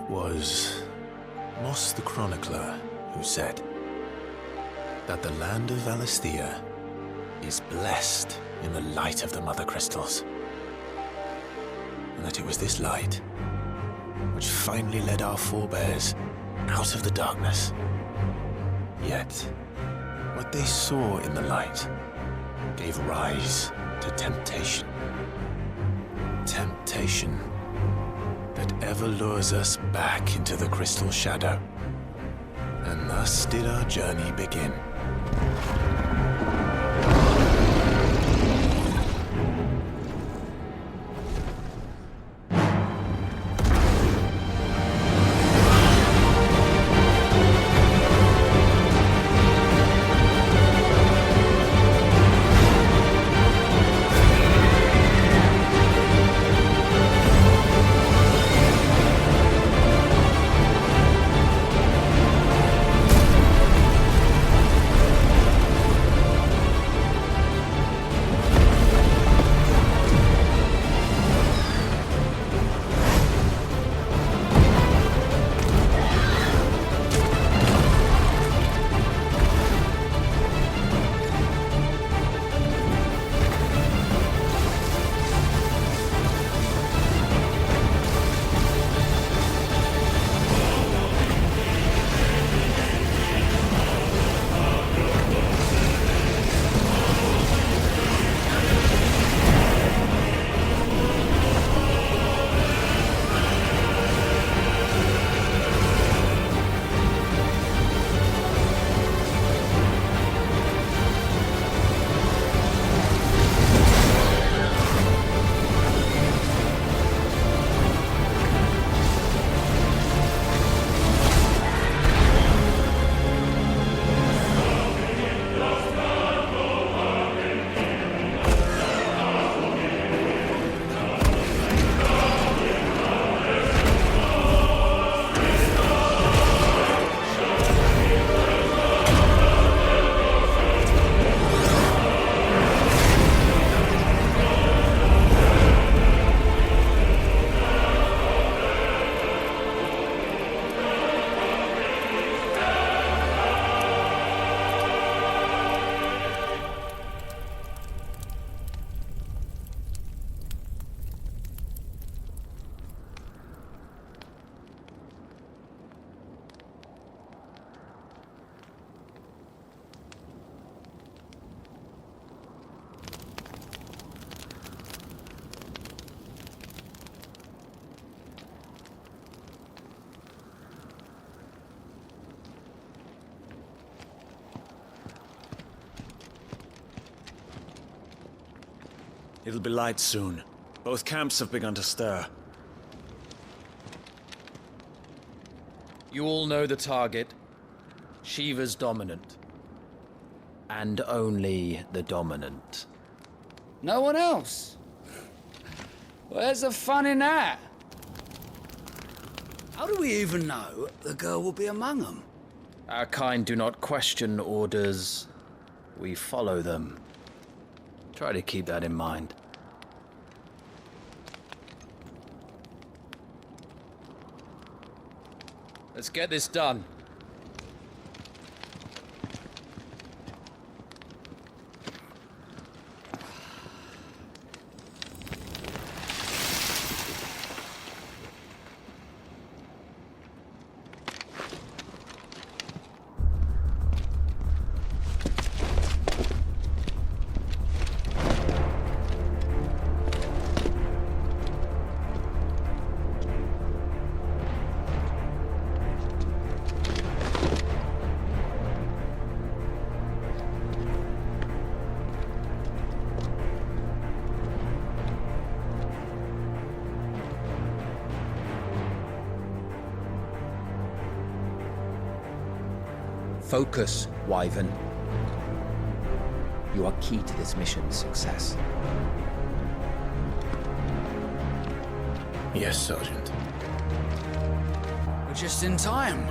It was Moss the Chronicler who said that the land of Valisthea is blessed in the light of the Mother Crystals. And that it was this light which finally led our forebears out of the darkness. Yet, what they saw in the light gave rise to temptation. Temptation that ever lures us back into the crystal shadow. And thus did our journey begin. It'll be light soon. Both camps have begun to stir. You all know the target. Shiva's dominant. And only the dominant. No one else? Where's the fun in that? How do we even know the girl will be among them? Our kind do not question orders. We follow them. Try to keep that in mind. Let's get this done. Focus, Wyvern. You are key to this mission's success. Yes, Sergeant. We're just in time.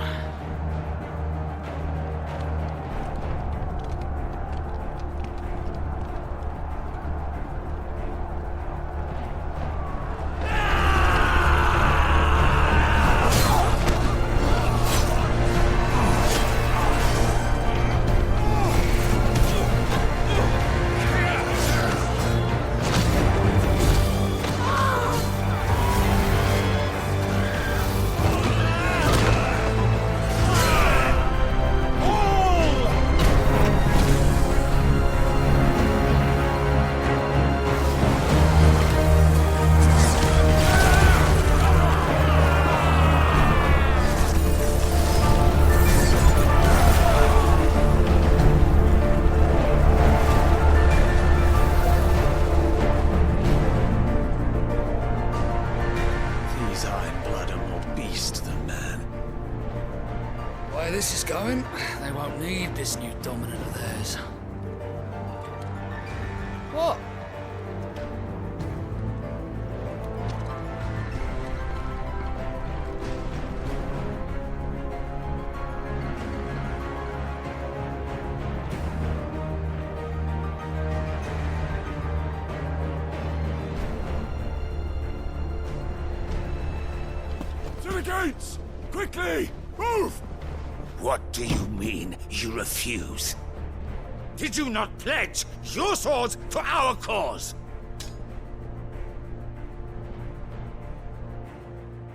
The way this is going, they won't need this new dominant of theirs. What? To the gates! Quickly! Move! What do you mean, you refuse? Did you not pledge your swords for our cause?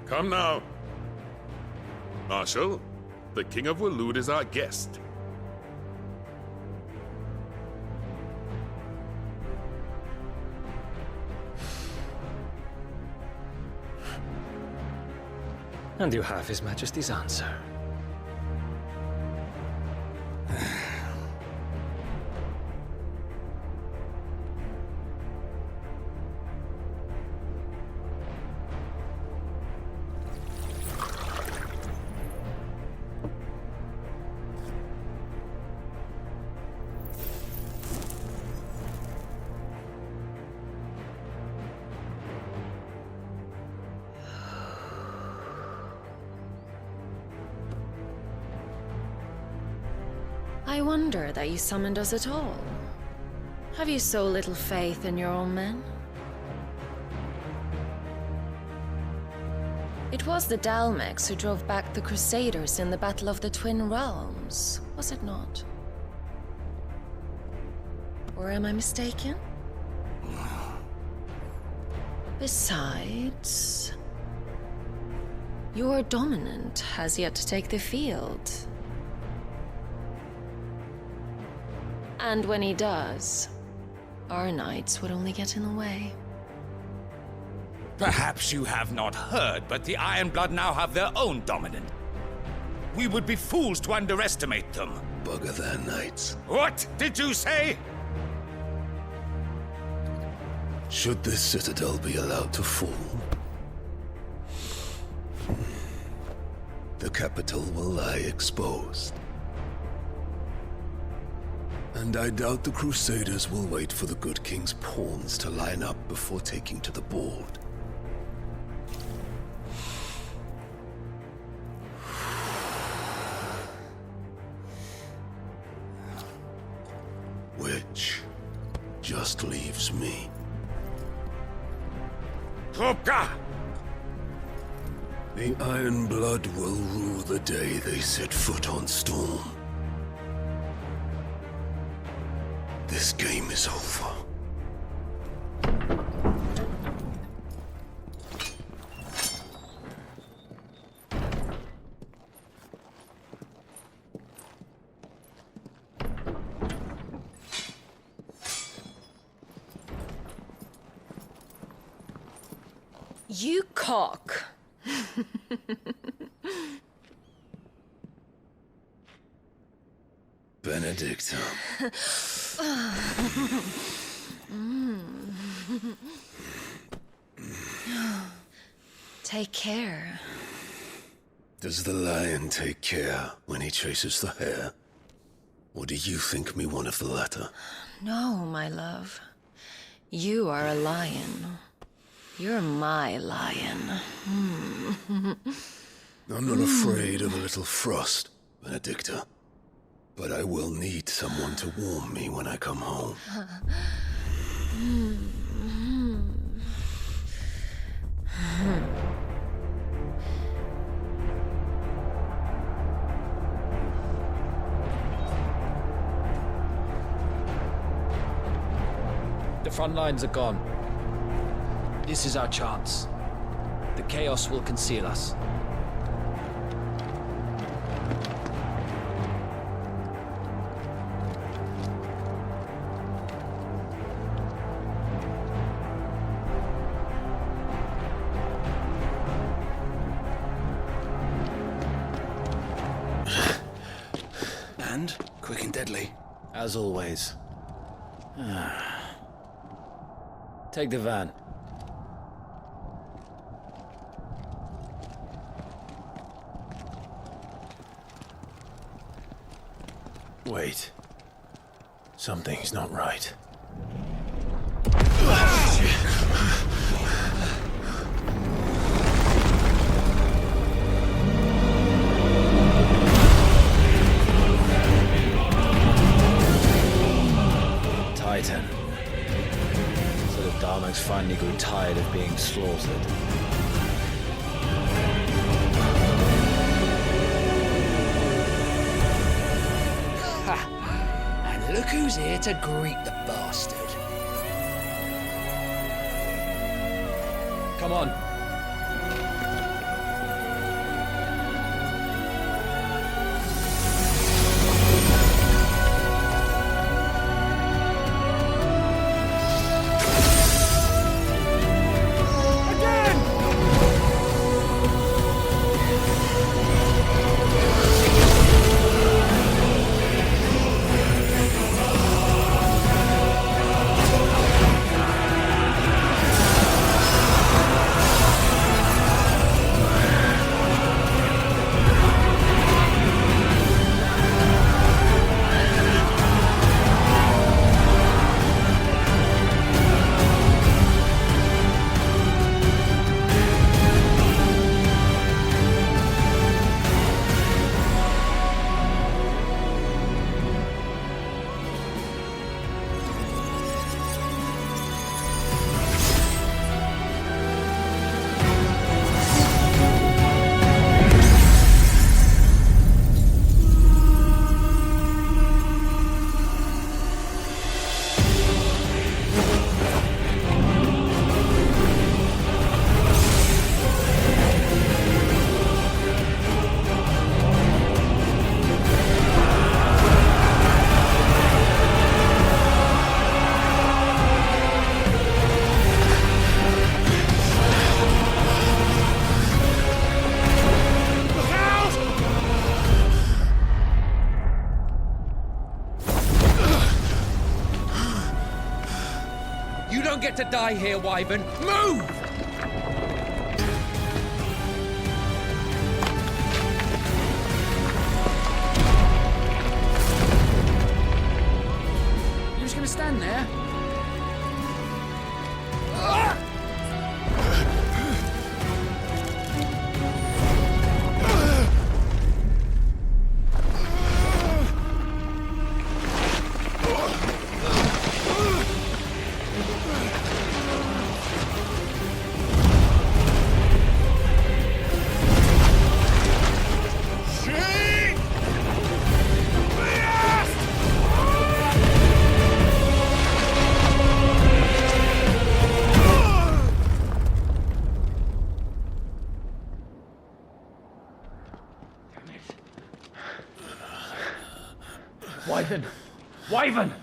Come now. Marshal, the King of Waloed is our guest. And you have His Majesty's answer. I wonder that you summoned us at all. Have you so little faith in your own men? It was the Dalmex who drove back the Crusaders in the Battle of the Twin Realms, was it not? Or am I mistaken? Besides, your dominant has yet to take the field. And when he does, our knights would only get in the way. Perhaps you have not heard, but the Ironblood now have their own dominant. We would be fools to underestimate them. Bugger their knights. What did you say? Should this citadel be allowed to fall, the capital will lie exposed. And I doubt the Crusaders will wait for the good king's pawns to line up before taking to the board. Which just leaves me. Trupka! The Ironblood will rule the day they set foot on Storm. This game is over. You cock. Benedicta. Take care. Does the lion take care when he chases the hare? Or do you think me one of the latter? No, my love. You are a lion. You're my lion. I'm not afraid of a little frost, Benedicta. But I will need someone to warm me when I come home. The front lines are gone. This is our chance. The chaos will conceal us. And quick and deadly. As always. Take the van. Wait. Something's not right. Titan. So the Darmaks finally grew tired of being slaughtered. And look who's here to greet the bastard. Come on. You don't get to die here, Wyvern. Move! You're just gonna stand there? Wyvern! Wyvern!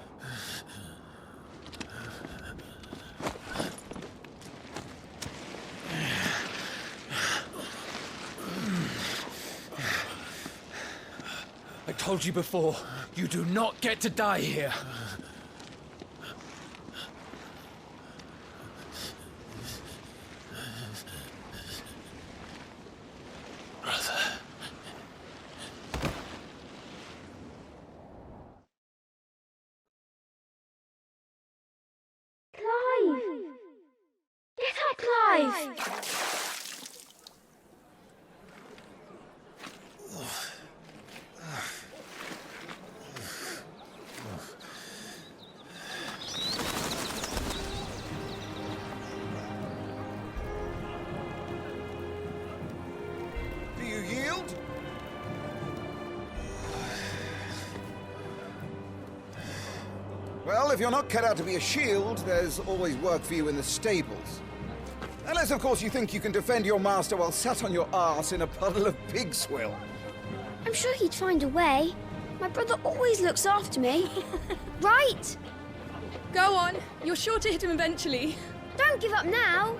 I told you before, you do not get to die here. Do you yield? Well, if you're not cut out to be a shield, there's always work for you in the stables. Unless, of course, you think you can defend your master while sat on your arse in a puddle of pig swill. I'm sure he'd find a way. My brother always looks after me. Right? Go on. You're sure to hit him eventually. Don't give up now.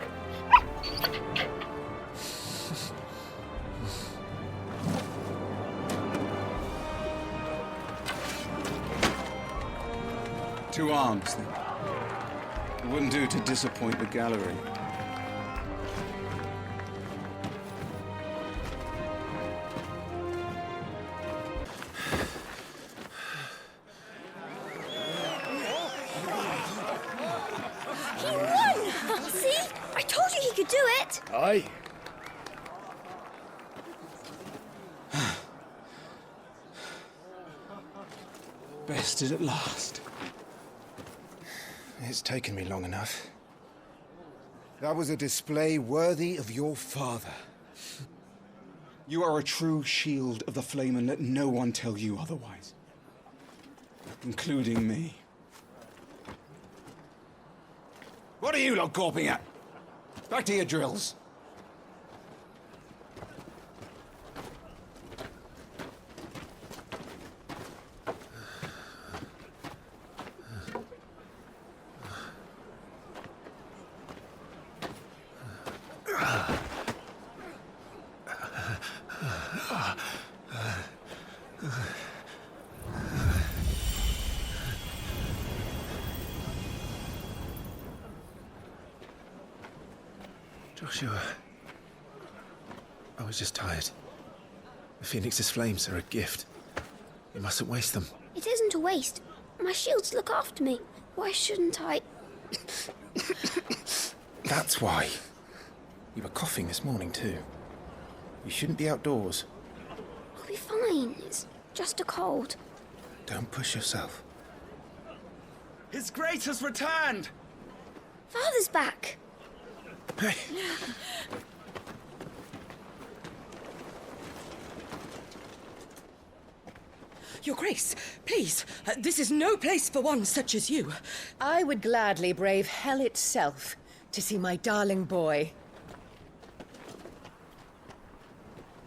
Two arms, then. It wouldn't do to disappoint the gallery. Aye. Bested at last. It's taken me long enough. That was a display worthy of your father. You are a true shield of the flame, and let no one tell you otherwise. Including me. What are you lot gawping at? Back to your drills. Joshua, I was just tired. The Phoenix's flames are a gift. You mustn't waste them. It isn't a waste. My shields look after me. Why shouldn't I? That's why. You were coughing this morning too. You shouldn't be outdoors. I'll be fine. It's just a cold. Don't push yourself. His Grace has returned! Father's back. Hey. Your Grace, please, this is no place for one such as you. I would gladly brave hell itself to see my darling boy.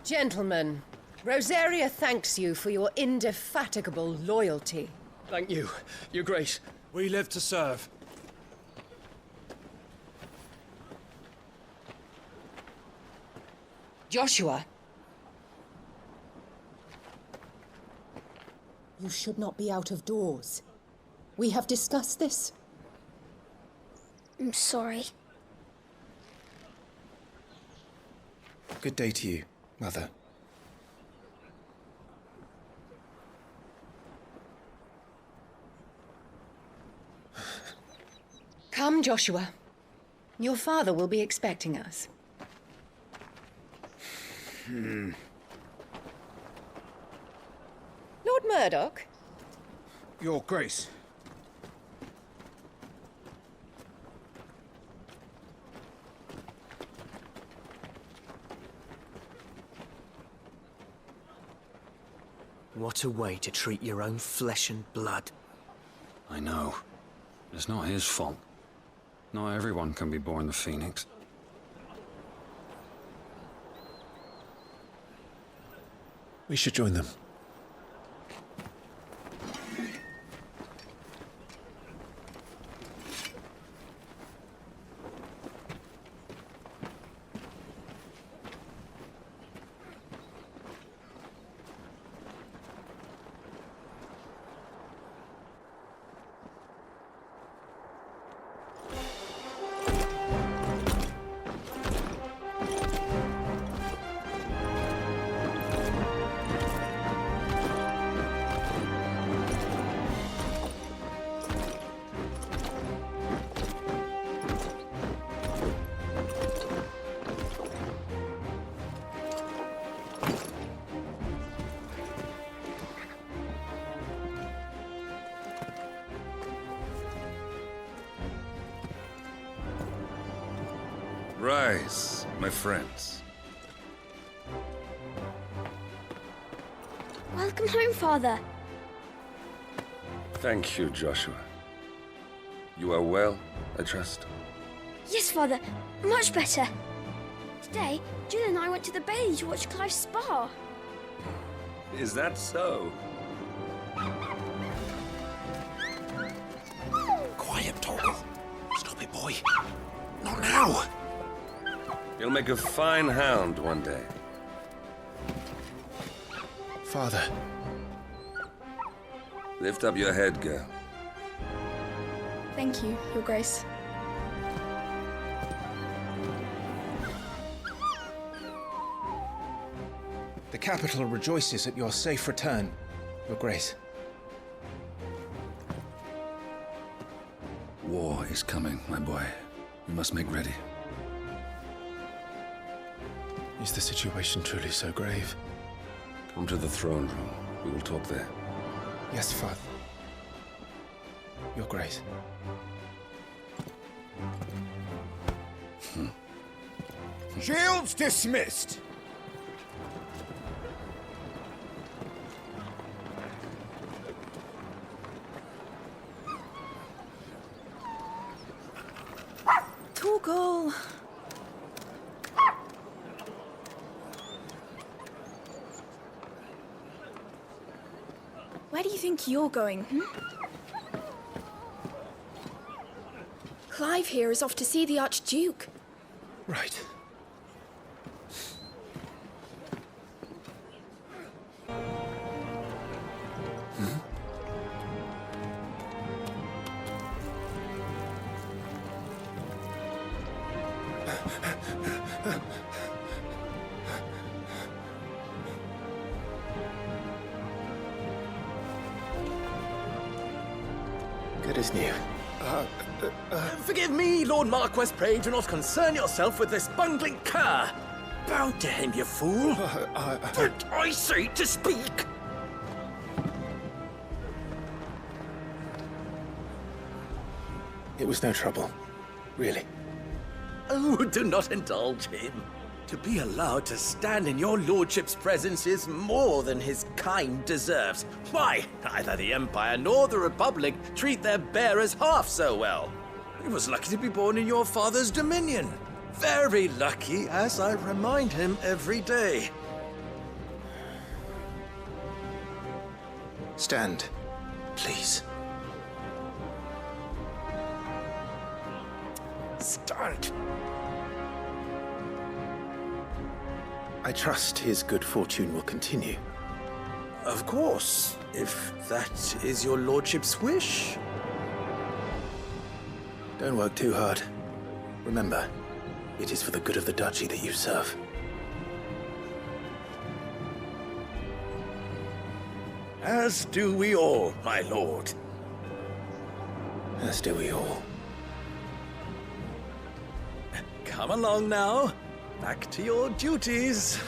Gentlemen, Rosaria thanks you for your indefatigable loyalty. Thank you, Your Grace. We live to serve. Joshua. You should not be out of doors. We have discussed this. I'm sorry. Good day to you, Mother. Come, Joshua. Your father will be expecting us. Lord Murdoch? Your Grace. What a way to treat your own flesh and blood. I know. It's not his fault. Not everyone can be born the Phoenix. We should join them. Rise, my friends. Welcome home, Father. Thank you, Joshua. You are well, I trust? Yes, Father. Much better. Today, Jill and I went to the Bailey to watch Clive's spa. Is that so? Quiet, Torgal. Stop it, boy. Not now. You'll make a fine hound one day. Father. Lift up your head, girl. Thank you, Your Grace. The capital rejoices at your safe return, Your Grace. War is coming, my boy. We must make ready. Is the situation truly so grave? Come to the throne room. We will talk there. Yes, Father. Your Grace. Shields dismissed! Torgal. Where do you think you're going, Clive here is off to see the Archduke. Right. Good as new. Forgive me, Lord Marquess, pray do not concern yourself with this bungling cur. Bow to him, you fool. But I say to speak. It was no trouble. Really. Oh, do not indulge him. To be allowed to stand in your lordship's presence is more than his kind deserves. Why, neither the Empire nor the Republic treat their bearers half so well. He was lucky to be born in your father's dominion. Very lucky, as I remind him every day. Stand, please. Stand. I trust his good fortune will continue. Of course, if that is your lordship's wish. Don't work too hard. Remember, it is for the good of the duchy that you serve. As do we all, my lord. As do we all. Come along now. Back to your duties.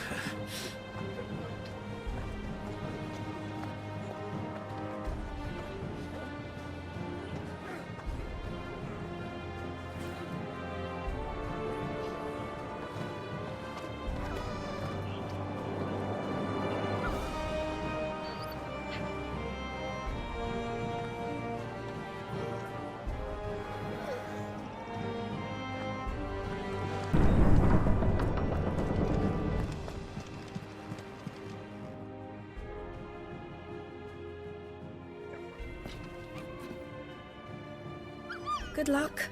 Good luck.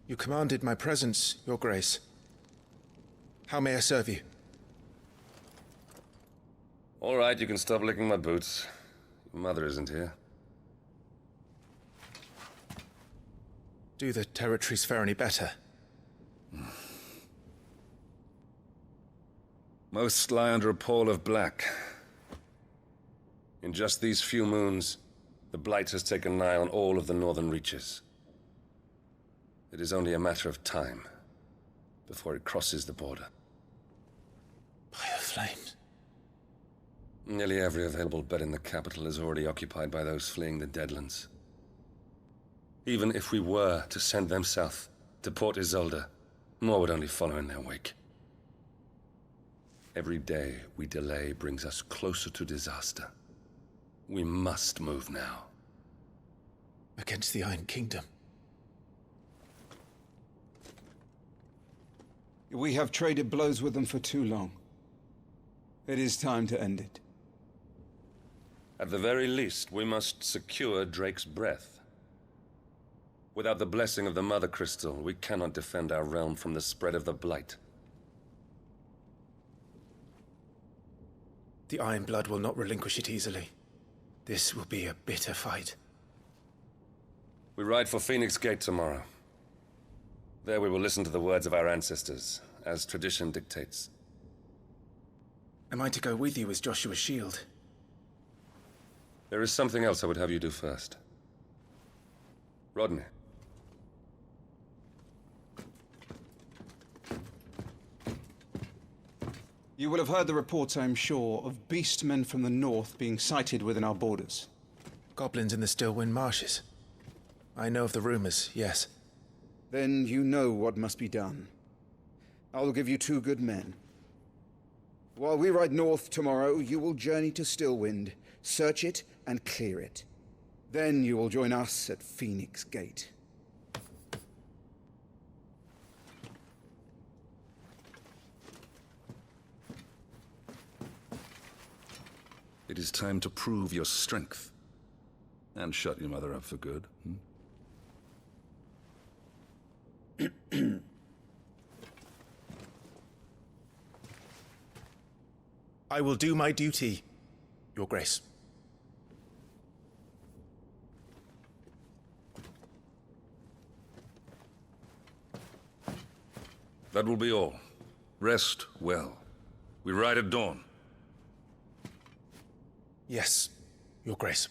You commanded my presence, Your Grace. How may I serve you? All right, you can stop licking my boots. Your mother isn't here. Do the territories fare any better? Most lie under a pall of black. In just these few moons, the Blight has taken nigh on all of the northern reaches. It is only a matter of time before it crosses the border. By the flames. Nearly every available bed in the capital is already occupied by those fleeing the Deadlands. Even if we were to send them south, to Port Isolde, more would only follow in their wake. Every day we delay brings us closer to disaster. We must move now. Against the Iron Kingdom. We have traded blows with them for too long. It is time to end it. At the very least, we must secure Drake's breath. Without the blessing of the Mother Crystal, we cannot defend our realm from the spread of the Blight. The Iron Blood will not relinquish it easily. This will be a bitter fight. We ride for Phoenix Gate tomorrow. There we will listen to the words of our ancestors, as tradition dictates. Am I to go with you as Joshua's shield? There is something else I would have you do first. Rodney. You will have heard the reports, I'm sure, of beastmen from the north being sighted within our borders. Goblins in the Stillwind Marshes. I know of the rumors, yes. Then you know what must be done. I will give you 2 good men. While we ride north tomorrow, you will journey to Stillwind, search it, and clear it. Then you will join us at Phoenix Gate. It is time to prove your strength. And shut your mother up for good. I will do my duty, Your Grace. That will be all. Rest well. We ride at dawn. Yes, Your Grace.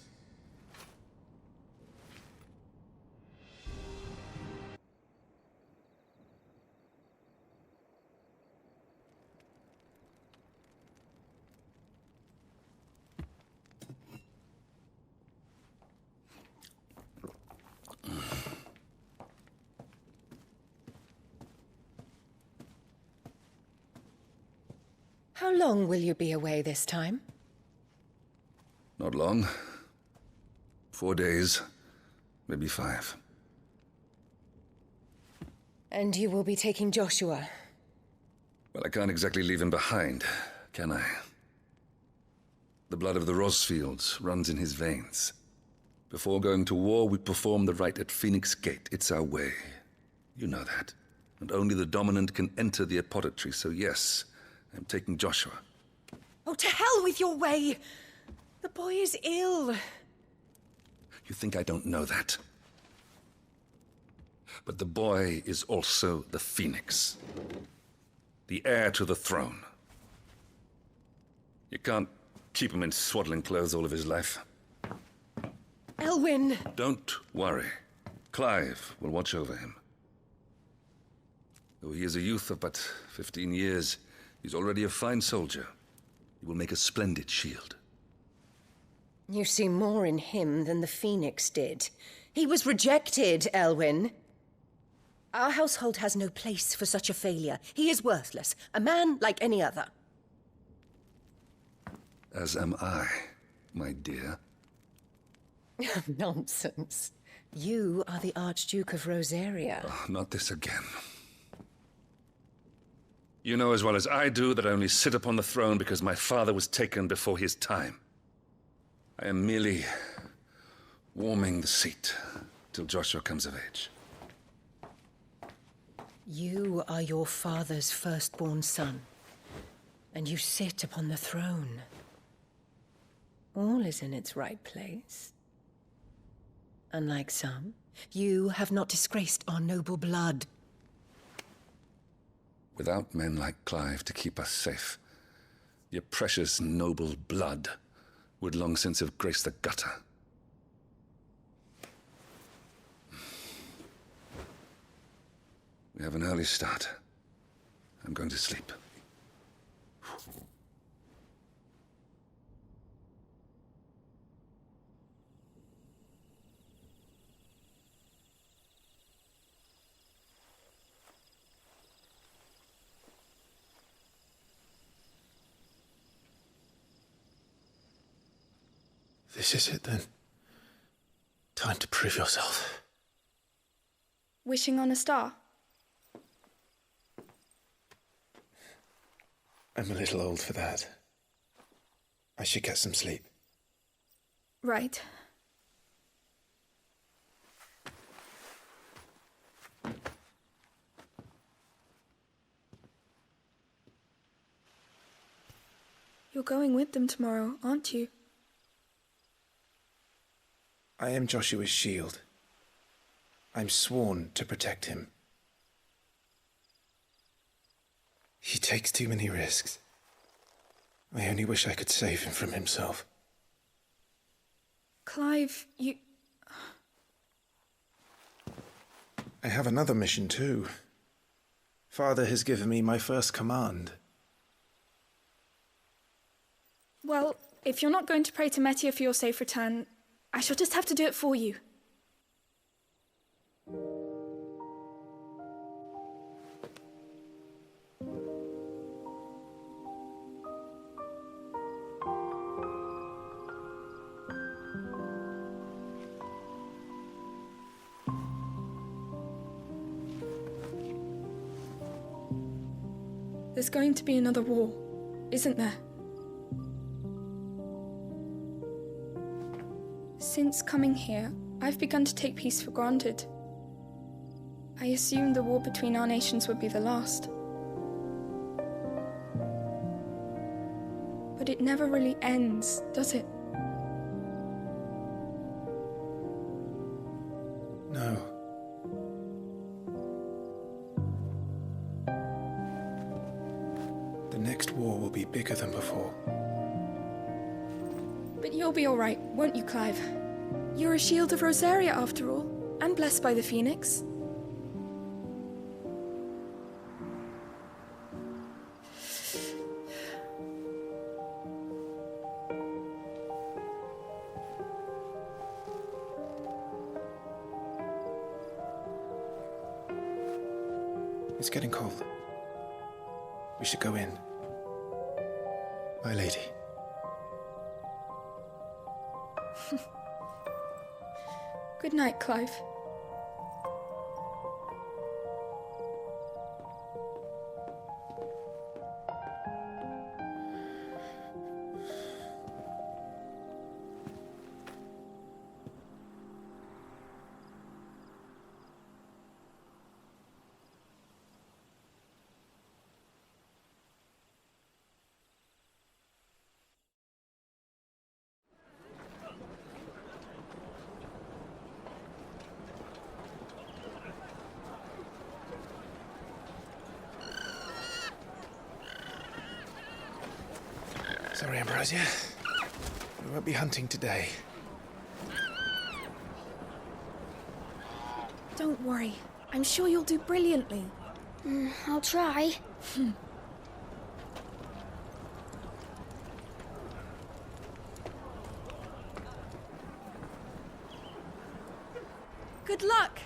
How long will you be away this time? Not long. 4 days, maybe 5. And you will be taking Joshua? Well, I can't exactly leave him behind, can I? The blood of the Rosfields runs in his veins. Before going to war, we perform the rite at Phoenix Gate. It's our way. You know that. And only the dominant can enter the apothecary, so yes, I'm taking Joshua. Oh, to hell with your way! The boy is ill. You think I don't know that? But the boy is also the Phoenix. The heir to the throne. You can't keep him in swaddling clothes all of his life. Elwyn! Don't worry. Clive will watch over him. Though he is a youth of but 15 years, he's already a fine soldier. He will make a splendid shield. You see more in him than the Phoenix did. He was rejected, Elwyn. Our household has no place for such a failure. He is worthless, a man like any other. As am I, my dear. Nonsense. You are the Archduke of Rosaria. Oh, not this again. You know as well as I do that I only sit upon the throne because my father was taken before his time. I am merely warming the seat till Joshua comes of age. You are your father's firstborn son, and you sit upon the throne. All is in its right place. Unlike some, you have not disgraced our noble blood. Without men like Clive to keep us safe, your precious noble blood would long since have graced the gutter. We have an early start. I'm going to sleep. This is it then. Time to prove yourself. Wishing on a star? I'm a little old for that. I should get some sleep. Right. You're going with them tomorrow, aren't you? I am Joshua's shield. I'm sworn to protect him. He takes too many risks. I only wish I could save him from himself. Clive, you... I have another mission too. Father has given me my first command. Well, if you're not going to pray to Metia for your safe return, I shall just have to do it for you. There's going to be another war, isn't there? Since coming here, I've begun to take peace for granted. I assumed the war between our nations would be the last. But it never really ends, does it? No. The next war will be bigger than before. But you'll be all right, won't you, Clive? You're a shield of Rosaria, after all, and blessed by the Phoenix. It's getting cold. We should go in. My lady. Good night, Clive. Sorry, Ambrosia. We won't be hunting today. Don't worry. I'm sure you'll do brilliantly. I'll try. Good luck!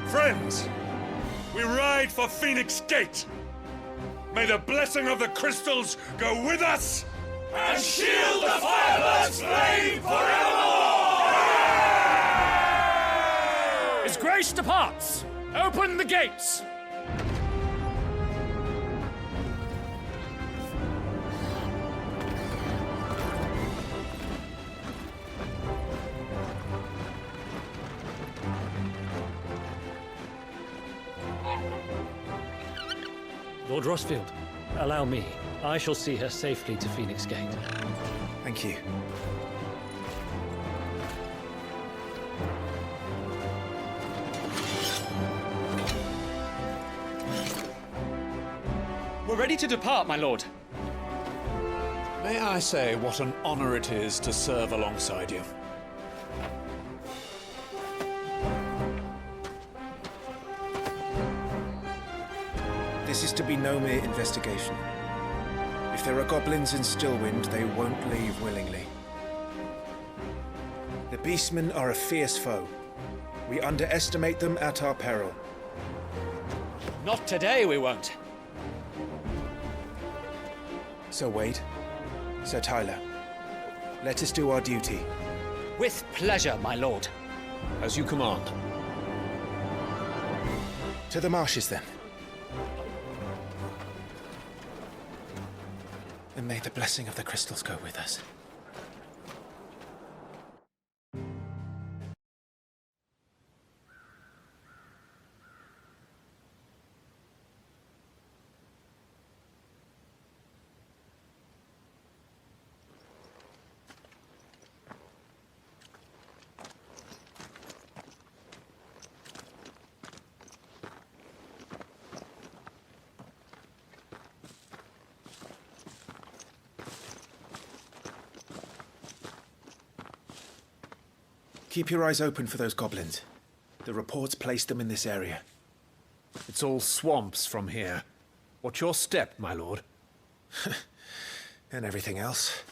Friends, we ride for Phoenix Gate. May the blessing of the crystals go with us and shield the Firebird's flame forevermore! His Grace departs! Open the gates! Lord Rossfield, allow me. I shall see her safely to Phoenix Gate. Thank you. We're ready to depart, my lord. May I say what an honor it is to serve alongside you? This is to be no mere investigation. If there are goblins in Stillwind, they won't leave willingly. The Beastmen are a fierce foe. We underestimate them at our peril. Not today, we won't. Sir Wade, Sir Tyler, let us do our duty. With pleasure, my lord. As you command. To the marshes, then. And may the blessing of the crystals go with us. Keep your eyes open for those goblins. The reports placed them in this area. It's all swamps from here. Watch your step, my lord. And everything else.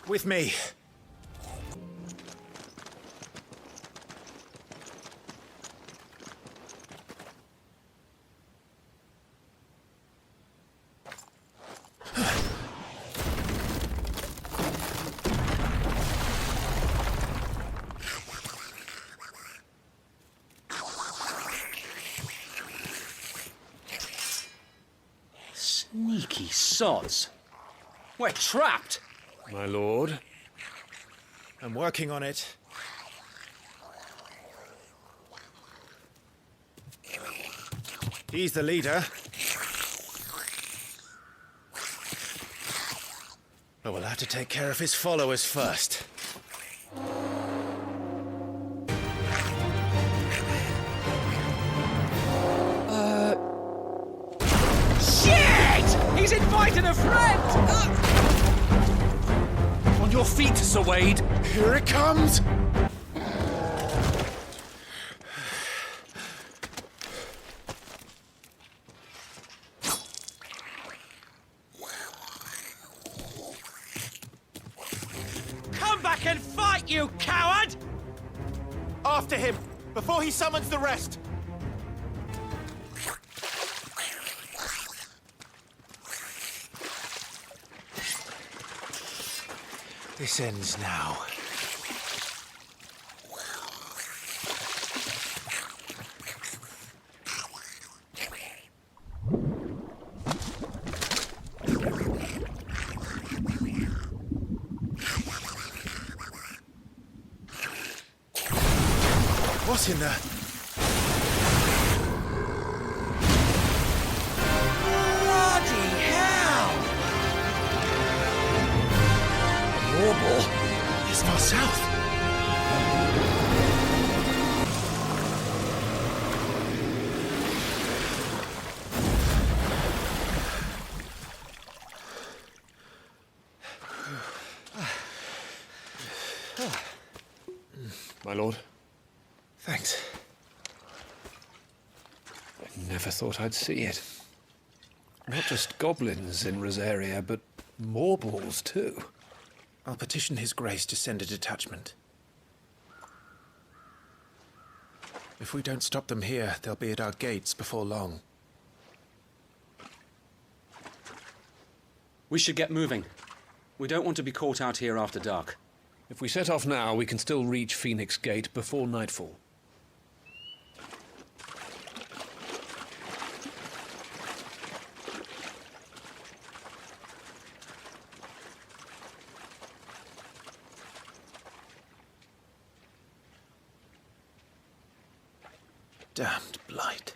With me. Sneaky sods. We're trapped. My lord. I'm working on it. He's the leader. But we'll have to take care of his followers first. Shit! He's invited a friend! On your feet, Sir Wade. Here it comes! Come back and fight, you coward! After him, before he summons the rest! This ends now. What's in there? Bloody hell! Warble is far south. My lord. Thanks. I never thought I'd see it. Not just goblins in Rosaria, but morbles too. I'll petition His Grace to send a detachment. If we don't stop them here, they'll be at our gates before long. We should get moving. We don't want to be caught out here after dark. If we set off now, we can still reach Phoenix Gate before nightfall. Damned blight.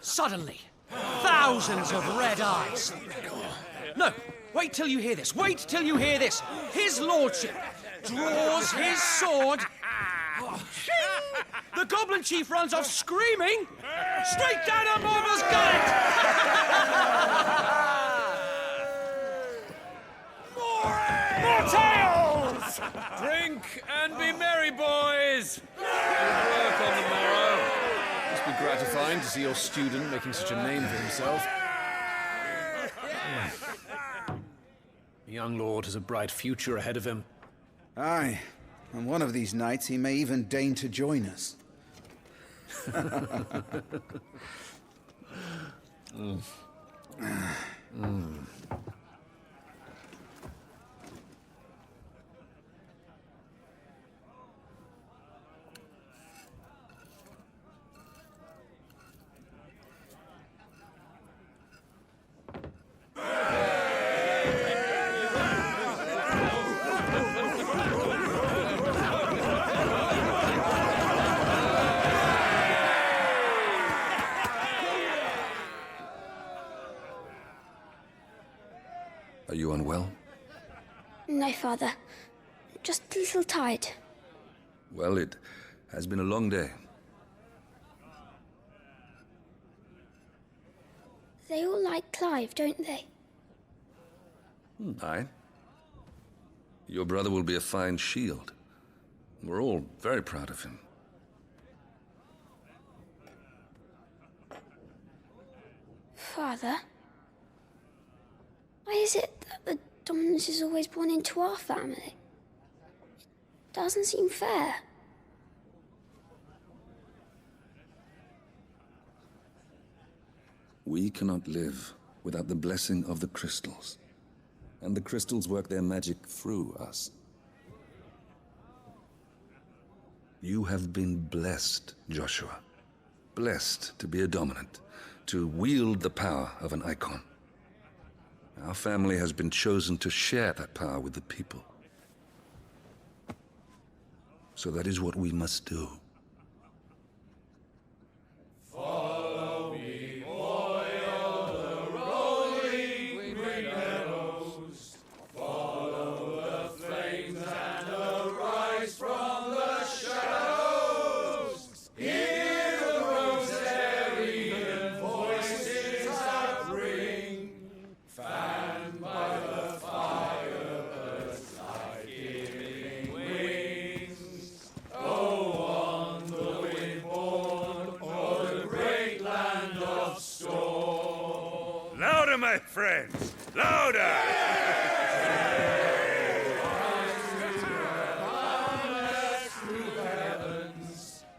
Suddenly, thousands of red eyes. No, wait till you hear this. Wait till you hear this. His lordship draws his sword. The goblin chief runs off screaming straight down a Morbal's gullet. More tales! Drink and be merry, boys! Good work on the morrow. Must be gratifying to see your student making such a name for himself. The young lord has a bright future ahead of him. Aye, and one of these nights he may even deign to join us. Are you unwell? No, Father. Just a little tired. Well, it has been a long day. They all like Clive, don't they? Aye. Your brother will be a fine shield. We're all very proud of him. Father? Why is it that the dominance is always born into our family? It doesn't seem fair. We cannot live without the blessing of the crystals. And the crystals work their magic through us. You have been blessed, Joshua. Blessed to be a dominant, to wield the power of an icon. Our family has been chosen to share that power with the people. So that is what we must do. Follow me, o'er the rolling green meadows. Follow the flames and arise from the shadows. Hear the rosarian voices that ring. Fanned by the fire's life-giving wings. Go on the wind-borne o'er the great land of storm. Louder, my friends! Louder!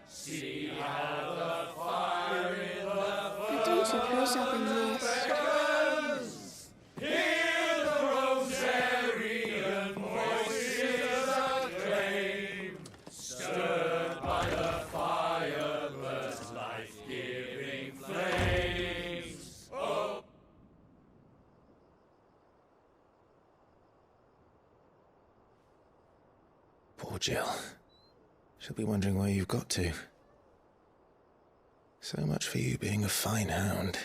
See how the fire in the I don't suppose I've been missed. Hear the rosarian voices acclaim, stirred by the fire's life-giving flames. Oh. Poor Jill. She'll be wondering where you've got to. So much for you being a fine hound.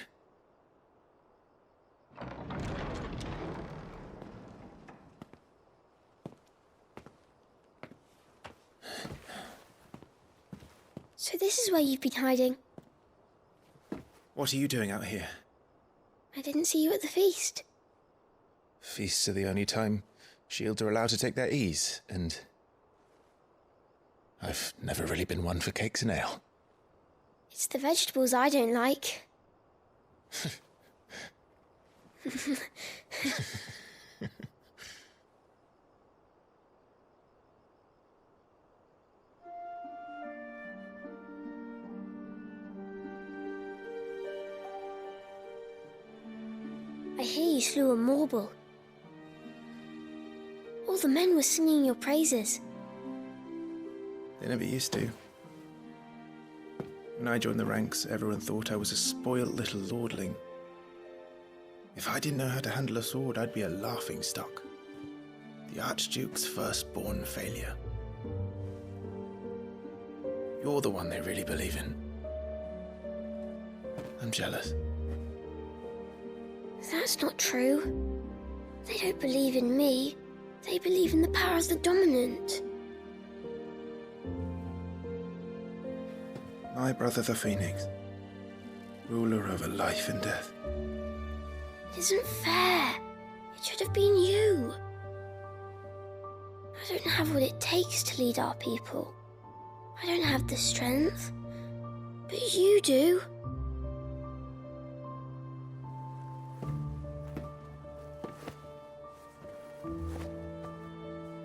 So this is where you've been hiding. What are you doing out here? I didn't see you at the feast. Feasts are the only time shields are allowed to take their ease, and I've never really been one for cakes and ale. It's the vegetables I don't like. I hear you slew a Morble. All the men were singing your praises. They never used to. When I joined the ranks, everyone thought I was a spoilt little lordling. If I didn't know how to handle a sword, I'd be a laughingstock. The Archduke's firstborn failure. You're the one they really believe in. I'm jealous. That's not true. They don't believe in me. They believe in the power of the dominant. My brother the Phoenix, ruler over life and death. It isn't fair. It should have been you. I don't have what it takes to lead our people. I don't have the strength. But you do.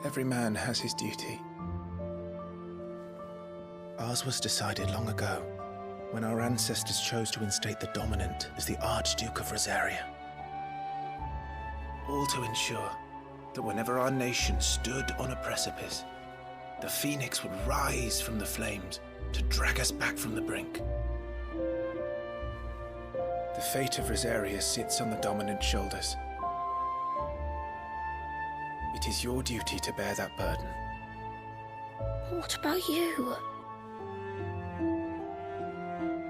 Every man has his duty. Ours was decided long ago, when our ancestors chose to instate the dominant as the Archduke of Rosaria. All to ensure that whenever our nation stood on a precipice, the Phoenix would rise from the flames to drag us back from the brink. The fate of Rosaria sits on the dominant's shoulders. It is your duty to bear that burden. What about you?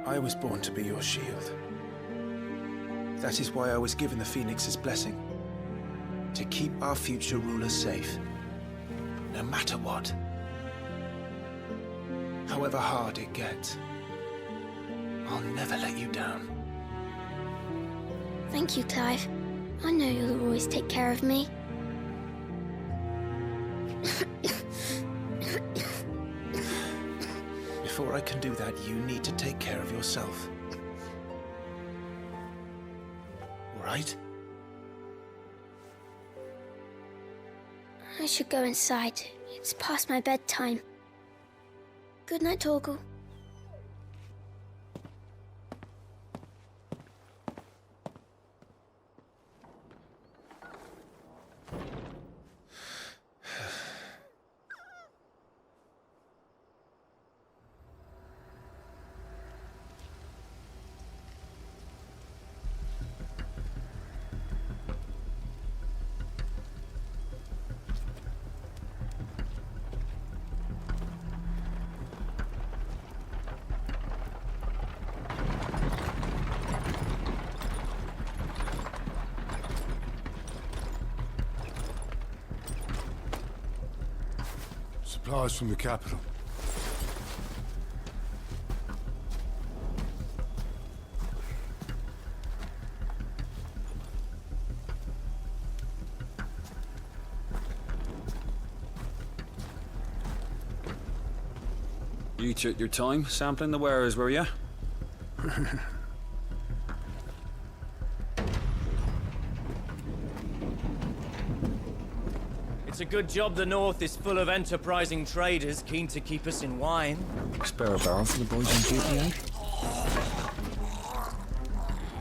I was born to be your shield. That is why I was given the Phoenix's blessing. To keep our future rulers safe. No matter what. However hard it gets. I'll never let you down. Thank you, Clive. I know you'll always take care of me. Before I can do that, you need to take care of yourself. All right? I should go inside. It's past my bedtime. Good night, Torgal. Supplies from the capital. You took your time sampling the wares, were you? It's a good job the North is full of enterprising traders keen to keep us in wine. Spare a barrel for the boys on duty, eh?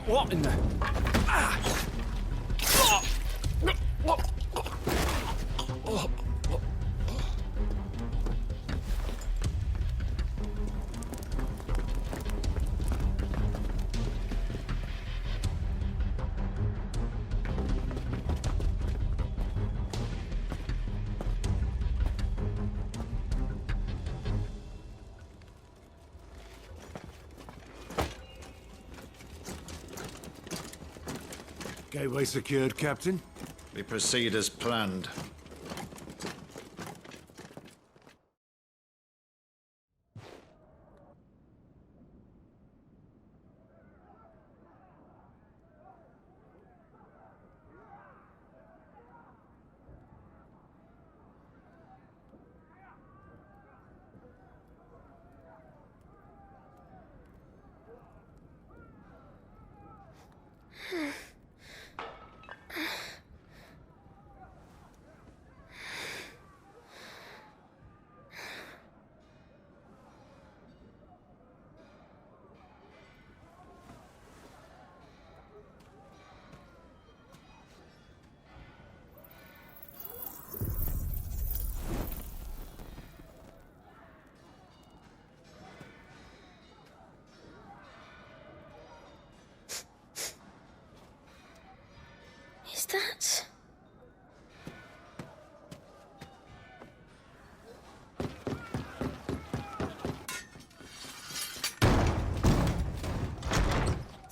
What in the... Gateway secured, Captain. We proceed as planned.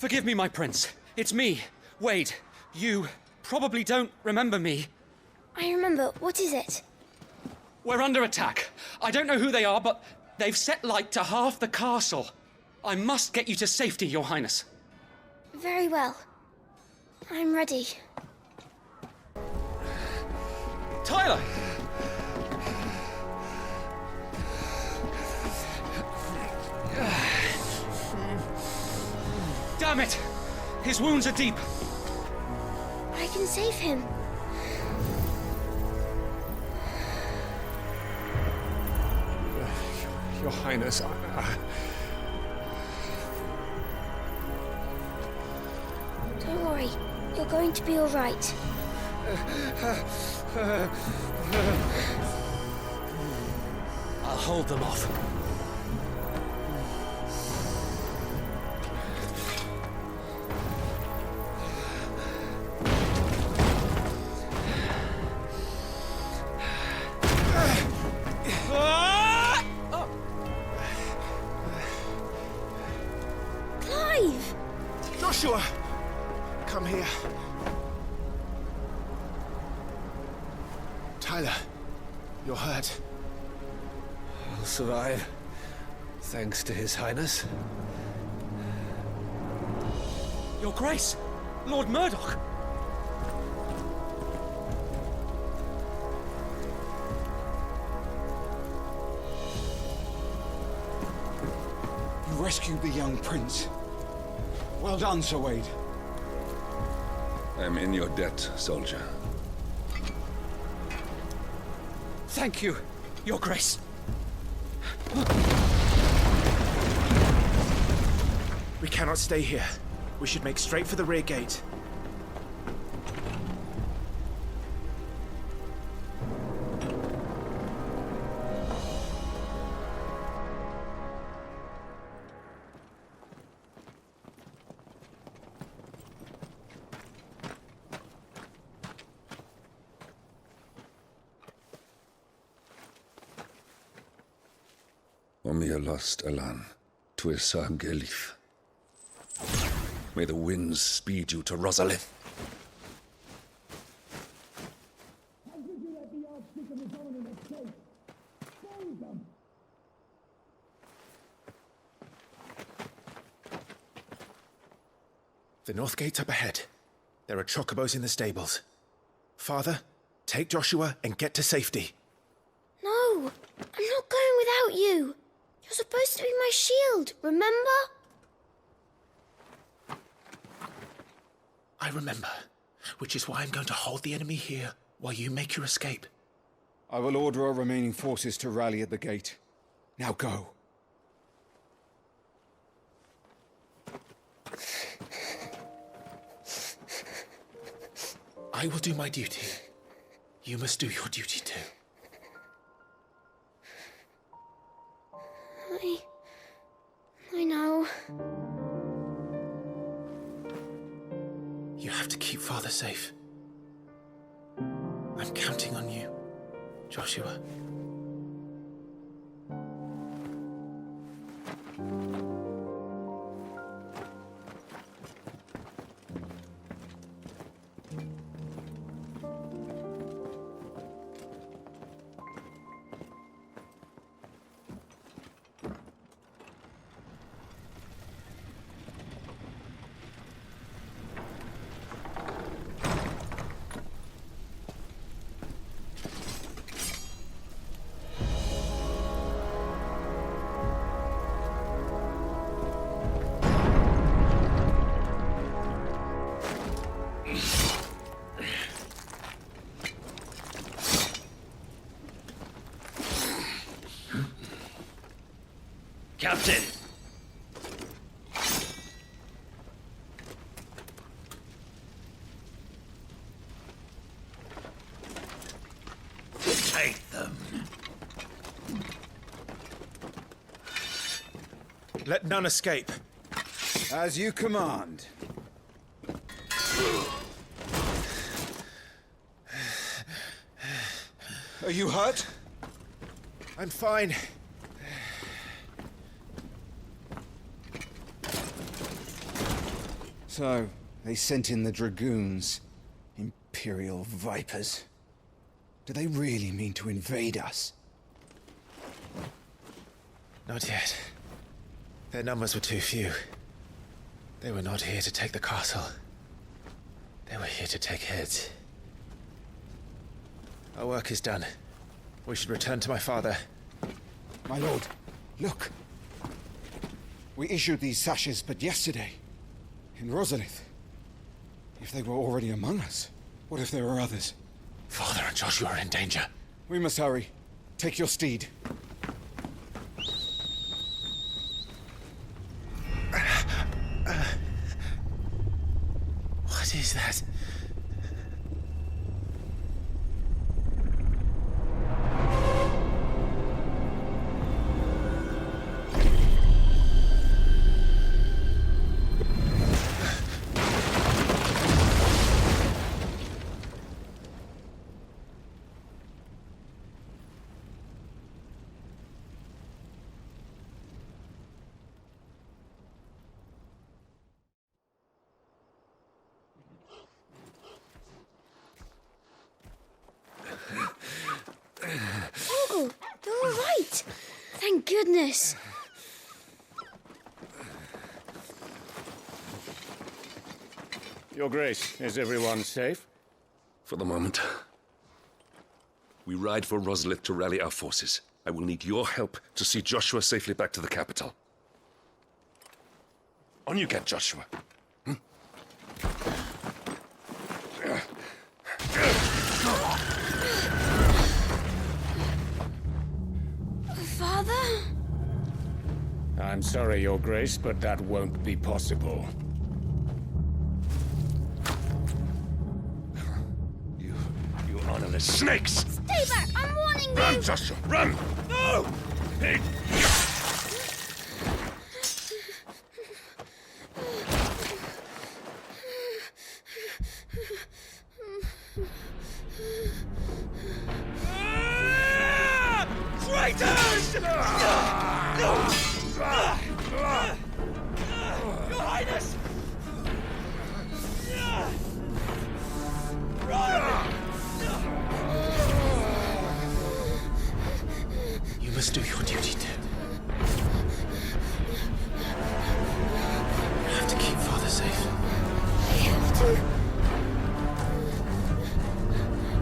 Forgive me, my prince. It's me, Wade. You probably don't remember me. I remember. What is it? We're under attack. I don't know who they are, but they've set light to half the castle. I must get you to safety, Your Highness. Very well. I'm ready. Tyler! Damn it! His wounds are deep. I can save him. Your Highness, Don't worry. You're going to be all right. I'll hold them off. Clive! Joshua! Come here. Tyler, you're hurt. I'll survive. Thanks to His Highness. Your Grace! Lord Murdoch! You rescued the young prince. Well done, Sir Wade. I'm in your debt, soldier. Thank you, Your Grace. We cannot stay here. We should make straight for the rear gate. Omnia lost Alan, Twisa Gelif. May the winds speed you to Rosalith. The north gate's up ahead. There are chocobos in the stables. Father, take Joshua and get to safety. No, I'm not going without you. You're supposed to be my shield, remember? I remember, which is why I'm going to hold the enemy here while you make your escape. I will order our remaining forces to rally at the gate. Now go. I will do my duty. You must do your duty too. I know. You have to keep Father safe. I'm counting on you, Joshua. Captain! Take them. Let none escape. As you command. Are you hurt? I'm fine. So, they sent in the dragoons. Imperial vipers. Do they really mean to invade us? Not yet. Their numbers were too few. They were not here to take the castle. They were here to take heads. Our work is done. We should return to my father. My lord, look. We issued these sashes but yesterday. In Rosalith. If they were already among us, what if there were others? Father and Joshua are in danger. We must hurry. Take your steed. What is that? Uncle, you're all right. Thank goodness. Your Grace, is everyone safe? For the moment. We ride for Rosalith to rally our forces. I will need your help to see Joshua safely back to the capital. On you get, Joshua. Father? I'm sorry, Your Grace, but that won't be possible. You honorless snakes! Stay back! I'm warning you! Run, Joshua, run! No! Traitors! Your Highness! You must do your duty too. You have to keep Father safe. I have to.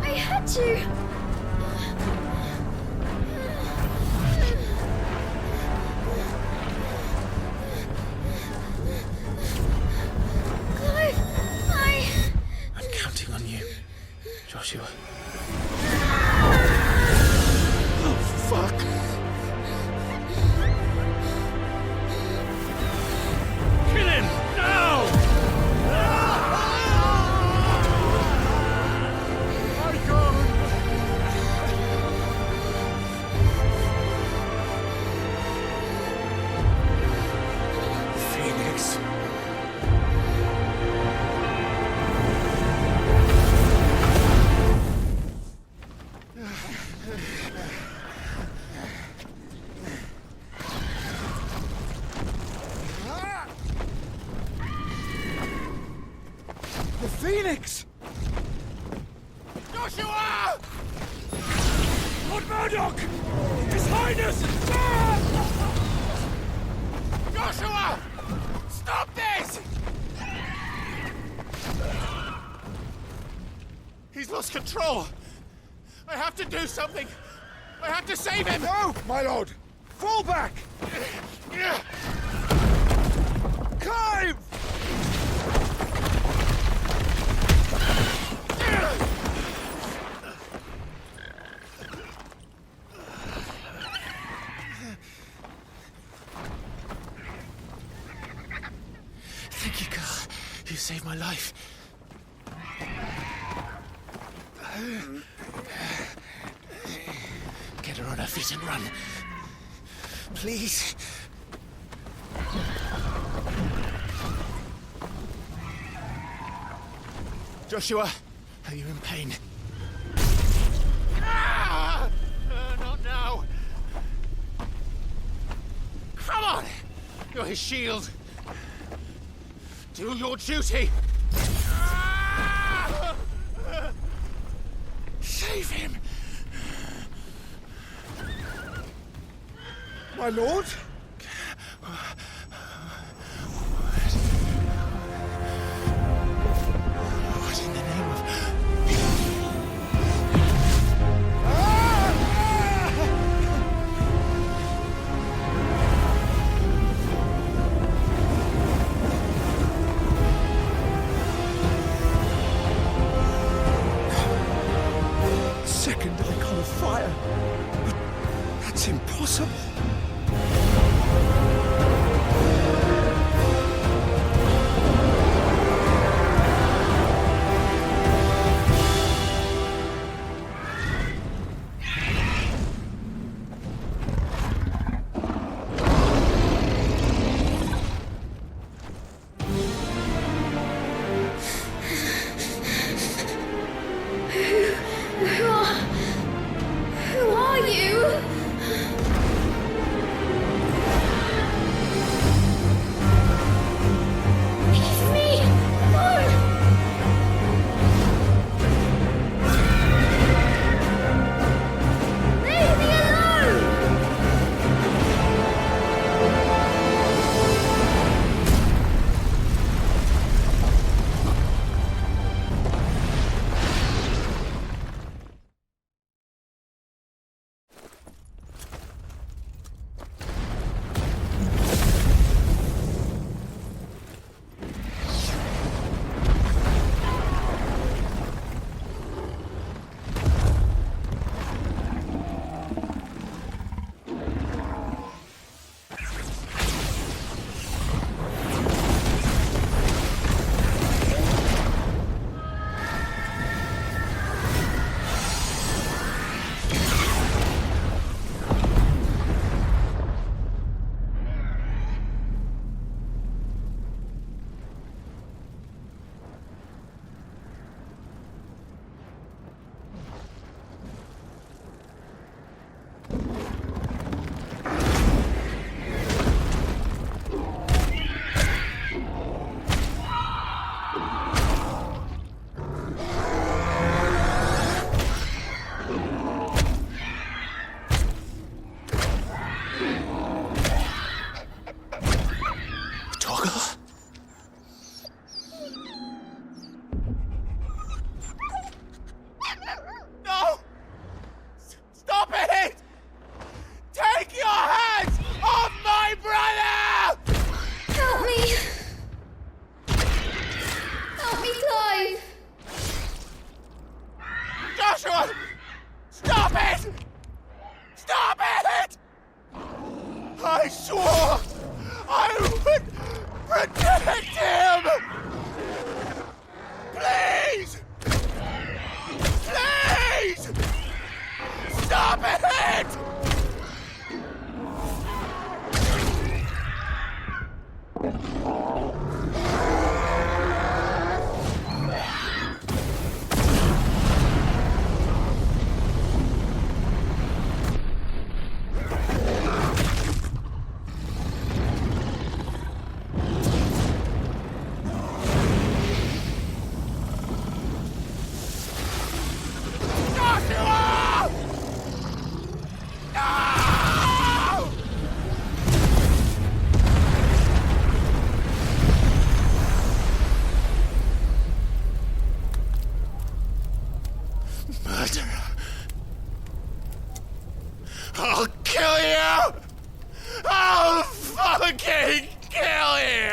I had to. I'm counting on you, Joshua. Oh, fuck! Kill him! Now! My God! Phoenix. The Phoenix! Joshua! Lord Murdoch! His Highness! Joshua! Stop this! He's lost control. I have to do something. I have to save him. No, my lord! Fall back! Clive! Thank you, girl. You saved my life. Get her on her feet and run. Please. Joshua, are you in pain? Not now. Come on! You're his shield. Do your duty! Save him! My lord? What in the name of... Second to the call of fire. But that's impossible. Who are you? Leave me alone! Leave me alone! No! Stop it! Take your hands off my brother! Help me! Help me, Clive! Joshua! Stop it! Stop it! I swore I would protect him! Please! Please! Stop it! Joshua! No! Murderer. I'll kill you! I'll fucking kill you!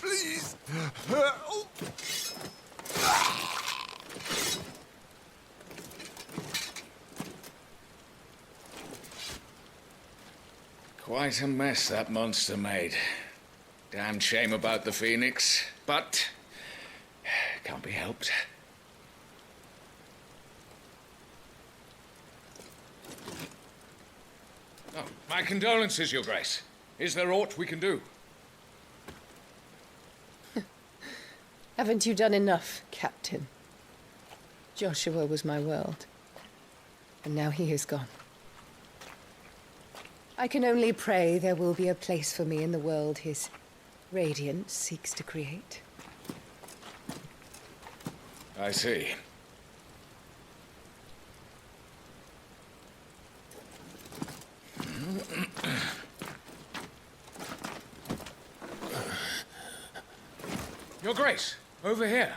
Please! Quite a mess that monster made. Damn shame about the Phoenix, but can't be helped. My condolences, Your Grace. Is there aught we can do? Haven't you done enough, Captain? Joshua was my world, and now he is gone. I can only pray there will be a place for me in the world his radiance seeks to create. I see. Your Grace, over here.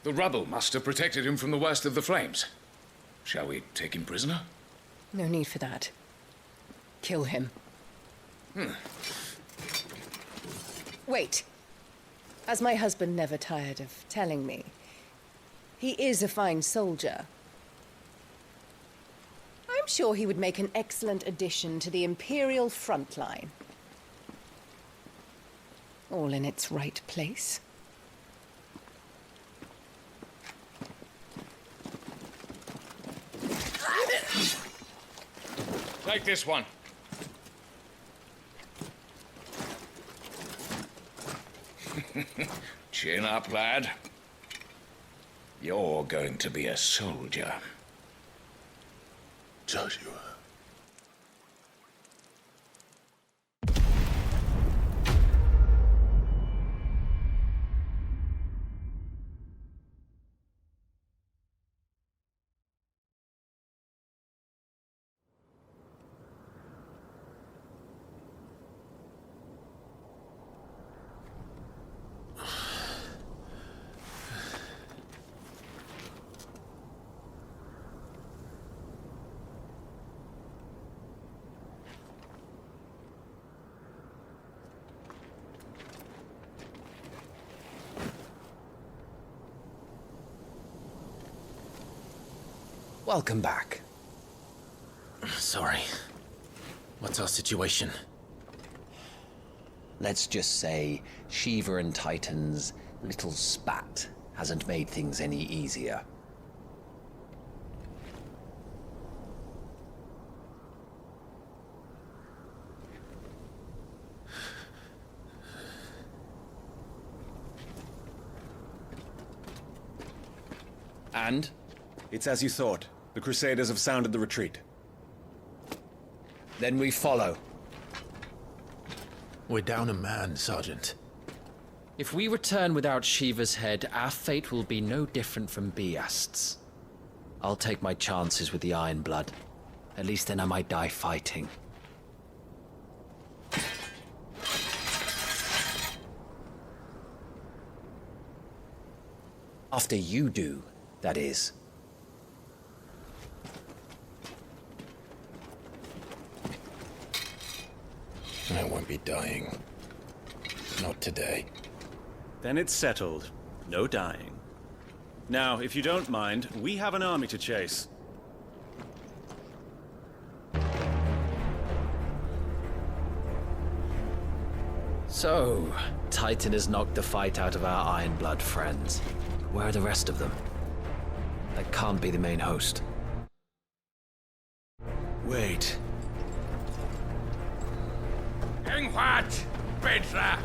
The rubble must have protected him from the worst of the flames. Shall we take him prisoner? No need for that. Kill him. Wait. As my husband never tired of telling me, he is a fine soldier. I'm sure he would make an excellent addition to the Imperial front line. All in its right place. Take this one. Chin up, lad. You're going to be a soldier. Joshua. Welcome back. Sorry. What's our situation? Let's just say Shiva and Titan's little spat hasn't made things any easier. And? It's as you thought. The Crusaders have sounded the retreat. Then we follow. We're down a man, Sergeant. If we return without Shiva's head, our fate will be no different from Biast's. I'll take my chances with the Iron Blood. At least then I might die fighting. After you do, that is. I won't be dying. Not today. Then it's settled. No dying. Now, if you don't mind, we have an army to chase. So, Titan has knocked the fight out of our Iron Blood friends. Where are the rest of them? That can't be the main host. Wait. What? Bedler!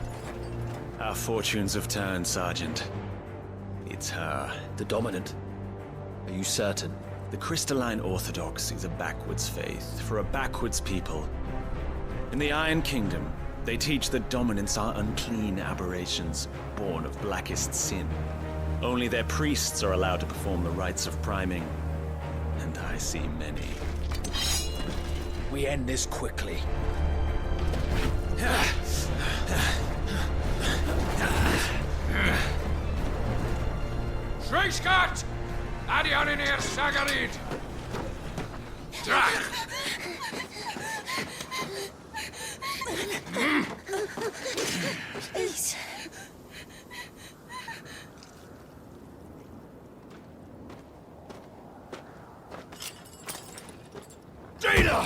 Our fortunes have turned, Sergeant. It's her. The Dominant? Are you certain? The Crystalline Orthodoxy is a backwards faith for a backwards people. In the Iron Kingdom, they teach that dominants are unclean aberrations, born of blackest sin. Only their priests are allowed to perform the rites of priming, and I see many. We end this quickly. Schweigschgott! Adion in ihr Sagarid! Drach! Please. Jada!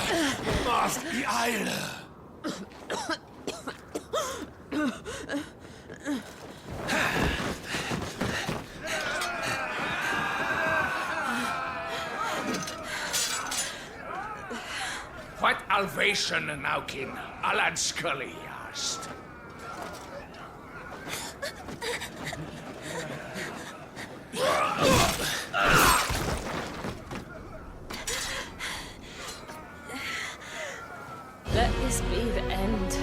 Must be Eile! operation naukin Alad Scully asked. Let this be the end.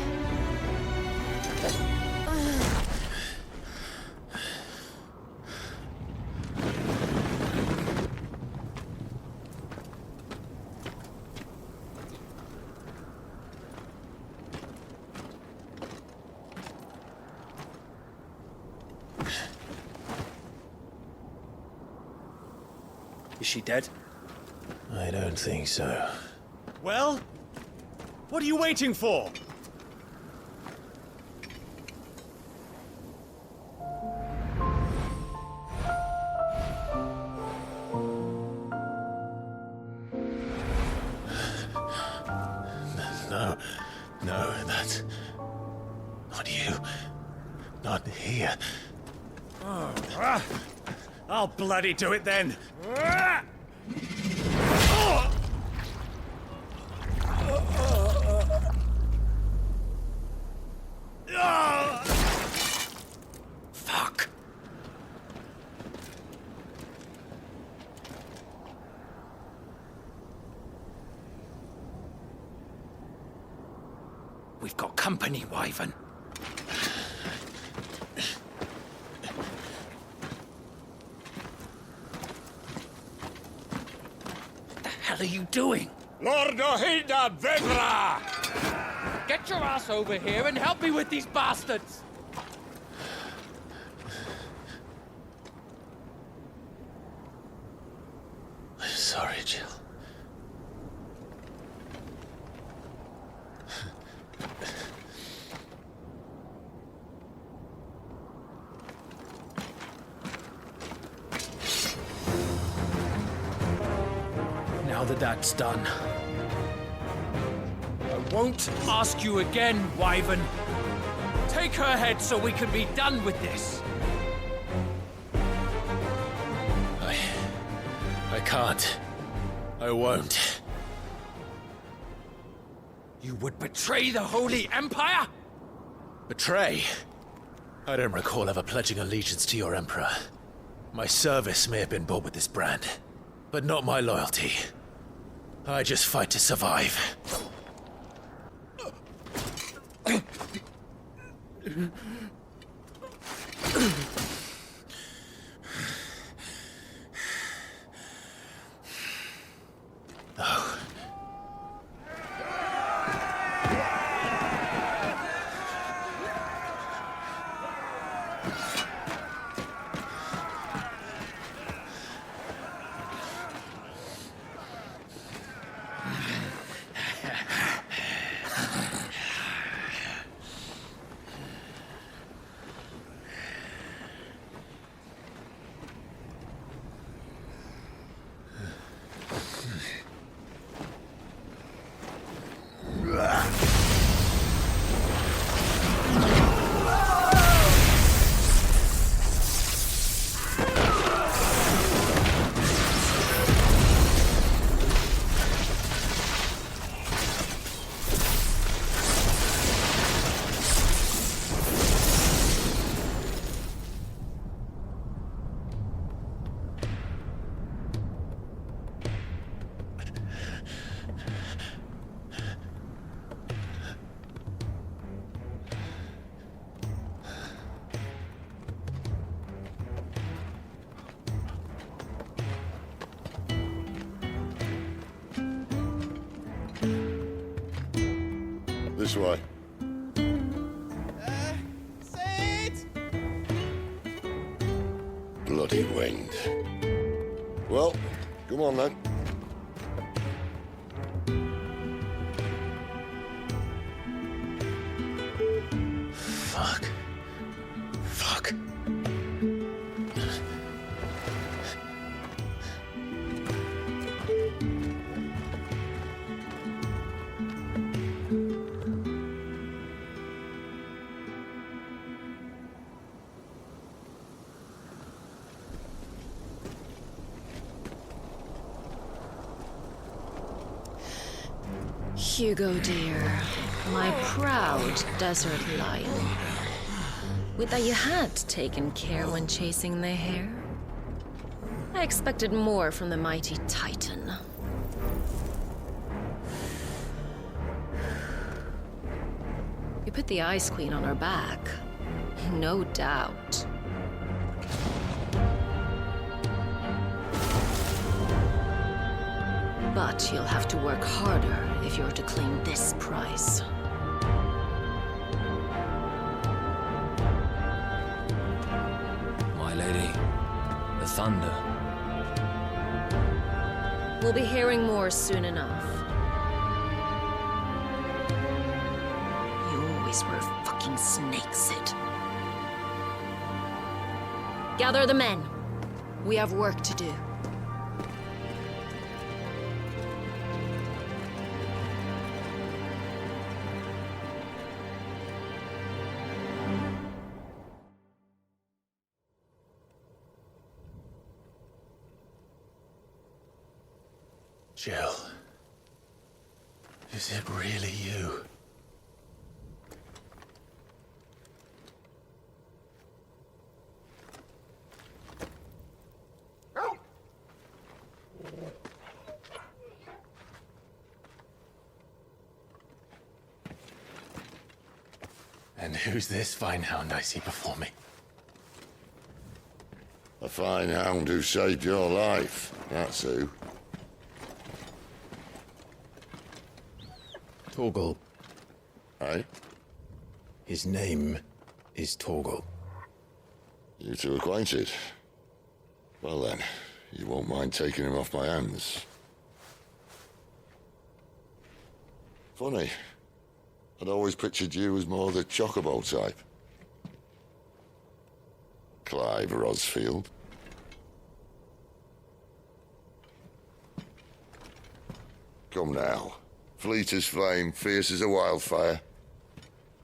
Is she dead? I don't think so. Well, what are you waiting for? No, that's not you. Not here. I'll bloody do it then. Fuck. We've got company, Wyvern. What the hell are you doing? Lord Ohida Vedra! Get your ass over here and help me with these bastards! I'm sorry, Jill. Now that that's done, I won't ask you again, Wyvern. Take her head so we can be done with this. I can't. I won't. You would betray the Holy Empire? Betray? I don't recall ever pledging allegiance to your Emperor. My service may have been bought with this brand, but not my loyalty. I just fight to survive. Oh. This way. Bloody wind. Well, come on then. Fuck. Fuck. Hugo, dear. My proud desert lion. Would that you had taken care when chasing the hare. I expected more from the mighty Titan. You put the Ice Queen on her back. No doubt. But you'll have to work harder if you're to claim this prize. My lady, the thunder. We'll be hearing more soon enough. You always were a fucking snake, Sid. Gather the men. We have work to do. Jill, is it really you? And who's this fine hound I see before me? A fine hound who saved your life, that's who. Torgal. Aye? His name is Torgal. You two acquainted? Well then, you won't mind taking him off my hands. Funny. I'd always pictured you as more the chocobo type. Clive Rosfield. Come now. Fleet as flame, fierce as a wildfire.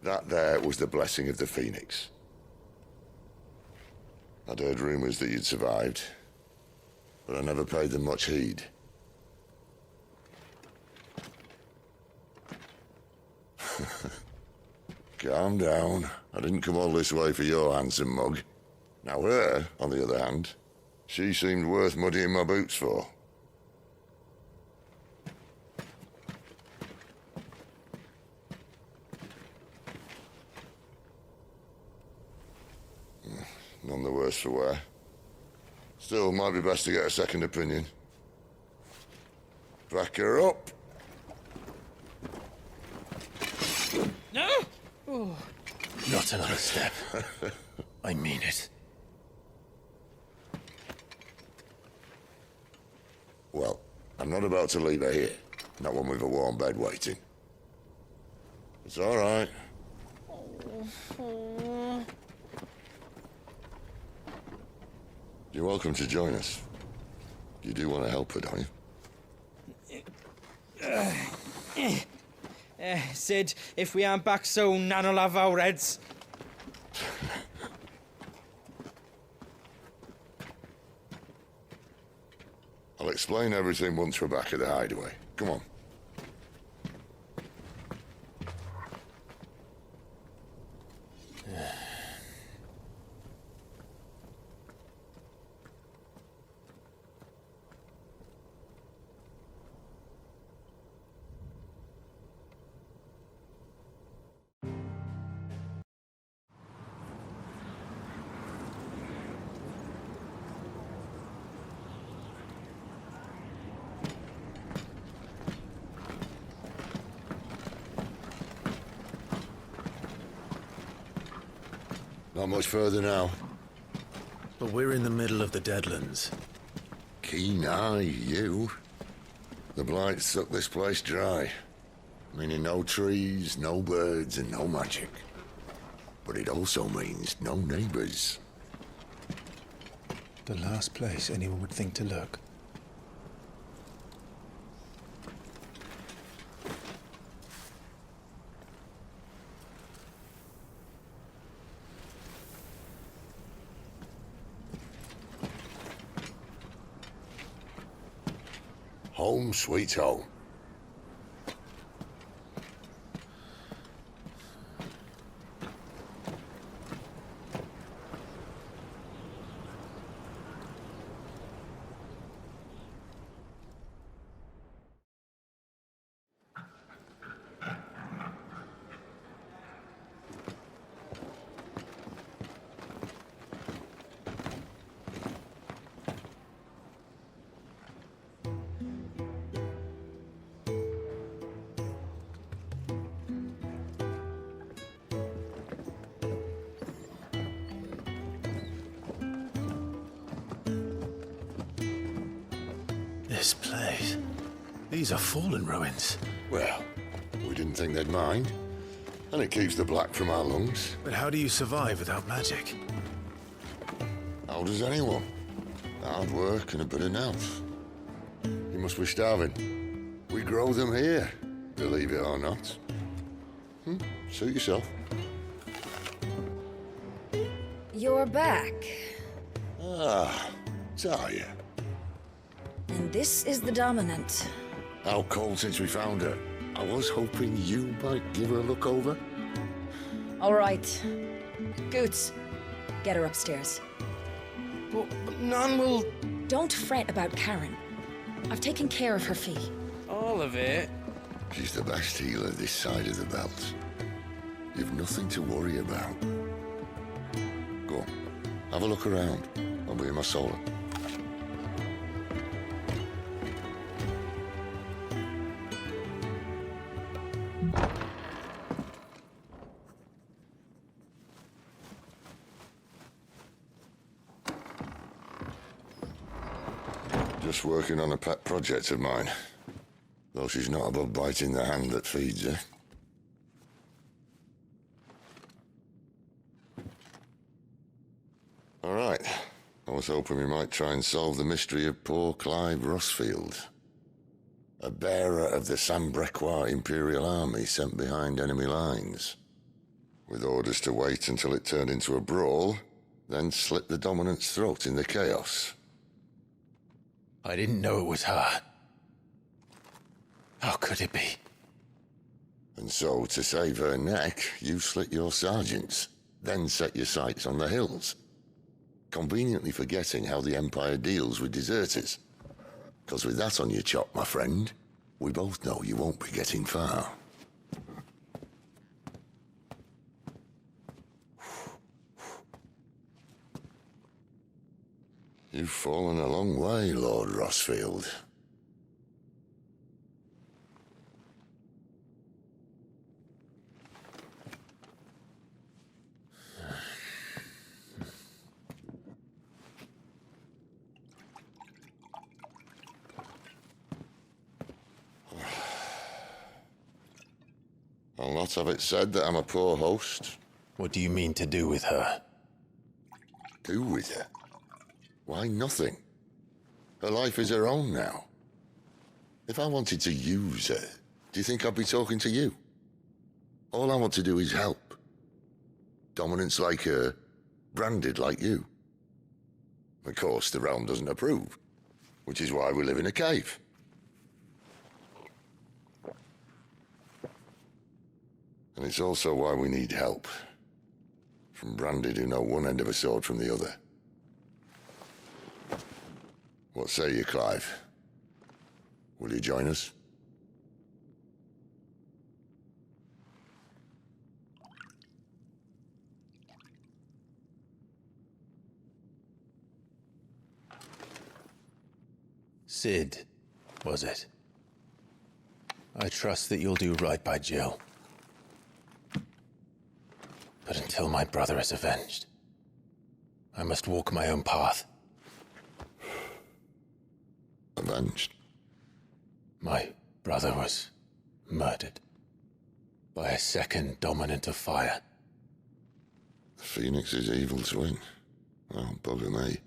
That there was the blessing of the Phoenix. I'd heard rumors that you'd survived, but I never paid them much heed. Calm down. I didn't come all this way for your handsome mug. Now her, on the other hand, she seemed worth muddying my boots for. None the worse for wear. Still, might be best to get a second opinion. Back her up. No? Oh. Not another step. I mean it. Well, I'm not about to leave her here. Not one with a warm bed waiting. It's all right. You're welcome to join us. You do want to help her, don't you? Sid, if we aren't back soon, Nan'll have our heads. I'll explain everything once we're back at the hideaway. Come on. Not much further now. But we're in the middle of the Deadlands. Keen eye, you. The blight sucked this place dry. Meaning no trees, no birds, and no magic. But it also means no neighbors. The last place anyone would think to look. Home sweet home. These are fallen ruins. Well, we didn't think they'd mind. And it keeps the black from our lungs. But how do you survive without magic? How does anyone? Hard work and a bit of nerve. You must be starving. We grow them here, believe it or not. Suit yourself. You're back. Ah, Talia. And this is the Dominant. How cold since we found her. I was hoping you might give her a look over. All right. Goots, get her upstairs. But none will... Don't fret about Karen. I've taken care of her fee. All of it? She's the best healer this side of the belt. You've nothing to worry about. Go on, have a look around. I'll be in my solar. Just working on a pet project of mine. Though she's not above biting the hand that feeds her. All right. I was hoping we might try and solve the mystery of poor Clive Rossfield. A bearer of the Sambrequois Imperial Army sent behind enemy lines. With orders to wait until it turned into a brawl, then slit the Dominant's throat in the chaos. I didn't know it was her. How could it be? And so, to save her neck, you slit your sergeants, then set your sights on the hills. Conveniently forgetting how the Empire deals with deserters. Because with that on your chop, my friend, we both know you won't be getting far. You've fallen a long way, Lord Rossfield. I'll not have it said that I'm a poor host. What do you mean to do with her? Do with her? Why, nothing. Her life is her own now. If I wanted to use her, do you think I'd be talking to you? All I want to do is help. Dominants like her, branded like you. Of course, the realm doesn't approve, which is why we live in a cave. And it's also why we need help. From branded who know one end of a sword from the other. What say you, Clive? Will you join us? Sid, was it? I trust that you'll do right by Jill. But until my brother is avenged, I must walk my own path. Avenged? My brother was murdered by a second Dominant of Fire. The Phoenix's evil twin. Oh, bugger me.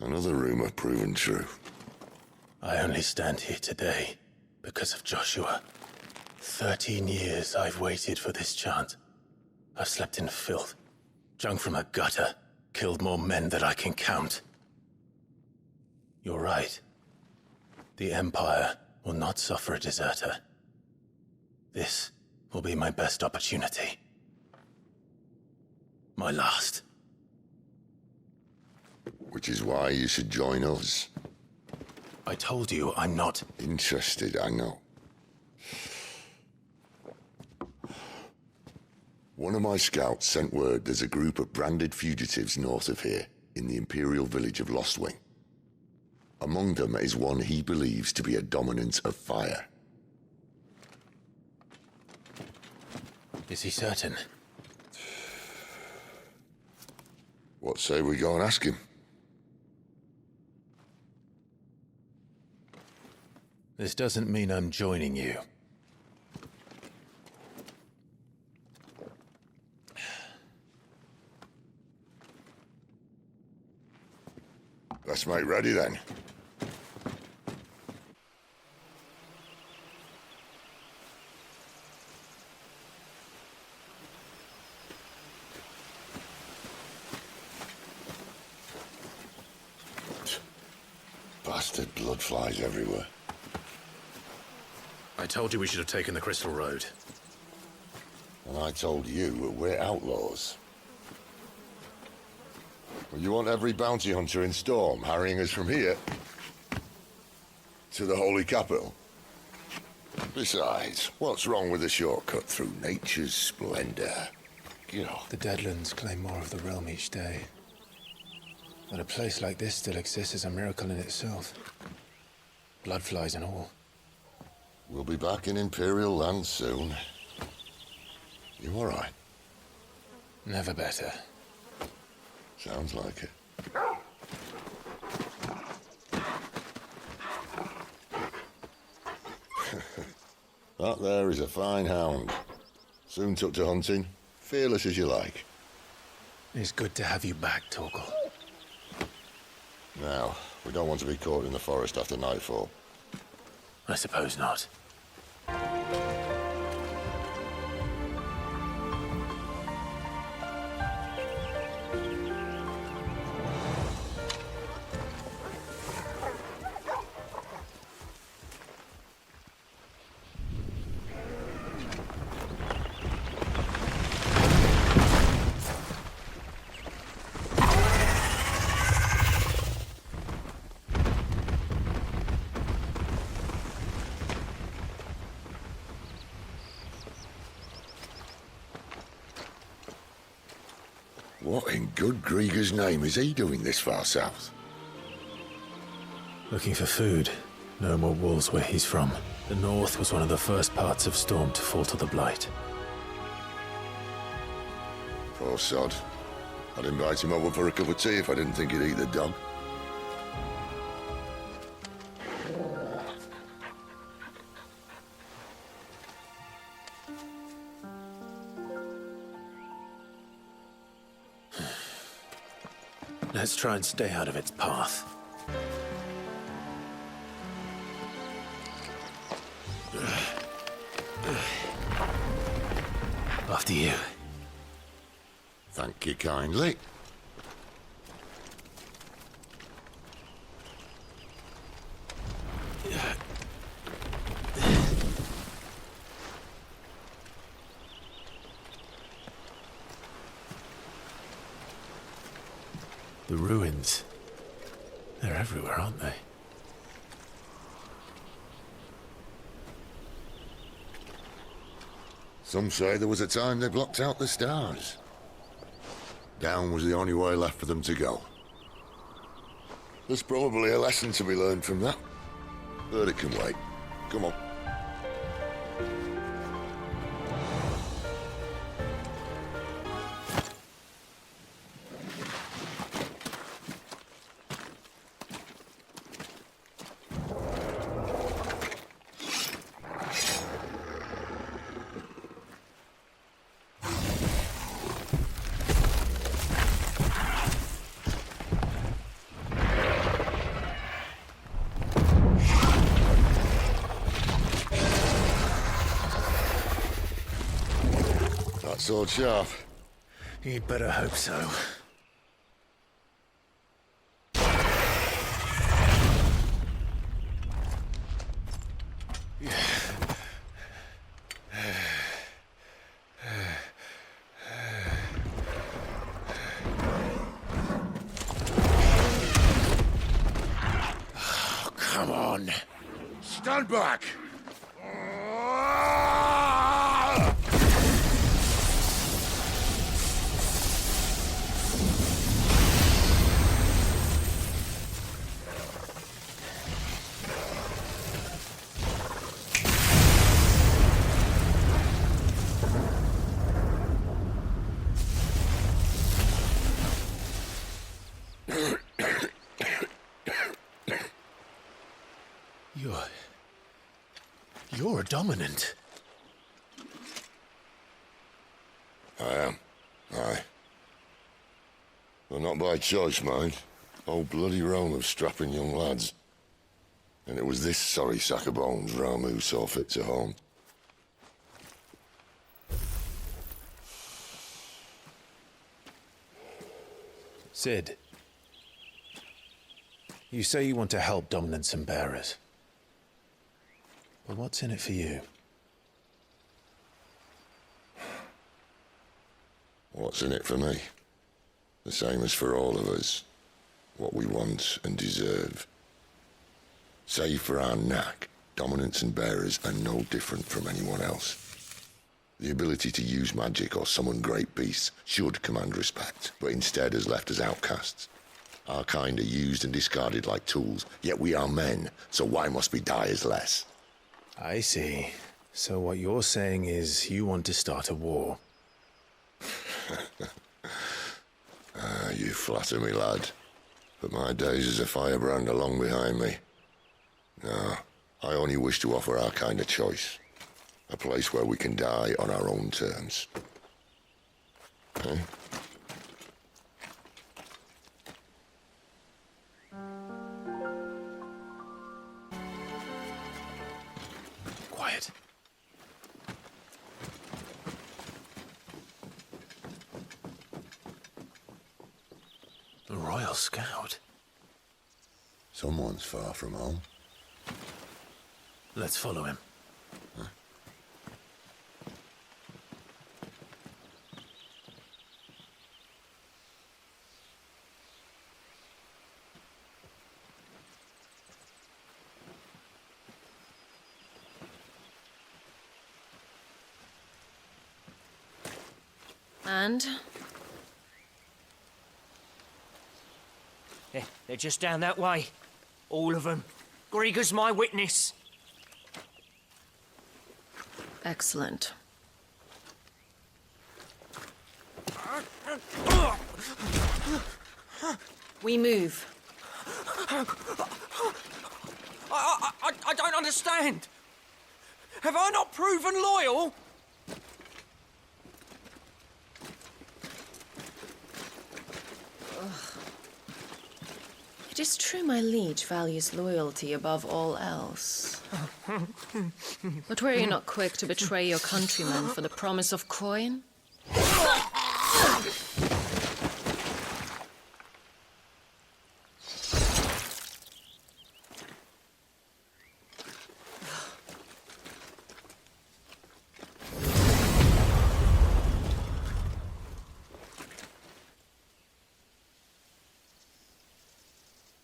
Another rumor proven true. I only stand here today because of Joshua. 13 years I've waited for this chance. I've slept in filth, drunk from a gutter, killed more men than I can count. You're right. The Empire will not suffer a deserter. This will be my best opportunity. My last. Which is why you should join us. I told you I'm not interested, I know. One of my scouts sent word there's a group of branded fugitives north of here, in the Imperial village of Lostwing. Among them is one he believes to be a Dominant of Fire. Is he certain? What say we go and ask him? This doesn't mean I'm joining you. Let's make ready then. Bastard blood flies everywhere. I told you we should have taken the Crystal Road. And I told you we're outlaws. Well, you want every bounty hunter in Storm harrying us from here to the Holy Capital? Besides, what's wrong with a shortcut through nature's splendor? You know. The Deadlands claim more of the realm each day. But a place like this still exists is a miracle in itself. Bloodflies and all. We'll be back in Imperial land soon. You all right? Never better. Sounds like it. That there is a fine hound. Soon took to hunting. Fearless as you like. It's good to have you back, Torgal. Now, we don't want to be caught in the forest after nightfall. I suppose not. What in good Grieger's name is he doing this far south? Looking for food. No more wolves where he's from. The north was one of the first parts of Storm to fall to the Blight. Poor sod. I'd invite him over for a cup of tea if I didn't think he'd eat the dog. Let's try and stay out of its path. After you. Thank you kindly. The ruins. They're everywhere, aren't they? Some say there was a time they blocked out the stars. Down was the only way left for them to go. There's probably a lesson to be learned from that. But it can wait. Come on. Sword sharp. You'd better hope so. Oh, come on. Stand back. You're a dominant. I am. Aye. Well, not by choice, mind. Whole bloody realm of strapping young lads. And it was this sorry sack of bones Ramu saw fit to home. Sid, you say you want to help dominants and bearers. But what's in it for you? What's in it for me? The same as for all of us. What we want and deserve. Save for our knack, dominants and bearers are no different from anyone else. The ability to use magic or summon great beasts should command respect, but instead has left us outcasts. Our kind are used and discarded like tools, yet we are men, so why must we die as less? I see. So what you're saying is you want to start a war. You flatter me, lad. But my days as a firebrand are long behind me. No, I only wish to offer our kind a choice. A place where we can die on our own terms. Eh? Quiet. The Royal Scout. Someone's far from home. Let's follow him. Huh? And? They're just down that way. All of them. Grieger's my witness. Excellent. We move. I don't understand. Have I not proven loyal? It is true my liege values loyalty above all else. But were you not quick to betray your countrymen for the promise of coin?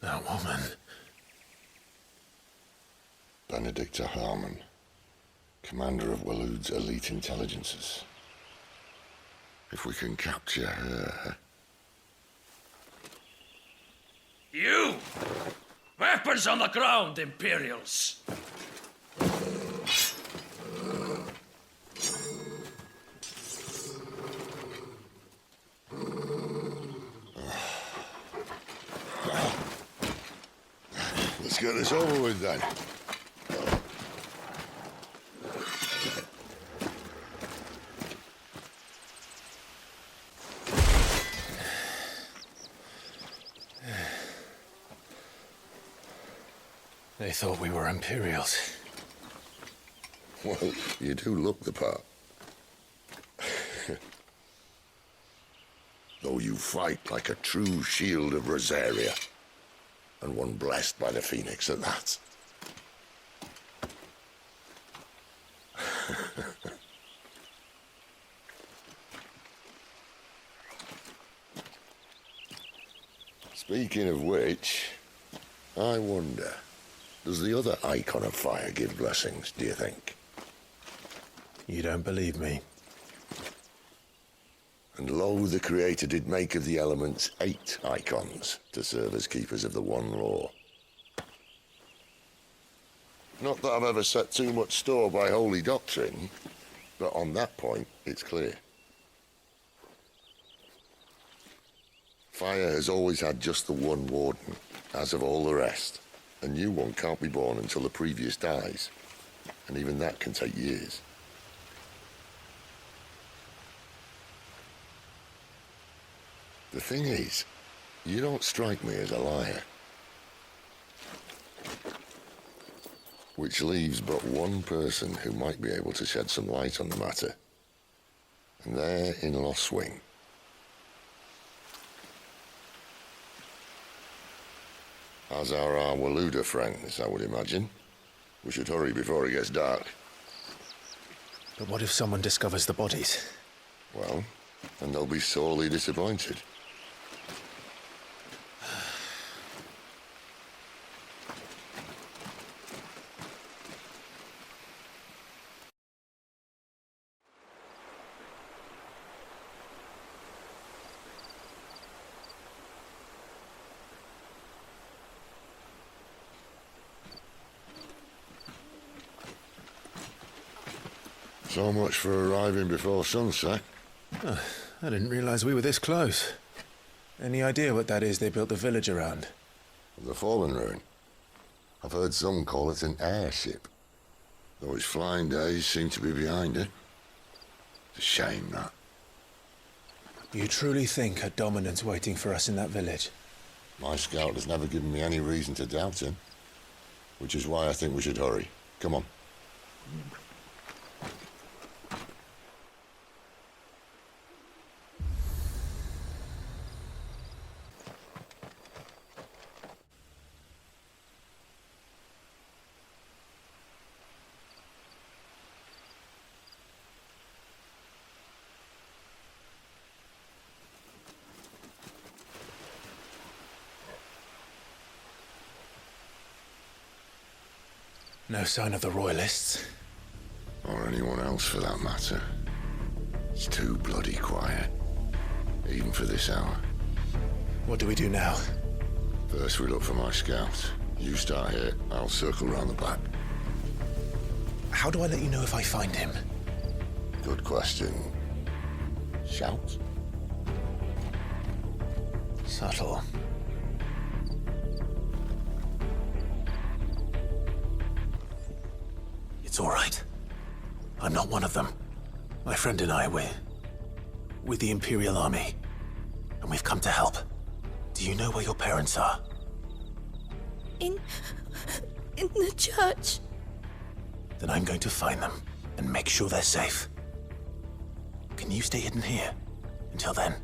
That woman. Benedicta Harmon, commander of Waloed's elite intelligences. If we can capture her... You! Weapons on the ground, Imperials! Let's get this over with then. They thought we were Imperials. Well, you do look the part. Though you fight like a true shield of Rosaria. And one blessed by the Phoenix at that. Speaking of which, I wonder, does the other icon of fire give blessings, do you think? You don't believe me? And lo, the Creator did make of the elements 8 icons to serve as keepers of the one law. Not that I've ever set too much store by holy doctrine, but on that point, it's clear. Fire has always had just the one warden, as of all the rest. A new one can't be born until the previous dies. and even that can take years. The thing is, you don't strike me as a liar. Which leaves but one person who might be able to shed some light on the matter. And they're in Lost Swing. As are our Waluda friends, I would imagine. We should hurry before it gets dark. But what if someone discovers the bodies? Well, then they'll be sorely disappointed. So much for arriving before sunset. Oh, I didn't realize we were this close. Any idea what that is they built the village around? The fallen ruin. I've heard some call it an airship. Though its flying days seem to be behind it. It's a shame, that. You truly think a dominant's waiting for us in that village? My scout has never given me any reason to doubt him. Which is why I think we should hurry. Come on. No sign of the Royalists. Or anyone else for that matter. It's too bloody quiet. Even for this hour. What do we do now? First we look for my scouts. You start here, I'll circle round the back. How do I let you know if I find him? Good question. Shout? Subtle. It's all right. I'm not one of them. My friend and I, we're with the Imperial Army. And we've come to help. Do you know where your parents are? In the church. Then I'm going to find them and make sure they're safe. Can you stay hidden here until then?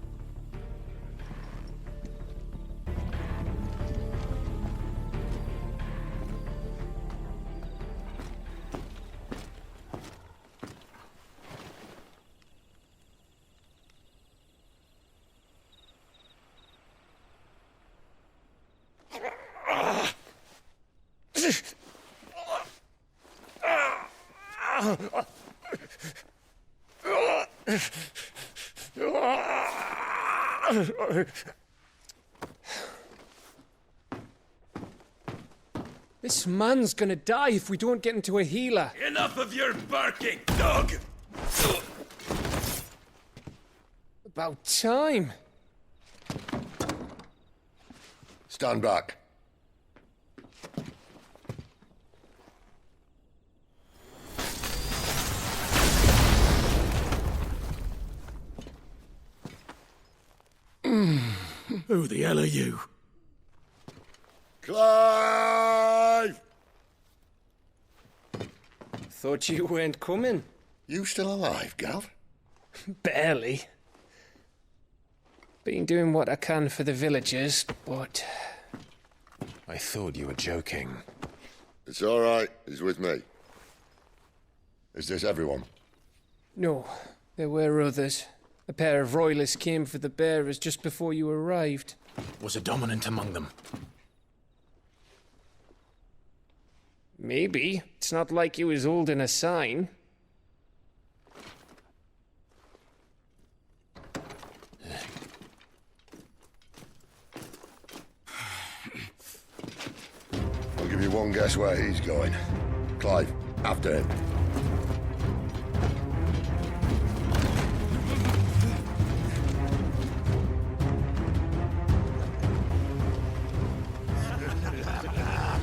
This man's gonna die if we don't get into a healer. Enough of your barking, dog! About time. Stand back. Who the hell are you? Clive! Thought you weren't coming. You still alive, Gav? Barely. Been doing what I can for the villagers, but... I thought you were joking. It's all right. He's with me. Is this everyone? No, there were others. A pair of royalists came for the bearers just before you arrived. Was a dominant among them? Maybe. It's not like he was holding a sign. I'll give you one guess where he's going. Clive, after him.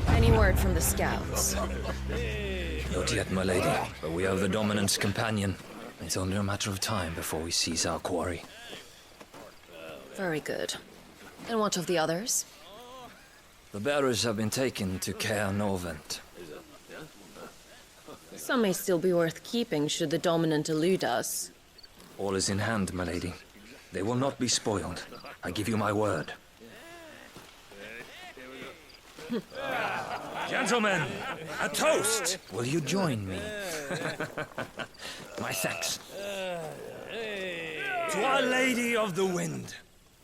Any word from the scouts? Not Not yet, my lady, but we have the Dominant's companion. It's only a matter of time before we seize our quarry. Very good. And what of the others? The bearers have been taken to Caer Norvent. Some may still be worth keeping should the Dominant elude us. All is in hand, my lady. They will not be spoiled. I give you my word. Gentlemen, a toast! Will you join me? My thanks. To Our Lady of the Wind.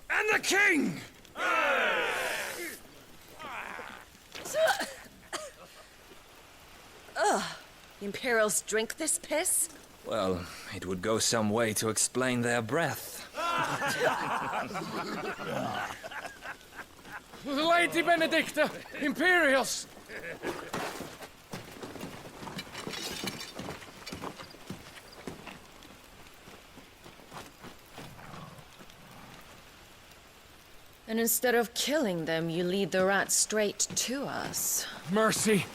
And the King! Ugh. The Imperials drink this piss? Well, it would go some way to explain their breath. Lady Benedicta! Imperials! And instead of killing them, you lead the rats straight to us. Mercy!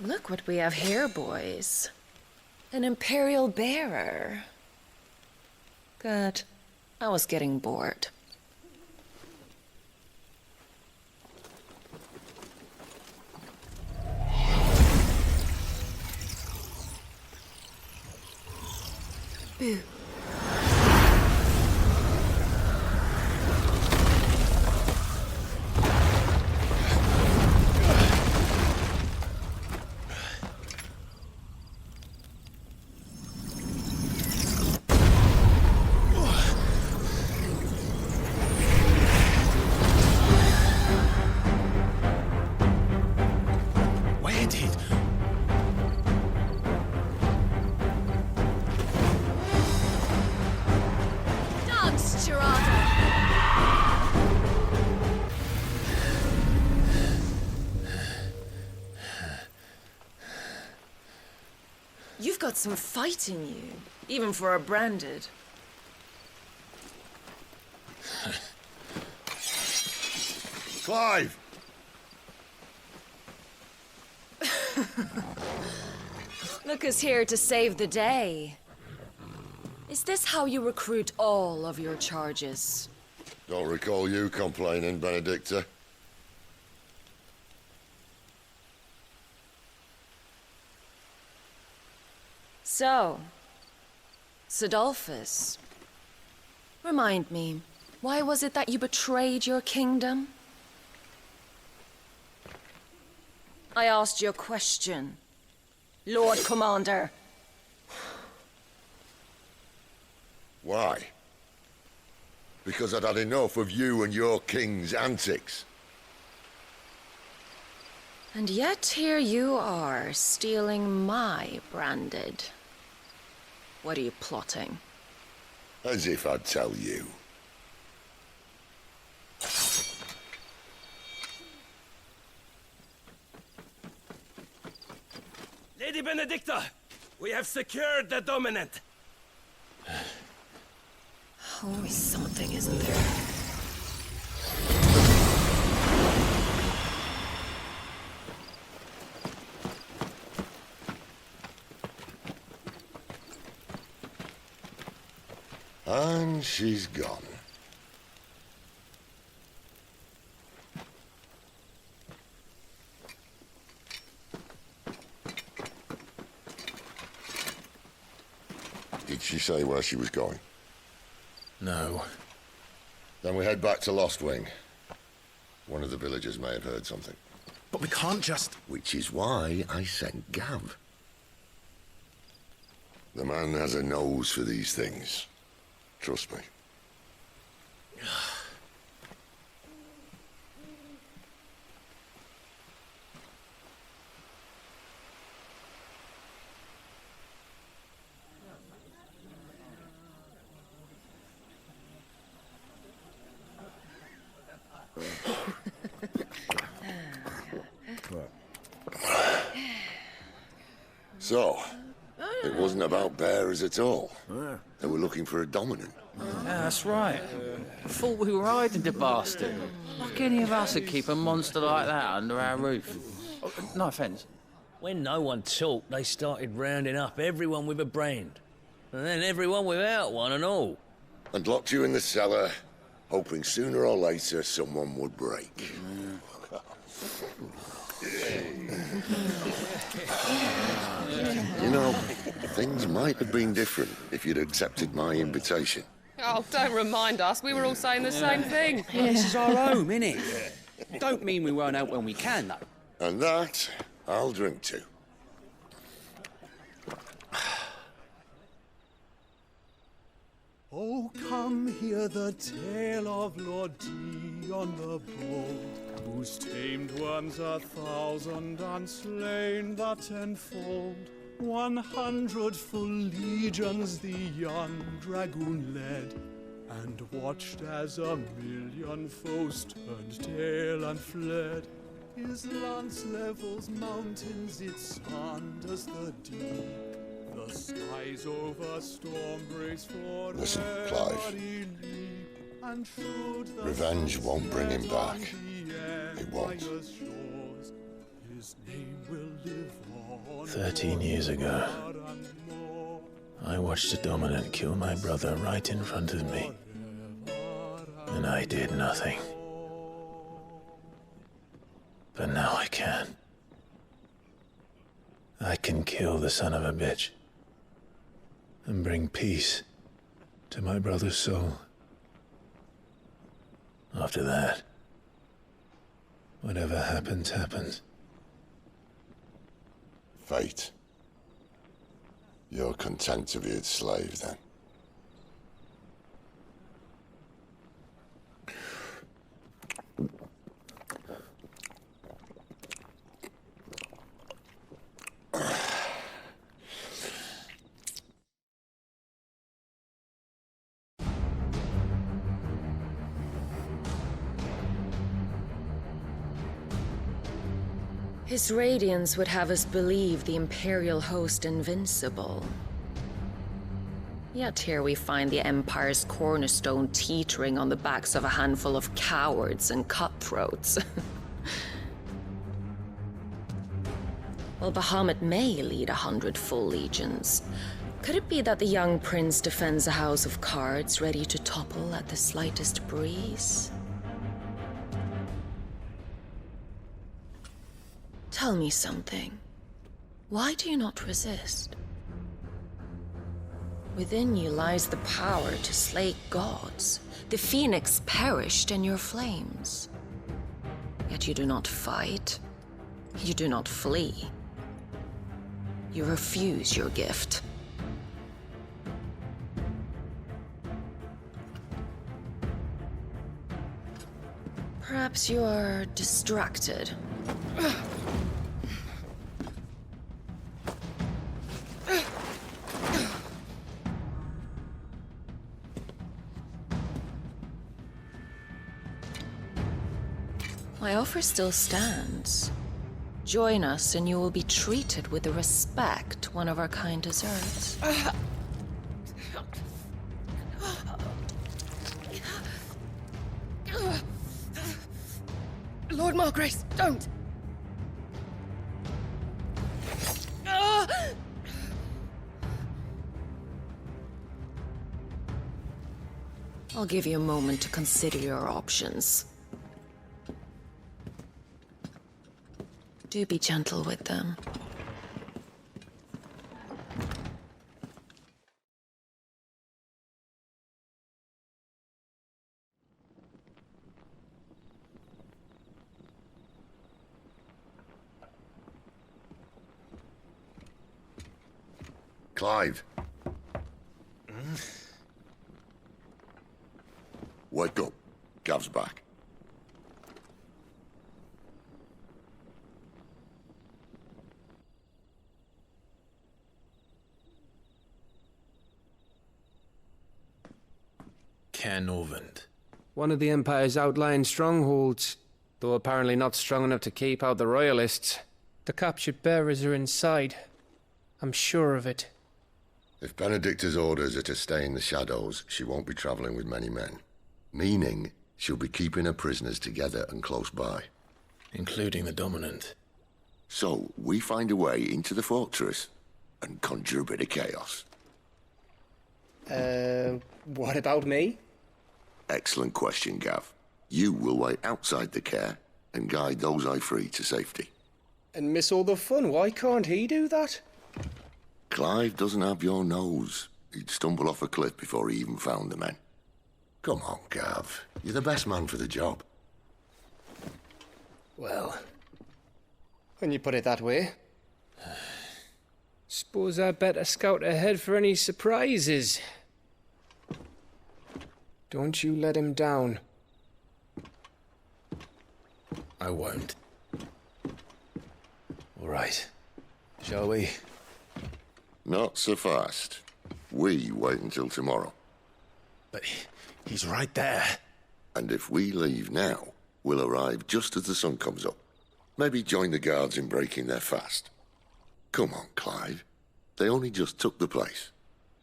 Look what we have here, boys. An Imperial bearer. Good. I was getting bored. Boo. Where did... Dance, Gerardo! You've got some fight in you, even for a branded. Clive! Look who's here to save the day. Is this how you recruit all of your charges? Don't recall you complaining, Benedicta. So, Sidolphus, remind me, why was it that you betrayed your kingdom? I asked you a question, Lord Commander. Why? Because I'd had enough of you and your king's antics. And yet here you are, stealing my branded. What are you plotting? As if I'd tell you. Lady Benedicta, we have secured the Dominant. Always something, isn't there? And she's gone. Did she say where she was going? No. Then we head back to Lost Wing. One of the villagers may have heard something. But we can't just... Which is why I sent Gav. The man has a nose for these things. Trust me. So, it wasn't about bearers at all. They were looking for a dominant. Yeah, that's right. I thought we were hiding the bastard. Like any of us would keep a monster like that under our roof. Oh, no offence. When no one talked, they started rounding up everyone with a brain. And then everyone without one and all. And locked you in the cellar, hoping sooner or later someone would break. You know, things might have been different if you'd accepted my invitation. Oh, don't remind us. We were all saying the same thing. This is our home, innit? Don't mean we won't out when we can, though. And that, I'll drink to. Oh, come hear the tale of Lord Dion the Bold, whose tamed ones 1,000 and slain the 10-fold. 100 full legions the young dragoon led, and watched as 1,000,000 foes turned tail and fled. His lance levels mountains, it sanders the deep. The skies over storm brace for Listen, Clive. Revenge won't bring him back. It won't. 13 years ago, I watched a dominant kill my brother right in front of me. And I did nothing. But now I can. I can kill the son of a bitch and bring peace to my brother's soul. After that, whatever happens, happens. Fate. You're content to be its slave, then? His radiance would have us believe the Imperial host invincible. Yet here we find the Empire's cornerstone teetering on the backs of a handful of cowards and cutthroats. Well, Bahamut may lead 100 full legions. Could it be that the young prince defends a house of cards ready to topple at the slightest breeze? Tell me something. Why do you not resist? Within you lies the power to slay gods. The phoenix perished in your flames. Yet you do not fight. You do not flee. You refuse your gift. Perhaps you are distracted. My offer still stands. Join us and you will be treated with the respect one of our kind deserves. Lord Margrace, don't! I'll give you a moment to consider your options. Do be gentle with them. Clive. Wake up. Gav's back. Caernarvon. One of the Empire's outlying strongholds, though apparently not strong enough to keep out the Royalists. The captured bearers are inside. I'm sure of it. If Benedicta's orders are to stay in the shadows, she won't be traveling with many men. Meaning, she'll be keeping her prisoners together and close by. Including the Dominant. So, we find a way into the fortress and conjure a bit of chaos. What about me? Excellent question, Gav. You will wait outside the care and guide those I free to safety. And miss all the fun. Why can't he do that? Clive doesn't have your nose. He'd stumble off a cliff before he even found the men. Come on, Gav. You're the best man for the job. Well, when you put it that way. Suppose I'd better scout ahead for any surprises. Don't you let him down. I won't. All right. Shall we? Not so fast. We wait until tomorrow. But he's right there. And if we leave now, we'll arrive just as the sun comes up. Maybe join the guards in breaking their fast. Come on, Clive. They only just took the place.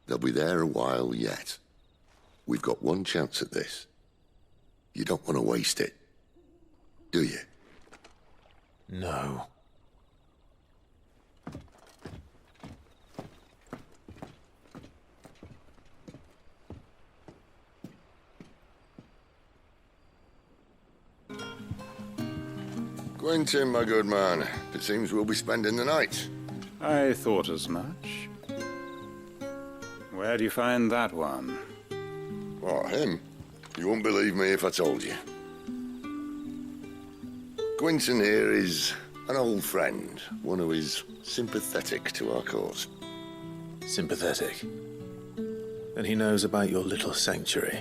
They'll be there a while yet. We've got one chance at this. You don't want to waste it, do you? No. Quentin, my good man. It seems we'll be spending the night. I thought as much. Where do you find that one? What, him? You wouldn't believe me if I told you. Quentin here is an old friend, one who is sympathetic to our cause. Sympathetic? Then he knows about your little sanctuary.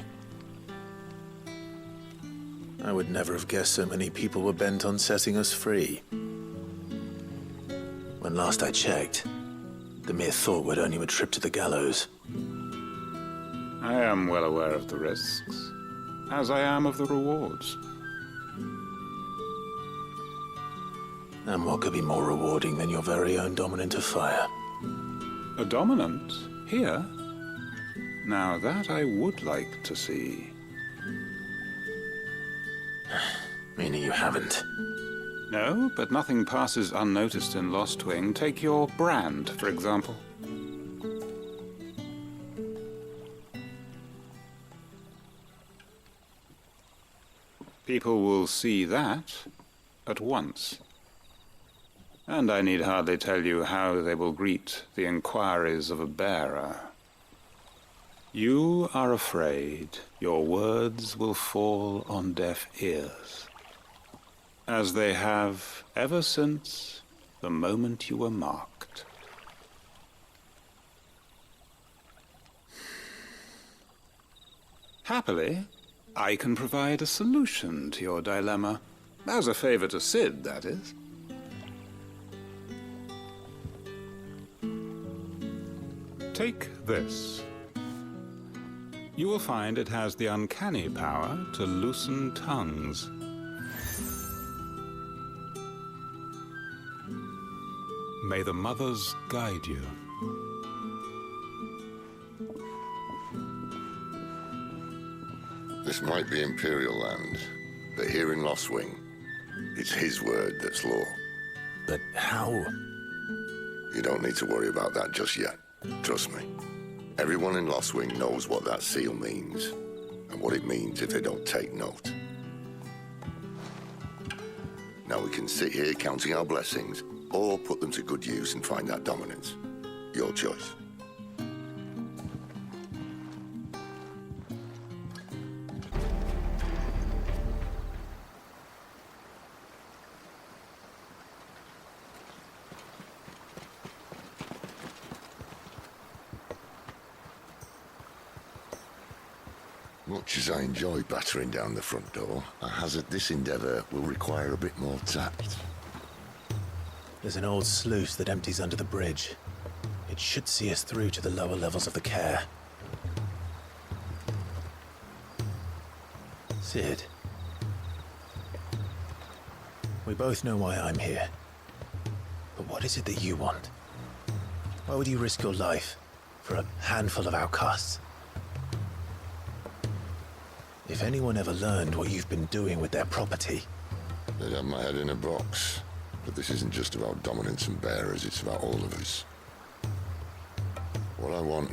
I would never have guessed so many people were bent on setting us free. When last I checked, the mere thought would earn you a trip to the gallows. I am well aware of the risks, as I am of the rewards. And what could be more rewarding than your very own Dominant of Fire? A Dominant? Here? Now that I would like to see. Meaning you haven't? No, but nothing passes unnoticed in Lost Wing. Take your brand, for example. People will see that at once. And I need hardly tell you how they will greet the inquiries of a bearer. You are afraid your words will fall on deaf ears, as they have ever since the moment you were marked. Happily, I can provide a solution to your dilemma. As a favor to Sid, that is. Take this. You will find it has the uncanny power to loosen tongues. May the mothers guide you. This might be Imperial land, but here in Lost Wing, it's his word that's law. But how? You don't need to worry about that just yet. Trust me. Everyone in Lost Wing knows what that seal means, and what it means if they don't take note. Now we can sit here counting our blessings, or put them to good use and find that dominance. Your choice. Much as I enjoy battering down the front door, I hazard this endeavour will require a bit more tact. There's an old sluice that empties under the bridge. It should see us through to the lower levels of the care. Sid. We both know why I'm here. But what is it that you want? Why would you risk your life for a handful of outcasts. If anyone ever learned what you've been doing with their property... They'd have my head in a box. But this isn't just about dominance and bearers, it's about all of us. What I want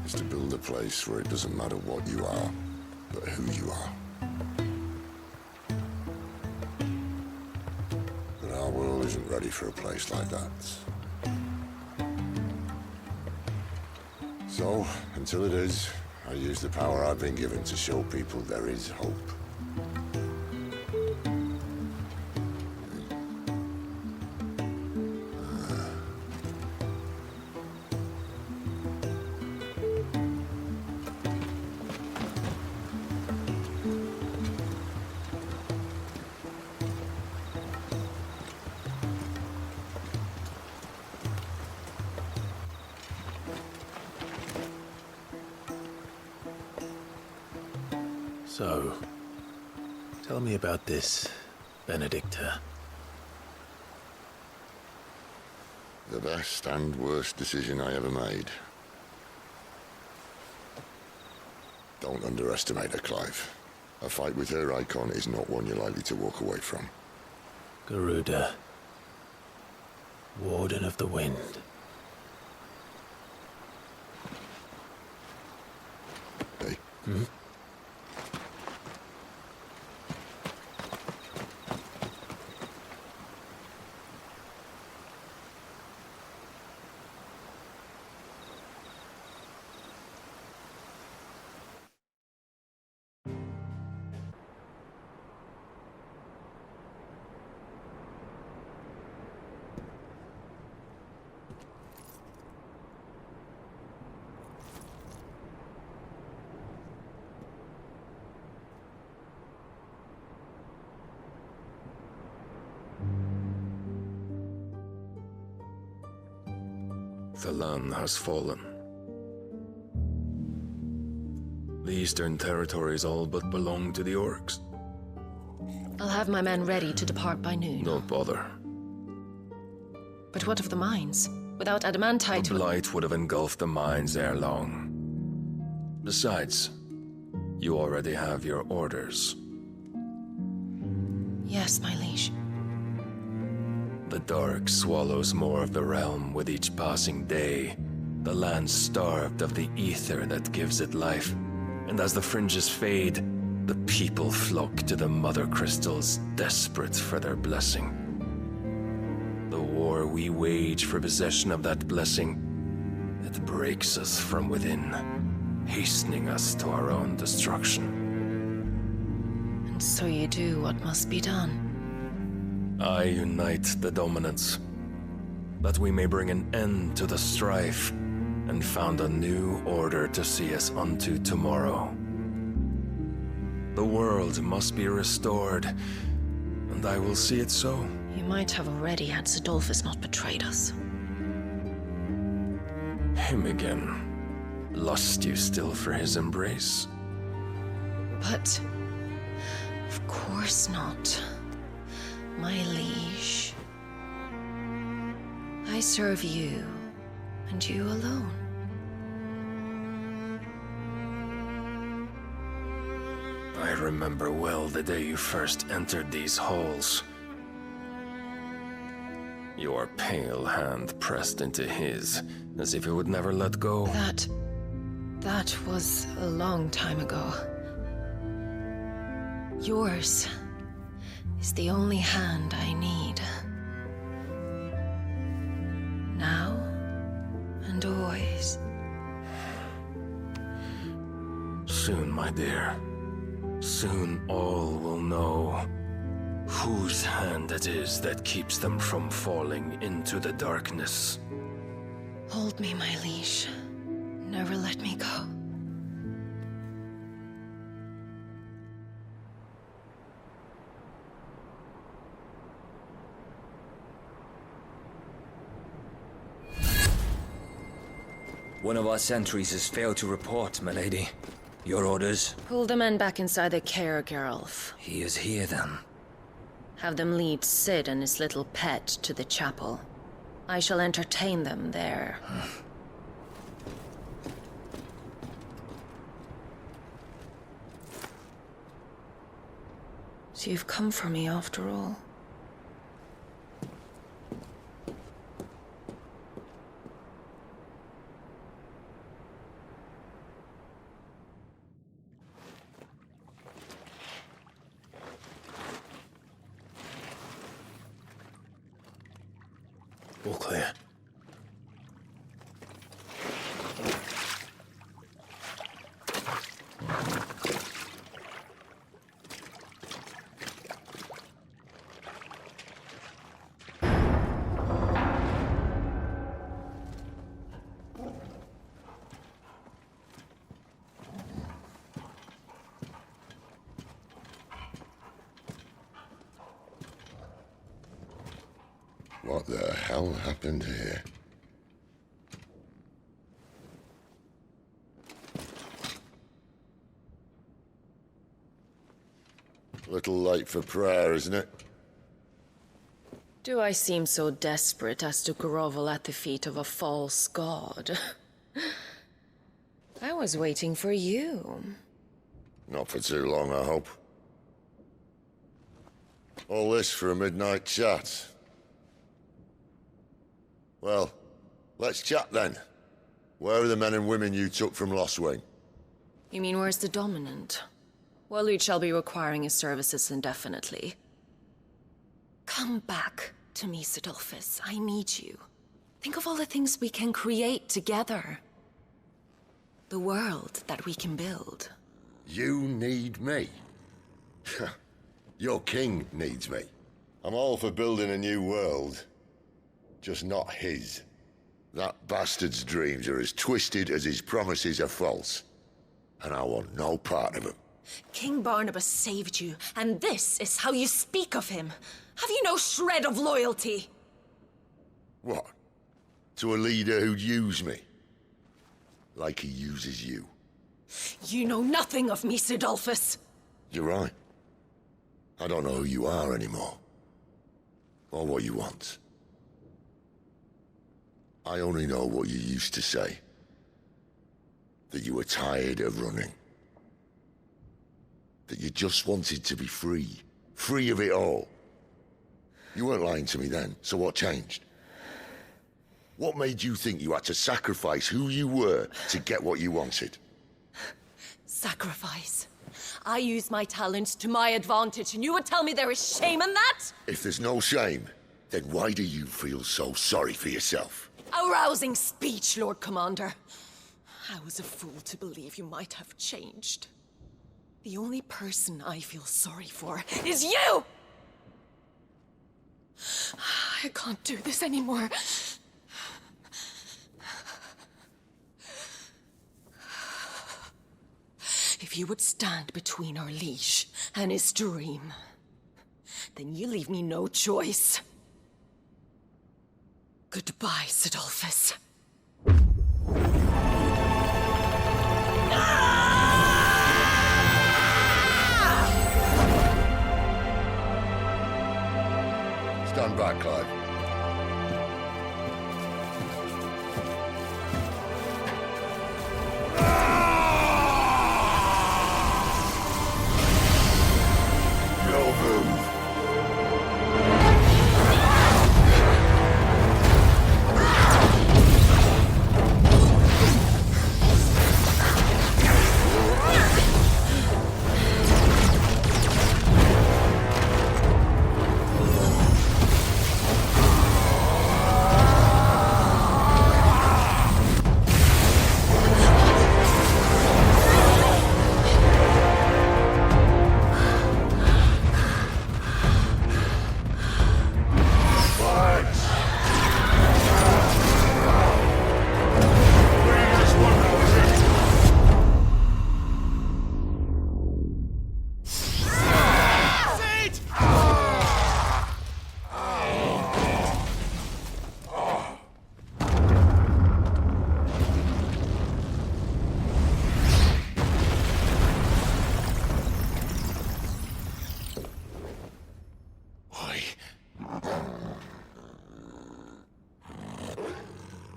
is to build a place where it doesn't matter what you are, but who you are. But our world isn't ready for a place like that. So, until it is, I use the power I've been given to show people there is hope. So, tell me about this, Benedicta. The best and worst decision I ever made. Don't underestimate her, Clive. A fight with her icon is not one you're likely to walk away from. Garuda, Warden of the Wind. Hey. Hmm? The land has fallen. The Eastern Territories all but belong to the Orcs. I'll have my men ready to depart by noon. Don't bother. But what of the mines? Without adamantite... The Blight would have engulfed the mines ere long. Besides, you already have your orders. Yes, my liege. The dark swallows more of the realm with each passing day. The land starved of the ether that gives it life. And as the fringes fade, the people flock to the mother crystals, desperate for their blessing. The war we wage for possession of that blessing, it breaks us from within, hastening us to our own destruction. And so you do what must be done. I unite the dominants, that we may bring an end to the strife, and found a new order to see us unto tomorrow. The world must be restored, and I will see it so. You might have already had Sidolphus not betrayed us. Him again. Lust you still for his embrace? But... of course not. My liege. I serve you, and you alone. I remember well the day you first entered these halls. Your pale hand pressed into his, as if it would never let go. That was a long time ago. Yours is the only hand I need. Now and always. Soon, my dear. Soon all will know whose hand it is that keeps them from falling into the darkness. Hold me, my liege. Never let me go. One of our sentries has failed to report, my lady. Your orders? Pull the men back inside the care, Geralf. He is here, then. Have them lead Sid and his little pet to the chapel. I shall entertain them there. So you've come for me after all. All clear. What the hell happened here? Little late for prayer, isn't it? Do I seem so desperate as to grovel at the feet of a false god? I was waiting for you. Not for too long, I hope. All this for a midnight chat. Well, let's chat then. Where are the men and women you took from Lost Wing? You mean where's the dominant? Well, you shall be requiring his services indefinitely. Come back to me, Sidolphus. I need you. Think of all the things we can create together. The world that we can build. You need me? Your king needs me. I'm all for building a new world. Just not his. That bastard's dreams are as twisted as his promises are false. And I want no part of them. King Barnabas saved you, and this is how you speak of him. Have you no shred of loyalty? What? To a leader who'd use me? Like he uses you? You know nothing of me, Sidolphus. You're right. I don't know who you are anymore. Or what you want. I only know what you used to say. That you were tired of running. That you just wanted to be free. Free of it all. You weren't lying to me then, so what changed? What made you think you had to sacrifice who you were to get what you wanted? Sacrifice. I use my talents to my advantage, and you would tell me there is shame in that? If there's no shame, then why do you feel so sorry for yourself? A rousing speech, Lord Commander. I was a fool to believe you might have changed. The only person I feel sorry for is you! I can't do this anymore. If you would stand between our liege and his dream, then you leave me no choice. Goodbye, Sidolphus. Stand back, Clive. No move.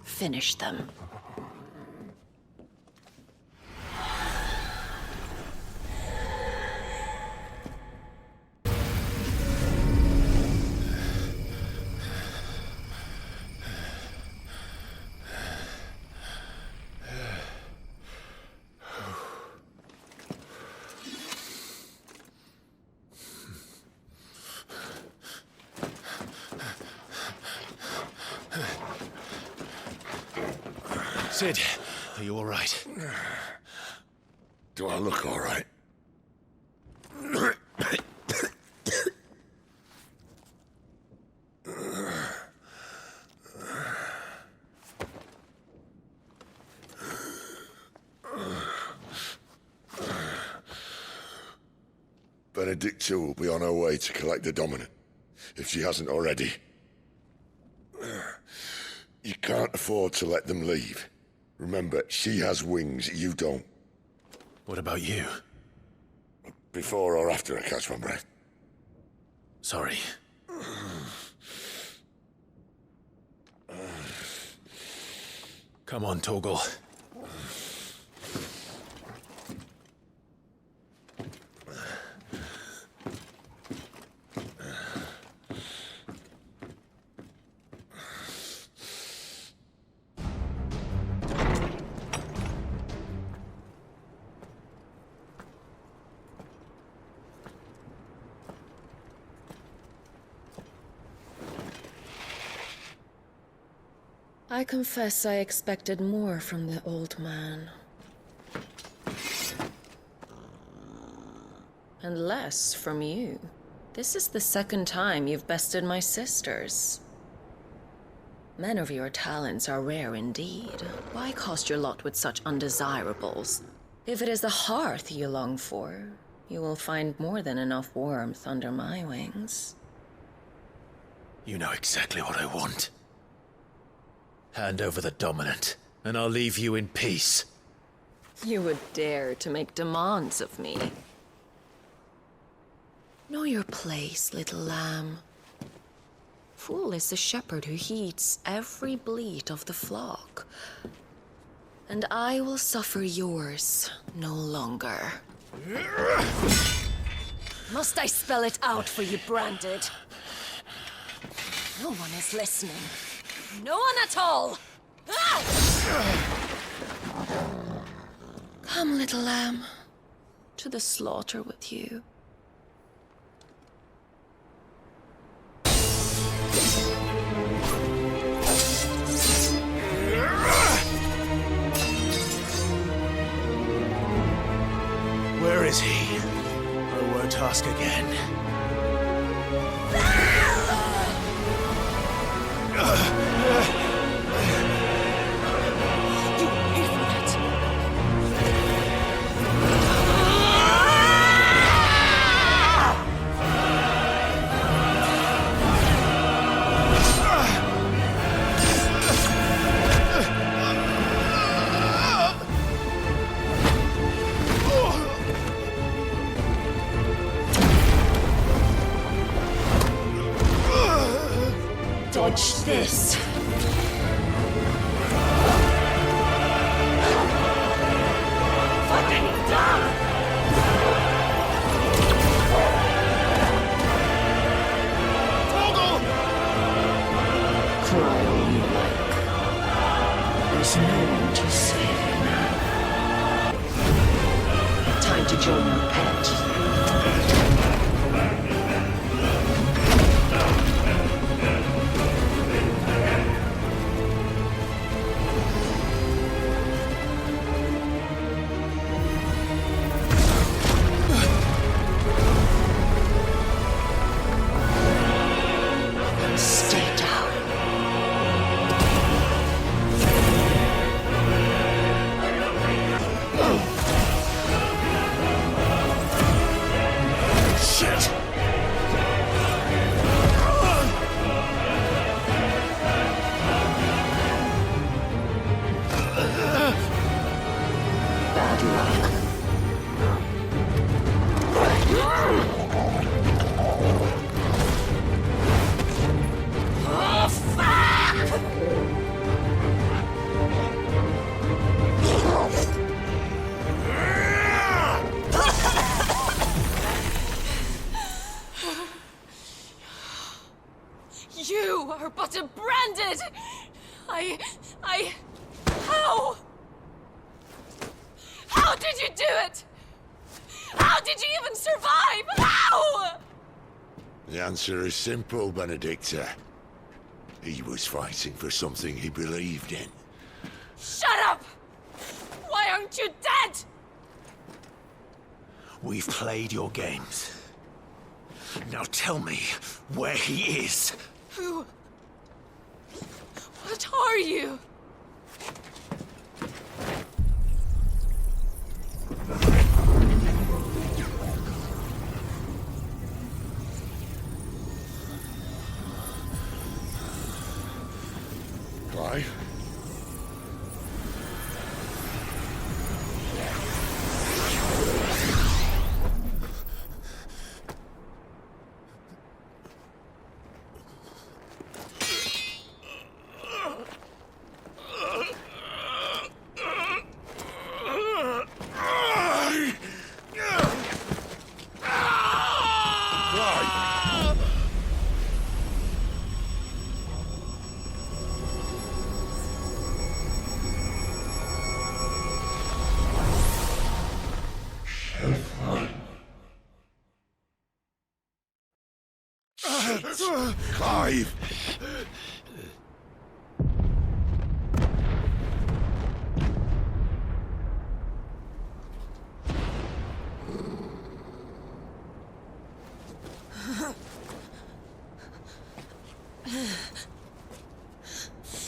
Finish them. Sid, are you all right? Do I look all right? Benedicta will be on her way to collect the Dominant, if she hasn't already. You can't afford to let them leave. Remember, she has wings, you don't. What about you? Before or after I catch my breath? Sorry. Come on, Torgal. I confess I expected more from the old man. And less from you. This is the second time you've bested my sisters. Men of your talents are rare indeed. Why cast your lot with such undesirables? If it is the hearth you long for, you will find more than enough warmth under my wings. You know exactly what I want. Hand over the Dominant, and I'll leave you in peace. You would dare to make demands of me. Know your place, little lamb. Fool is the shepherd who heeds every bleat of the flock. And I will suffer yours no longer. Must I spell it out for you, Branded? No one is listening. No one at all! Ah! Come, little lamb, to the slaughter with you. Where is he? I won't ask again. Dodge this. Fucking done! Cry all you like. There's no one to save you now. Time to join your pet. You are but a Branded! How? How did you do it? How did you even survive? How? The answer is simple, Benedicta. He was fighting for something he believed in. Shut up! Why aren't you dead? We've played your games. Now tell me where he is. Who? What are you? Clive? Clive!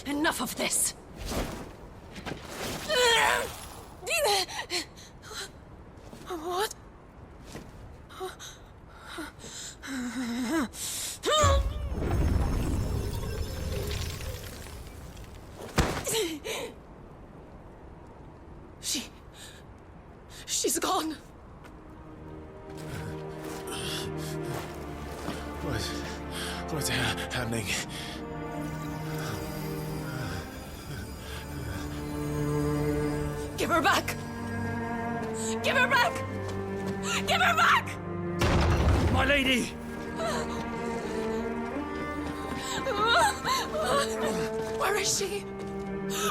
Enough of this! What? She's gone. What's happening? Give her back! Give her back! Give her back! My lady! Where is she?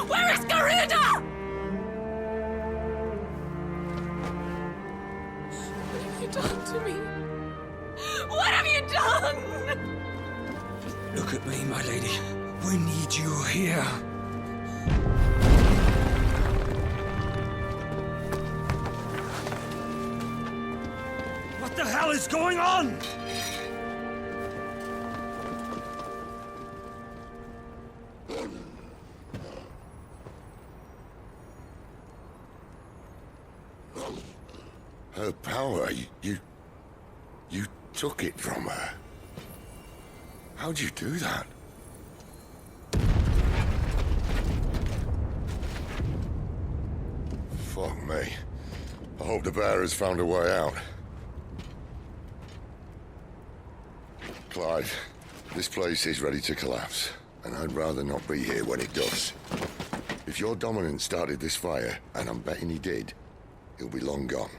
Where is Garuda? What have you done to me? What have you done? Look at me, my lady. We need you here. What the hell is going on? Her power, you took it from her. How'd you do that? Fuck me. I hope the bear has found a way out. Clive, this place is ready to collapse, and I'd rather not be here when it does. If your dominant started this fire, and I'm betting he did, he'll be long gone.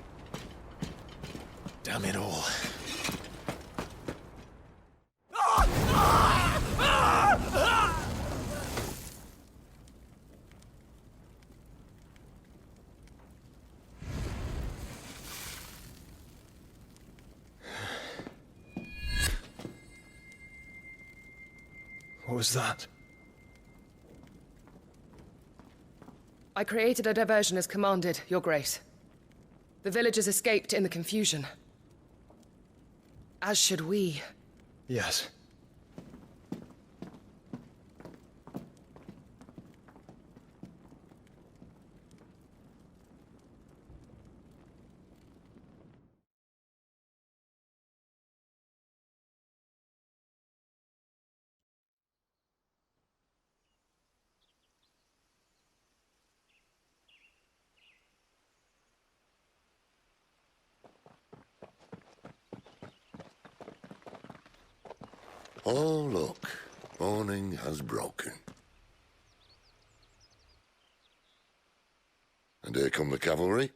Damn it all. What was that? I created a diversion as commanded, Your Grace. The villagers escaped in the confusion. As should we. Yes. Oh, look. Morning has broken. And here come the cavalry,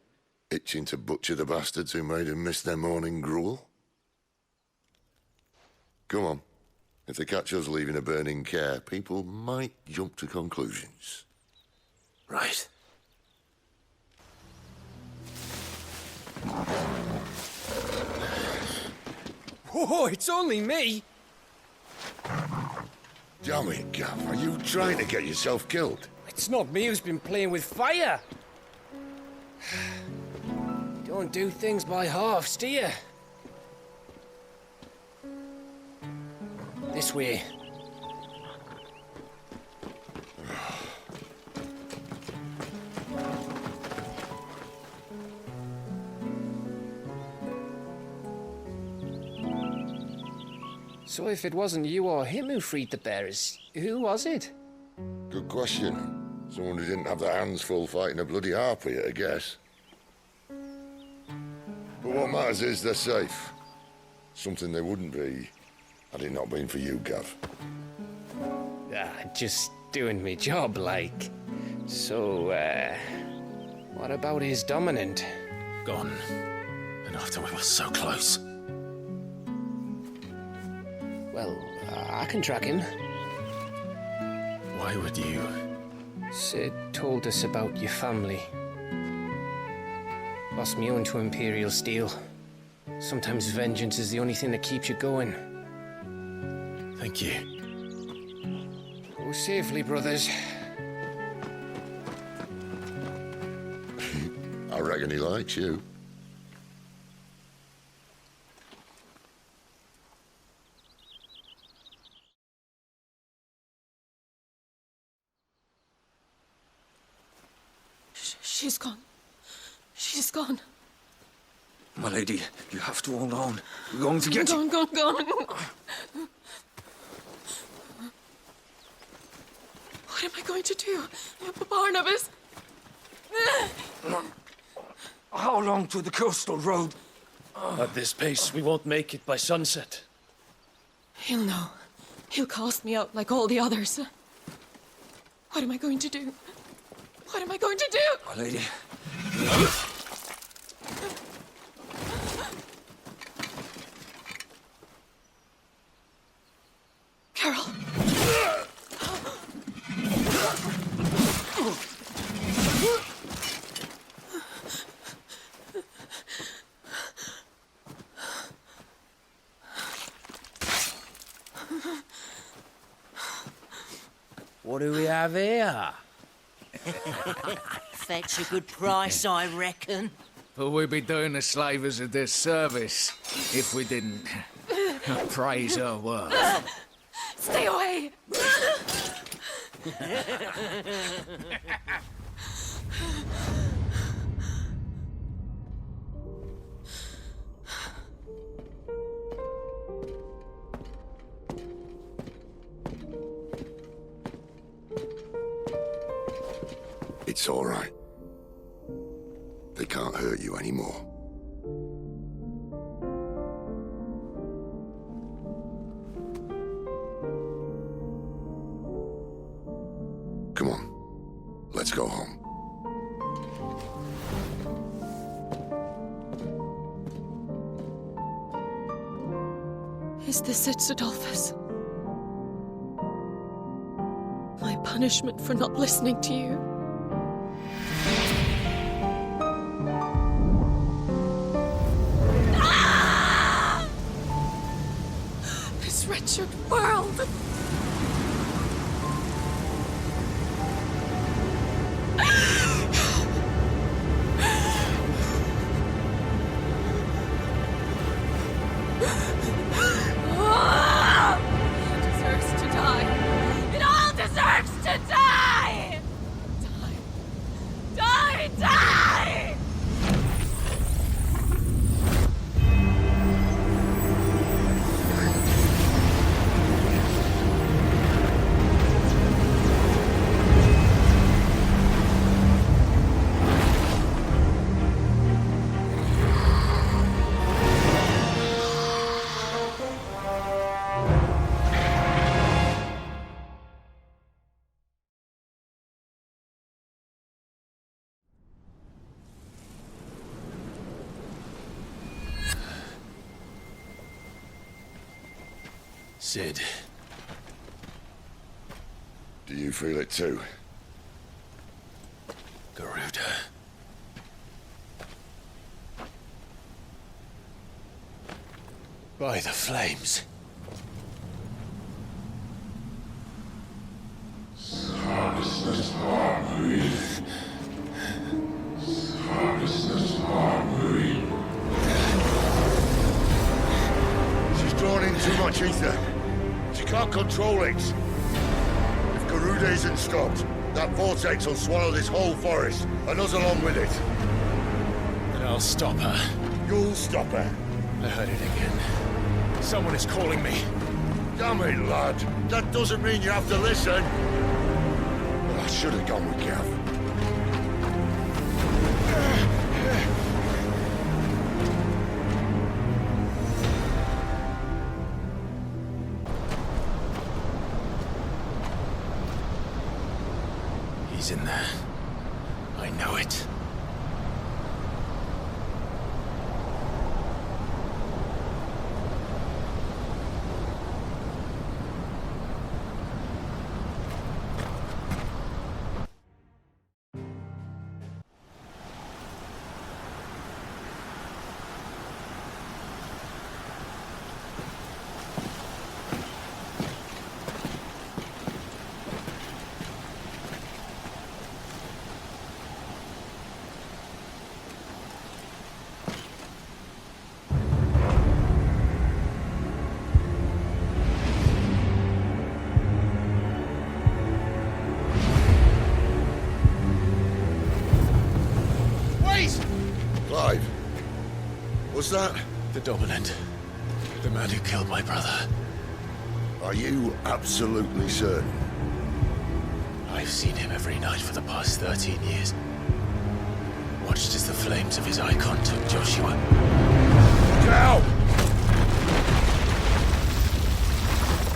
itching to butcher the bastards who made them miss their morning gruel. Come on. If they catch us leaving a burning care, people might jump to conclusions. Right. Oh, it's only me! Damn it, Gav. Are you trying to get yourself killed? It's not me who's been playing with fire. Don't do things by halves, do you? This way. So if it wasn't you or him who freed the bearers, who was it? Good question. Someone who didn't have their hands full fighting a bloody harpy, I guess. But what matters is they're safe. Something they wouldn't be had it not been for you, Gav. Just doing me job, like. So, what about his dominant? Gone. And after we were so close. Well, I can track him. Why would you? Sid told us about your family. Lost me own to Imperial Steel. Sometimes vengeance is the only thing that keeps you going. Thank you. Go safely, brothers. I reckon he likes you. She's gone. She's gone. My lady, you have to hold on. We're going to get Gone, gone, gone. What am I going to do? Barnabas? How long to the coastal road? At this pace, we won't make it by sunset. He'll know. He'll cast me out like all the others. What am I going to do? What am I going to do? My lady. Carol. What do we have here? Fetch a good price, I reckon. But we'd be doing the slavers a disservice if we didn't praise her work. Stay away! It's all right. They can't hurt you anymore. Come on, let's go home. Is this it, Adolphus? My punishment for not listening to you? This wretched world! Deserves to die. It all deserves to die! Die! Die! Die! Sid. Do you feel it too? Garuda. By the flames. can't control it. If Garuda isn't stopped, that vortex will swallow this whole forest, and us along with it. Then I'll stop her. You'll stop her. I heard it again. Someone is calling me. Damn it, lad. That doesn't mean you have to listen. Well, I should have gone with Gav. He's in there. I know it. Clive. Was that? The Dominant. The man who killed my brother. Are you absolutely certain? I've seen him every night for the past 13 years. Watched as the flames of his icon took Joshua. Now!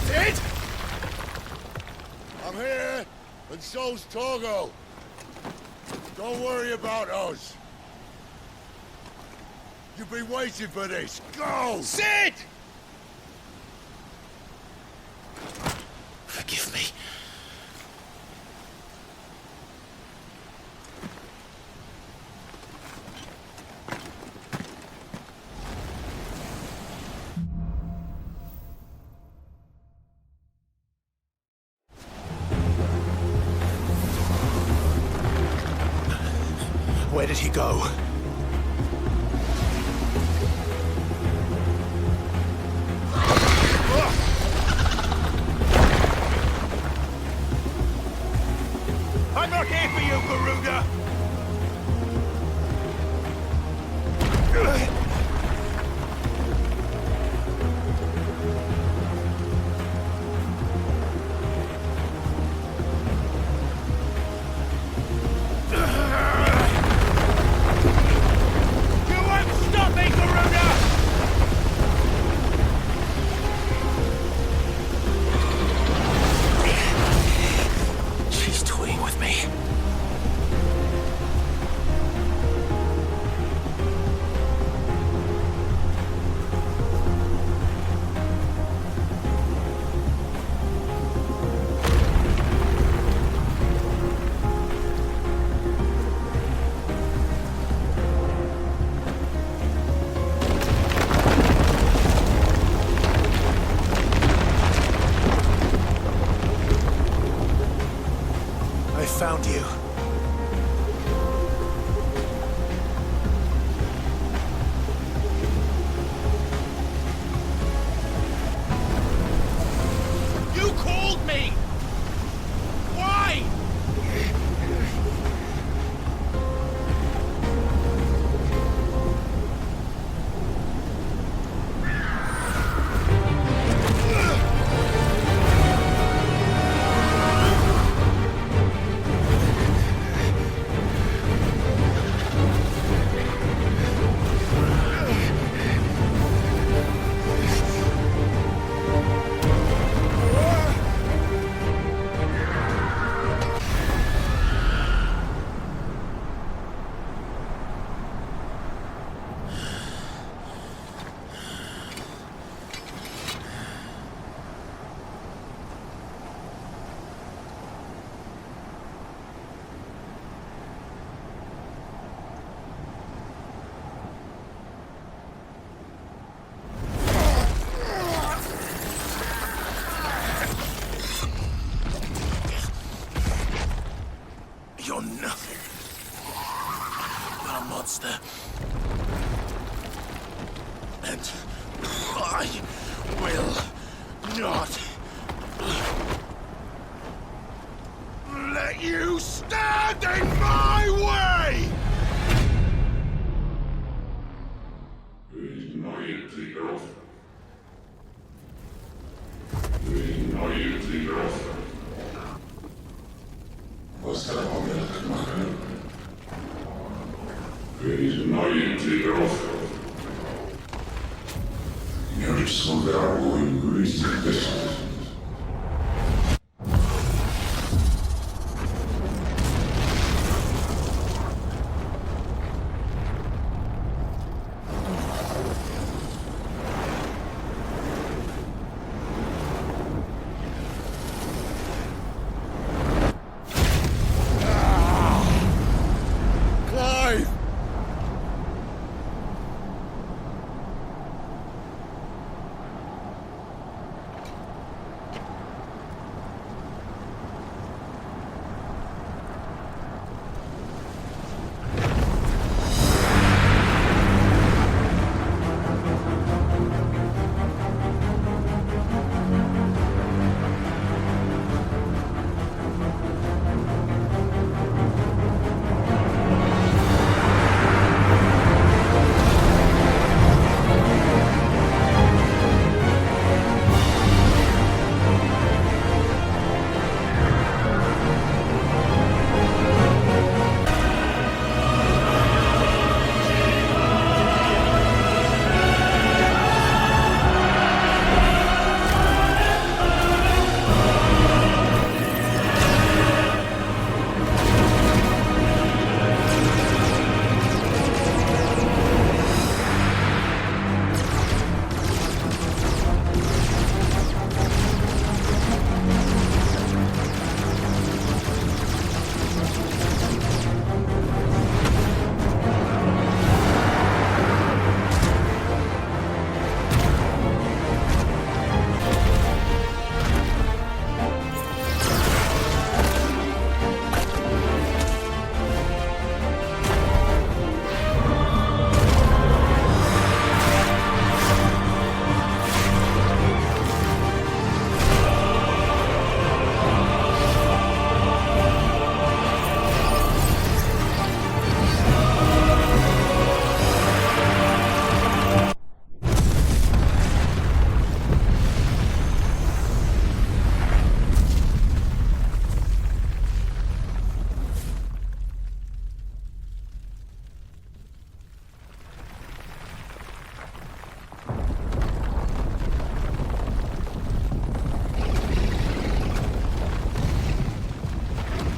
Sid! I'm here, and so's Torgo. Don't worry about us. You've been waiting for this. Go! Sid! Forgive me. Where did he go? I'm not here for you, Garuda! You won't stop me, Garuda! She's toying with me. I found you. You called me! Why? You're nothing but a monster. And I will not let you stand in my way! Clive!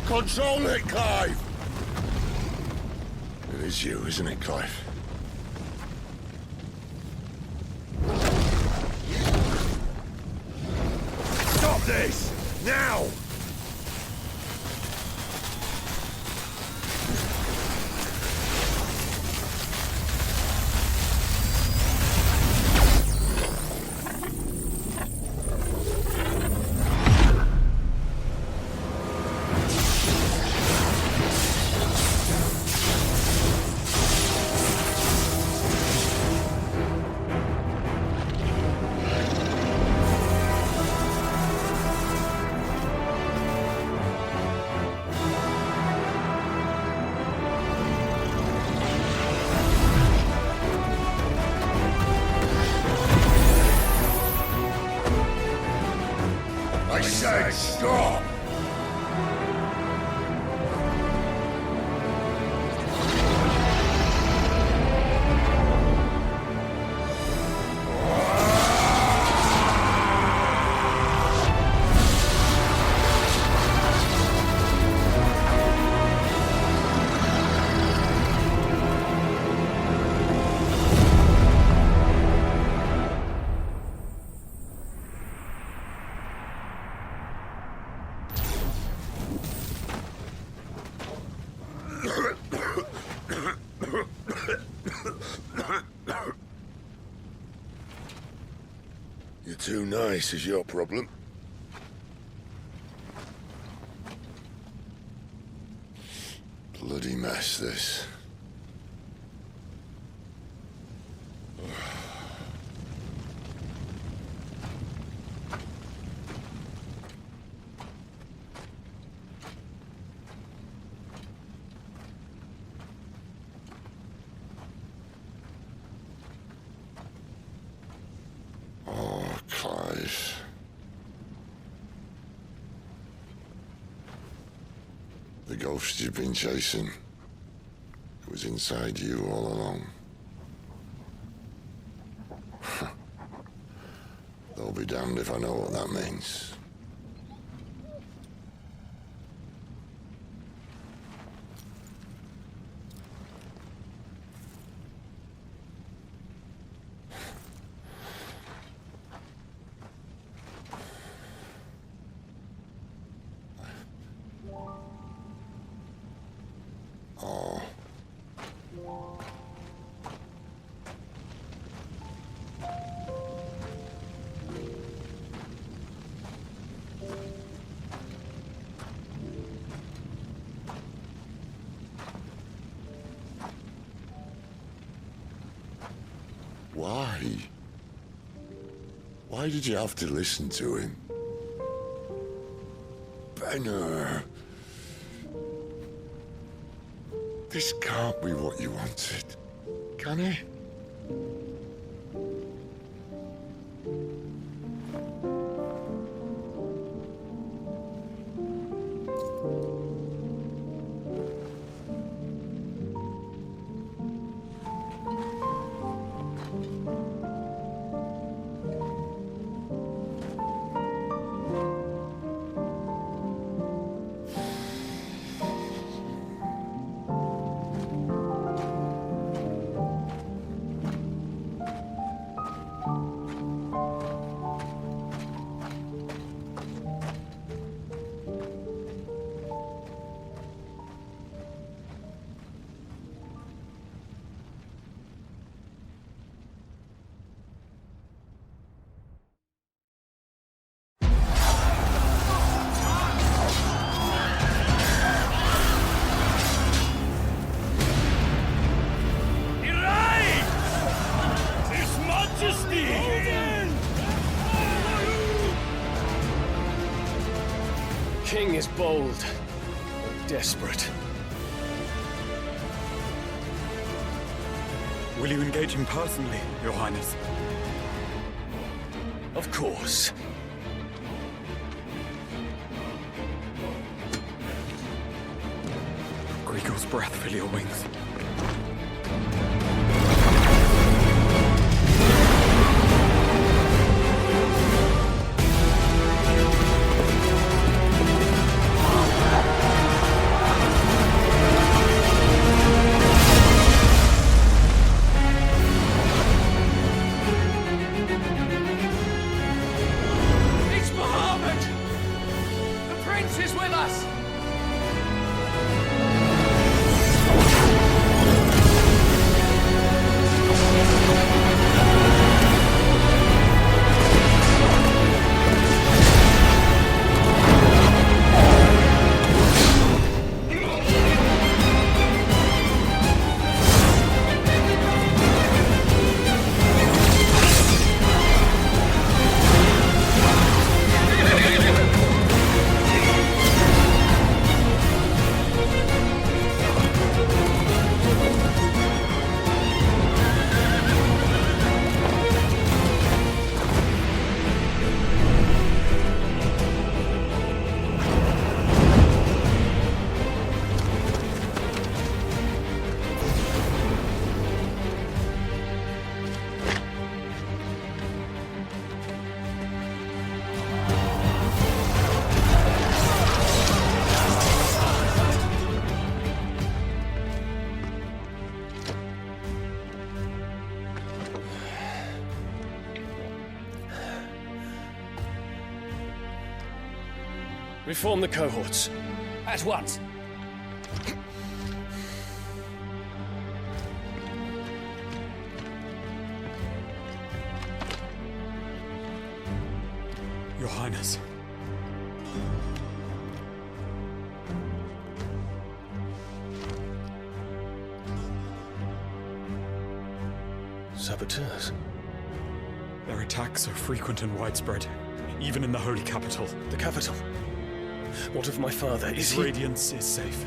Control it, Clive! It is you, isn't it, Clive? Stop this! Now! I said stop! You're too nice is your problem. Bloody mess, this. The ghost you've been chasing was inside you all along. I'll be damned if I know what that means. Oh. Why? Why did you have to listen to him? Benner. This can't be what you wanted, can it? King is bold, or desperate. Will you engage him personally, Your Highness? Of course. Grigor's breath fill your wings. Reform the cohorts. At once. Your Highness. Saboteurs. Their attacks are frequent and widespread, even in the holy capital. The capital? What of my father? His radiance is safe.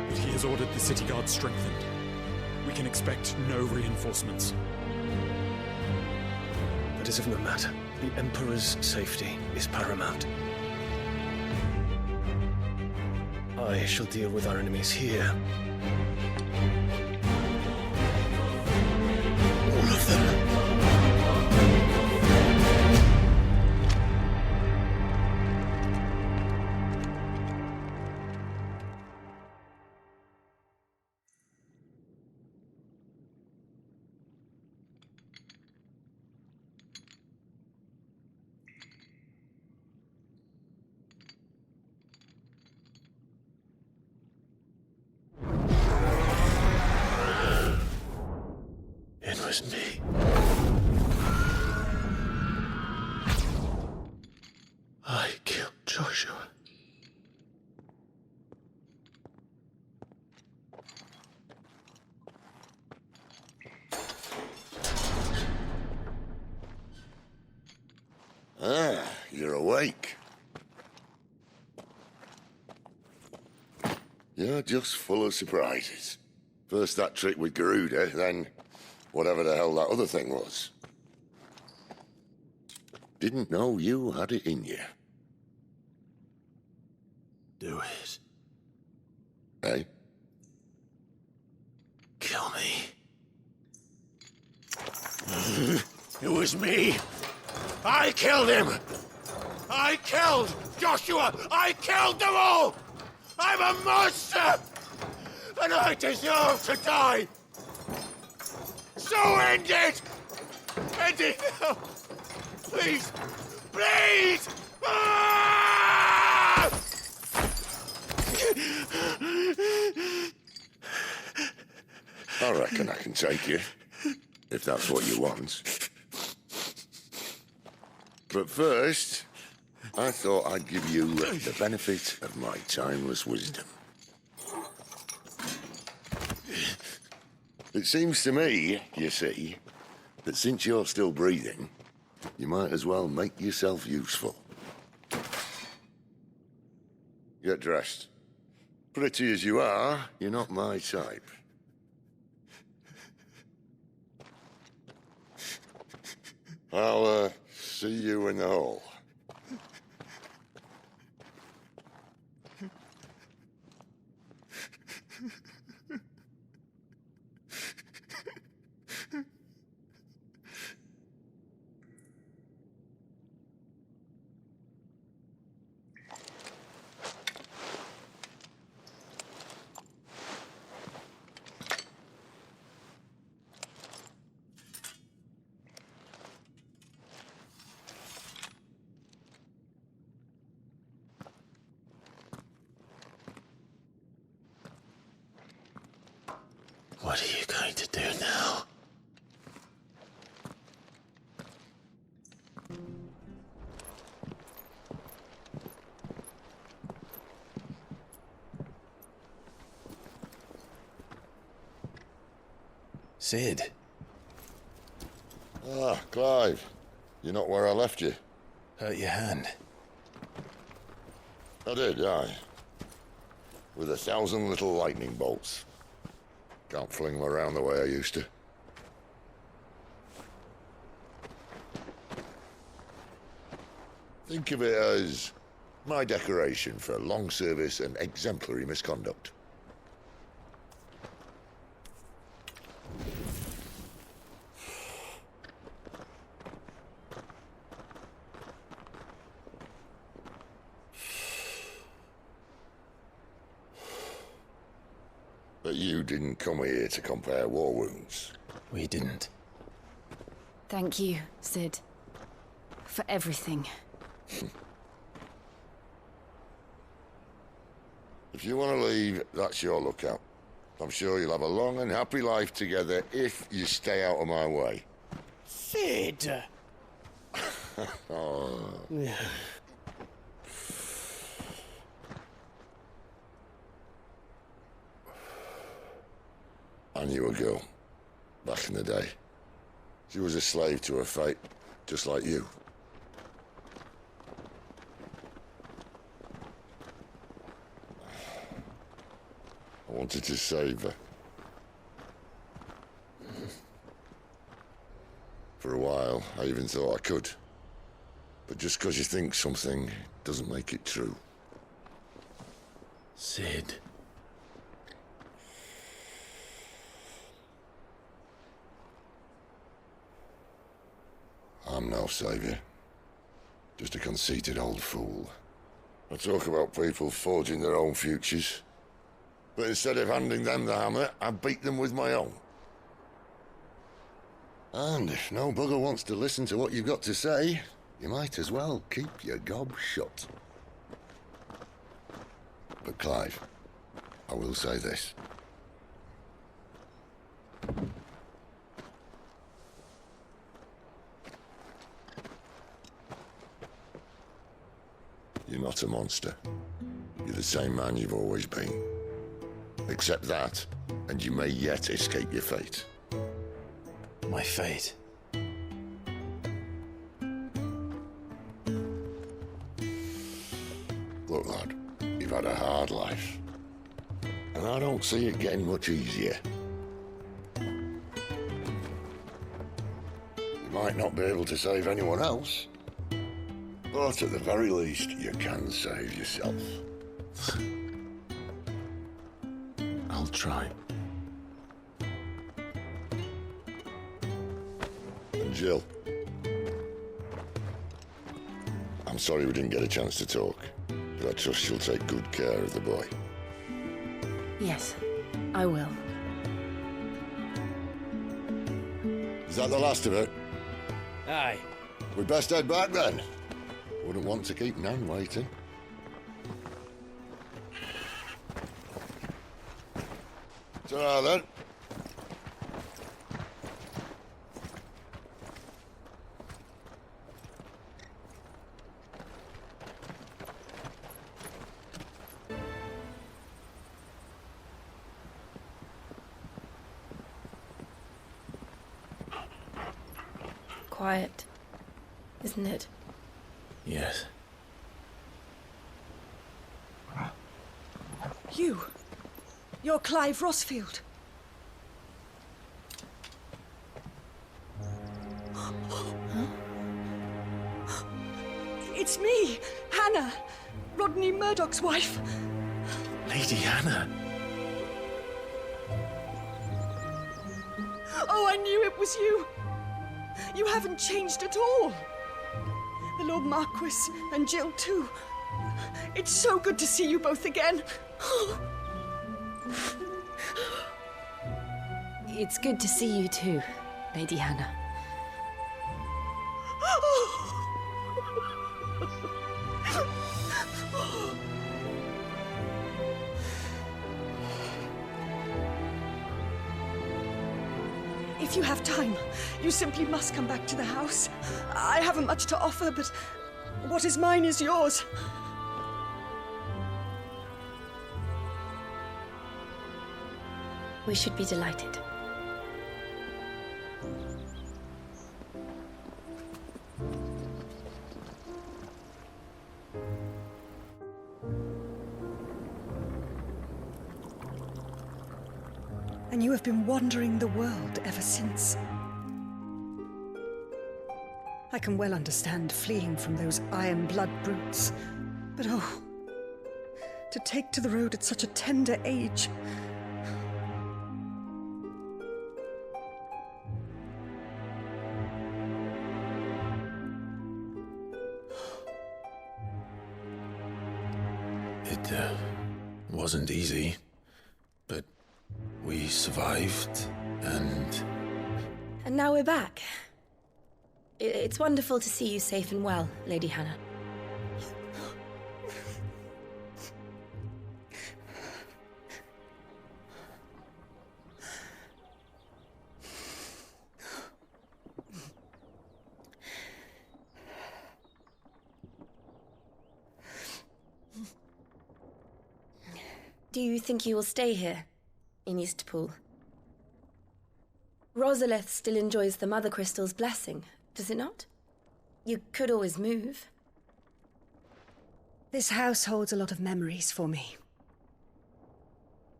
But he has ordered the city guard strengthened. We can expect no reinforcements. That is of no matter. The Emperor's safety is paramount. I shall deal with our enemies here. All of them. It was me. I killed Joshua. Ah, you're awake. You're just full of surprises. First that trick with Garuda, then whatever the hell that other thing was. Didn't know you had it in you. Do it. Hey? Kill me. It was me. I killed him. I killed Joshua. I killed them all. I'm a monster. And I deserve to die. So end it. End it now. Please. Please. Ah! I reckon I can take you, if that's what you want. But first, I thought I'd give you the benefit of my timeless wisdom. It seems to me, you see, that since you're still breathing, you might as well make yourself useful. Get dressed. Pretty as you are, you're not my type. I'll, see you in the hall. What are you going to do now? Sid. Ah, Clive. You're not where I left you. Hurt your hand. I did, aye. With 1,000 little lightning bolts. Can't fling them around the way I used to. Think of it as my decoration for long service and exemplary misconduct. But you didn't come here to compare war wounds. We didn't. Thank you, Sid. For everything. If you want to leave, that's your lookout. I'm sure you'll have a long and happy life together if you stay out of my way. Sid! Oh. I knew a girl, back in the day. She was a slave to her fate, just like you. I wanted to save her. For a while, I even thought I could. But just because you think something doesn't make it true. Sid. I'm no saviour. Just a conceited old fool. I talk about people forging their own futures. But instead of handing them the hammer, I beat them with my own. And if no bugger wants to listen to what you've got to say, you might as well keep your gob shut. But Clive, I will say this. You're not a monster. You're the same man you've always been. Accept that, and you may yet escape your fate. My fate? Look, lad, you've had a hard life. And I don't see it getting much easier. You might not be able to save anyone else, but at the very least, you can save yourself. I'll try. And Jill, I'm sorry we didn't get a chance to talk, but I trust she'll take good care of the boy. Yes, I will. Is that the last of it? Aye. We'd best head back then. Wouldn't want to keep Nan waiting. Ta-ra then. Quiet, isn't it? Yes. You're Clive Rossfield. It's me, Hannah, Rodney Murdoch's wife. Lady Hannah. Oh, I knew it was you. You haven't changed at all. The Lord Marquis and Jill too. It's so good to see you both again. It's good to see you too, Lady Hannah. If you have time, you simply must come back to the house. I haven't much to offer, but what is mine is yours. We should be delighted. And you have been wandering the world ever since. I can well understand fleeing from those iron blood brutes, but oh, to take to the road at such a tender age. It wasn't easy, but we survived, and now we're back. It's wonderful to see you safe and well, Lady Hannah. Do you think you will stay here, in Eastpool? Rosalith still enjoys the Mother Crystal's blessing, does it not? You could always move. This house holds a lot of memories for me.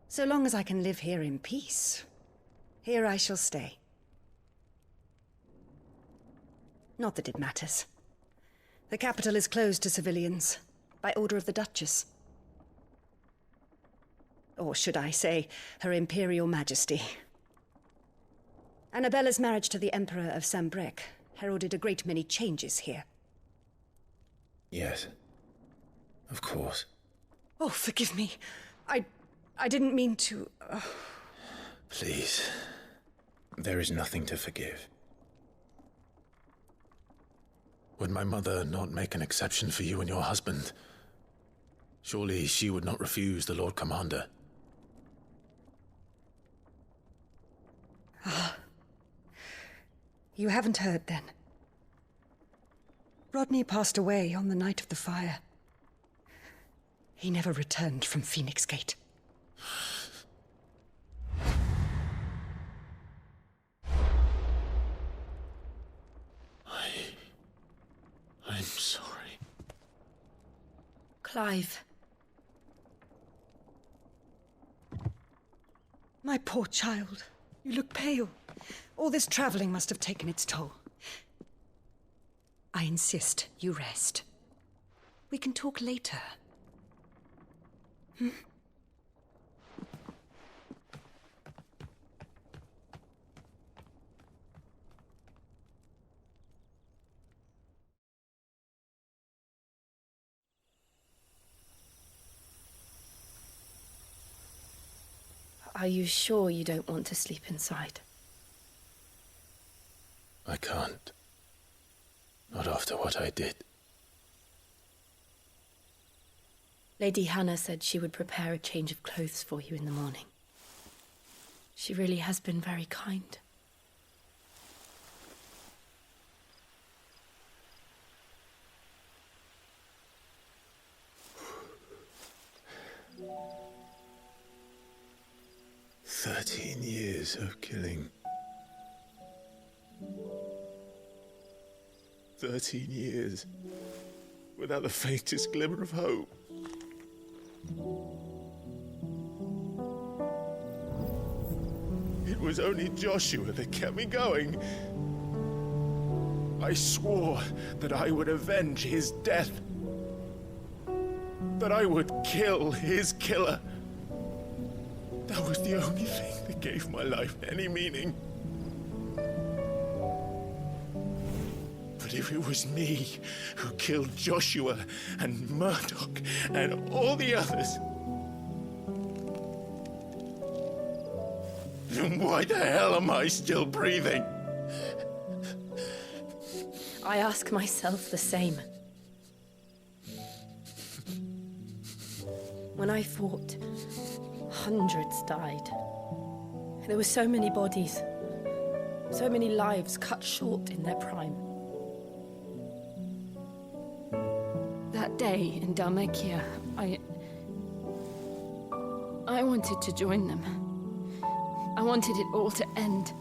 So long as I can live here in peace, here I shall stay. Not that it matters. The capital is closed to civilians, by order of the Duchess. Or should I say, Her Imperial Majesty. Annabella's marriage to the Emperor of Sambrec heralded a great many changes here. Yes. Of course. Oh, forgive me. I didn't mean to... Please. There is nothing to forgive. Would my mother not make an exception for you and your husband? Surely she would not refuse the Lord Commander. Ah. You haven't heard, then. Rodney passed away on the night of the fire. He never returned from Phoenix Gate. I'm sorry. Clive. My poor child. You look pale. All this traveling must have taken its toll. I insist you rest. We can talk later. Hmm? Are you sure you don't want to sleep inside? I can't. Not after what I did. Lady Hannah said she would prepare a change of clothes for you in the morning. She really has been very kind. "13 years of killing. 13 years without the faintest glimmer of hope. It was only Joshua that kept me going. I swore that I would avenge his death. That I would kill his killer. That was the only thing that gave my life any meaning. But if it was me who killed Joshua and Murdoch and all the others, then why the hell am I still breathing? I ask myself the same. When I fought, hundreds died. There were so many bodies, so many lives cut short in their prime. That day in Dalmekia, I wanted to join them. I wanted it all to end.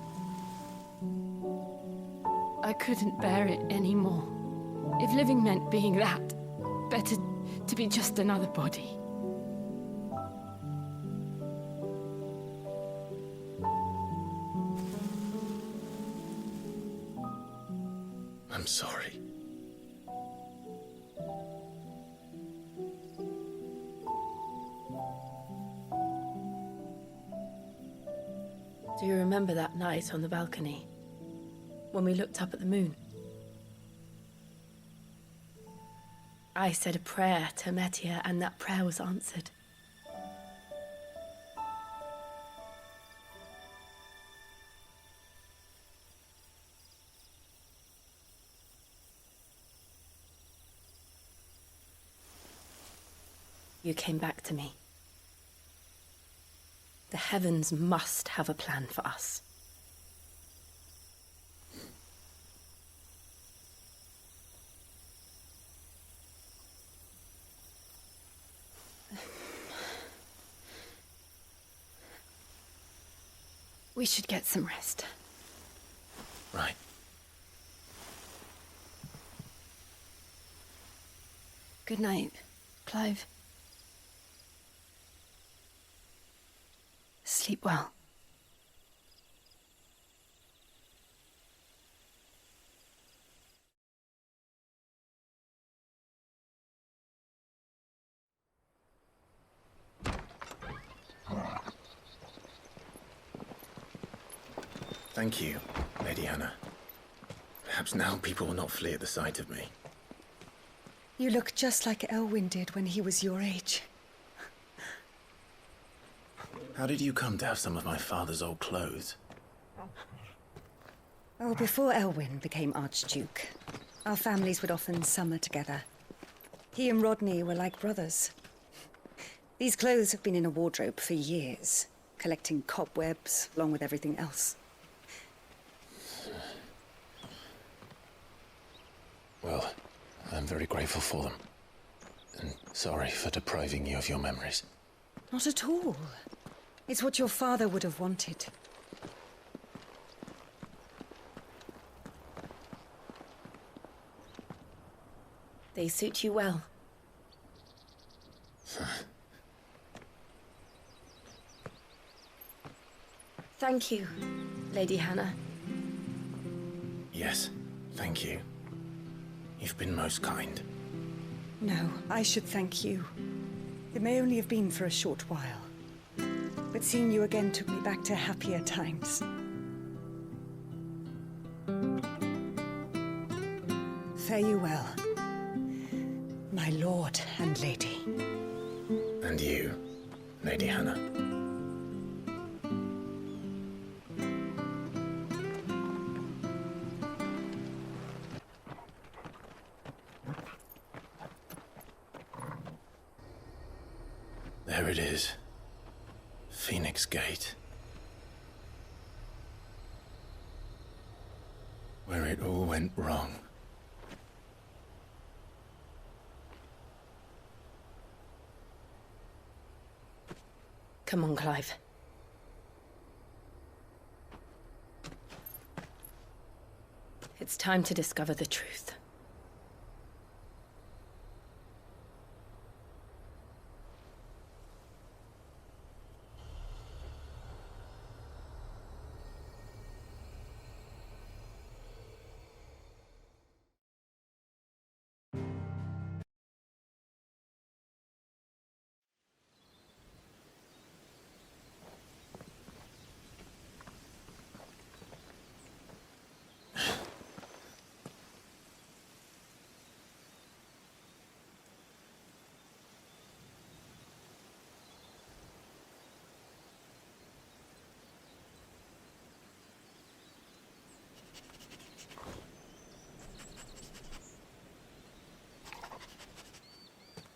I couldn't bear it anymore. If living meant being that, better to be just another body. I'm sorry. Do you remember that night on the balcony, when we looked up at the moon? I said a prayer to Metia, and that prayer was answered. You came back to me. The heavens must have a plan for us. We should get some rest. Right. Good night, Clive. Sleep well. Thank you, Lady Hannah. Perhaps now people will not flee at the sight of me. You look just like Elwyn did when he was your age. How did you come to have some of my father's old clothes? Oh, before Elwyn became Archduke, our families would often summer together. He and Rodney were like brothers. These clothes have been in a wardrobe for years, collecting cobwebs along with everything else. Well, I'm very grateful for them. And sorry for depriving you of your memories. Not at all. It's what your father would have wanted. They suit you well. Thank you, Lady Hannah. Yes, thank you. You've been most kind. No, I should thank you. It may only have been for a short while, but seeing you again took me back to happier times. Fare you well, my lord and lady. And you, Lady Hannah. There it is. Phoenix Gate. Where it all went wrong. Come on, Clive. It's time to discover the truth.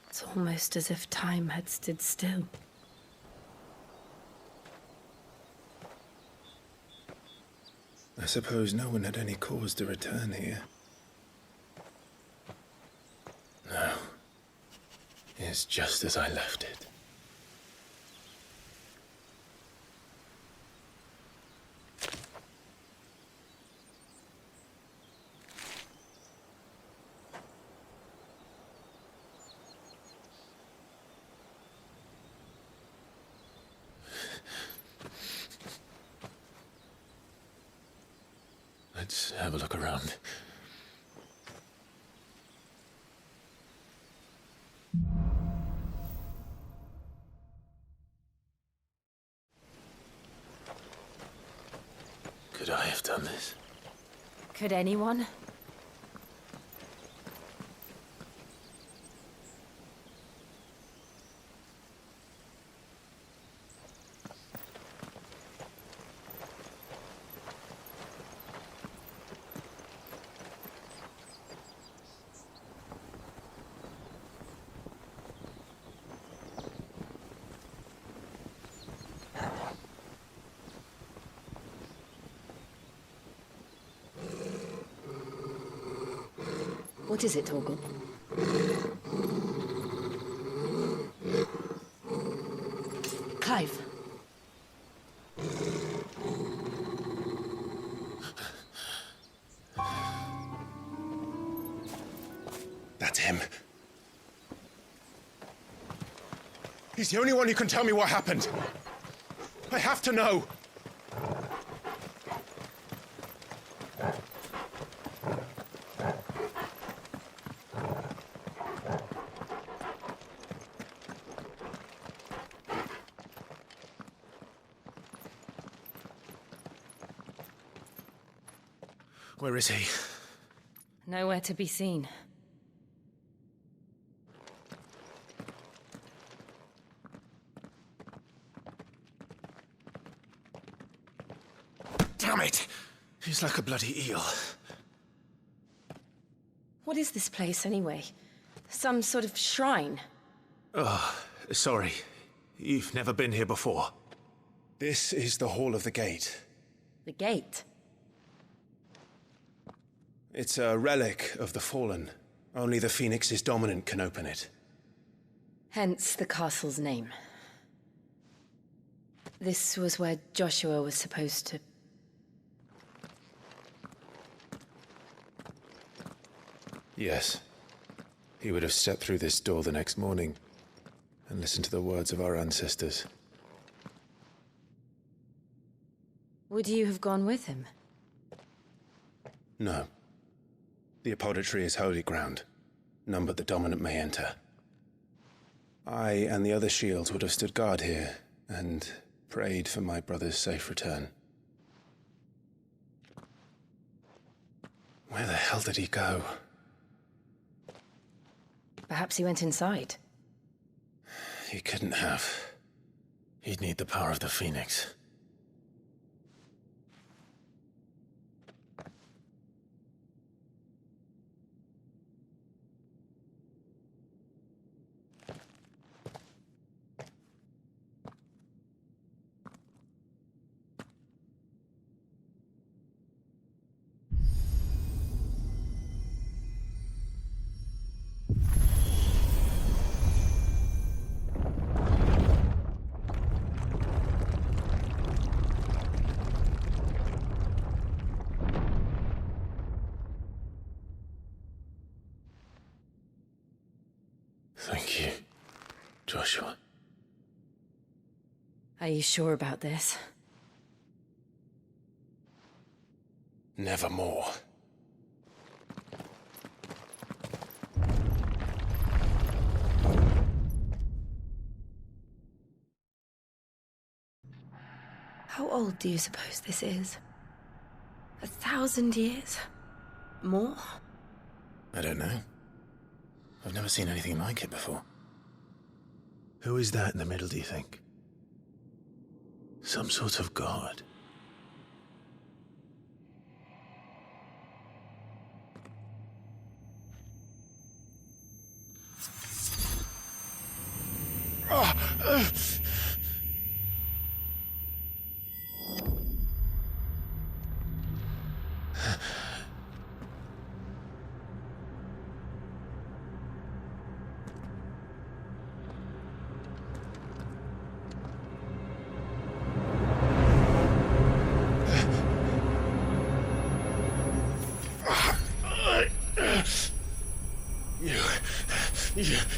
It's almost as if time had stood still. I suppose no one had any cause to return here. No. It's just as I left it. Let's have a look around. Could I have done this? Could anyone? What is it, Torgal? Clive. That's him. He's the only one who can tell me what happened. I have to know. Where is he? Nowhere to be seen. Damn it! He's like a bloody eel. What is this place, anyway? Some sort of shrine? Oh, sorry. You've never been here before. This is the Hall of the Gate. The gate? It's a relic of the Fallen. Only the Phoenix's dominant can open it. Hence the castle's name. This was where Joshua was supposed to... Yes. He would have stepped through this door the next morning and listened to the words of our ancestors. Would you have gone with him? No. The apodatory is holy ground. None but the dominant may enter. I and the other shields would have stood guard here and prayed for my brother's safe return. Where the hell did he go? Perhaps he went inside. He couldn't have. He'd need the power of the Phoenix. Thank you, Joshua. Are you sure about this? Nevermore. How old do you suppose this is? 1,000 years? More? I don't know. I've never seen anything like it before. Who is that in the middle, do you think? Some sort of god?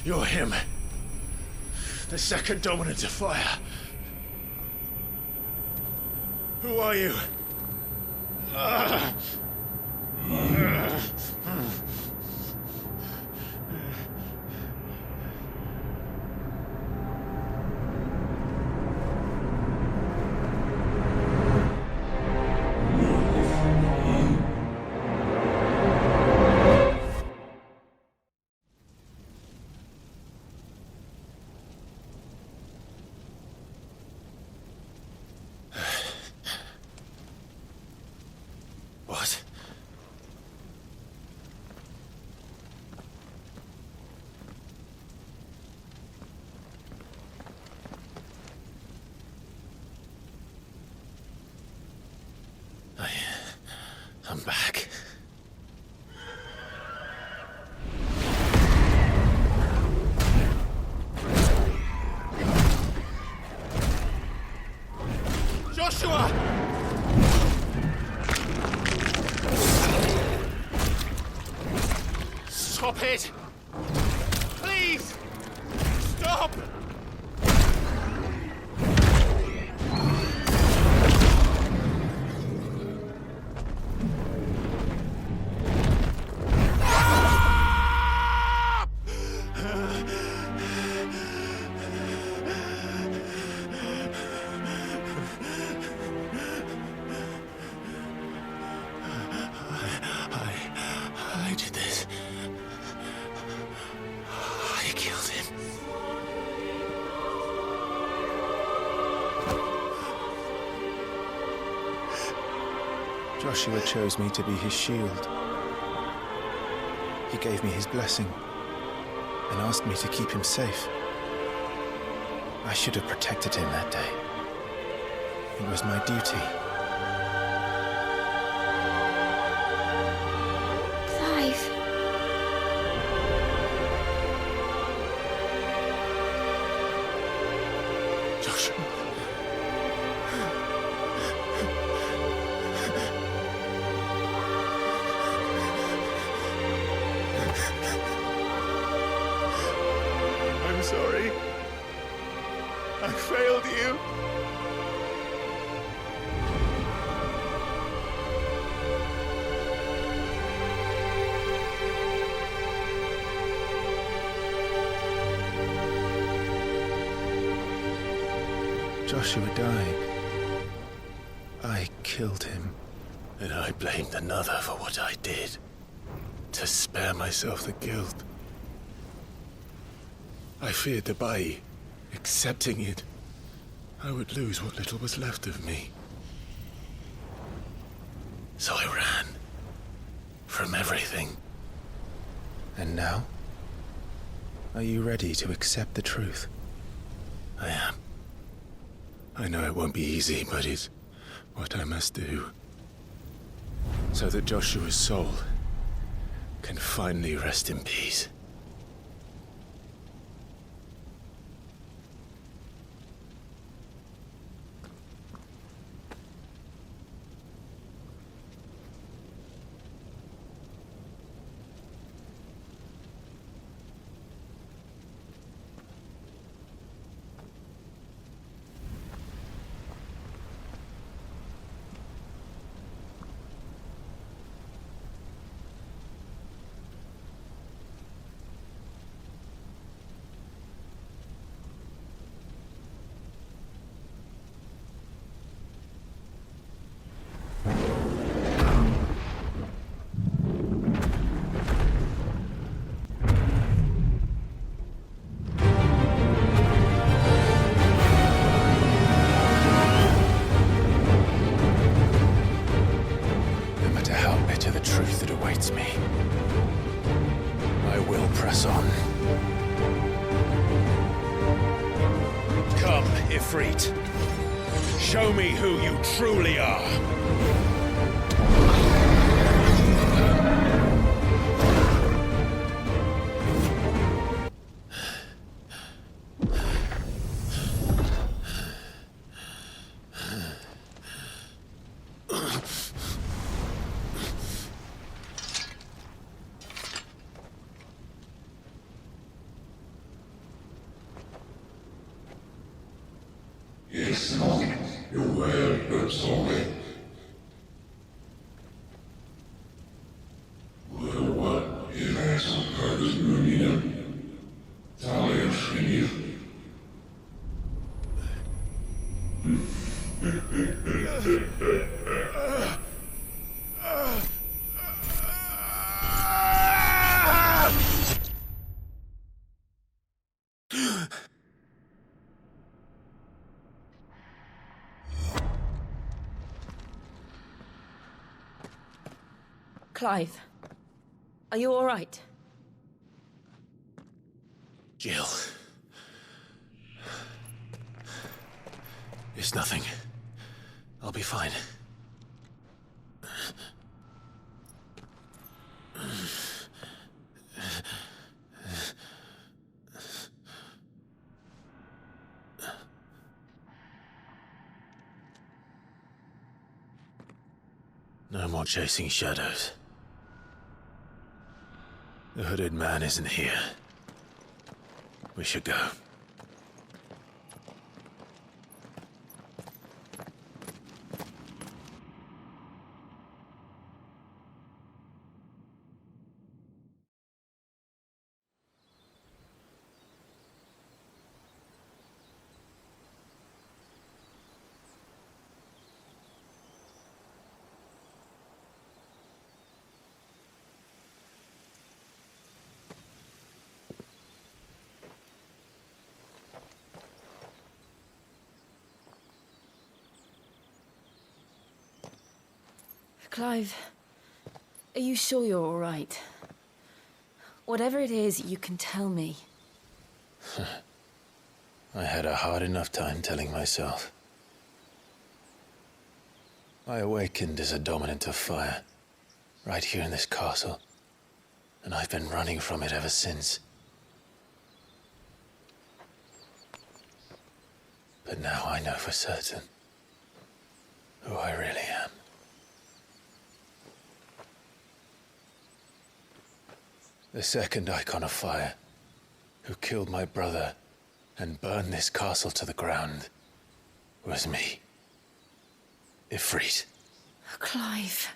You're him. The second dominant of fire. Who are you? What? I'm back. Joshua! Stop it! Please! Stop! Joshua chose me to be his shield. He gave me his blessing and asked me to keep him safe. I should have protected him that day. It was my duty. Clive. Joshua. I'm sorry. I failed you. Joshua died. I killed him. And I blamed another for what I did, to spare myself the guilt. I feared that by accepting it, I would lose what little was left of me. So I ran from everything. And now? Are you ready to accept the truth? I am. I know it won't be easy, but it's what I must do. So that Joshua's soul can finally rest in peace. Me. I will press on. Come, Ifrit. Show me who you truly are. It's not your word that's on it. What is that purpose union? Talents in you. Clive, are you all right? Jill. It's nothing. I'll be fine. No more chasing shadows. The hooded man isn't here. We should go. Clive, are you sure you're all right? Whatever it is, you can tell me. I had a hard enough time telling myself. I awakened as a dominant of fire, right here in this castle, and I've been running from it ever since. But now I know for certain who I really am. The second icon of fire, who killed my brother and burned this castle to the ground, was me. Ifrit. Clive.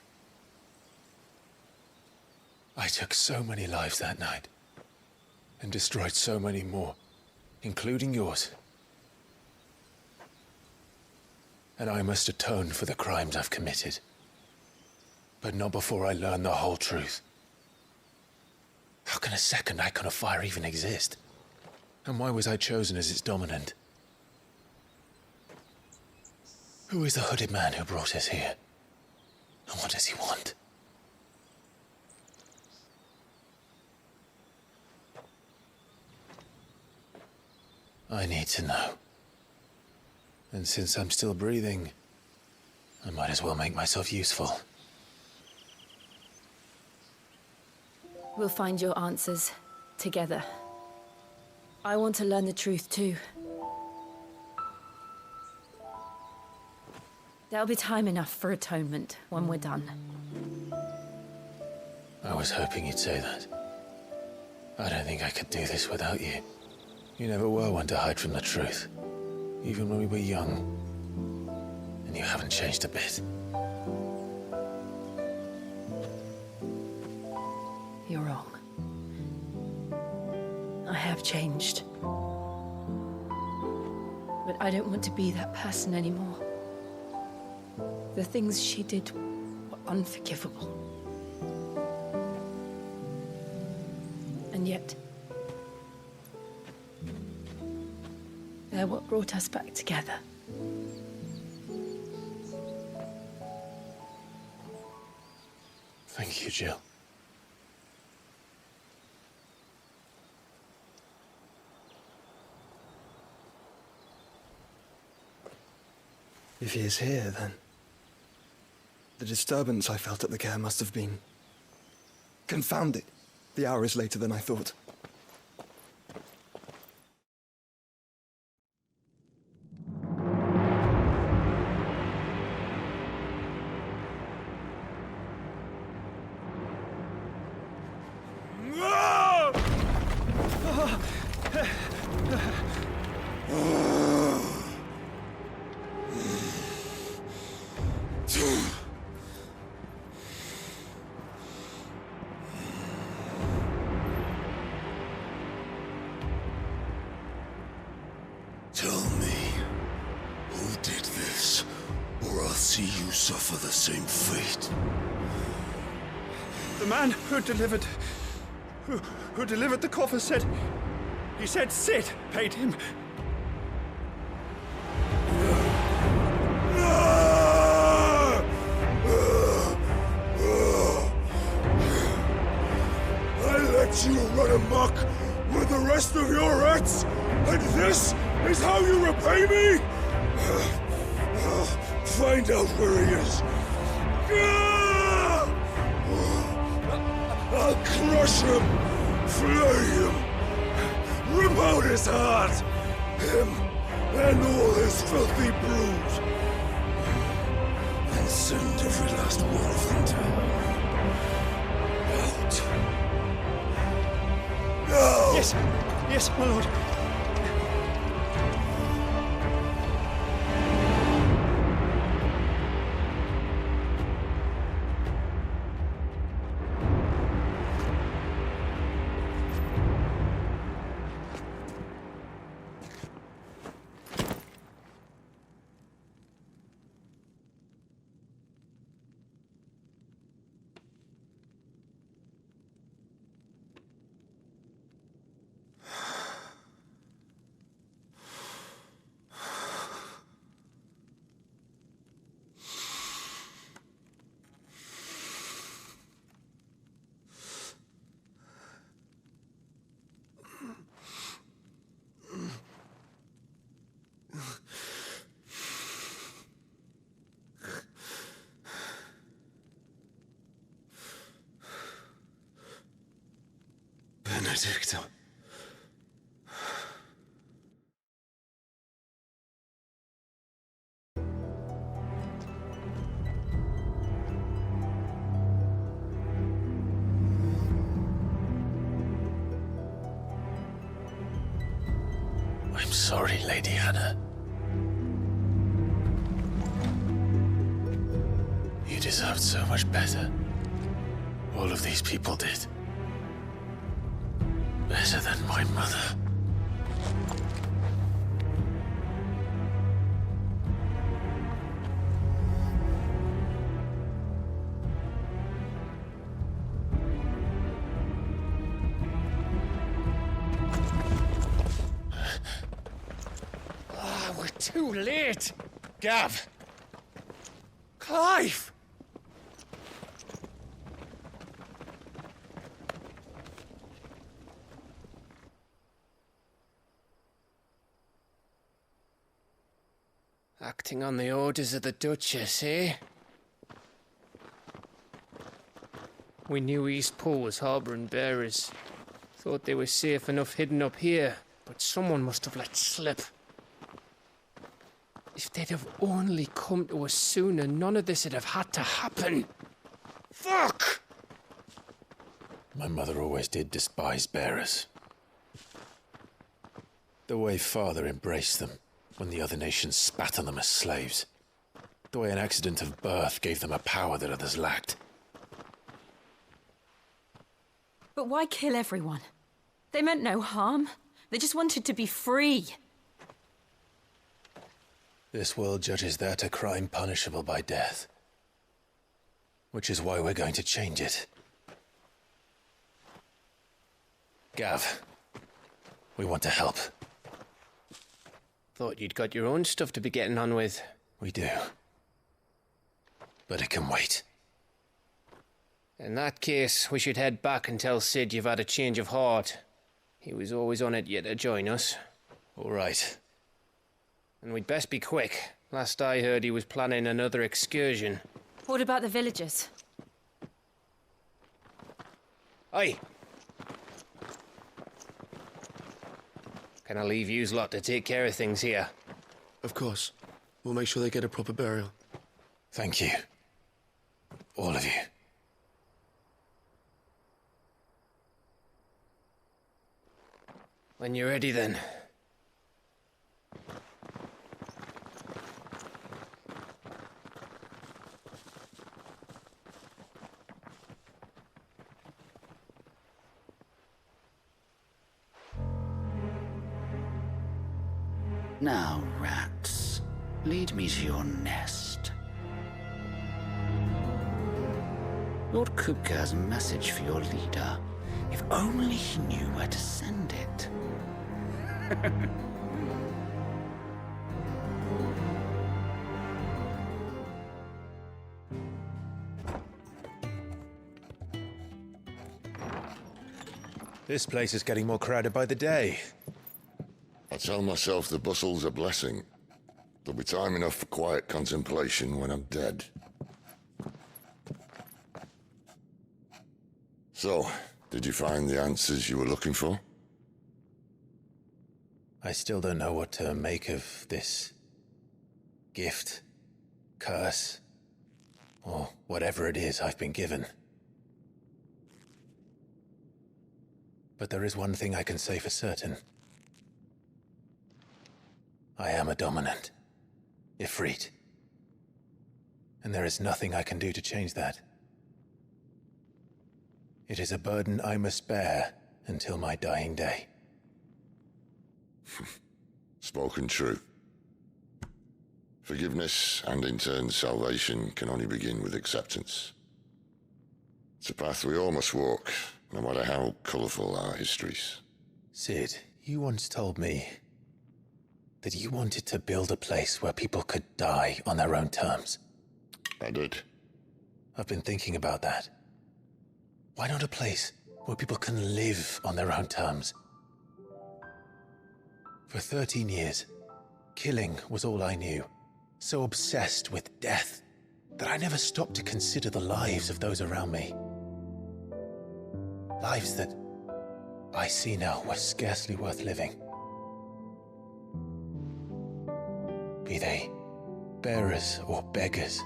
I took so many lives that night, and destroyed so many more, including yours. And I must atone for the crimes I've committed. But not before I learn the whole truth. How can a second icon of fire even exist? And why was I chosen as its dominant? Who is the hooded man who brought us here? And what does he want? I need to know. And since I'm still breathing, I might as well make myself useful. We'll find your answers together. I want to learn the truth too. There'll be time enough for atonement when we're done. I was hoping you'd say that. I don't think I could do this without you. You never were one to hide from the truth, even when we were young. And you haven't changed a bit. You're wrong. I have changed. But I don't want to be that person anymore. The things she did were unforgivable. And yet, they're what brought us back together. Thank you, Jill. If he is here, then the disturbance I felt at the care must have been confounded. The hour is later than I thought. Tell me, who did this, or I'll see you suffer the same fate. The man who delivered the coffer said... He said Sid paid him. I let you run amok with the rest of your rats, and this is how you repay me? Find out where he is. I'll crush him, flay him, rip out his heart, him and all his filthy brood, and send every last one of them down. Out. Now! Yes, yes, my lord. Benedicto. I'm sorry, Lady Hannah. You deserved so much better. All of these people did. Better than my mother. We're too late. Gav! Clive! Acting on the orders of the Duchess, eh? We knew East Pool was harbouring bearers. Thought they were safe enough hidden up here, but someone must have let slip. If they'd have only come to us sooner, none of this would have had to happen. Fuck! My mother always did despise bearers. The way Father embraced them when the other nations spat on them as slaves. The way an accident of birth gave them a power that others lacked. But why kill everyone? They meant no harm. They just wanted to be free. This world judges that a crime punishable by death. Which is why we're going to change it. Gav, we want to help. Thought you'd got your own stuff to be getting on with. We do. But it can wait. In that case, we should head back and tell Sid you've had a change of heart. He was always on it yet to join us. All right. And we'd best be quick. Last I heard, he was planning another excursion. What about the villagers? Aye. Can I leave yous lot to take care of things here? Of course. We'll make sure they get a proper burial. Thank you. All of you. When you're ready, then. Now, rats, lead me to your nest. Lord Kupka has a message for your leader. If only he knew where to send it. This place is getting more crowded by the day. I tell myself the bustle's a blessing. There'll be time enough for quiet contemplation when I'm dead. So, did you find the answers you were looking for? I still don't know what to make of this gift, curse, or whatever it is I've been given. But there is one thing I can say for certain. I am a dominant, Ifrit. And there is nothing I can do to change that. It is a burden I must bear until my dying day. Spoken true. Forgiveness and in turn salvation can only begin with acceptance. It's a path we all must walk, no matter how colourful our histories. Sid, you once told me that you wanted to build a place where people could die on their own terms. I did. I've been thinking about that. Why not a place where people can live on their own terms? For 13 years, killing was all I knew. So obsessed with death that I never stopped to consider the lives of those around me. Lives that I see now were scarcely worth living. Be they bearers or beggars,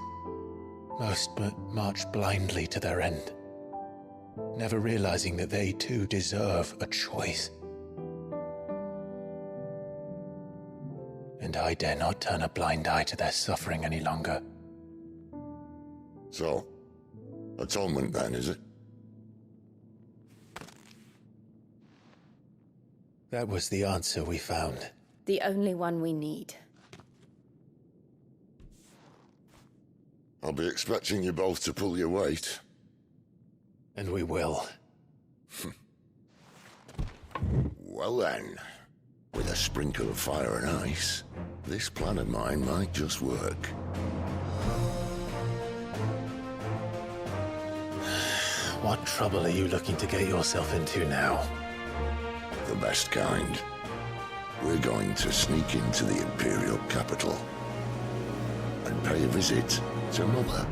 most but march blindly to their end, never realizing that they too deserve a choice. And I dare not turn a blind eye to their suffering any longer. So, atonement then, is it? That was the answer we found. The only one we need. I'll be expecting you both to pull your weight. And we will. Well then, with a sprinkle of fire and ice, this plan of mine might just work. What trouble are you looking to get yourself into now? The best kind. We're going to sneak into the Imperial capital and pay a visit to Mother.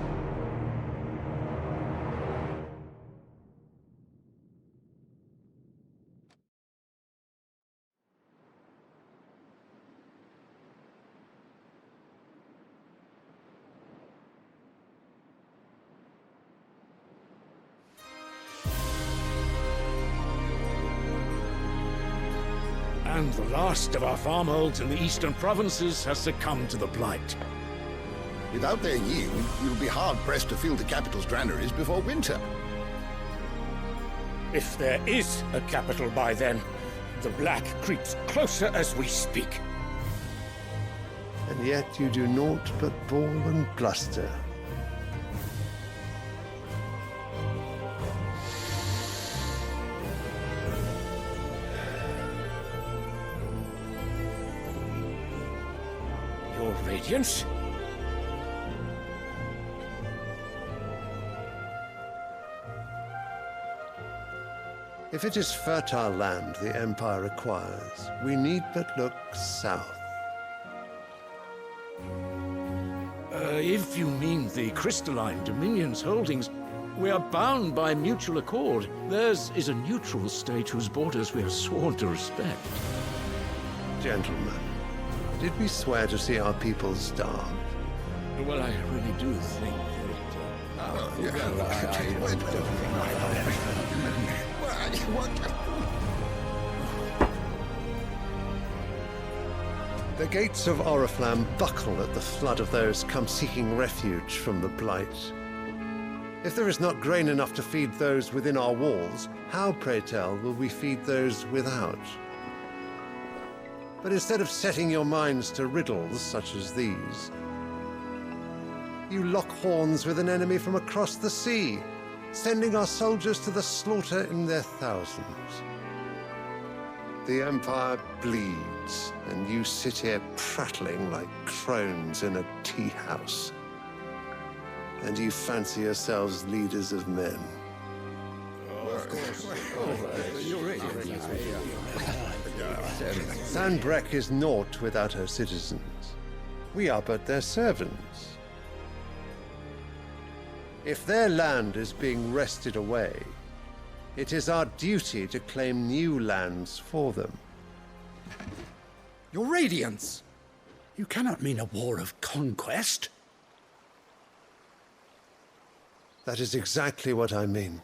And the last of our farmholds in the eastern provinces has succumbed to the blight. Without their yield, we'll be hard-pressed to fill the capital's granaries before winter. If there is a capital by then, the black creeps closer as we speak. And yet you do naught but bawl and bluster. Your Radiance? If it is fertile land the Empire requires, we need but look south. If you mean the crystalline Dominion's holdings, we are bound by mutual accord. Theirs is a neutral state whose borders we are sworn to respect. Gentlemen, did we swear to see our people starve? Well, I really do think The gates of Oriflamme buckle at the flood of those come seeking refuge from the Blight. If there is not grain enough to feed those within our walls, how, pray tell, will we feed those without? But instead of setting your minds to riddles such as these, you lock horns with an enemy from across the sea, sending our soldiers to the slaughter in their thousands. The Empire bleeds, and you sit here prattling like crones in a tea house. And you fancy yourselves leaders of men. Sandbreck is naught without her citizens. We are but their servants. If their land is being wrested away, it is our duty to claim new lands for them. Your Radiance! You cannot mean a war of conquest. That is exactly what I mean.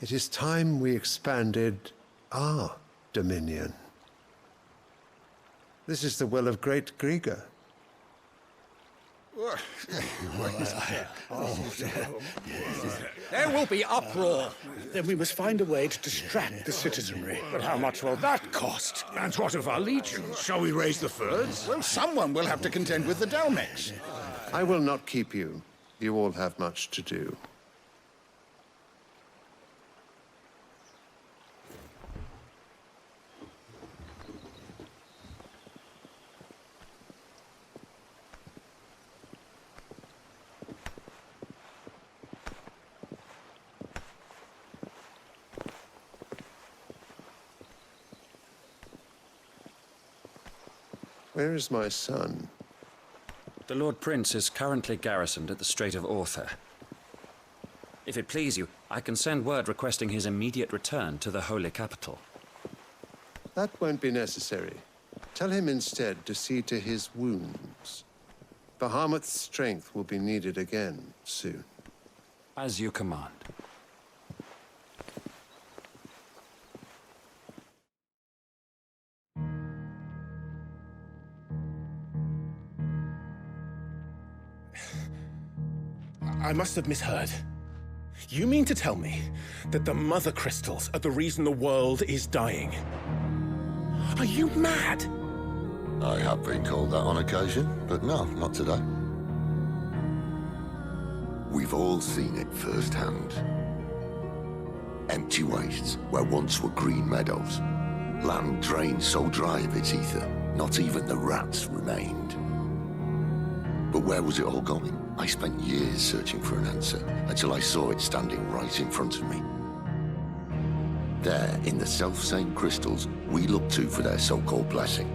It is time we expanded our dominion. This is the will of great Grieger. There will be uproar. Then we must find a way to distract the citizenry. But how much will that cost? And what of our legions? Shall we raise the furs? Well, someone will have to contend with the Dalmex. I will not keep you. You all have much to do. Where is my son? The Lord Prince is currently garrisoned at the Strait of Orther. If it please you, I can send word requesting his immediate return to the Holy Capital. That won't be necessary. Tell him instead to see to his wounds. Bahamut's strength will be needed again soon. As you command. I must have misheard. You mean to tell me that the mother crystals are the reason the world is dying? Are you mad? I have been called that on occasion, but no, not today. We've all seen it firsthand. Empty wastes where once were green meadows. Land drained so dry of its ether, not even the rats remained. But where was it all going? I spent years searching for an answer, until I saw it standing right in front of me. There, in the self-same crystals we look to for their so-called blessing.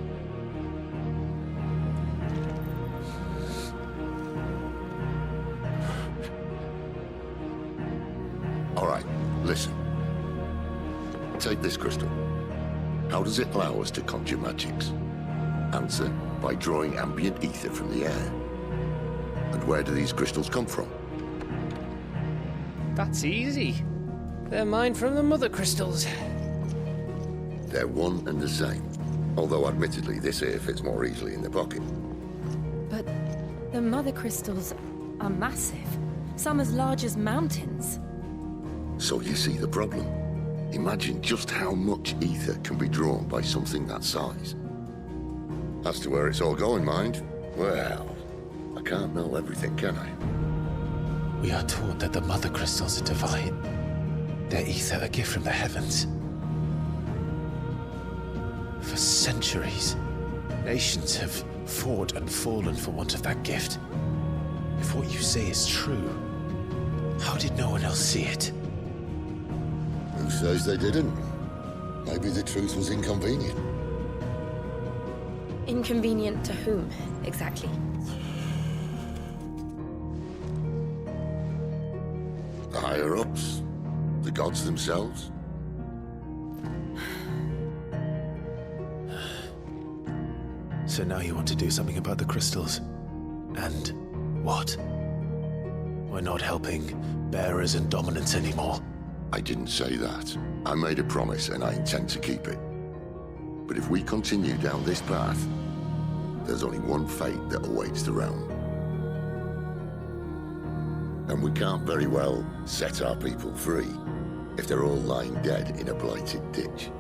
All right, listen. Take this crystal. How does it allow us to conjure magics? Answer, by drawing ambient ether from the air. And where do these crystals come from? That's easy. They're mine from the mother crystals. They're one and the same. Although admittedly this here fits more easily in the pocket. But the mother crystals are massive. Some as large as mountains. So you see the problem. Imagine just how much ether can be drawn by something that size. As to where it's all going, mind, well, I can't know everything, can I? We are taught that the mother crystals are divine. Their ether a gift from the heavens. For centuries, nations have fought and fallen for want of that gift. If what you say is true, how did no one else see it? Who says they didn't? Maybe the truth was inconvenient. Inconvenient to whom, exactly? The higher-ups? The gods themselves? So now you want to do something about the crystals. And what? We're not helping bearers and dominants anymore. I didn't say that. I made a promise and I intend to keep it. But if we continue down this path, there's only one fate that awaits the realm. And we can't very well set our people free if they're all lying dead in a blighted ditch.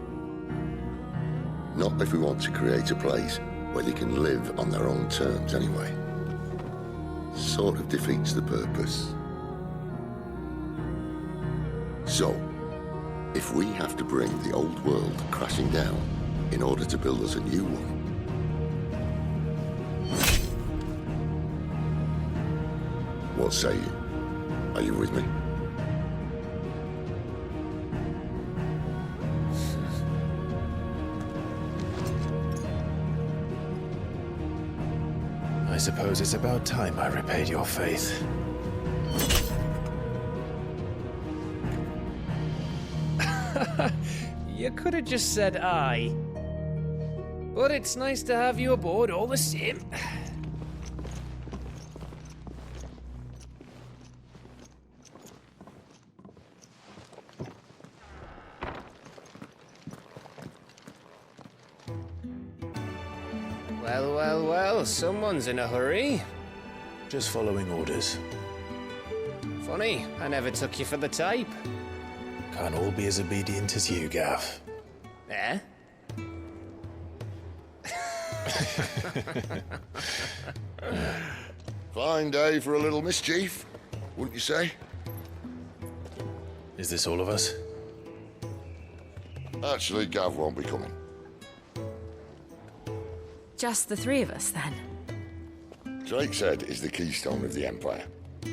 Not if we want to create a place where they can live on their own terms anyway. Sort of defeats the purpose. So, if we have to bring the old world crashing down in order to build us a new one, what say you? Are you with me? I suppose it's about time I repaid your faith. You could have just said aye. But it's nice to have you aboard all the same. Well, well, well, someone's in a hurry. Just following orders. Funny, I never took you for the type. Can't all be as obedient as you, Gav. Eh? Fine day for a little mischief, wouldn't you say? Is this all of us? Actually, Gav won't be coming. Just the three of us, then? Drake's Head is the keystone of the Empire.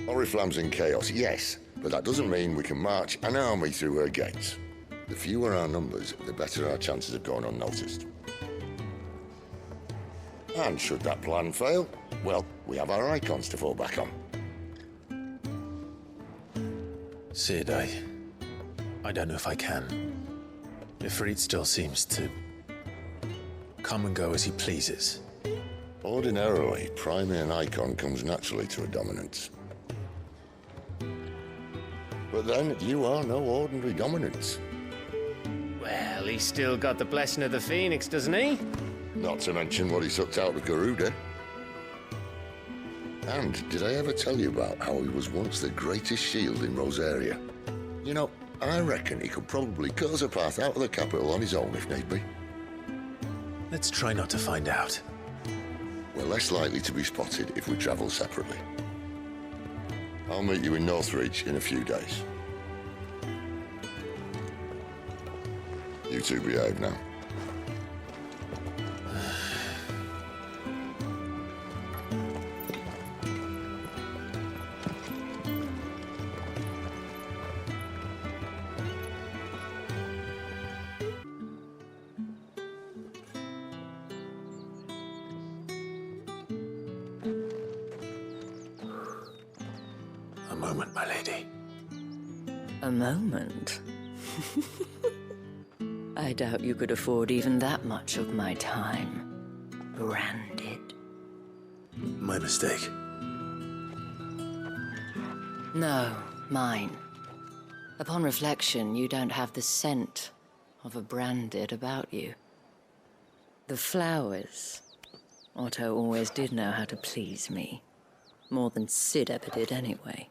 Oriflamme's in chaos, yes, but that doesn't mean we can march an army through her gates. The fewer our numbers, the better our chances of going unnoticed. And should that plan fail, well, we have our icons to fall back on. Sid, I don't know if I can. Ifrit still seems to come and go as he pleases. Ordinarily, priming an icon comes naturally to a dominance. But then, you are no ordinary dominance. Well, he's still got the blessing of the Phoenix, doesn't he? Not to mention what he sucked out of Garuda. And did I ever tell you about how he was once the greatest shield in Rosaria? You know, I reckon he could probably cut us a path out of the capital on his own if need be. Let's try not to find out. We're less likely to be spotted if we travel separately. I'll meet you in Northreach in a few days. You two behave now. A moment, my lady. A moment? I doubt you could afford even that much of my time. Branded. My mistake. No, mine. Upon reflection, you don't have the scent of a branded about you. The flowers. Otto always did know how to please me. More than Sid ever did anyway.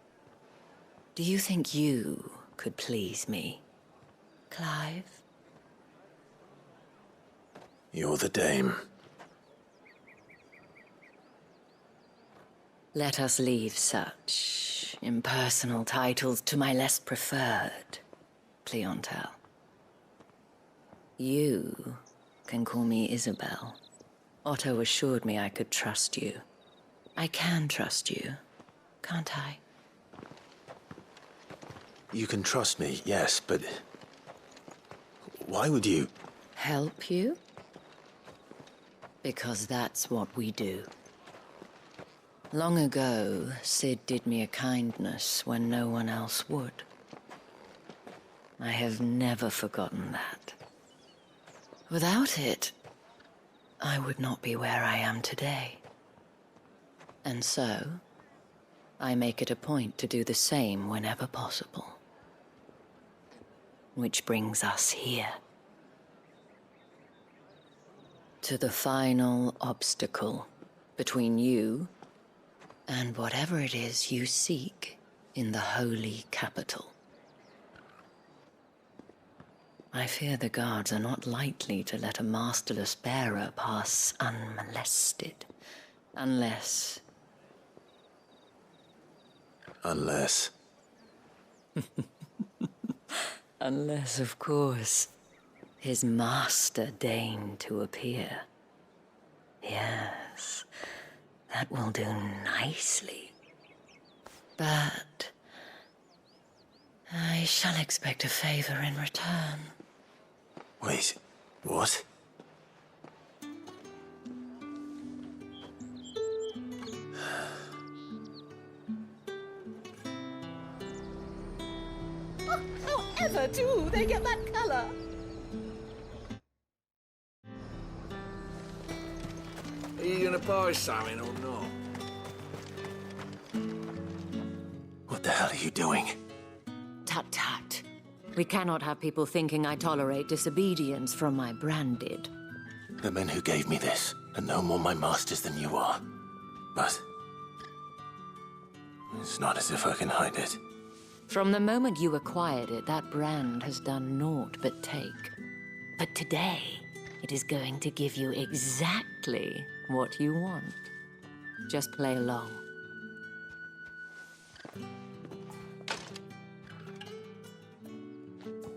Do you think you could please me, Clive? You're the dame. Let us leave such impersonal titles to my less preferred clientele. You can call me Isabel. Otto assured me I could trust you. I can trust you, can't I? You can trust me, yes, but why would you? Help you? Because that's what we do. Long ago, Sid did me a kindness when no one else would. I have never forgotten that. Without it, I would not be where I am today. And so, I make it a point to do the same whenever possible. Which brings us here. To the final obstacle between you and whatever it is you seek in the holy capital. I fear the guards are not likely to let a masterless bearer pass unmolested, unless... Unless... Unless, of course, his master deigned to appear. Yes, that will do nicely. But I shall expect a favor in return. Wait, what? However do they get that color? Are you gonna buy something or not? What the hell are you doing? Tut tut. We cannot have people thinking I tolerate disobedience from my branded. The men who gave me this are no more my masters than you are. But it's not as if I can hide it. From the moment you acquired it, that brand has done naught but take. But today, it is going to give you exactly what you want. Just play along.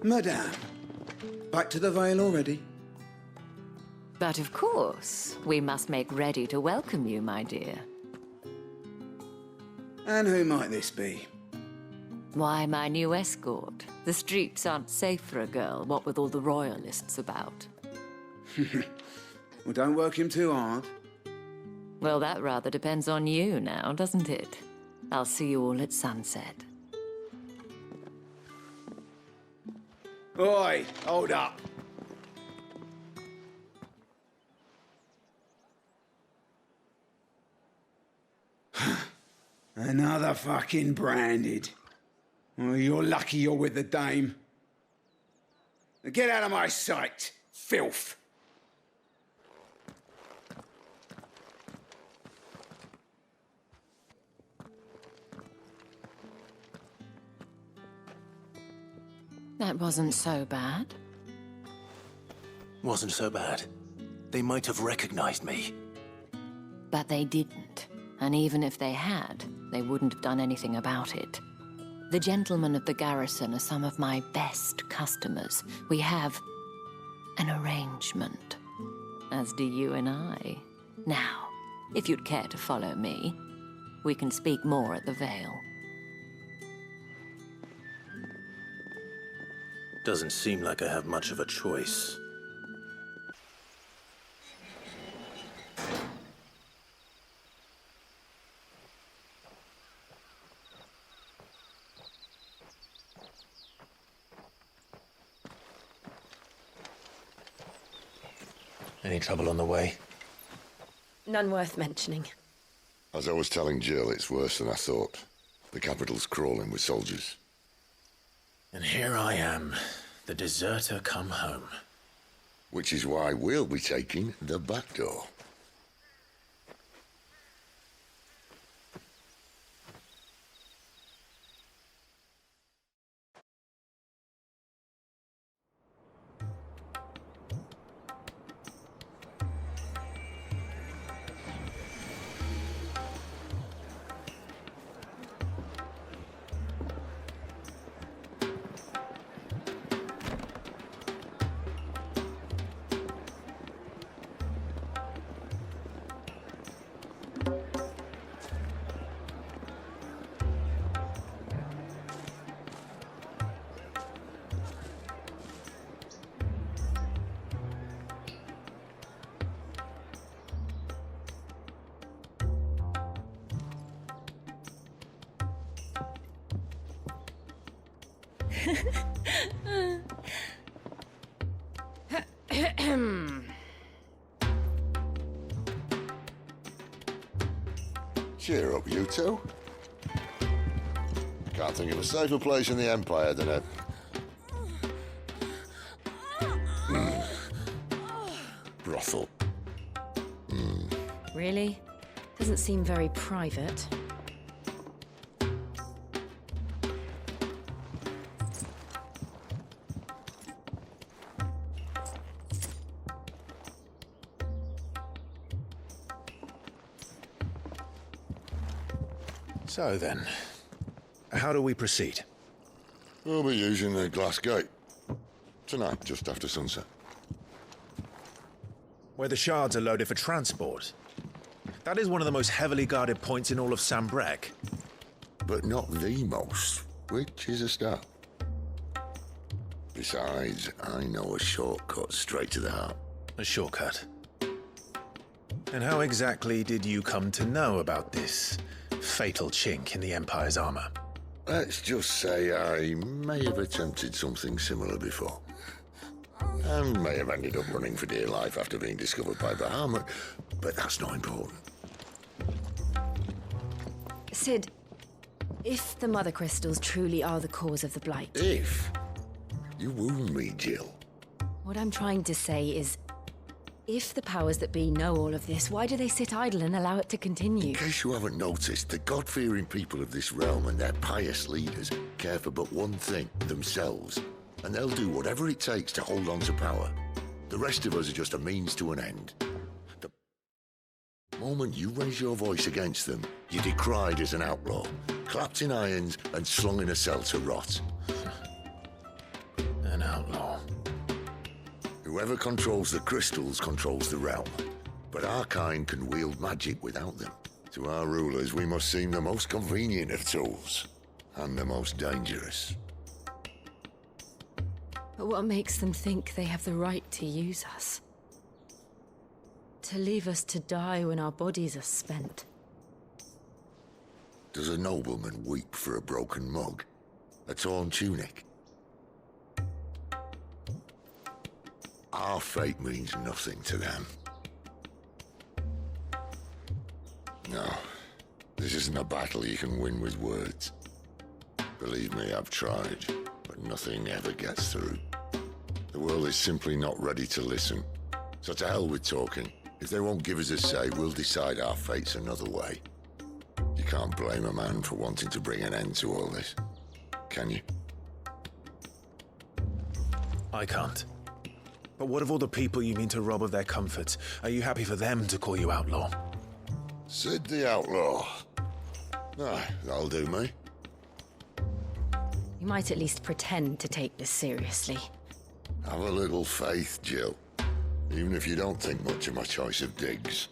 Madame, back to the Vale already? But of course, we must make ready to welcome you, my dear. And who might this be? Why, my new escort. The streets aren't safe for a girl, what with all the royalists about. Well, don't work him too hard. Well, that rather depends on you now, doesn't it? I'll see you all at sunset. Oi, hold up. Another fucking branded. Oh, you're lucky you're with the dame. Now get out of my sight, filth. That wasn't so bad. Wasn't so bad. They might have recognized me. But they didn't. And even if they had, they wouldn't have done anything about it. The gentlemen of the garrison are some of my best customers. We have an arrangement, as do you and I. Now, if you'd care to follow me, we can speak more at the Vale. Doesn't seem like I have much of a choice. Any trouble on the way? None worth mentioning. As I was telling Jill, it's worse than I thought. The capital's crawling with soldiers. And here I am, the deserter come home. Which is why we'll be taking the back door. Cheer up, you two. Can't think of a safer place in the Empire than a... brothel. Really? Doesn't seem very private. So then, how do we proceed? We'll be using the glass gate. Tonight, just after sunset. Where the shards are loaded for transport. That is one of the most heavily guarded points in all of Sambrec. But not the most, which is a start. Besides, I know a shortcut straight to the heart. A shortcut? And how exactly did you come to know about this fatal chink in the Empire's armor? Let's just say I may have attempted something similar before. And may have ended up running for dear life after being discovered by Bahamut, but that's not important. Sid, if the Mother Crystals truly are the cause of the Blight... If? You wound me, Jill. What I'm trying to say is, if the powers that be know all of this, why do they sit idle and allow it to continue? In case you haven't noticed, the God-fearing people of this realm and their pious leaders care for but one thing, themselves. And they'll do whatever it takes to hold on to power. The rest of us are just a means to an end. The moment you raise your voice against them, you're decried as an outlaw, clapped in irons and slung in a cell to rot. An outlaw. Whoever controls the crystals controls the realm. But our kind can wield magic without them. To our rulers, we must seem the most convenient of tools. And the most dangerous. But what makes them think they have the right to use us? To leave us to die when our bodies are spent? Does a nobleman weep for a broken mug? A torn tunic? Our fate means nothing to them. No, this isn't a battle you can win with words. Believe me, I've tried, but nothing ever gets through. The world is simply not ready to listen. So to hell with talking. If they won't give us a say, we'll decide our fates another way. You can't blame a man for wanting to bring an end to all this, can you? I can't. But what of all the people you mean to rob of their comforts? Are you happy for them to call you outlaw? Sid the Outlaw. Ah, that'll do me. You might at least pretend to take this seriously. Have a little faith, Jill. Even if you don't think much of my choice of digs.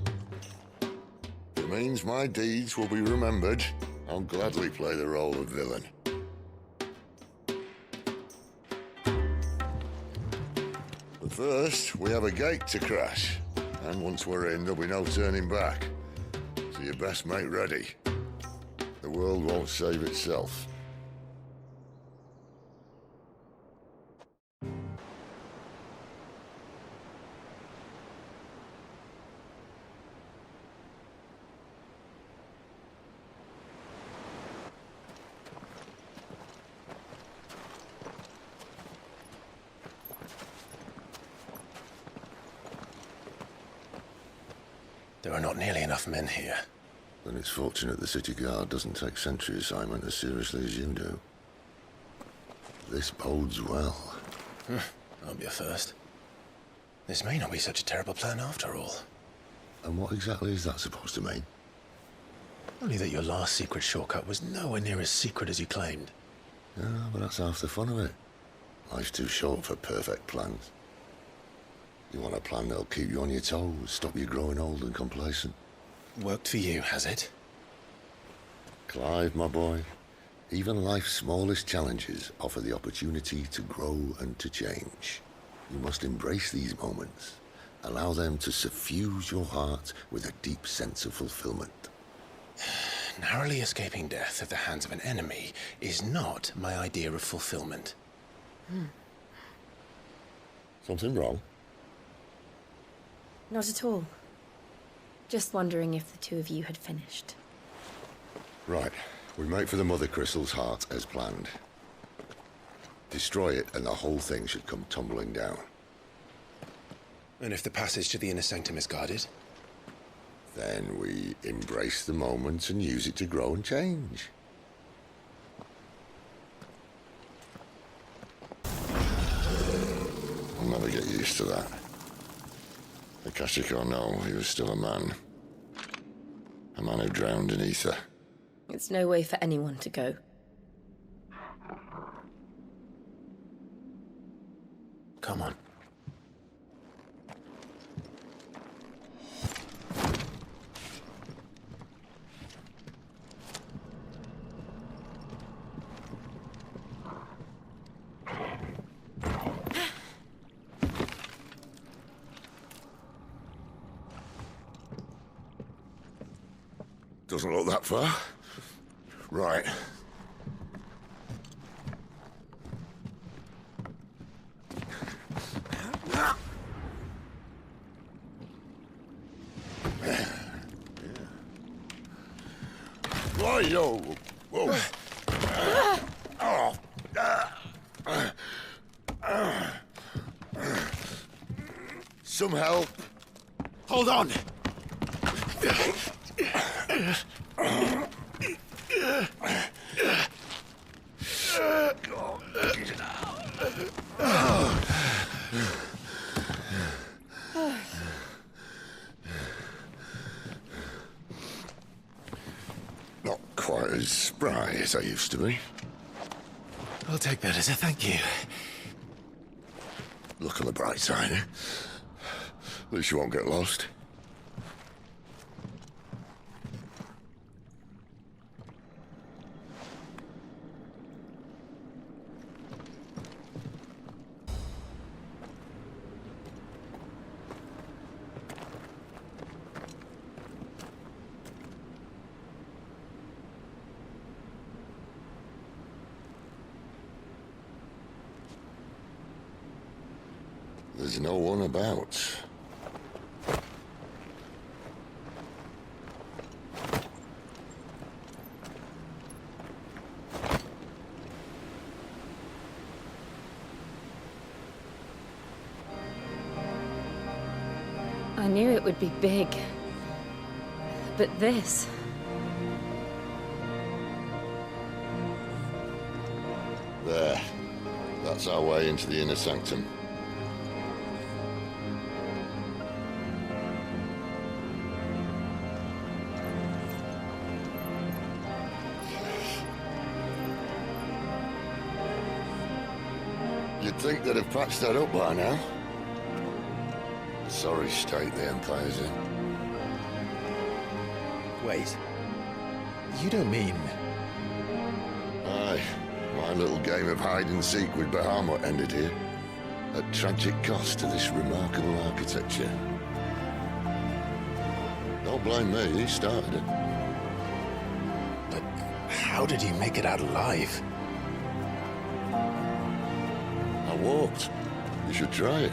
It means my deeds will be remembered. I'll gladly play the role of villain. But first, we have a gate to crash. And once we're in, there'll be no turning back. So you best make ready. The world won't save itself. There are not nearly enough men here. Then it's fortunate the city guard doesn't take sentry assignment as seriously as you do. This bodes well. I'll be a first. This may not be such a terrible plan after all. And what exactly is that supposed to mean? Only that your last secret shortcut was nowhere near as secret as you claimed. Yeah, but that's half the fun of it. Life's too short for perfect plans. You want a plan that'll keep you on your toes, stop you growing old and complacent. Worked for you, has it? Clive, my boy, even life's smallest challenges offer the opportunity to grow and to change. You must embrace these moments. Allow them to suffuse your heart with a deep sense of fulfillment. Narrowly escaping death at the hands of an enemy is not my idea of fulfillment. Something wrong? Not at all. Just wondering if the two of you had finished. Right. We make for the Mother Crystal's heart as planned. Destroy it and the whole thing should come tumbling down. And if the passage to the inner sanctum is guarded? Then we embrace the moment and use it to grow and change. I'll never get used to that. Akashic or no, he was still a man. A man who drowned in ether. It's no way for anyone to go. Come on. Doesn't look that far. Right. Whoa, yo. Whoa. Some help. Hold on! Not quite as spry as I used to be. I'll take that as a thank you. Look on the bright side, eh? At least you won't get lost. There's no one about. knew it would be big. But this... There. That's our way into the inner sanctum. You'd think they'd have patched that up by now. Sorry state the Empire's in. Wait. You don't mean... Aye. My little game of hide-and-seek with Bahamut ended here. At tragic cost to this remarkable architecture. Don't blame me, he started it. But how did he make it out alive? I walked. You should try it.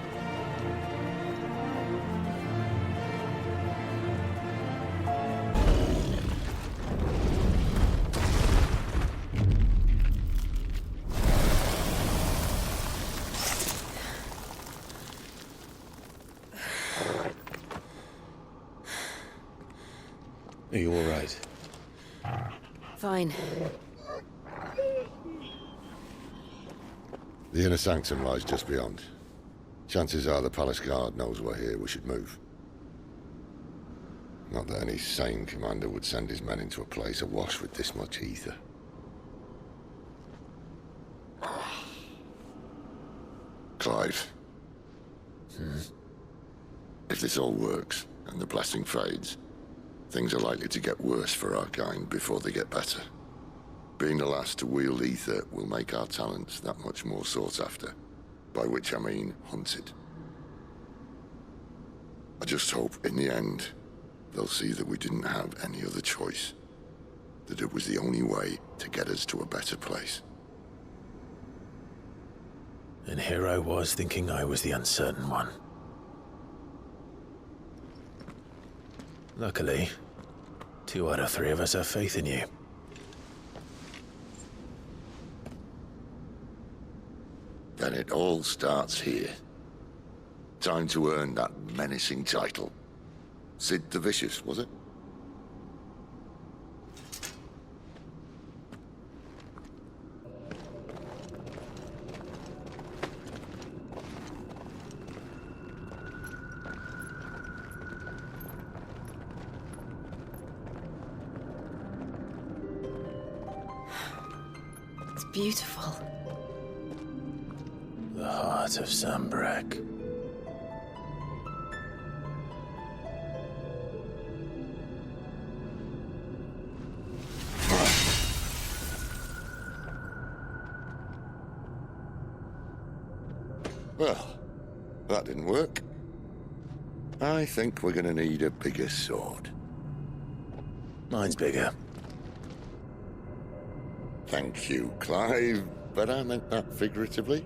Are you all right? Fine. The inner sanctum lies just beyond. Chances are the palace guard knows we're here. We should move. Not that any sane commander would send his men into a place awash with this much ether. Clive. If this all works, and the blessing fades, things are likely to get worse for our kind before they get better. Being the last to wield ether will make our talents that much more sought after, by which I mean hunted. I just hope, in the end, they'll see that we didn't have any other choice, that it was the only way to get us to a better place. And here I was thinking I was the uncertain one. Luckily, 2 out of 3 of us have faith in you. Then it all starts here. Time to earn that menacing title. Sid the Vicious, was it? It's beautiful. The heart of Sambrek. Well, that didn't work. I think we're gonna need a bigger sword. Mine's bigger. Thank you, Clive, but I meant that figuratively.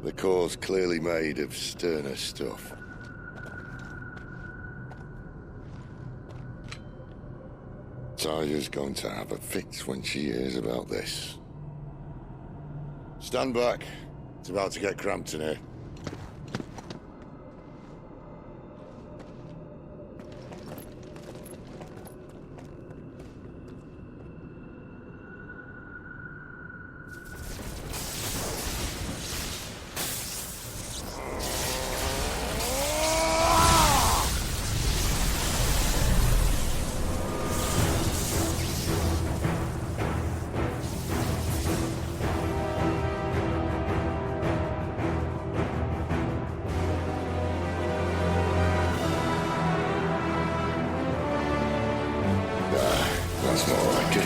The core's clearly made of sterner stuff. Taya's going to have a fit when she hears about this. Stand back. It's about to get cramped in here. That's more like it.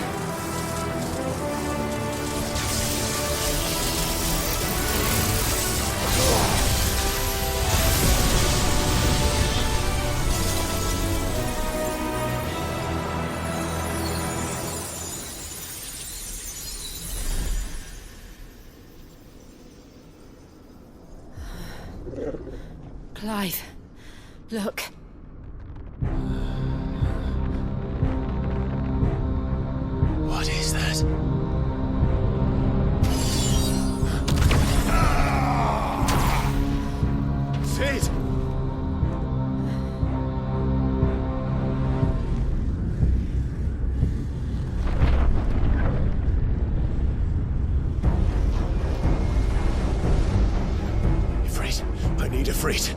Clive, look. What is that? Sid! retreat.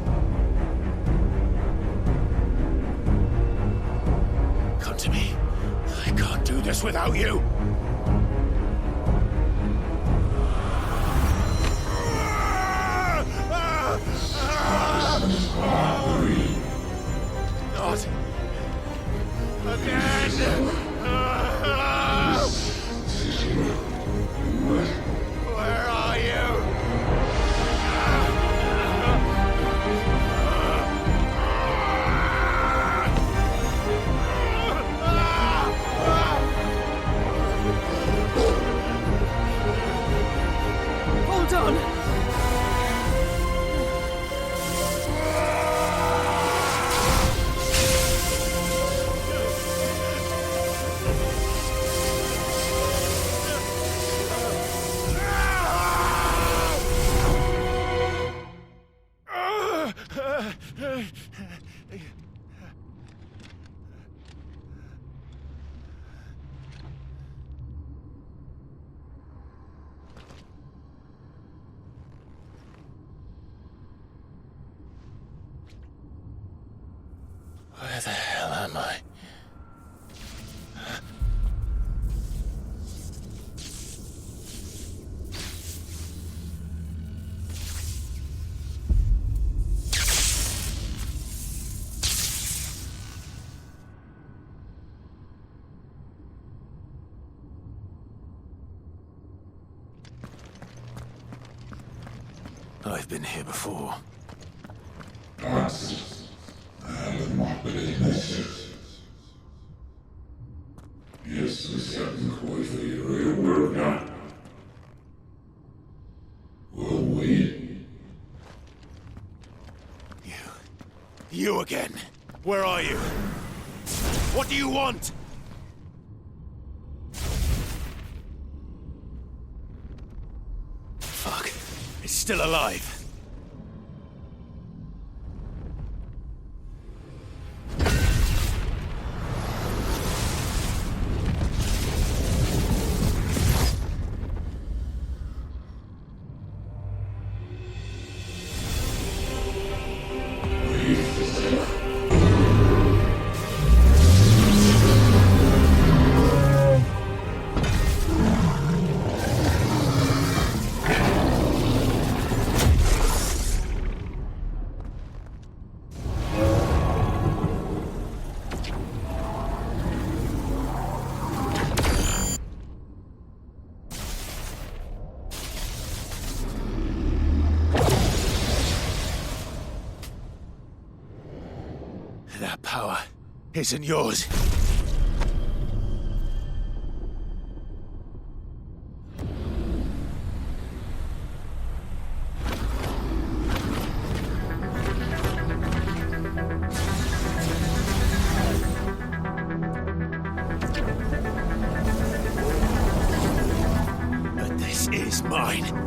Come to me. I can't do this without you. Not again! Where are you? Hold on! Where the hell am I? I've been here before. You again. Where are you? What do you want? Fuck. It's still alive. That power isn't yours. But this is mine.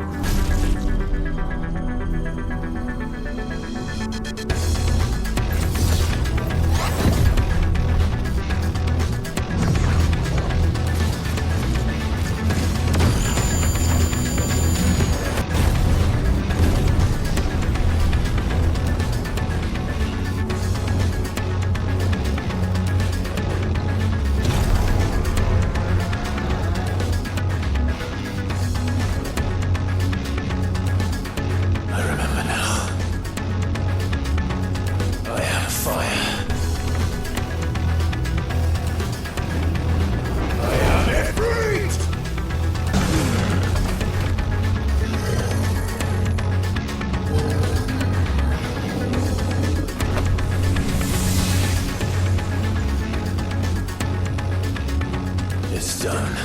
It's done.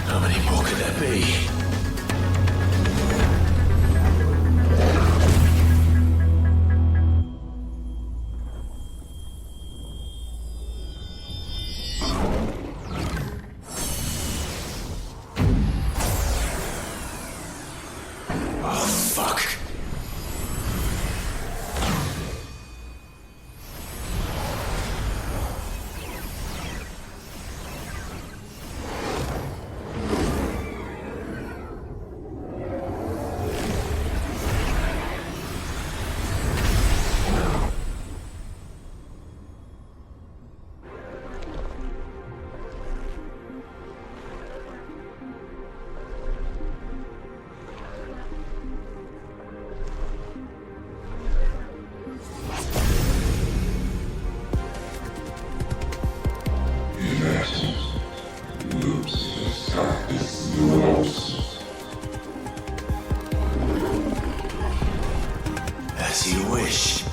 How many more could there be? fuck? As you wish.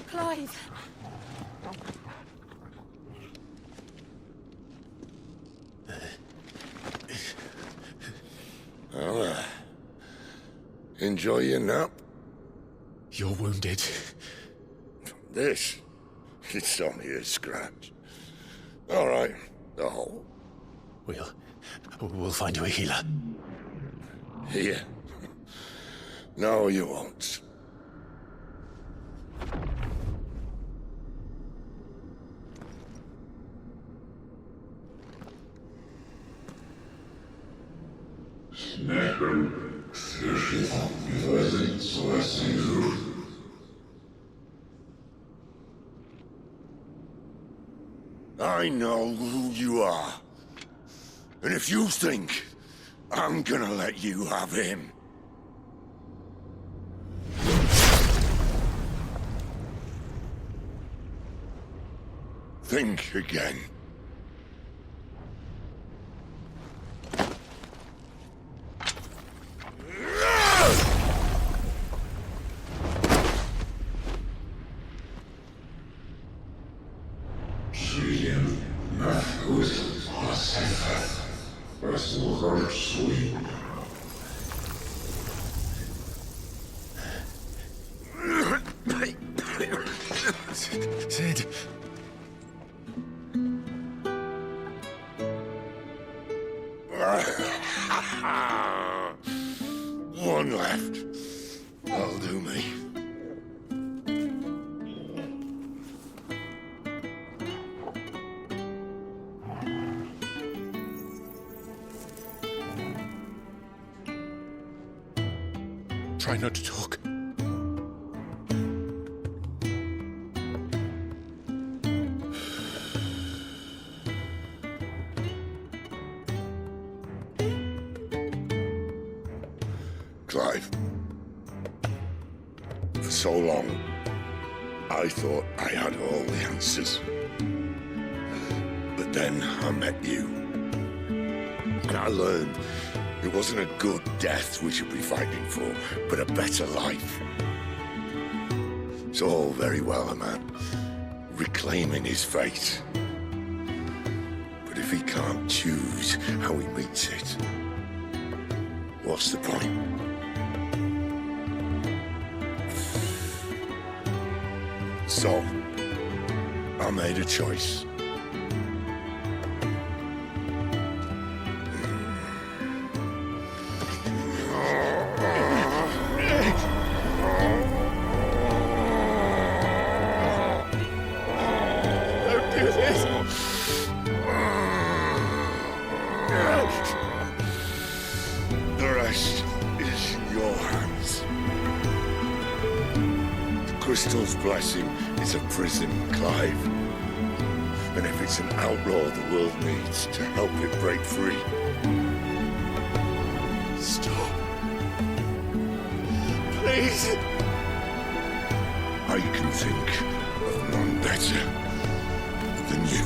Clive! Well, enjoy your nap. You're wounded. This? It's only a scratch. All right, the hole. We'll find you a healer. Here? No, you won't. I know who you are. And if you think I'm gonna let you have him... think again. Sid. One left. That'll do me. Try not to talk. so long, I thought I had all the answers. But then I met you. And I learned it wasn't a good death we should be fighting for, but a better life. It's all very well a man reclaiming his fate. But if he can't choose how he meets it, what's the point? So, I made a choice. Don't do this! The rest is in your hands. The crystal's blessing is a prison, Clive. And if it's an outlaw the world needs to help it break free, stop. Please. I can think of none better than you.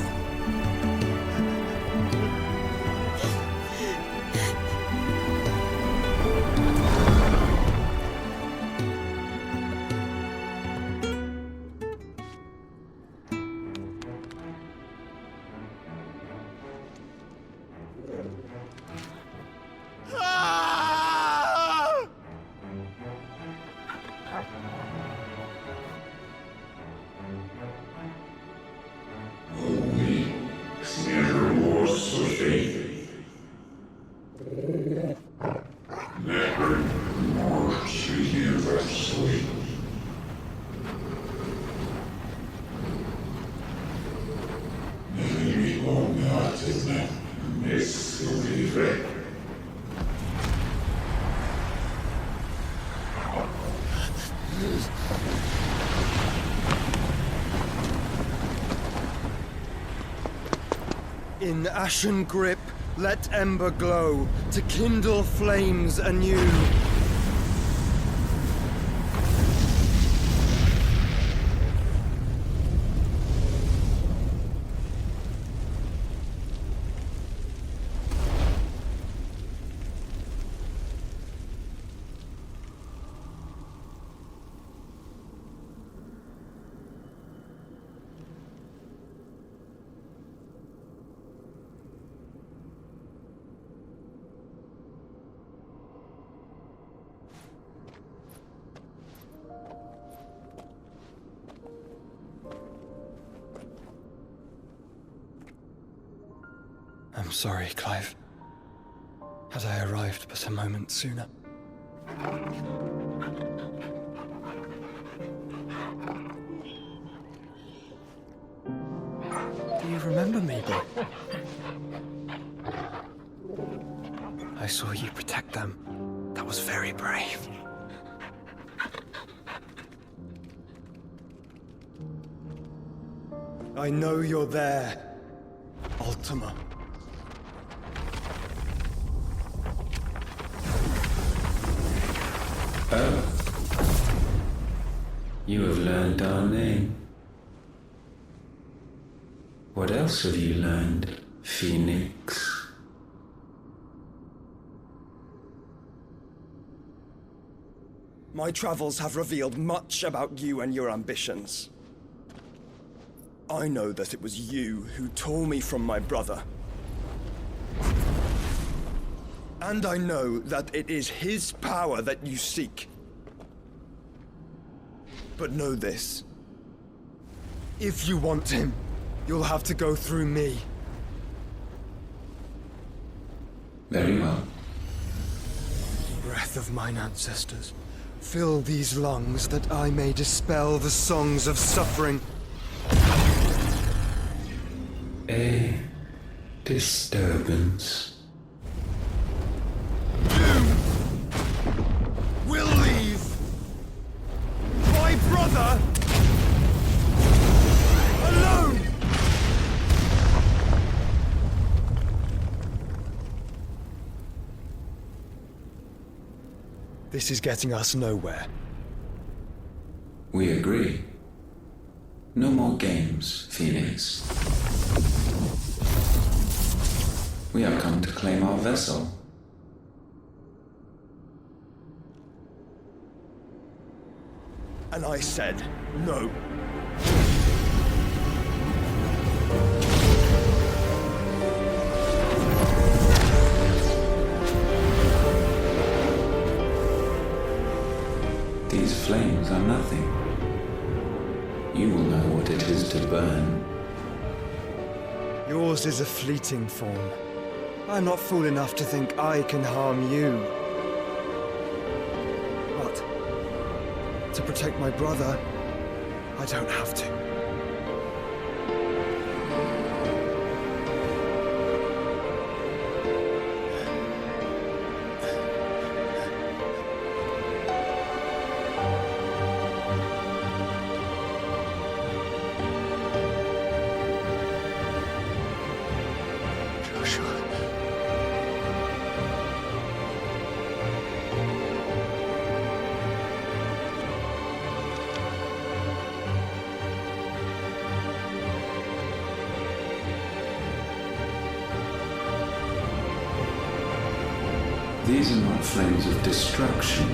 In ashen grip, let ember glow, to kindle flames anew. I'm sorry, Clive. Had I arrived but a moment sooner. Do you remember me, boy? I saw you protect them. That was very brave. I know you're there, Ultima. Oh. You have learned our name. What else have you learned, Phoenix? My travels have revealed much about you and your ambitions. I know that it was you who tore me from my brother. And I know that it is his power that you seek. But know this. If you want him, you'll have to go through me. Very well. Breath of mine ancestors, fill these lungs that I may dispel the songs of suffering. A disturbance. Will leave my brother alone. This is getting us nowhere. We agree. No more games, Phoenix. We have come to claim our vessel. And I said no. These flames are nothing. You will know what it is to burn. Yours is a fleeting form. I'm not fool enough to think I can harm you. But to protect my brother, I don't have to. These are not flames of destruction.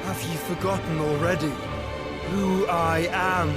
Have you forgotten already who I am?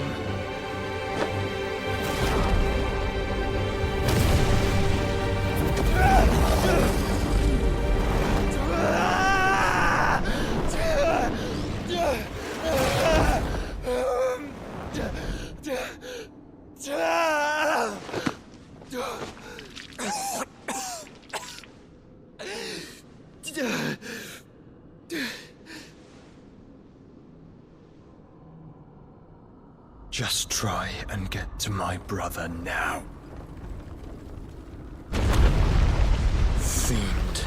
Just try and get to my brother now. Fiend.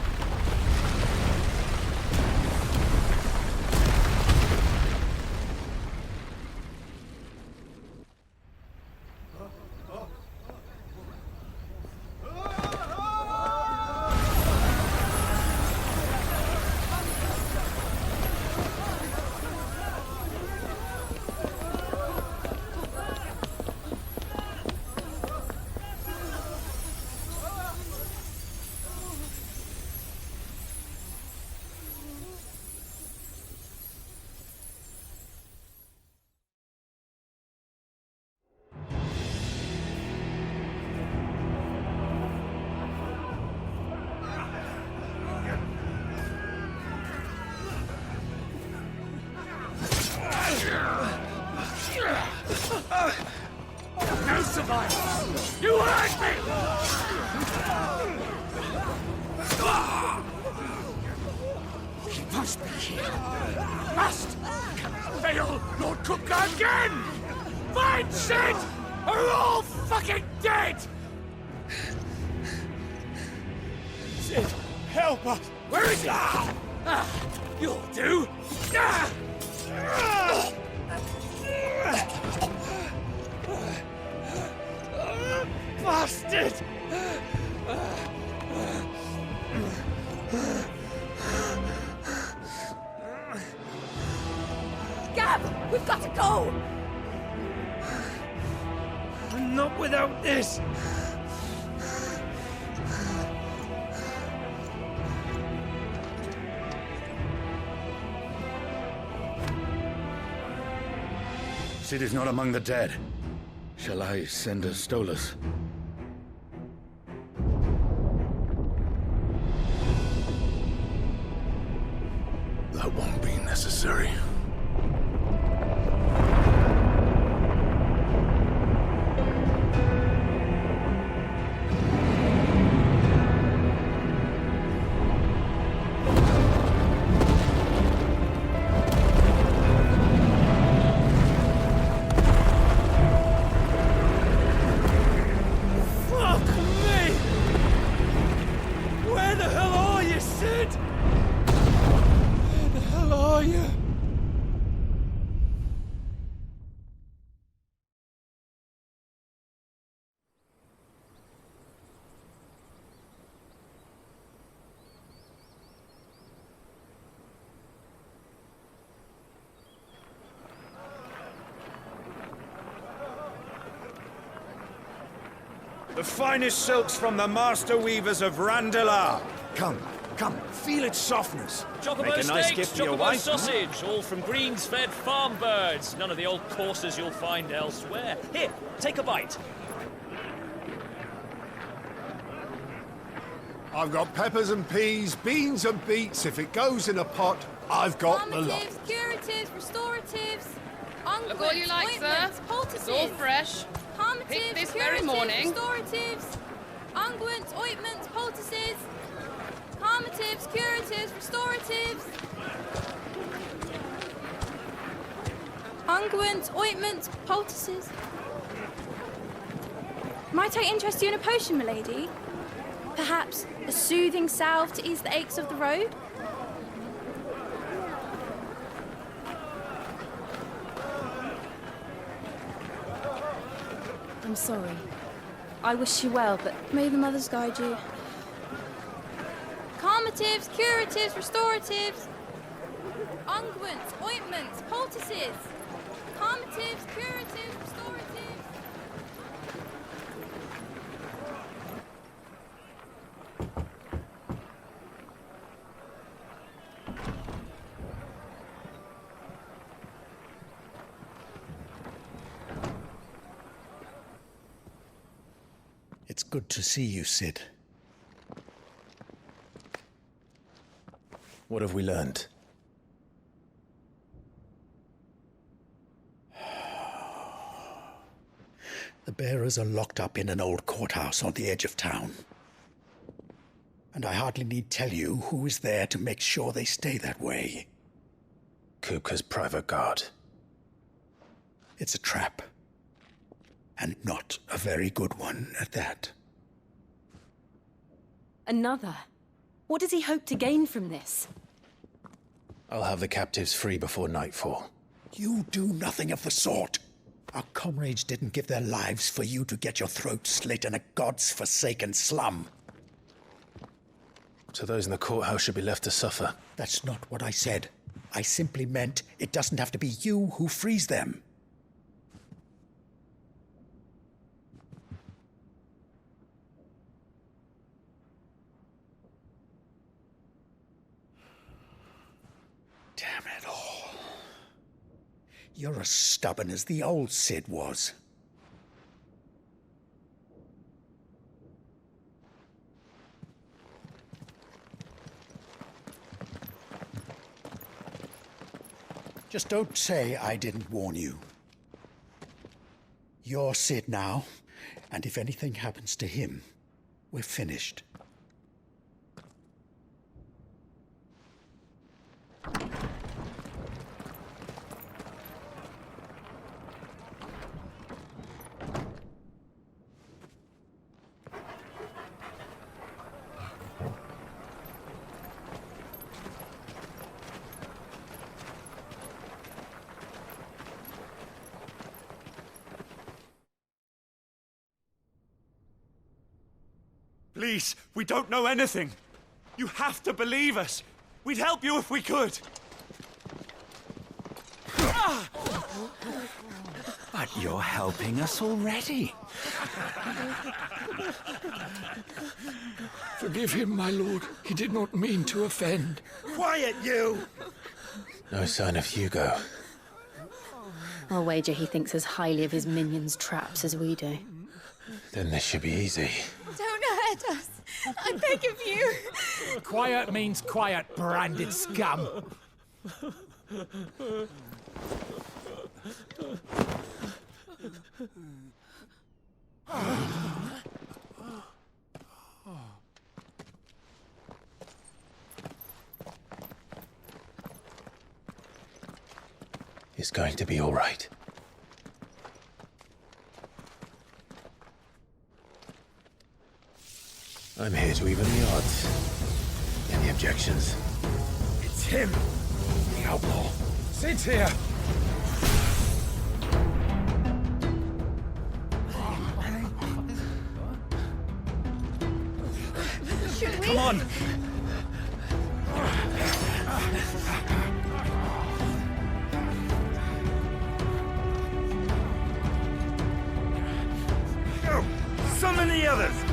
No survivors! You hurt me! He must be here. Must! Cannot fail Lord Kupka again! Find Sid! Or we're all fucking dead! Sid, help us! Where is he? You'll do! Bastard! Gab, we've got to go! Not without this! Sid is not among the dead. Shall I send a Stolas? That won't be necessary. The finest silks from the master weavers of Randalar. Come, feel its softness. Chocobo Make a nice steaks, gift for your chocobo wife. sausage, all from greens-fed farm birds. None of the old courses you'll find elsewhere. Here, take a bite. I've got peppers and peas, beans and beets. If it goes in a pot, I've got the lot. Calmatives, curatives, restoratives, unguents, Look all you like, sir. ointments, poultices. It's all fresh. Calmatives, Picked this curatives, very morning. restoratives, unguents, ointments, poultices. Calmatives, curatives, restoratives. Unguents, ointments, poultices. Might I interest you in a potion, milady? Perhaps a soothing salve to ease the aches of the road? I'm sorry. I wish you well, but may the mothers guide you. Calmatives, curatives, restoratives. Unguents, ointments, poultices. Calmatives, curatives, restoratives. It's good to see you, Sid. What have we learned? The bearers are locked up in an old courthouse on the edge of town. And I hardly need tell you who is there to make sure they stay that way. Kupka's private guard. It's a trap. And not a very good one at that. Another? What does he hope to gain from this? I'll have the captives free before nightfall. You do nothing of the sort. Our comrades didn't give their lives for you to get your throat slit in a god's forsaken slum. So those in the courthouse should be left to suffer. That's not what I said. I simply meant it doesn't have to be you who frees them. Damn it all. You're as stubborn as the old Sid was. Just don't say I didn't warn you. You're Sid now, and if anything happens to him, we're finished. Please, we don't know anything. You have to believe us. We'd help you if we could. But you're helping us already. Forgive him, my lord. He did not mean to offend. Quiet, you! No sign of Hugo. I'll wager he thinks as highly of his minions' traps as we do. Then this should be easy. Don't hurt us. I beg of you. Quiet means quiet, branded scum. It's going to be all right. I'm here to even the odds. Any objections? It's him, the outlaw. Sid's here. Should we? Come on. Summon the the others!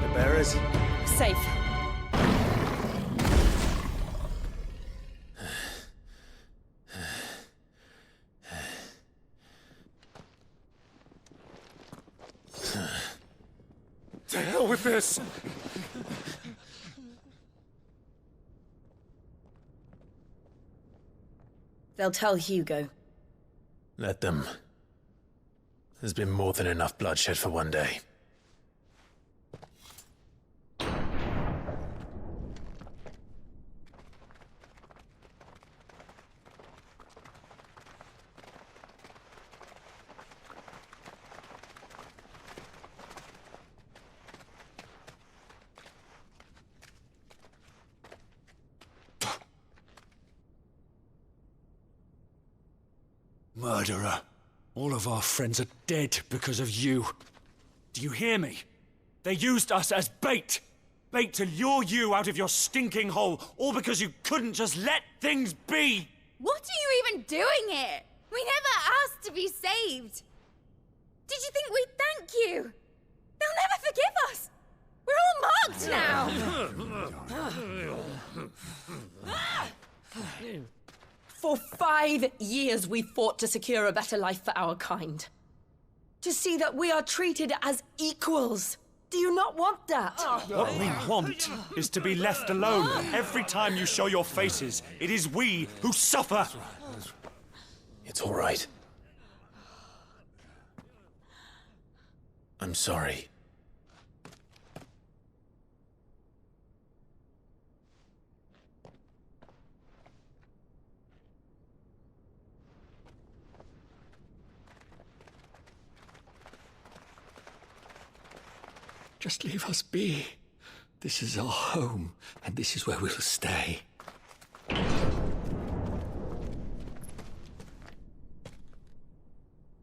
The bearers? Safe. To hell with this! They'll tell Hugo. Let them. There's been more than enough bloodshed for one day. Murderer. All of our friends are dead because of you. Do you hear me? They used us as bait. Bait to lure you out of your stinking hole, all because you couldn't just let things be. What are you even doing here? We never asked to be saved. Did you think we'd thank you? They'll never forgive us. We're all marked now. For 5 years we fought to secure a better life for our kind. To see that we are treated as equals. Do you not want that? What we want is to be left alone. Every time you show your faces, it is we who suffer. It's all right. I'm sorry. Just leave us be. This is our home, and this is where we'll stay.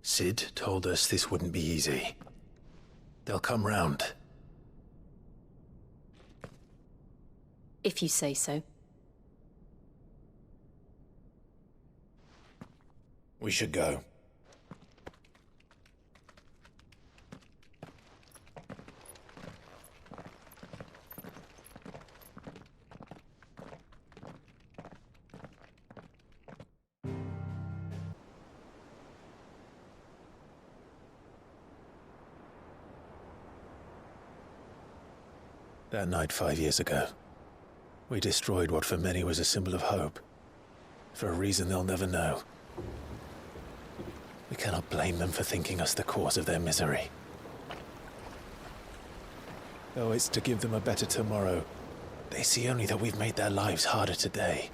Sid told us this wouldn't be easy. They'll come round. If you say so. We should go. That night 5 years ago, we destroyed what for many was a symbol of hope. For a reason they'll never know. We cannot blame them for thinking us the cause of their misery. Though it's to give them a better tomorrow, they see only that we've made their lives harder today.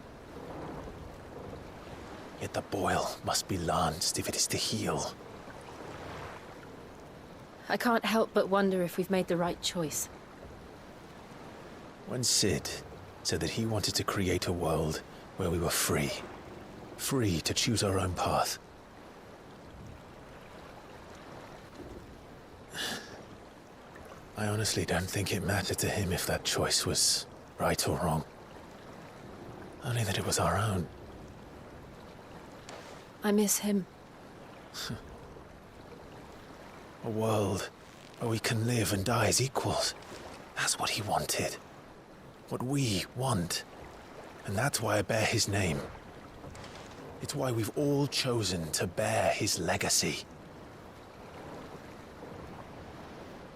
Yet the boil must be lanced if it is to heal. I can't help but wonder if we've made the right choice. When Sid said that he wanted to create a world where we were free. Free to choose our own path. I honestly don't think it mattered to him if that choice was right or wrong. Only that it was our own. I miss him. A world where we can live and die as equals. That's what he wanted. What we want. And that's why I bear his name. It's why we've all chosen to bear his legacy.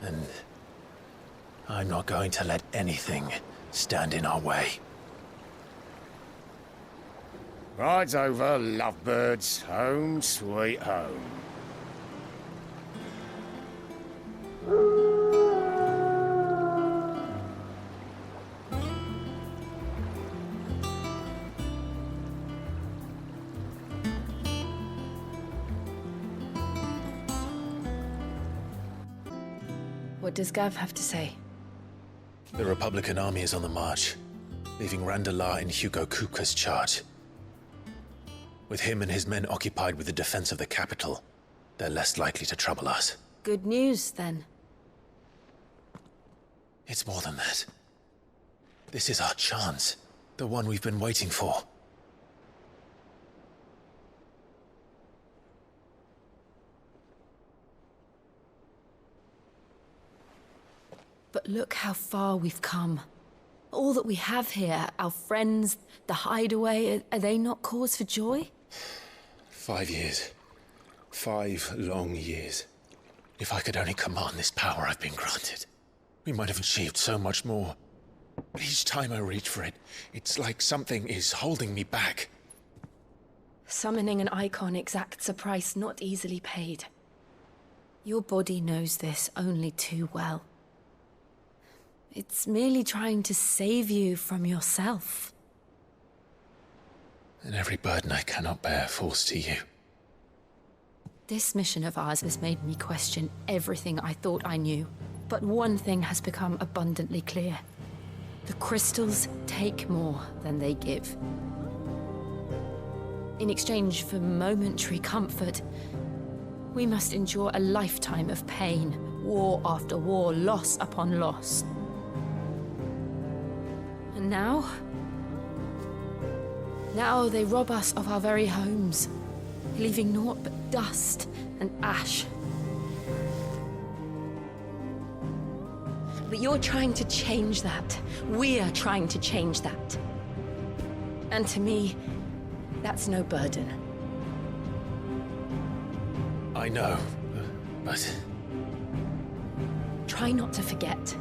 And I'm not going to let anything stand in our way. Rides over, lovebirds. Home, sweet home. What does Gav have to say? The Republican army is on the march, leaving Randalar in Hugo Kuka's charge. With him and his men occupied with the defense of the capital, they're less likely to trouble us. Good news, then. It's more than that. This is our chance, the one we've been waiting for. Look how far we've come. All that we have here, our friends, the hideaway, are they not cause for joy? 5 years. 5 long years. If I could only command this power I've been granted, we might have achieved so much more. But each time I reach for it, it's like something is holding me back. Summoning an icon exacts a price not easily paid. Your body knows this only too well. It's merely trying to save you from yourself. And every burden I cannot bear falls to you. This mission of ours has made me question everything I thought I knew. But one thing has become abundantly clear. The crystals take more than they give. In exchange for momentary comfort, we must endure a lifetime of pain, war after war, loss upon loss. And now they rob us of our very homes, leaving naught but dust and ash. But you're trying to change that. We're trying to change that. And to me, that's no burden. I know, but... Try not to forget.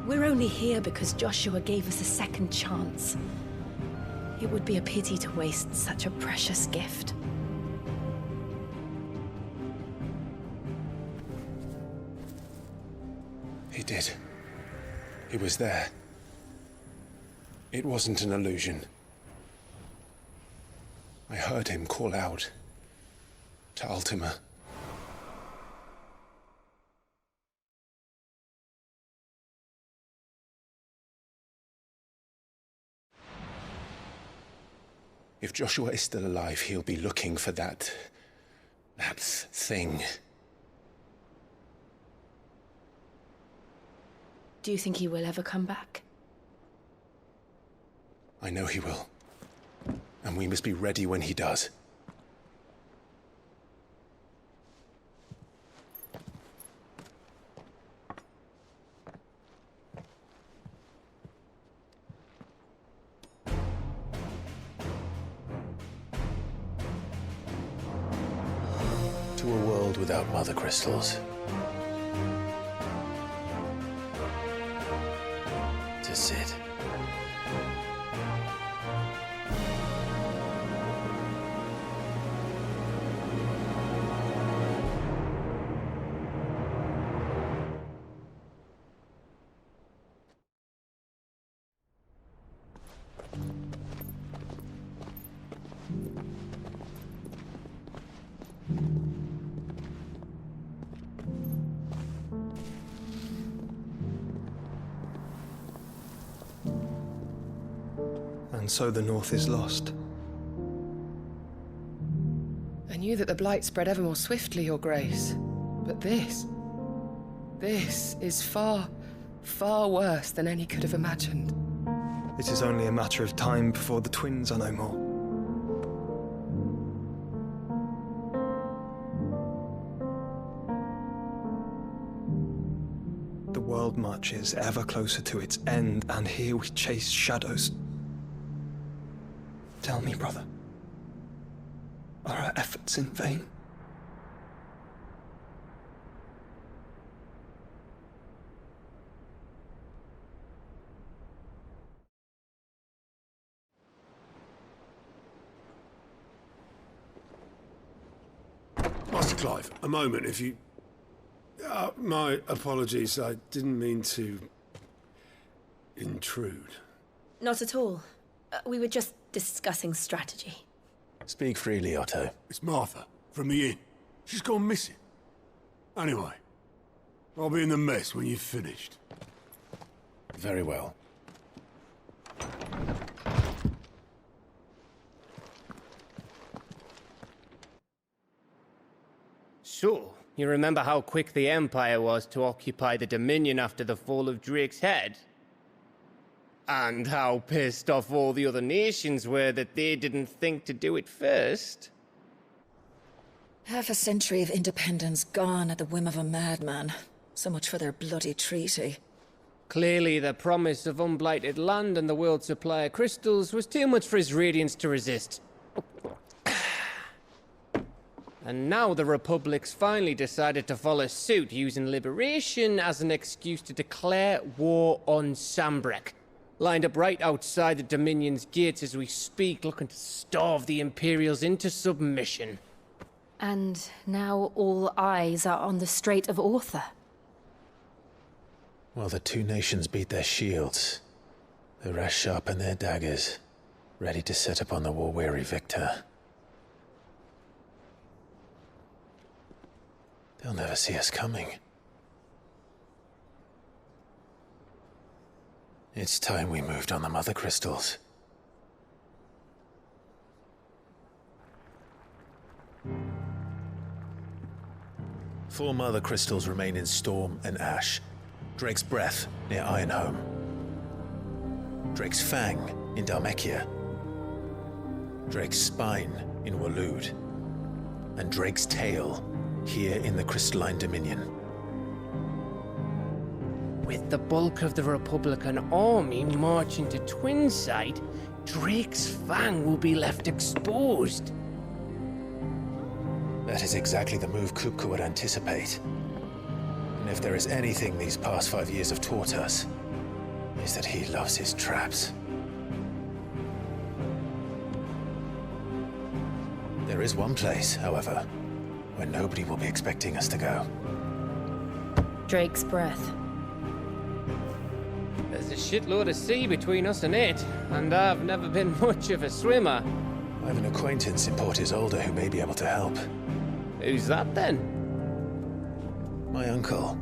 We're only here because Joshua gave us a second chance. It would be a pity to waste such a precious gift. He did. He was there. It wasn't an illusion. I heard him call out to Ultima. If Joshua is still alive, he'll be looking for that thing. Do you think he will ever come back? I know he will. And we must be ready when he does. To a world without mother crystals. To Cid. And so the North is lost. I knew that the Blight spread ever more swiftly, Your Grace. But this is far, far worse than any could have imagined. It is only a matter of time before the twins are no more. The world marches ever closer to its end, and here we chase shadows. Tell me, brother, are our efforts in vain? Master Clive, a moment, if you... my apologies, I didn't mean to... intrude. Not at all. We were just discussing strategy. Speak freely, Otto. It's Martha, from the inn. She's gone missing. Anyway, I'll be in the mess when you've finished. Very well. So, you remember how quick the Empire was to occupy the Dominion after the fall of Drake's head? And how pissed off all the other nations were that they didn't think to do it first? Half a century of independence gone at the whim of a madman. So much for their bloody treaty. Clearly, the promise of unblighted land and the world's supply of crystals was too much for his radiance to resist. And now the Republic's finally decided to follow suit, using liberation as an excuse to declare war on Sambrek. Lined up right outside the Dominion's gates as we speak, looking to starve the Imperials into submission. And now all eyes are on the Strait of Author. While the two nations beat their shields, the rest sharpen their daggers, ready to set upon the war-weary victor. They'll never see us coming. It's time we moved on the Mother Crystals. Four Mother Crystals remain in Storm and Ash. Drake's Breath near Ironhome. Drake's Fang in Dhalmekia. Drake's Spine in Waloed. And Drake's Tail here in the Crystalline Dominion. With the bulk of the Republican army marching to Twinside, Drake's Fang will be left exposed. That is exactly the move Kupka would anticipate. And if there is anything these past 5 years have taught us, is that he loves his traps. There is one place, however, where nobody will be expecting us to go. Drake's Breath. There's a shitload of sea between us and it, and I've never been much of a swimmer. I have an acquaintance in Port Isolde who may be able to help. Who's that then? My uncle,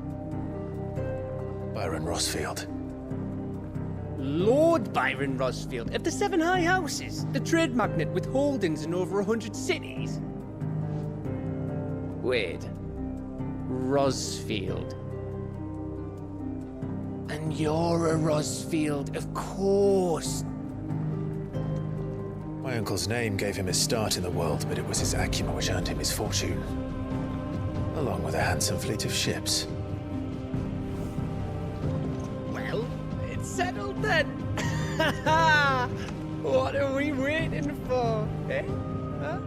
Byron Rosfield. Lord Byron Rosfield of the Seven High Houses, the trade magnate with holdings in over 100 cities. Wait, Rosfield. And you're a Rosfield, of course. My uncle's name gave him his start in the world, but it was his acumen which earned him his fortune, along with a handsome fleet of ships. Well, it's settled then. What are we waiting for, eh? Huh?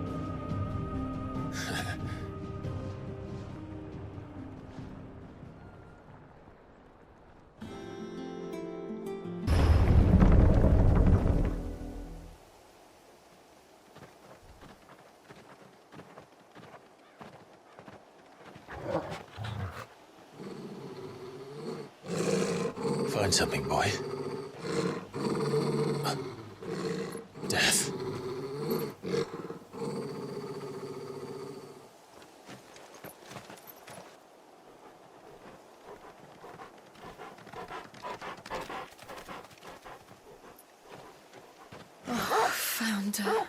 Find something, boy. Death. Oh, found her.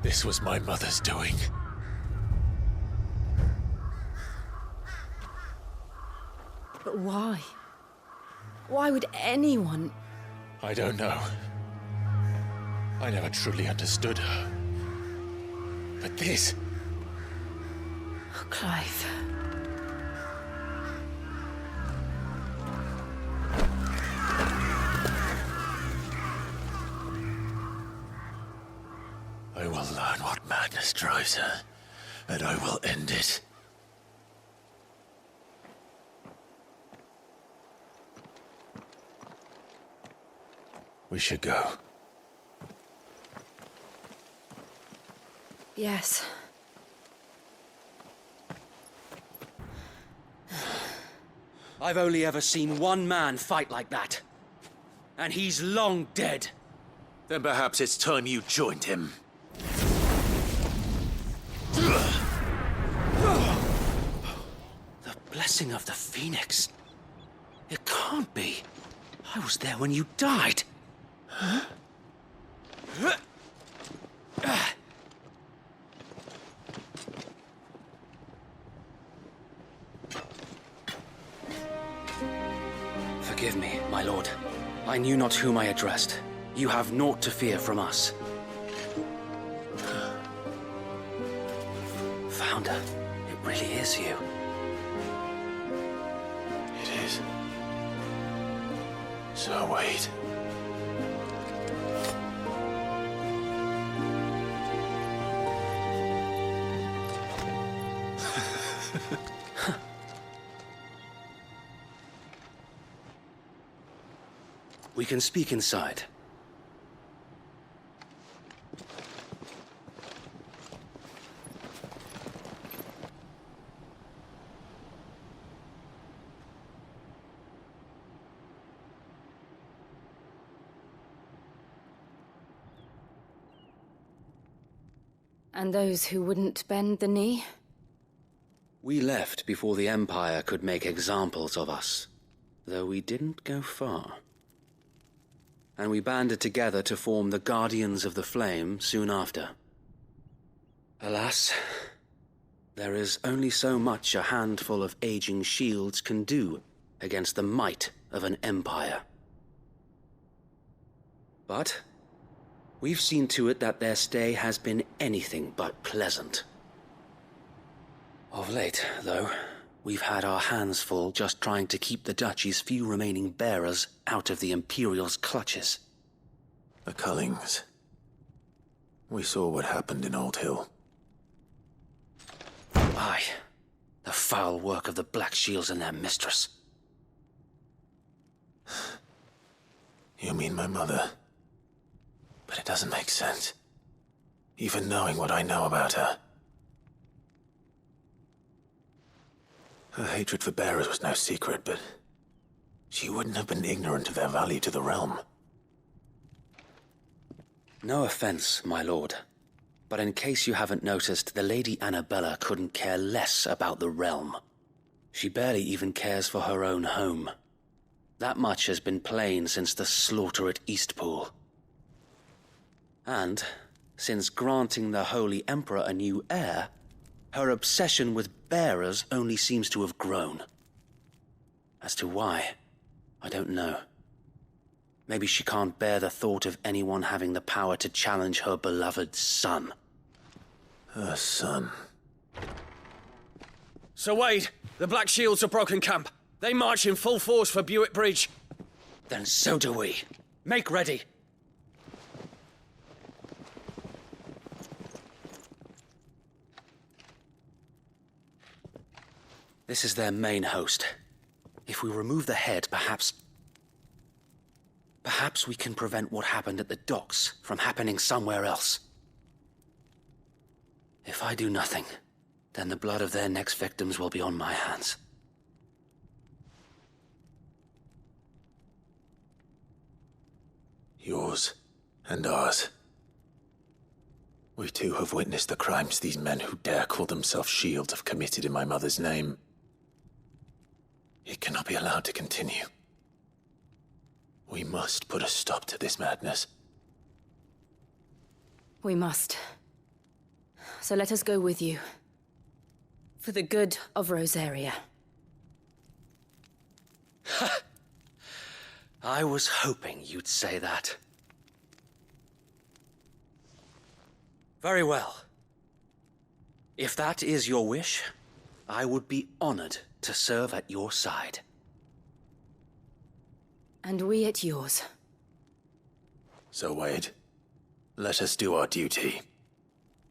This was my mother's doing. But why? Why would anyone? I don't know. I never truly understood her. But this... Oh, Clive. I will learn what madness drives her, and I will end it. We should go. Yes. I've only ever seen one man fight like that. And he's long dead. Then perhaps it's time you joined him. The blessing of the Phoenix. It can't be. I was there when you died. Huh? Forgive me, my lord. I knew not whom I addressed. You have naught to fear from us. Founder, it really is you. It is. So wait. We can speak inside. And those who wouldn't bend the knee? We left before the Empire could make examples of us, though we didn't go far. And we banded together to form the Guardians of the Flame soon after. Alas, there is only so much a handful of aging shields can do against the might of an empire. But we've seen to it that their stay has been anything but pleasant. Of late, though, we've had our hands full just trying to keep the Duchy's few remaining bearers out of the Imperial's clutches. The Cullings. We saw what happened in Old Hill. Aye. The foul work of the Black Shields and their mistress. You mean my mother? But it doesn't make sense. Even knowing what I know about her. Her hatred for bearers was no secret, but she wouldn't have been ignorant of their value to the realm. No offense, my lord, but in case you haven't noticed, the Lady Annabella couldn't care less about the realm. She barely even cares for her own home. That much has been plain since the slaughter at Eastpool. And, since granting the Holy Emperor a new heir, her obsession with bearers only seems to have grown. As to why, I don't know. Maybe she can't bear the thought of anyone having the power to challenge her beloved son. Her son. Sir Wade, the Black Shields have broken camp. They march in full force for Buick Bridge. Then so do we. Make ready. This is their main host. If we remove the head, perhaps we can prevent what happened at the docks from happening somewhere else. If I do nothing, then the blood of their next victims will be on my hands. Yours and ours. We too have witnessed the crimes these men who dare call themselves shields have committed in my mother's name. It cannot be allowed to continue. We must put a stop to this madness. We must. So let us go with you. For the good of Rosaria. I was hoping you'd say that. Very well. If that is your wish, I would be honored to serve at your side. And we at yours. So, Wade, let us do our duty.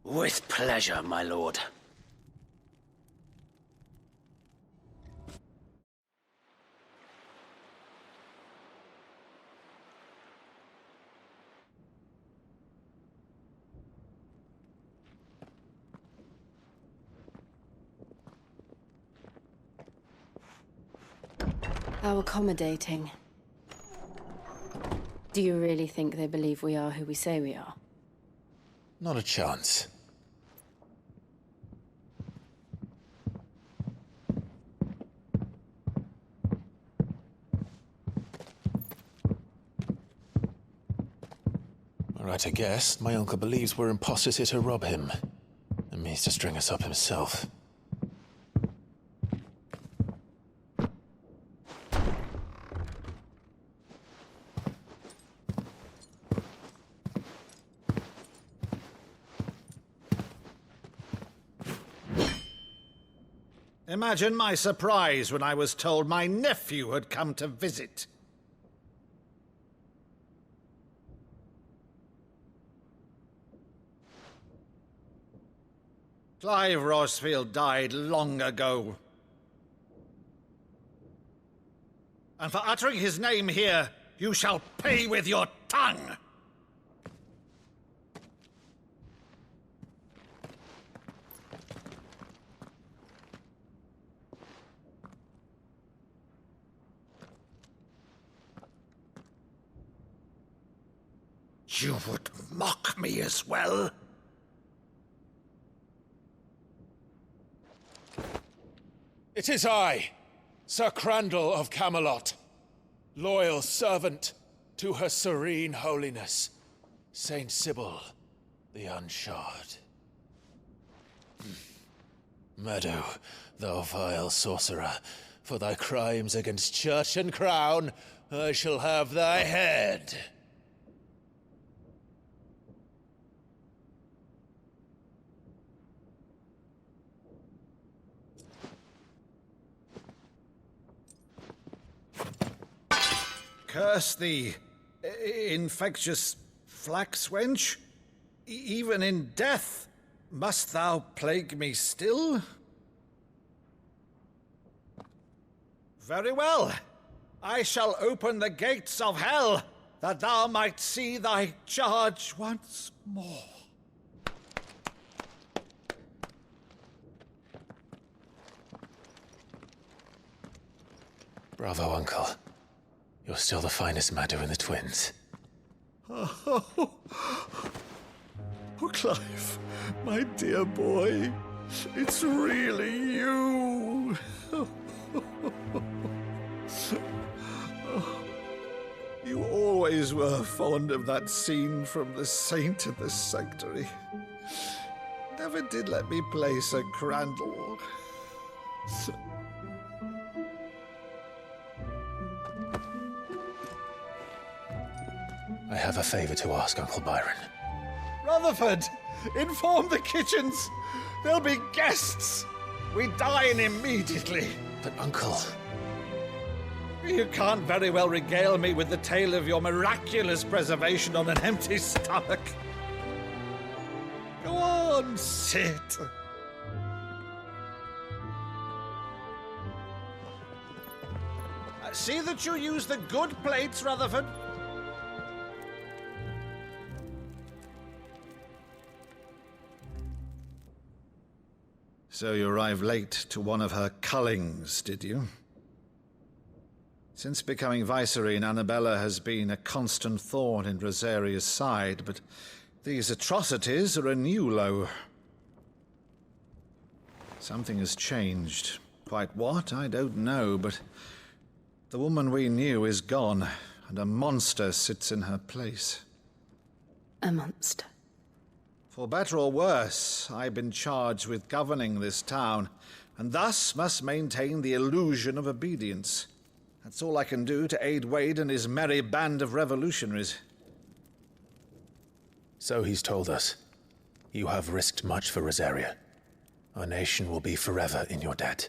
With pleasure, my lord. How accommodating. Do you really think they believe we are who we say we are? Not a chance. Right, I guess. My uncle believes we're imposters here to rob him, and means to string us up himself. Imagine my surprise when I was told my nephew had come to visit. Clive Rosfield died long ago. And for uttering his name here, you shall pay with your tongue! You would mock me as well? It is I, Sir Crandall of Camelot, loyal servant to Her Serene Holiness, Saint Sybil the Unshod. Meadow, thou vile sorcerer, for thy crimes against church and crown, I shall have thy head. Curse thee, infectious flax wench. Even in death, must thou plague me still? Very well. I shall open the gates of hell, that thou might see thy charge once more. Bravo, Uncle. You're still the finest Meadow in the twins. Oh, Clive, my dear boy, it's really you. You always were fond of that scene from The Saint in the Sanctuary. Never did let me play Sir Crandall. I have a favor to ask, Uncle Byron. Rutherford, inform the kitchens. There'll be guests. We dine immediately. But, Uncle... You can't very well regale me with the tale of your miraculous preservation on an empty stomach. Go on, sit. See that you use the good plates, Rutherford. So you arrived late to one of her cullings, did you? Since becoming Vicereine, Annabella has been a constant thorn in Rosaria's side, but these atrocities are a new low. Something has changed. Quite what, I don't know, but the woman we knew is gone, and a monster sits in her place. A monster? For better or worse, I've been charged with governing this town, and thus must maintain the illusion of obedience. That's all I can do to aid Wade and his merry band of revolutionaries. So he's told us. You have risked much for Rosaria. Our nation will be forever in your debt.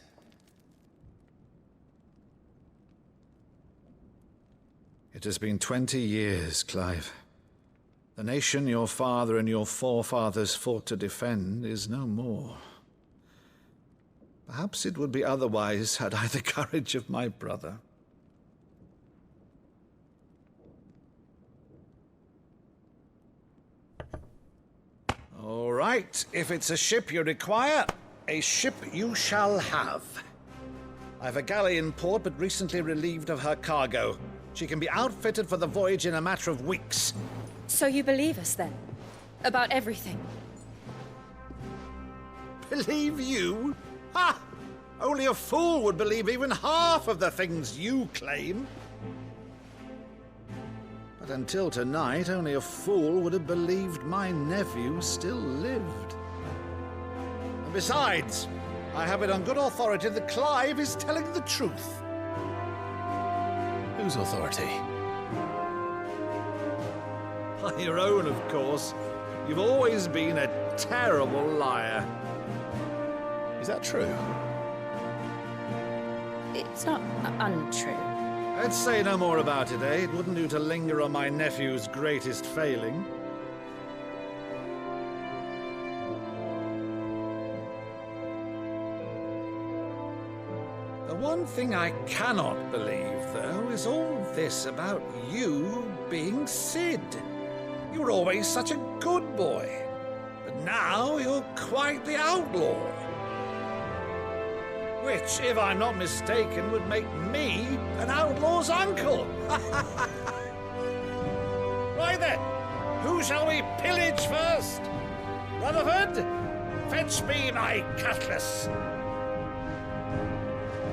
It has been 20 years, Clive. The nation your father and your forefathers fought to defend is no more. Perhaps it would be otherwise had I the courage of my brother. All right, if it's a ship you require, a ship you shall have. I've a galley in port, but recently relieved of her cargo. She can be outfitted for the voyage in a matter of weeks. So you believe us, then? About everything? Believe you? Ha! Only a fool would believe even half of the things you claim. But until tonight, only a fool would have believed my nephew still lived. And besides, I have it on good authority that Clive is telling the truth. Whose authority? By your own, of course. You've always been a terrible liar. Is that true? It's not untrue. Let's say no more about it, eh? It wouldn't do to linger on my nephew's greatest failing. The one thing I cannot believe, though, is all this about you being Sid. You were always such a good boy, but now you're quite the outlaw. Which, if I'm not mistaken, would make me an outlaw's uncle. Right then, who shall we pillage first? Rutherford, fetch me my cutlass.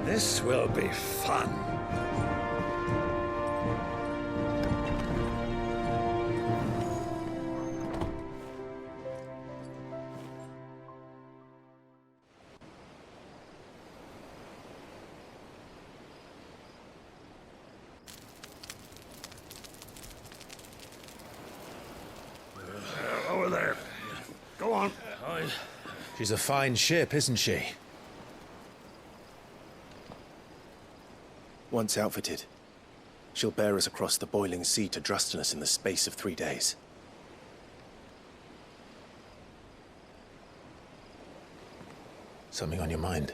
This will be fun. Over there. Go on. She's a fine ship, isn't she? Once outfitted, she'll bear us across the boiling sea to Drustinus in the space of 3 days. Something on your mind?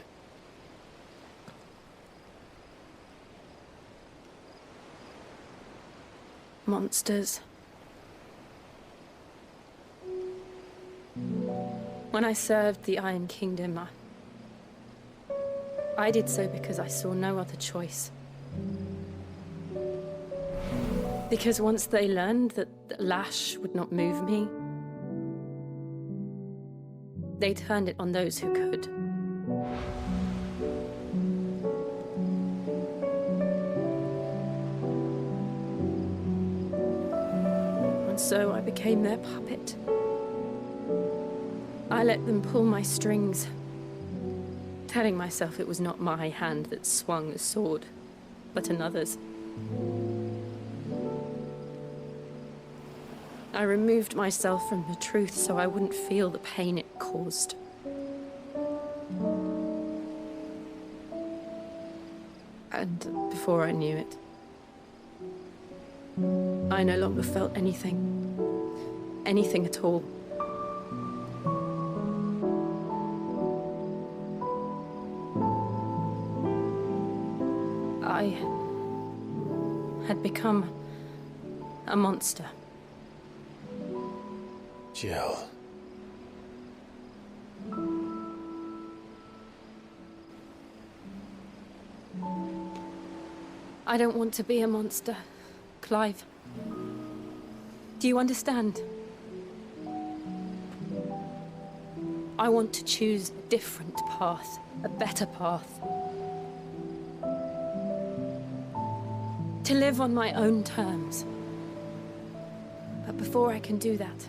Monsters. When I served the Iron Kingdom, I did so because I saw no other choice. Because once they learned that the lash would not move me, they turned it on those who could. And so I became their puppet. I let them pull my strings, telling myself it was not my hand that swung the sword, but another's. I removed myself from the truth so I wouldn't feel the pain it caused. And before I knew it, I no longer felt anything. Anything at all. I had become a monster. Jill. I don't want to be a monster, Clive. Do you understand? I want to choose a different path, a better path. To live on my own terms. But before I can do that,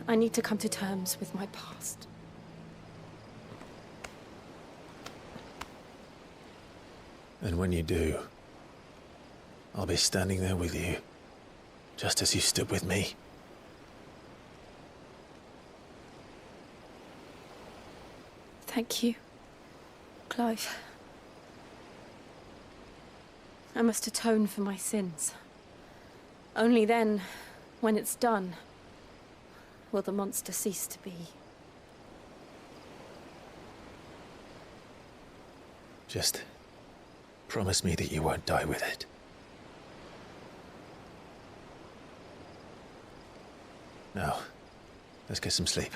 I need to come to terms with my past. And when you do, I'll be standing there with you, just as you stood with me. Thank you, Clive. I must atone for my sins. Only then, when it's done, will the monster cease to be. Just promise me that you won't die with it. Now, let's get some sleep.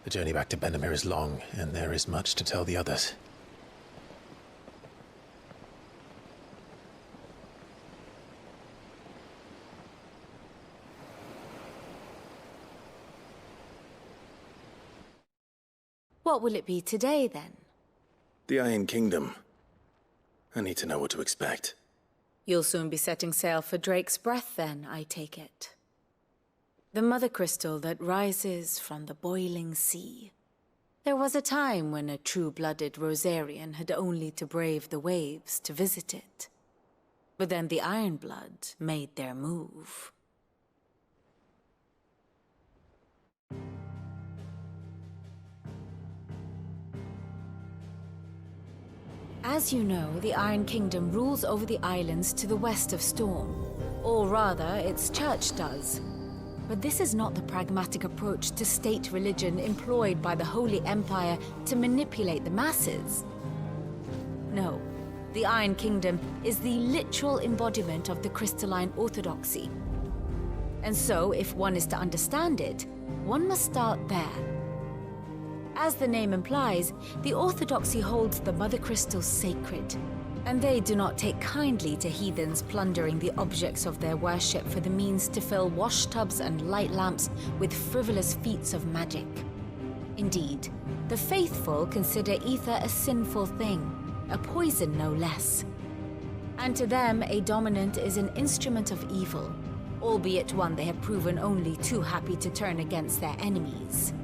The journey back to Benamir is long, and there is much to tell the others. What will it be today, then? The Iron Kingdom. I need to know what to expect. You'll soon be setting sail for Drake's Breath then, I take it. The mother crystal that rises from the boiling sea. There was a time when a true-blooded Rosarian had only to brave the waves to visit it. But then the Ironblood made their move. As you know, the Iron Kingdom rules over the islands to the west of Storm. Or rather, its church does. But this is not the pragmatic approach to state religion employed by the Holy Empire to manipulate the masses. No, the Iron Kingdom is the literal embodiment of the crystalline orthodoxy. And so, if one is to understand it, one must start there. As the name implies, the orthodoxy holds the mother crystals sacred, and they do not take kindly to heathens plundering the objects of their worship for the means to fill washtubs and light lamps with frivolous feats of magic. Indeed, the faithful consider ether a sinful thing, a poison no less. And to them, a dominant is an instrument of evil, albeit one they have proven only too happy to turn against their enemies.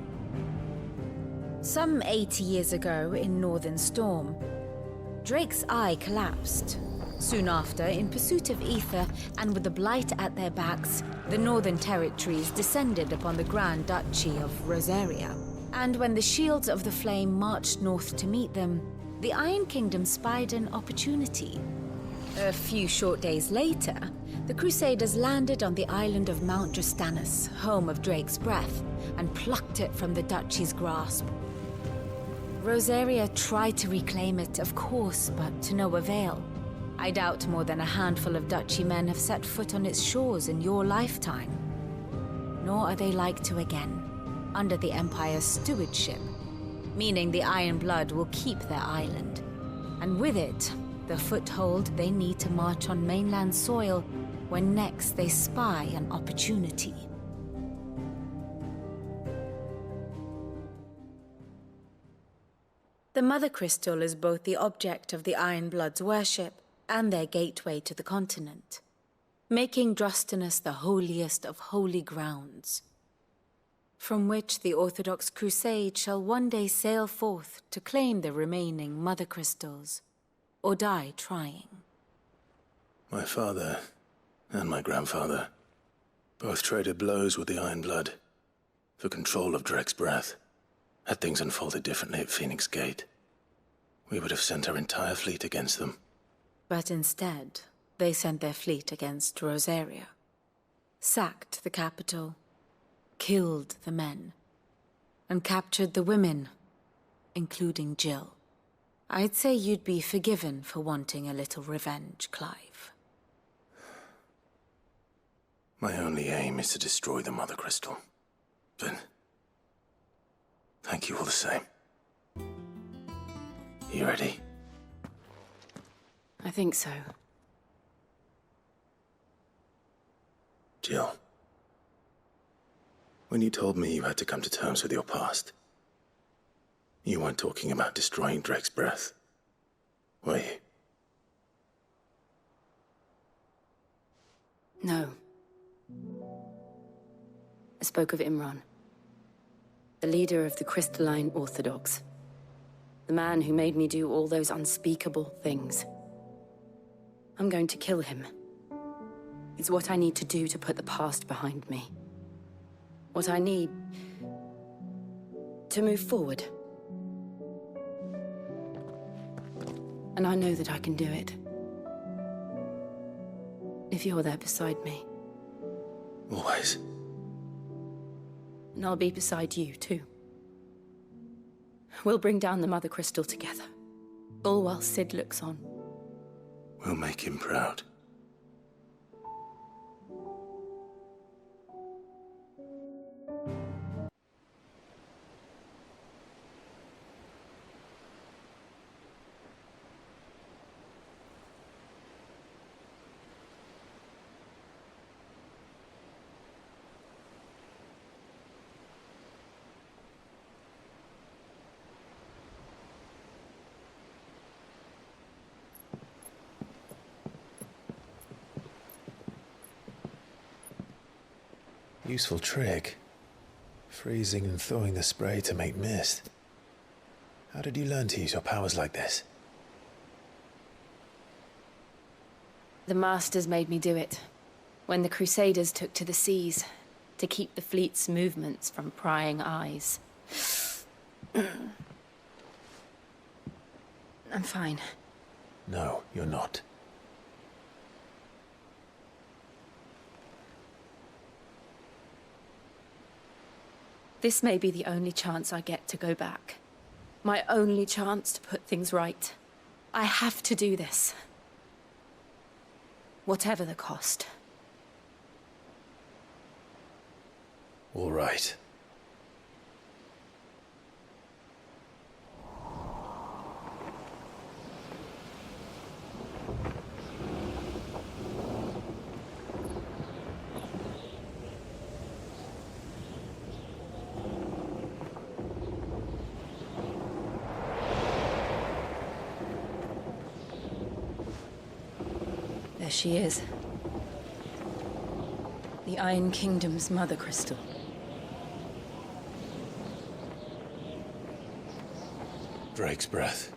Some 80 years ago, in Northern Storm, Drake's eye collapsed. Soon after, in pursuit of ether and with the Blight at their backs, the Northern Territories descended upon the Grand Duchy of Rosaria. And when the Shields of the Flame marched north to meet them, the Iron Kingdom spied an opportunity. A few short days later, the Crusaders landed on the island of Mount Drastanus, home of Drake's Breath, and plucked it from the Duchy's grasp. Rosaria tried to reclaim it, of course, but to no avail. I doubt more than a handful of Duchy men have set foot on its shores in your lifetime. Nor are they like to again, under the Empire's stewardship, meaning the Iron Blood will keep their island, and with it, the foothold they need to march on mainland soil when next they spy an opportunity. The Mother Crystal is both the object of the Iron Blood's worship and their gateway to the continent, making Drastanus the holiest of holy grounds, from which the Orthodox Crusade shall one day sail forth to claim the remaining Mother Crystals, or die trying. My father and my grandfather both traded blows with the Iron Blood for control of Drake's Breath. Had things unfolded differently at Phoenix Gate, we would have sent our entire fleet against them. But instead, they sent their fleet against Rosaria, sacked the capital, killed the men, and captured the women, including Jill. I'd say you'd be forgiven for wanting a little revenge, Clive. My only aim is to destroy the Mother Crystal. But thank you all the same. You ready? I think so. Jill, when you told me you had to come to terms with your past, you weren't talking about destroying Drake's Breath, were you? No. I spoke of Imran, the leader of the Crystalline Orthodox. The man who made me do all those unspeakable things. I'm going to kill him. It's what I need to do to put the past behind me. What I need to move forward. And I know that I can do it. If you're there beside me. Always. And I'll be beside you, too. We'll bring down the Mother Crystal together. All while Sid looks on. We'll make him proud. Useful trick. Freezing and thawing the spray to make mist. How did you learn to use your powers like this? The Masters made me do it. When the Crusaders took to the seas, to keep the fleet's movements from prying eyes. I'm fine. No, you're not. This may be the only chance I get to go back. My only chance to put things right. I have to do this. Whatever the cost. All right. There she is. The Iron Kingdom's mother crystal. Drake's breath.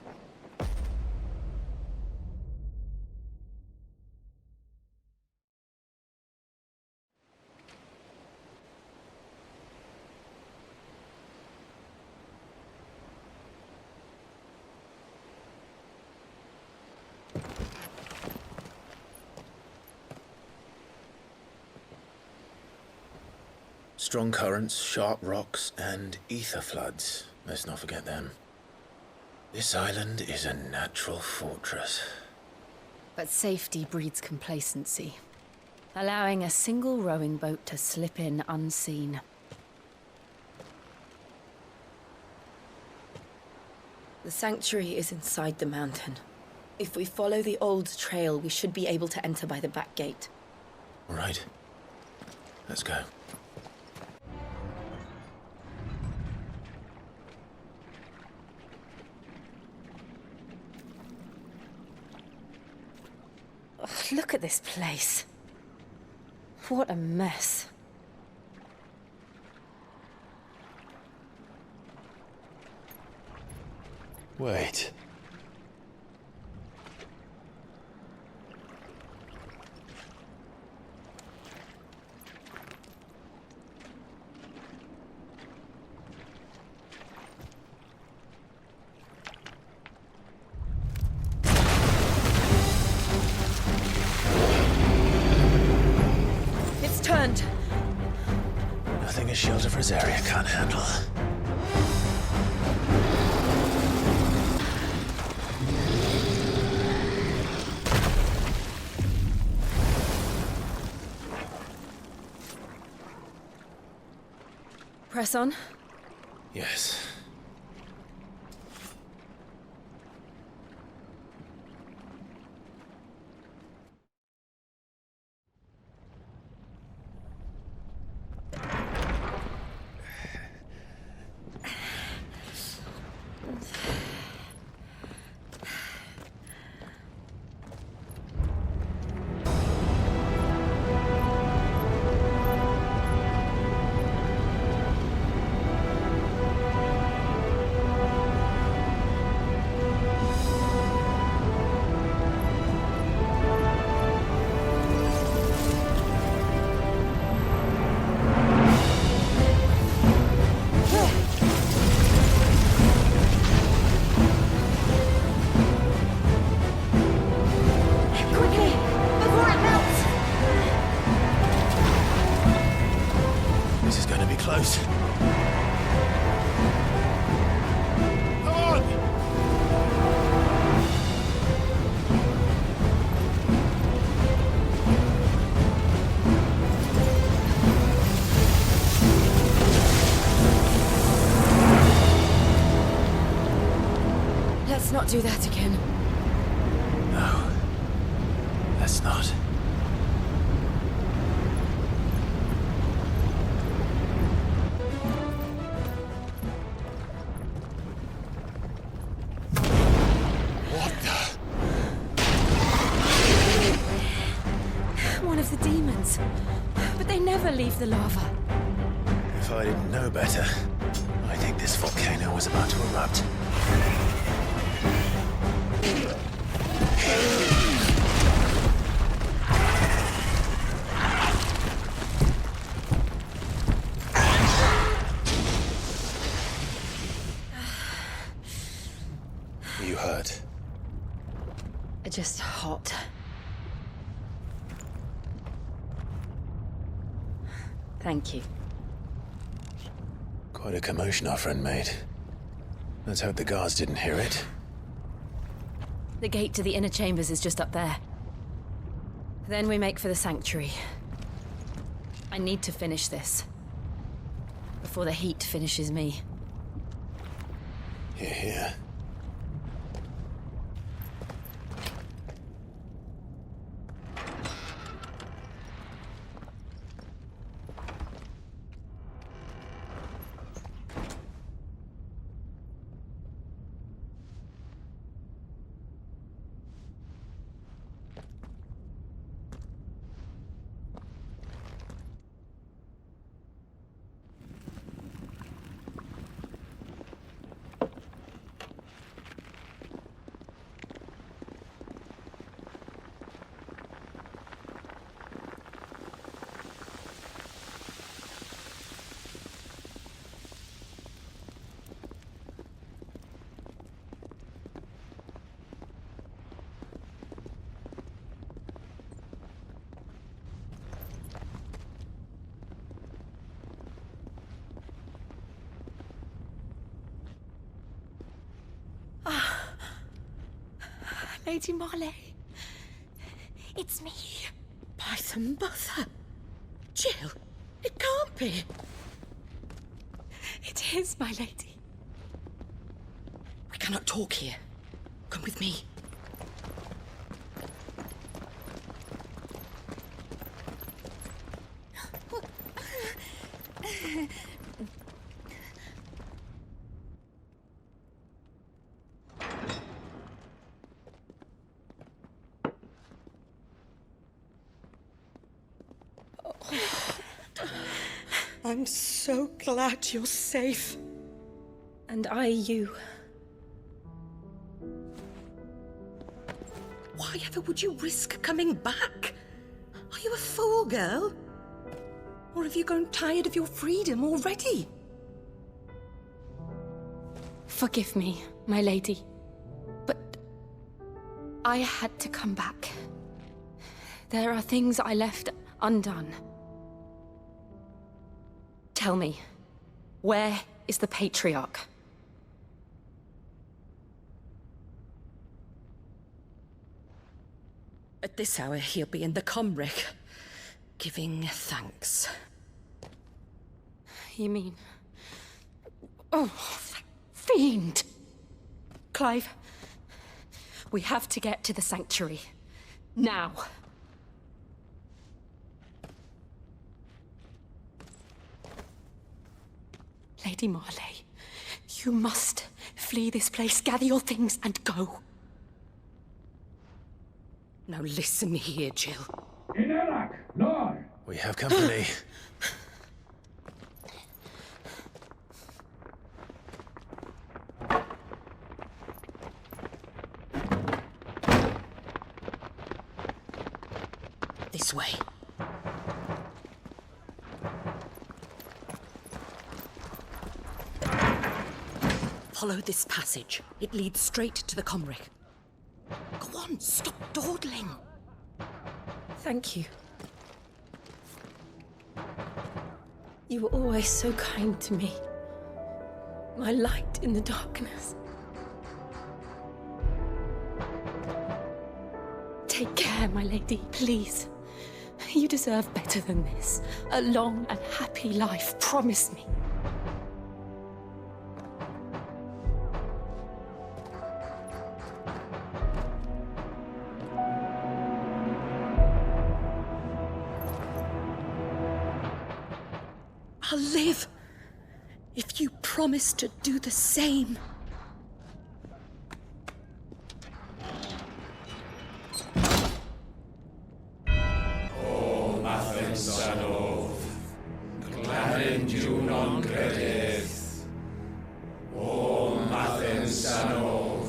Strong currents, sharp rocks, and ether floods. Let's not forget them. This island is a natural fortress. But safety breeds complacency, allowing a single rowing boat to slip in unseen. The sanctuary is inside the mountain. If we follow the old trail, we should be able to enter by the back gate. All right. Let's go. Ugh, look at this place. What a mess. Wait. It's turned. Nothing a shield of Rosaria can't handle. Press on. Yes. This is going to be close. Come on! Let's not do that again. No. Let's not. One of the demons. But they never leave the lava. If I didn't know better, I think this volcano was about to erupt. You hurt? Just hot. Thank you. Quite a commotion our friend made. Let's hope the guards didn't hear it. The gate to the inner chambers is just up there. Then we make for the sanctuary. I need to finish this. Before the heat finishes me. Hear, hear. Lady Marley. It's me. By the mother. Jill, it can't be. It is, my lady. We cannot talk here. Come with me. I'm so glad you're safe. And I you. Why ever would you risk coming back? Are you a fool, girl? Or have you grown tired of your freedom already? Forgive me, my lady. But I had to come back. There are things I left undone. Tell me, where is the Patriarch? At this hour, he'll be in the Comric, giving thanks. You mean... Oh, that fiend! Clive, we have to get to the sanctuary. Now. Lady Marley, you must flee this place, gather your things, and go. Now listen here, Jill. We have company. This way. Follow this passage. It leads straight to the Comric. Go on, stop dawdling. Thank you. You were always so kind to me. My light in the darkness. Take care, my lady, please. You deserve better than this. A long and happy life, promise me. I'll live if you promise to do the same. All nothing Sanov, Glanen non credith. O Mathen Sanov,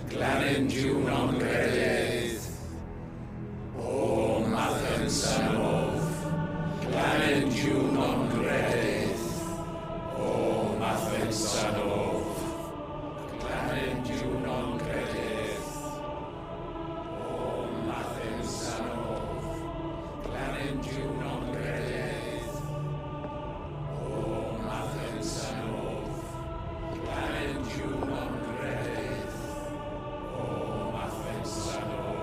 Glanen non credith. O Mathen Sanov, Glanen non credith. O Mathen Sanov, Glanen non credith. O Mathen Sanov, Glanen non credith. O Mathen Sanov, Glanen non credith. O Mathen Sanov,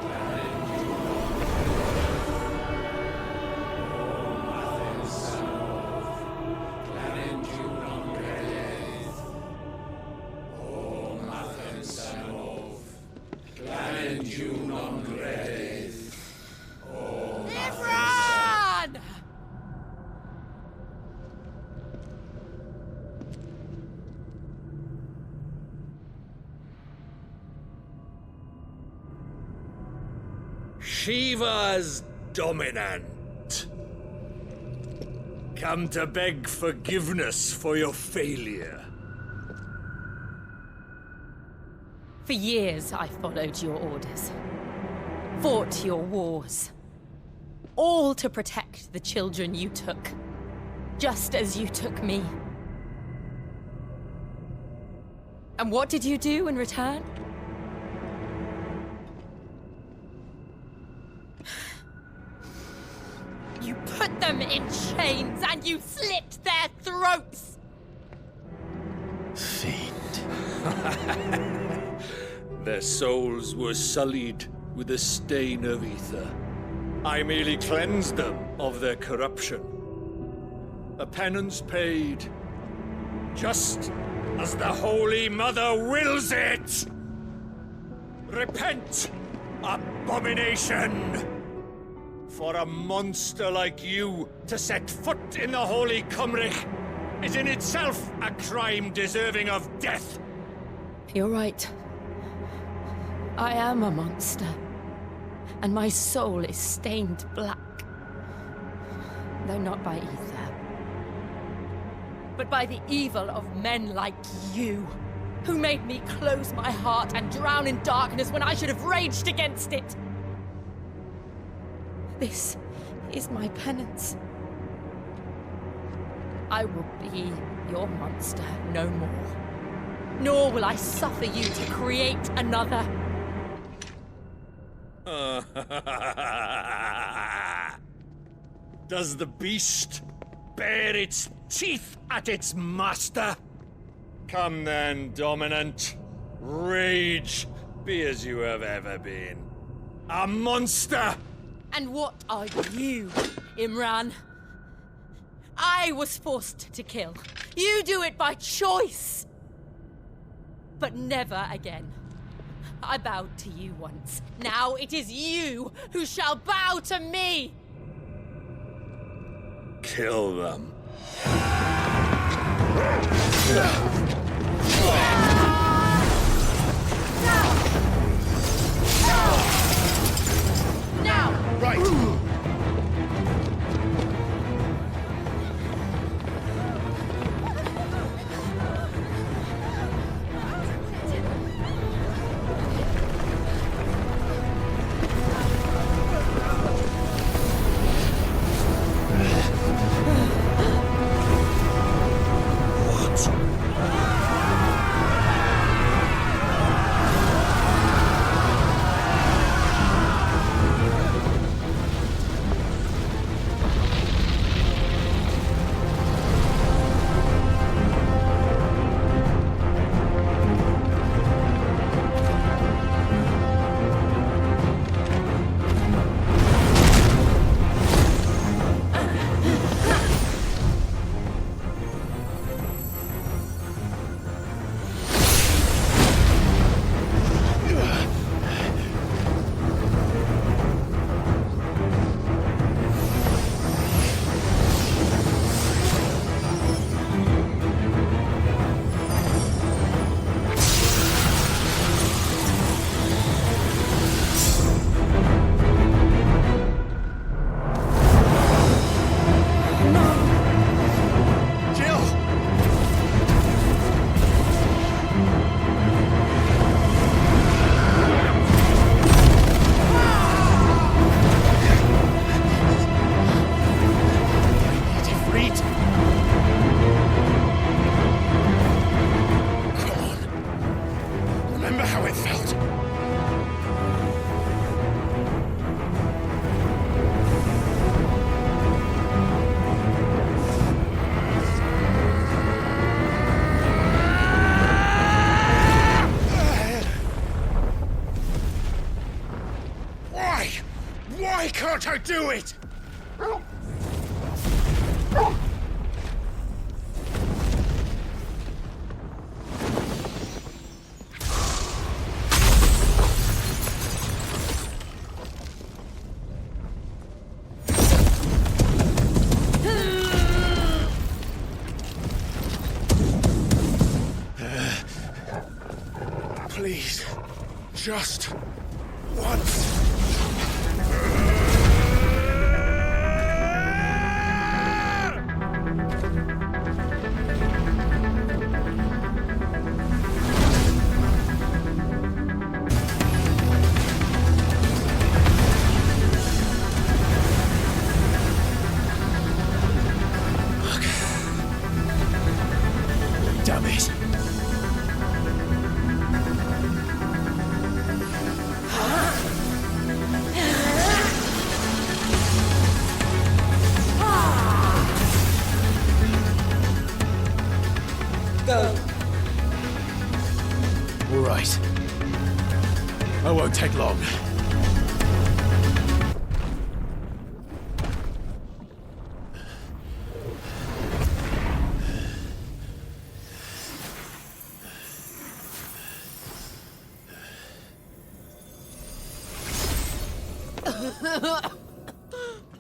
Glanen non credith. O Mathen Sanov, Glanen non credith. Imran! Shiva's dominant. Come to beg forgiveness for your failure. For years, I followed your orders, fought your wars, all to protect the children you took, just as you took me. And what did you do in return? You put them in chains and you slit their throats! Their souls were sullied with the stain of ether. I merely cleansed them of their corruption. A penance paid, just as the Holy Mother wills it! Repent, abomination! For a monster like you to set foot in the Holy Cymric is in itself a crime deserving of death. You're right. I am a monster. And my soul is stained black. Though not by ether. But by the evil of men like you, who made me close my heart and drown in darkness when I should have raged against it. This is my penance. I will be your monster no more. Nor will I suffer you to create another. Does the beast bare its teeth at its master? Come then, dominant. Rage, be as you have ever been. A monster! And what are you, Imran? I was forced to kill. You do it by choice. But never again. I bowed to you once. Now it is you who shall bow to me! Kill them. Now! Right! Why can't I do it? Please, just once. Damn it. Go. All right. I won't take long.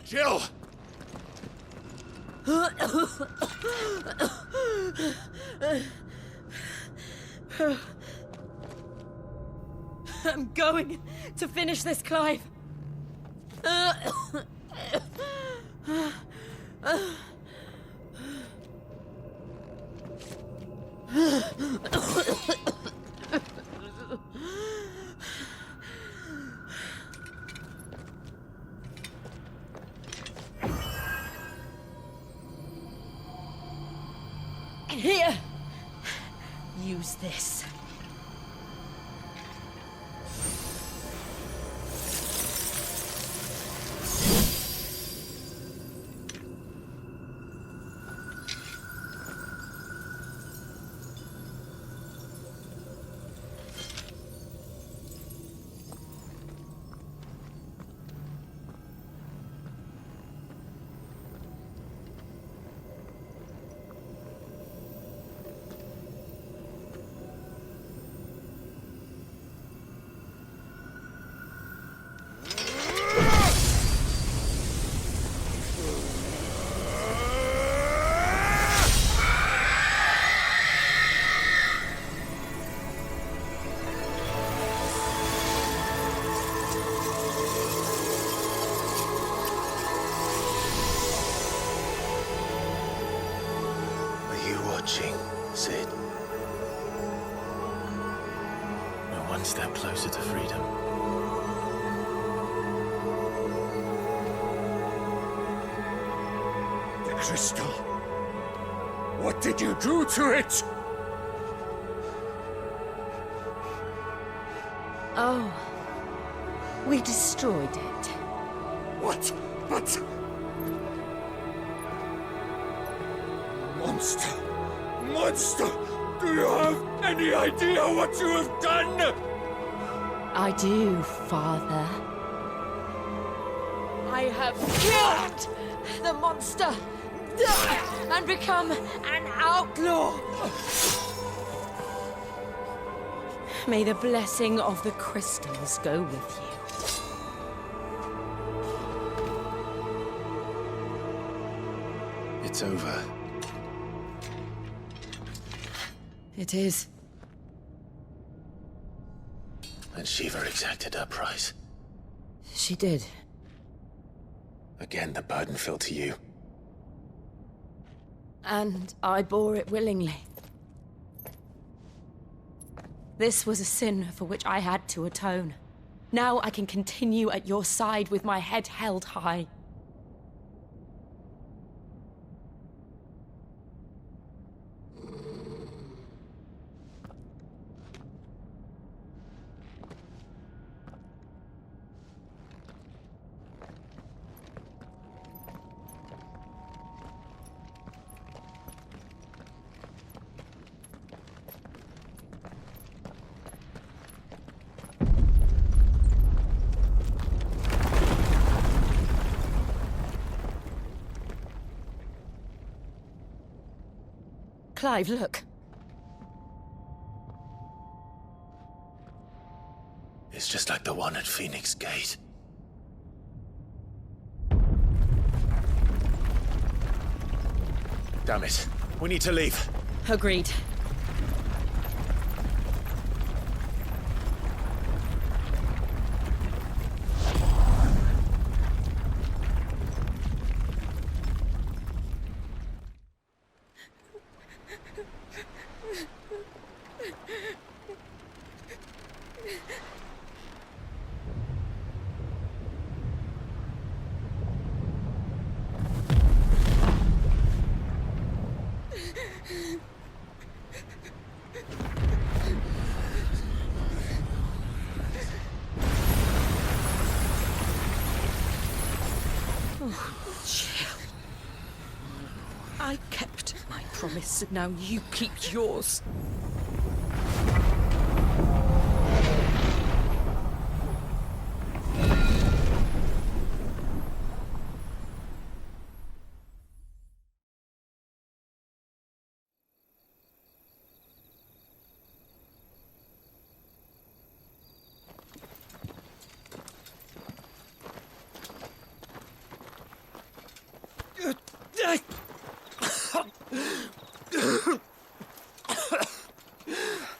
Jill! I'm going to finish this, Clive. Here, use this. Watching, Sid. We're one step closer to freedom. The crystal. What did you do to it? Oh, we destroyed it. What? But... Monster! Monster! Do you have any idea what you have done? I do, Father. I have killed the monster and become an outlaw. May the blessing of the crystals go with you. It's over. It is. And Shiva exacted her price. She did. Again, the burden fell to you. And I bore it willingly. This was a sin for which I had to atone. Now I can continue at your side with my head held high. Clive, look. It's just like the one at Phoenix Gate. Damn it. We need to leave. Agreed. I kept my promise, now you keep yours.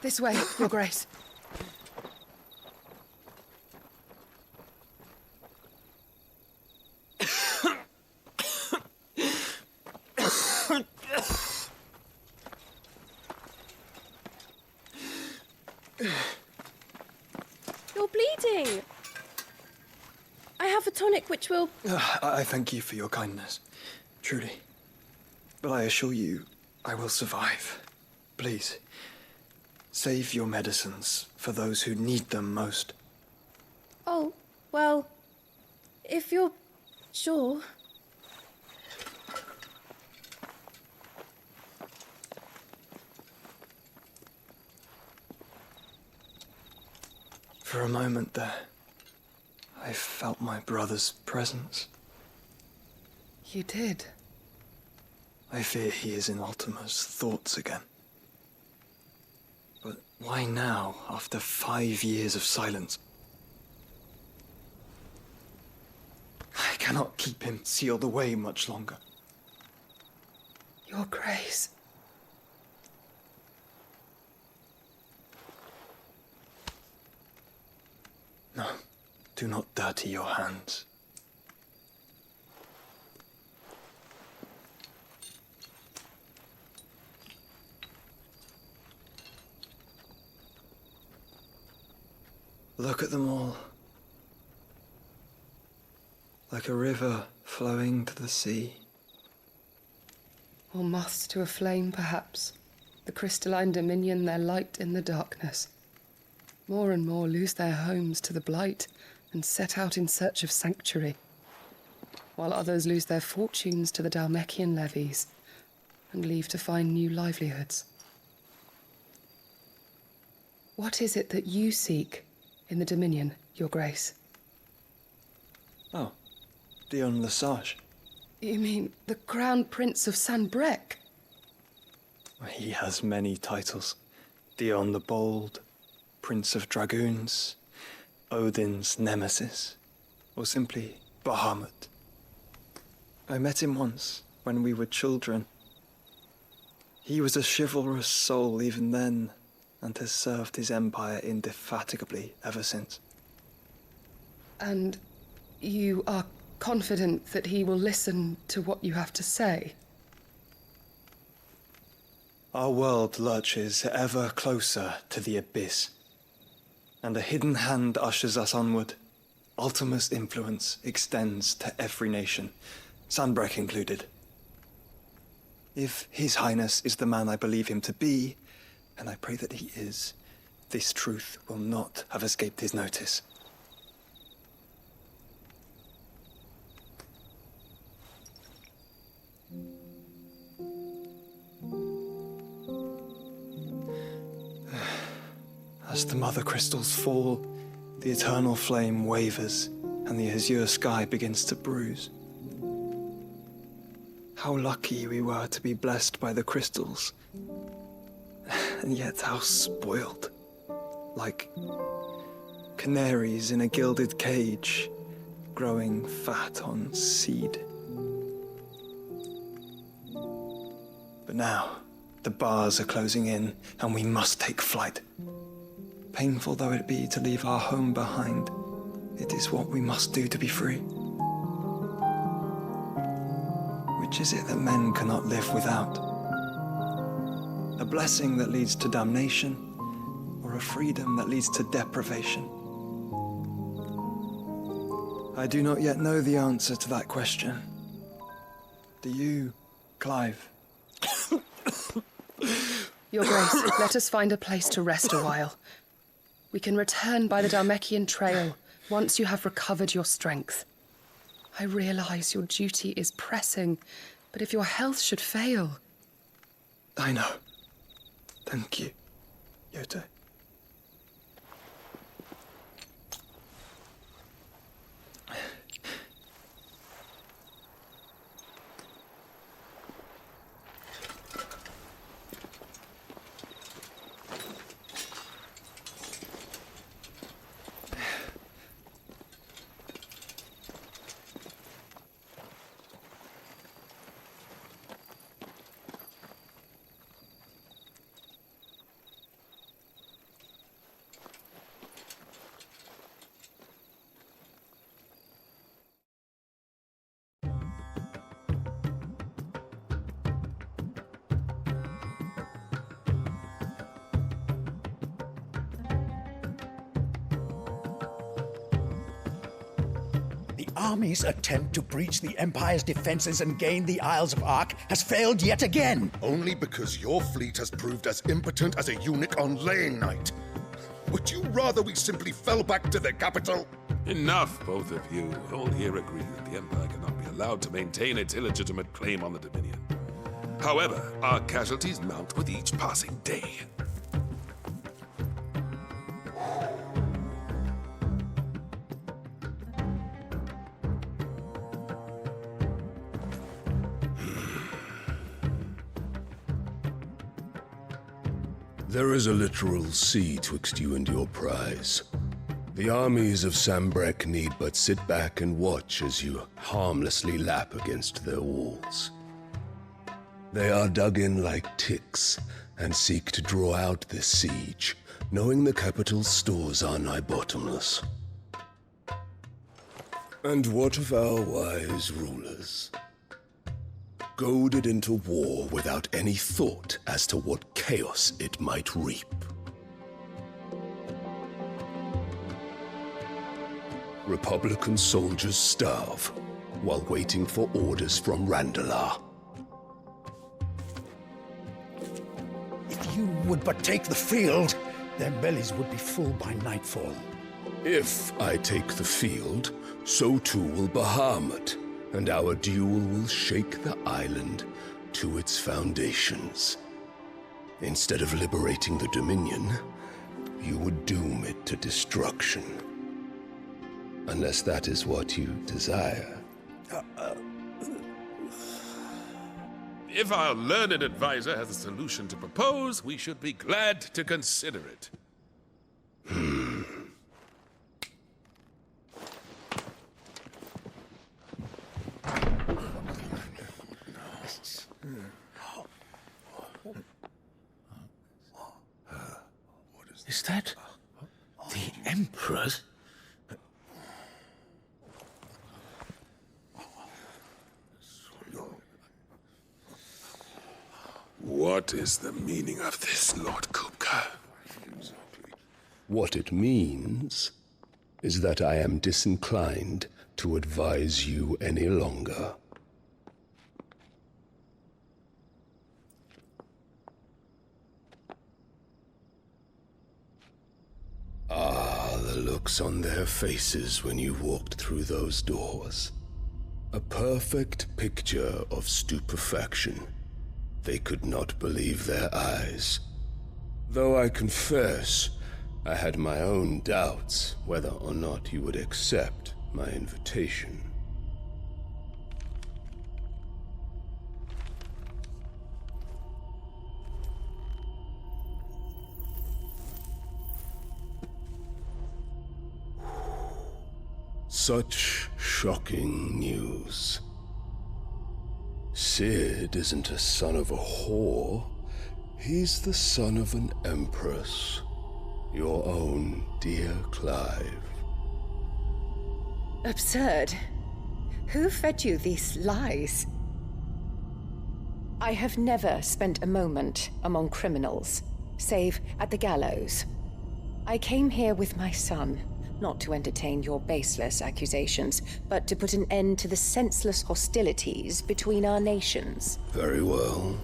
This way, Your Grace. You're bleeding. I have a tonic which will... I thank you for your kindness, truly. But I assure you, I will survive. Please, save your medicines for those who need them most. Oh, well, if you're sure. For a moment there, I felt my brother's presence. You did? I fear he is in Ultima's thoughts again. But why now, after 5 years of silence? I cannot keep him sealed away much longer. Your Grace. No, do not dirty your hands. Look at them all. Like a river flowing to the sea. Or moths to a flame, perhaps. The crystalline dominion, their light in the darkness. More and more lose their homes to the blight and set out in search of sanctuary, while others lose their fortunes to the Dalmekian levies and leave to find new livelihoods. What is it that you seek in the Dominion, Your Grace? Oh, Dion Lesage. You mean the Crown Prince of Sanbreque? He has many titles. Dion the Bold, Prince of Dragoons, Odin's Nemesis, or simply Bahamut. I met him once, when we were children. He was a chivalrous soul even then, and has served his empire indefatigably ever since. And you are confident that he will listen to what you have to say? Our world lurches ever closer to the abyss, and a hidden hand ushers us onward. Ultima's influence extends to every nation, Sanbreque included. If His Highness is the man I believe him to be, and I pray that he is, this truth will not have escaped his notice. As the mother crystals fall, the eternal flame wavers, and the azure sky begins to bruise. How lucky we were to be blessed by the crystals. And yet how spoiled. Like canaries in a gilded cage, growing fat on seed. But now, the bars are closing in, and we must take flight. Painful though it be to leave our home behind, it is what we must do to be free. Which is it that men cannot live without? A blessing that leads to damnation, or a freedom that leads to deprivation? I do not yet know the answer to that question. Do you, Clive? Your Grace, let us find a place to rest a while. We can return by the Dhalmekian trail once you have recovered your strength. I realize your duty is pressing, but if your health should fail... I know. Thank you, Yote. The army's attempt to breach the Empire's defenses and gain the Isles of Ark has failed yet again. Only because your fleet has proved as impotent as a eunuch on laying night. Would you rather we simply fell back to the capital? Enough, both of you. All here agree that the Empire cannot be allowed to maintain its illegitimate claim on the Dominion. However, our casualties mount with each passing day. There is a literal sea twixt you and your prize. The armies of Sambrek need but sit back and watch as you harmlessly lap against their walls. They are dug in like ticks and seek to draw out this siege, knowing the capital's stores are nigh bottomless. And what of our wise rulers? Goaded into war without any thought as to what chaos it might reap. Republican soldiers starve while waiting for orders from Randalar. If you would but take the field, their bellies would be full by nightfall. If I take the field, so too will Bahamut, and our duel will shake the island to its foundations. Instead of liberating the Dominion, you would doom it to destruction. Unless that is what you desire. If our learned advisor has a solution to propose, we should be glad to consider it. Is that the Emperor's? What is the meaning of this, Lord Kupka? What it means is that I am disinclined to advise you any longer. Ah, the looks on their faces when you walked through those doors. A perfect picture of stupefaction. They could not believe their eyes. Though I confess, I had my own doubts whether or not you would accept my invitation. Such shocking news. Sid isn't a son of a whore. He's the son of an empress. Your own dear Clive. Absurd. Who fed you these lies? I have never spent a moment among criminals, save at the gallows. I came here with my son, not to entertain your baseless accusations, but to put an end to the senseless hostilities between our nations. Very well.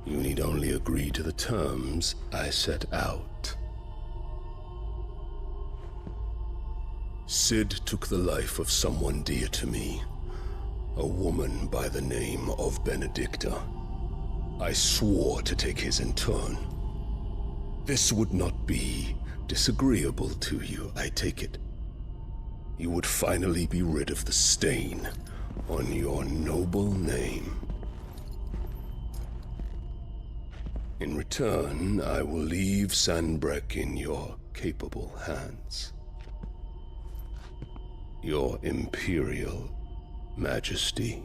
You need only agree to the terms I set out. Sid took the life of someone dear to me, a woman by the name of Benedicta. I swore to take his in turn. This would not be disagreeable to you, I take it. You would finally be rid of the stain on your noble name. In return, I will leave Sanbreque in your capable hands. Your Imperial Majesty.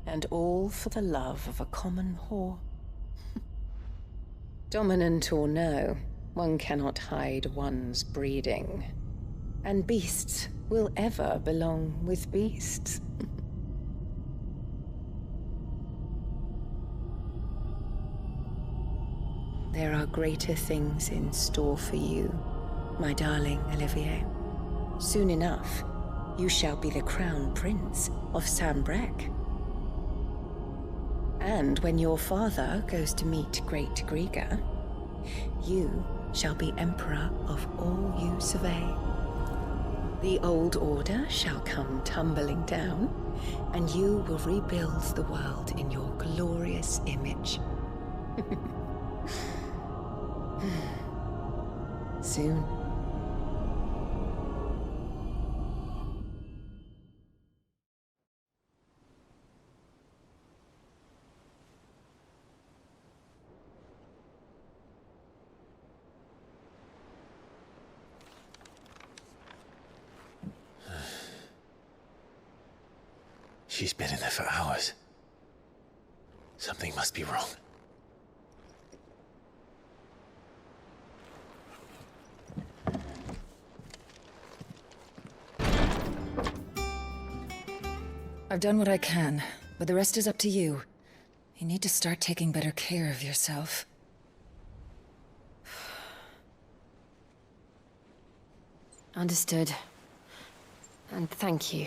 And all for the love of a common whore. Dominant or no, one cannot hide one's breeding. And beasts will ever belong with beasts. There are greater things in store for you, my darling Olivier. Soon enough, you shall be the crown prince of Sanbreque. And when your father goes to meet Great Griga, you shall be emperor of all you survey. The old order shall come tumbling down, and you will rebuild the world in your glorious image. Soon. She's been in there for hours. Something must be wrong. I've done what I can, but the rest is up to you. You need to start taking better care of yourself. Understood. And thank you.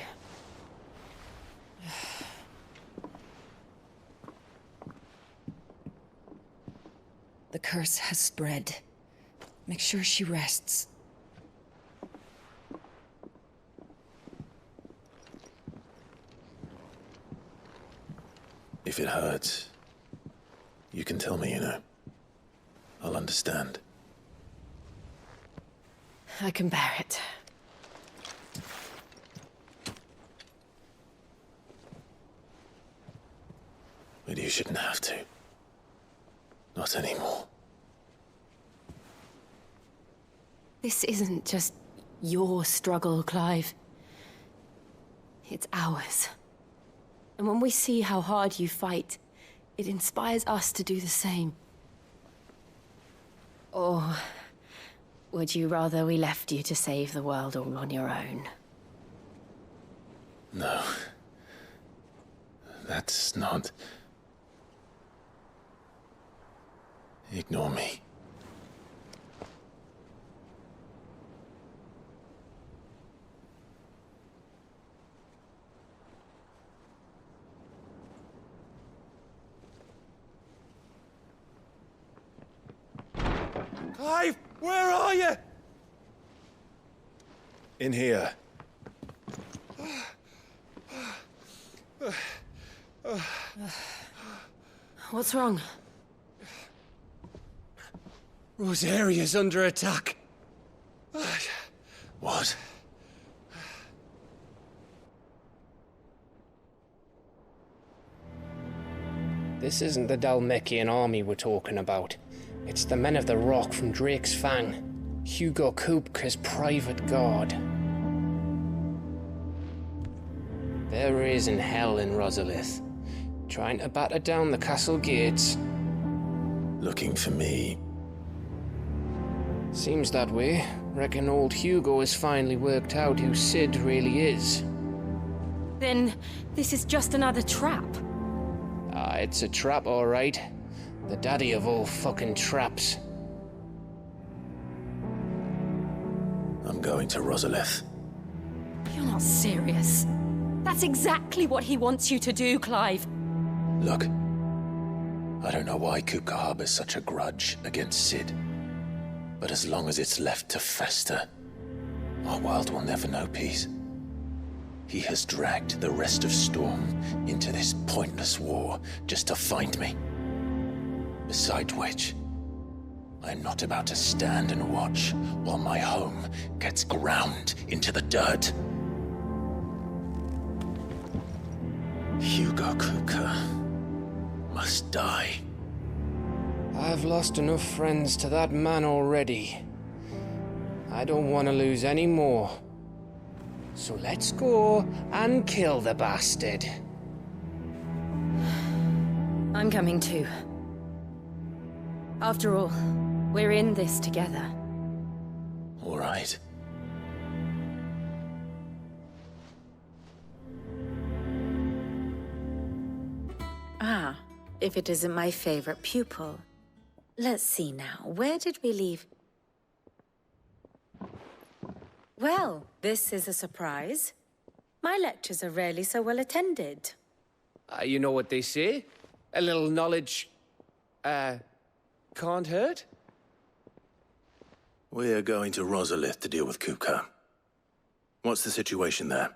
The curse has spread. Make sure she rests. If it hurts, you can tell me, you know. I'll understand. I can bear it. But you shouldn't have to. Not anymore. This isn't just your struggle, Clive. It's ours. And when we see how hard you fight, it inspires us to do the same. Or would you rather we left you to save the world all on your own? No. That's not... Ignore me. Clive, where are you? In here. What's wrong? Rosaria's under attack. What? This isn't the Dalmekian army we're talking about. It's the men of the Rock from Drake's Fang. Hugo Kupka's private guard. There is in hell in Rosalith, trying to batter down the castle gates. Looking for me? Seems that way. Reckon old Hugo has finally worked out who Sid really is. Then this is just another trap. Ah, it's a trap, all right. The daddy of all fucking traps. I'm going to Rosalith. You're not serious. That's exactly what he wants you to do, Clive. Look, I don't know why Kupka harbors such a grudge against Sid. But as long as it's left to fester, our world will never know peace. He has dragged the rest of Storm into this pointless war just to find me. Besides which, I'm not about to stand and watch while my home gets ground into the dirt. Hugo Kupka must die. I've lost enough friends to that man already. I don't want to lose any more. So let's go and kill the bastard. I'm coming too. After all, we're in this together. All right. Ah, if it isn't my favorite pupil. Let's see now, where did we leave? Well, this is a surprise. My lectures are rarely so well attended. You know what they say? A little knowledge, can't hurt? We're going to Rosalith to deal with Kupka. What's the situation there?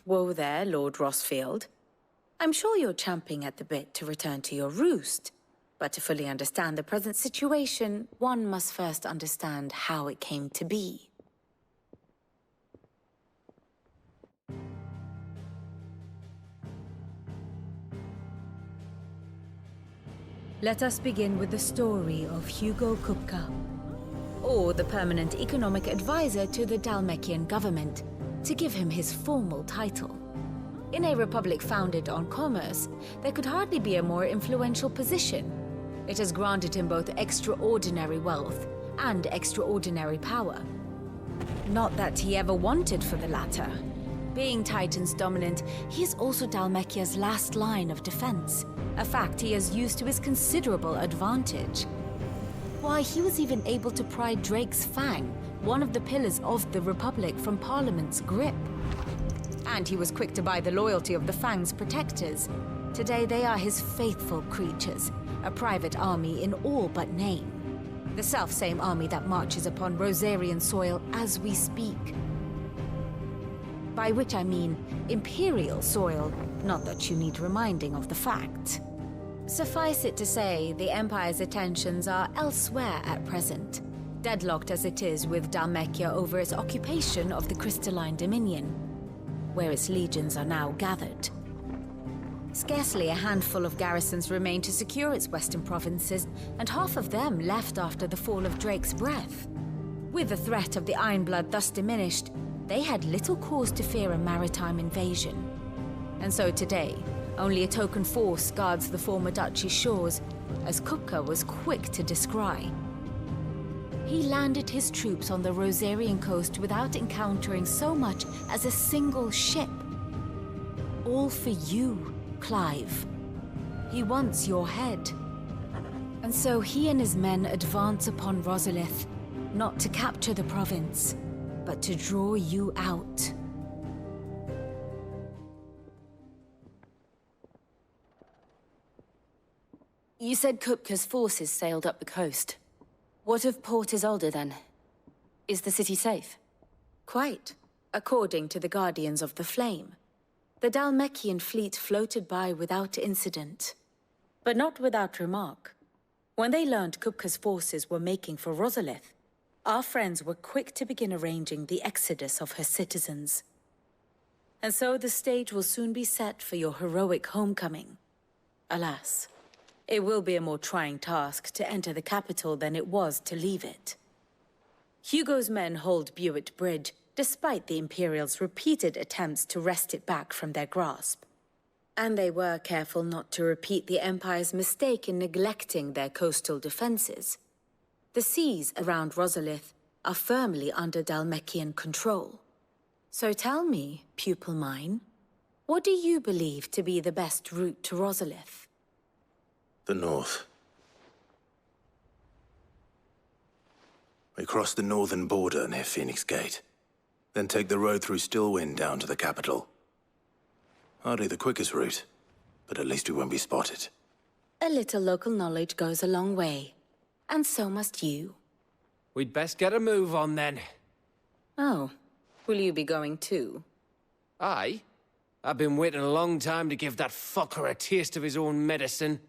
Whoa there, Lord Rossfield. I'm sure you're champing at the bit to return to your roost. But to fully understand the present situation, one must first understand how it came to be. Let us begin with the story of Hugo Kupka, or the permanent economic advisor to the Dalmekian government, to give him his formal title. In a republic founded on commerce, there could hardly be a more influential position. It has granted him both extraordinary wealth and extraordinary power. Not that he ever wanted for the latter. Being Titan's dominant, he is also Dalmekia's last line of defense, a fact he has used to his considerable advantage. Why, he was even able to pry Drake's Fang, one of the pillars of the Republic, from Parliament's grip. And he was quick to buy the loyalty of the Fang's protectors. Today they are his faithful creatures, a private army in all but name. The self-same army that marches upon Rosarian soil as we speak. By which I mean Imperial soil, not that you need reminding of the fact. Suffice it to say, the Empire's attentions are elsewhere at present, deadlocked as it is with Dalmekia over its occupation of the Crystalline Dominion, where its legions are now gathered. Scarcely a handful of garrisons remain to secure its western provinces, and half of them left after the fall of Drake's Breath. With the threat of the Ironblood thus diminished, they had little cause to fear a maritime invasion. And so today, only a token force guards the former duchy's shores, as Kupka was quick to descry. He landed his troops on the Rosarian coast without encountering so much as a single ship. All for you, Clive. He wants your head. And so he and his men advance upon Rosalith, not to capture the province, but to draw you out. You said Kupka's forces sailed up the coast. What of Port Isolde, then? Is the city safe? Quite, according to the Guardians of the Flame. The Dalmekian fleet floated by without incident. But not without remark. When they learned Kupka's forces were making for Rosalith, our friends were quick to begin arranging the exodus of her citizens. And so the stage will soon be set for your heroic homecoming. Alas, it will be a more trying task to enter the capital than it was to leave it. Hugo's men hold Buett Bridge, despite the Imperials' repeated attempts to wrest it back from their grasp. And they were careful not to repeat the Empire's mistake in neglecting their coastal defenses. The seas around Rosalith are firmly under Dhalmekian control. So tell me, pupil mine, what do you believe to be the best route to Rosalith? The north. We cross the northern border near Phoenix Gate, then take the road through Stillwind down to the capital. Hardly the quickest route, but at least we won't be spotted. A little local knowledge goes a long way, and so must you. We'd best get a move on then. Oh, will you be going too? Aye. I've been waiting a long time to give that fucker a taste of his own medicine.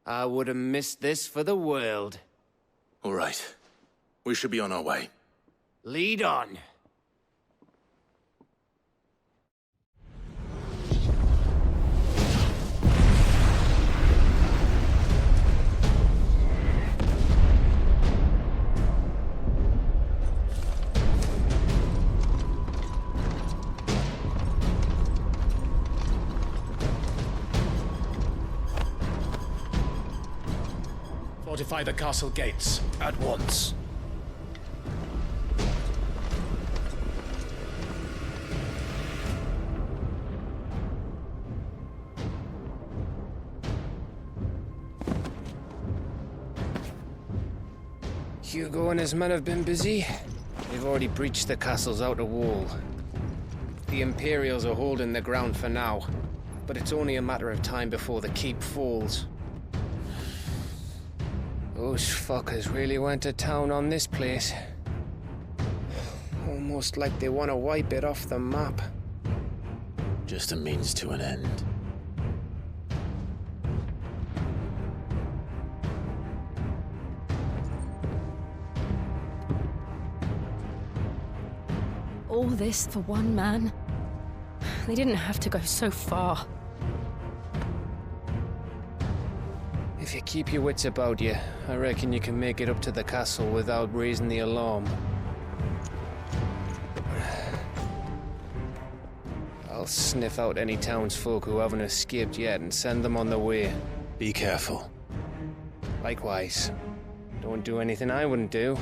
I would have missed this for the world. All right. We should be on our way. Lead on. Fortify the castle gates, at once. Hugo and his men have been busy. They've already breached the castle's outer wall. The Imperials are holding the ground for now, but it's only a matter of time before the keep falls. Those fuckers really went to town on this place. Almost like they want to wipe it off the map. Just a means to an end. All this for one man? They didn't have to go so far. If you keep your wits about you, I reckon you can make it up to the castle without raising the alarm. I'll sniff out any townsfolk who haven't escaped yet and send them on their way. Be careful. Likewise. Don't do anything I wouldn't do.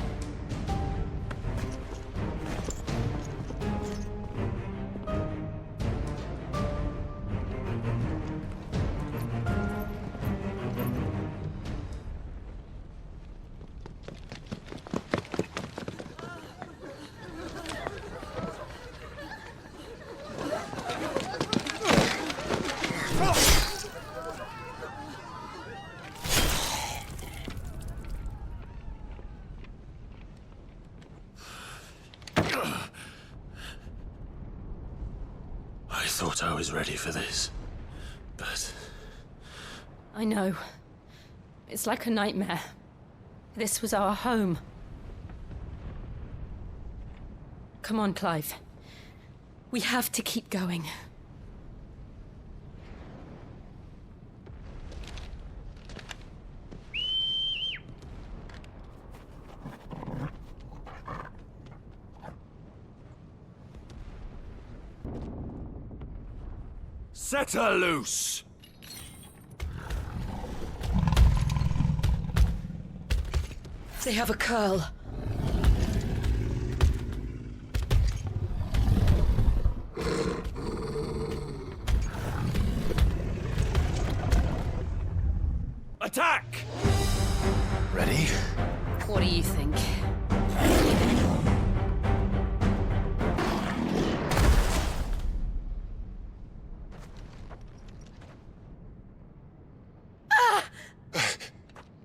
I thought I was ready for this, but... I know. It's like a nightmare. This was our home. Come on, Clive. We have to keep going. Set her loose! They have a curl. Attack! Ready? What do you think?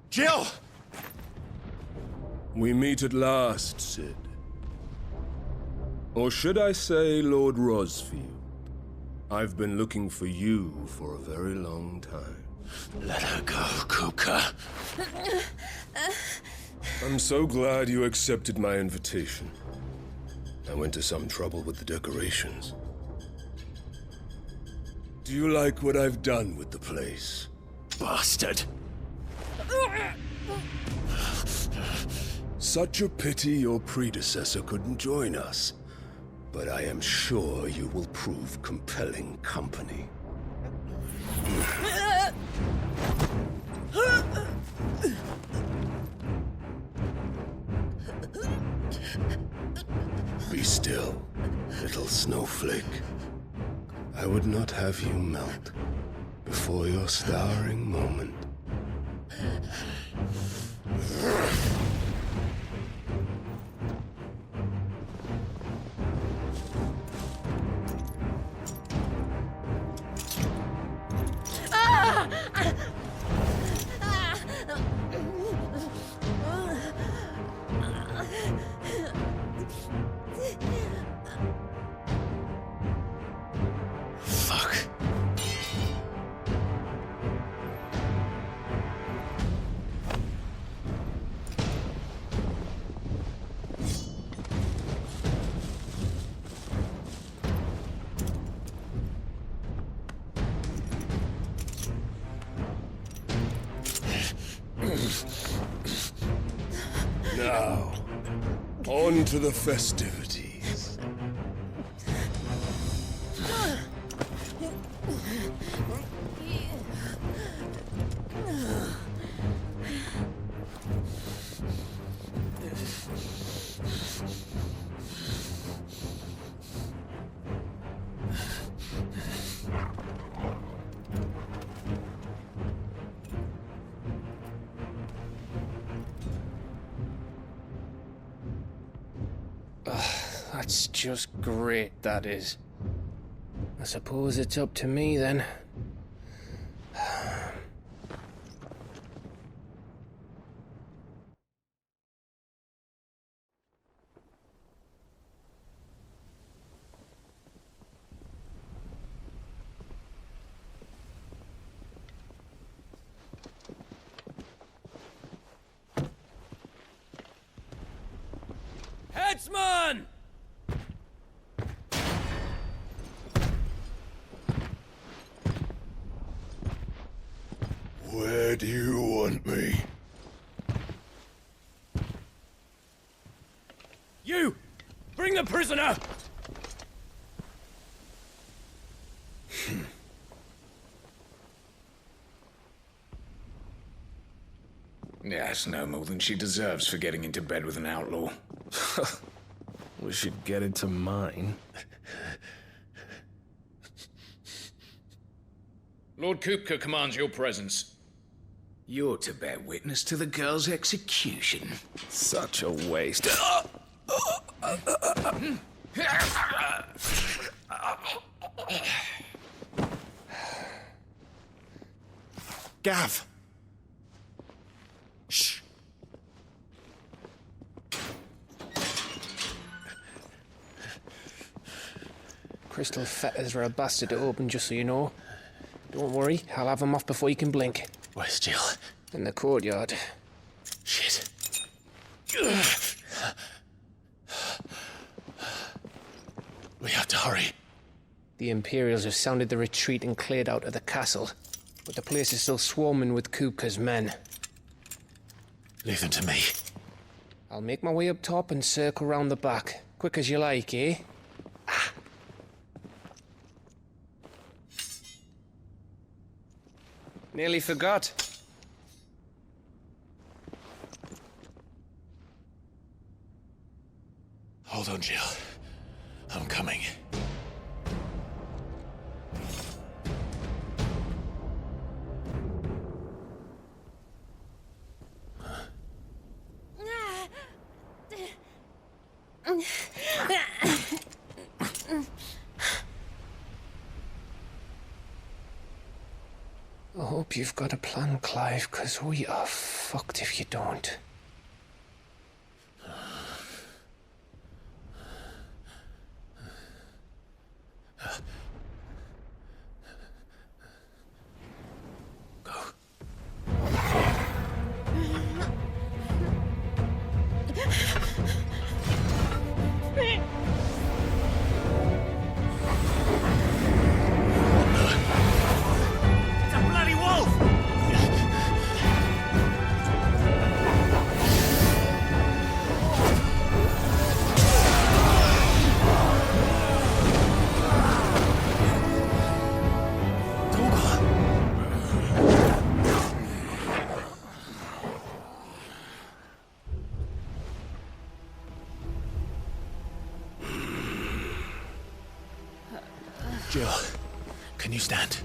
Jill! We meet at last, Sid. Or should I say, Lord Rosfield? I've been looking for you for a very long time. Let her go, Kuka. I'm so glad you accepted my invitation. I went to some trouble with the decorations. Do you like what I've done with the place? bastard! Such a pity your predecessor couldn't join us. But I am sure you will prove compelling company. Be still, little snowflake. I would not have you melt before your starring moment. Now, on to the festivities. That's just great, that is. I suppose it's up to me then. Headsman! Where do you want me? You! Bring the prisoner! That's no more than she deserves for getting into bed with an outlaw. We should get into mine. Lord Kupka commands your presence. You're to bear witness to the girl's execution. Such a waste. Gav! Shh. Crystal fetters are a bastard to open, just so you know. Don't worry, I'll have them off before you can blink. Where's Jill? In the courtyard. Shit. We have to hurry. The Imperials have sounded the retreat and cleared out of the castle, but the place is still swarming with Kupka's men. Leave them to me. I'll make my way up top and circle round the back. Quick as you like, eh? Nearly forgot. Hold on, Jill. I'm coming. I hope you've got a plan, Clive, because we are fucked if you don't. It's a bloody wolf! Jill, can you stand?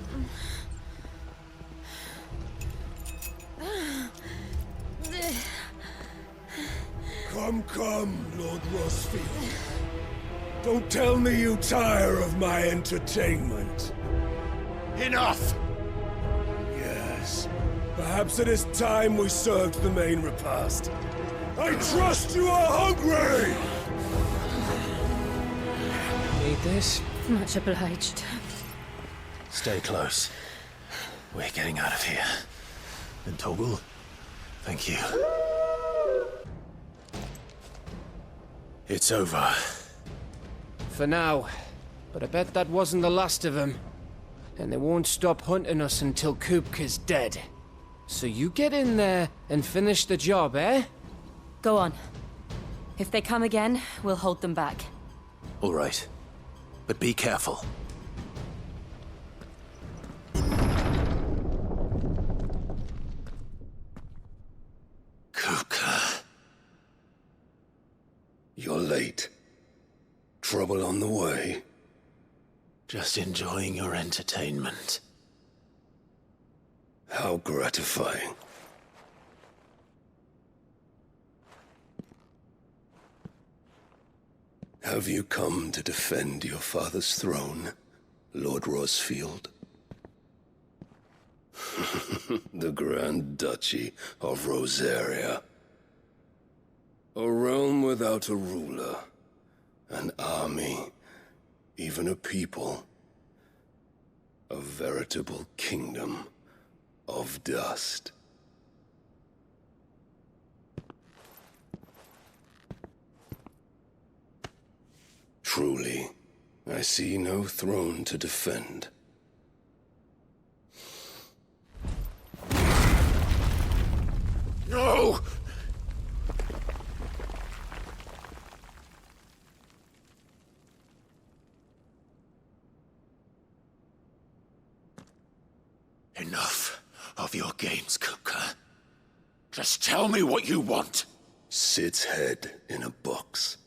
Come, Lord Rosfield. Don't tell me you tire of my entertainment. Enough! Yes. Perhaps it is time we served the main repast. I trust you are hungry! Need this? Much obliged. Stay close. We're getting out of here. And Toggle, thank you. It's over. For now. But I bet that wasn't the last of them. And they won't stop hunting us until Kupka's dead. So you get in there and finish the job, eh? Go on. If they come again, we'll hold them back. All right. But be careful. Kupka. You're late. Trouble on the way. Just enjoying your entertainment. How gratifying. Have you come to defend your father's throne, Lord Rosfield? The Grand Duchy of Rosaria. A realm without a ruler, an army, even a people. A veritable kingdom of dust. Truly, I see no throne to defend. No! Enough of your games, Kupka. Just tell me what you want. Sid's head in a box.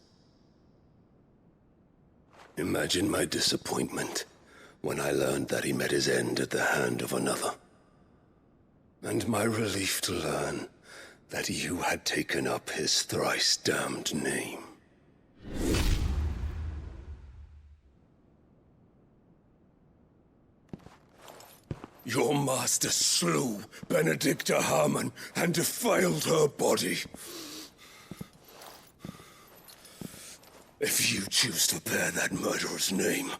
Imagine my disappointment when I learned that he met his end at the hand of another. And my relief to learn that you had taken up his thrice-damned name. Your master slew Benedicta Harmon and defiled her body. If you choose to bear that murderer's name,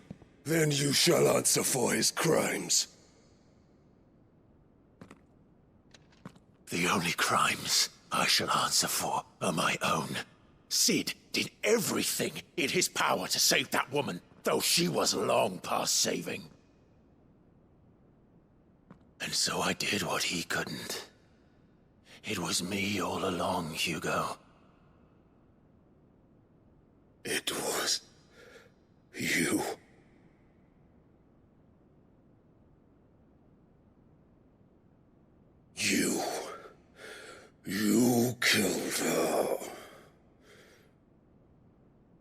then you shall answer for his crimes. The only crimes I shall answer for are my own. Sid did everything in his power to save that woman, though she was long past saving. And so I did what he couldn't. It was me all along, Hugo. It was you. You killed her.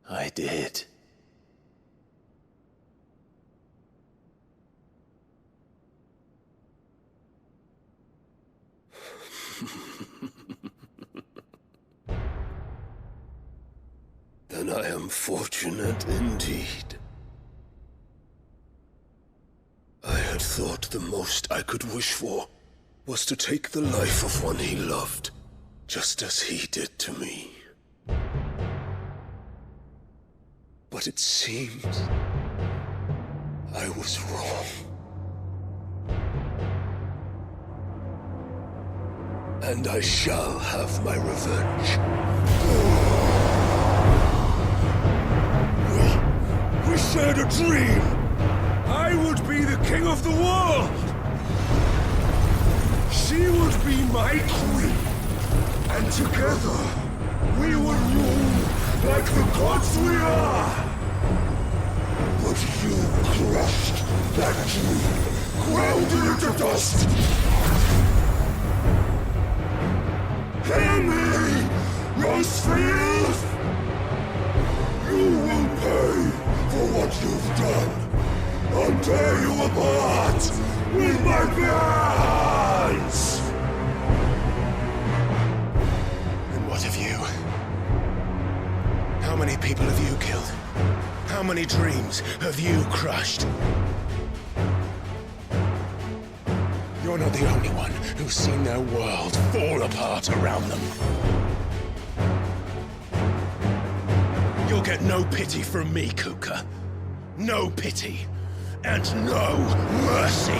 I did. Then I am fortunate indeed. I had thought the most I could wish for was to take the life of one he loved, just as he did to me. But it seems I was wrong. And I shall have my revenge. We shared a dream! I would be the king of the world! She would be my queen! And together, we would rule like the gods we are! But you crushed that dream, ground it into dust! Hear me, Rosfield! You will pay for what you've done. I'll tear you apart with my bare hands! And what of you? How many people have you killed? How many dreams have you crushed? You're not the only one who's seen their world fall apart around them. You'll get no pity from me, Kupka. No pity. And no mercy.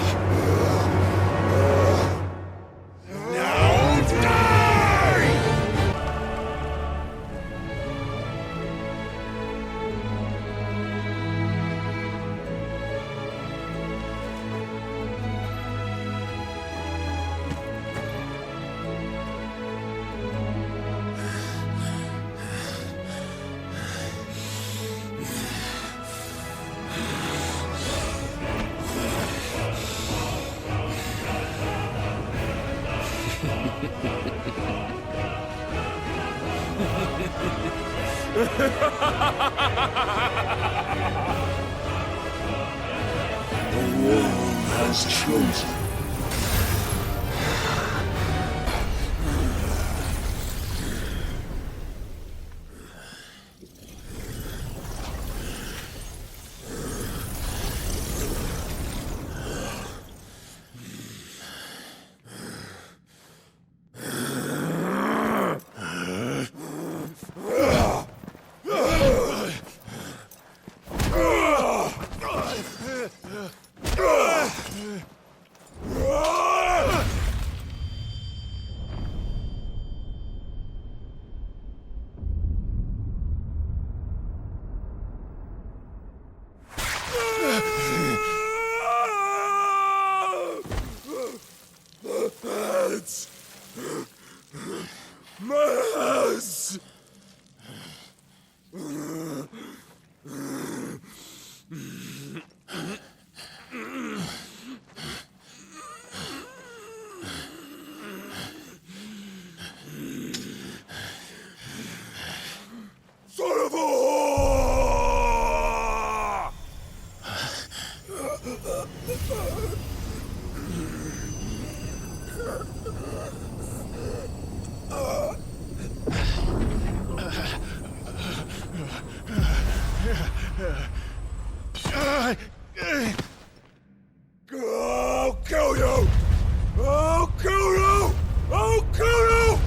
Now die! The world has chosen. Mass! Son of a whore! I'll kill you! I'll kill you! I'll kill you!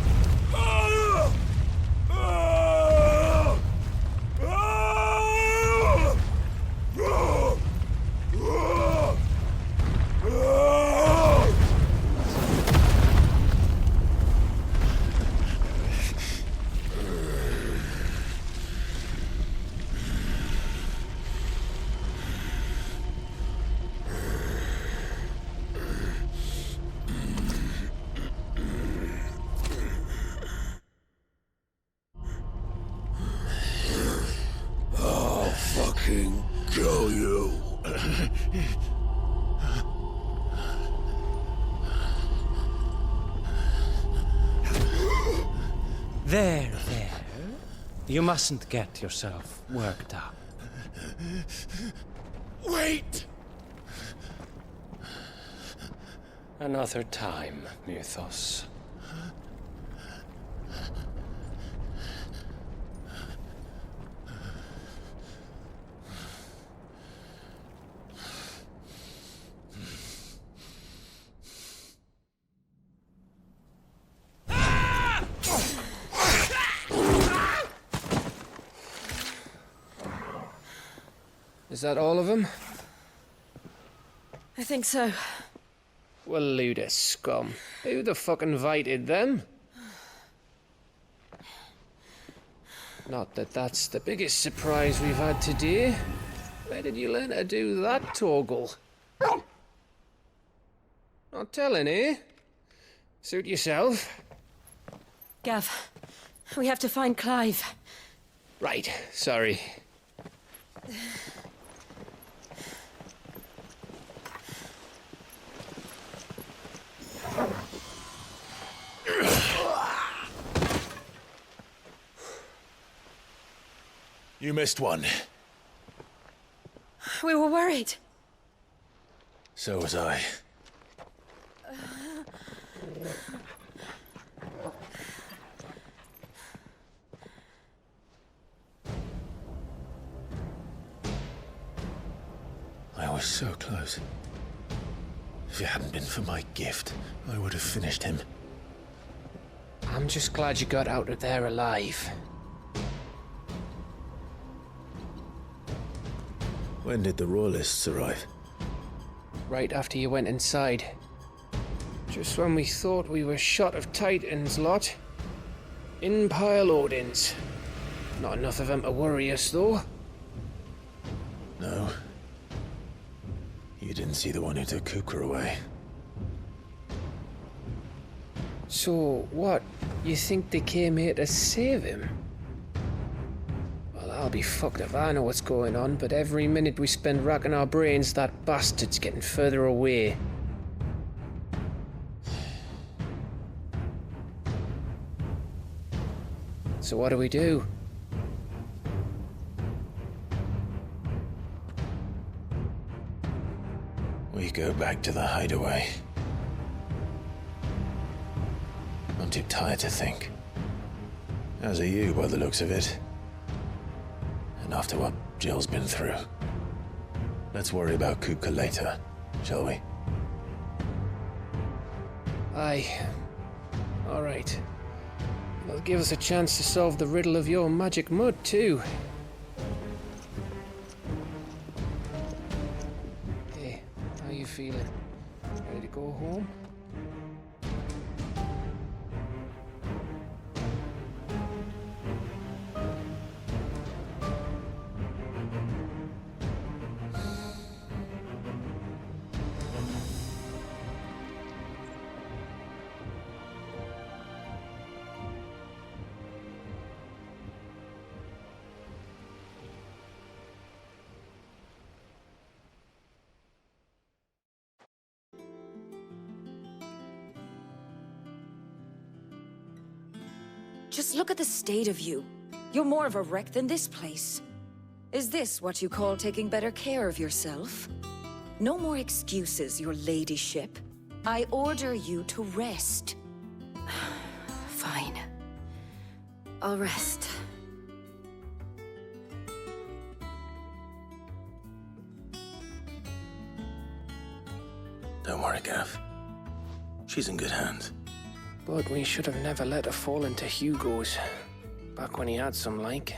I'll fucking kill you. There. You mustn't get yourself worked up. Wait! Another time, Mythos. Is that all of them? I think so. Well, Luda scum. Who the fuck invited them? Not that that's the biggest surprise we've had today. Where did you learn to do that, Torgal? Not telling, eh? Suit yourself. Gav, we have to find Clive. Right, sorry. You missed one. We were worried. So was I. I was so close. If it hadn't been for my gift, I would have finished him. I'm just glad you got out of there alive. When did the Royalists arrive? Right after you went inside. Just when we thought we were shot of Titans, lot. In pile Odins. Not enough of them to worry us, though. No. You didn't see the one who took Kupka away. So, what? You think they came here to save him? Well, I'll be fucked if I know what's going on, but every minute we spend racking our brains, that bastard's getting further away. So what do we do? We go back to the hideaway. I'm too tired to think. As are you, by the looks of it. And after what Jill's been through. Let's worry about Kupka later, shall we? Aye. All right. That'll give us a chance to solve the riddle of your magic mud, too. Hey, how you feeling? Ready to go home? Just look at the state of you. You're more of a wreck than this place. Is this what you call taking better care of yourself? No more excuses, your ladyship. I order you to rest. Fine. I'll rest. Don't worry, Gav. She's in good hands. But we should have never let her fall into Hugo's. Back when he had some like.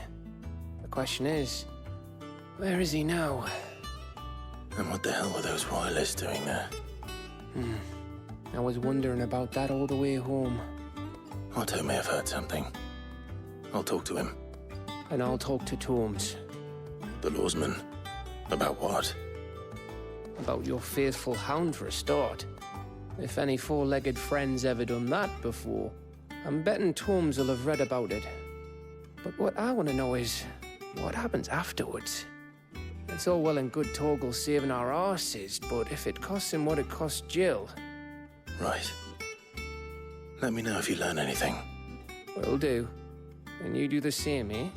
The question is, where is he now? And what the hell were those royalists doing there? I was wondering about that all the way home. Otto may have heard something. I'll talk to him. And I'll talk to Torms. The lawsman? About what? About your faithful hound for a start. If any four-legged friend's ever done that before, I'm betting Torms will have read about it. But what I want to know is, what happens afterwards? It's all well and good Torgal saving our arses, but if it costs him what it cost Jill... Right. Let me know if you learn anything. Will do. And you do the same, eh?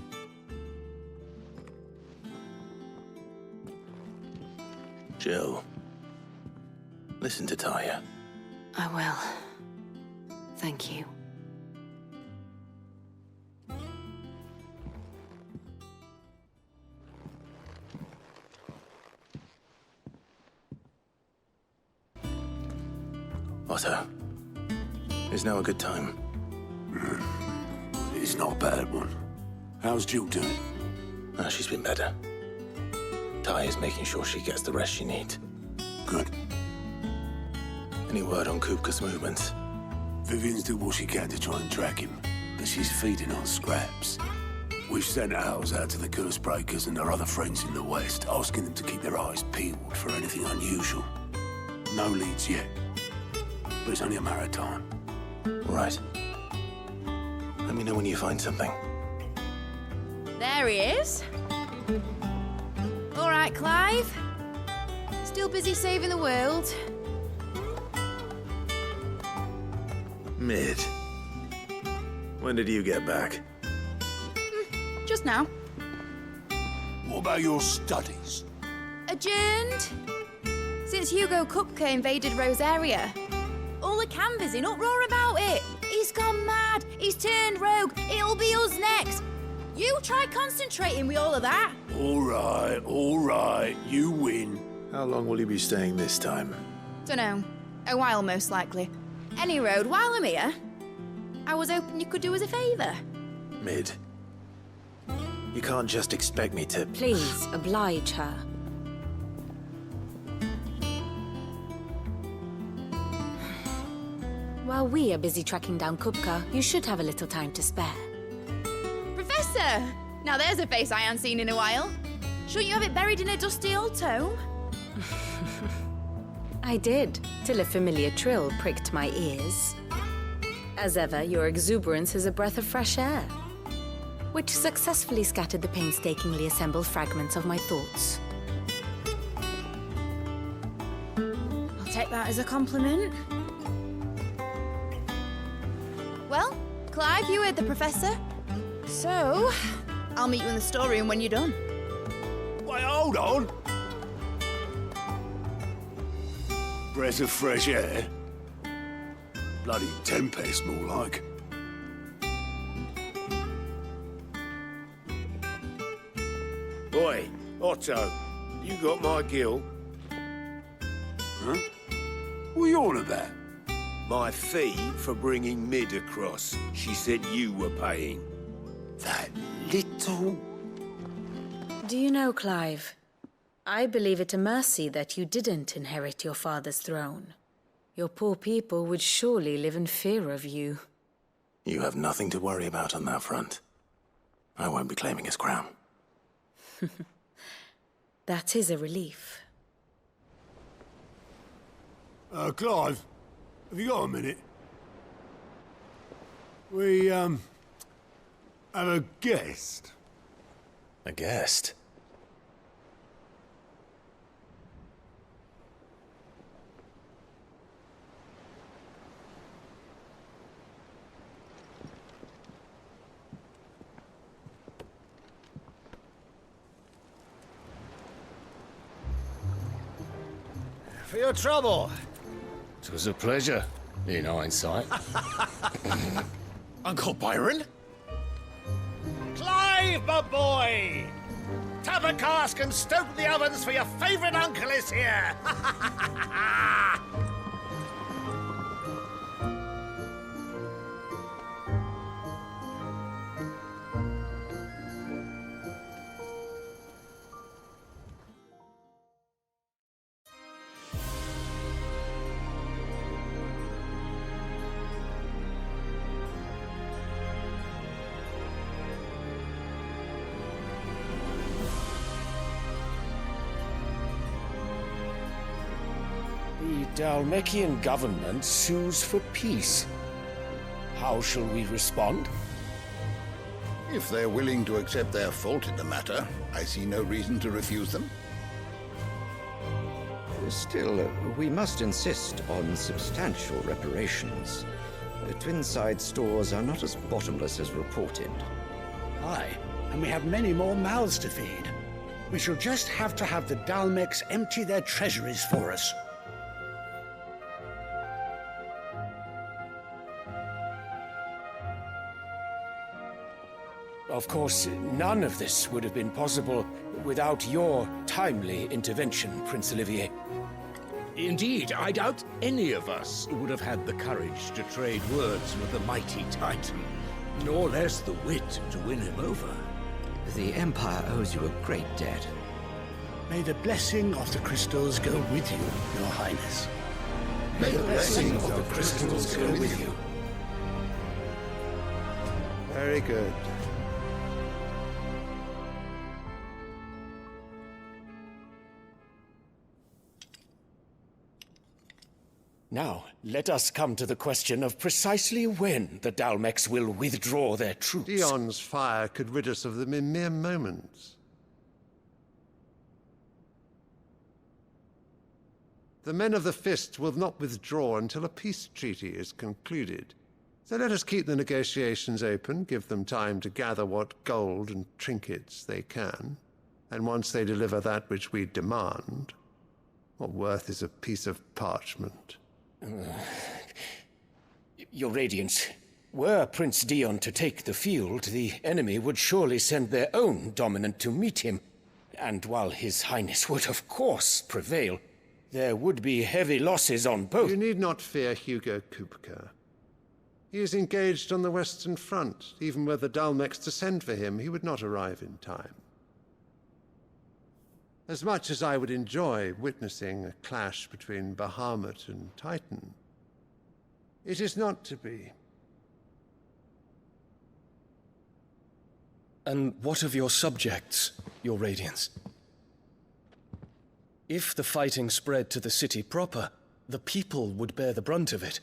Jill. Listen to Taya. I will. Thank you. Otto. Is now a good time? It's not a bad one. How's Jill doing? She's been better. Taya's making sure she gets the rest she needs. Good. Any word on Kupka's movements? Vivian's did what she can to try and track him, but she's feeding on scraps. We've sent ours out to the curse breakers and our other friends in the west, asking them to keep their eyes peeled for anything unusual. No leads yet, but it's only a matter of time. Right. Let me know when you find something. There he is. All right, Clive. Still busy saving the world. Mid. When did you get back? Just now. What about your studies? Adjourned. Since since Hugo Kupka invaded Rosaria. All the camp is in uproar about it. He's gone mad. He's turned rogue. It'll be us next. You try concentrating with all of that. All right. You win. How long will you be staying this time? Dunno. A while, most likely. Any road, while I'm here, I was hoping you could do us a favour. Mid. You can't just expect me to... Please, oblige her. While we are busy tracking down Kupka, you should have a little time to spare. Professor! Now there's a face I haven't seen in a while. Shouldn't you have it buried in a dusty old tome? I did, till a familiar trill pricked my ears. As ever, your exuberance is a breath of fresh air, which successfully scattered the painstakingly assembled fragments of my thoughts. I'll take that as a compliment. Well, Clive, you heard the Professor. So, I'll meet you in the storeroom when you're done. Wait, hold on. Breath of fresh air. Bloody tempest, more like. Oi, Otto, you got my gill? Huh? What are you on about? My fee for bringing Mid across. She said you were paying. That little... Do you know, Clive, I believe it a mercy that you didn't inherit your father's throne. Your poor people would surely live in fear of you. You have nothing to worry about on that front. I won't be claiming his crown. That is a relief. Clive, have you got a minute? We, have a guest. A guest? For your trouble. It was a pleasure, in hindsight. Uncle Byron? Clive, my boy! Tap a cask and stoke the ovens for your favourite uncle is here! The Dalmekian government sues for peace. How shall we respond? If they're willing to accept their fault in the matter, I see no reason to refuse them. Still, we must insist on substantial reparations. Twinside stores are not as bottomless as reported. Aye, and we have many more mouths to feed. We shall just have to have the Dalmeks empty their treasuries for us. Of course, none of this would have been possible without your timely intervention, Prince Olivier. Indeed, I doubt any of us would have had the courage to trade words with the mighty Titan, nor less the wit to win him over. The Empire owes you a great debt. May the blessing of the crystals go with you, Your Highness. May the blessing of the crystals go with you. Very good. Now, let us come to the question of precisely when the Dalmeks will withdraw their troops. Dion's fire could rid us of them in mere moments. The men of the Fist will not withdraw until a peace treaty is concluded. So let us keep the negotiations open, give them time to gather what gold and trinkets they can, and once they deliver that which we demand, What worth is a piece of parchment? Your Radiance, were Prince Dion to take the field, the enemy would surely send their own dominant to meet him. And while His Highness would of course prevail, there would be heavy losses on both. You need not fear Hugo Kupka. He is engaged on the Western Front. Even were the Dalmex to send for him, he would not arrive in time. As much as I would enjoy witnessing a clash between Bahamut and Titan, it is not to be. And what of your subjects, Your Radiance? If the fighting spread to the city proper, the people would bear the brunt of it.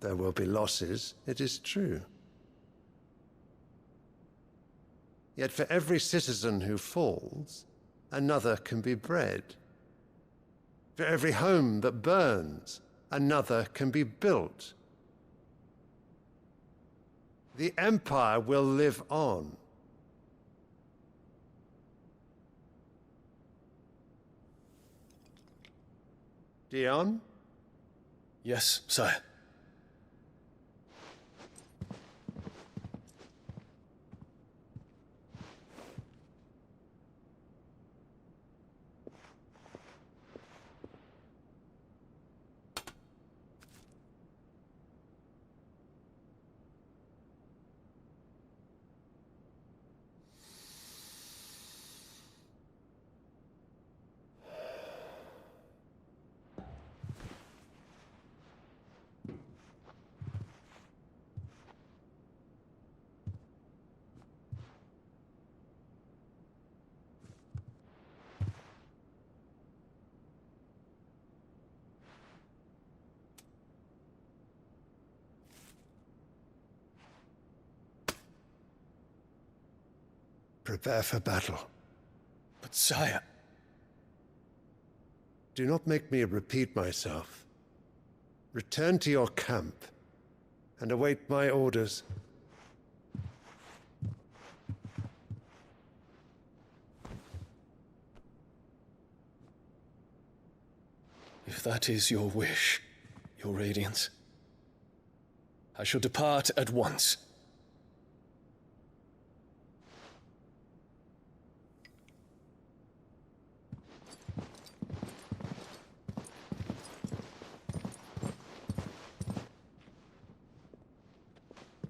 There will be losses, it is true. Yet for every citizen who falls, another can be bred. For every home that burns, another can be built. The Empire will live on. Dion? Yes, sire. Prepare for battle. But sire... Do not make me repeat myself. Return to your camp and await my orders. If that is your wish, Your Radiance, I shall depart at once.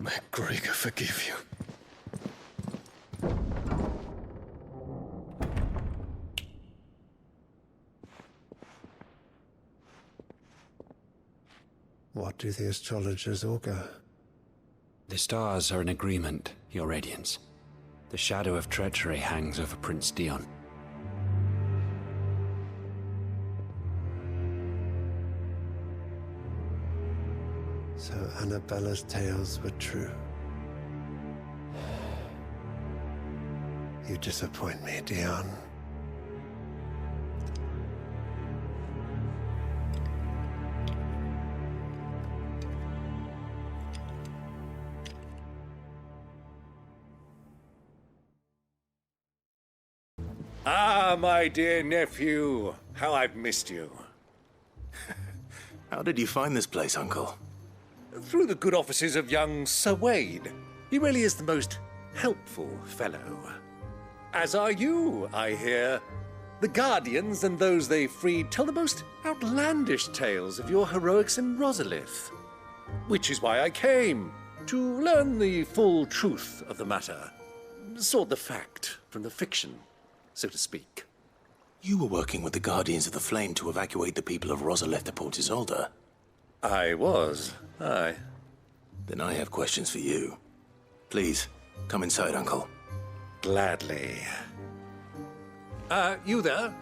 May Gregor forgive you. What do the astrologers augur? The stars are in agreement, Your Radiance. The shadow of treachery hangs over Prince Dion. So Annabella's tales were true. You disappoint me, Dion. Ah, my dear nephew. How I've missed you. How did you find this place, Uncle? Through the good offices of young Sir Wade. He really is the most helpful fellow. As are you, I hear. The Guardians and those they freed tell the most outlandish tales of your heroics in Rosalith. Which is why I came, to learn the full truth of the matter. Sort the fact from the fiction, so to speak. You were working with the Guardians of the Flame to evacuate the people of Rosalith to Port Isolde. I was, aye. Then I have questions for you. Please, come inside, Uncle. Gladly. You there?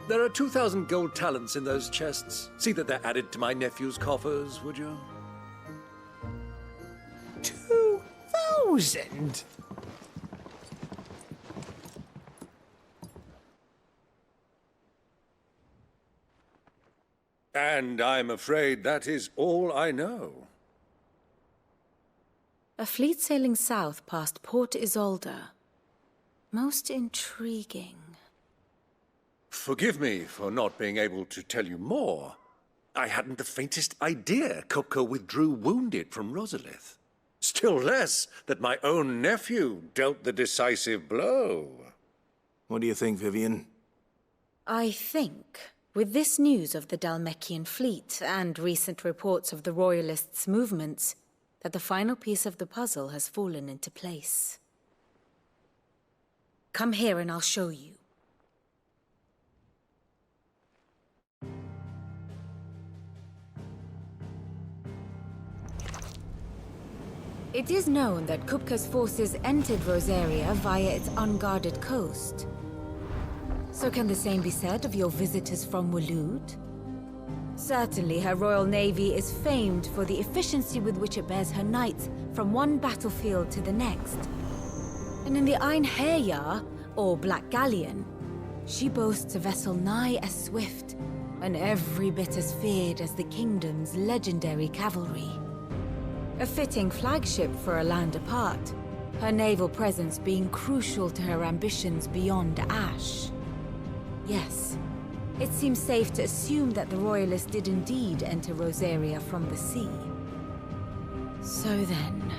There are 2,000 gold talents in those chests. See that they're added to my nephew's coffers, would you? 2,000? And I'm afraid that is all I know. A fleet sailing south past Port Isolde. Most intriguing. Forgive me for not being able to tell you more. I hadn't the faintest idea Kupka withdrew wounded from Rosalith. Still less that my own nephew dealt the decisive blow. What do you think, Vivian? I think, with this news of the Dalmekian fleet and recent reports of the Royalists' movements, that the final piece of the puzzle has fallen into place. Come here and I'll show you. It is known that Kupka's forces entered Rosaria via its unguarded coast. So can the same be said of your visitors from Waloed? Certainly her Royal Navy is famed for the efficiency with which it bears her knights from one battlefield to the next. And in the Einherjar, or Black Galleon, she boasts a vessel nigh as swift and every bit as feared as the kingdom's legendary cavalry. A fitting flagship for a land apart, her naval presence being crucial to her ambitions beyond Ash. Yes, it seems safe to assume that the Royalists did indeed enter Rosaria from the sea. So then,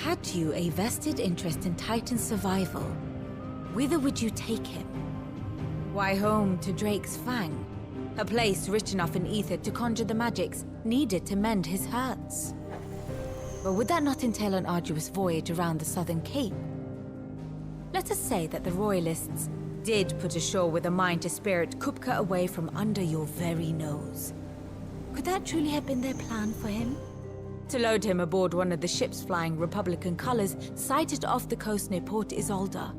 had you a vested interest in Titan's survival, whither would you take him? Why, home to Drake's Fang, a place rich enough in ether to conjure the magics needed to mend his hurts. But would that not entail an arduous voyage around the southern cape? Let us say that the Royalists did put ashore with a mind to spirit Kupka away from under your very nose. Could that truly have been their plan for him? To load him aboard one of the ships flying Republican colors sighted off the coast near Port Isolde?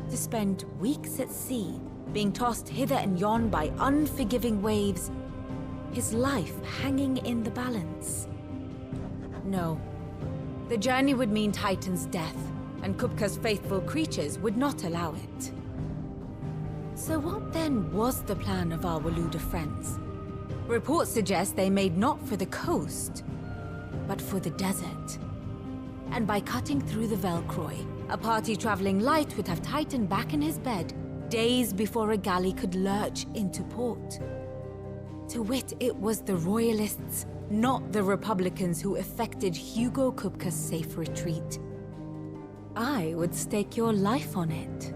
To spend weeks at sea, being tossed hither and yon by unforgiving waves, his life hanging in the balance? No. The journey would mean Titan's death, and Kupka's faithful creatures would not allow it. So what then was the plan of our Waluda friends? Reports suggest they made not for the coast, but for the desert. And by cutting through the Velcroy, a party traveling light would have Titan back in his bed days before a galley could lurch into port. To wit, it was the Royalists, not the Republicans, who effected Hugo Kupka's safe retreat. I would stake your life on it.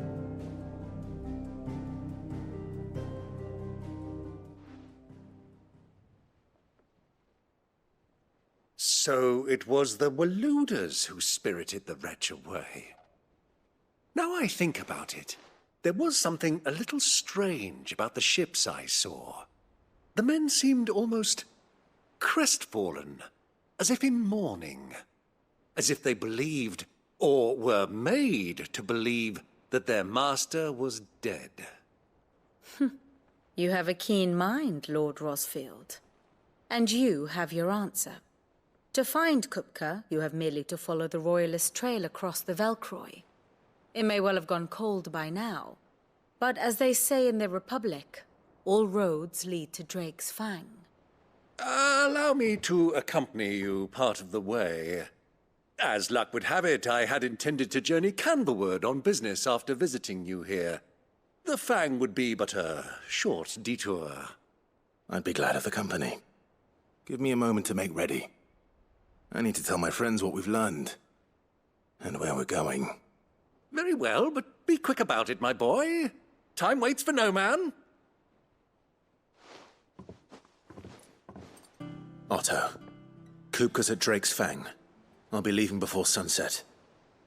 So it was the Waluders who spirited the wretch away. Now I think about it, there was something a little strange about the ships I saw. The men seemed almost crestfallen, as if in mourning, as if they believed, or were made to believe, that their master was dead. You have a keen mind, Lord Rosfield. And you have your answer. To find Kupka, you have merely to follow the Royalist trail across the Velcroy. It may well have gone cold by now, but as they say in the Republic, all roads lead to Drake's Fang. Allow me to accompany you part of the way. As luck would have it, I had intended to journey Canberward on business after visiting you here. The Fang would be but a short detour. I'd be glad of the company. Give me a moment to make ready. I need to tell my friends what we've learned, and where we're going. Very well, but be quick about it, my boy. Time waits for no man. Otto, Kupka's at Drake's Fang. I'll be leaving before sunset.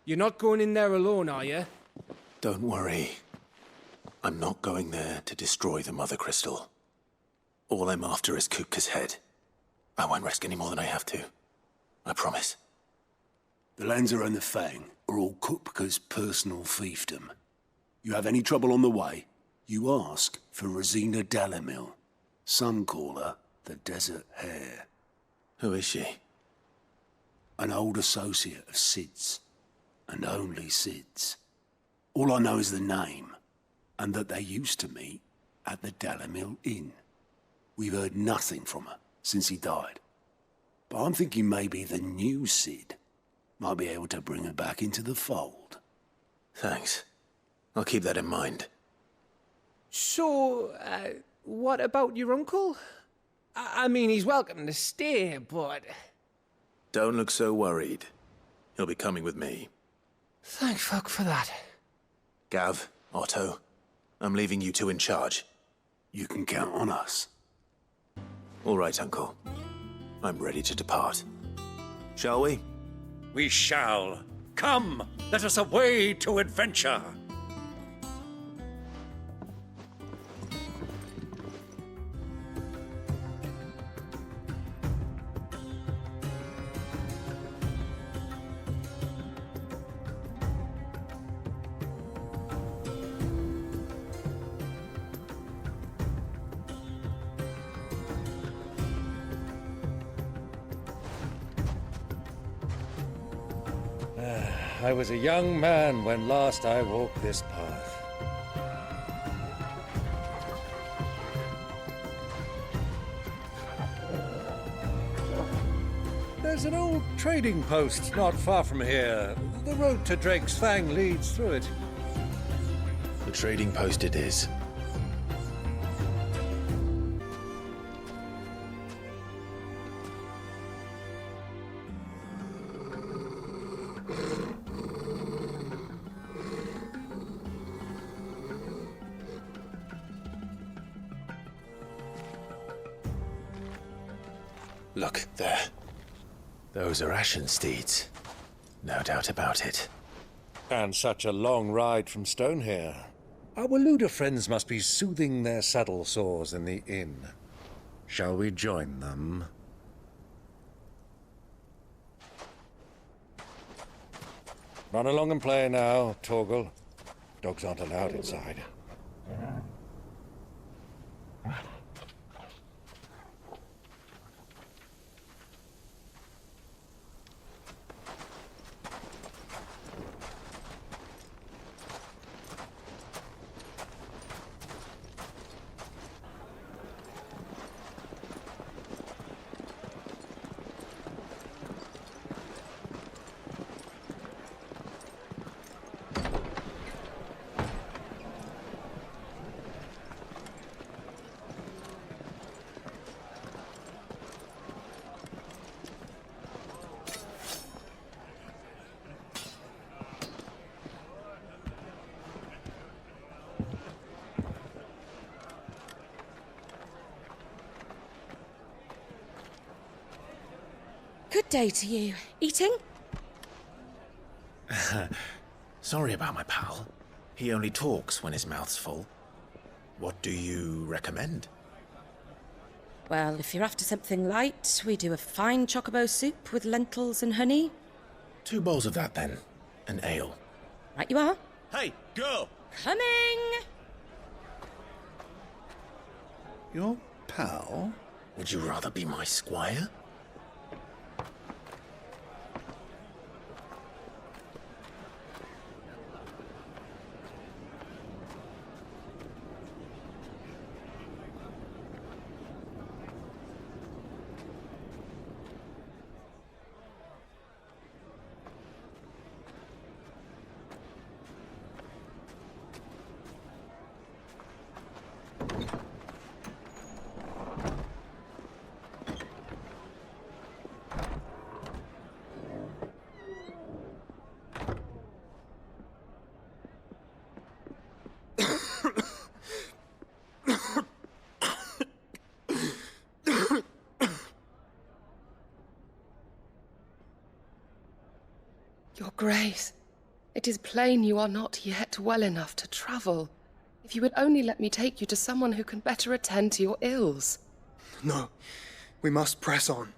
You're not going in there alone, are you? Don't worry. I'm not going there to destroy the Mother Crystal. All I'm after is Kupka's head. I won't risk any more than I have to. I promise. The Lancer and the Fang are all Kupka's personal fiefdom. You have any trouble on the way, you ask for Rosina Dalamil. Some call her the Desert Hare. Who is she? An old associate of Sid's, and only Sid's. All I know is the name, and that they used to meet at the Dalamil Inn. We've heard nothing from her since he died. But I'm thinking maybe the new Sid might be able to bring her back into the fold. Thanks. I'll keep that in mind. So, what about your uncle? I mean, he's welcome to stay, but... Don't look so worried. He'll be coming with me. Thank fuck for that. Gav, Otto, I'm leaving you two in charge. You can count on us. All right, Uncle. I'm ready to depart. Shall we? We shall. Come, let us away to adventure. I was a young man when last I walked this path. There's an old trading post not far from here. The road to Drake's Fang leads through it. The trading post it is. Look, there. Those are Ashen steeds. No doubt about it. And such a long ride from Stonehere. Our Waluda friends must be soothing their saddle sores in the inn. Shall we join them? Run along and play now, Torgal. Dogs aren't allowed inside. Good day to you. Eating? Sorry about my pal. He only talks when his mouth's full. What do you recommend? Well, if you're after something light, we do a fine chocobo soup with lentils and honey. 2 bowls of that, then. An ale. Right you are. Hey, go! Coming! Your pal? Would you rather be my squire? Your Grace, it is plain you are not yet well enough to travel. If you would only let me take you to someone who can better attend to your ills. No, we must press on.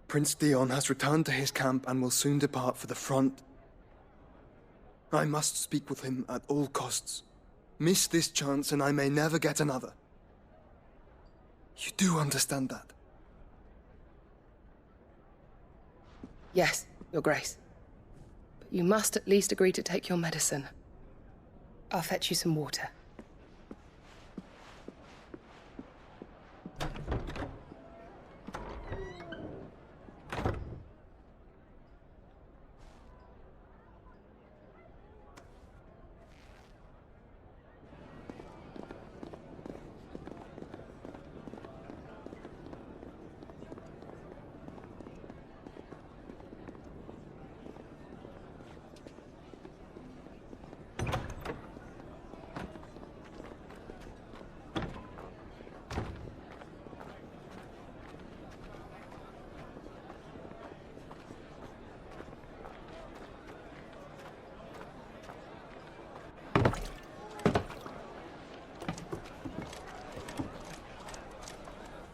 Prince Dion has returned to his camp and will soon depart for the front. I must speak with him at all costs. Miss this chance and I may never get another. You do understand that? Yes, Your Grace. But you must at least agree to take your medicine. I'll fetch you some water.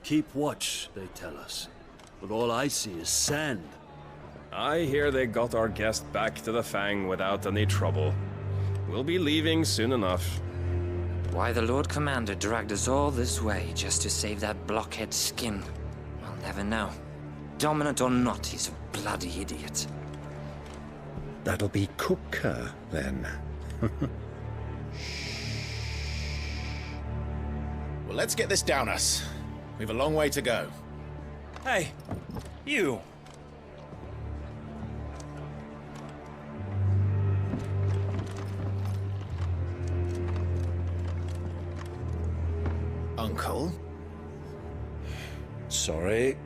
Keep watch, they tell us. But all I see is sand. I hear they got our guest back to the Fang without any trouble. We'll be leaving soon enough. Why the Lord Commander dragged us all this way just to save that blockhead skin, I'll never know. Dominant or not, he's a bloody idiot. That'll be Cooker, then. Well, let's get this down us. We've a long way to go. Hey, you. Uncle? Sorry.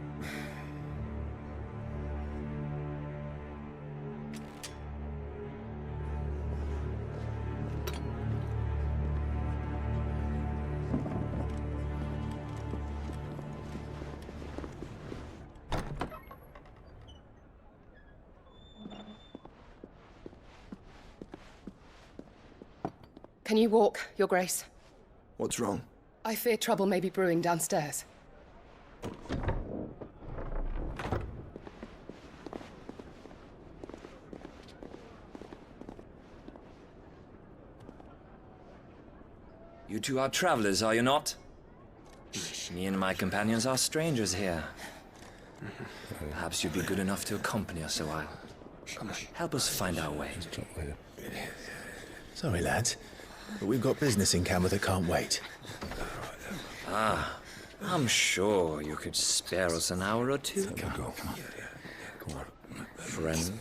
Can you walk, Your Grace? What's wrong? I fear trouble may be brewing downstairs. You two are travelers, are you not? Me and my companions are strangers here. Perhaps you'd be good enough to accompany us a while. Help us find our way. Sorry, lads, but we've got business in camera that can't wait. Ah, I'm sure you could spare us an hour or two. Come on. Friend.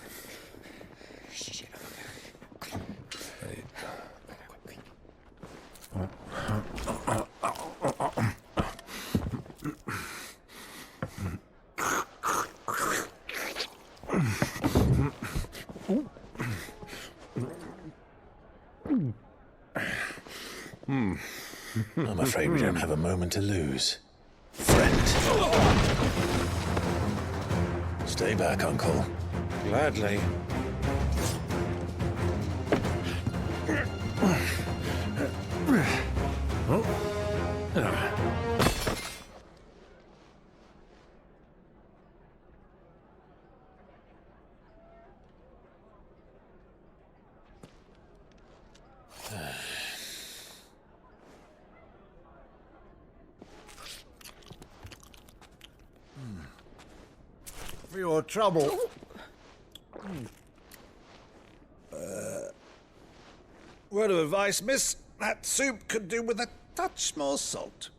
I'm afraid we don't have a moment to lose. Friend. Stay back, Uncle. Gladly. For your trouble. Word of advice, miss. That soup could do with a touch more salt.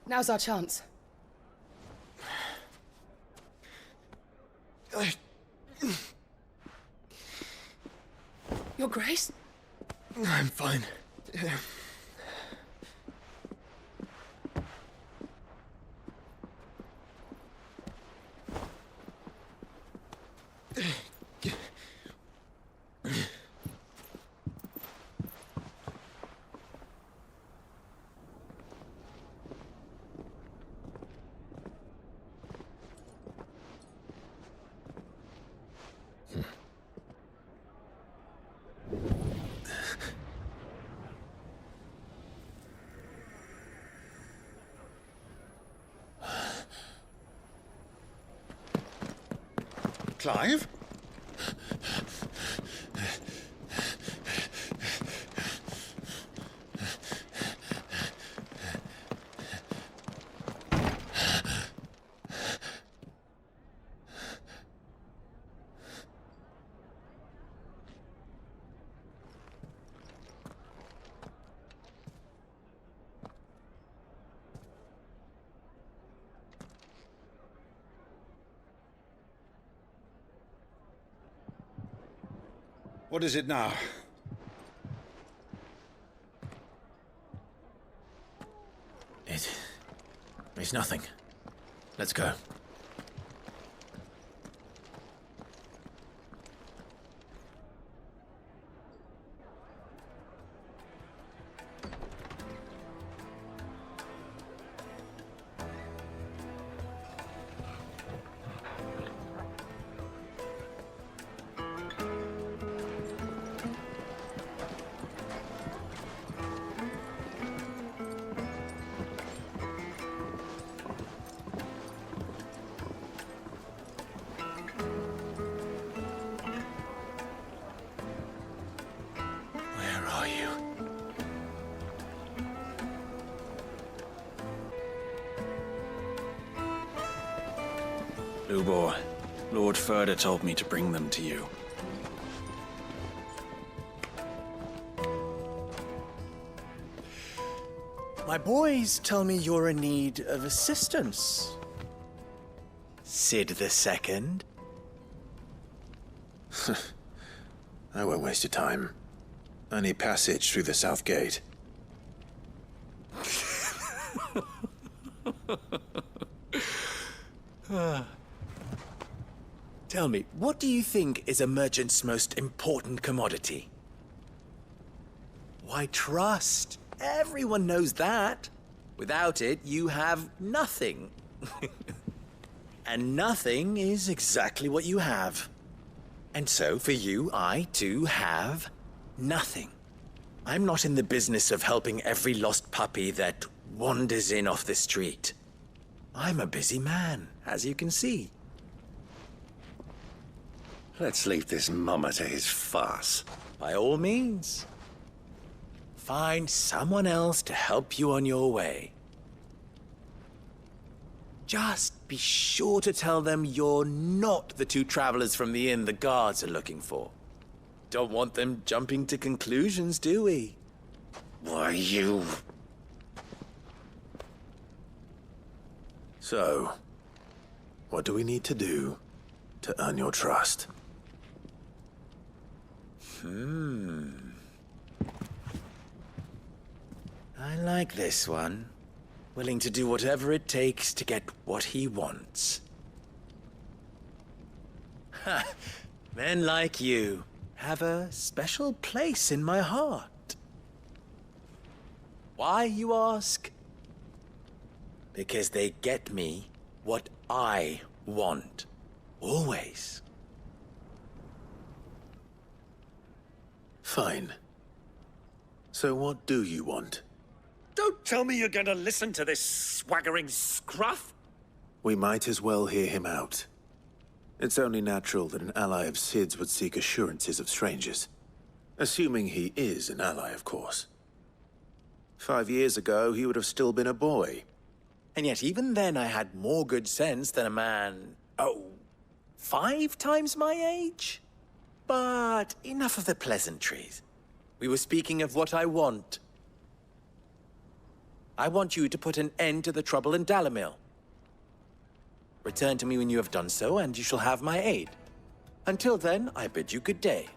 Now's our chance. Your Grace? I'm fine. Clive? What is it now? It's nothing. Let's go. Lubor, Lord Furder told me to bring them to you. My boys tell me you're in need of assistance. Sid II? I won't waste your time. I need passage through the south gate. Tell me, what do you think is a merchant's most important commodity? Why, trust. Everyone knows that. Without it, you have nothing. And nothing is exactly what you have. And so, for you, I, too, have nothing. I'm not in the business of helping every lost puppy that wanders in off the street. I'm a busy man, as you can see. Let's leave this mummer to his farce. By all means. Find someone else to help you on your way. Just be sure to tell them you're not the two travelers from the inn the guards are looking for. Don't want them jumping to conclusions, do we? Why, you... So, what do we need to do to earn your trust? I like this one. Willing to do whatever it takes to get what he wants. Ha! Men like you have a special place in my heart. Why, you ask? Because they get me what I want. Always. Fine. So what do you want? Don't tell me you're going to listen to this swaggering scruff! We might as well hear him out. It's only natural that an ally of Sid's would seek assurances of strangers. Assuming he is an ally, of course. 5 years ago, he would have still been a boy. And yet even then I had more good sense than a man, 5 times my age? But enough of the pleasantries. We were speaking of what I want. I want you to put an end to the trouble in Dalamil. Return to me when you have done so, and you shall have my aid. Until then, I bid you good day.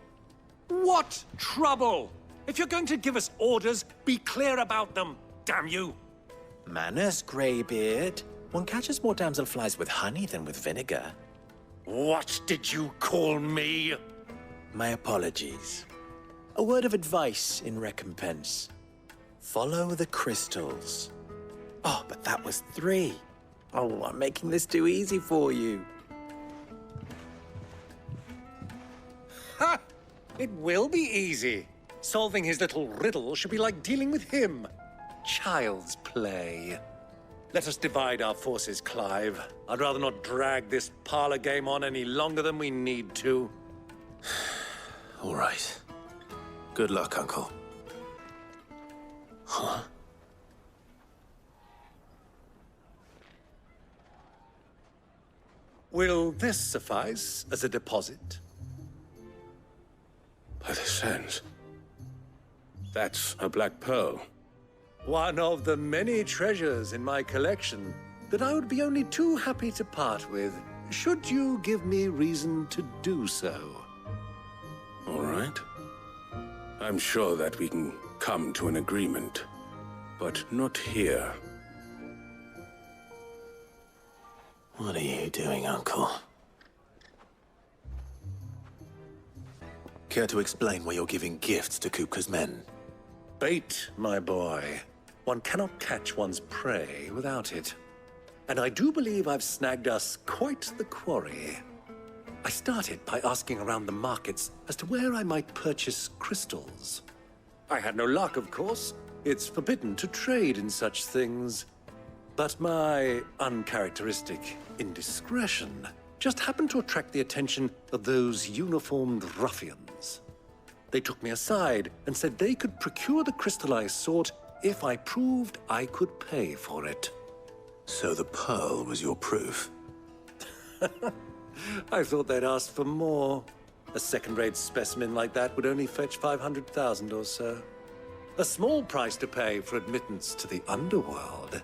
What trouble? If you're going to give us orders, be clear about them, damn you! Manners, Greybeard. One catches more damselflies with honey than with vinegar. What did you call me? My apologies. A word of advice in recompense. Follow the crystals. Oh, but that was 3. Oh, I'm making this too easy for you. Ha! It will be easy. Solving his little riddle should be like dealing with him. Child's play. Let us divide our forces, Clive. I'd rather not drag this parlor game on any longer than we need to. All right. Good luck, Uncle. Huh? Will this suffice as a deposit? By the sands. That's a black pearl. One of the many treasures in my collection that I would be only too happy to part with, should you give me reason to do so. All right. I'm sure that we can come to an agreement, but not here. What are you doing, Uncle? Care to explain why you're giving gifts to Kupka's men? Bait, my boy. One cannot catch one's prey without it. And I do believe I've snagged us quite the quarry. I started by asking around the markets as to where I might purchase crystals. I had no luck, of course. It's forbidden to trade in such things. But my uncharacteristic indiscretion just happened to attract the attention of those uniformed ruffians. They took me aside and said they could procure the crystal I sought if I proved I could pay for it. So the pearl was your proof? I thought they'd asked for more. A second-rate specimen like that would only fetch 500,000 or so. A small price to pay for admittance to the underworld.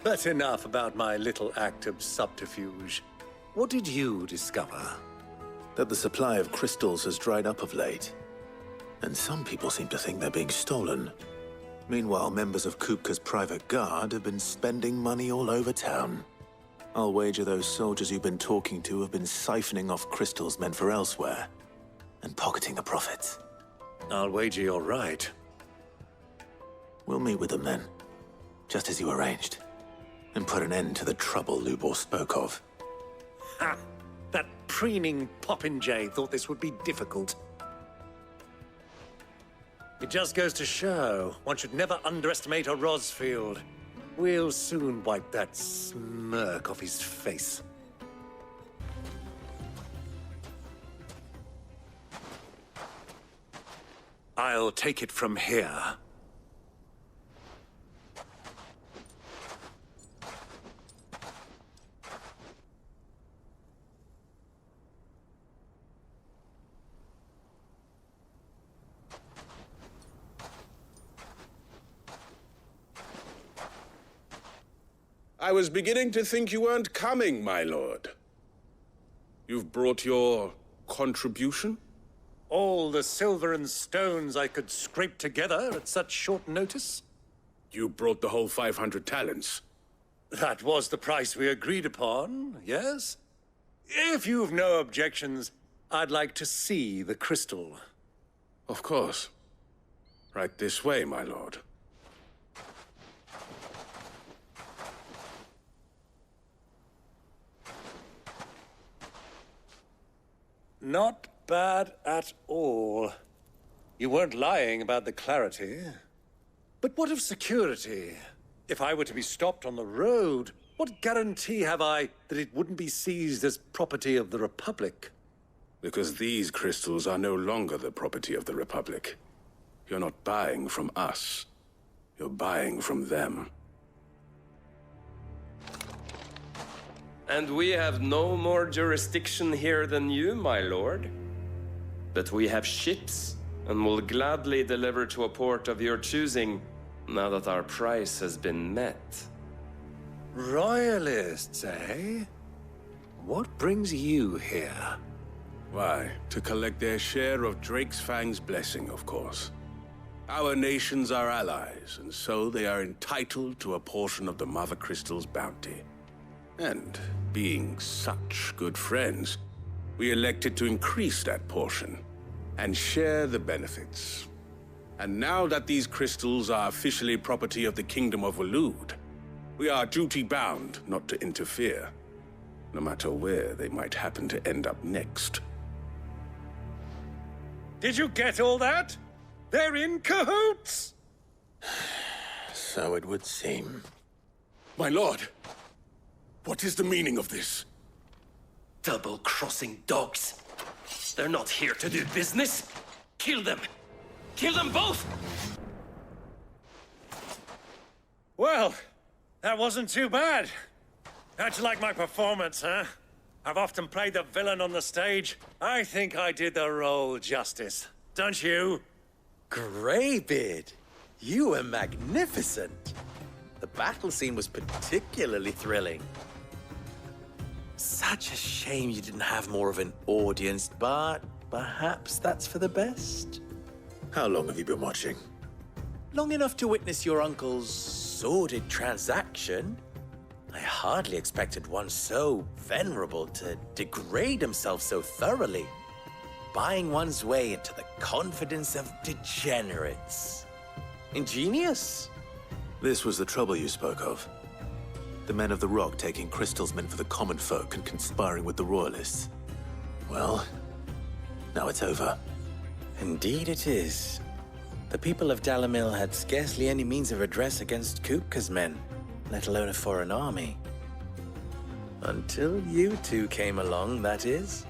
But enough about my little act of subterfuge. What did you discover? That the supply of crystals has dried up of late. And some people seem to think they're being stolen. Meanwhile, members of Kupka's private guard have been spending money all over town. I'll wager those soldiers you've been talking to have been siphoning off crystals meant for elsewhere, and pocketing the profits. I'll wager you're right. We'll meet with them then, just as you arranged, and put an end to the trouble Lubor spoke of. Ha! That preening popinjay thought this would be difficult. It just goes to show, one should never underestimate a Rosfield. We'll soon wipe that smirk off his face. I'll take it from here. I was beginning to think you weren't coming, my lord. You've brought your contribution? All the silver and stones I could scrape together at such short notice? You brought the whole 500 talents. That was the price we agreed upon, yes? If you've no objections, I'd like to see the crystal. Of course. Right this way, my lord. Not bad at all. You weren't lying about the clarity. But what of security? If I were to be stopped on the road, what guarantee have I that it wouldn't be seized as property of the Republic? Because these crystals are no longer the property of the Republic. You're not buying from us. You're buying from them. And we have no more jurisdiction here than you, my lord. But we have ships, and will gladly deliver to a port of your choosing, now that our price has been met. Royalists, eh? What brings you here? Why, to collect their share of Drake's Fang's blessing, of course. Our nations are allies, and so they are entitled to a portion of the Mother Crystal's bounty. And, being such good friends, we elected to increase that portion and share the benefits. And now that these crystals are officially property of the Kingdom of Waloed, we are duty-bound not to interfere, no matter where they might happen to end up next. Did you get all that? They're in cahoots! So it would seem. My lord! What is the meaning of this? Double-crossing dogs. They're not here to do business. Kill them! Kill them both! Well, that wasn't too bad. How'd you like my performance, huh? I've often played the villain on the stage. I think I did the role justice. Don't you? Greybeard, you were magnificent. The battle scene was particularly thrilling. Such a shame you didn't have more of an audience, but perhaps that's for the best. How long have you been watching? Long enough to witness your uncle's sordid transaction. I hardly expected one so venerable to degrade himself so thoroughly, buying one's way into the confidence of degenerates. Ingenious. This was the trouble you spoke of. The men of the Rock taking Crystal's men for the common folk and conspiring with the Royalists. Well, now it's over. Indeed it is. The people of Dalamil had scarcely any means of redress against Kupka's men, let alone a foreign army. Until you two came along, that is.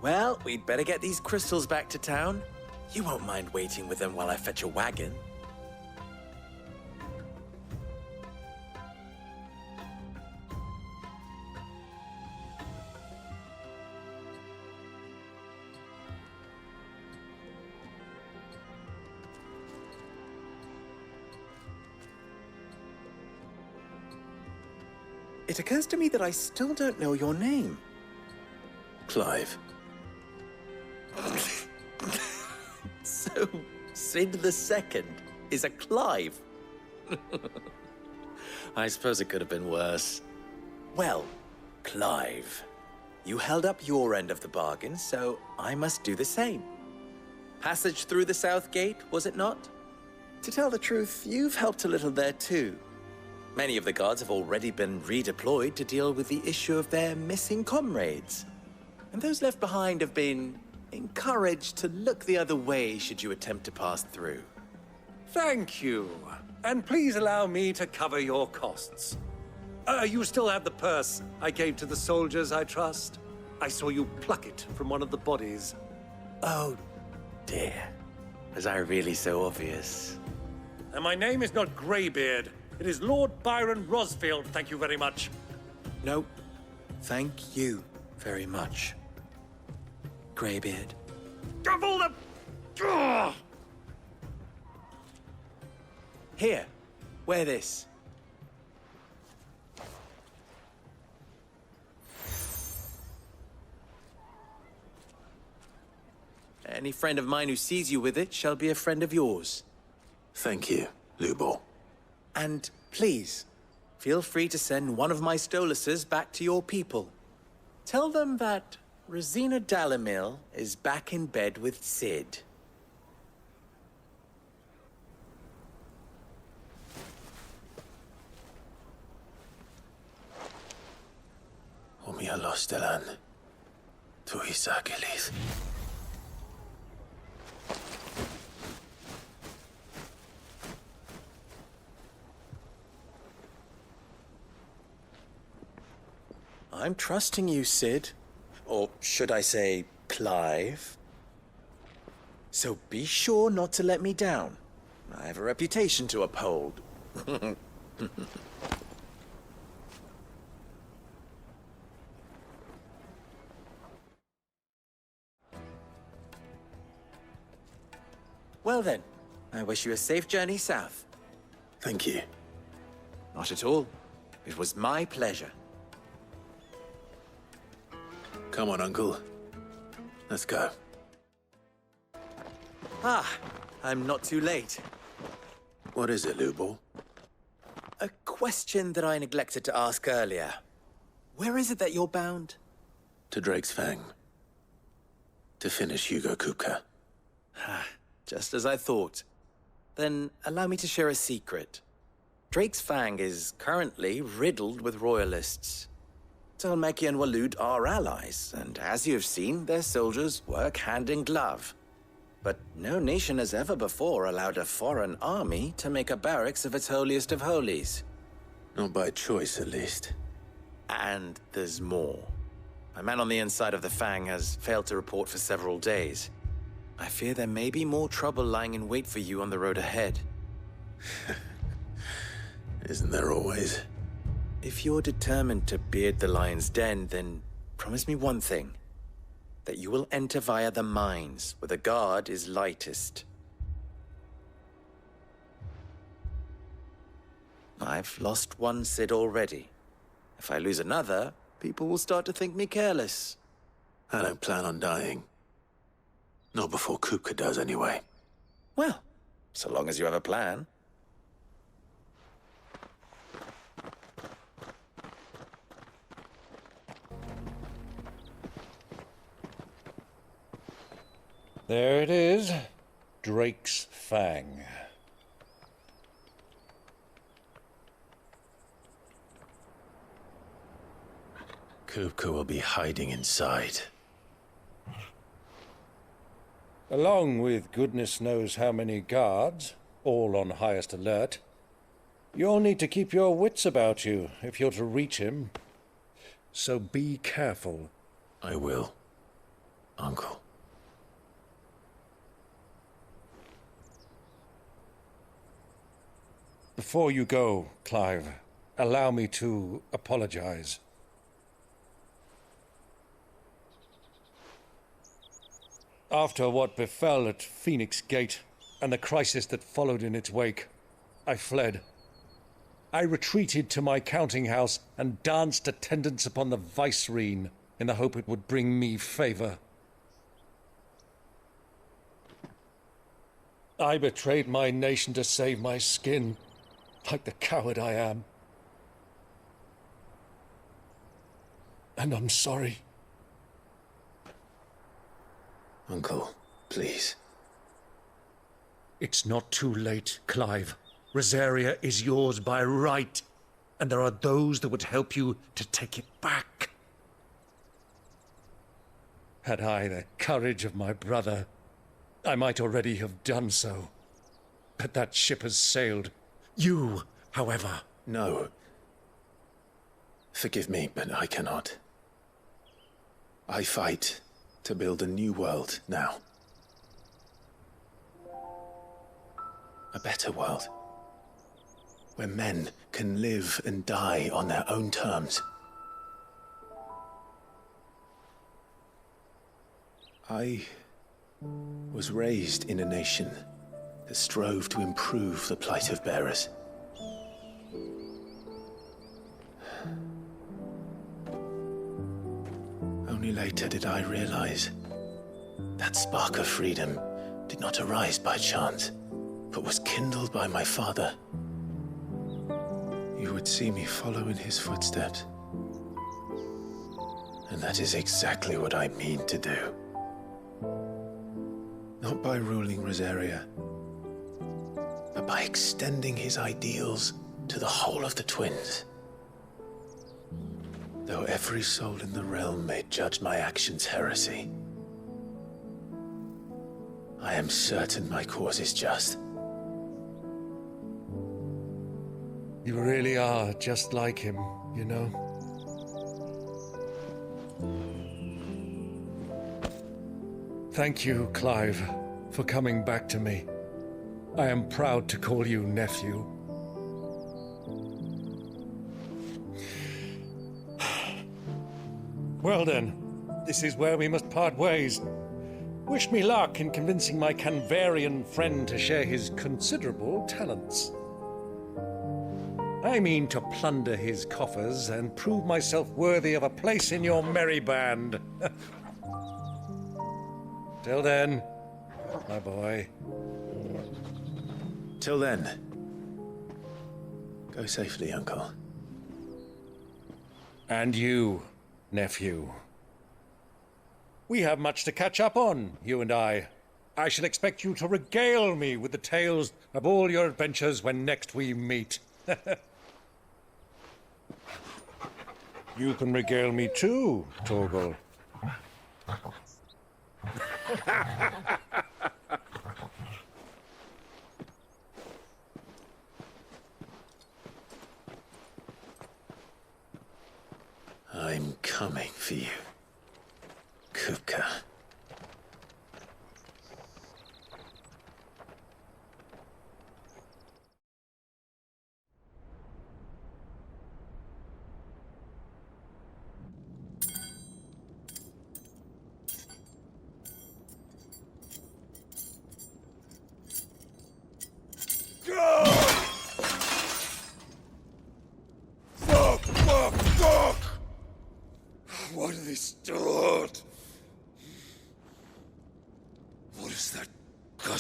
Well, we'd better get these crystals back to town. You won't mind waiting with them while I fetch a wagon. It occurs to me that I still don't know your name. Clive. So, Sid the Second is a Clive. I suppose it could have been worse. Well, Clive, you held up your end of the bargain, so I must do the same. Passage through the South Gate, was it not? To tell the truth, you've helped a little there too. Many of the guards have already been redeployed to deal with the issue of their missing comrades. And those left behind have been encouraged to look the other way should you attempt to pass through. Thank you. And please allow me to cover your costs. You still have the purse I gave to the soldiers, I trust? I saw you pluck it from one of the bodies. Oh, dear. Was I really so obvious? And my name is not Greybeard. It is Lord Byron Rosfield, thank you very much. No, thank you very much, Greybeard. Double the... Ugh! Here, wear this. Any friend of mine who sees you with it shall be a friend of yours. Thank you, Lubor. And please, feel free to send one of my Stoluses back to your people. Tell them that Rosina Dalamil is back in bed with Sid. Umialos Delan. Tuisa Gilis. I'm trusting you, Sid. Or should I say, Clive? So be sure not to let me down. I have a reputation to uphold. Well then, I wish you a safe journey south. Thank you. Not at all. It was my pleasure. Come on, Uncle. Let's go. Ah, I'm not too late. What is it, Lubor? A question that I neglected to ask earlier. Where is it that you're bound? To Drake's Fang. To finish Hugo Kupka. Just as I thought. Then allow me to share a secret. Drake's Fang is currently riddled with royalists. Talmeki and Waloed are allies, and as you have seen, their soldiers work hand in glove. But no nation has ever before allowed a foreign army to make a barracks of its holiest of holies. Not by choice, at least. And there's more. A man on the inside of the Fang has failed to report for several days. I fear there may be more trouble lying in wait for you on the road ahead. Isn't there always? If you're determined to beard the lion's den, then promise me one thing. That you will enter via the mines, where the guard is lightest. I've lost one Sid already. If I lose another, people will start to think me careless. I don't plan on dying. Not before Kupka does, anyway. Well, so long as you have a plan. There it is. Drake's Fang. Kupka will be hiding inside. Along with goodness knows how many guards, all on highest alert. You'll need to keep your wits about you if you're to reach him. So be careful. I will, Uncle. Before you go, Clive, allow me to apologize. After what befell at Phoenix Gate and the crisis that followed in its wake, I fled. I retreated to my counting house and danced attendance upon the vicereine in the hope it would bring me favor. I betrayed my nation to save my skin, like the coward I am. And I'm sorry. Uncle, please. It's not too late, Clive. Rosaria is yours by right, and there are those that would help you to take it back. Had I the courage of my brother, I might already have done so. But that ship has sailed. You, however... No. Forgive me, but I cannot. I fight to build a new world now. A better world. Where men can live and die on their own terms. I was raised in a nation that strove to improve the plight of bearers. Only later did I realize that spark of freedom did not arise by chance, but was kindled by my father. You would see me follow in his footsteps. And that is exactly what I mean to do. Not by ruling Rosaria, but by extending his ideals to the whole of the twins. Though every soul in the realm may judge my actions heresy, I am certain my cause is just. You really are just like him, you know? Thank you, Clive, for coming back to me. I am proud to call you nephew. Well then, this is where we must part ways. Wish me luck in convincing my Canvarian friend to share his considerable talents. I mean to plunder his coffers and prove myself worthy of a place in your merry band. Till then, my boy. Till then, go safely, Uncle. And you, nephew. We have much to catch up on, you and I. I shall expect you to regale me with the tales of all your adventures when next we meet. You can regale me too, Torgal. I'm coming for you, Kupka. What have they stored?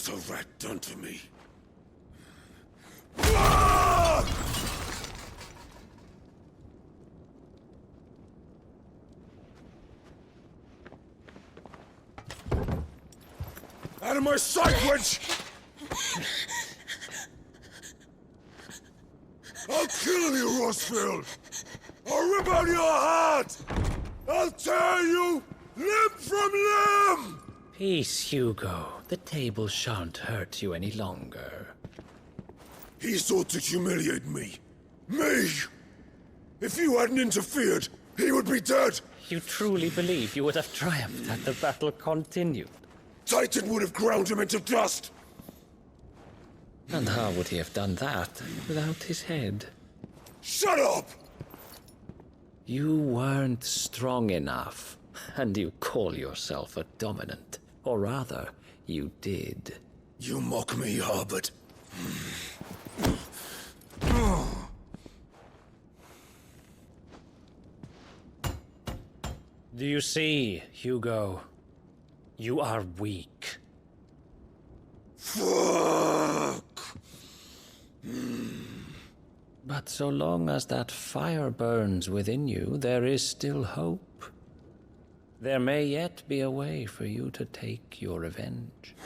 What a rat done to me. Out of my sight, wench! I'll kill you, Rossfield! I'll rip out your heart! I'll tear you limb from limb! Peace, Hugo. The table shan't hurt you any longer. He sought to humiliate me. Me! If you hadn't interfered, he would be dead! You truly believe you would have triumphed had the battle continued? Titan would have ground him into dust! And how would he have done that without his head? Shut up! You weren't strong enough, and you call yourself a dominant. Or rather, you did. You mock me, Harbert. Do you see, Hugo? You are weak. Fuck! But so long as that fire burns within you, there is still hope. There may yet be a way for you to take your revenge.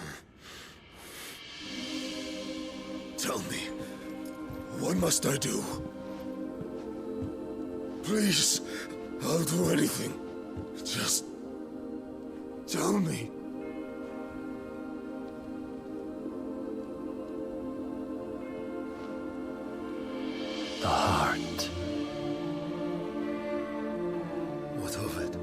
Tell me, what must I do? Please, I'll do anything. Just tell me. The heart. What of it?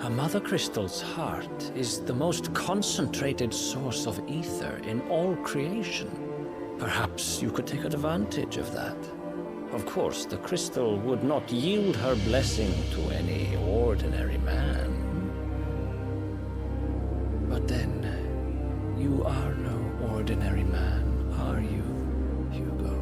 A mother crystal's heart is the most concentrated source of ether in all creation. Perhaps you could take advantage of that. Of course, the crystal would not yield her blessing to any ordinary man. But then, you are no ordinary man, are you, Hugo?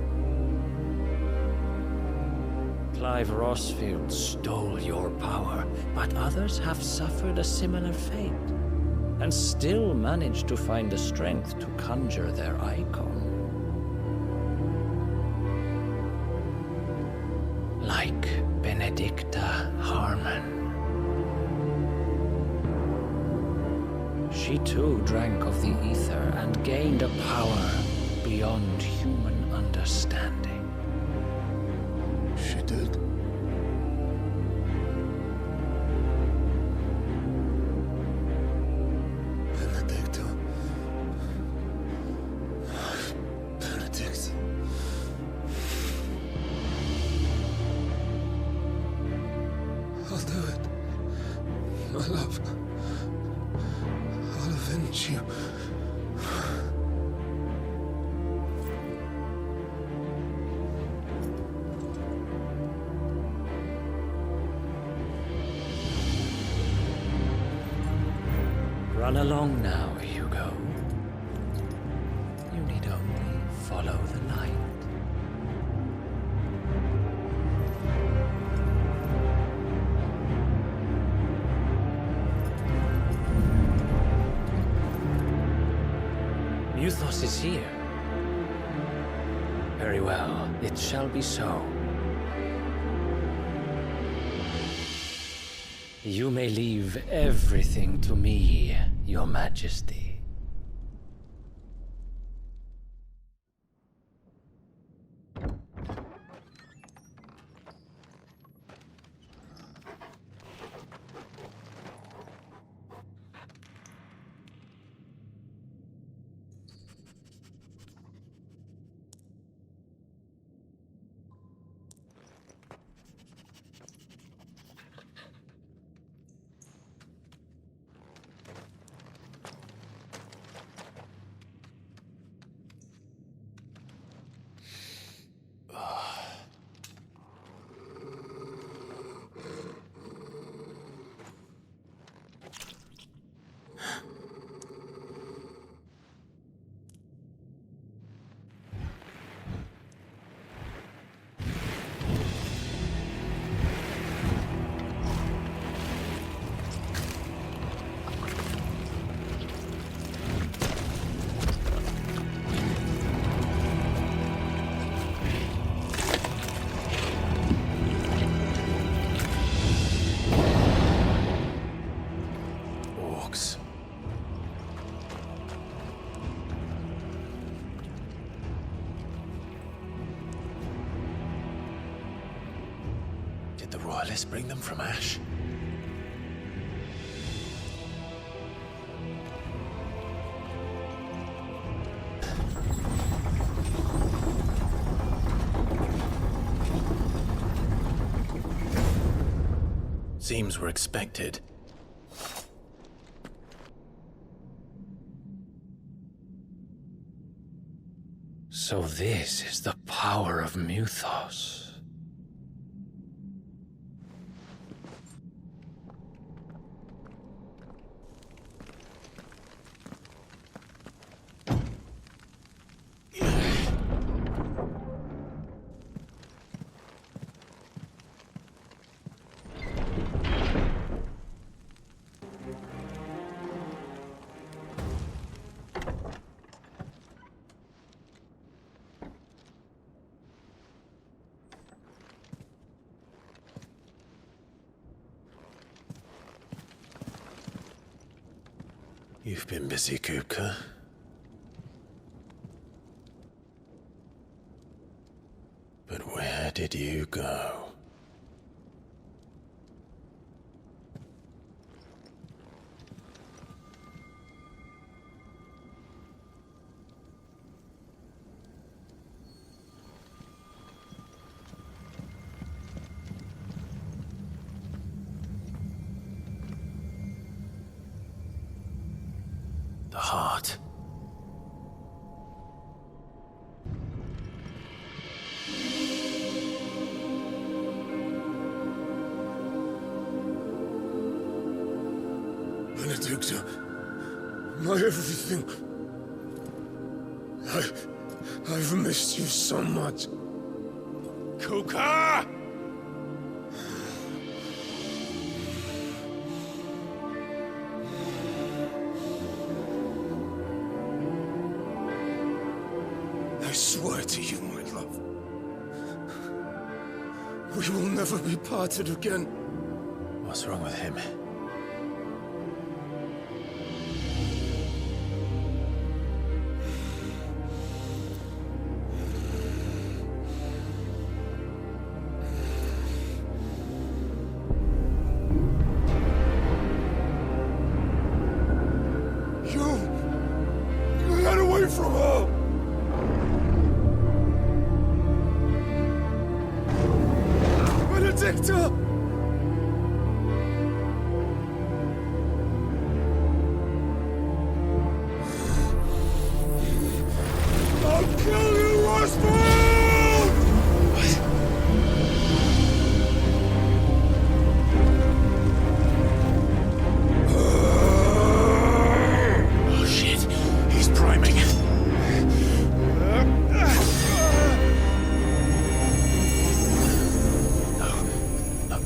Clive Rossfield stole your power, but others have suffered a similar fate, and still managed to find the strength to conjure their icon. Like Benedicta Harmon. She too drank of the ether and gained a power beyond human understanding. She did. Benedicta. Benedict. I'll do it. My love. I'll avenge you. Run along now, Hugo. You need only follow the light. Muthos is here. Very well, it shall be so. You may leave everything to me, Your Majesty. Did the royalists bring them from Ash? Seems we're expected. So this is the power of Muthos. You've been busy, Kupka. But where did you go? The heart. Benedicta, my everything. I've missed you so much. Kuka! I swear to you, my love, we will never be parted again. What's wrong with him? You got away from her! Benedicta! I'll kill you, Roswell! Oh shit, he's priming. No,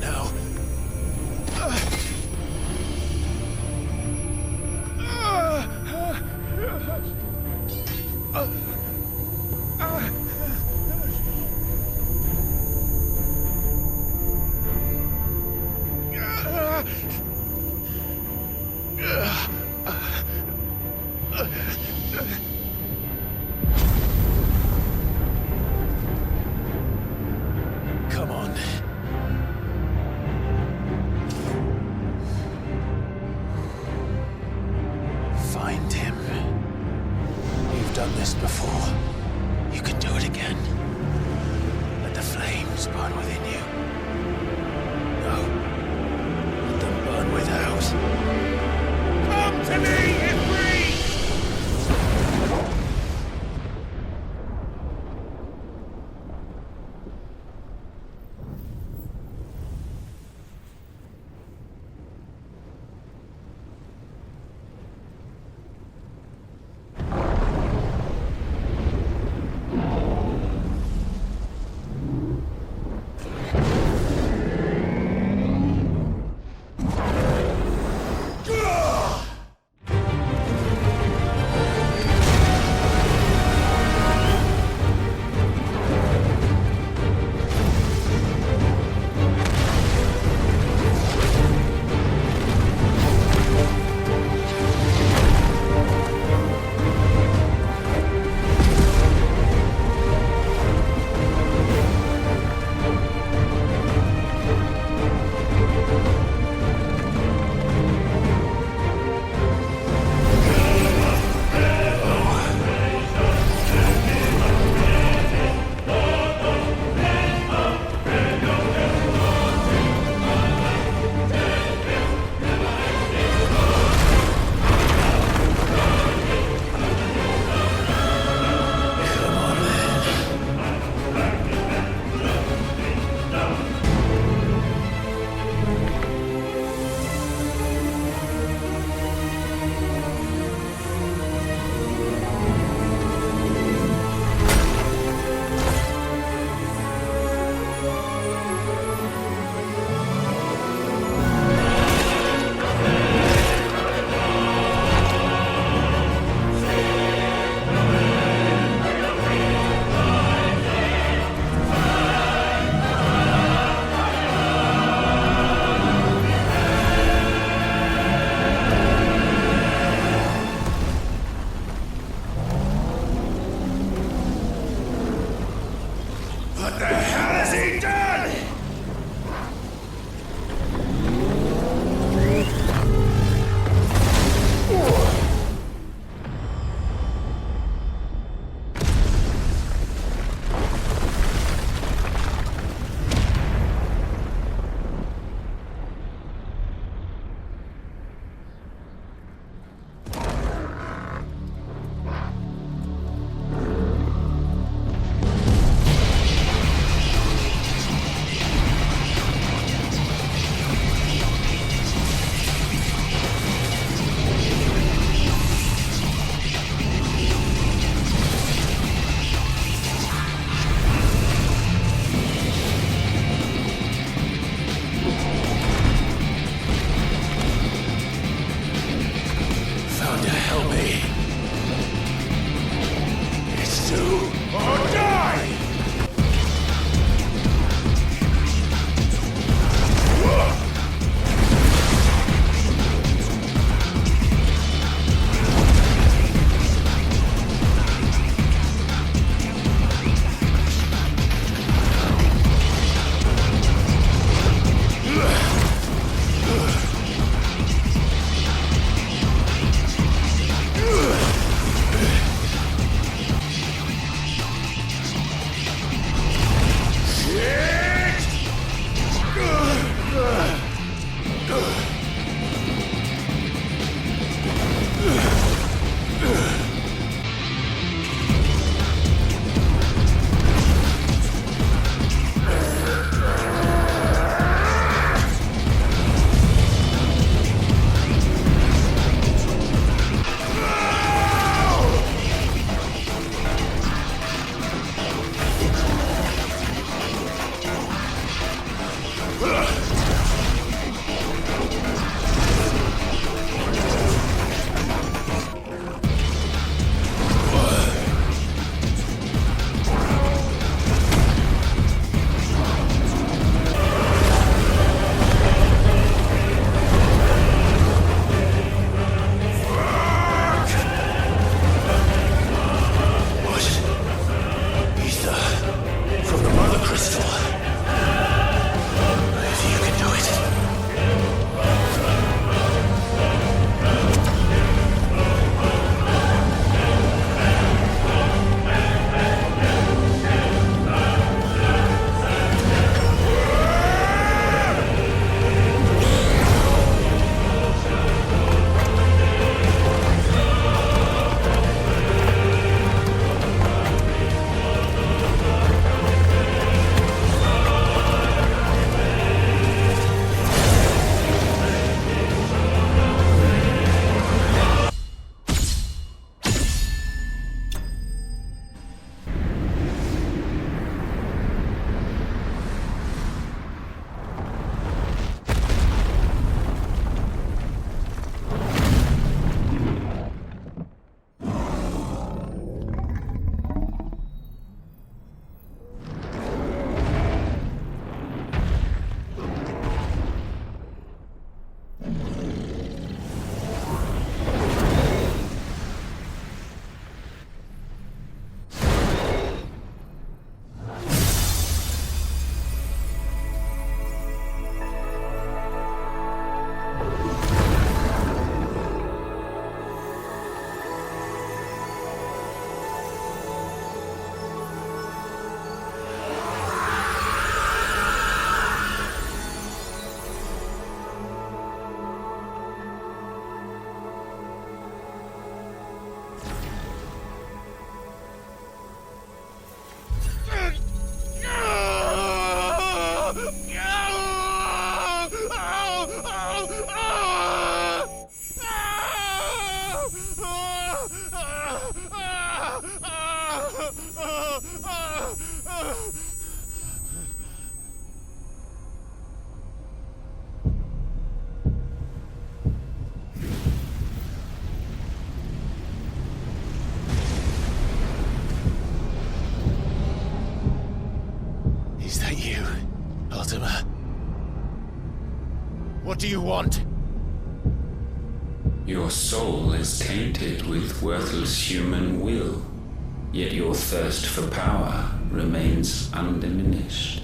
What the hell has he done? What do you want? Your soul is tainted with worthless human will, yet your thirst for power remains remains undiminished.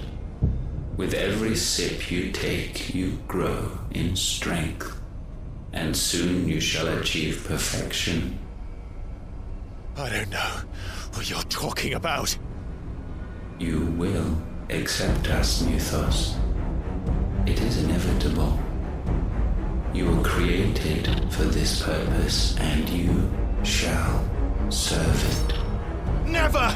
With every sip you take, you grow in strength, and soon you shall achieve perfection. I don't know what you're talking about. You will accept us, Mythos. It is inevitable. You were created for this purpose, and you shall serve it. Never!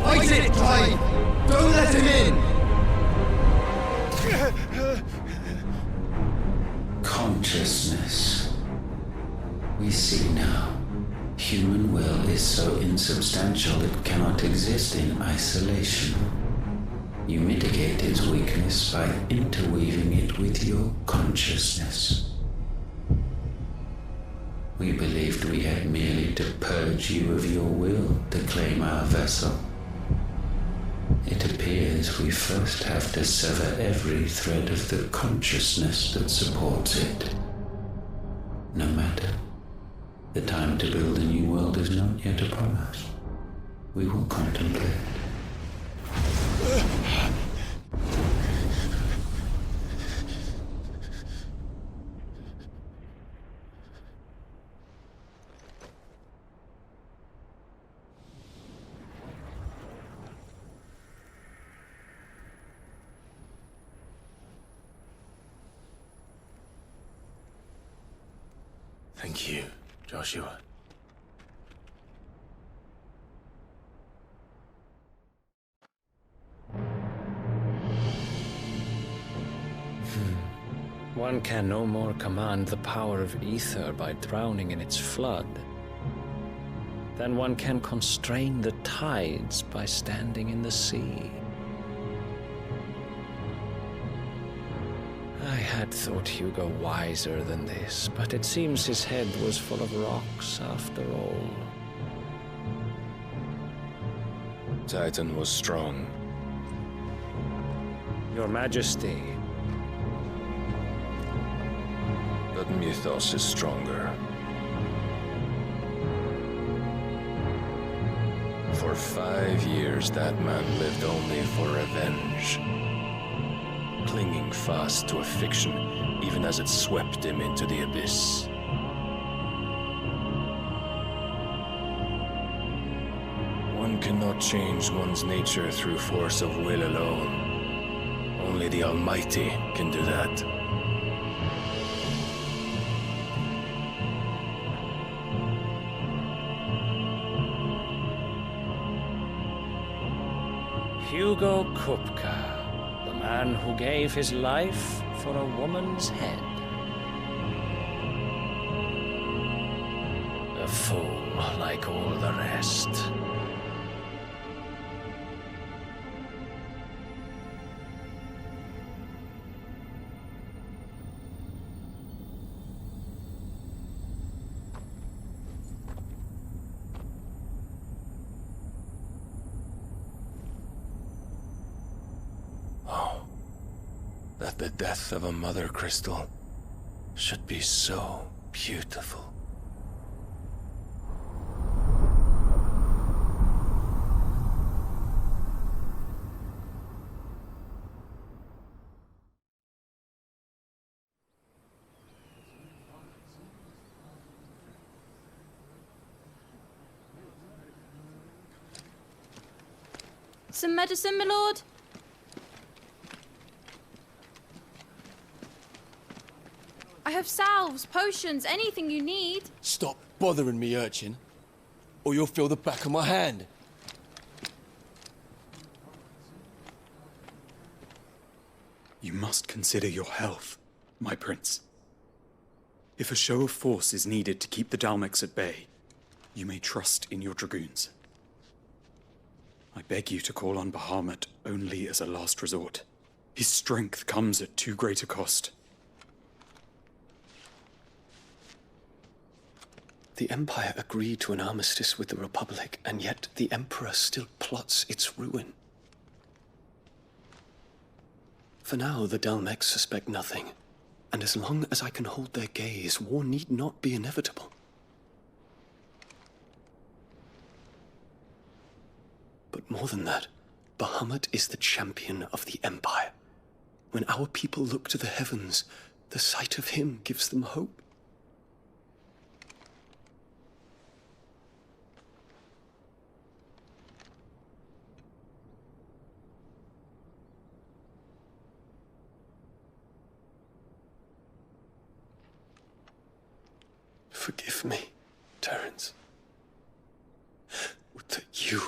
Fight it, Clive! Don't let him in! Consciousness. We see now. Human will is so insubstantial it cannot exist in isolation. You mitigate its weakness by interweaving it with your consciousness. We believed we had merely to purge you of your will to claim our vessel. It appears we first have to sever every thread of the consciousness that supports it. No matter. The time to build a new world is not yet upon us. We will contemplate. Thank you, Joshua. One can no more command the power of ether by drowning in its flood than one can constrain the tides by standing in the sea. I had thought Hugo wiser than this, but it seems his head was full of rocks after all. Titan was strong. Your Majesty. But Mythos is stronger. For 5 years, that man lived only for revenge. Clinging fast to a fiction, even as it swept him into the abyss. One cannot change one's nature through force of will alone. Only the Almighty can do that. Hugo Kupka, the man who gave his life for a woman's head. A fool like all the rest. That the death of a mother crystal should be so beautiful. Some medicine, my lord? I have salves, potions, anything you need. Stop bothering me, urchin, or you'll feel the back of my hand. You must consider your health, my prince. If a show of force is needed to keep the Dalmex at bay, you may trust in your dragoons. I beg you to call on Bahamut only as a last resort. His strength comes at too great a cost. The Empire agreed to an armistice with the Republic, and yet the Emperor still plots its ruin. For now, the Dalmex suspect nothing, and as long as I can hold their gaze, war need not be inevitable. But more than that, Bahamut is the champion of the Empire. When our people look to the heavens, the sight of him gives them hope. Forgive me, Terence. Would that you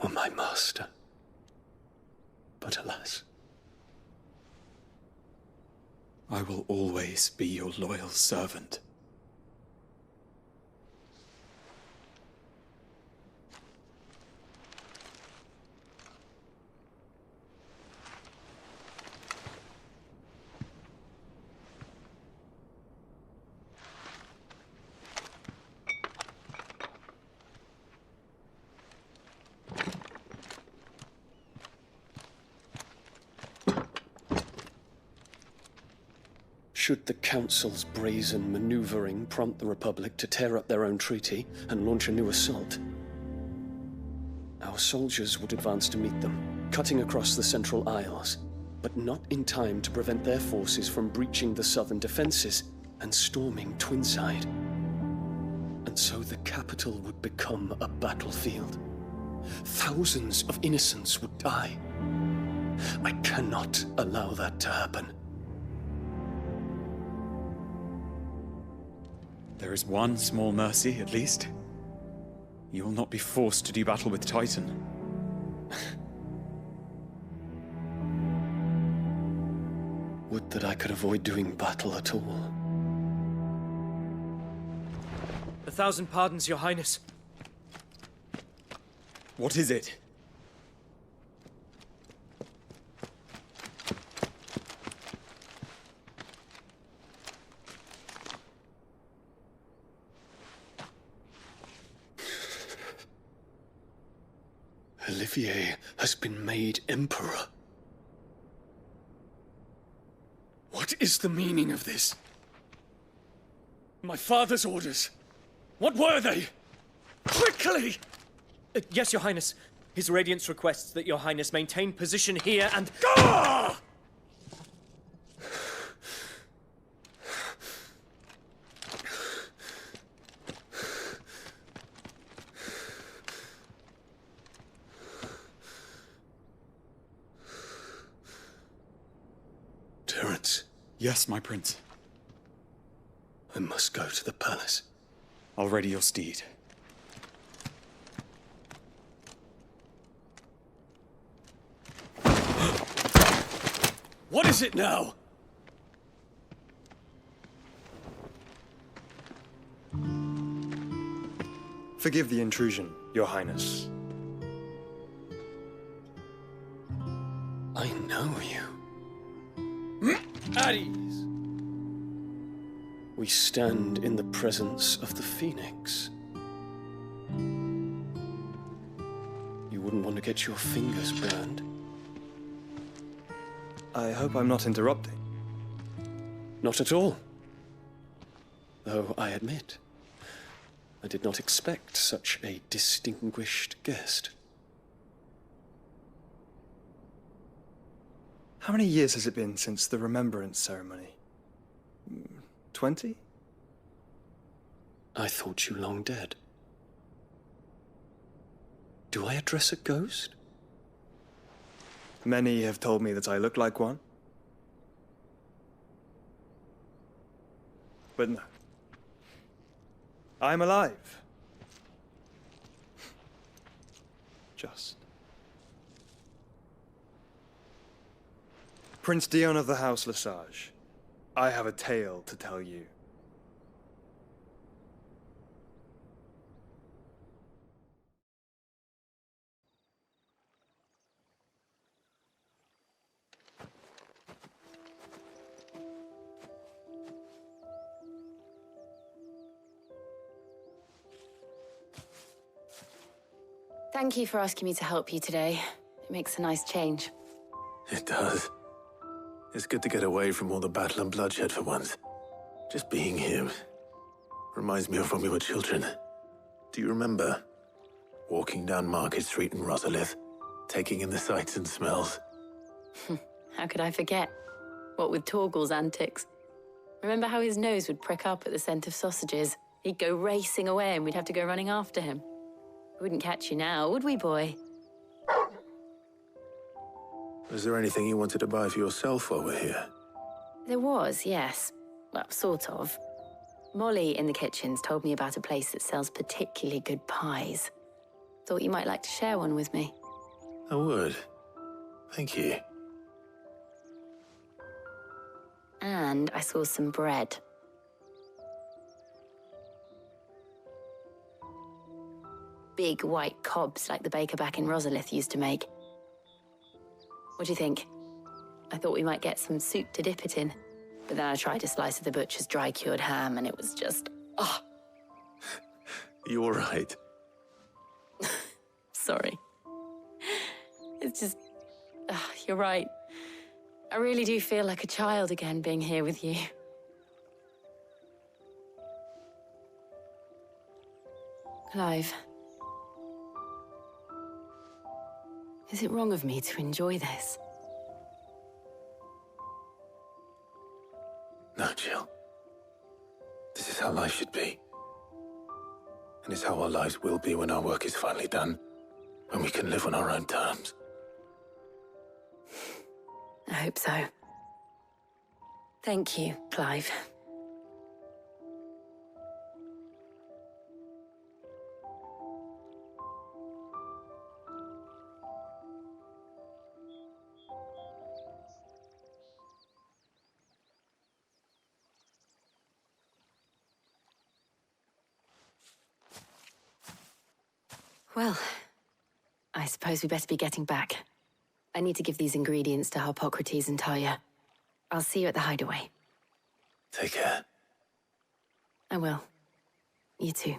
were my master. But alas. I will always be your loyal servant. Should the Council's brazen maneuvering prompt the Republic to tear up their own treaty and launch a new assault, our soldiers would advance to meet them, cutting across the Central Isles, but not in time to prevent their forces from breaching the southern defenses and storming Twinside. And so the capital would become a battlefield. Thousands of innocents would die. I cannot allow that to happen. There is one small mercy, at least. You will not be forced to do battle with Titan. Would that I could avoid doing battle at all. 1,000 pardons, Your Highness. What is it? Olivier has been made Emperor. What is the meaning of this? My father's orders. What were they? Quickly! Yes, Your Highness. His Radiance requests that Your Highness maintain position here and... Ah! Terence. Yes, my prince. I must go to the palace. I'll ready your steed. What is it now? Forgive the intrusion, Your Highness. I know you. At ease. We stand in the presence of the Phoenix. You wouldn't want to get your fingers burned. I hope I'm not interrupting. Not at all. Though I admit, I did not expect such a distinguished guest. How many years has it been since the Remembrance ceremony? 20? I thought you long dead. Do I address a ghost? Many have told me that I look like one. But no. I'm alive. Just. Prince Dion of the House Lesage, I have a tale to tell you. Thank you for asking me to help you today. It makes a nice change. It does. It's good to get away from all the battle and bloodshed for once. Just being here reminds me of when we were children. Do you remember? Walking down Market Street in Rosalith, taking in the sights and smells. How could I forget? What with Torgal's antics. Remember how his nose would prick up at the scent of sausages? He'd go racing away and we'd have to go running after him. We wouldn't catch you now, would we, boy? Was there anything you wanted to buy for yourself while we're here? There was, yes. Well, sort of. Molly in the kitchens told me about a place that sells particularly good pies. Thought you might like to share one with me. I would. Thank you. And I saw some bread. Big white cobs like the baker back in Rosalith used to make. What do you think? I thought we might get some soup to dip it in. But then I tried a slice of the butcher's dry-cured ham and it was just... oh. You all right? Sorry. It's just... you're right. I really do feel like a child again being here with you. Clive. Is it wrong of me to enjoy this? No, Jill. This is how life should be. And it's how our lives will be when our work is finally done. When we can live on our own terms. I hope so. Thank you, Clive. Well, I suppose we better be getting back. I need to give these ingredients to Harpocrates and Talia. I'll see you at the hideaway. Take care. I will. You too.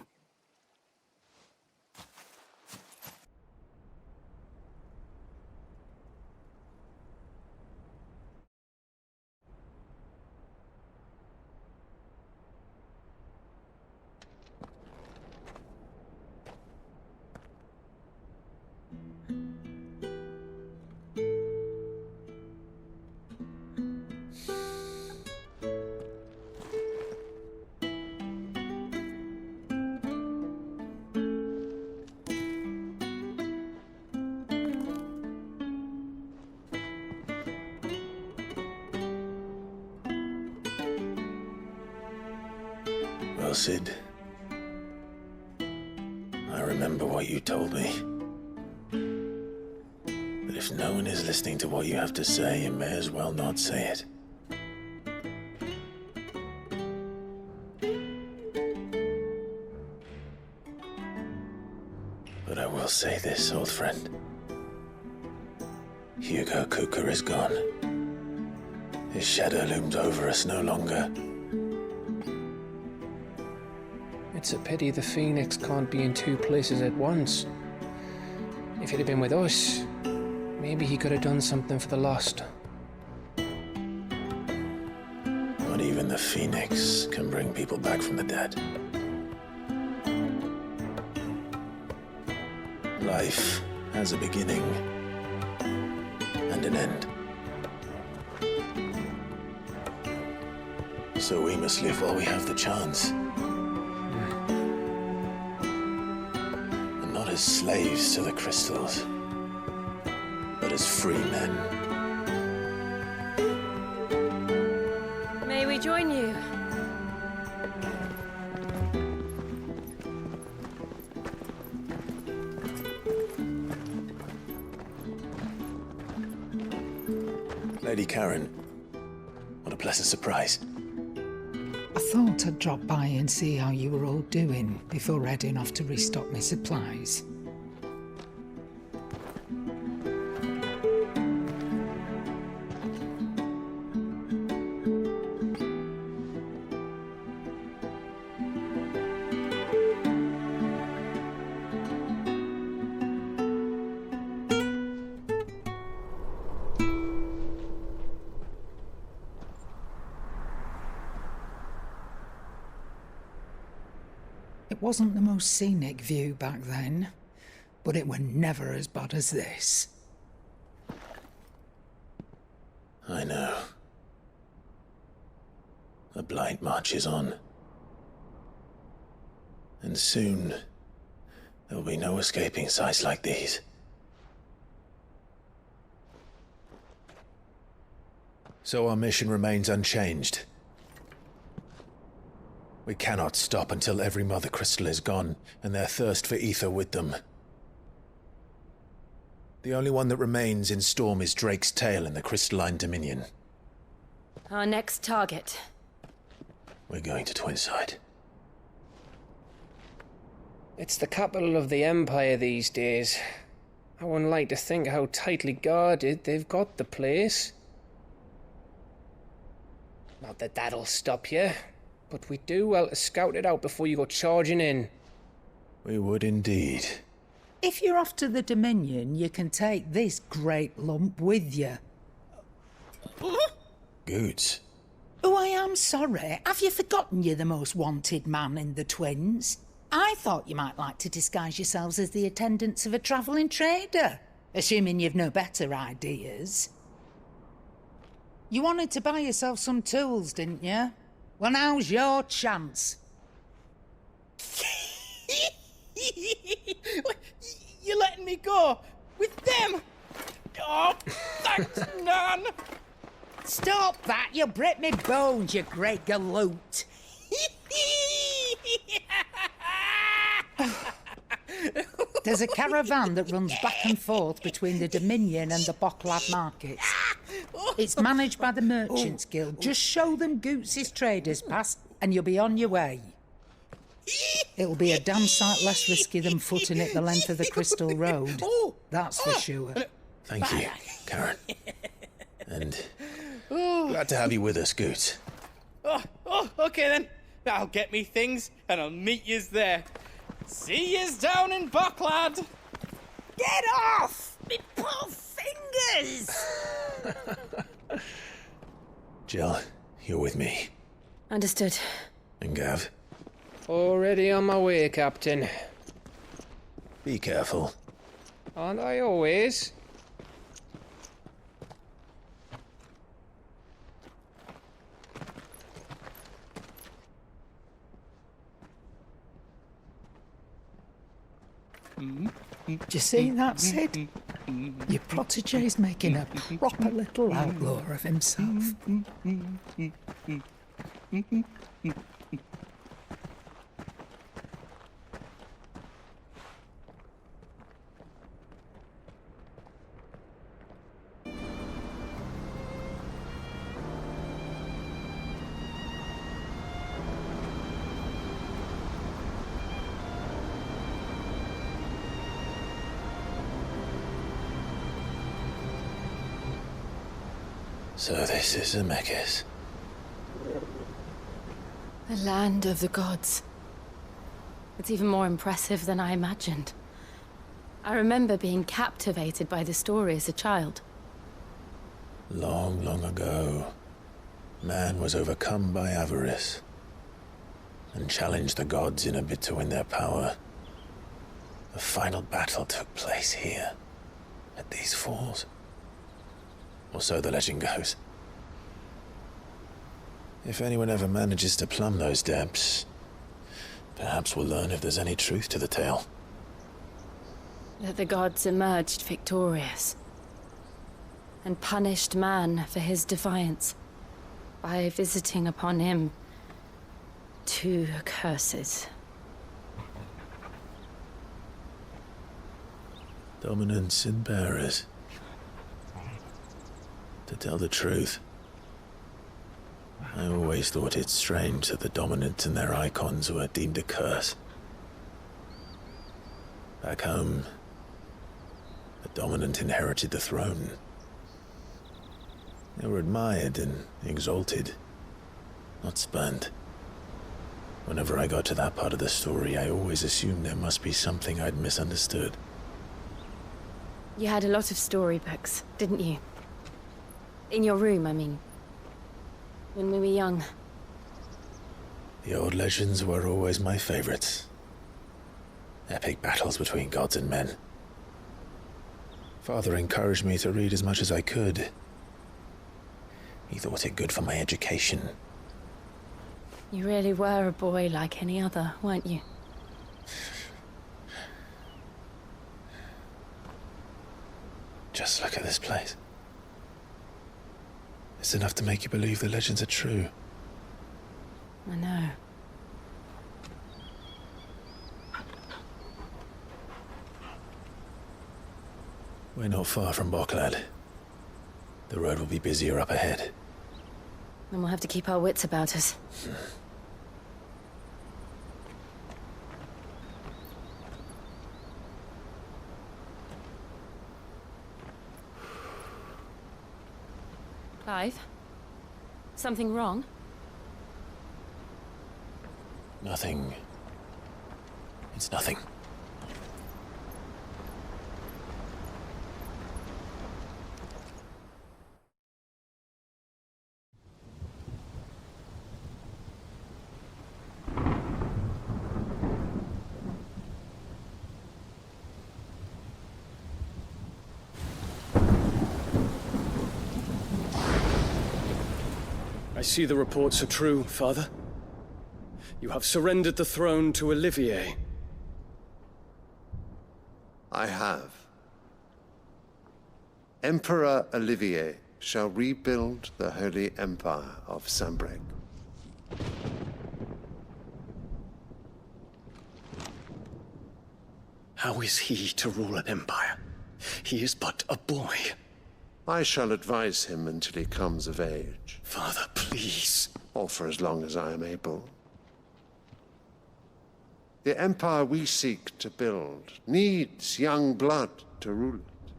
Well, Sid, I remember what you told me. That if no one is listening to what you have to say, you may as well not say it. But I will say this, old friend. Hugo Kuka is gone. His shadow looms over us no longer. It's a pity the Phoenix can't be in two places at once. If he'd have been with us, maybe he could have done something for the lost. Not even the Phoenix can bring people back from the dead. Life has a beginning and an end. So we must live while we have the chance. And not as slaves to the crystals, but as free men. May we join you? Lady Karen, what a pleasant surprise. I thought I'd drop by and see how you were all doing before heading off to restock my supplies. It wasn't the most scenic view back then, but it were never as bad as this. I know. The Blight marches on. And soon, there will be no escaping sights like these. So our mission remains unchanged. We cannot stop until every Mother Crystal is gone, and their thirst for ether with them. The only one that remains in Storm is Drake's tail in the Crystalline Dominion. Our next target. We're going to Twinside. It's the capital of the Empire these days. I wouldn't like to think how tightly guarded they've got the place. Not that that'll stop you, but we'd do well to scout it out before you go charging in. We would indeed. If you're off to the Dominion, you can take this great lump with you. Goods. Oh, I am sorry. Have you forgotten you're the most wanted man in the Twins? I thought you might like to disguise yourselves as the attendants of a travelling trader, assuming you've no better ideas. You wanted to buy yourself some tools, didn't you? Well, now's your chance. You're letting me go? With them? Oh, thanks, Nan! Stop that! You'll break me bones, you great galoot! There's a caravan that runs back and forth between the Dominion and the Bocklad markets. It's managed by the Merchants Guild. Just show them Goots' traders pass and you'll be on your way. It'll be a damn sight less risky than footing it the length of the Crystal Road. That's for sure. Thank you, Karen. And glad to have you with us, Goots. Okay then. I'll get me things and I'll meet yous there. See yous down in Bocklad. Get off! Me poor fingers! Jill, you're with me. Understood. And Gav? Already on my way, Captain. Be careful. Aren't I always? Do you see that, Sid? Your protege's making a proper little outlaw of himself. So this is Zemeckis. The land of the gods. It's even more impressive than I imagined. I remember being captivated by the story as a child. Long, long ago, man was overcome by avarice and challenged the gods in a bid to win their power. The final battle took place here, at these falls. Or so the legend goes. If anyone ever manages to plumb those depths, perhaps we'll learn if there's any truth to the tale. That the gods emerged victorious and punished man for his defiance by visiting upon him 2 curses. Dominants and bearers. To tell the truth, I always thought it strange that the dominant and their icons were deemed a curse. Back home, the dominant inherited the throne. They were admired and exalted, not spurned. Whenever I got to that part of the story, I always assumed there must be something I'd misunderstood. You had a lot of storybooks, didn't you? In your room, I mean. When we were young. The old legends were always my favorites. Epic battles between gods and men. Father encouraged me to read as much as I could. He thought it good for my education. You really were a boy like any other, weren't you? Just look at this place. It's enough to make you believe the legends are true. I know. We're not far from Boklad. The road will be busier up ahead. Then we'll have to keep our wits about us. Clive? Something wrong? Nothing. It's nothing. I see the reports are true, Father. You have surrendered the throne to Olivier. I have. Emperor Olivier shall rebuild the Holy Empire of Sanbreque. How is he to rule an empire? He is but a boy. I shall advise him until he comes of age. Father, please. Or for as long as I am able. The empire we seek to build needs young blood to rule it,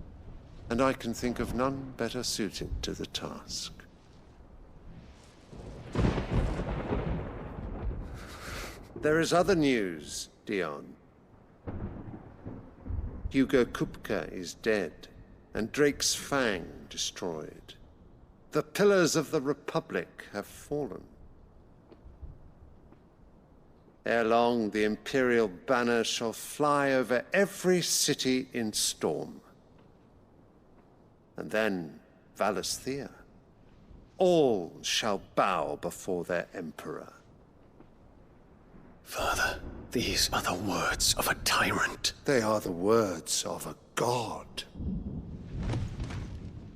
and I can think of none better suited to the task. There is other news, Dion. Hugo Kupka is dead, and Drake's Fang destroyed. The pillars of the Republic have fallen. Ere long, the Imperial banner shall fly over every city in Storm. And then Valisthea. All shall bow before their Emperor. Father, these are the words of a tyrant. They are the words of a god.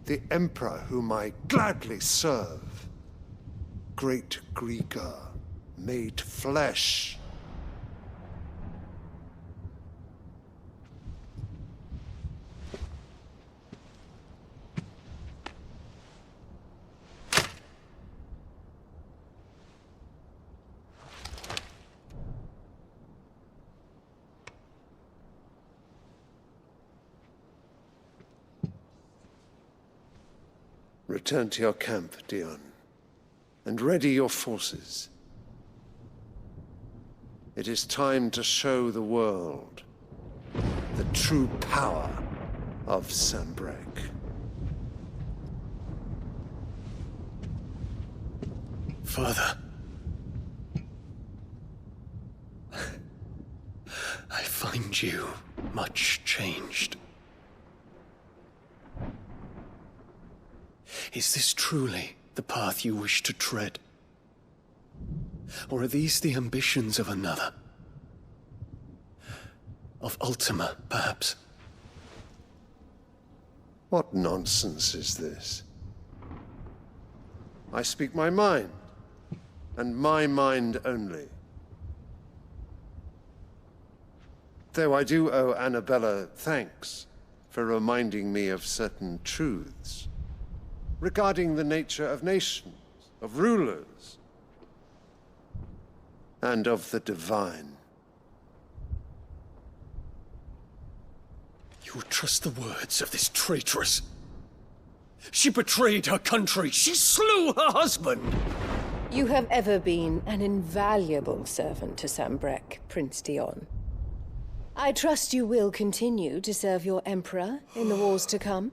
The Emperor whom I gladly serve. Great Greeker, made flesh. Return to your camp, Dion, and ready your forces. It is time to show the world the true power of Sanbreque. Father. I find you much changed. Is this truly the path you wish to tread? Or are these the ambitions of another? Of Ultima, perhaps? What nonsense is this? I speak my mind, and my mind only. Though I do owe Annabella thanks for reminding me of certain truths regarding the nature of nations, of rulers, and of the divine. You would trust the words of this traitress? She betrayed her country. She slew her husband. You have ever been an invaluable servant to Sanbreque, Prince Dion. I trust you will continue to serve your Emperor in the wars to come.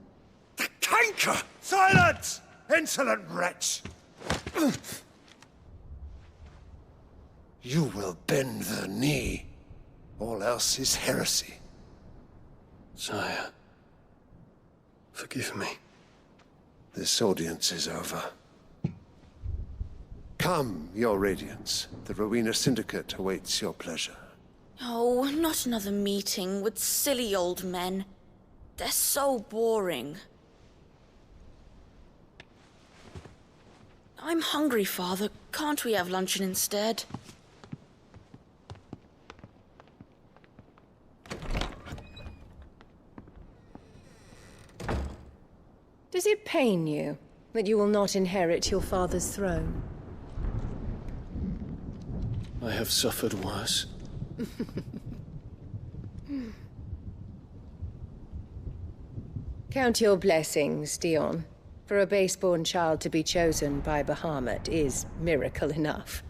The canker! Silence! Insolent wretch! You will bend the knee All else is heresy. Sire, forgive me. This audience is over. Come, your radiance. The Rowena Syndicate awaits your pleasure. Oh, not another meeting with silly old men. They're so boring. I'm hungry, Father. Can't we have luncheon instead? Does it pain you that you will not inherit your father's throne? I have suffered worse. Count your blessings, Dion. For a base-born child to be chosen by Bahamut is miracle enough.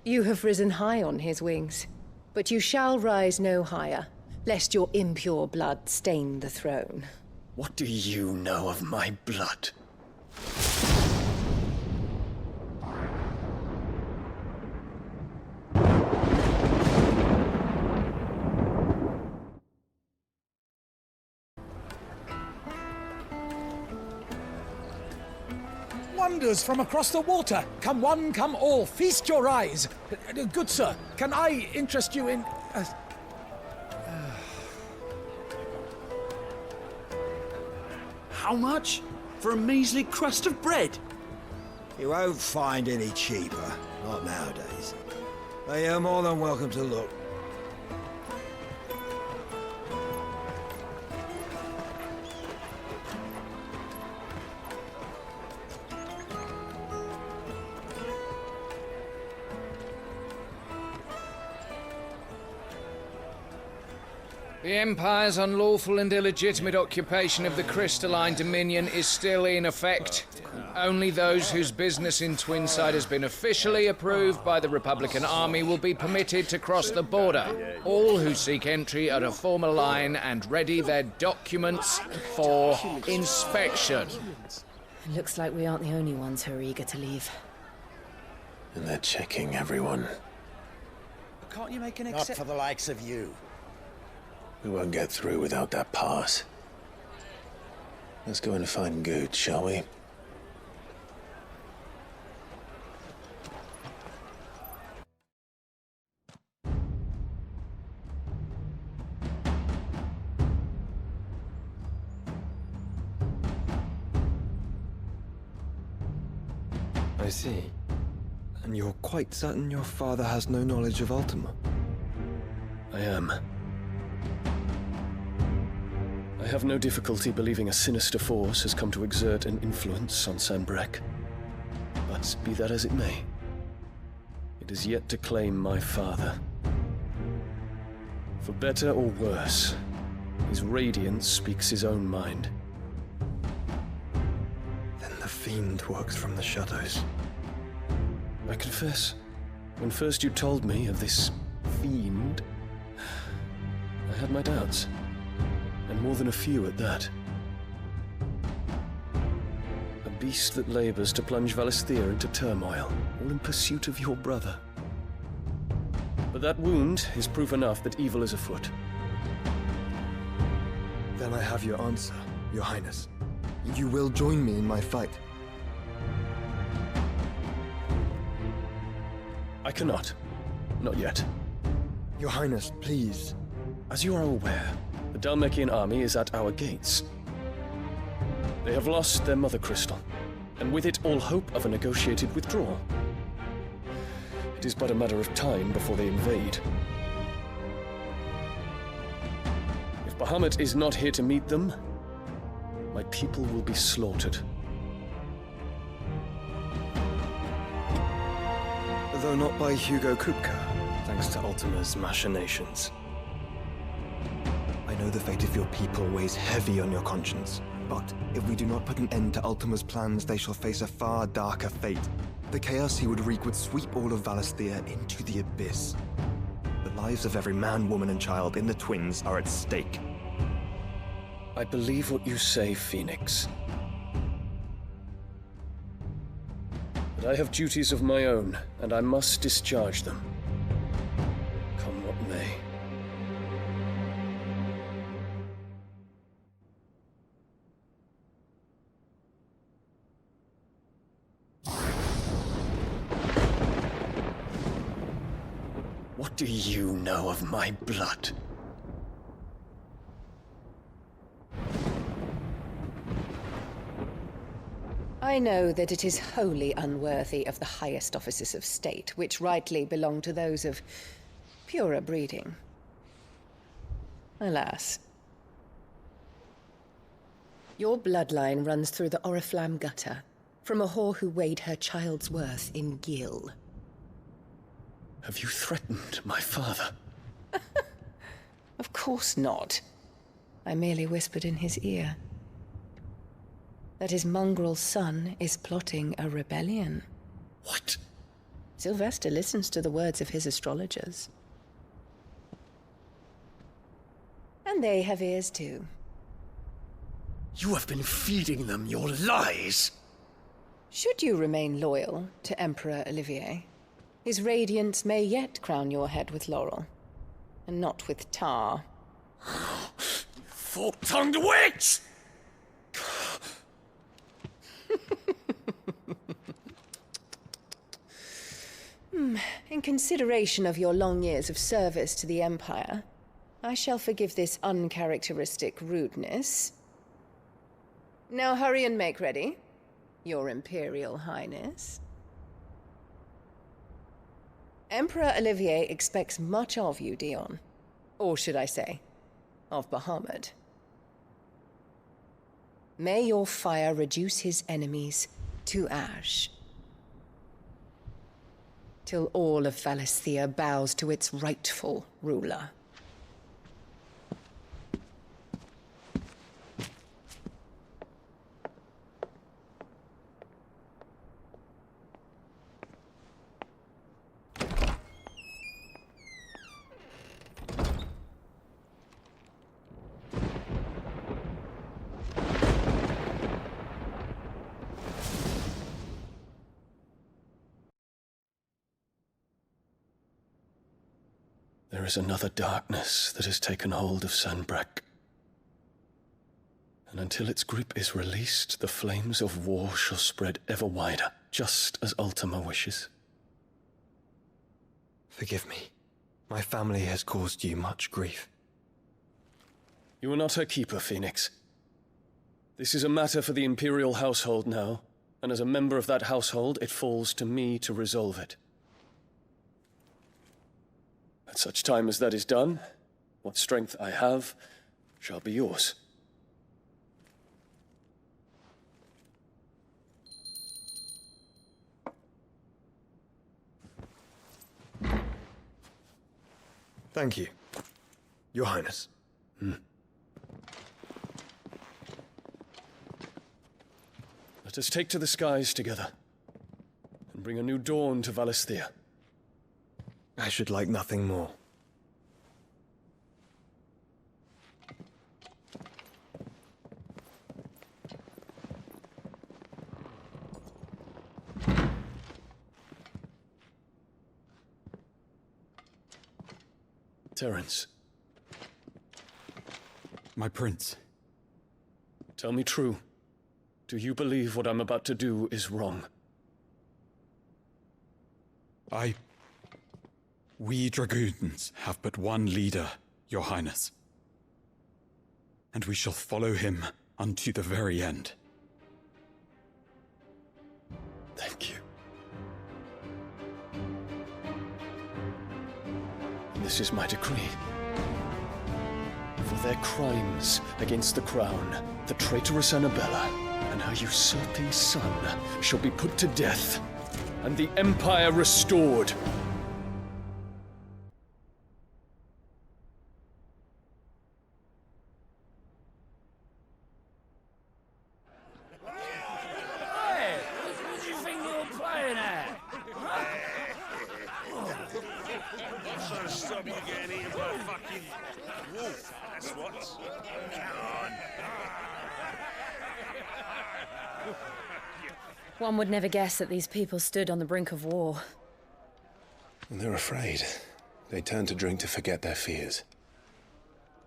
You have risen high on his wings, but you shall rise no higher, lest your impure blood stain the throne. What do you know of my blood? Wonders from across the water. Come one, come all. Feast your eyes. Good sir, can I interest you in... How much? For a measly crust of bread? You won't find any cheaper. Not nowadays. But you're more than welcome to look. The Empire's unlawful and illegitimate occupation of the Crystalline Dominion is still in effect. Only those whose business in Twinside has been officially approved by the Republican Army will be permitted to cross the border. All who seek entry are to form a line and ready their documents for inspection. It looks like we aren't the only ones who are eager to leave. And they're checking everyone. Can't you make an exception? Not for the likes of you. We won't get through without that pass. Let's go and find Good, shall we? I see. And you're quite certain your father has no knowledge of Ultima? I am. I have no difficulty believing a sinister force has come to exert an influence on Sanbreque. But be that as it may, it is yet to claim my father. For better or worse, his radiance speaks his own mind. Then the fiend works from the shadows. I confess, when first you told me of this fiend, I had my doubts. And more than a few at that. A beast that labors to plunge Valisthea into turmoil, all in pursuit of your brother. But that wound is proof enough that evil is afoot. Then I have your answer, Your Highness. You will join me in my fight. I cannot. Not yet. Your Highness, please. As you are aware, the Dhalmekian army is at our gates. They have lost their mother crystal, and with it all hope of a negotiated withdrawal. It is but a matter of time before they invade. If Bahamut is not here to meet them, my people will be slaughtered. Though not by Hugo Kupka, thanks to Ultima's machinations. I know the fate of your people weighs heavy on your conscience, but if we do not put an end to Ultima's plans, they shall face a far darker fate. The chaos he would wreak would sweep all of Valisthea into the abyss. The lives of every man, woman, and child in the Twins are at stake. I believe what you say, Phoenix. But I have duties of my own, and I must discharge them. Come what may. do you know of my blood? I know that it is wholly unworthy of the highest offices of state, which rightly belong to those of purer breeding. Alas. Your bloodline runs through the Oriflamme gutter, from a whore who weighed her child's worth in gill. Have you threatened my father? Of course not. I merely whispered in his ear that his mongrel son is plotting a rebellion. What? Sylvester listens to the words of his astrologers. And they have ears too. You have been feeding them your lies! Should you remain loyal to Emperor Olivier, his radiance may yet crown your head with laurel, and not with tar. Fork-tongued witch! In consideration of your long years of service to the Empire, I shall forgive this uncharacteristic rudeness. Now hurry and make ready, Your Imperial Highness. Emperor Olivier expects much of you, Dion. Or should I say, of Bahamut. May your fire reduce his enemies to ash, till all of Valisthea bows to its rightful ruler. There is another darkness that has taken hold of Sanbreque. And until its grip is released, the flames of war shall spread ever wider, just as Ultima wishes. Forgive me. My family has caused you much grief. You are not her keeper, Phoenix. This is a matter for the Imperial household now, and as a member of that household, it falls to me to resolve it. At such time as that is done, what strength I have shall be yours. Thank you, Your Highness. Let us take to the skies together, and bring a new dawn to Valisthea. I should like nothing more. Terence. My prince. Tell me true. Do you believe what I'm about to do is wrong? We dragoons have but one leader, Your Highness. And we shall follow him unto the very end. Thank you. And this is my decree. For their crimes against the crown, the traitorous Annabella and her usurping son shall be put to death, and the Empire restored. One would never guess that these people stood on the brink of war. They're afraid. They turn to drink to forget their fears.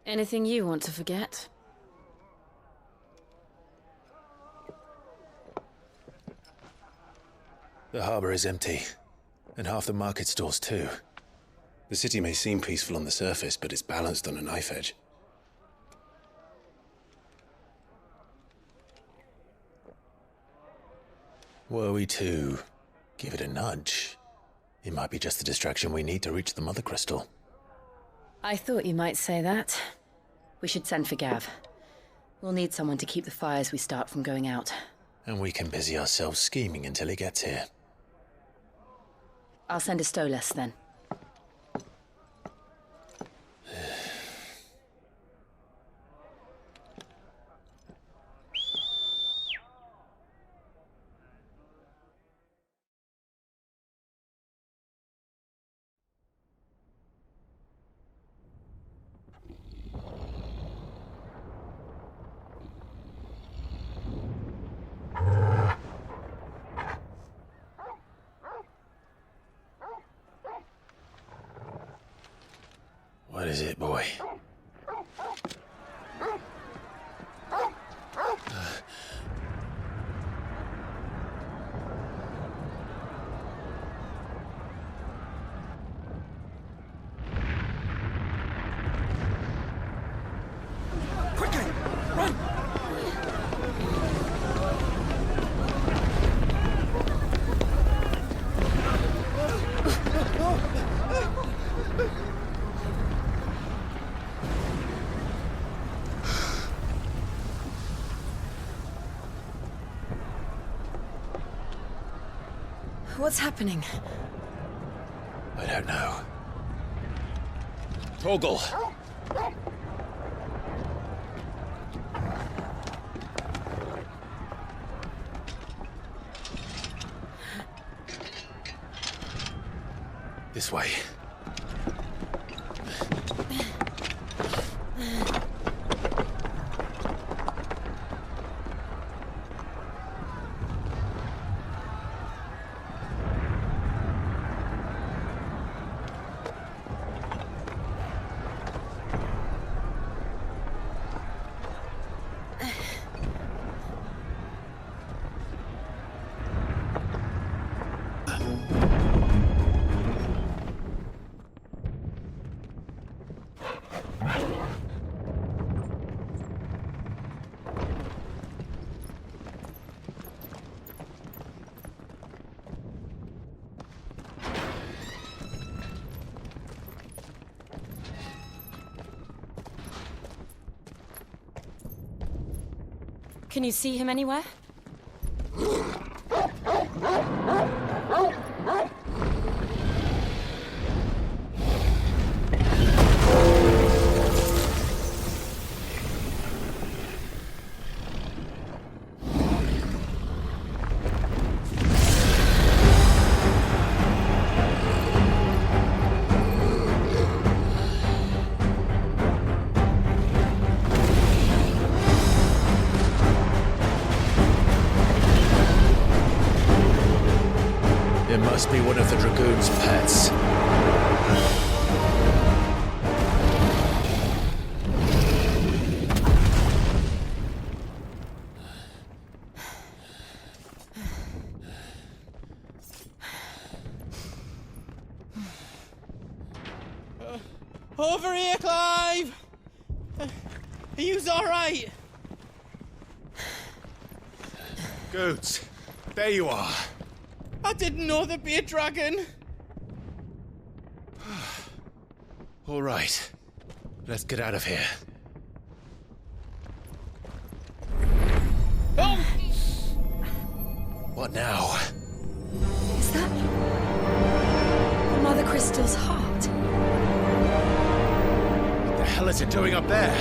Anything you want to forget? The harbor is empty, and half the market stalls too. The city may seem peaceful on the surface, but it's balanced on a knife edge. Were we to give it a nudge, it might be just the distraction we need to reach the Mother Crystal. I thought you might say that. We should send for Gav. We'll need someone to keep the fires we start from going out. And we can busy ourselves scheming until he gets here. I'll send a Stolas then. What is it, boy? Quickly! Run! What's happening? I don't know. Torgal! This way. Can you see him anywhere? It must be one of the Dragoon's pets. Over here, Clive! Are you alright? Goats, there you are. I didn't know there'd be a dragon. All right, let's get out of here. Oh! What now? Is that Mother Crystal's heart? What the hell is it doing up there?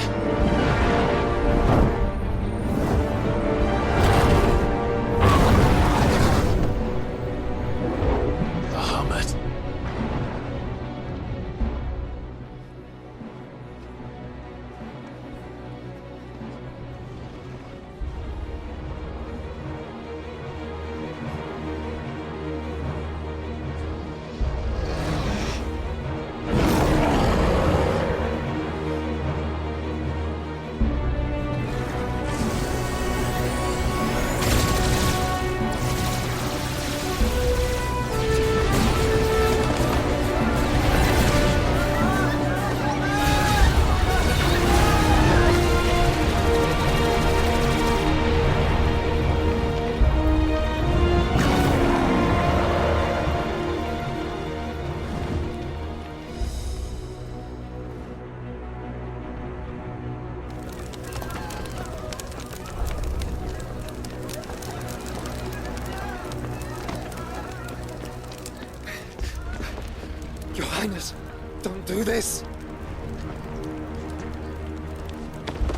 Highness, don't do this!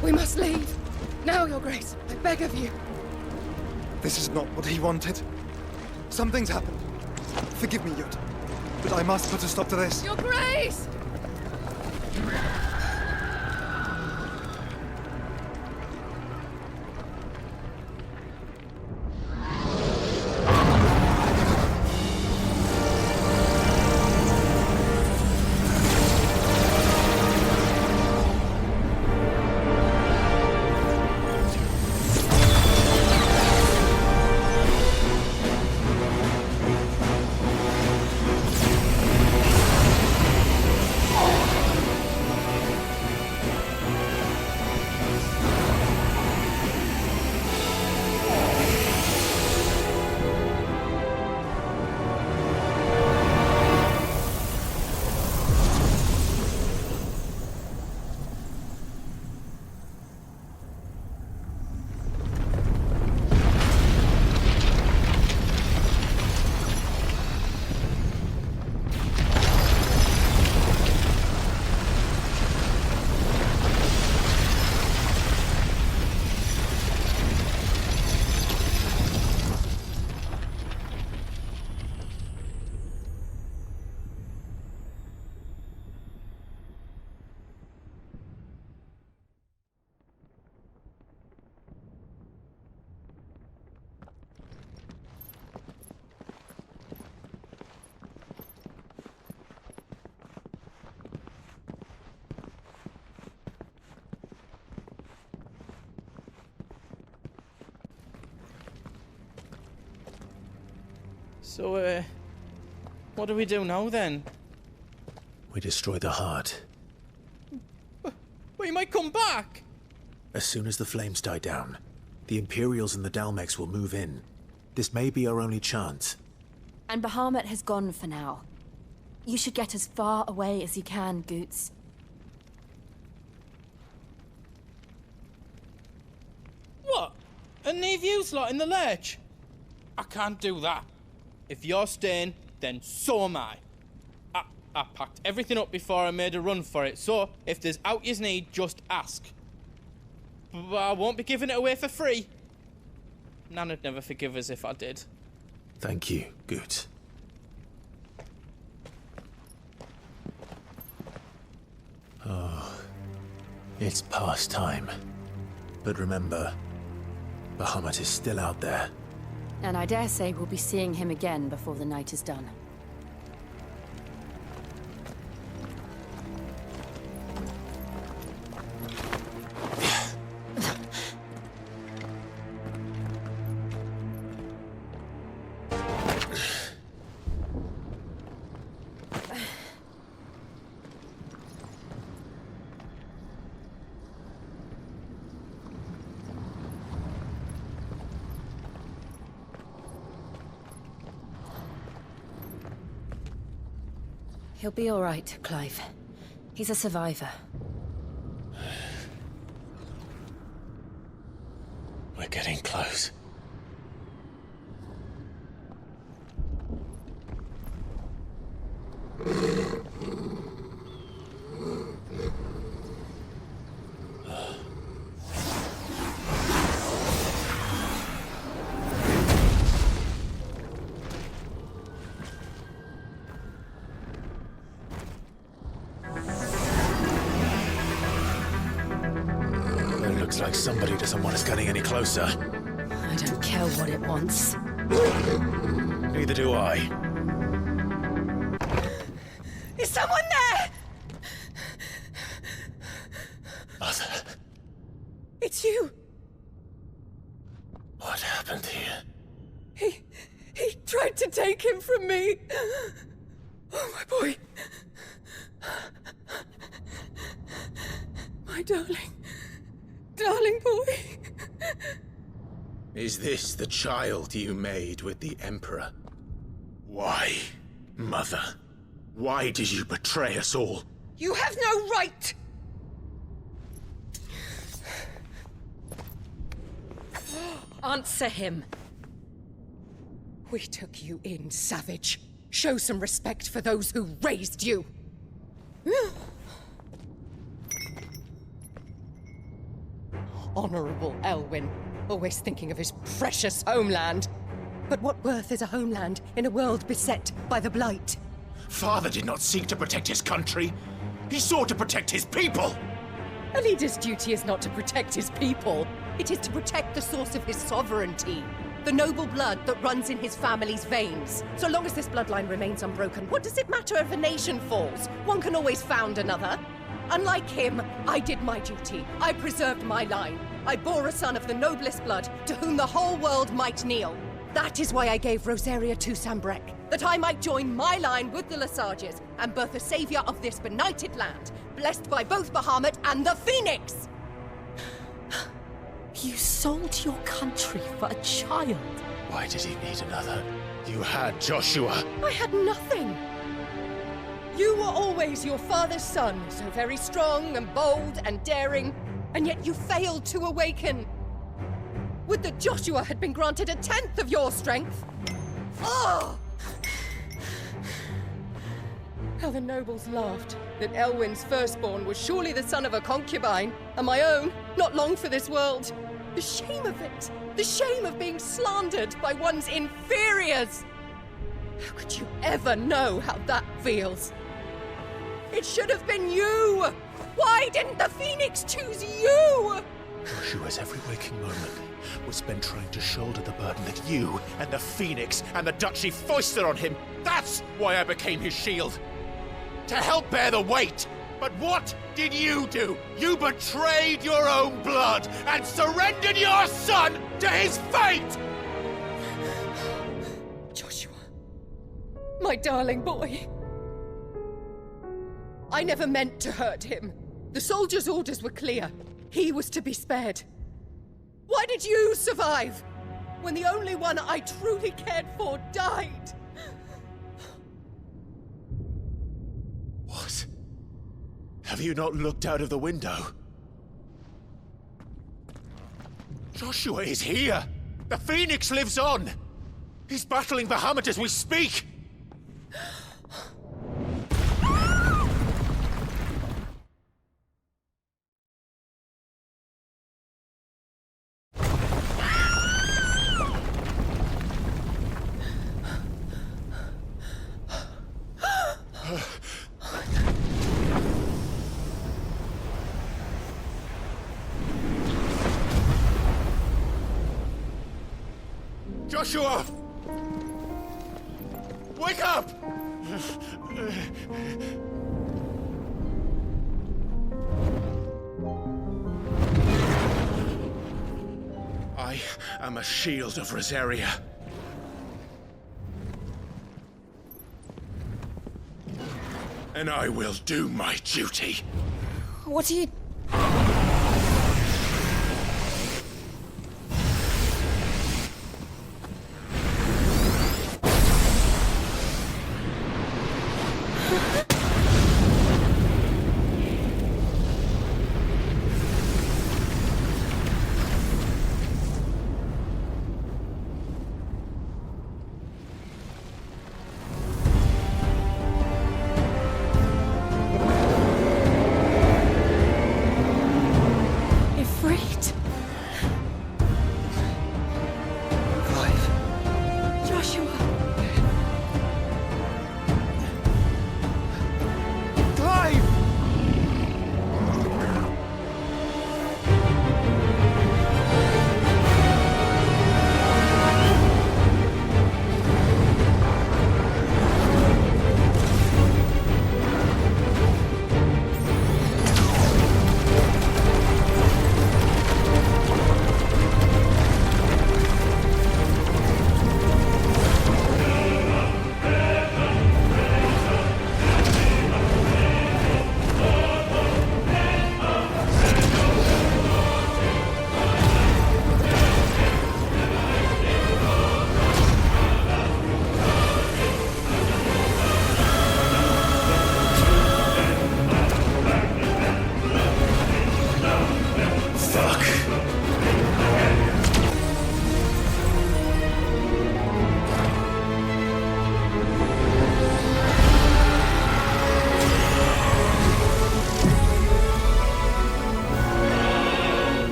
We must leave. Now, Your Grace. I beg of you. This is not what he wanted. Something's happened. Forgive me, Yud, but I must put a stop to this. Your Grace! So, what do we do now then? We destroy the heart. Well, he might come back! As soon as the flames die down, the Imperials and the Dalmex will move in. This may be our only chance. And Bahamut has gone for now. You should get as far away as you can, Goots. What? And leave you lot in the lurch? I can't do that. If you're staying, then so am I. I packed everything up before I made a run for it, so if there's out you need, just ask. But I won't be giving it away for free. Nana'd never forgive us if I did. Thank you, Goots. Oh, it's past time. But remember, Bahamut is still out there. And I dare say we'll be seeing him again before the night is done. He'll be all right, Clive. He's a survivor. We're getting close. Looks like somebody doesn't want us getting any closer. I don't care what it wants. Neither do I. Is someone there? Mother. It's you. What happened here? He tried to take him from me. Oh, my boy. My darling. Darling boy. Is this the child you made with the Emperor? Why, Mother? Why did you betray us all? You have no right! Answer him. We took you in, savage. Show some respect for those who raised you. Honorable Elwyn, always thinking of his precious homeland. But what worth is a homeland in a world beset by the Blight? Father did not seek to protect his country. He sought to protect his people. A leader's duty is not to protect his people. It is to protect the source of his sovereignty. The noble blood that runs in his family's veins. So long as this bloodline remains unbroken, what does it matter if a nation falls? One can always found another. Unlike him, I did my duty. I preserved my line. I bore a son of the noblest blood, to whom the whole world might kneel. That is why I gave Rosaria to Sambrek, that I might join my line with the Lesages and birth a savior of this benighted land, blessed by both Bahamut and the Phoenix! You sold your country for a child. Why did he need another? You had Joshua. I had nothing. You were always your father's son, so very strong and bold and daring, and yet you failed to awaken. Would that Joshua had been granted 1/10 of your strength? Oh! How the nobles laughed that Elwyn's firstborn was surely the son of a concubine, and my own, not long for this world. The shame of it! The shame of being slandered by one's inferiors! How could you ever know how that feels? It should have been you! Why didn't the Phoenix choose you? Joshua's every waking moment was spent trying to shoulder the burden that you and the Phoenix and the Duchy foisted on him. That's why I became his shield. To help bear the weight. But what did you do? You betrayed your own blood and surrendered your son to his fate! Joshua, my darling boy. I never meant to hurt him. The soldiers' orders were clear. He was to be spared. Why did you survive when the only one I truly cared for died? What? Have you not looked out of the window? Joshua is here! The Phoenix lives on! He's battling Bahamut as we speak! Joshua! Wake up! I am a shield of Rosaria. And I will do my duty. What are you...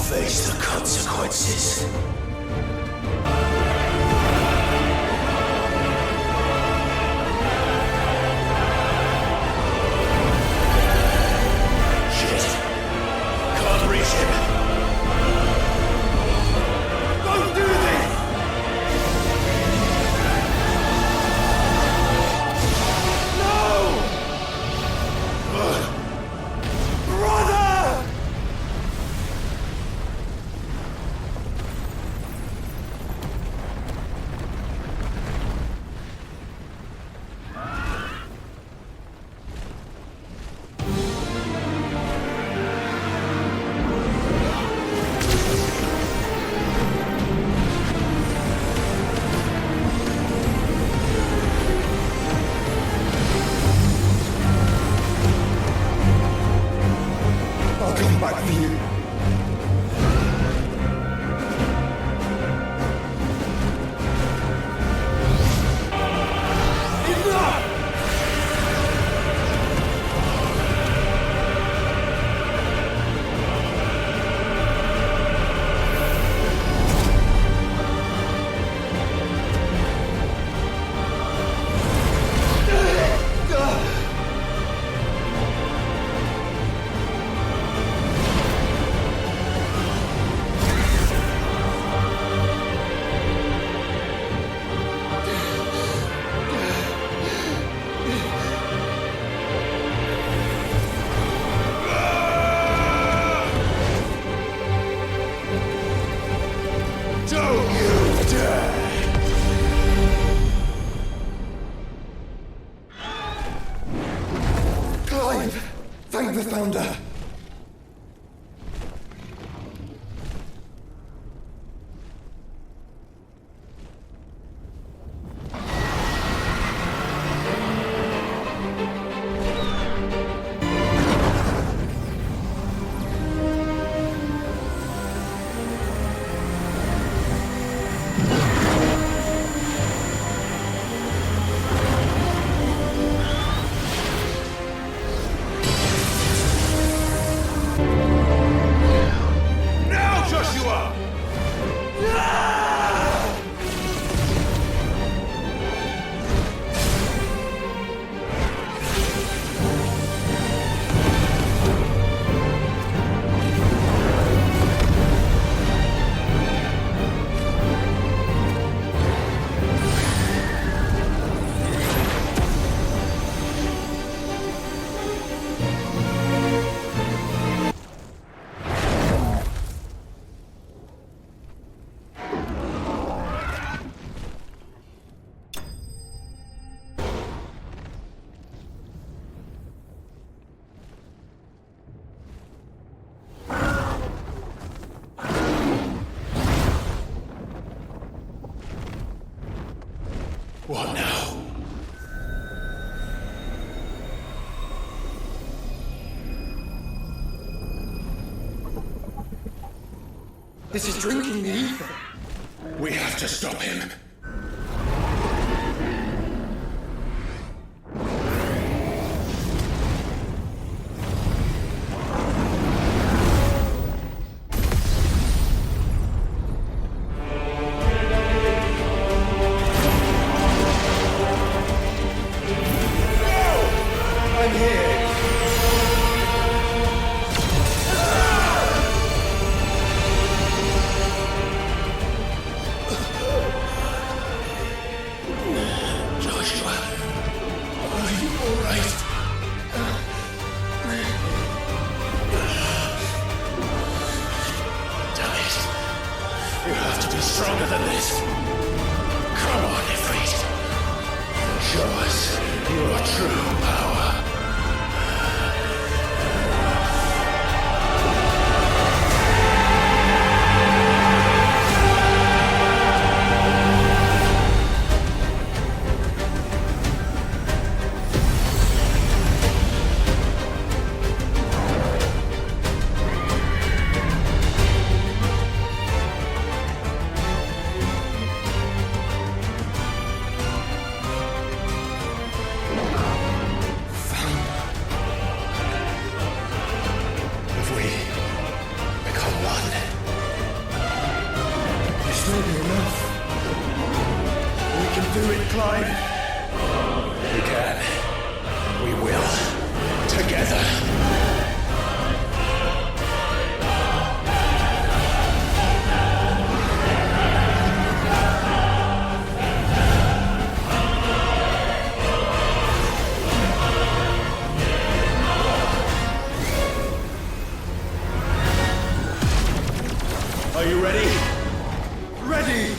face the consequences. Shit. Can't reach him. Don't do this! No! Brother! I'll come back for you. Enough! Don't you dare! Clive! Thank the Founder! Now, Joshua! What now? This is drinking the ether. We have to stop him. I'm here. Joshua, are you all right? Damn it. You have to be stronger than this. Come on, Ifrit. Show us your true power. Clive. We can. We will. Together. Are you ready? Ready!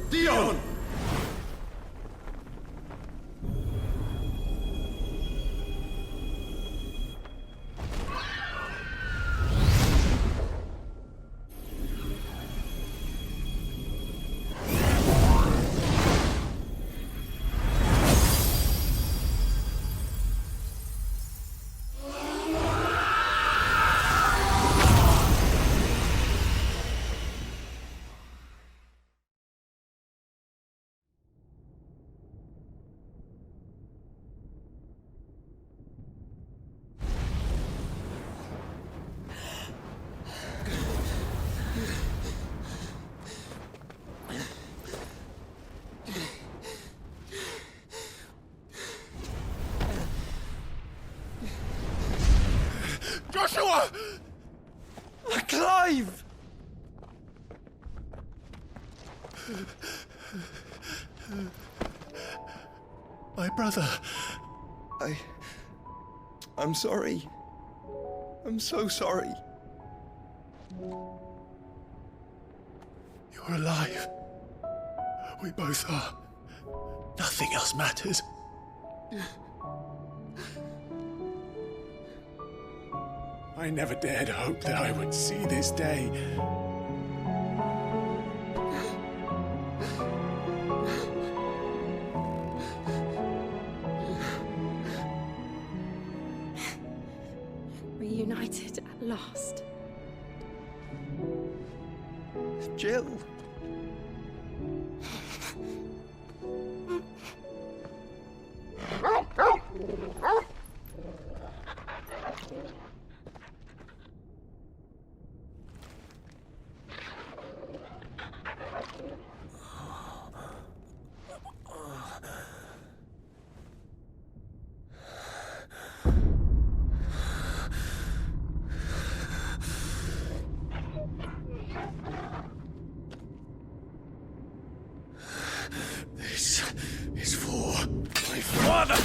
Dion! Joshua! Clive! My brother. I'm sorry. I'm so sorry. You're alive. We both are. Nothing else matters. I never dared hope that I would see this day. Reunited at last. Jill. is for my father!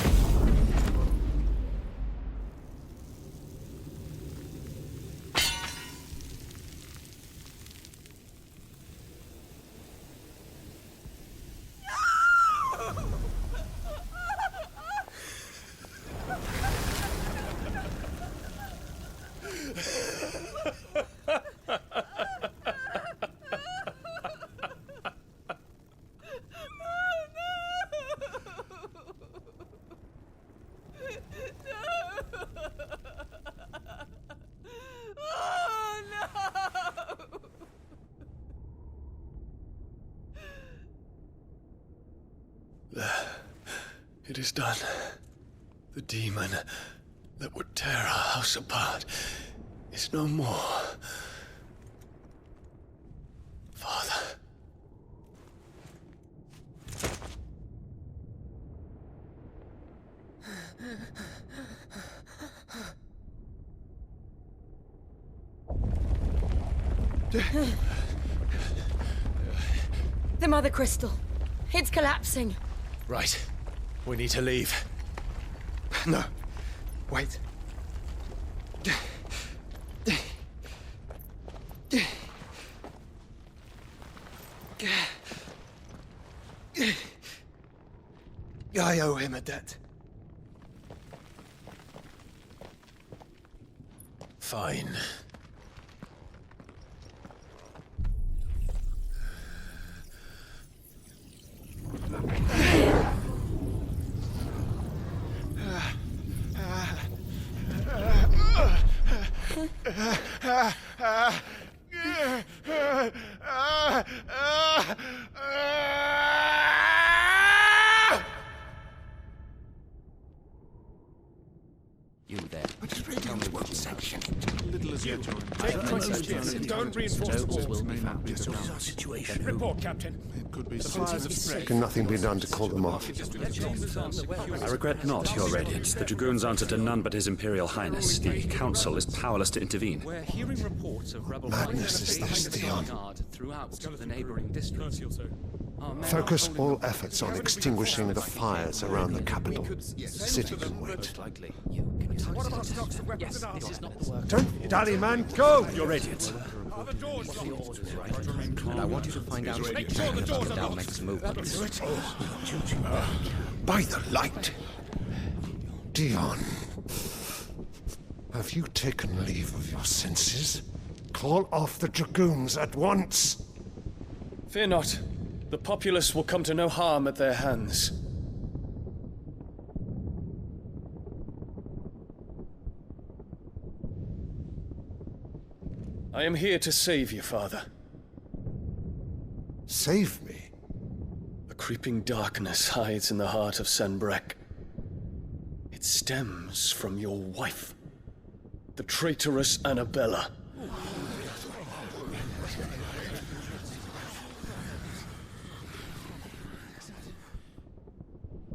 It is done. The demon that would tear our house apart is no more. Father. The Mother Crystal. It's collapsing. Right. We need to leave. No. Wait. I owe him a debt. Fine. You there. Tell me what section. Little as you. Don't reinforce the walls. Will be found. This is our situation. Report, Captain. It could be Can nothing be done to call them off? I regret not, Your Radiance. The Dragoons answer to none but His Imperial Highness. The Council is powerless to intervene. We're hearing reports of rebel Madness is this, Dion. throughout the neighboring districts. Focus all efforts on extinguishing the fires around the capital. The city can wait. Don't dally, man, go! Your Radiance. And I want you to find out everything about the Dalmek's movements. By the light! Dion, have you taken leave of your senses? Call off the Dragoons at once! Fear not. The populace will come to no harm at their hands. I am here to save you, Father. Save me? A creeping darkness hides in the heart of Sanbreque. It stems from your wife, the traitorous Annabella.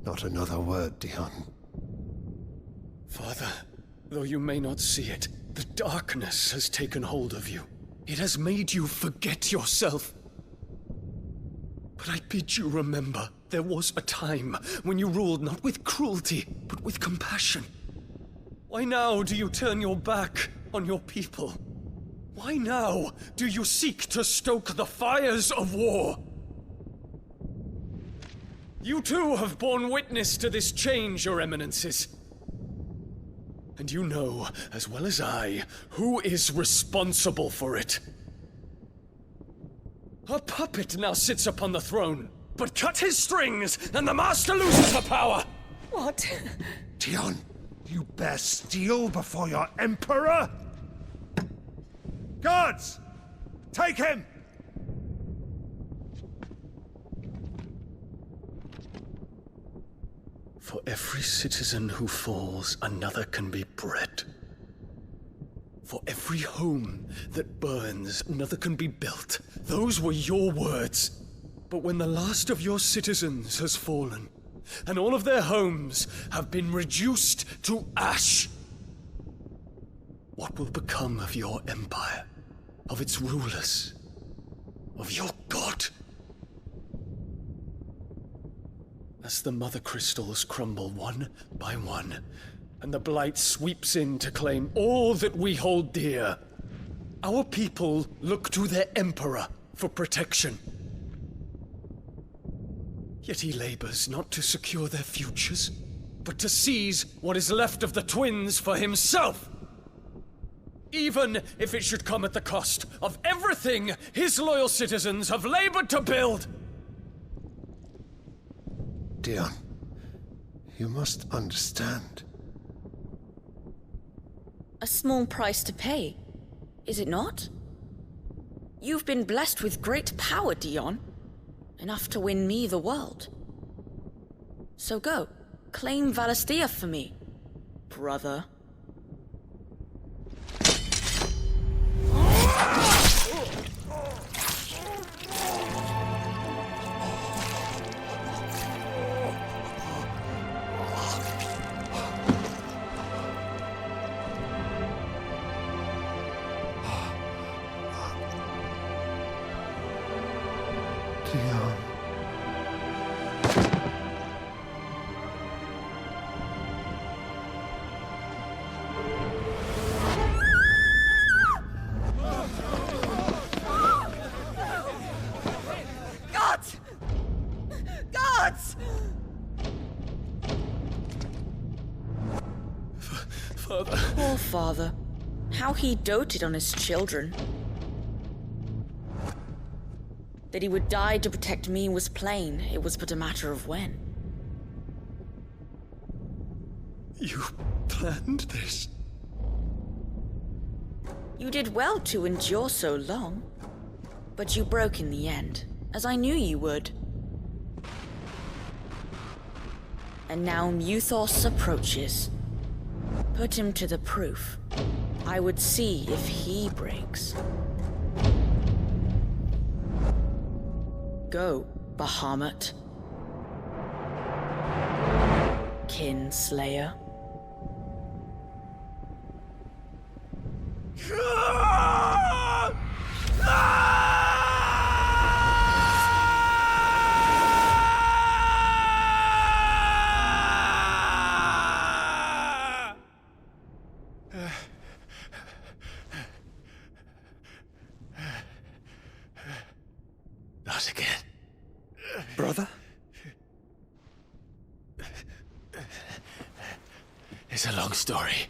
Not another word, Dion. Father, though you may not see it, the darkness has taken hold of you. It has made you forget yourself. But I bid you remember, there was a time when you ruled not with cruelty, but with compassion. Why now do you turn your back on your people? Why now do you seek to stoke the fires of war? You too have borne witness to this change, Your Eminences. And you know, as well as I, who is responsible for it. A puppet now sits upon the throne, but cut his strings, and the Master loses the power! What? Dion, you bear steel before your Emperor? Guards! Take him! For every citizen who falls, another can be bred. For every home that burns, another can be built. Those were your words. But when the last of your citizens has fallen, and all of their homes have been reduced to ash, what will become of your empire, of its rulers, of your god? As the mother crystals crumble one by one, and the blight sweeps in to claim all that we hold dear, our people look to their emperor for protection. Yet he labors not to secure their futures, but to seize what is left of the twins for himself. Even if it should come at the cost of everything his loyal citizens have labored to build. Dion, you must understand. A small price to pay, is it not? You've been blessed with great power, Dion. Enough to win me the world. So go, claim Valisthea for me, brother. Dion. Gods! Gods! Father. Poor father. How he doted on his children. That he would die to protect me was plain. It was but a matter of when. You planned this? You did well to endure so long. But you broke in the end, as I knew you would. And now Muthos approaches. Put him to the proof. I would see if he breaks. Go, Bahamut. Kinslayer. Not again. Brother? It's a long story.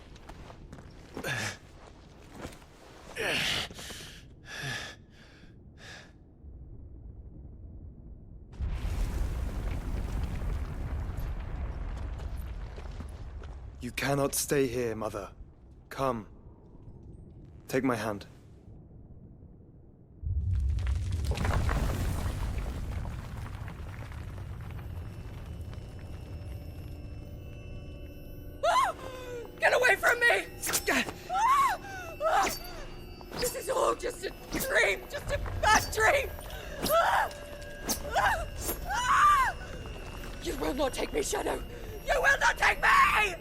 You cannot stay here, Mother. Come. Take my hand. Get away from me! This is all just a dream, just a bad dream! You will not take me, Shadow! You will not take me!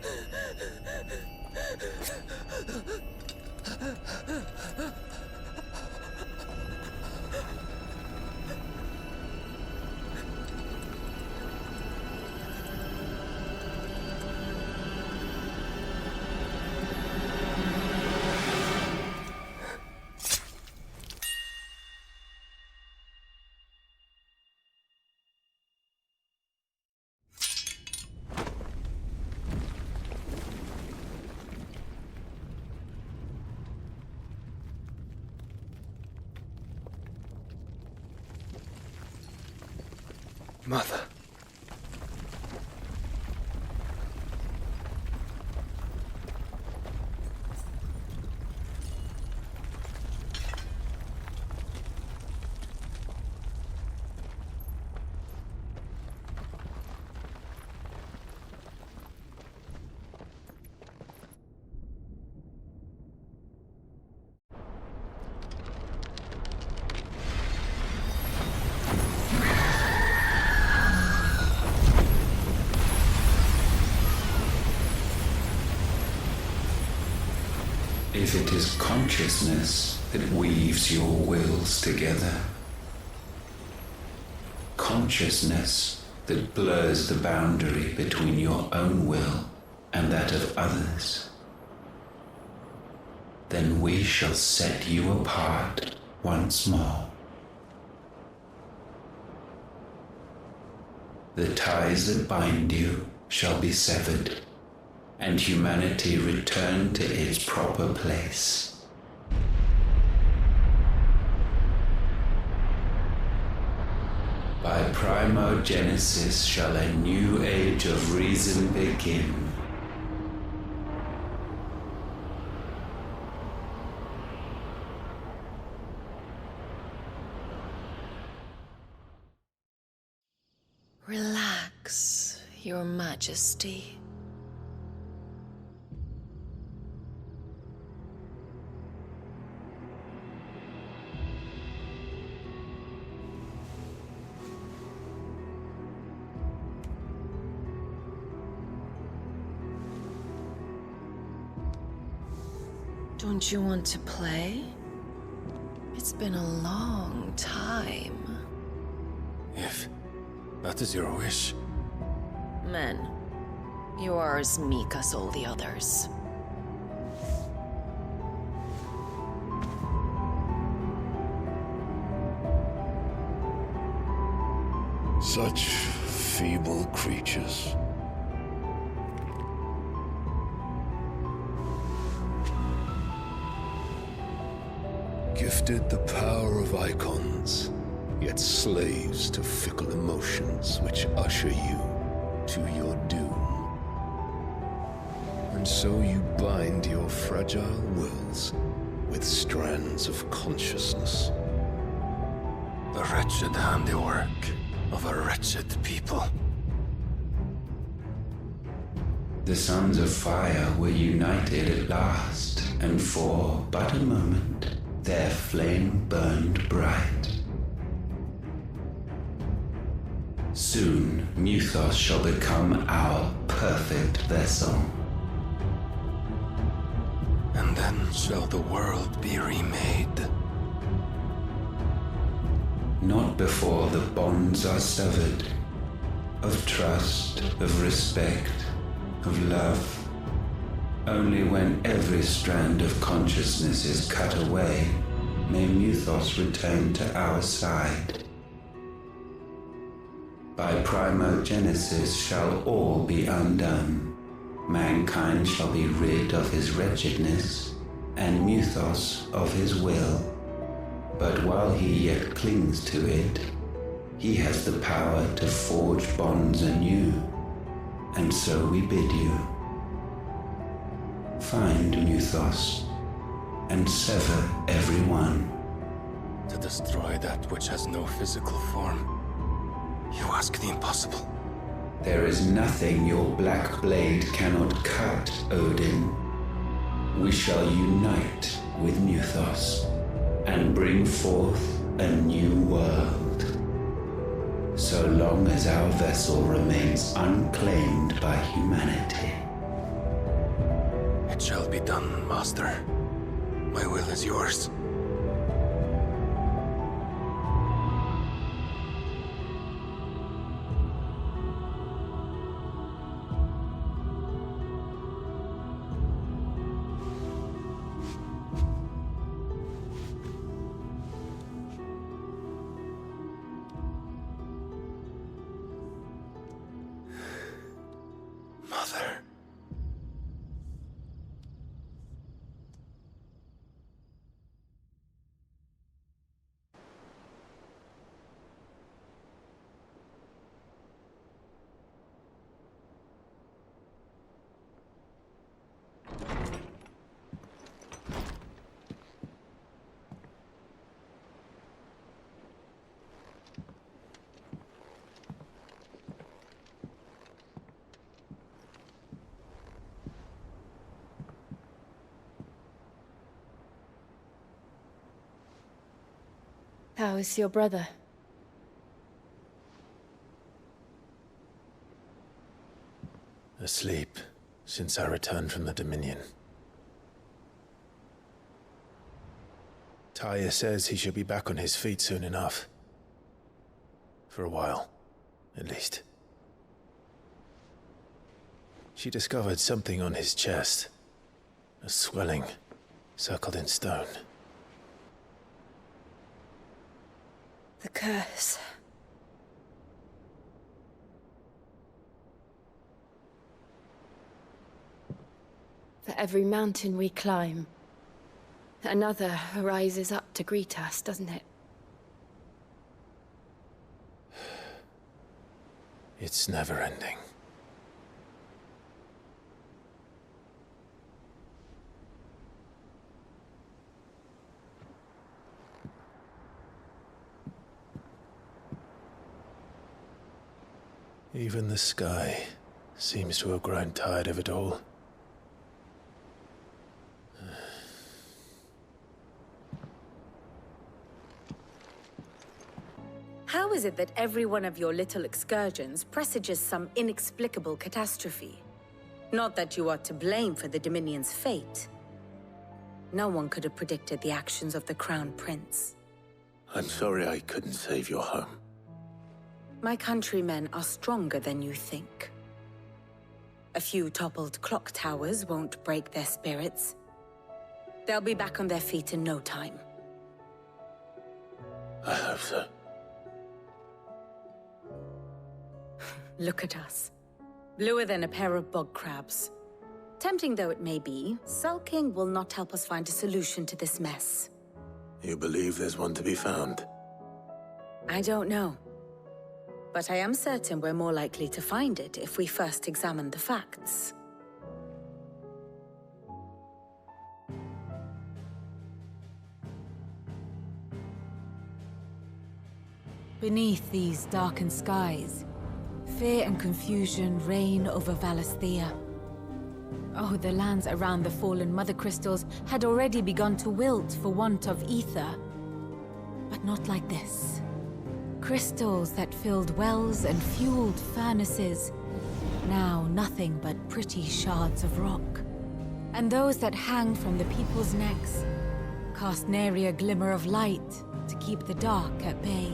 Mother. If it is consciousness that weaves your wills together, consciousness that blurs the boundary between your own will and that of others, then we shall set you apart once more. The ties that bind you shall be severed, and humanity return to its proper place. By primogenesis shall a new age of reason begin. Relax, Your Majesty. Don't you want to play? It's been a long time. If that is your wish. Men, you are as meek as all the others. Such feeble creatures. Gifted the power of icons, yet slaves to fickle emotions which usher you to your doom. And so you bind your fragile wills with strands of consciousness. The wretched handiwork of a wretched people. The sons of fire were united at last, and for but a moment their flame burned bright. Soon, Muthos shall become our perfect vessel. And then shall the world be remade. Not before the bonds are severed, of trust, of respect, of love. Only when every strand of consciousness is cut away, may Muthos return to our side. By primogenesis shall all be undone. Mankind shall be rid of his wretchedness, and Muthos of his will. But while he yet clings to it, he has the power to forge bonds anew, and so we bid you. Find Muthos, and sever every one. To destroy that which has no physical form. You ask the impossible. There is nothing your black blade cannot cut, Odin. We shall unite with Muthos, and bring forth a new world. So long as our vessel remains unclaimed by humanity. It shall be done, Master. My will is yours. Mother. How is your brother? Asleep since I returned from the Dominion. Tyr says he should be back on his feet soon enough. For a while, at least. She discovered something on his chest. A swelling, circled in stone. The curse. For every mountain we climb, another rises up to greet us, doesn't it? It's never ending. Even the sky seems to have grown tired of it all. How is it that every one of your little excursions presages some inexplicable catastrophe? Not that you are to blame for the Dominion's fate. No one could have predicted the actions of the Crown Prince. I'm sorry I couldn't save your home. My countrymen are stronger than you think. A few toppled clock towers won't break their spirits. They'll be back on their feet in no time. I hope so. Look at us. Bluer than a pair of bog crabs. Tempting though it may be, sulking will not help us find a solution to this mess. You believe there's one to be found? I don't know. But I am certain we're more likely to find it if we first examine the facts. Beneath these darkened skies, fear and confusion reign over Valisthea. Oh, the lands around the fallen Mother Crystals had already begun to wilt for want of ether. But not like this. Crystals that filled wells and fueled furnaces, now nothing but pretty shards of rock. And those that hang from the people's necks cast nary a glimmer of light to keep the dark at bay.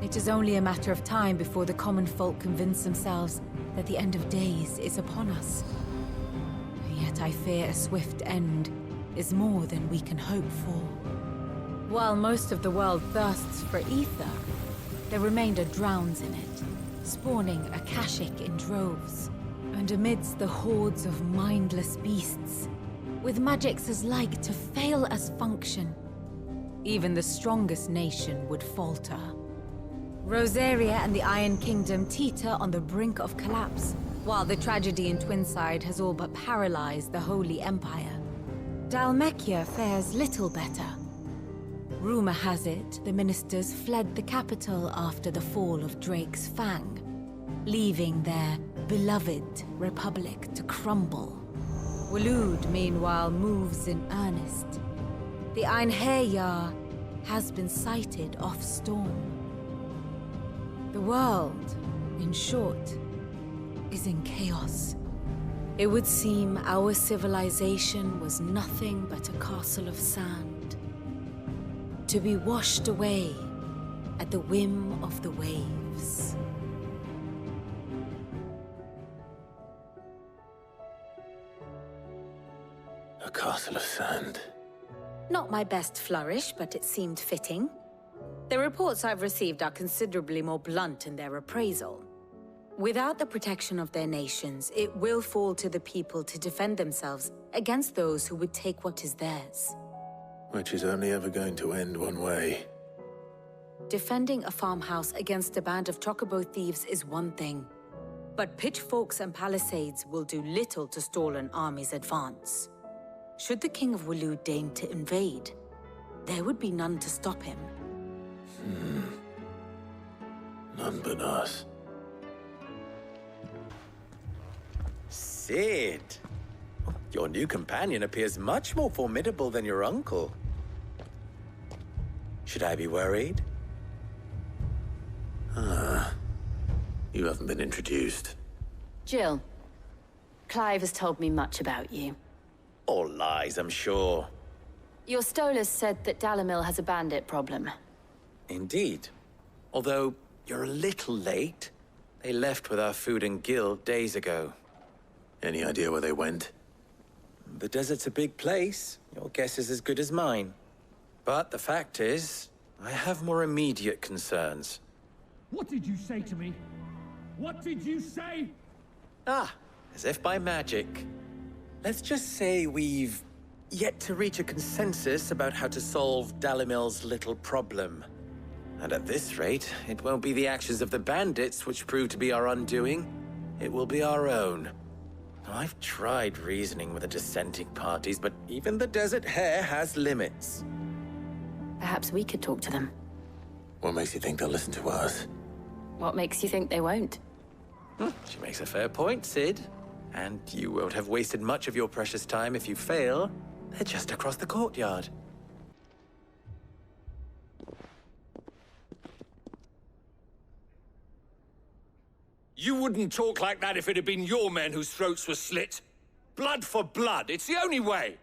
It is only a matter of time before the common folk convince themselves that the end of days is upon us. Yet I fear a swift end is more than we can hope for. While most of the world thirsts for ether, the remainder drowns in it, spawning Akashic in droves. And amidst the hordes of mindless beasts, with magics as like to fail as function, even the strongest nation would falter. Rosaria and the Iron Kingdom teeter on the brink of collapse, while the tragedy in Twinside has all but paralyzed the Holy Empire. Dhalmekia fares little better. Rumor has it the ministers fled the capital after the fall of Drake's Fang, leaving their beloved republic to crumble. Waloed, meanwhile, moves in earnest. The Einherjar has been sighted off-storm. The world, in short, is in chaos. It would seem our civilization was nothing but a castle of sand, to be washed away at the whim of the waves. A castle of sand. Not my best flourish, but it seemed fitting. The reports I've received are considerably more blunt in their appraisal. Without the protection of their nations, it will fall to the people to defend themselves against those who would take what is theirs. Which is only ever going to end one way. Defending a farmhouse against a band of chocobo thieves is one thing, but pitchforks and palisades will do little to stall an army's advance. Should the King of Waloed deign to invade, there would be none to stop him. None but us. Sid! Your new companion appears much more formidable than your uncle. Should I be worried? You haven't been introduced. Jill, Clive has told me much about you. All lies, I'm sure. Your Stolas said that Dalamil has a bandit problem. Indeed. Although, you're a little late. They left with our food and guild days ago. Any idea where they went? The desert's a big place. Your guess is as good as mine. But the fact is, I have more immediate concerns. What did you say to me? What did you say? Ah, as if by magic. Let's just say we've yet to reach a consensus about how to solve Dalimil's little problem. And at this rate, it won't be the actions of the bandits which prove to be our undoing. It will be our own. I've tried reasoning with the dissenting parties, but even the Desert Hare has limits. Perhaps we could talk to them. What makes you think they'll listen to us? What makes you think they won't? She makes a fair point, Sid. And you won't have wasted much of your precious time if you fail. They're just across the courtyard. You wouldn't talk like that if it had been your men whose throats were slit. Blood for blood, it's the only way.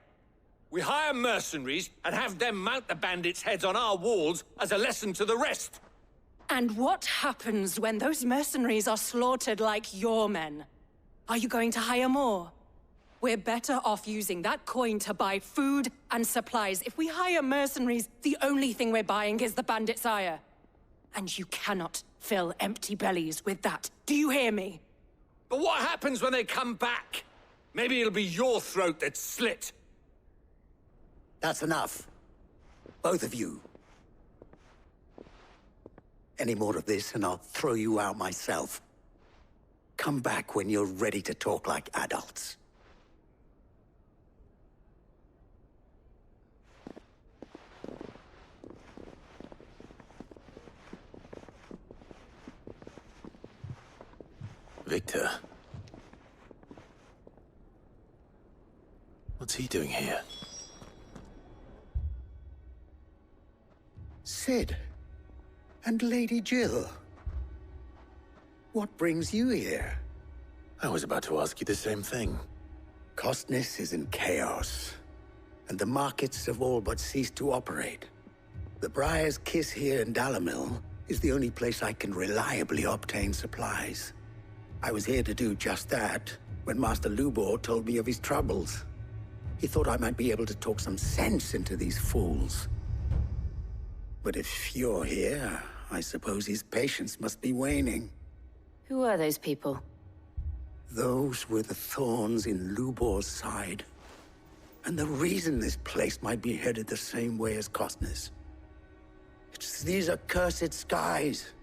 We hire mercenaries and have them mount the bandits' heads on our walls as a lesson to the rest. And what happens when those mercenaries are slaughtered like your men? Are you going to hire more? We're better off using that coin to buy food and supplies. If we hire mercenaries, the only thing we're buying is the bandits' ire. And you cannot fill empty bellies with that. Do you hear me? But what happens when they come back? Maybe it'll be your throat that's slit. That's enough. Both of you. Any more of this and I'll throw you out myself. Come back when you're ready to talk like adults. Victor. What's he doing here? Sid. And Lady Jill. What brings you here? I was about to ask you the same thing. Costness is in chaos, and the markets have all but ceased to operate. The Briar's Kiss here in Dalimil is the only place I can reliably obtain supplies. I was here to do just that when Master Lubor told me of his troubles. He thought I might be able to talk some sense into these fools. But if you're here, I suppose his patience must be waning. Who are those people? Those were the thorns in Lubor's side. And the reason this place might be headed the same way as Costness. It's these accursed skies.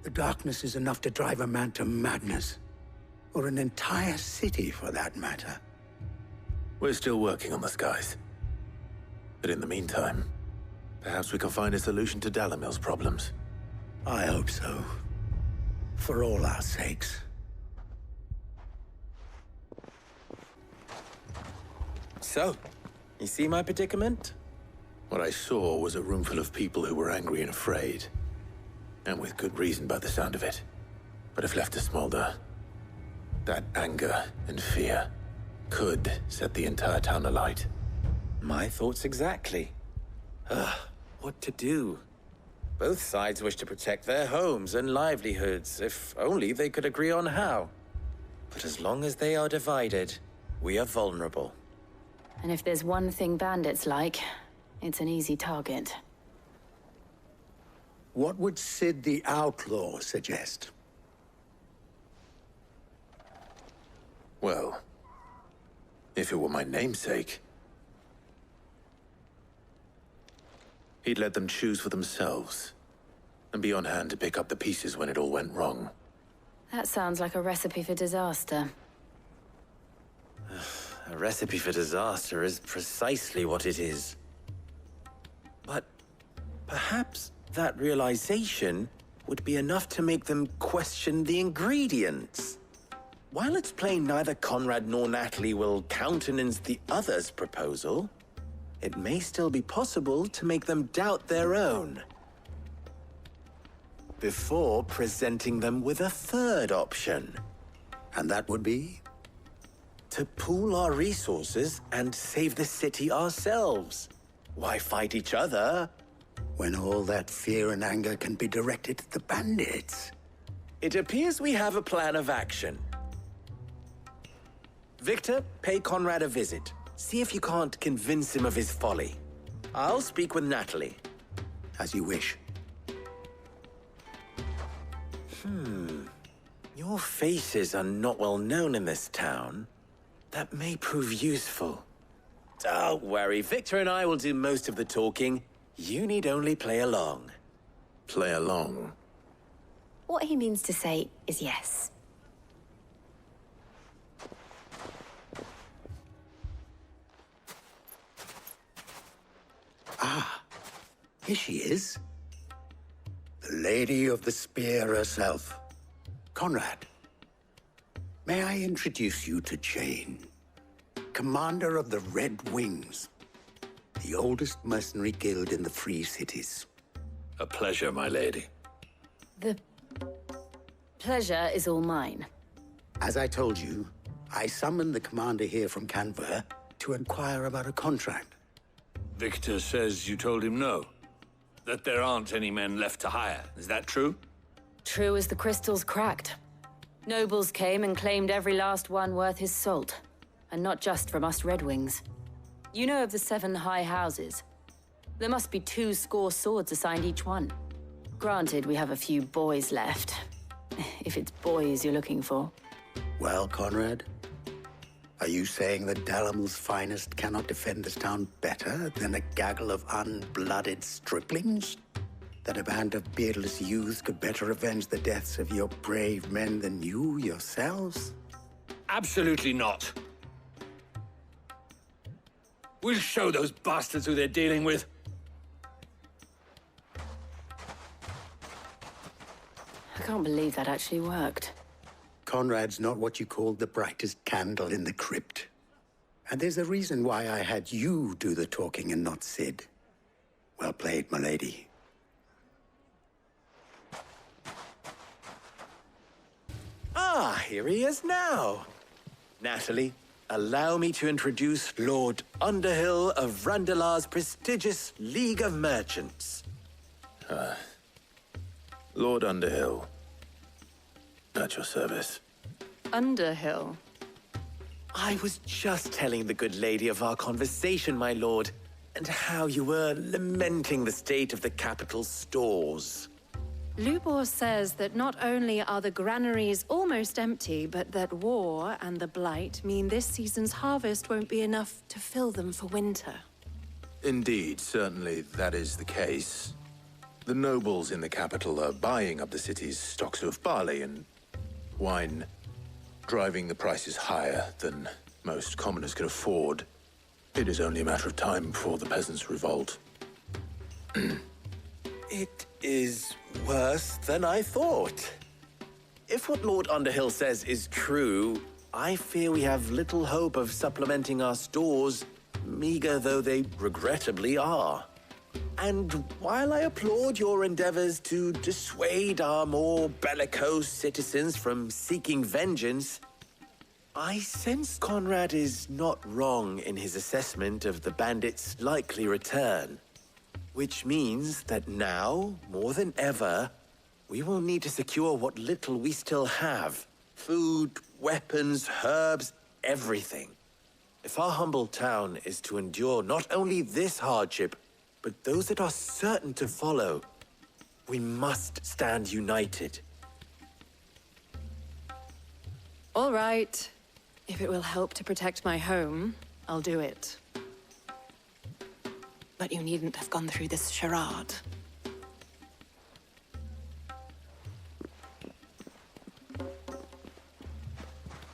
The darkness is enough to drive a man to madness. Or an entire city, for that matter. We're still working on the skies. But in the meantime, perhaps we can find a solution to Dalimil's problems. I hope so. For all our sakes. So, you see my predicament? What I saw was a room full of people who were angry and afraid. And with good reason by the sound of it. But if left to smolder, that anger and fear could set the entire town alight. My thoughts exactly. What to do? Both sides wish to protect their homes and livelihoods, if only they could agree on how. But as long as they are divided, we are vulnerable. And if there's one thing bandits like, it's an easy target. What would Sid the Outlaw suggest? Well, if it were my namesake, he'd let them choose for themselves, and be on hand to pick up the pieces when it all went wrong. That sounds like a recipe for disaster. A recipe for disaster is precisely what it is. But perhaps that realization would be enough to make them question the ingredients. While it's plain neither Conrad nor Natalie will countenance the other's proposal, it may still be possible to make them doubt their own. Before presenting them with a third option. And that would be? To pool our resources and save the city ourselves. Why fight each other? When all that fear and anger can be directed at the bandits. It appears we have a plan of action. Victor, pay Conrad a visit. See if you can't convince him of his folly. I'll speak with Natalie. As you wish. Your faces are not well known in this town. That may prove useful. Don't worry, Victor and I will do most of the talking. You need only play along. Play along? What he means to say is yes. Here she is. The Lady of the Spear herself. Conrad, may I introduce you to Jane, commander of the Red Wings, the oldest mercenary guild in the Free Cities. A pleasure, my lady. The pleasure is all mine. As I told you, I summoned the commander here from Canver to inquire about a contract. Victor says you told him no. That there aren't any men left to hire. Is that true? True as the crystals cracked. Nobles came and claimed every last one worth his salt. And not just from us Red Wings. You know of the 7 high houses. There must be 2 swords assigned each one. Granted, we have a few boys left. If it's boys you're looking for. Well, Conrad, are you saying that Dalamel's finest cannot defend this town better than a gaggle of unblooded striplings? That a band of beardless youths could better avenge the deaths of your brave men than you yourselves? Absolutely not. We'll show those bastards who they're dealing with. I can't believe that actually worked. Conrad's not what you called the brightest candle in the crypt. And there's a reason why I had you do the talking and not Sid. Well played, my lady. Here he is now. Natalie, allow me to introduce Lord Underhill of Randalar's prestigious League of Merchants. Lord Underhill. At your service. Underhill? I was just telling the good lady of our conversation, my lord, and how you were lamenting the state of the capital's stores. Lubor says that not only are the granaries almost empty, but that war and the Blight mean this season's harvest won't be enough to fill them for winter. Indeed, certainly that is the case. The nobles in the capital are buying up the city's stocks of barley and wine, driving the prices higher than most commoners can afford. It is only a matter of time before the peasants revolt. It is worse than I thought. If what Lord Underhill says is true, I fear we have little hope of supplementing our stores, meager though they regrettably are. And while I applaud your endeavors to dissuade our more bellicose citizens from seeking vengeance, I sense Conrad is not wrong in his assessment of the bandits' likely return. Which means that now, more than ever, we will need to secure what little we still have. Food, weapons, herbs, everything. If our humble town is to endure not only this hardship, but those that are certain to follow, we must stand united. All right. If it will help to protect my home, I'll do it. But you needn't have gone through this charade.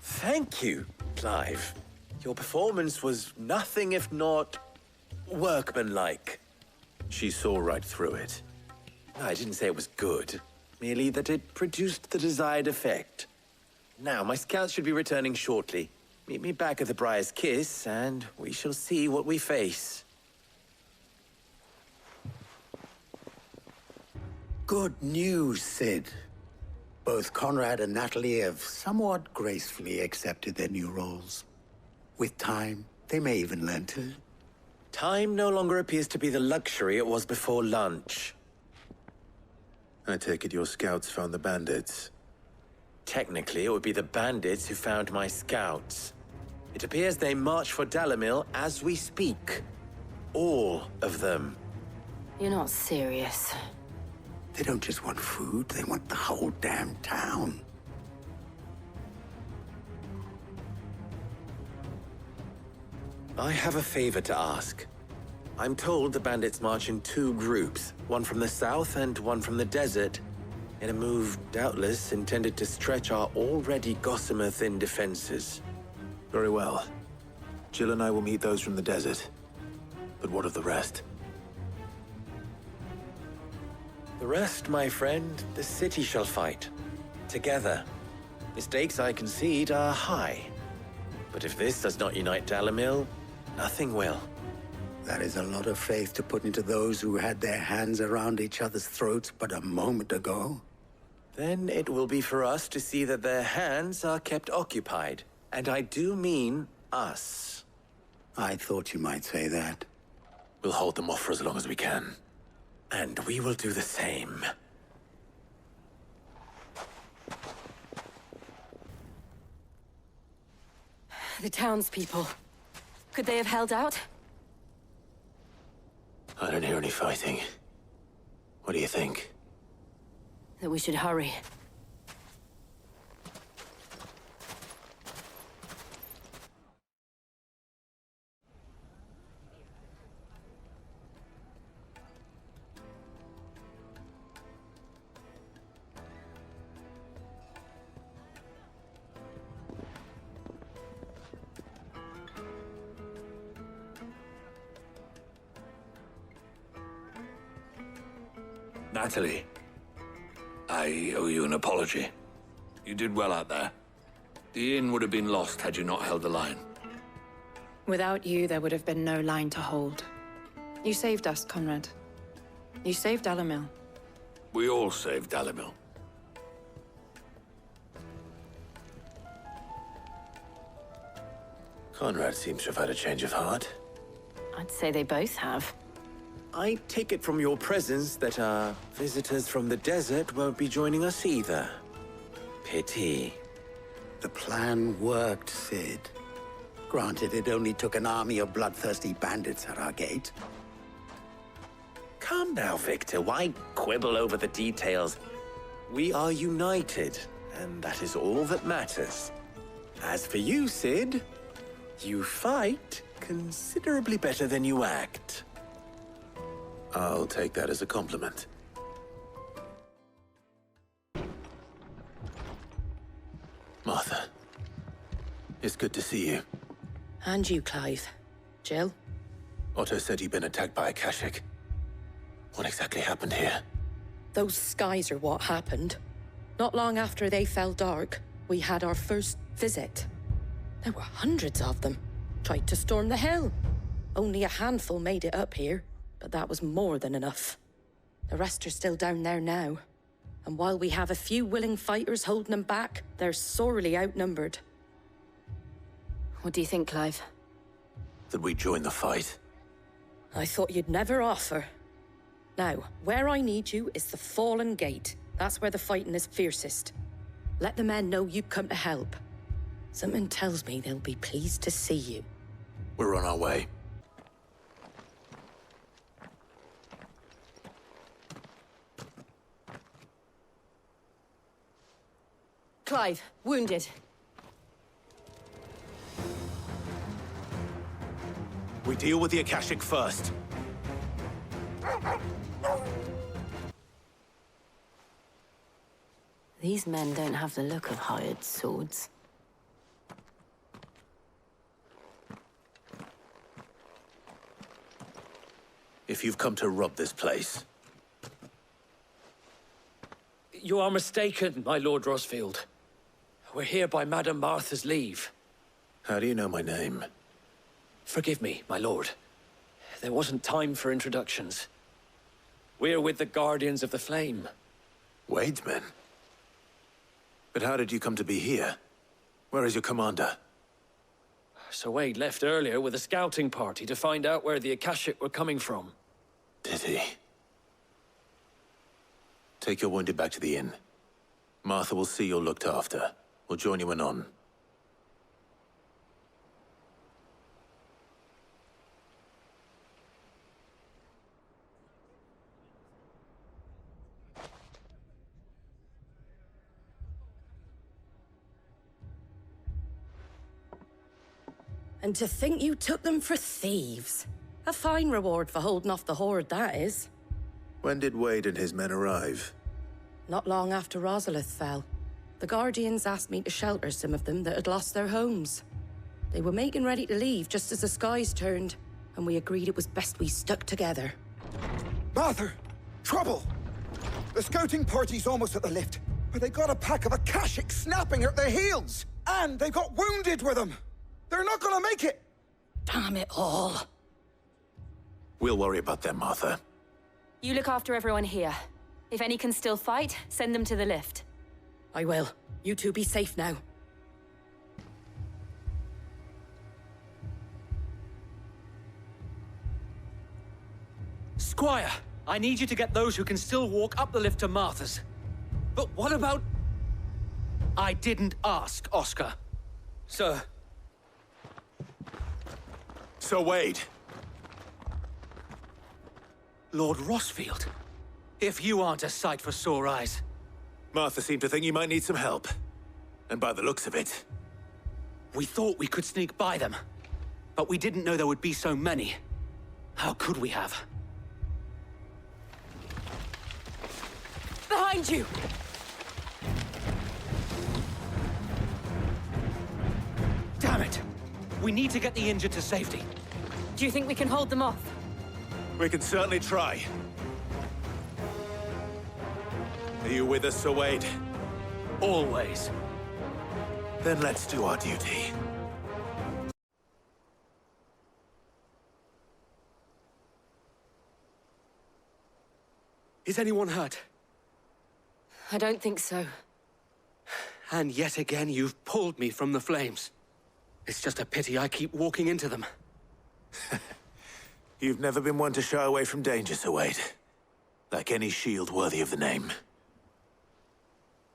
Thank you, Clive. Your performance was nothing if not workmanlike. She saw right through it. I didn't say it was good, merely that it produced the desired effect. Now, my scouts should be returning shortly. Meet me back at the Briar's Kiss, and we shall see what we face. Good news, Sid. Both Conrad and Natalie have somewhat gracefully accepted their new roles. With time, they may even learn to. Time no longer appears to be the luxury it was before lunch. I take it your scouts found the bandits. Technically, it would be the bandits who found my scouts. It appears they march for Dalimil as we speak. All of them. You're not serious. They don't just want food, they want the whole damn town. I have a favor to ask. I'm told the bandits march in two groups, one from the south and one from the desert, in a move doubtless intended to stretch our already gossamer-thin defenses. Very well. Jill and I will meet those from the desert. But what of the rest? The rest, my friend, the city shall fight. Together. The stakes, I concede, are high. But if this does not unite Dalimil, nothing will. That is a lot of faith to put into those who had their hands around each other's throats but a moment ago. Then it will be for us to see that their hands are kept occupied. And I do mean us. I thought you might say that. We'll hold them off for as long as we can. And we will do the same. The townspeople. Could they have held out? I don't hear any fighting. What do you think? That we should hurry. Natalie, I owe you an apology. You did well out there. The inn would have been lost had you not held the line. Without you, there would have been no line to hold. You saved us, Conrad. You saved Dalimil. We all saved Dalimil. Conrad seems to have had a change of heart. I'd say they both have. I take it from your presence that our visitors from the desert won't be joining us either. Pity. The plan worked, Sid. Granted, it only took an army of bloodthirsty bandits at our gate. Calm now, Victor. Why quibble over the details? We are united, and that is all that matters. As for you, Sid, you fight considerably better than you act. I'll take that as a compliment. Martha, it's good to see you. And you, Clive. Jill? Otto said you'd been attacked by a Akashic. What exactly happened here? Those skies are what happened. Not long after they fell dark, we had our first visit. There were hundreds of them. Tried to storm the hill. Only a handful made it up here. But that was more than enough. The rest are still down there now. And while we have a few willing fighters holding them back, they're sorely outnumbered. What do you think, Clive? That we join the fight? I thought you'd never offer. Now, where I need you is the Fallen Gate. That's where the fighting is fiercest. Let the men know you come to help. Something tells me they'll be pleased to see you. We're on our way. Clive, wounded. We deal with the Akashic first. These men don't have the look of hired swords. If you've come to rob this place... You are mistaken, my Lord Rosfield. We're here by Madame Martha's leave. How do you know my name? Forgive me, my lord. There wasn't time for introductions. We're with the Guardians of the Flame. Wade's men? But how did you come to be here? Where is your commander? Sir Wade left earlier with a scouting party to find out where the Akashic were coming from. Did he? Take your wounded back to the inn. Martha will see you're looked after. We'll join you anon. And to think you took them for thieves. A fine reward for holding off the horde, that is. When did Wade and his men arrive? Not long after Rosalith fell. The Guardians asked me to shelter some of them that had lost their homes. They were making ready to leave just as the skies turned, and we agreed it was best we stuck together. Martha! Trouble! The scouting party's almost at the lift, but they got a pack of Akashics snapping at their heels! And they got wounded with them! They're not gonna make it! Damn it all. We'll worry about them, Martha. You look after everyone here. If any can still fight, send them to the lift. I will. You two be safe now. Squire, I need you to get those who can still walk up the lift to Martha's. But what about... I didn't ask, Oscar. Sir. Sir Wade. Lord Rossfield. If you aren't a sight for sore eyes. Martha seemed to think you might need some help. And by the looks of it... We thought we could sneak by them. But we didn't know there would be so many. How could we have? Behind you! Damn it! We need to get the injured to safety. Do you think we can hold them off? We can certainly try. Are you with us, Sir Wade? Always. Then let's do our duty. Is anyone hurt? I don't think so. And yet again, you've pulled me from the flames. It's just a pity I keep walking into them. You've never been one to shy away from danger, Sir Wade. Like any shield worthy of the name.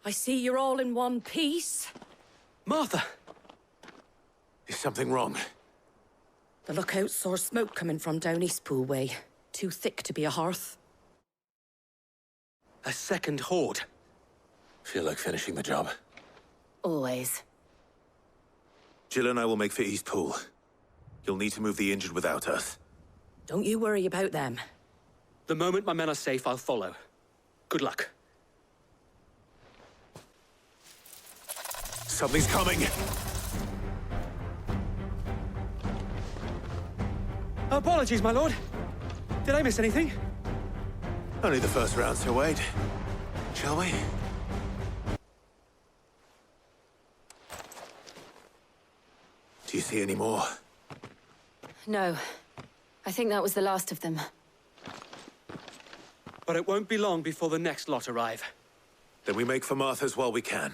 I see you're all in one piece. Martha! Is something wrong? The lookout saw smoke coming from down Eastpool way. Too thick to be a hearth. A second horde. Feel like finishing the job? Always. Jill and I will make for Eastpool. You'll need to move the injured without us. Don't you worry about them. The moment my men are safe, I'll follow. Good luck. Something's coming! Apologies, my lord. Did I miss anything? Only the first round, Sir Wade. Shall we? Do you see any more? No. I think that was the last of them. But it won't be long before the next lot arrive. Then we make for Martha's while we can.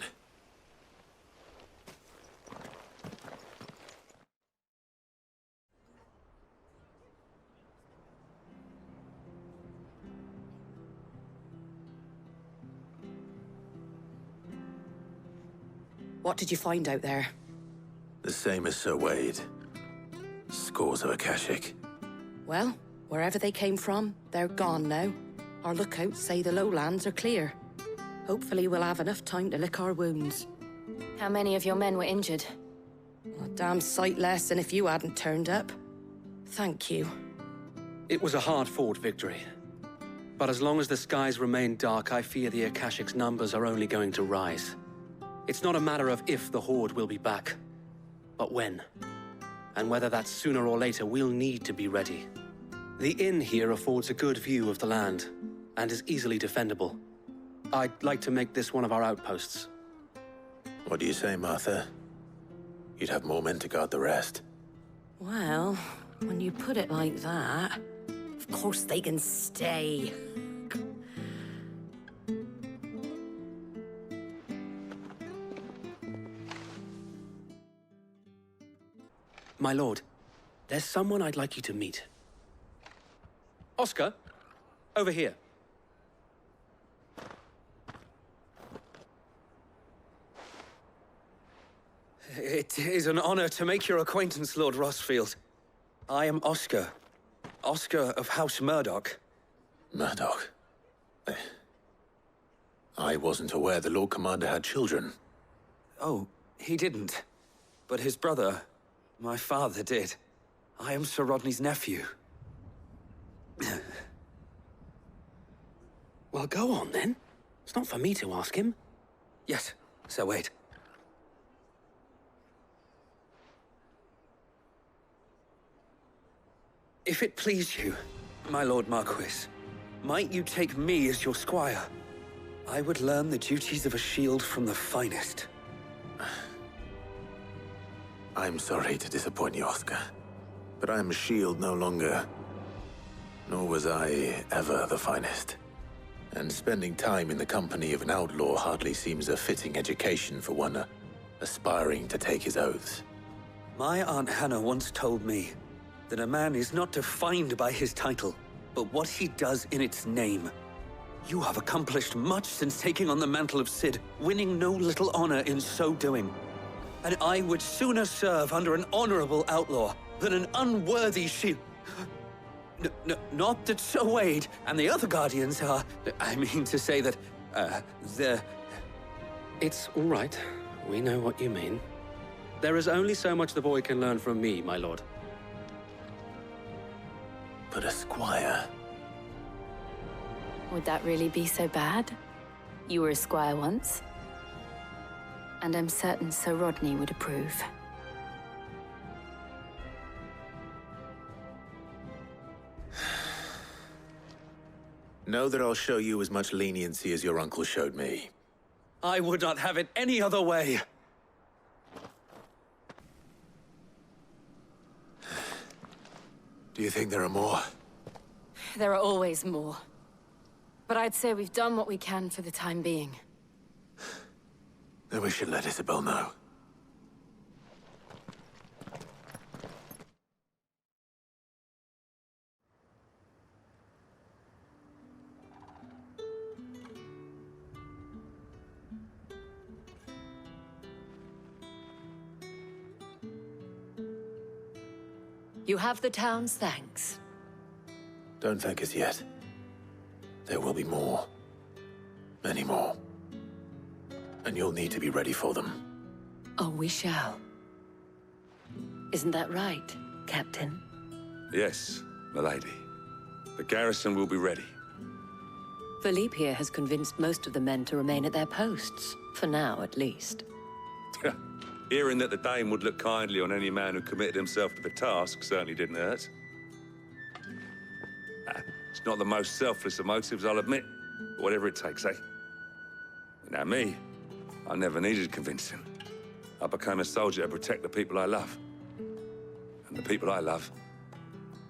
What did you find out there? The same as Sir Wade. Scores of Akashic. Well, wherever they came from, they're gone now. Our lookouts say the lowlands are clear. Hopefully we'll have enough time to lick our wounds. How many of your men were injured? A damn sight less than if you hadn't turned up. Thank you. It was a hard-fought victory. But as long as the skies remain dark, I fear the Akashic's numbers are only going to rise. It's not a matter of if the Horde will be back, but when. And whether that's sooner or later, we'll need to be ready. The inn here affords a good view of the land, and is easily defendable. I'd like to make this one of our outposts. What do you say, Martha? You'd have more men to guard the rest. Well, when you put it like that, of course they can stay. My lord, there's someone I'd like you to meet. Oscar, over here. It is an honor to make your acquaintance, Lord Rossfield. I am Oscar. Oscar of House Murdoch. Murdoch? I wasn't aware the Lord Commander had children. Oh, he didn't. But his brother, my father, did. I am Sir Rodney's nephew. Well, go on then. It's not for me to ask him. Yes, Sir Wade. If it please you, my Lord Marquis, might you take me as your squire? I would learn the duties of a shield from the finest. I'm sorry to disappoint you, Oscar, but I am a shield no longer. Nor was I ever the finest. And spending time in the company of an outlaw hardly seems a fitting education for one aspiring to take his oaths. My Aunt Hannah once told me that a man is not defined by his title, but what he does in its name. You have accomplished much since taking on the mantle of Cid, winning no little honor in so doing. And I would sooner serve under an honorable outlaw than an unworthy shield. Not that Sir Wade and the other Guardians are... I mean to say that, they're... It's all right. We know what you mean. There is only so much the boy can learn from me, my lord. But a squire... Would that really be so bad? You were a squire once. And I'm certain Sir Rodney would approve. Know that I'll show you as much leniency as your uncle showed me. I would not have it any other way. Do you think there are more? There are always more. But I'd say we've done what we can for the time being. Then we should let Isabel know. You have the town's thanks. Don't thank us yet. There will be more. Many more. And you'll need to be ready for them. Oh, we shall. Isn't that right, Captain? Yes, milady. The garrison will be ready. Philippe here has convinced most of the men to remain at their posts. For now, at least. Hearing that the Dame would look kindly on any man who committed himself to the task certainly didn't hurt. It's not the most selfless of motives, I'll admit. But whatever it takes, eh? Now me, I never needed convincing. I became a soldier to protect the people I love. And the people I love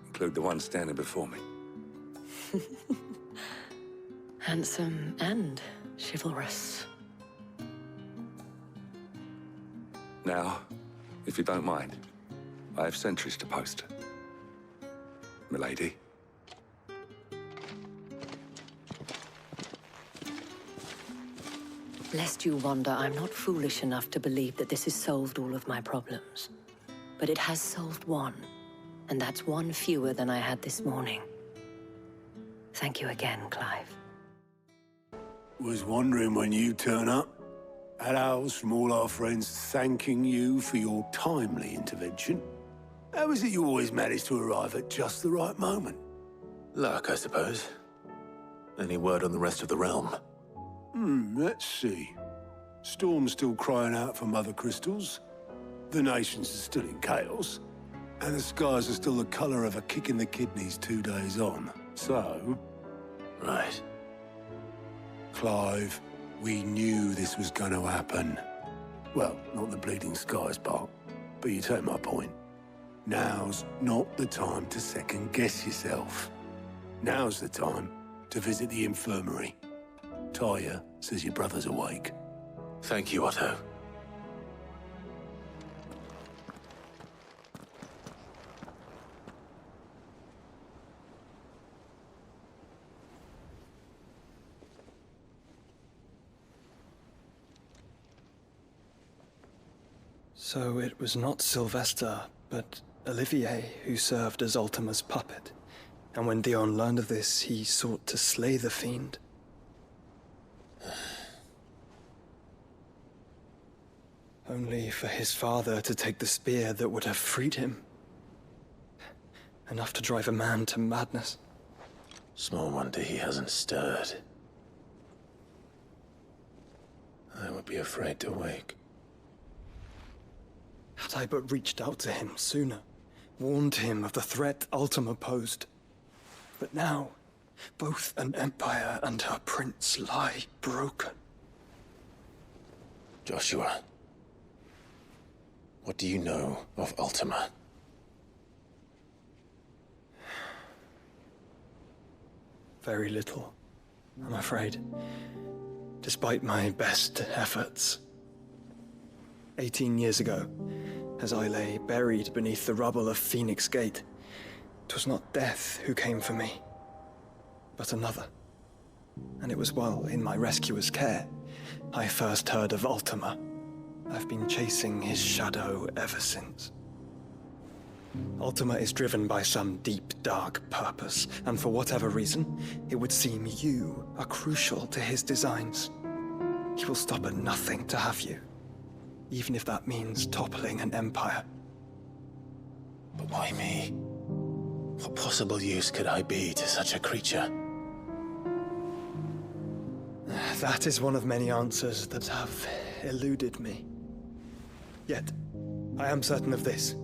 include the ones standing before me. Handsome and chivalrous. Now, if you don't mind, I have sentries to post. Milady. Lest you wonder, I'm not foolish enough to believe that this has solved all of my problems. But it has solved one, and that's one fewer than I had this morning. Thank you again, Clive. Was wondering when you turn up. Had owls from all our friends thanking you for your timely intervention. How is it you always manage to arrive at just the right moment? Luck, I suppose. Any word on the rest of the realm? Let's see. Storm's still crying out for mother crystals. The nations are still in chaos. And the skies are still the colour of a kick in the kidneys 2 days on. So... Right. Clive, we knew this was going to happen. Well, not the bleeding skies part, but you take my point. Now's not the time to second-guess yourself. Now's the time to visit the infirmary. Talia says your brother's awake. Thank you, Otto. So it was not Sylvester, but Olivier who served as Ultima's puppet. And when Dion learned of this, he sought to slay the fiend. Only for his father to take the spear that would have freed him. Enough to drive a man to madness. Small wonder he hasn't stirred. I would be afraid to wake. Had I but reached out to him sooner, warned him of the threat Ultima posed. But now, both an empire and her prince lie broken. Joshua, what do you know of Ultima? Very little, I'm afraid. Despite my best efforts. 18 years ago, as I lay buried beneath the rubble of Phoenix Gate, 'twas not death who came for me, but another. And it was while in my rescuer's care, I first heard of Ultima. I've been chasing his shadow ever since. Ultima is driven by some deep, dark purpose, and for whatever reason, it would seem you are crucial to his designs. He will stop at nothing to have you, even if that means toppling an empire. But why me? What possible use could I be to such a creature? That is one of many answers that have eluded me. Yet, I am certain of this.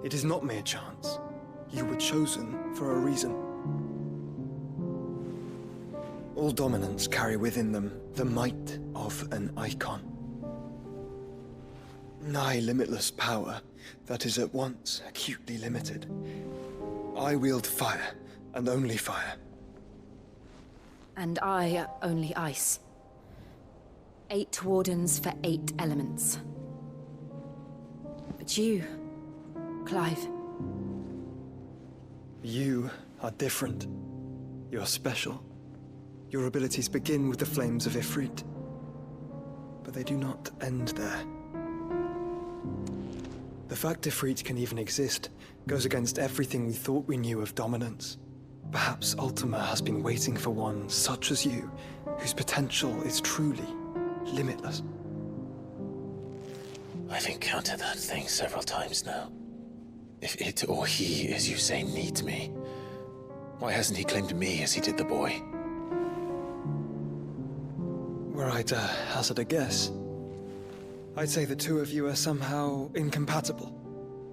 It is not mere chance. You were chosen for a reason. All dominants carry within them the might of an icon. Nigh limitless power that is at once acutely limited. I wield fire, and only fire. And I only ice. 8 wardens for 8 elements. But you, Clive. You are different. You're special. Your abilities begin with the flames of Ifrit. But they do not end there. The fact Ifrit can even exist goes against everything we thought we knew of dominance. Perhaps Ultima has been waiting for one such as you, whose potential is truly limitless. I've encountered that thing several times now. If it or he, as you say, needs me, why hasn't he claimed me as he did the boy? Were I to hazard a guess, I'd say the two of you are somehow incompatible.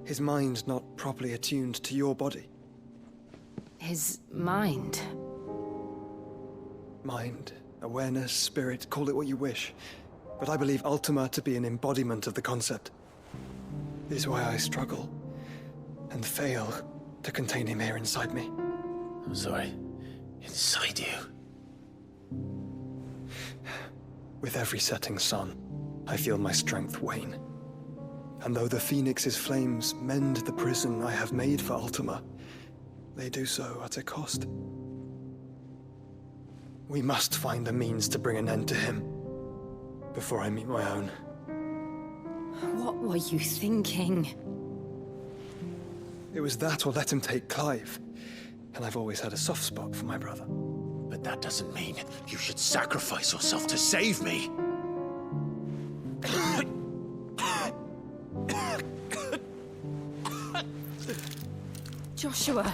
His mind not properly attuned to your body. His mind? Mind, awareness, spirit, call it what you wish. But I believe Ultima to be an embodiment of the concept. It is why I struggle and fail to contain him here inside me. I'm sorry. Inside you? With every setting sun, I feel my strength wane. And though the Phoenix's flames mend the prison I have made for Ultima, they do so at a cost. We must find a means to bring an end to him before I meet my own. What were you thinking? It was that or let him take Clive. And I've always had a soft spot for my brother. But that doesn't mean you should sacrifice yourself to save me. Joshua.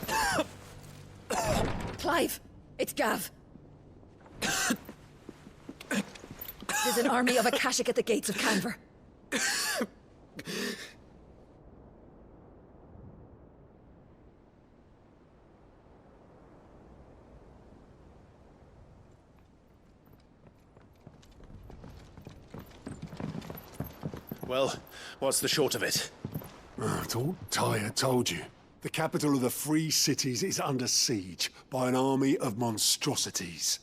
Clive, it's Gav. There's an army of Akashic at the gates of Canver. Well, what's the short of it? It's all Tyre told you. The capital of the Free Cities is under siege by an army of monstrosities.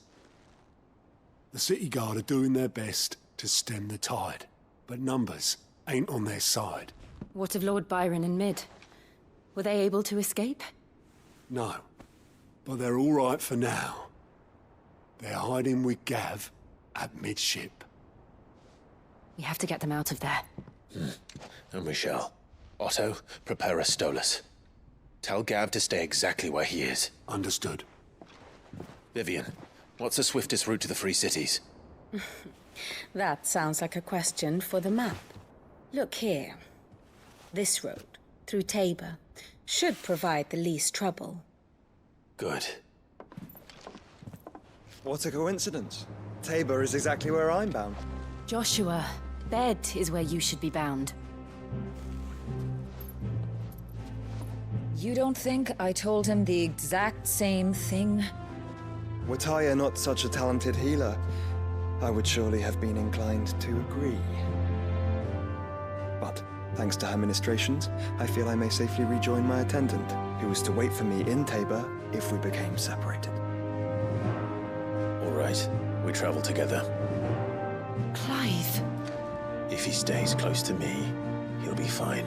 The city guard are doing their best to stem the tide, but numbers ain't on their side. What of Lord Byron and Mid? Were they able to escape? No, but they're all right for now. They're hiding with Gav at midship. We have to get them out of there. And we shall. Otto, prepare a Stolas. Tell Gav to stay exactly where he is. Understood. Vivian, what's the swiftest route to the Free Cities? That sounds like a question for the map. Look here. This road, through Tabor, should provide the least trouble. Good. What a coincidence. Tabor is exactly where I'm bound. Joshua, bed is where you should be bound. You don't think I told him the exact same thing? Were Taya not such a talented healer, I would surely have been inclined to agree. But, thanks to her ministrations, I feel I may safely rejoin my attendant, who was to wait for me in Tabor if we became separated. All right, we travel together. Clive. If he stays close to me, he'll be fine.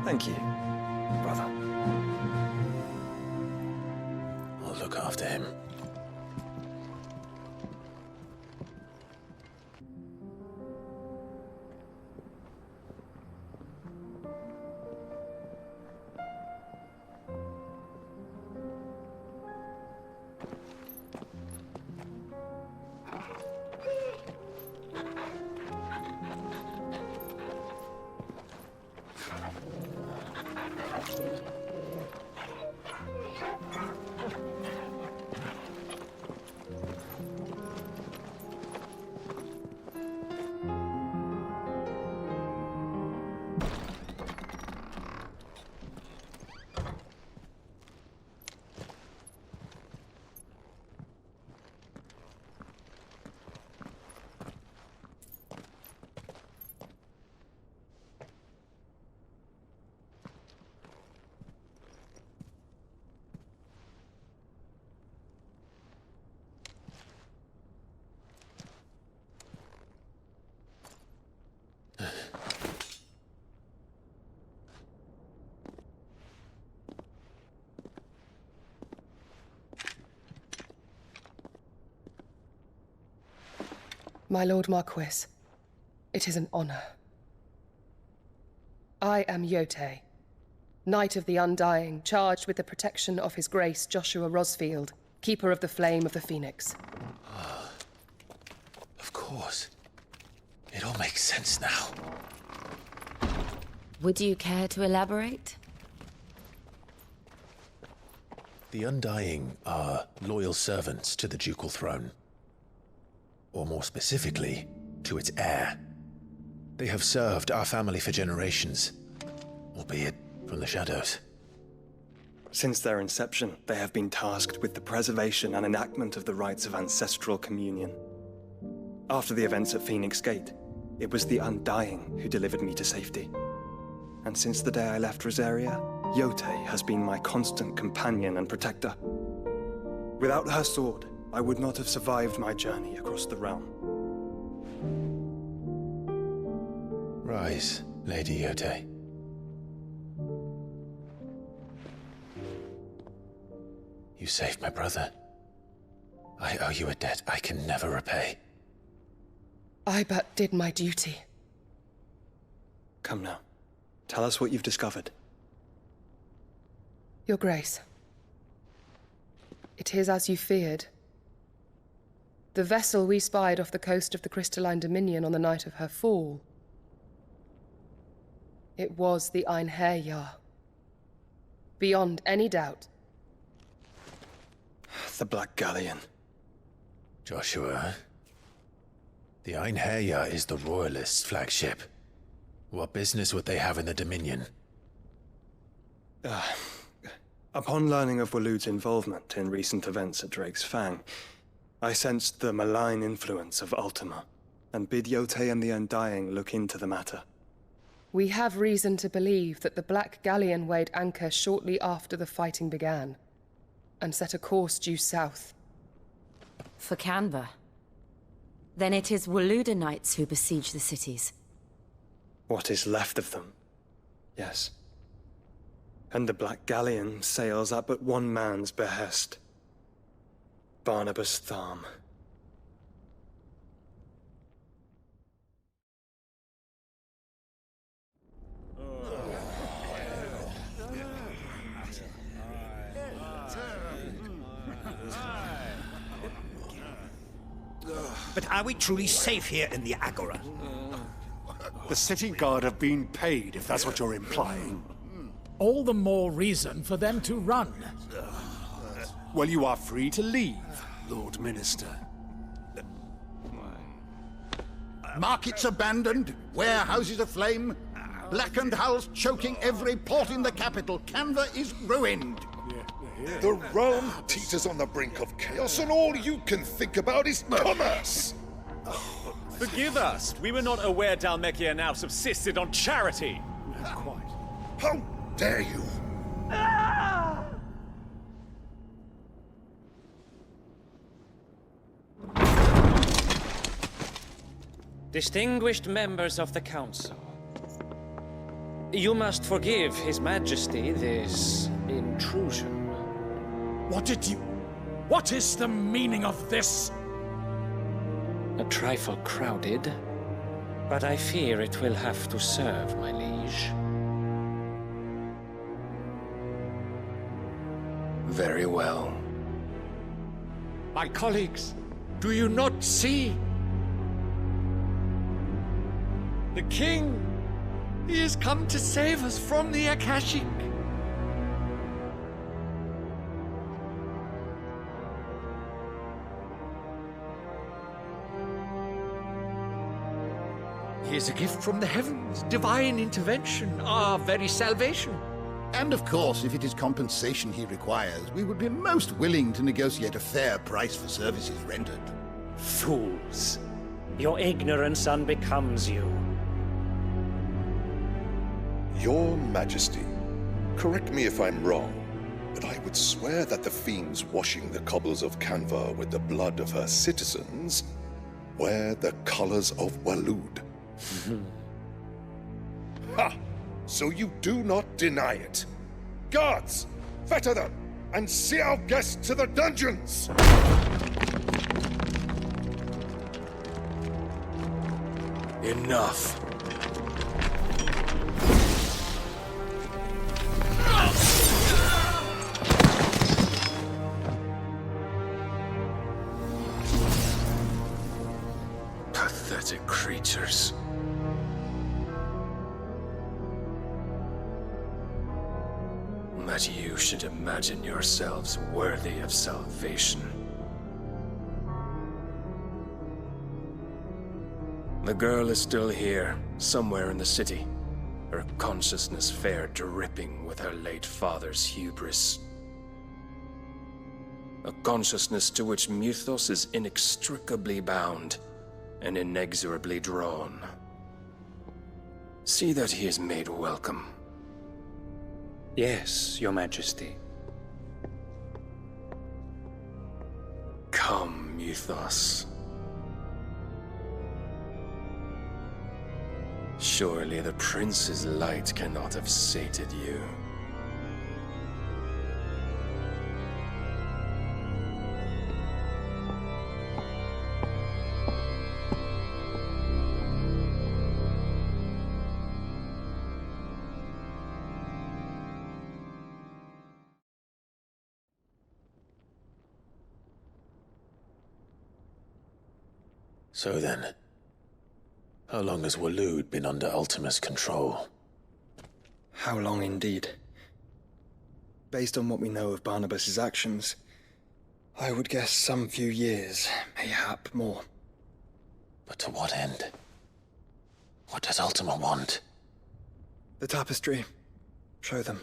Thank you, brother. I'll look after him. My Lord Marquis, it is an honor. I am Yote, Knight of the Undying, charged with the protection of His Grace Joshua Rosfield, Keeper of the Flame of the Phoenix. Of course. It all makes sense now. Would you care to elaborate? The Undying are loyal servants to the ducal throne. Or more specifically, to its heir. They have served our family for generations, albeit from the shadows. Since their inception, they have been tasked with the preservation and enactment of the rites of ancestral communion. After the events at Phoenix Gate, it was the Undying who delivered me to safety. And since the day I left Rosaria, Yote has been my constant companion and protector. Without her sword, I would not have survived my journey across the realm. Rise, Lady Yote. You saved my brother. I owe you a debt I can never repay. I but did my duty. Come now. Tell us what you've discovered. Your Grace. It is as you feared. The vessel we spied off the coast of the Crystalline Dominion on the night of her fall. It was the Einherjar. Beyond any doubt. The Black Galleon. Joshua, the Einherjar is the Royalists' flagship. What business would they have in the Dominion? Upon learning of Waloed's involvement in recent events at Drake's Fang, I sensed the malign influence of Ultima, and bid Yote and the Undying look into the matter. We have reason to believe that the Black Galleon weighed anchor shortly after the fighting began, and set a course due south. For Canva. Then it is Waloeda Knights who besiege the cities. What is left of them, yes. And the Black Galleon sails at but one man's behest. Barnabas Tharm. But are we truly safe here in the Agora? The city guard have been paid, if that's what you're implying. All the more reason for them to run. Well, you are free to leave, Lord Minister. Markets abandoned, warehouses aflame, blackened hulls choking every port in the capital. Canva is ruined. The realm teeters on the brink of chaos, and all you can think about is commerce! Forgive us. We were not aware Dhalmekia now subsisted on charity. Quite. How dare you! Distinguished members of the Council, you must forgive His Majesty this intrusion. What is the meaning of this? A trifle crowded, but I fear it will have to serve, my liege. Very well. My colleagues, do you not see? The king! He has come to save us from the Akashic! He is a gift from the heavens, divine intervention, our very salvation. And of course, if it is compensation he requires, we would be most willing to negotiate a fair price for services rendered. Fools! Your ignorance unbecomes you. Your Majesty, correct me if I'm wrong, but I would swear that the fiends washing the cobbles of Canva with the blood of her citizens wear the colors of Waloed. Ha! So you do not deny it. Guards, fetter them, and see our guests to the dungeons! Enough. Pathetic creatures. That you should imagine yourselves worthy of salvation. The girl is still here, somewhere in the city. Her consciousness fair dripping with her late father's hubris. A consciousness to which Mythos is inextricably bound and inexorably drawn. See that he is made welcome. Yes, Your Majesty. Come, Mythos. Surely the prince's light cannot have sated you. So then, how long has Waloed been under Ultima's control? How long indeed? Based on what we know of Barnabas's actions, I would guess some few years, mayhap more. But to what end? What does Ultima want? The tapestry. Show them.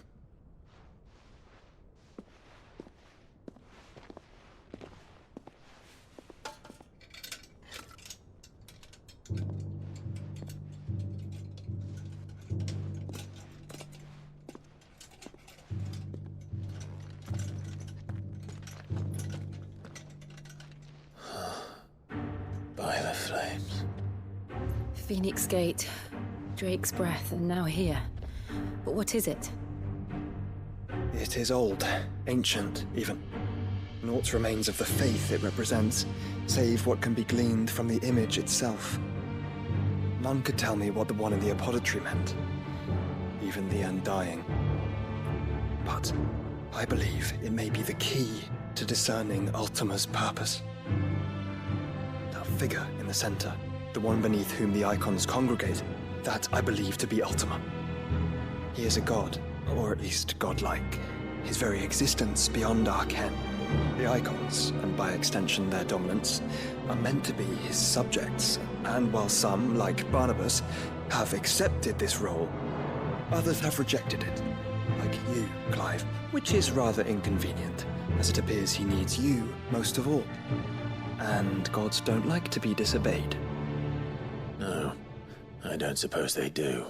By the flames. Phoenix Gate, Drake's Breath, and now here. But what is it? It is old, ancient, even. Naught remains of the faith it represents, save what can be gleaned from the image itself. None could tell me what the one in the apothecary meant, even the Undying. But I believe it may be the key to discerning Ultima's purpose. The figure in the center, the one beneath whom the icons congregate, that I believe to be Ultima. He is a god, or at least godlike, his very existence beyond our ken. The icons, and by extension their dominants, are meant to be his subjects, and while some, like Barnabas, have accepted this role, others have rejected it, like you, Clive, which is rather inconvenient, as it appears he needs you most of all. And gods don't like to be disobeyed. No, I don't suppose they do.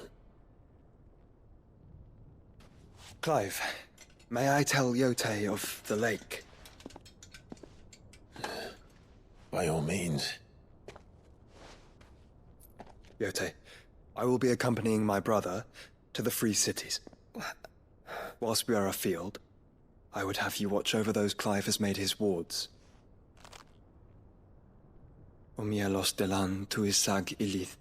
Clive, may I tell Yote of the lake? By all means. Yote, I will be accompanying my brother to the Free Cities. Whilst we are afield, I would have you watch over those Clive has made his wards. Omielos delan tuisag ilith.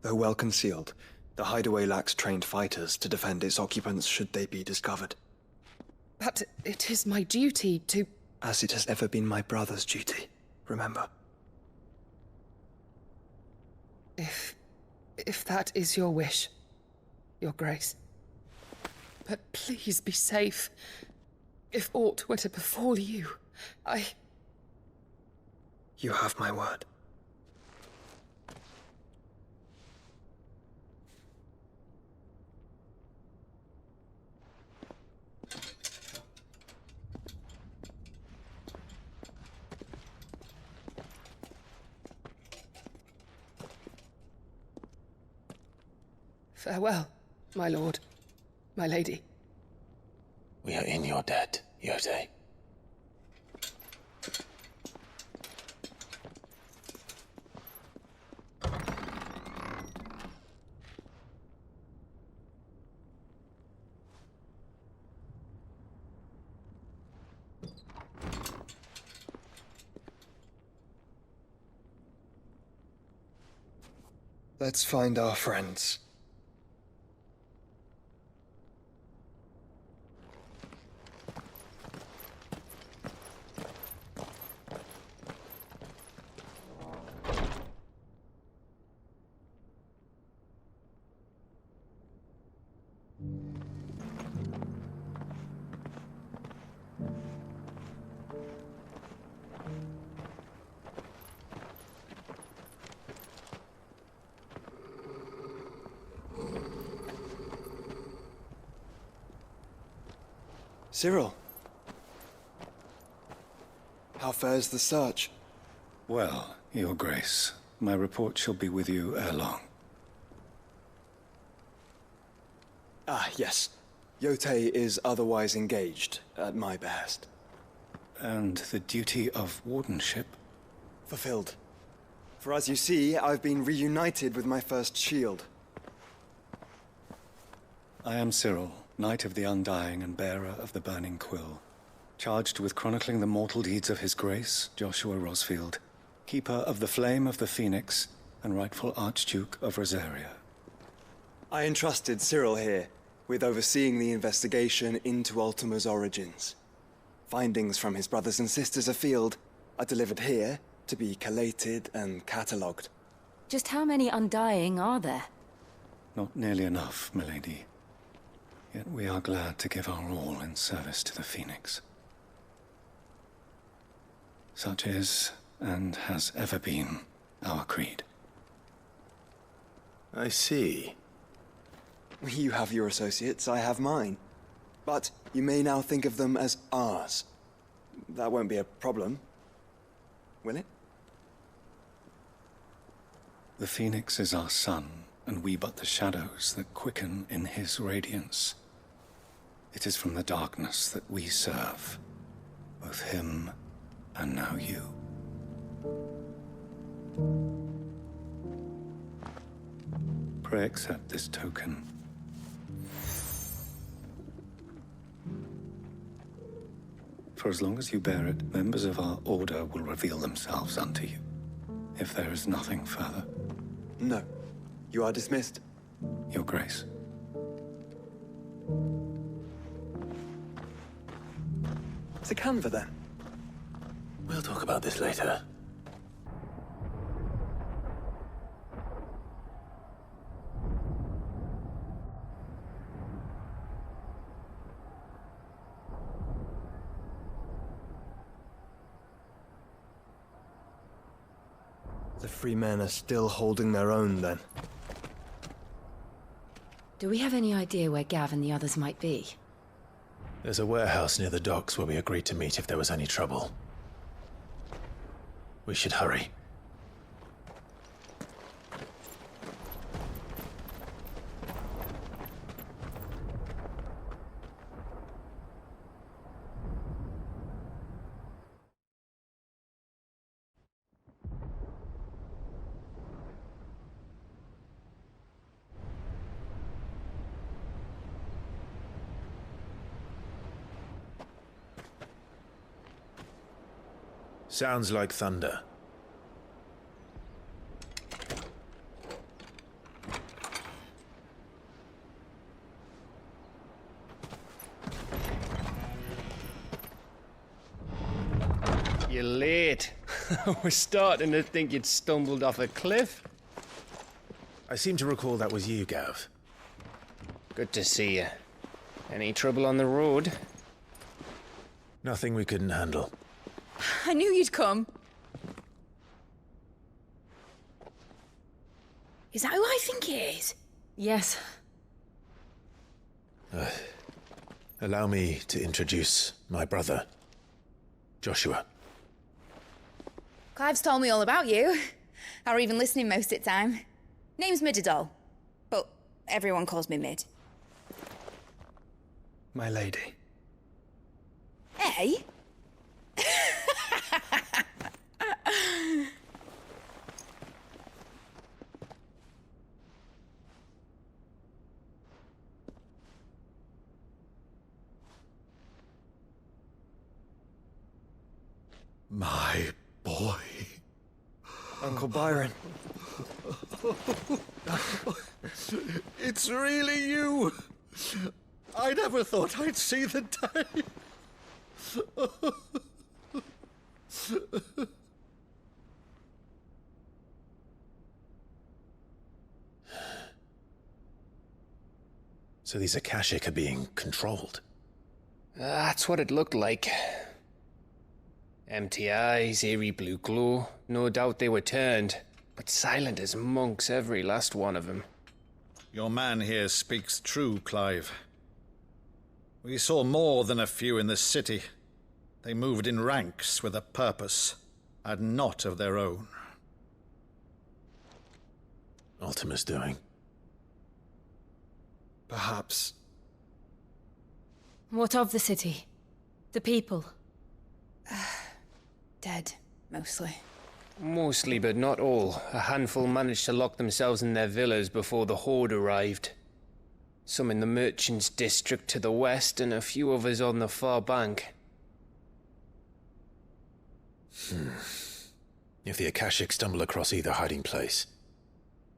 Though well concealed, the hideaway lacks trained fighters to defend its occupants should they be discovered. But it is my duty to... As it has ever been my brother's duty, remember. If that is your wish, Your Grace. But please be safe. If aught were to befall you, You have my word. Farewell, my lord, my lady. We are in your debt, Yote. Let's find our friends. Cyril. How fares the search? Well, Your Grace, my report shall be with you ere long. Ah, yes. Yote is otherwise engaged, at my behest. And the duty of wardenship? Fulfilled. For as you see, I've been reunited with my first shield. I am Cyril, Knight of the Undying and bearer of the Burning Quill, charged with chronicling the mortal deeds of His Grace, Joshua Rosfield, Keeper of the Flame of the Phoenix, and rightful Archduke of Rosaria. I entrusted Cyril here with overseeing the investigation into Ultima's origins. Findings from his brothers and sisters afield are delivered here to be collated and catalogued. Just how many Undying are there? Not nearly enough, milady. Yet we are glad to give our all in service to the Phoenix. Such is, and has ever been, our creed. I see. You have your associates, I have mine. But you may now think of them as ours. That won't be a problem, will it? The Phoenix is our sun, and we but the shadows that quicken in his radiance. It is from the darkness that we serve, both him and now you. Pray accept this token. For as long as you bear it, members of our order will reveal themselves unto you, if there is nothing further. No. You are dismissed. Your Grace. To Canva, then. We'll talk about this later. The free men are still holding their own, then. Do we have any idea where Gav and the others might be? There's a warehouse near the docks where we agreed to meet if there was any trouble. We should hurry. Sounds like thunder. You're late. We're starting to think you'd stumbled off a cliff. I seem to recall that was you, Gav. Good to see you. Any trouble on the road? Nothing we couldn't handle. I knew you'd come. Is that who I think it is? Yes. Allow me to introduce my brother, Joshua. Clive's told me all about you. Or even listening most of the time. Name's Midadol, but everyone calls me Mid. My lady. Hey? My boy. Uncle Byron. It's really you. I never thought I'd see the day. So these Akashic are being controlled? That's what it looked like. Empty eyes, eerie blue glow. No doubt they were turned, but silent as monks, every last one of them. Your man here speaks true, Clive. We saw more than a few in this city. They moved in ranks with a purpose, and not of their own. Ultima's doing. Perhaps. What of the city? The people? Dead, mostly. Mostly, but not all. A handful managed to lock themselves in their villas before the Horde arrived. Some in the Merchants' District to the west, and a few others on the far bank. If the Akashic stumble across either hiding place,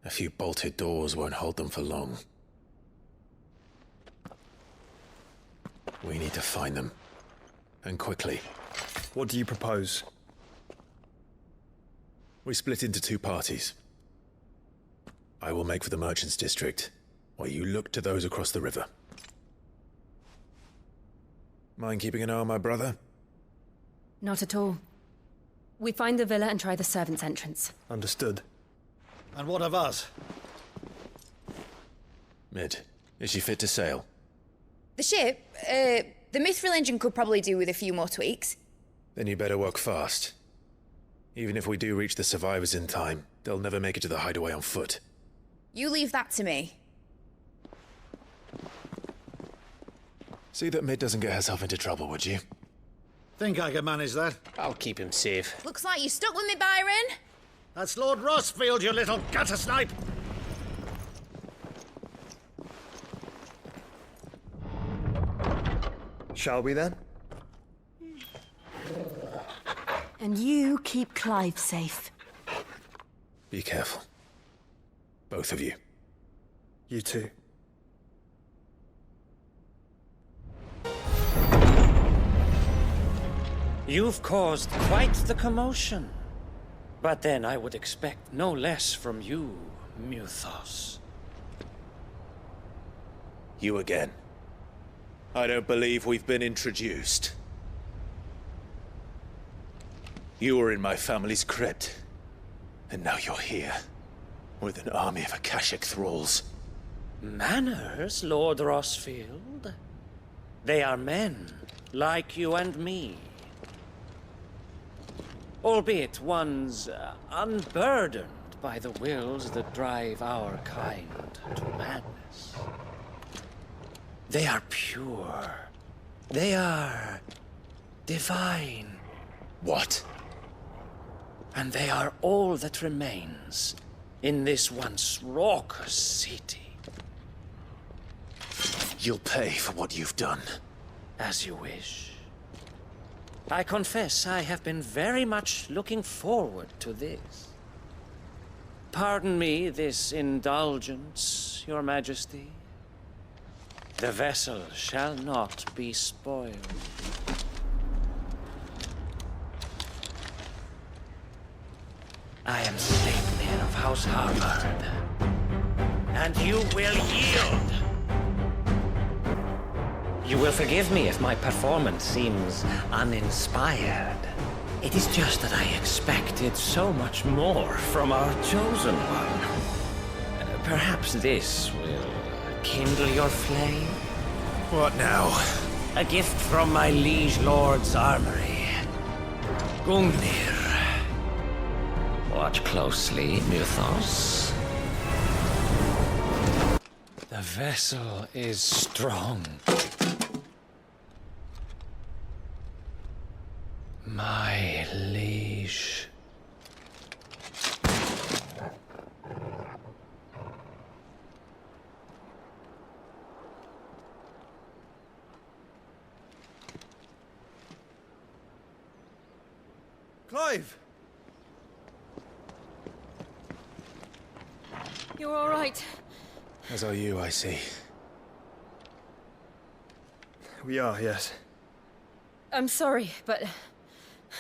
a few bolted doors won't hold them for long. We need to find them. And quickly. What do you propose? We split into two parties. I will make for the Merchants' District, while you look to those across the river. Mind keeping an eye on my brother? Not at all. We find the villa and try the servants' entrance. Understood. And what of us? Mid, is she fit to sail? The ship, the Mithril engine could probably do with a few more tweaks. Then you better work fast. Even if we do reach the survivors in time, they'll never make it to the hideaway on foot. You leave that to me. See that Mid doesn't get herself into trouble, would you? Think I can manage that? I'll keep him safe. Looks like you stuck with me, Byron. That's Lord Rossfield, you little gutter snipe! Shall we then? And you keep Clive safe. Be careful. Both of you. You too. You've caused quite the commotion. But then I would expect no less from you, Muthos. You again. I don't believe we've been introduced. You were in my family's crypt, And now you're here, with an army of Akashic thralls. Manners, Lord Rosfield? They are men, like you and me. Albeit ones unburdened by the wills that drive our kind to madness. They are pure. They are divine. What? And they are all that remains in this once raucous city. You'll pay for what you've done. As you wish. I confess I have been very much looking forward to this. Pardon me this indulgence, Your Majesty. The vessel shall not be spoiled. I am Sleipnir of House Harvard, and you will yield. You will forgive me if my performance seems uninspired. It is just that I expected so much more from our chosen one. Perhaps this will kindle your flame? What now? A gift from my liege lord's armory. Gungnir. Watch closely, Mythos. The vessel is strong. My liege. Clive! You're all right. As are you, I see. We are, yes. I'm sorry, but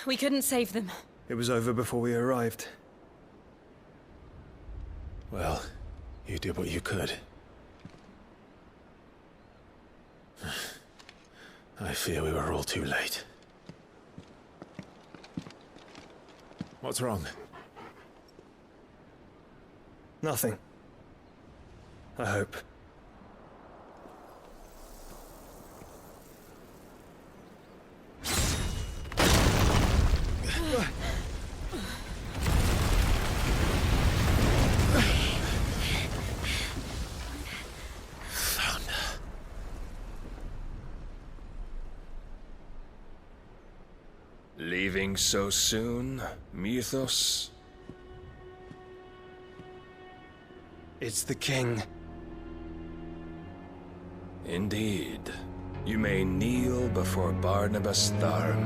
we couldn't save them. It was over before we arrived. Well, you did what you could. I fear we were all too late. What's wrong? Nothing. I hope. Leaving so soon, Mythos? It's the king. Indeed. You may kneel before Barnabas Tharm,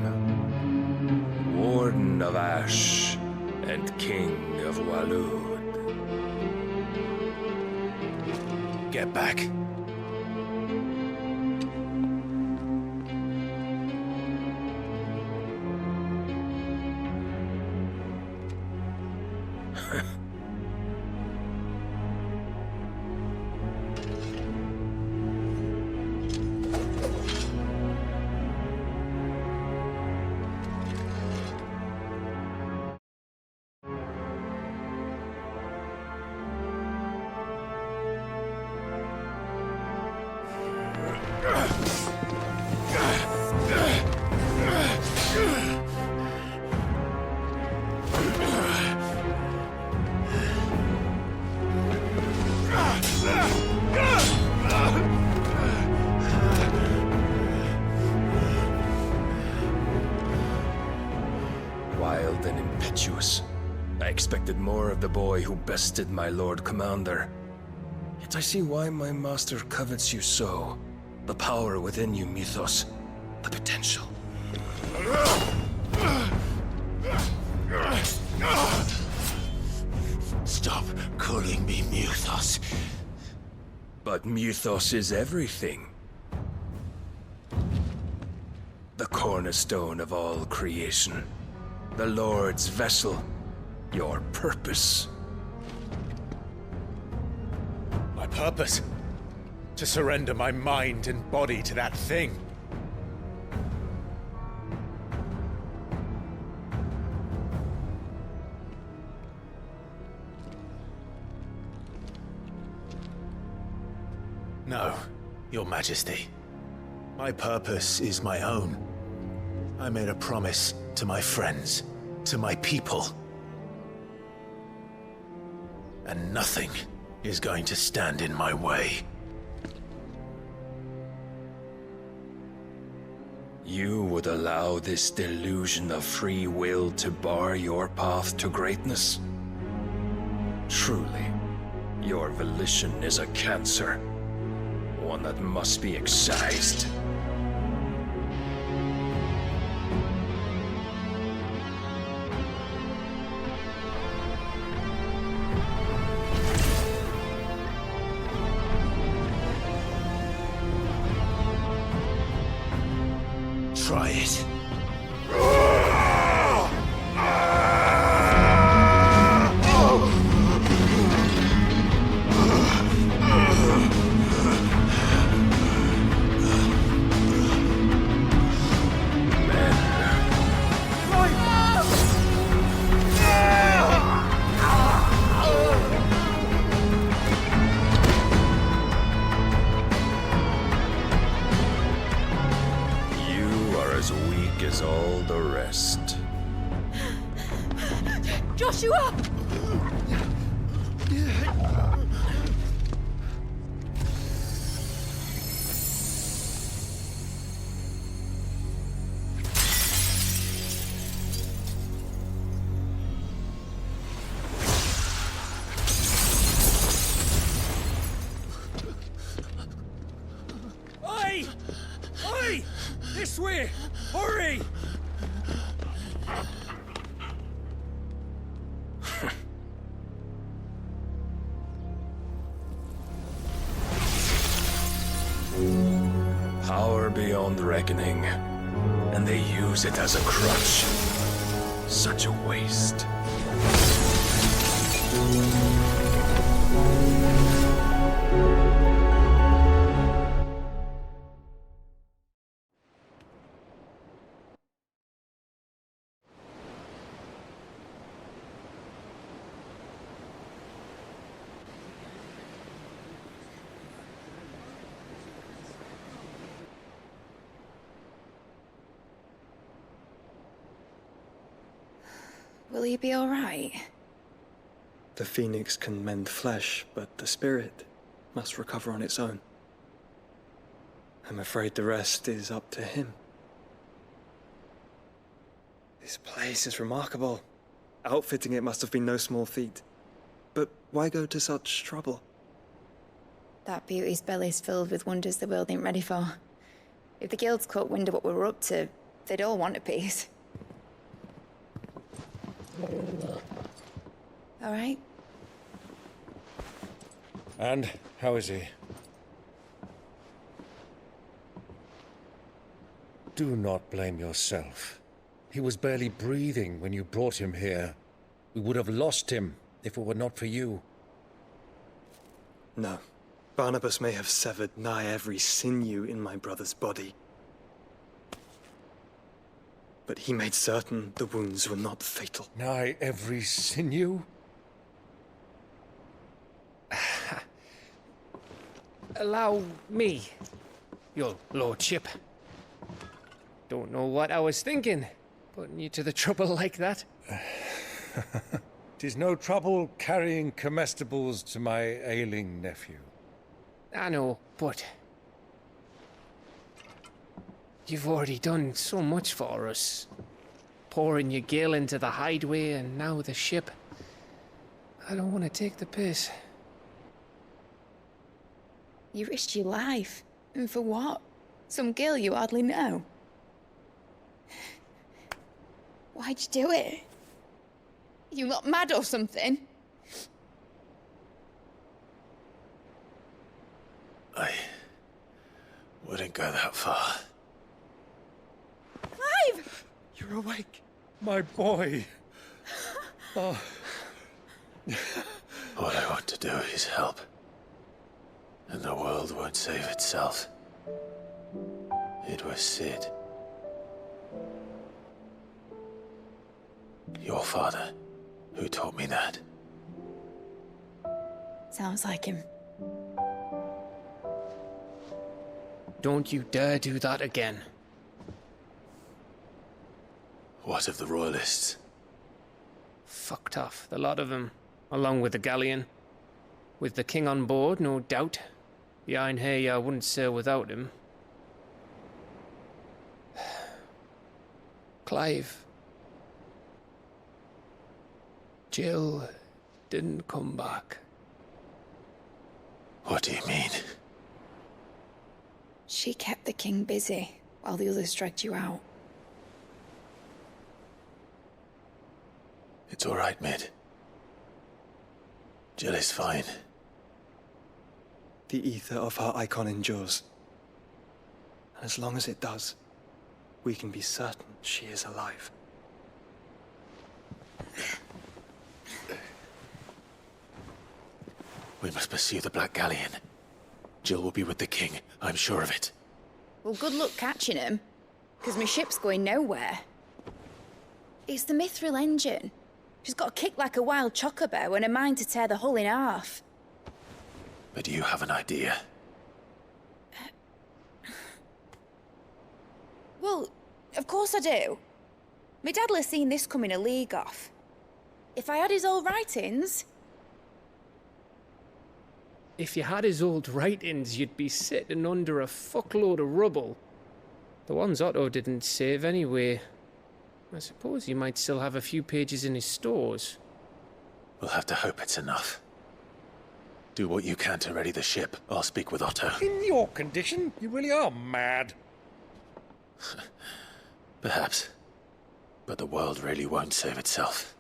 Warden of Ash and King of Walud. Get back. Wild and impetuous. I expected more of the boy who bested my Lord Commander. Yet I see why my master covets you so. The power within you, Mythos. The potential. Stop calling me Mythos. But Mythos is everything. The cornerstone of all creation. The Lord's vessel. Your purpose. My purpose? To surrender my mind and body to that thing. No, Your Majesty. My purpose is my own. I made a promise to my friends, to my people. And nothing is going to stand in my way. You would allow this delusion of free will to bar your path to greatness? Truly, your volition is a cancer. One that must be excised. Try it. As all the rest. Joshua! Oi! Oi! This way! Hurry! Power beyond reckoning, and they use it as a crutch. Such a waste. Will he be all right? The phoenix can mend flesh, but the spirit must recover on its own. I'm afraid the rest is up to him. This place is remarkable. Outfitting it must have been no small feat. But why go to such trouble? That beauty's belly's filled with wonders the world ain't ready for. If the guilds caught wind of what we were up to, they'd all want a piece. All right? And how is he? Do not blame yourself. He was barely breathing when you brought him here. We would have lost him if it were not for you. No. Barnabas may have severed nigh every sinew in my brother's body. But he made certain the wounds were not fatal. Nigh every sinew? Allow me, your lordship. Don't know what I was thinking, putting you to the trouble like that. 'Tis no trouble carrying comestibles to my ailing nephew. I know, but you've already done so much for us. Pouring your gil into the hideaway and now the ship. I don't want to take the piss. You risked your life. And for what? Some girl you hardly know. Why'd you do it? You not mad or something? I wouldn't go that far. Clive! You're awake, my boy. Oh. All I want to do is help. And the world won't save itself. It was Sid. Your father, who taught me that. Sounds like him. Don't you dare do that again. What of the Royalists? Fucked off, the lot of them, along with the galleon. With the king on board, no doubt. The Einherjar wouldn't sail without him. Clive. Jill didn't come back. What do you mean? She kept the king busy while the others dragged you out. It's all right, Mid. Jill is fine. The ether of her icon endures. And as long as it does, we can be certain she is alive. We must pursue the Black Galleon. Jill will be with the king, I'm sure of it. Well, good luck catching him, because my ship's going nowhere. It's the Mithril engine. She's got a kick like a wild chocobo and a mind to tear the hull in half. But you have an idea. Well, of course I do. My dad'll have seen this coming a league off. If I had his old writings... If you had his old writings, you'd be sitting under a fuckload of rubble. The ones Otto didn't save anyway. I suppose he might still have a few pages in his stores. We'll have to hope it's enough. Do what you can to ready the ship. I'll speak with Otto. In your condition, you really are mad. Perhaps. But the world really won't save itself.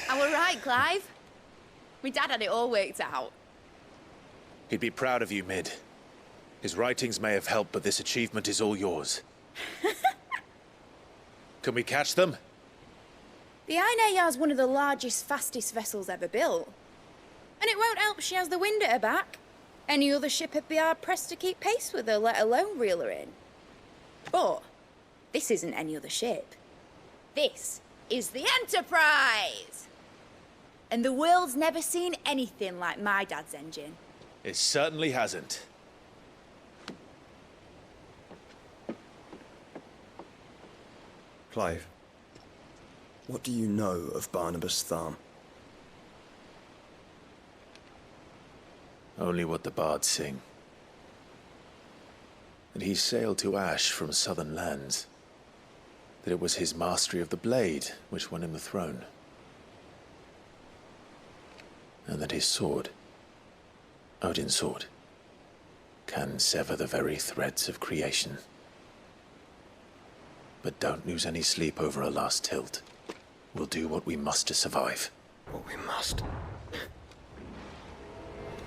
I were right, Clive. My dad had it all worked out. He'd be proud of you, Mid. His writings may have helped, but this achievement is all yours. Can we catch them? The Einherjar's one of the largest, fastest vessels ever built. And it won't help she has the wind at her back. Any other ship would be hard-pressed to keep pace with her, let alone reel her in. But this isn't any other ship. This is the Enterprise! And the world's never seen anything like my dad's engine. It certainly hasn't. Clive, what do you know of Barnabas Tharm? Only what the bards sing. That he sailed to Ash from southern lands. That it was his mastery of the blade which won him the throne. And that his sword, Odin's sword, can sever the very threads of creation. But don't lose any sleep over a last tilt. We'll do what we must to survive. What we must?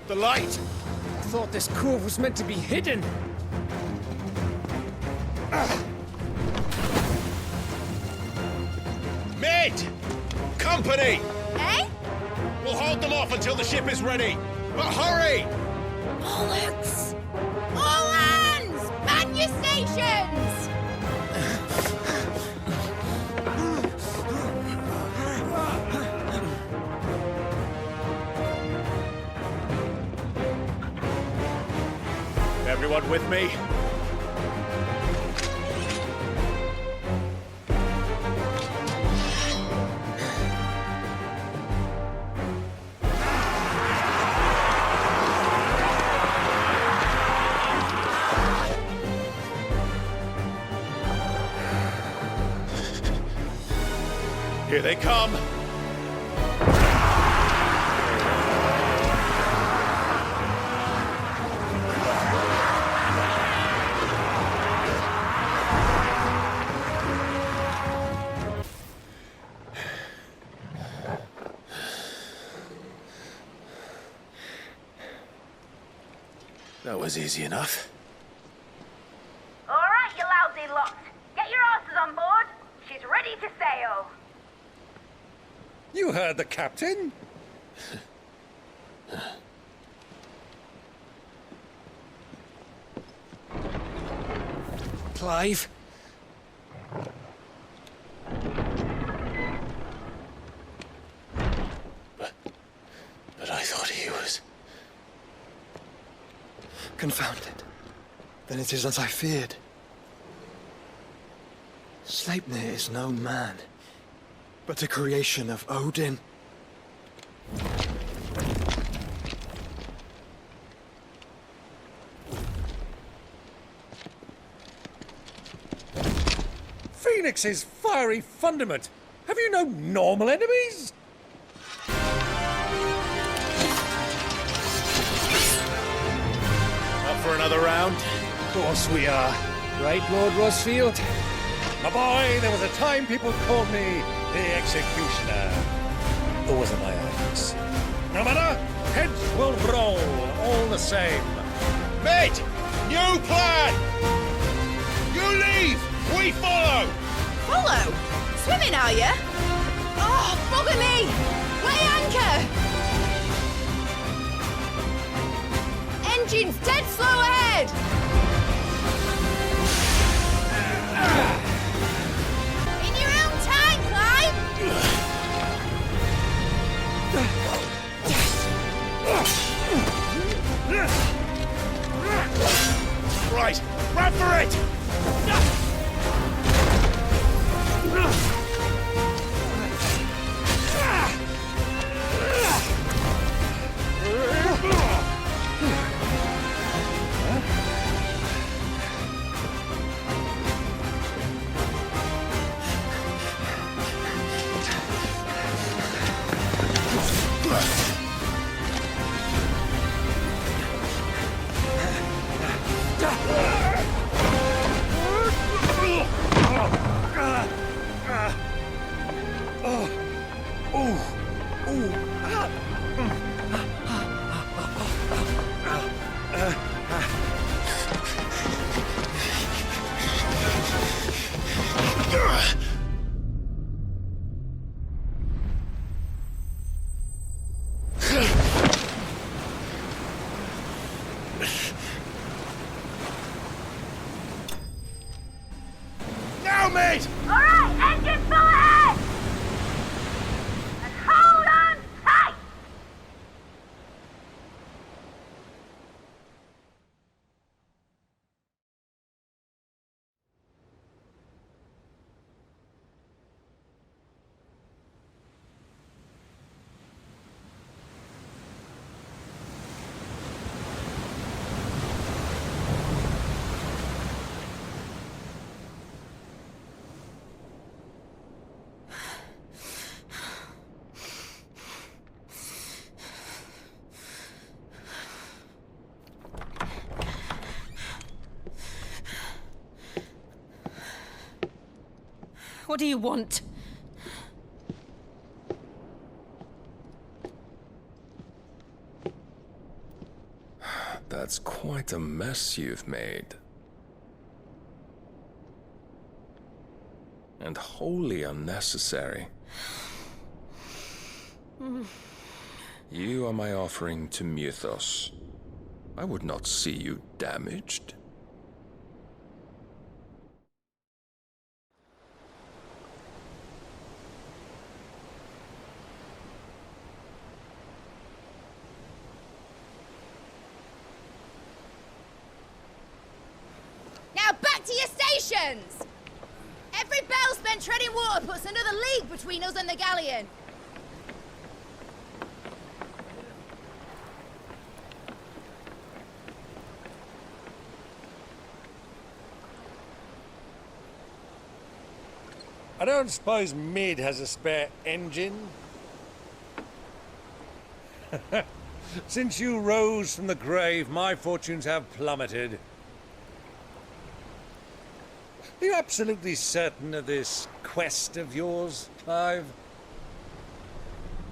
The light! I thought this cove was meant to be hidden. Mid! Company! Eh? We'll hold them off until the ship is ready. But hurry! Bollocks! All hands! Man your stations! Everyone with me? Here they come! That was easy enough. All right, you lousy lot. Get your asses on board. She's ready to sail. You heard the captain? Clive? But I thought he was... Confounded. Then it is as I feared. Sleipnir is no man, but a creation of Odin. Phoenix's fiery fundament! Have you no normal enemies? Up for another round? Of course we are. Right, Lord Rosfield? My boy, there was a time people called me the Executioner. Always in my eyes. No matter, heads will roll, all the same. Mate! New plan! You leave! We follow! Follow? Swimming, are you? Oh, bugger me! Weigh anchor! Engine's dead slow ahead! In your own time, Clive! Right, run for it! Now, mate! All right, engine full ahead! And hold on tight! What do you want? That's quite a mess you've made. And wholly unnecessary. You are my offering to Mythos. I would not see you damaged. Now back to your stations! Every bell spent treading water puts another league between us and the galleon. I don't suppose Mid has a spare engine? Since you rose from the grave, my fortunes have plummeted. Are you absolutely certain of this quest of yours, Clive?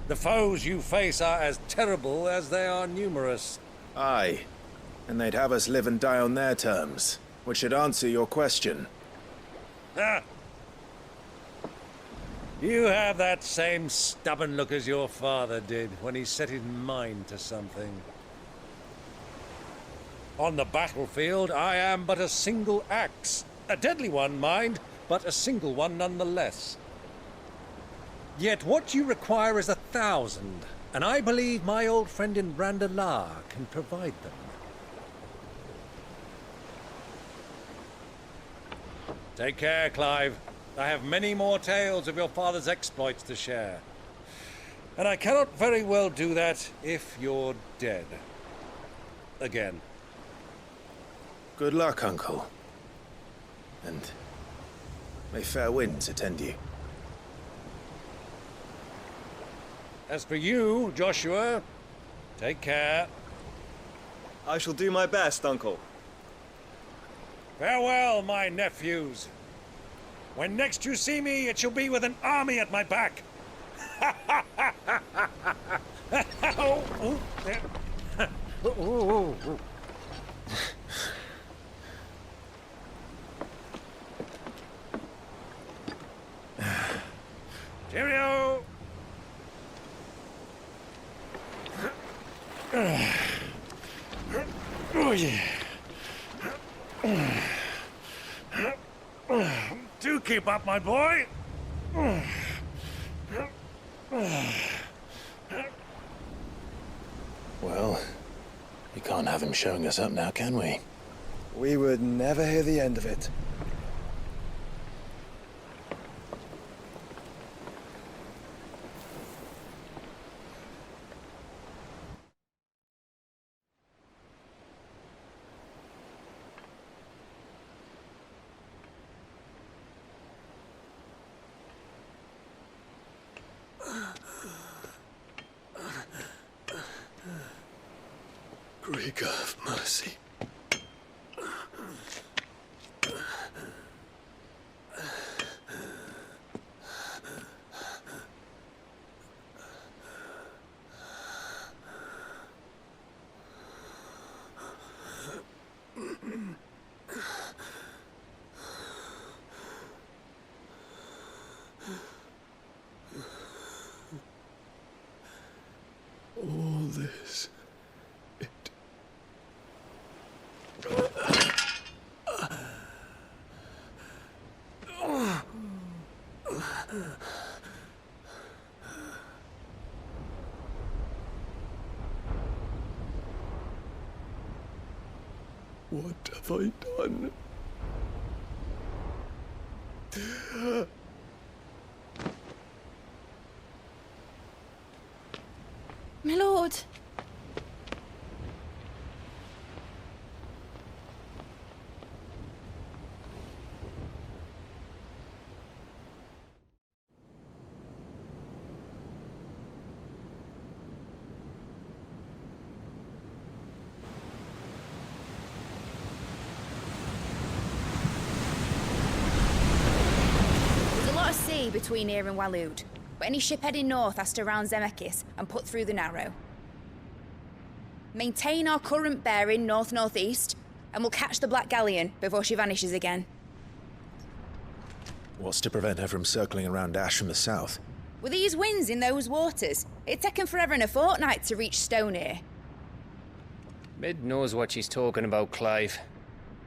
The foes you face are as terrible as they are numerous. Aye. And they'd have us live and die on their terms, which should answer your question. Ah. You have that same stubborn look as your father did when he set his mind to something. On the battlefield, I am but a single axe. A deadly one, mind, but a single one nonetheless. Yet what you require is 1,000, and I believe my old friend in Randalar can provide them. Take care, Clive. I have many more tales of your father's exploits to share. And I cannot very well do that if you're dead. Again. Good luck, Uncle. And may fair winds attend you. As for you, Joshua, take care. I shall do my best, Uncle. Farewell, my nephews. When next you see me, it shall be with an army at my back. Cheerio! Oh, yeah. Do keep up, my boy. Well, we can't have him showing us up now, can we? We would never hear the end of it. Greek of mercy. All this. What have I done? My lord. There's a lot of sea between here and Waloed, but any ship heading north has to round Zemeckis and put through the Narrow. Maintain our current bearing north-northeast, and we'll catch the Black Galleon before she vanishes again. What's to prevent her from circling around Ash from the south? With these winds in those waters, it'd taken forever and a fortnight to reach Stonehere. Mid knows what she's talking about, Clive.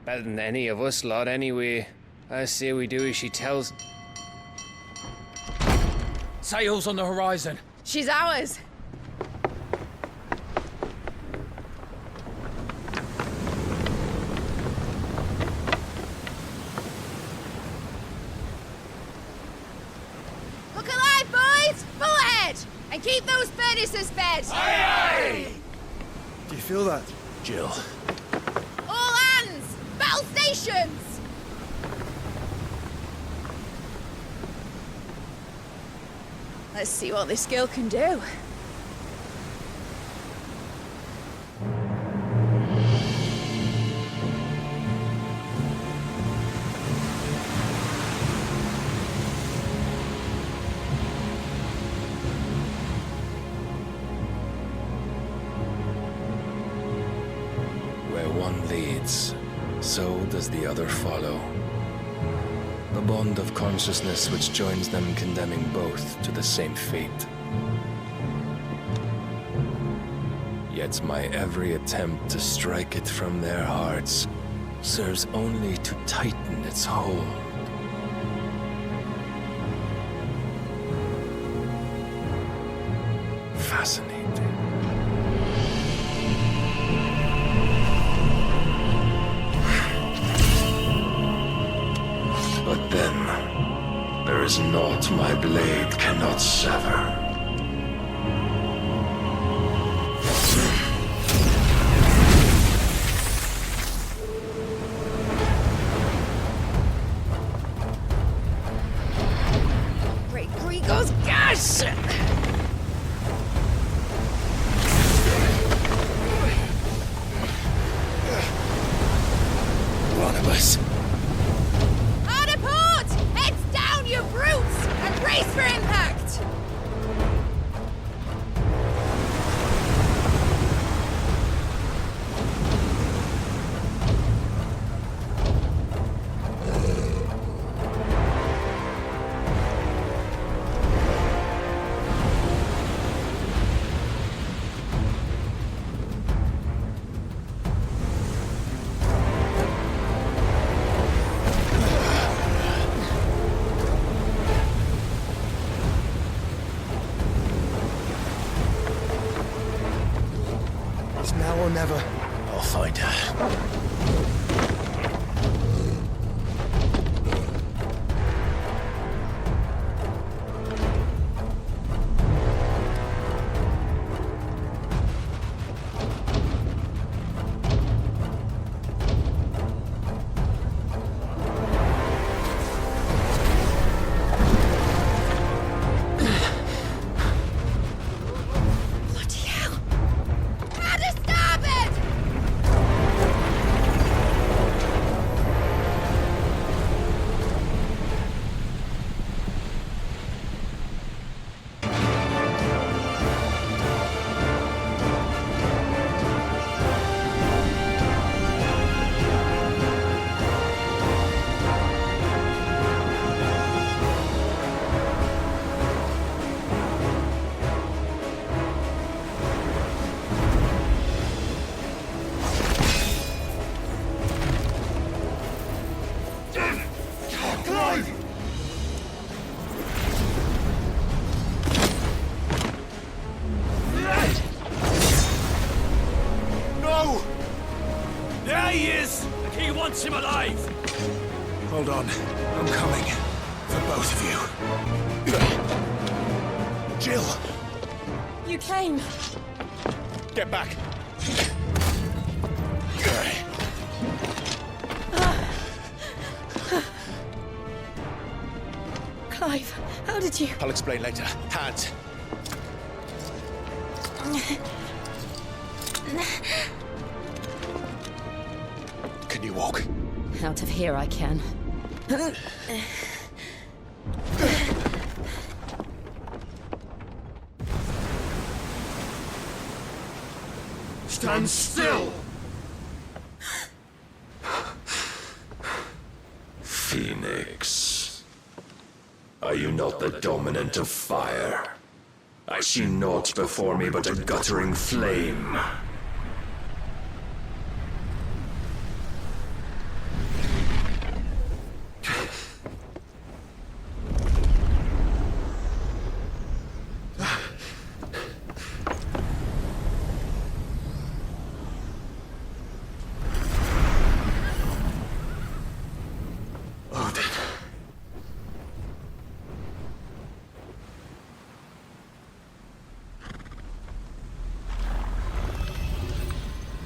Better than any of us lot, anyway. I say we do as she tells. Sails on the horizon. She's ours. Look alive, boys! Full ahead! And keep those furnaces fed! Aye, aye! Do you feel that? Jill. All hands! Battle stations! Let's see what this girl can do. Where one leads, so does the other follow. The bond of consciousness which joins them condemning both to the same fate. Yet my every attempt to strike it from their hearts serves only to tighten its hold. Fascinating. But then, there is naught my blade cannot sever. Grigor's gas! One of us. Hard apart! Heads down, you brutes! And brace for impact! It's now or never. I'll find her. No! There he is! And he wants him alive! Hold on. I'm coming. For both of you. Jill! You came. Get back! Clive, how did you... I'll explain later. Hands. Can you walk? Out of here I can. Stand still! Phoenix. Are you not the dominant of fire? I see naught before me but a guttering flame.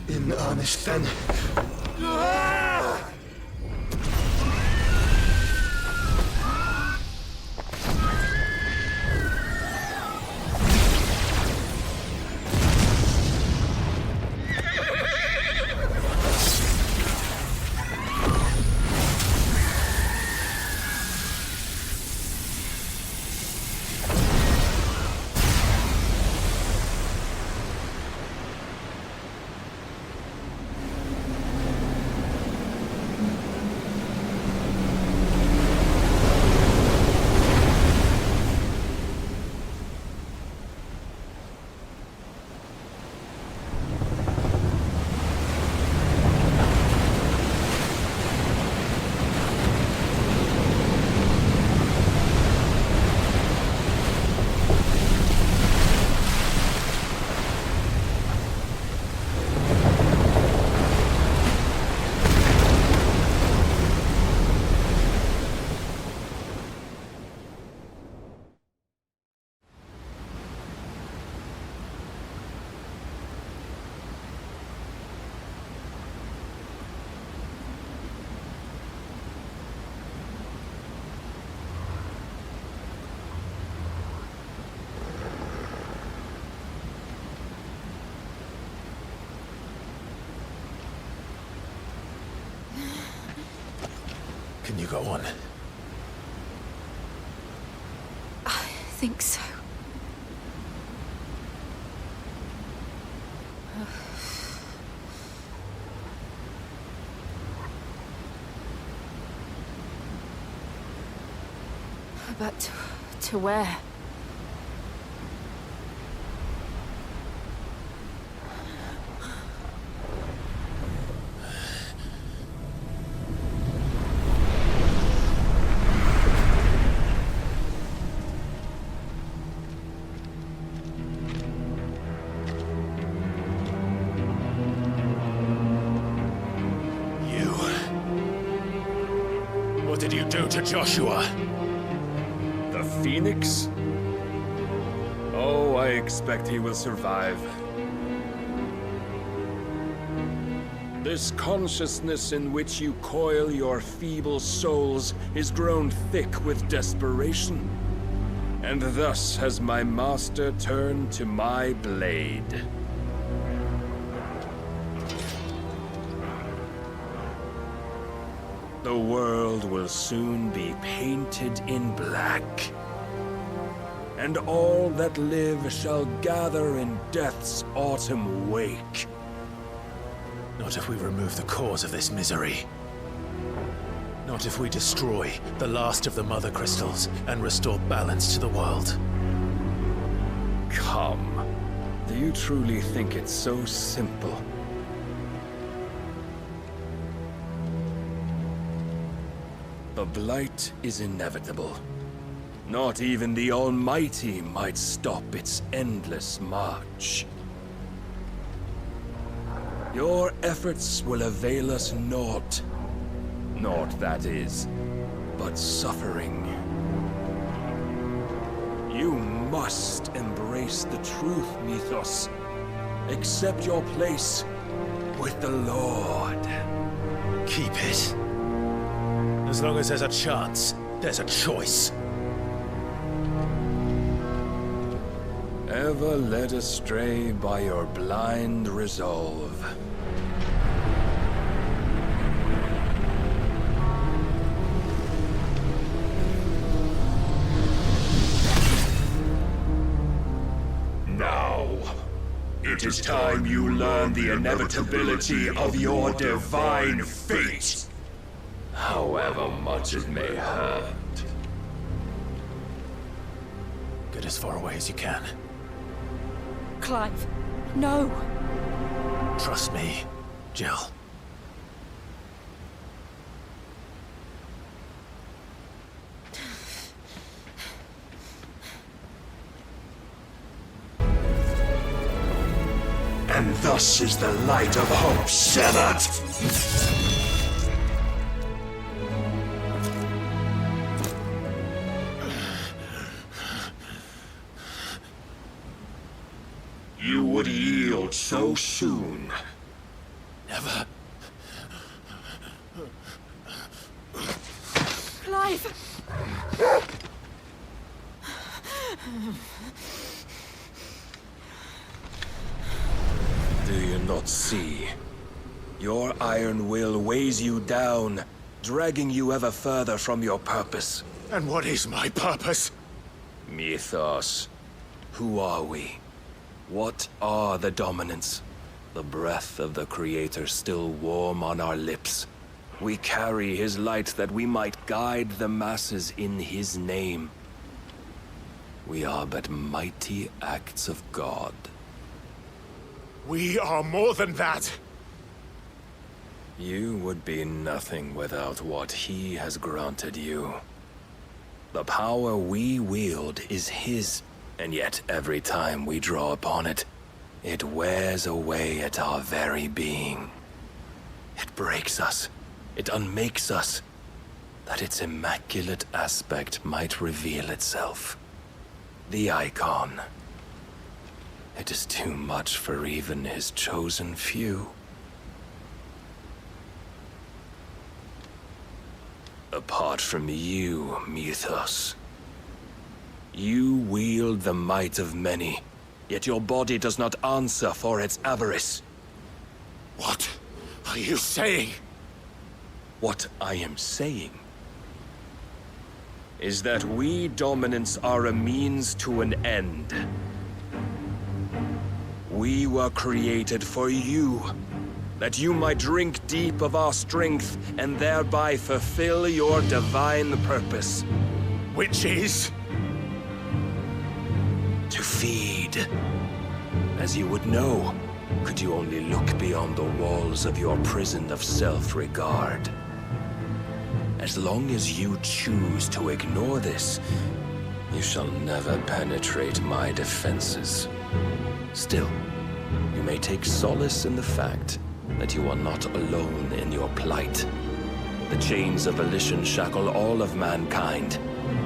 In earnest, then. Can you go on? I think so. But to where? What did you do to Joshua? The Phoenix? Oh, I expect he will survive. This consciousness in which you coil your feeble souls is grown thick with desperation. And thus has my master turned to my blade. The world will soon be painted in black. And all that live shall gather in death's autumn wake. Not if we remove the cause of this misery. Not if we destroy the last of the Mother Crystals and restore balance to the world. Come. Do you truly think it's so simple? The Blight is inevitable. Not even the Almighty might stop its endless march. Your efforts will avail us naught. Naught, that is, but suffering. You must embrace the truth, Mythos. Accept your place with the Lord. Keep it. As long as there's a chance, there's a choice. Ever led astray by your blind resolve. Now, it is time you learn the inevitability of your divine fate. However much it may hurt. Get as far away as you can. Clive, no! Trust me, Jill. And thus is the light of hope severed! You would yield so soon. Never. Clive! Do you not see? Your iron will weighs you down, dragging you ever further from your purpose. And what is my purpose? Mythos. Who are we? What are the dominants? The breath of the Creator still warm on our lips. We carry his light that we might guide the masses in his name. We are but mighty acts of God. We are more than that! You would be nothing without what he has granted you. The power we wield is his. And yet, every time we draw upon it, it wears away at our very being. It breaks us. It unmakes us. That its immaculate aspect might reveal itself. The icon. It is too much for even his chosen few. Apart from you, Mythos, you wield the might of many, yet your body does not answer for its avarice. What are you saying? What I am saying is that we dominants are a means to an end. We were created for you, that you might drink deep of our strength and thereby fulfill your divine purpose. Which is? To feed. As you would know, could you only look beyond the walls of your prison of self-regard. As long as you choose to ignore this, you shall never penetrate my defenses. Still, you may take solace in the fact that you are not alone in your plight. The chains of volition shackle all of mankind,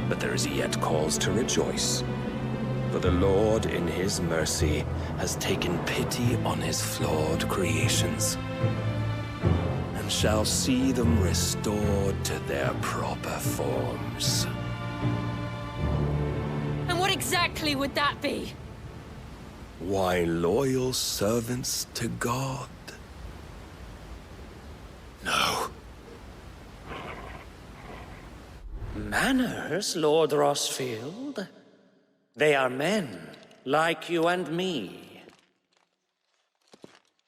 but there is yet cause to rejoice. For the Lord, in his mercy, has taken pity on his flawed creations, and shall see them restored to their proper forms. And what exactly would that be? Why, loyal servants to God. No. Manners, Lord Rosfield? They are men, like you and me.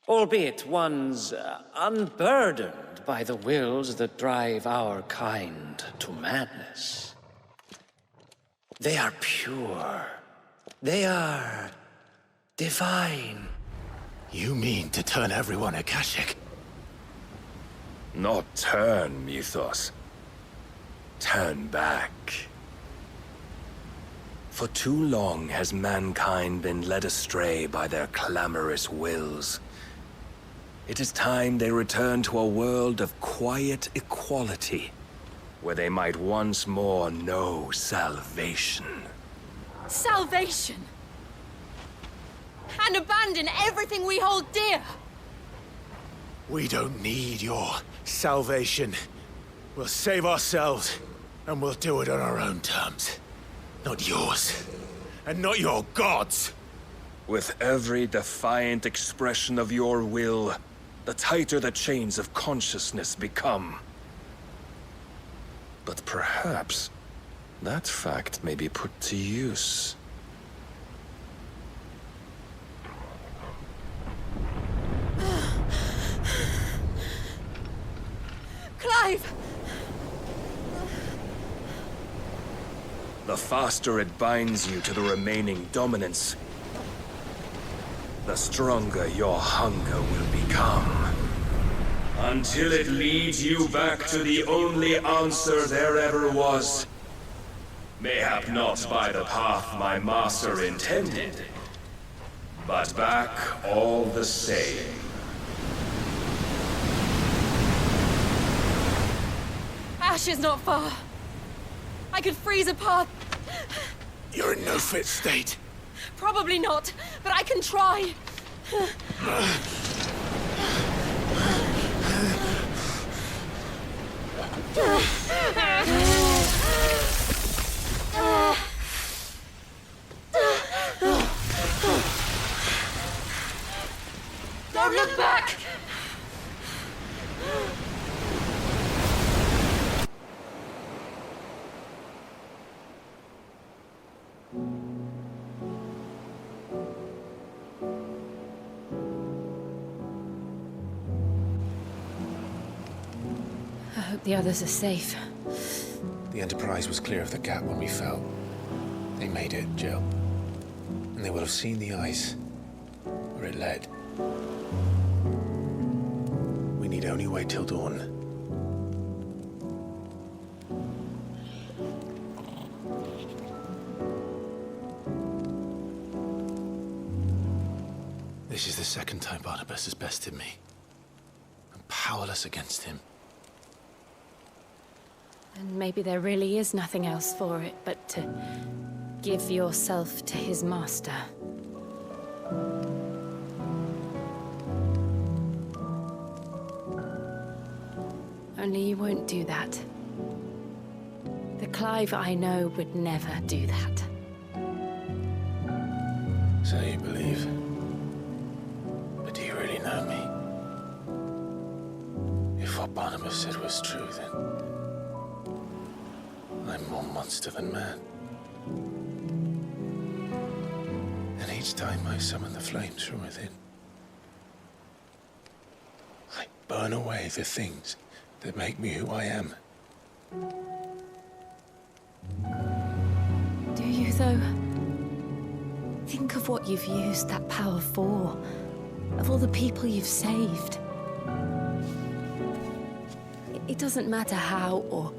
Albeit one's unburdened by the wills that drive our kind to madness. They are pure. They are divine. You mean to turn everyone Akashic? Not turn, Mythos. Turn back. For too long has mankind been led astray by their clamorous wills. It is time they return to a world of quiet equality, where they might once more know salvation. Salvation? And abandon everything we hold dear? We don't need your salvation. We'll save ourselves, and we'll do it on our own terms. Not yours. And not your gods. With every defiant expression of your will, the tighter the chains of consciousness become. But perhaps that fact may be put to use. Clive! The faster it binds you to the remaining dominance, the stronger your hunger will become. Until it leads you back to the only answer there ever was. Mayhap not by the path my master intended, but back all the same. Ash is not far. I could freeze a path. You're in no fit state. Probably not, but I can try. Don't look back! I hope the others are safe. The Enterprise was clear of the gap when we fell. They made it, Jill. And they will have seen the ice, where it led. We need only wait till dawn. This is the second time Barnabas has bested me. I'm powerless against him. And maybe there really is nothing else for it but to give yourself to his master. Only you won't do that. The Clive I know would never do that. So you believe. But do you really know me? If what Barnabas said was true, then I I'm more monster than man. And each time I summon the flames from within, I burn away the things that make me who I am. Do you, though? Think of what you've used that power for, of all the people you've saved. It doesn't matter how or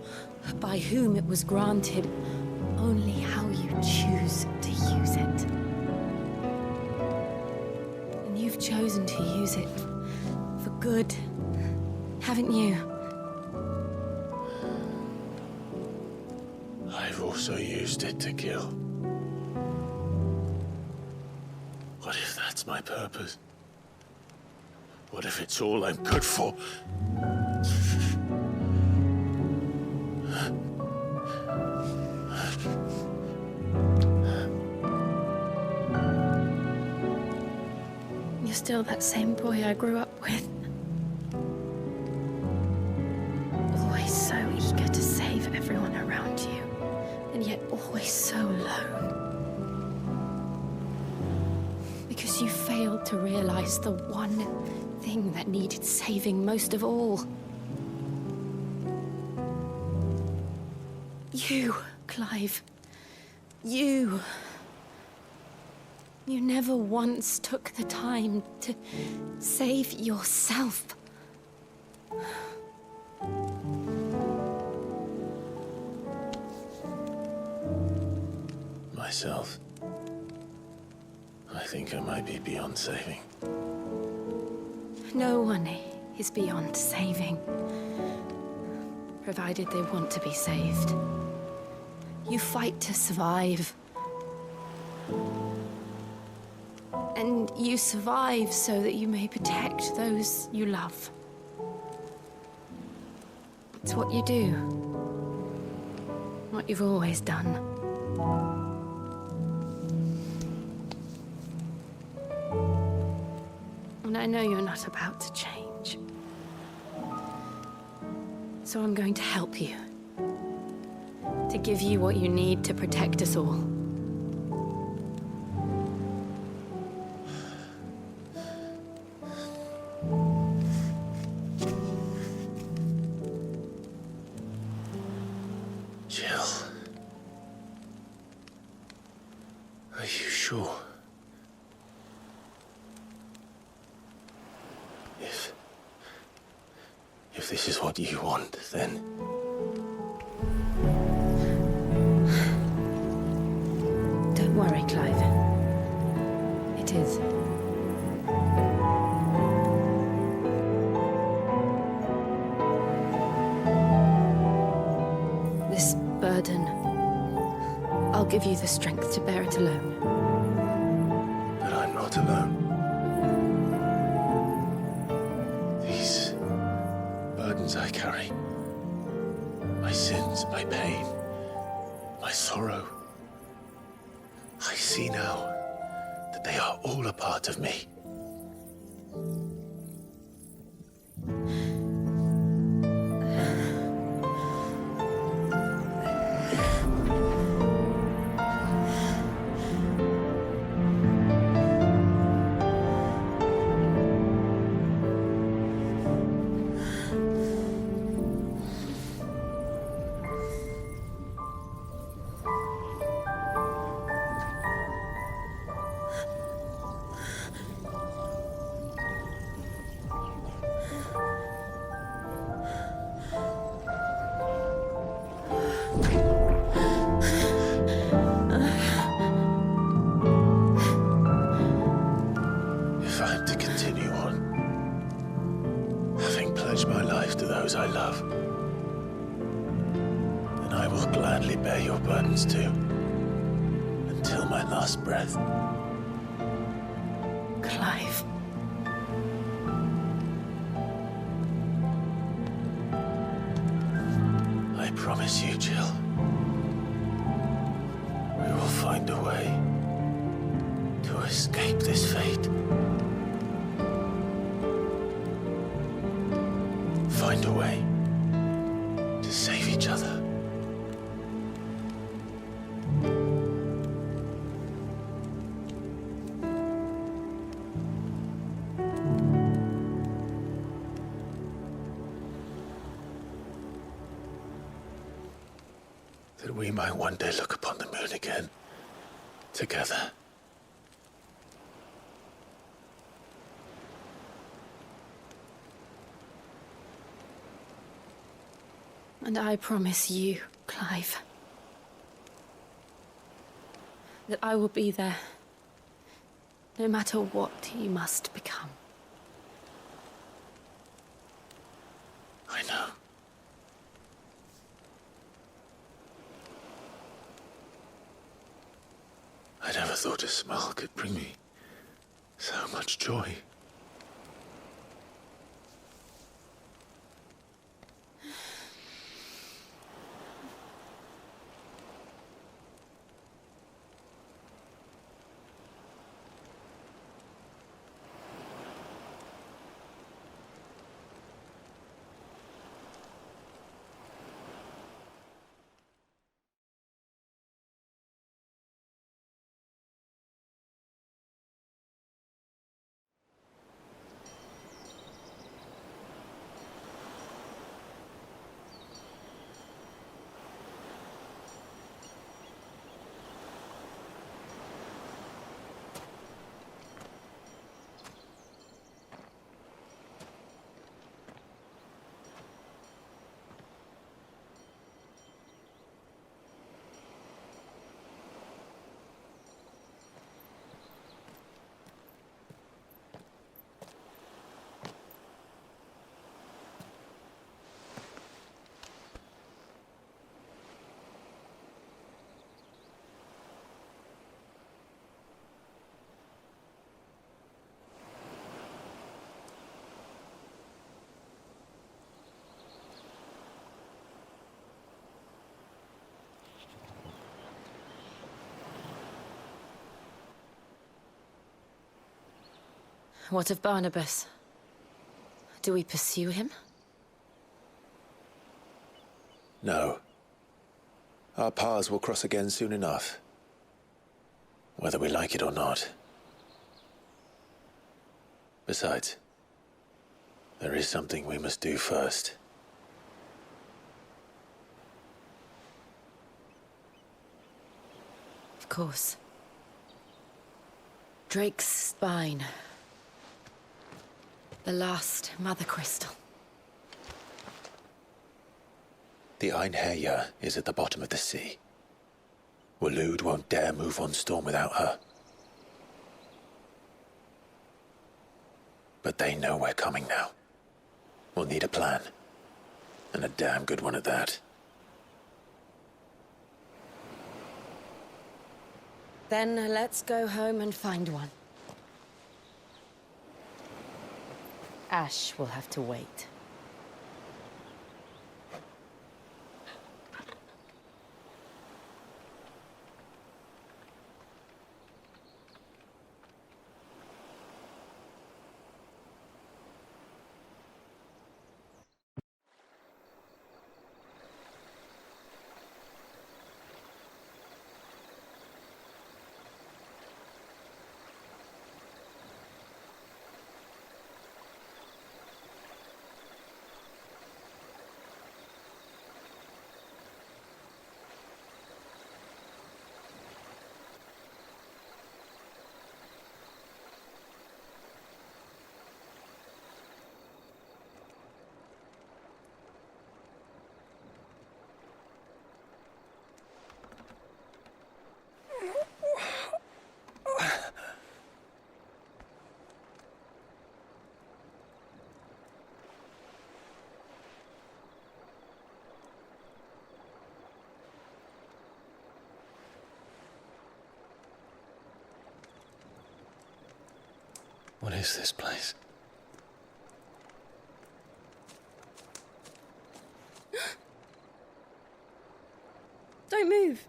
by whom it was granted, only how you choose to use it. And you've chosen to use it for good, haven't you? I've also used it to kill. What if that's my purpose? What if it's all I'm good for? You're still that same boy I grew up with. Always so eager to save everyone around you, and yet always so alone. Because you failed to realize the one thing that needed saving most of all. You, Clive. You. You never once took the time to save yourself. Myself. I think I might be beyond saving. No one is beyond saving, provided they want to be saved. You fight to survive. And you survive so that you may protect those you love. It's what you do. What you've always done. And I know you're not about to change. So I'm going to help you. To give you what you need to protect us all. Jill. Are you sure? If this is what you want, then... Don't worry, Clive. It is. This burden, I'll give you the strength to bear it alone. But I'm not alone. These burdens I carry, my sins, my pain, my sorrow, I see now that they are all a part of me. If I'm to continue on, having pledged my life to those I love, then I will gladly bear your burdens too, until my last breath. Clive. I promise you, Jill, we will find a way to escape this fate. Find a way to save each other. that we might one day look upon the moon again, together. And I promise you, Clive, that I will be there, no matter what you must become. I know. I never thought a smile could bring me so much joy. What of Barnabas? Do we pursue him? No. Our paths will cross again soon enough, whether we like it or not. Besides, there is something we must do first. Of course. Drake's spine. The last Mother Crystal. The Einherja is at the bottom of the sea. Waloed won't dare move on Storm without her. But they know we're coming now. We'll need a plan. And a damn good one at that. Then let's go home and find one. Ash will have to wait. What is this place? Don't move.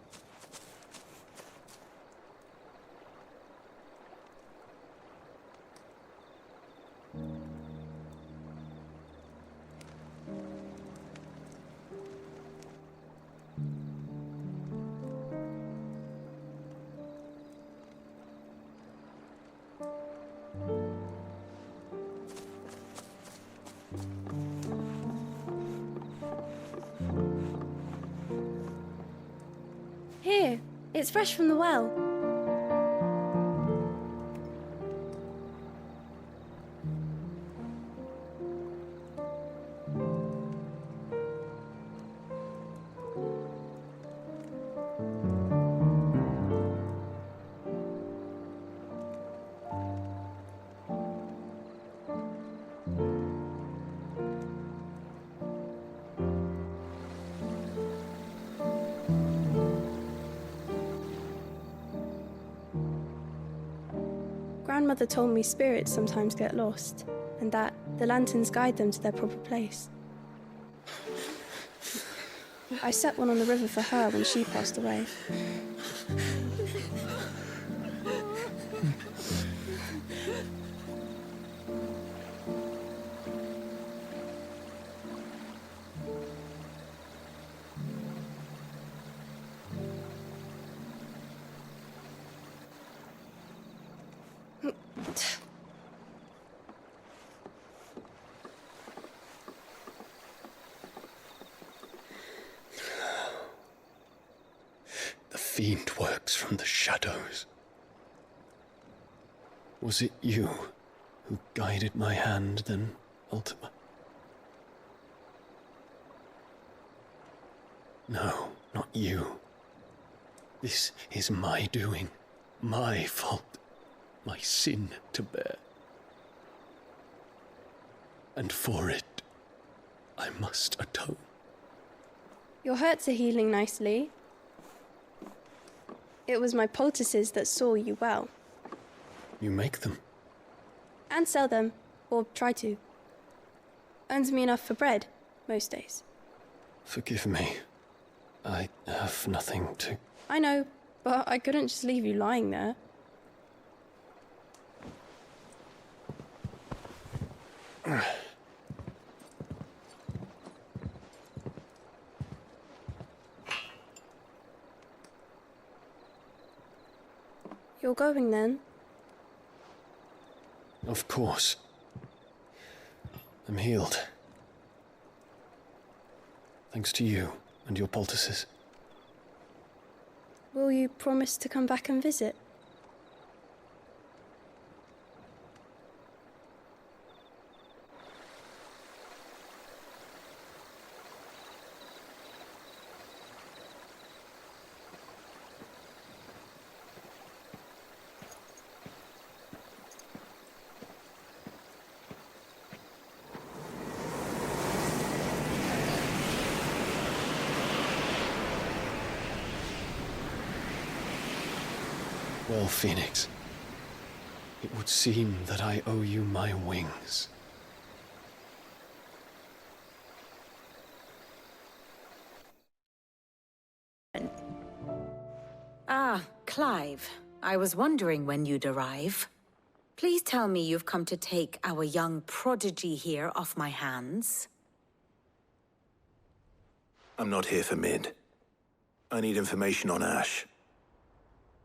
It's fresh from the well. Grandmother told me spirits sometimes get lost, and that the lanterns guide them to their proper place. I set one on the river for her when she passed away. The fiend works from the shadows. Was it you who guided my hand then, Ultima? No, not you. This is my doing, my fault, my sin to bear. And for it, I must atone. Your hurts are healing nicely. It was my poultices that saw you well. You make them? And sell them, or try to. Earns me enough for bread, most days. Forgive me. I have nothing to... I know, but I couldn't just leave you lying there. You're going then? Of course. I'm healed. Thanks to you and your poultices. Will you promise to come back and visit? Well, Phoenix, it would seem that I owe you my wings. Ah, Clive. I was wondering when you'd arrive. Please tell me you've come to take our young prodigy here off my hands. I'm not here for Mid. I need information on Ash.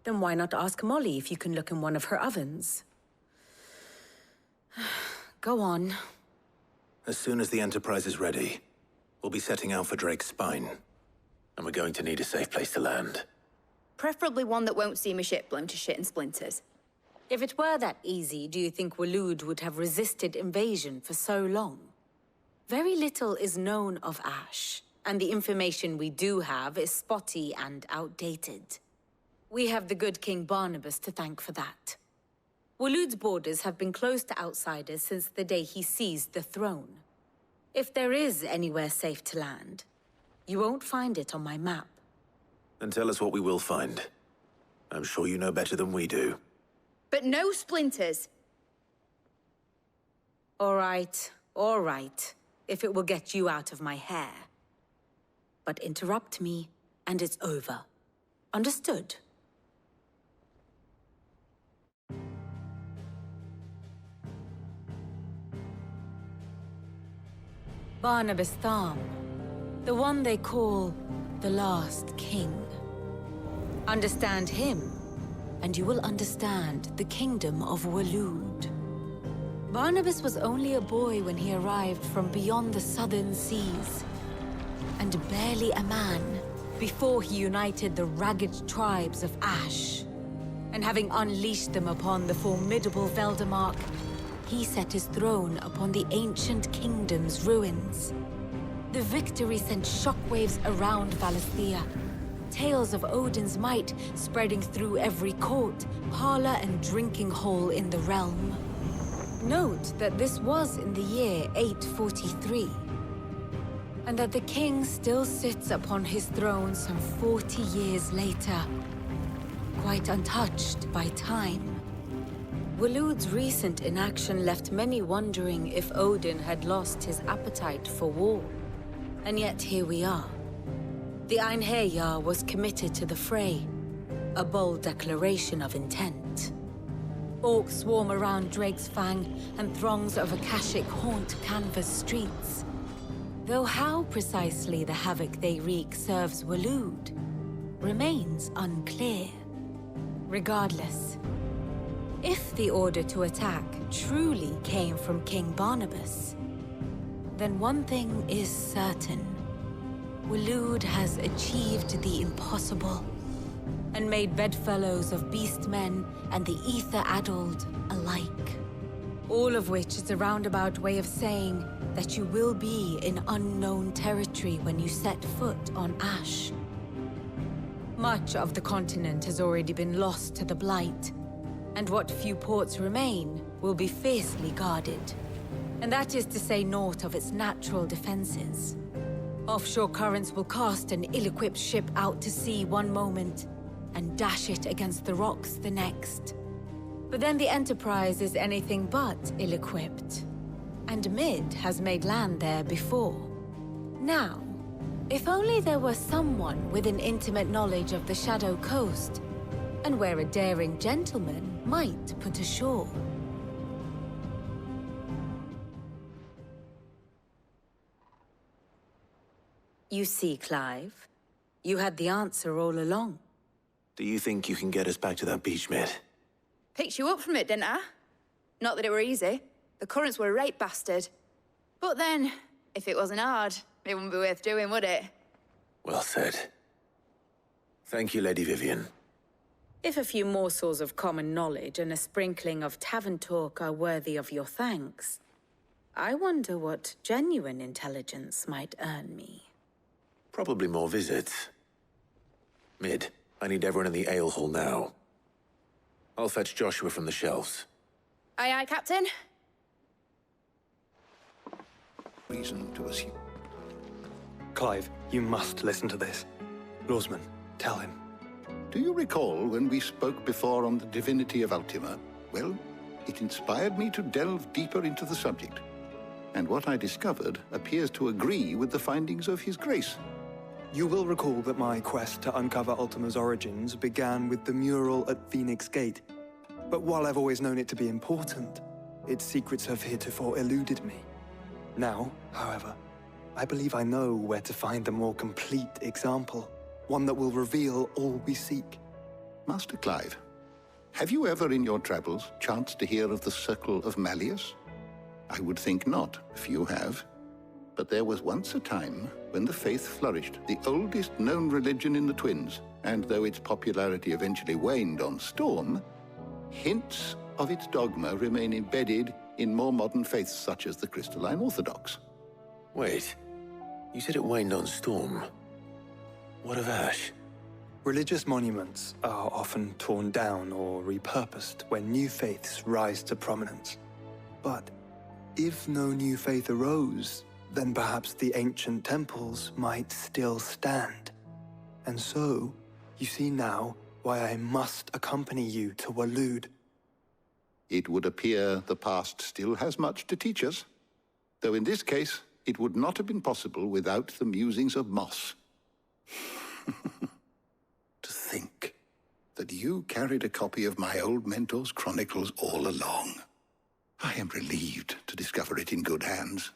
Then why not ask Molly if you can look in one of her ovens? Go on. As soon as the Enterprise is ready, we'll be setting out for Drake's Spine. And we're going to need a safe place to land. Preferably one that won't see my ship blown to shit and splinters. If it were that easy, do you think Waloed would have resisted invasion for so long? Very little is known of Ash, and the information we do have is spotty and outdated. We have the good King Barnabas to thank for that. Waloed's borders have been closed to outsiders since the day he seized the throne. If there is anywhere safe to land, you won't find it on my map. Then tell us what we will find. I'm sure you know better than we do. But no splinters! All right, if it will get you out of my hair. But interrupt me, and it's over. Understood? Barnabas Tharm, the one they call the Last King. Understand him, and you will understand the kingdom of Waloed. Barnabas was only a boy when he arrived from beyond the southern seas, and barely a man before he united the ragged tribes of Ash. And having unleashed them upon the formidable Veldemark, he set his throne upon the ancient kingdom's ruins. The victory sent shockwaves around Valisthea, tales of Odin's might spreading through every court, parlor, and drinking hole in the realm. Note that this was in the year 843, and that the king still sits upon his throne some 40 years later, quite untouched by time. Waloed's recent inaction left many wondering if Odin had lost his appetite for war. And yet here we are. The Einherjar was committed to the fray, a bold declaration of intent. Orcs swarm around Drakesfang, and throngs of Akashic haunt Canva's streets. Though how precisely the havoc they wreak serves Waloed remains unclear. Regardless, if the order to attack truly came from King Barnabas, then one thing is certain. Waloed has achieved the impossible, and made bedfellows of beastmen and the ether-addled alike. All of which is a roundabout way of saying that you will be in unknown territory when you set foot on Ash. Much of the continent has already been lost to the Blight, and what few ports remain will be fiercely guarded. And that is to say naught of its natural defenses. Offshore currents will cast an ill-equipped ship out to sea one moment, and dash it against the rocks the next. But then the Enterprise is anything but ill-equipped. And Mid has made land there before. Now, if only there were someone with an intimate knowledge of the Shadow Coast, and where a daring gentleman might put ashore. You see, Clive, you had the answer all along. Do you think you can get us back to that beach, Mid? Picked you up from it, didn't I? Not that it were easy. The currents were a right bastard. But then, if it wasn't hard, it wouldn't be worth doing, would it? Well said. Thank you, Lady Vivian. If a few morsels of common knowledge and a sprinkling of tavern talk are worthy of your thanks, I wonder what genuine intelligence might earn me. Probably more visits. Mid, I need everyone in the ale hall now. I'll fetch Joshua from the shelves. Aye, aye, Captain. Reason to assume. Clive, you must listen to this. Lawsman, tell him. Do you recall when we spoke before on the divinity of Ultima? Well, it inspired me to delve deeper into the subject. And what I discovered appears to agree with the findings of His Grace. You will recall that my quest to uncover Ultima's origins began with the mural at Phoenix Gate. But while I've always known it to be important, its secrets have heretofore eluded me. Now, however, I believe I know where to find the more complete example, one that will reveal all we seek. Master Clive, have you ever in your travels chanced to hear of the Circle of Malleus? I would think not, if you have. But there was once a time when the faith flourished, the oldest known religion in the Twins, and though its popularity eventually waned on Storm, hints of its dogma remain embedded in more modern faiths such as the Crystalline Orthodox. Wait, you said it waned on Storm. What of Ash? Religious monuments are often torn down or repurposed when new faiths rise to prominence. But if no new faith arose, then perhaps the ancient temples might still stand. And so, you see now why I must accompany you to Waloed. It would appear the past still has much to teach us, though in this case, it would not have been possible without the musings of Moss. To think that you carried a copy of my old mentor's chronicles all along. I am relieved to discover it in good hands.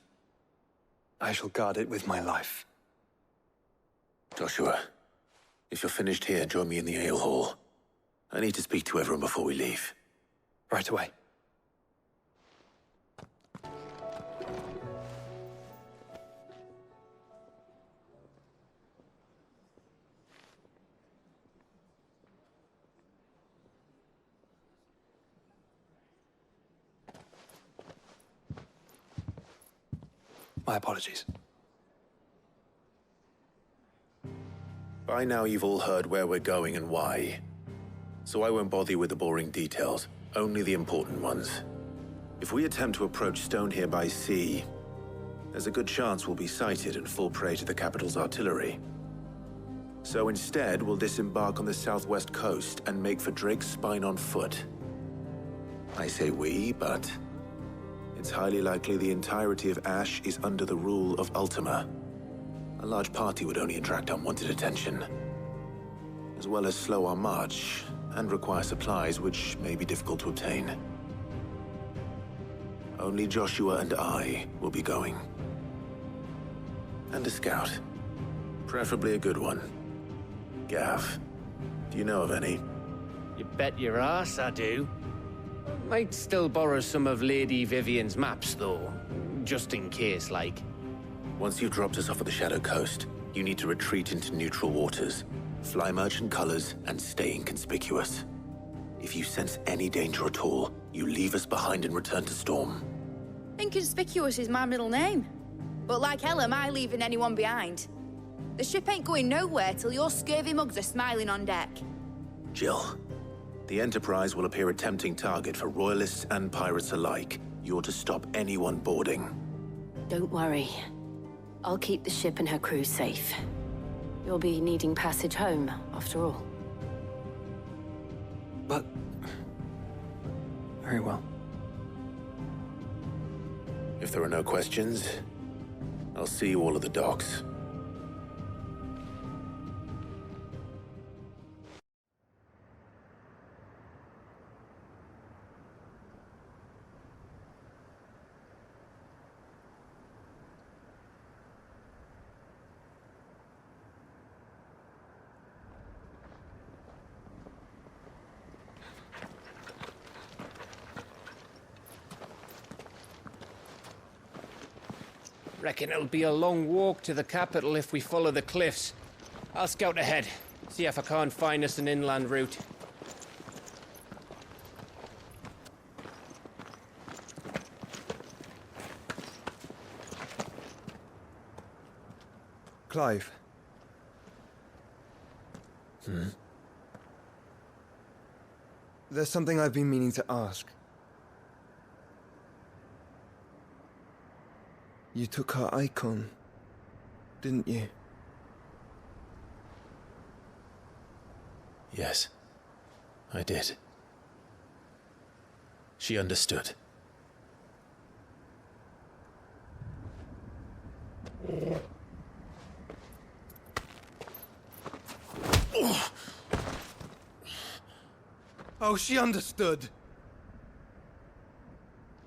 I shall guard it with my life. Joshua, if you're finished here, join me in the ale hall. I need to speak to everyone before we leave. Right away. My apologies. By now you've all heard where we're going and why. So I won't bother you with the boring details, only the important ones. If we attempt to approach Stone here by sea, there's a good chance we'll be sighted and fall prey to the capital's artillery. So instead, we'll disembark on the southwest coast and make for Drake's Spine on foot. I say we, but it's highly likely the entirety of Ash is under the rule of Ultima. A large party would only attract unwanted attention, as well as slow our march and require supplies which may be difficult to obtain. Only Joshua and I will be going. And a scout. Preferably a good one. Gav, do you know of any? You bet your ass I do. Might still borrow some of Lady Vivian's maps, though. Just in case, like. Once you've dropped us off at the Shadow Coast, you need to retreat into neutral waters, fly merchant colors, and stay inconspicuous. If you sense any danger at all, you leave us behind and return to Storm. Inconspicuous is my middle name. But like hell am I leaving anyone behind. The ship ain't going nowhere till your scurvy mugs are smiling on deck. Jill, the Enterprise will appear a tempting target for royalists and pirates alike. You're to stop anyone boarding. Don't worry. I'll keep the ship and her crew safe. You'll be needing passage home, after all. But... very well. If there are no questions, I'll see you all at the docks. Reckon it'll be a long walk to the capital if we follow the cliffs. I'll scout ahead, see if I can't find us an inland route. Clive. There's something I've been meaning to ask. You took her icon, didn't you? Yes, I did. She understood. Oh, she understood.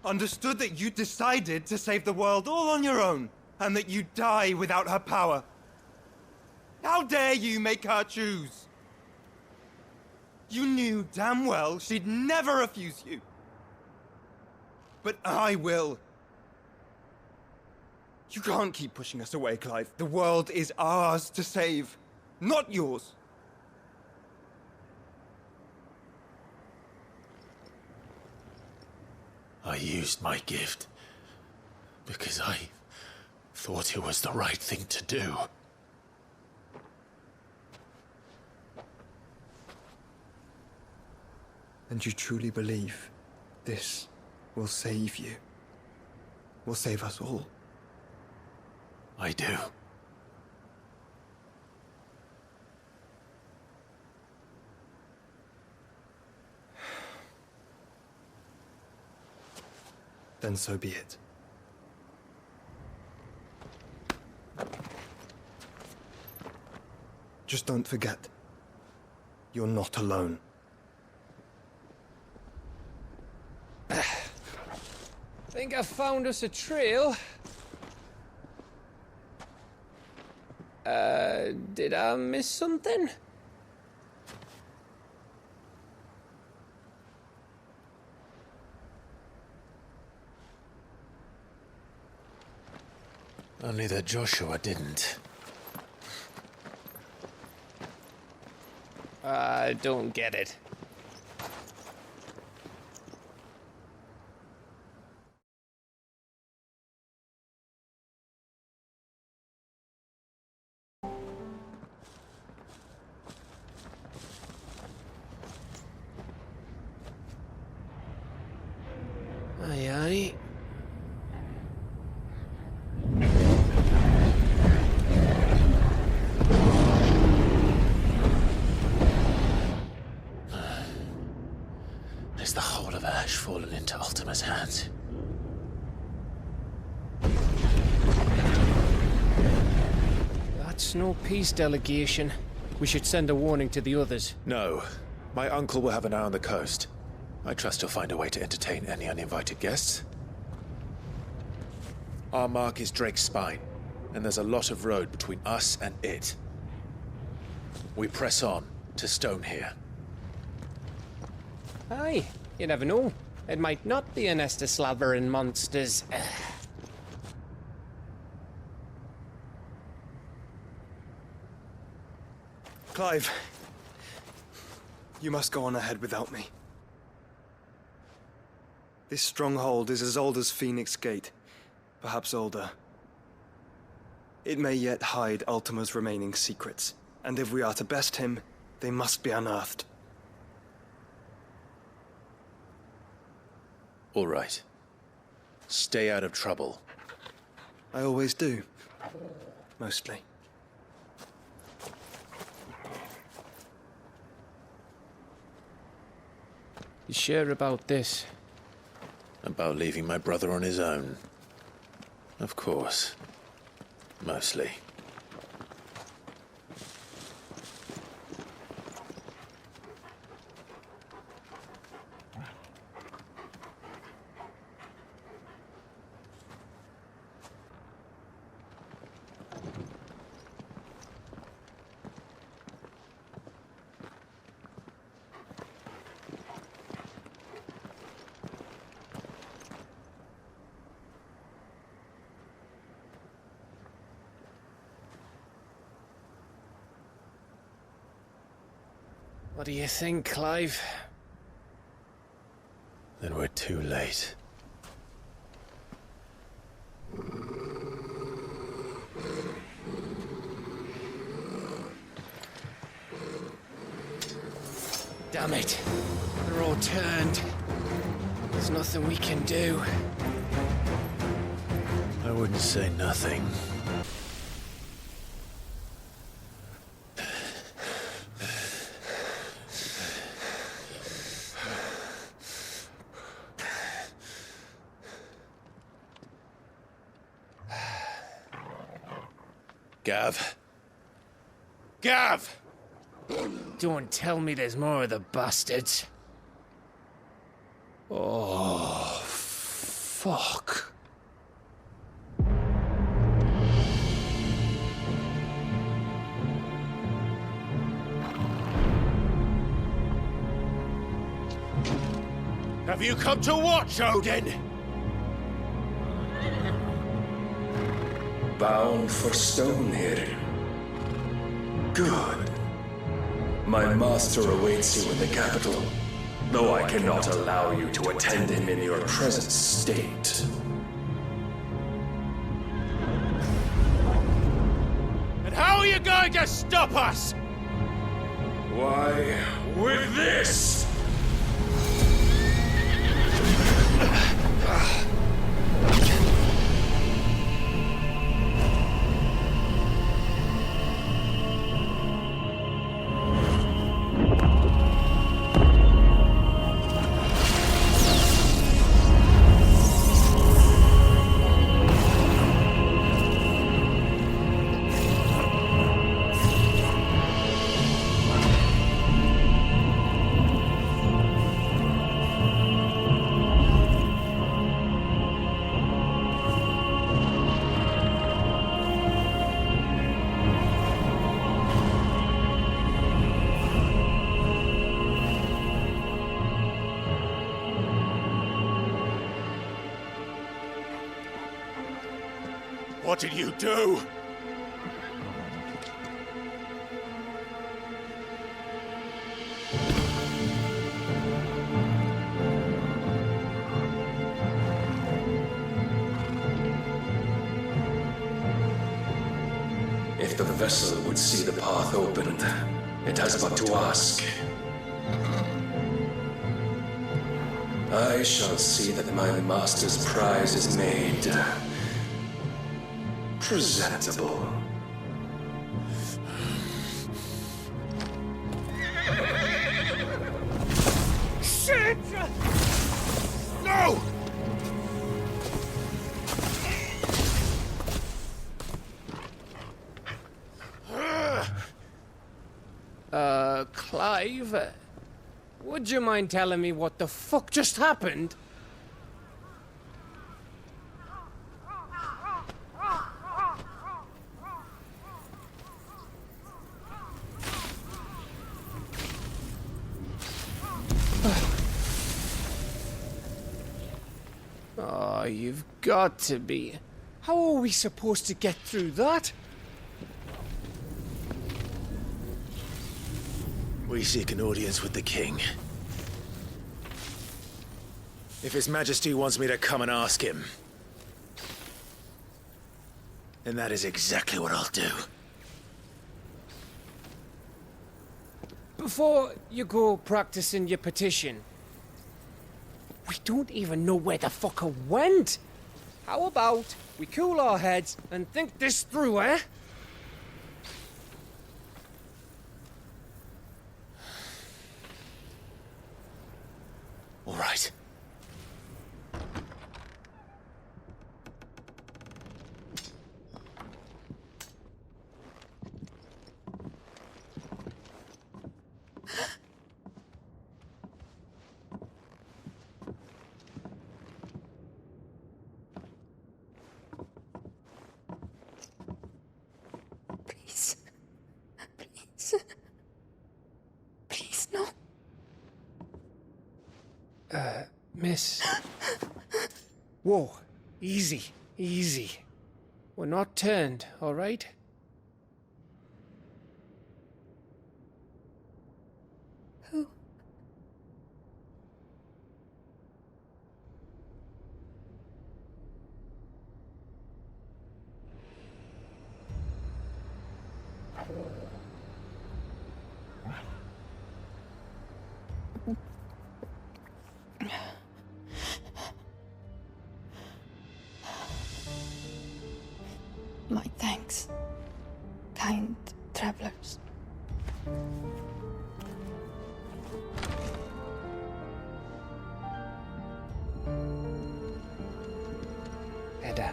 Understood that you decided to save the world all on your own, and that you'd die without her power. How dare you make her choose? You knew damn well she'd never refuse you. But I will. You can't keep pushing us away, Clive. The world is ours to save, not yours. I used my gift because I thought it was the right thing to do. And you truly believe this will save you? Will save us all? I do. Then so be it. Just don't forget, you're not alone. Think I found us a trail. Did I miss something? Only that Joshua didn't. I don't get it. aye. Is the whole of Ash fallen into Ultima's hands? That's no peace delegation. We should send a warning to the others. No. My uncle will have an eye on the coast. I trust he'll find a way to entertain any uninvited guests. Our mark is Drake's Spine, and there's a lot of road between us and it. We press on to Stone here. Aye, you never know. It might not be a nest of slavering monsters. Clive, you must go on ahead without me. This stronghold is as old as Phoenix Gate, perhaps older. It may yet hide Ultima's remaining secrets, and if we are to best him, they must be unearthed. All right. Stay out of trouble. I always do. Mostly. You sure about this? About leaving my brother on his own? Of course. Mostly. What do you think, Clive? Then we're too late. Damn it. They're all turned. There's nothing we can do. I wouldn't say nothing. Gav? Gav! Don't tell me there's more of the bastards. Oh, fuck. Have you come to watch, Odin? Bound for stone here. Good. My master awaits you in the capital, though I cannot allow you to attend him in your present state. And how are you going to stop us? Why, with this! What did you do? If the vessel would see the path opened, it has but to ask. I shall see that my master's prize is made presentable. Shit! No! Clive, would you mind telling me what the fuck just happened? Oh, you've got to be. How are we supposed to get through that? We seek an audience with the king. If His Majesty wants me to come and ask him, then that is exactly what I'll do. Before you go practicing your petition, we don't even know where the fucker went. How about we cool our heads and think this through, eh? All right. Please. Please. Please, no. Miss. Whoa. Easy. Easy. We're not turned, all right? Who? My thanks, kind travelers. Edda,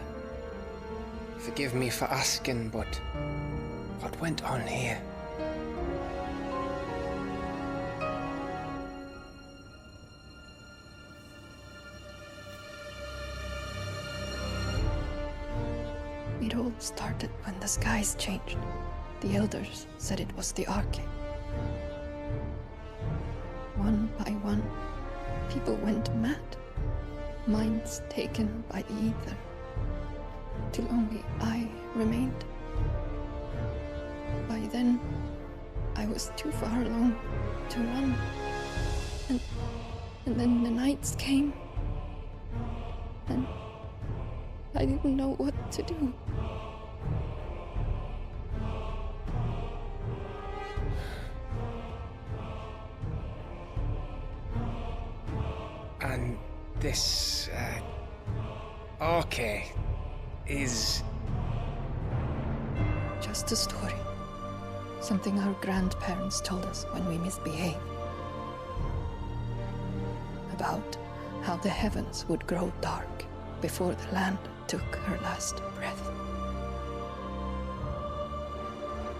forgive me for asking, but what went on here? It all started when the skies changed. The elders said it was the Arcade. One by one, people went mad. Minds taken by the ether. Till only I remained. By then, I was too far along to run. And then the nights came. And I didn't know what to do. And this, Arcade is... Just a story. Something our grandparents told us when we misbehaved. About how the heavens would grow dark before the land took her last breath.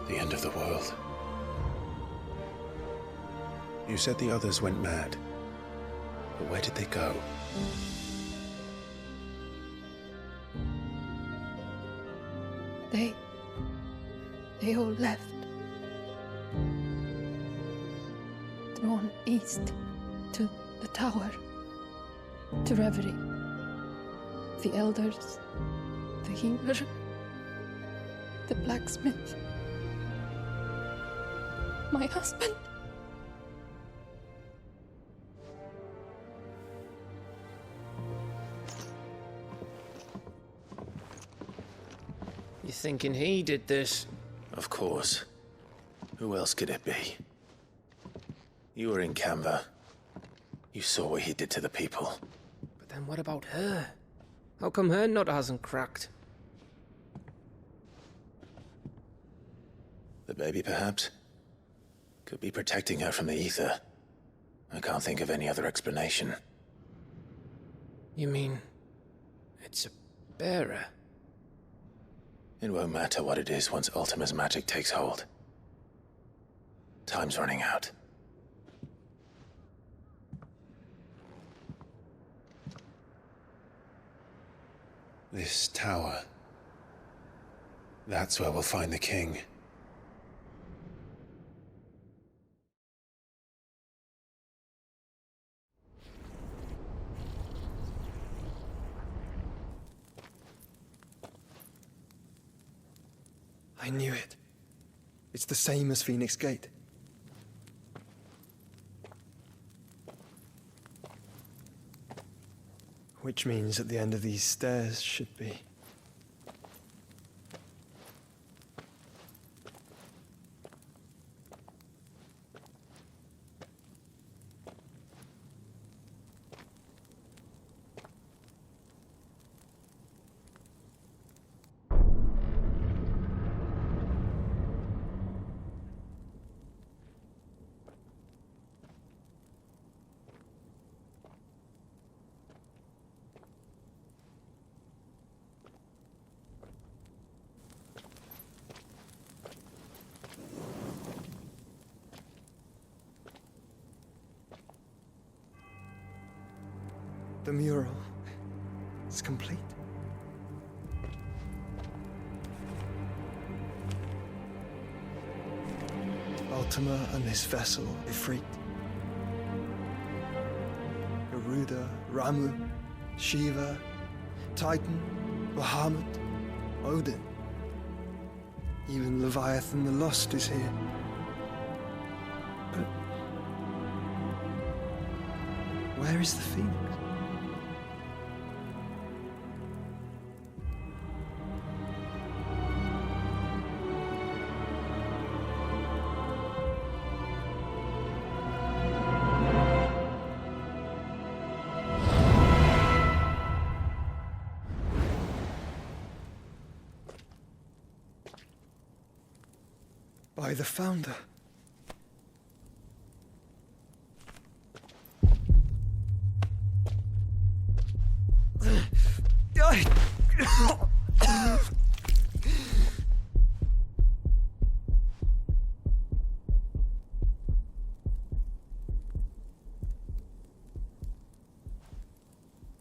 The end of the world. You said the others went mad. But where did they go? They all left. Drawn east to the tower, to reverie. The elders, the healer, the blacksmith, my husband. You thinking he did this? Of course. Who else could it be? You were in Canva. You saw what he did to the people. But then what about her? How come her nut hasn't cracked? The baby, perhaps? Could be protecting her from the ether. I can't think of any other explanation. You mean... it's a bearer? It won't matter what it is once Ultima's magic takes hold. Time's running out. This tower. That's where we'll find the king. I knew it. It's the same as Phoenix Gate. Which means at the end of these stairs should be... The mural is complete. Ultima and his vessel, Ifrit. Garuda, Ramu, Shiva, Titan, Bahamut, Odin. Even Leviathan the Lost is here. But where is the Phoenix? By the Founder.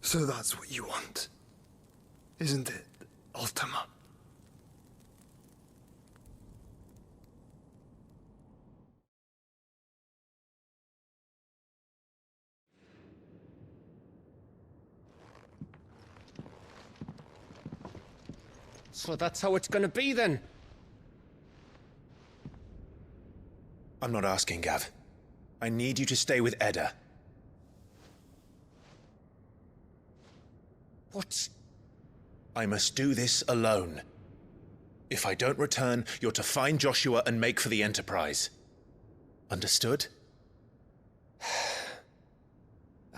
So that's what you want, isn't it, Ultima? So that's how it's gonna be then? I'm not asking, Gav. I need you to stay with Edda. What? I must do this alone. If I don't return, you're to find Joshua and make for the Enterprise. Understood?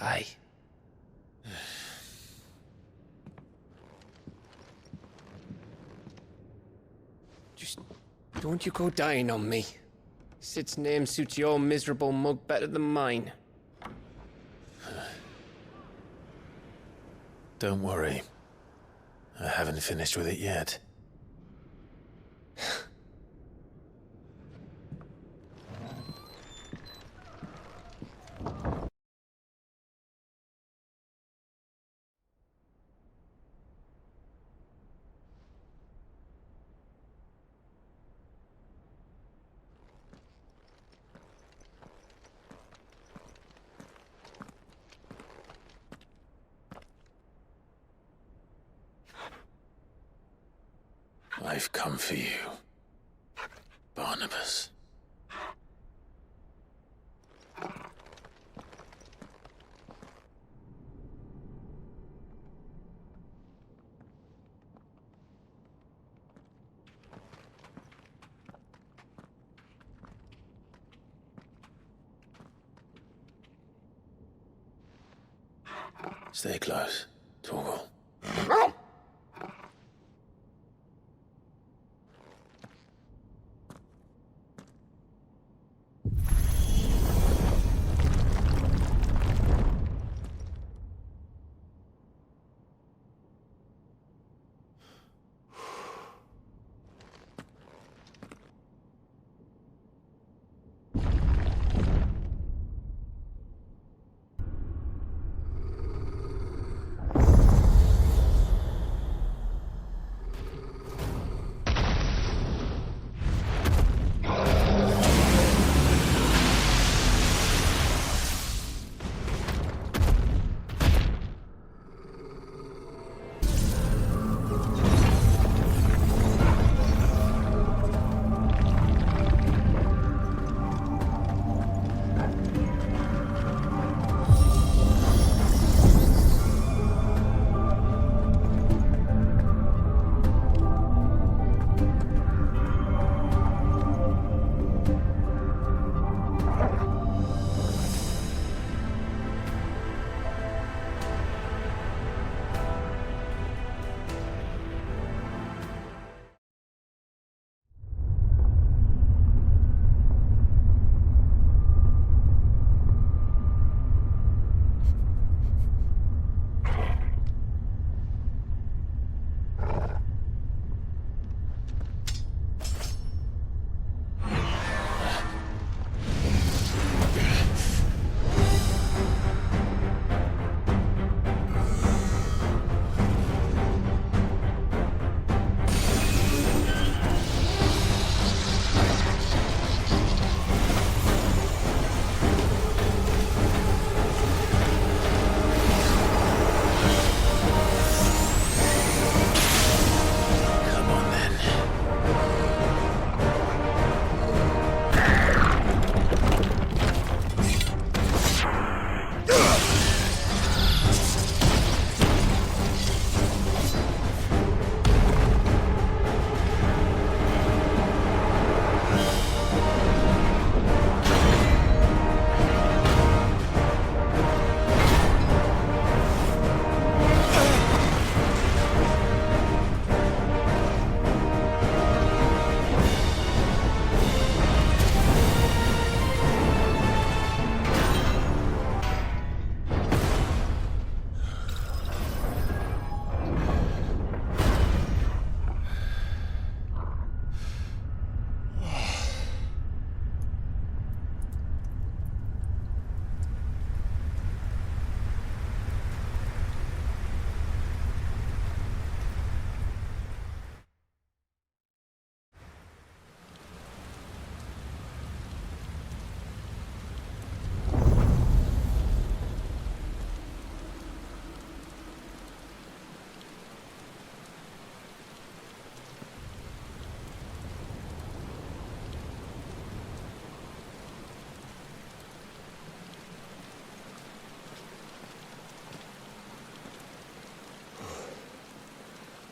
Aye. Just don't you go dying on me. Sid's name suits your miserable mug better than mine. Don't worry. I haven't finished with it yet. I've come for you, Barnabas. Stay close, Torgal.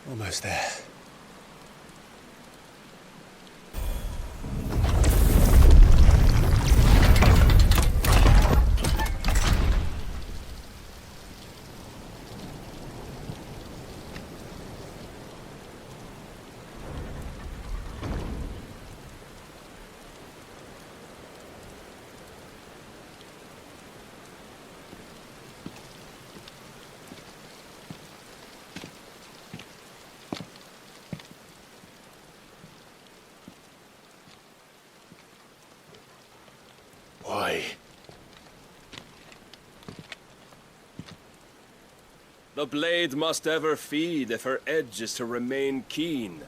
Almost there. Why? The blade must ever feed if her edge is to remain keen.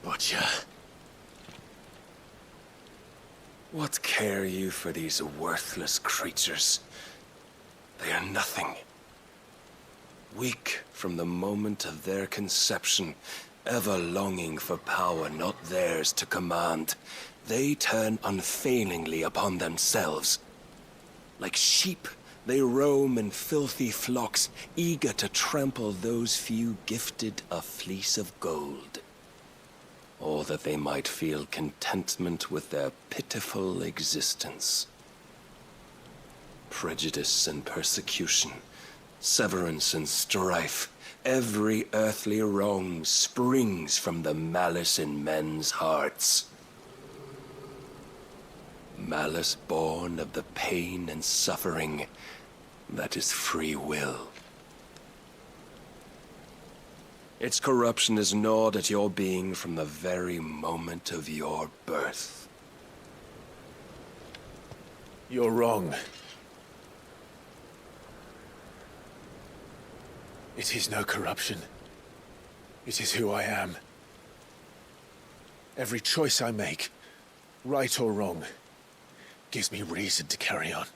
Butcher. What care you for these worthless creatures? They are nothing. Weak from the moment of their conception, ever longing for power not theirs to command, they turn unfailingly upon themselves. Like sheep, they roam in filthy flocks, eager to trample those few gifted a fleece of gold. Or that they might feel contentment with their pitiful existence. Prejudice and persecution, severance and strife, every earthly wrong springs from the malice in men's hearts. Malice born of the pain and suffering that is free will. Its corruption is gnawed at your being from the very moment of your birth. You're wrong. It is no corruption. It is who I am. Every choice I make, right or wrong, gives me reason to carry on.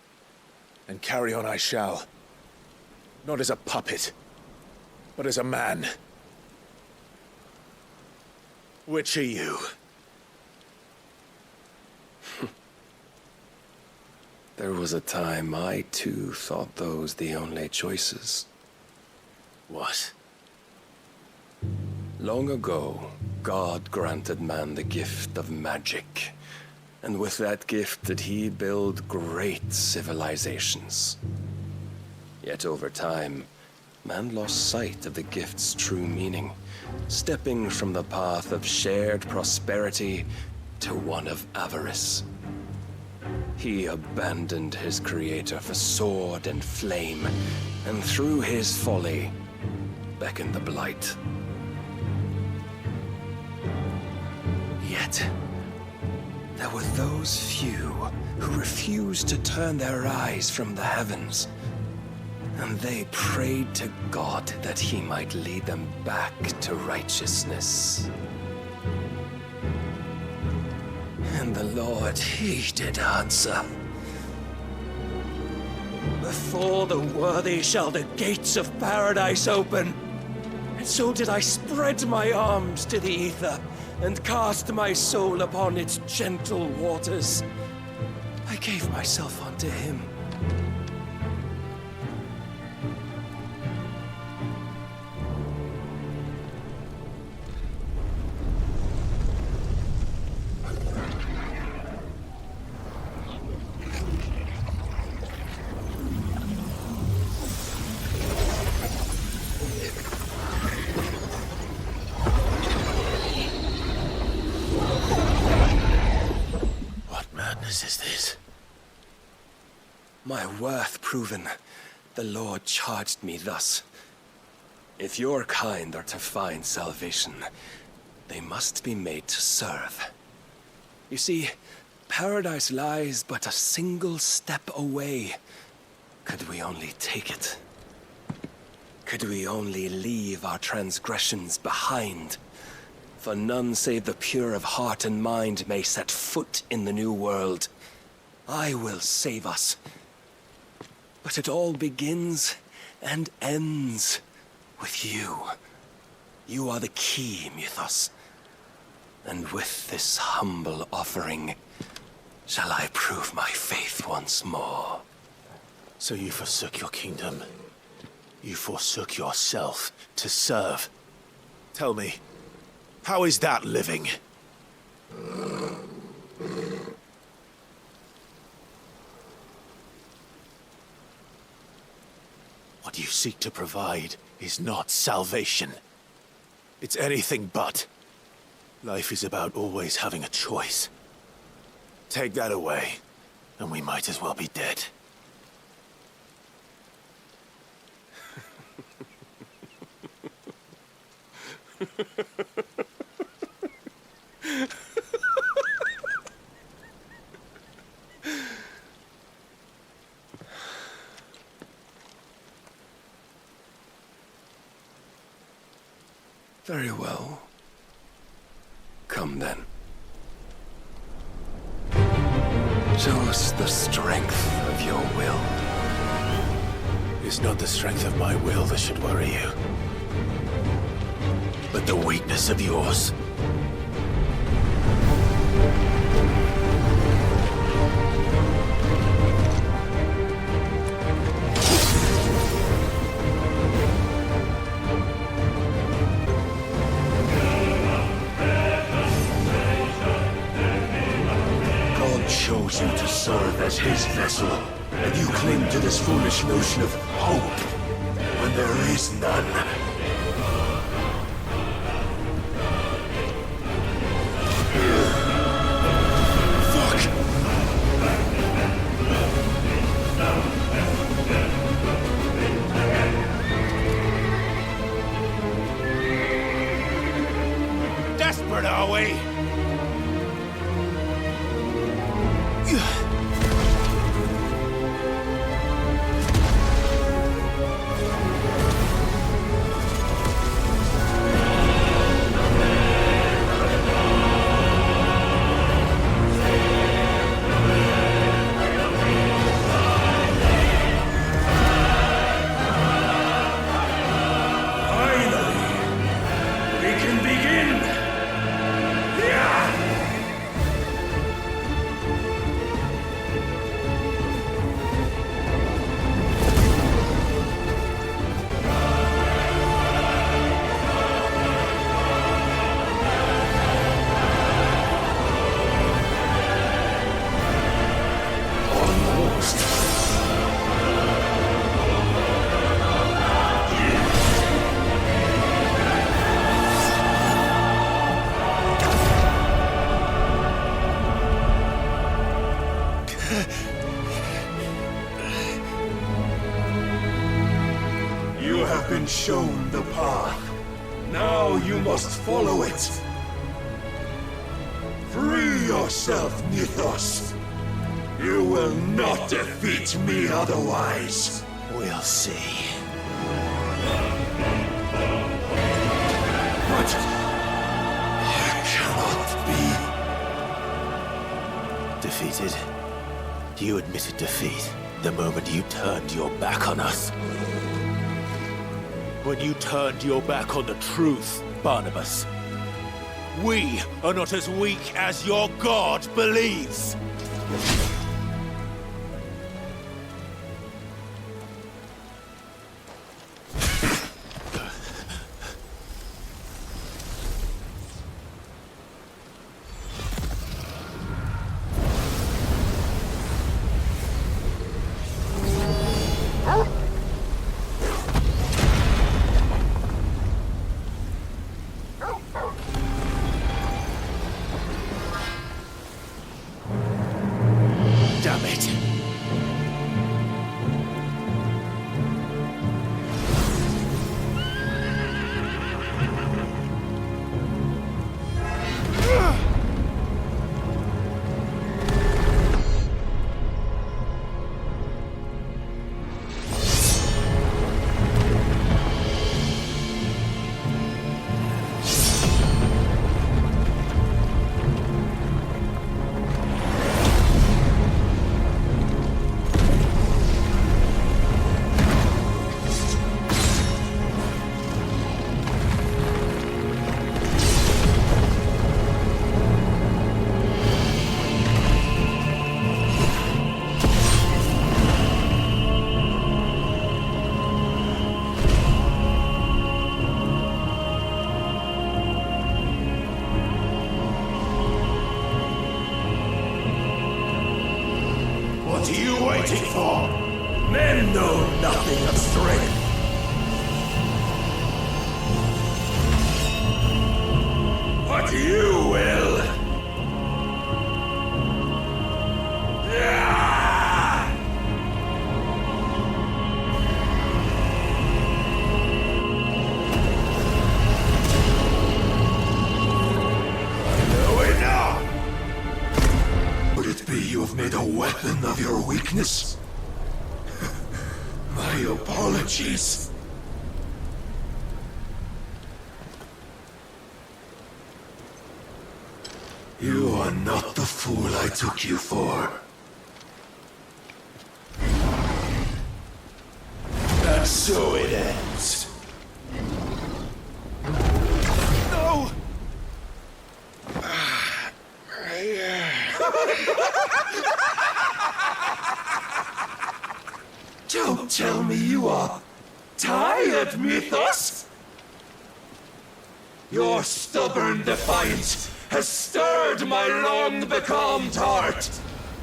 And carry on I shall. Not as a puppet, but as a man. Which are you? There was a time I too thought those the only choices. What? Long ago, God granted man the gift of magic. And with that gift did he build great civilizations. Yet over time, man lost sight of the gift's true meaning, stepping from the path of shared prosperity to one of avarice. He abandoned his creator for sword and flame, and through his folly, beckoned the blight. Yet, there were those few who refused to turn their eyes from the heavens, and they prayed to God that he might lead them back to righteousness. And the Lord, he did answer. Before the worthy shall the gates of paradise open. And so did I spread my arms to the ether, and cast my soul upon its gentle waters. I gave myself unto him. Is this? My worth proven, the Lord charged me thus. If your kind are to find salvation, they must be made to serve. You see, paradise lies but a single step away. Could we only take it? Could we only leave our transgressions behind? For none save the pure of heart and mind may set foot in the new world. I will save us. But it all begins and ends with you. You are the key, Mythos. And with this humble offering, shall I prove my faith once more. So you forsook your kingdom. You forsook yourself to serve. Tell me, how is that living? What you seek to provide is not salvation. It's anything but. Life is about always having a choice. Take that away, and we might as well be dead. Very well. Come then. Show us the strength of your will. It's not the strength of my will that should worry you, but the weakness of yours. God chose you to serve as his vessel. And you cling to this foolish notion of hope when there is none. Desperate, are we? You have been shown the path. Now you must follow it. Free yourself, Mythos. You will not defeat me otherwise. We'll see. But I cannot be Defeated? You admitted defeat the moment you turned your back on us. When you turned your back on the truth, Barnabas. We are not as weak as your god believes. Damn it. What are you waiting for? Men know nothing of strength. But you will. Would it be you have made a weapon of your weakness? My apologies. You are not the fool I took you for. And so it ends. No! Don't tell me you are tired, Mythos! Your stubborn defiance has stirred my long-becalmed heart,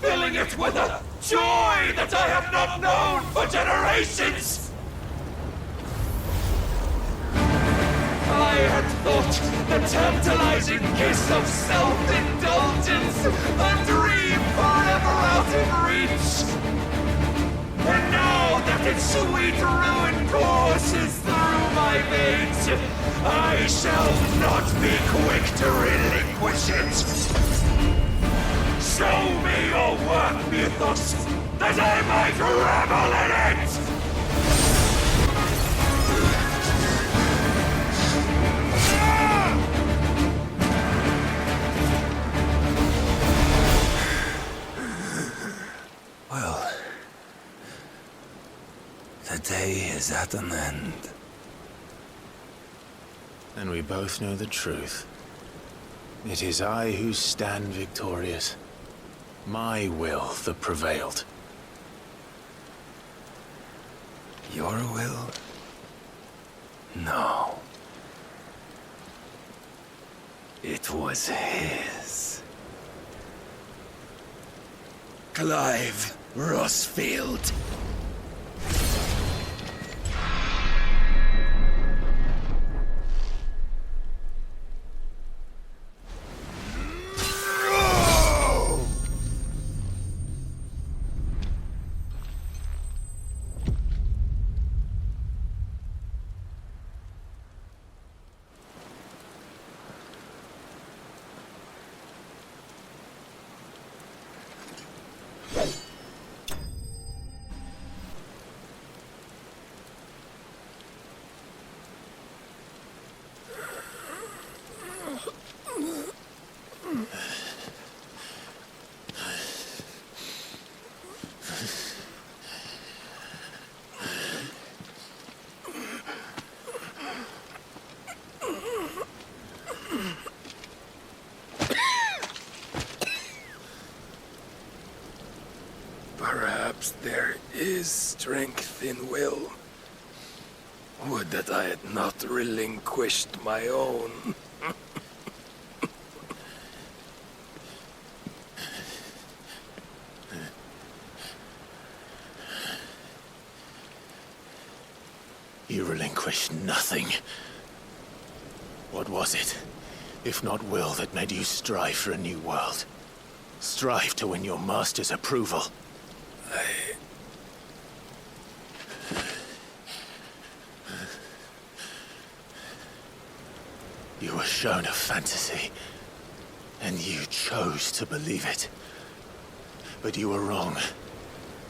filling it with a Joy that I have not known for generations! I had thought the tantalizing kiss of self-indulgence a dream forever out of reach. And now that its sweet ruin courses through my veins, I shall not be quick to relinquish it. Show me your work, Mythos, that I might revel in it! Well, the day is at an end. And we both know the truth. It is I who stand victorious. My will that prevailed. Your will? No. It was his. Clive Rossfield. Perhaps there is strength in will. Would that I had not relinquished my own. You relinquished nothing. What was it, if not will, that made you strive for a new world? Strive to win your master's approval? You were shown a fantasy, and you chose to believe it. But you were wrong.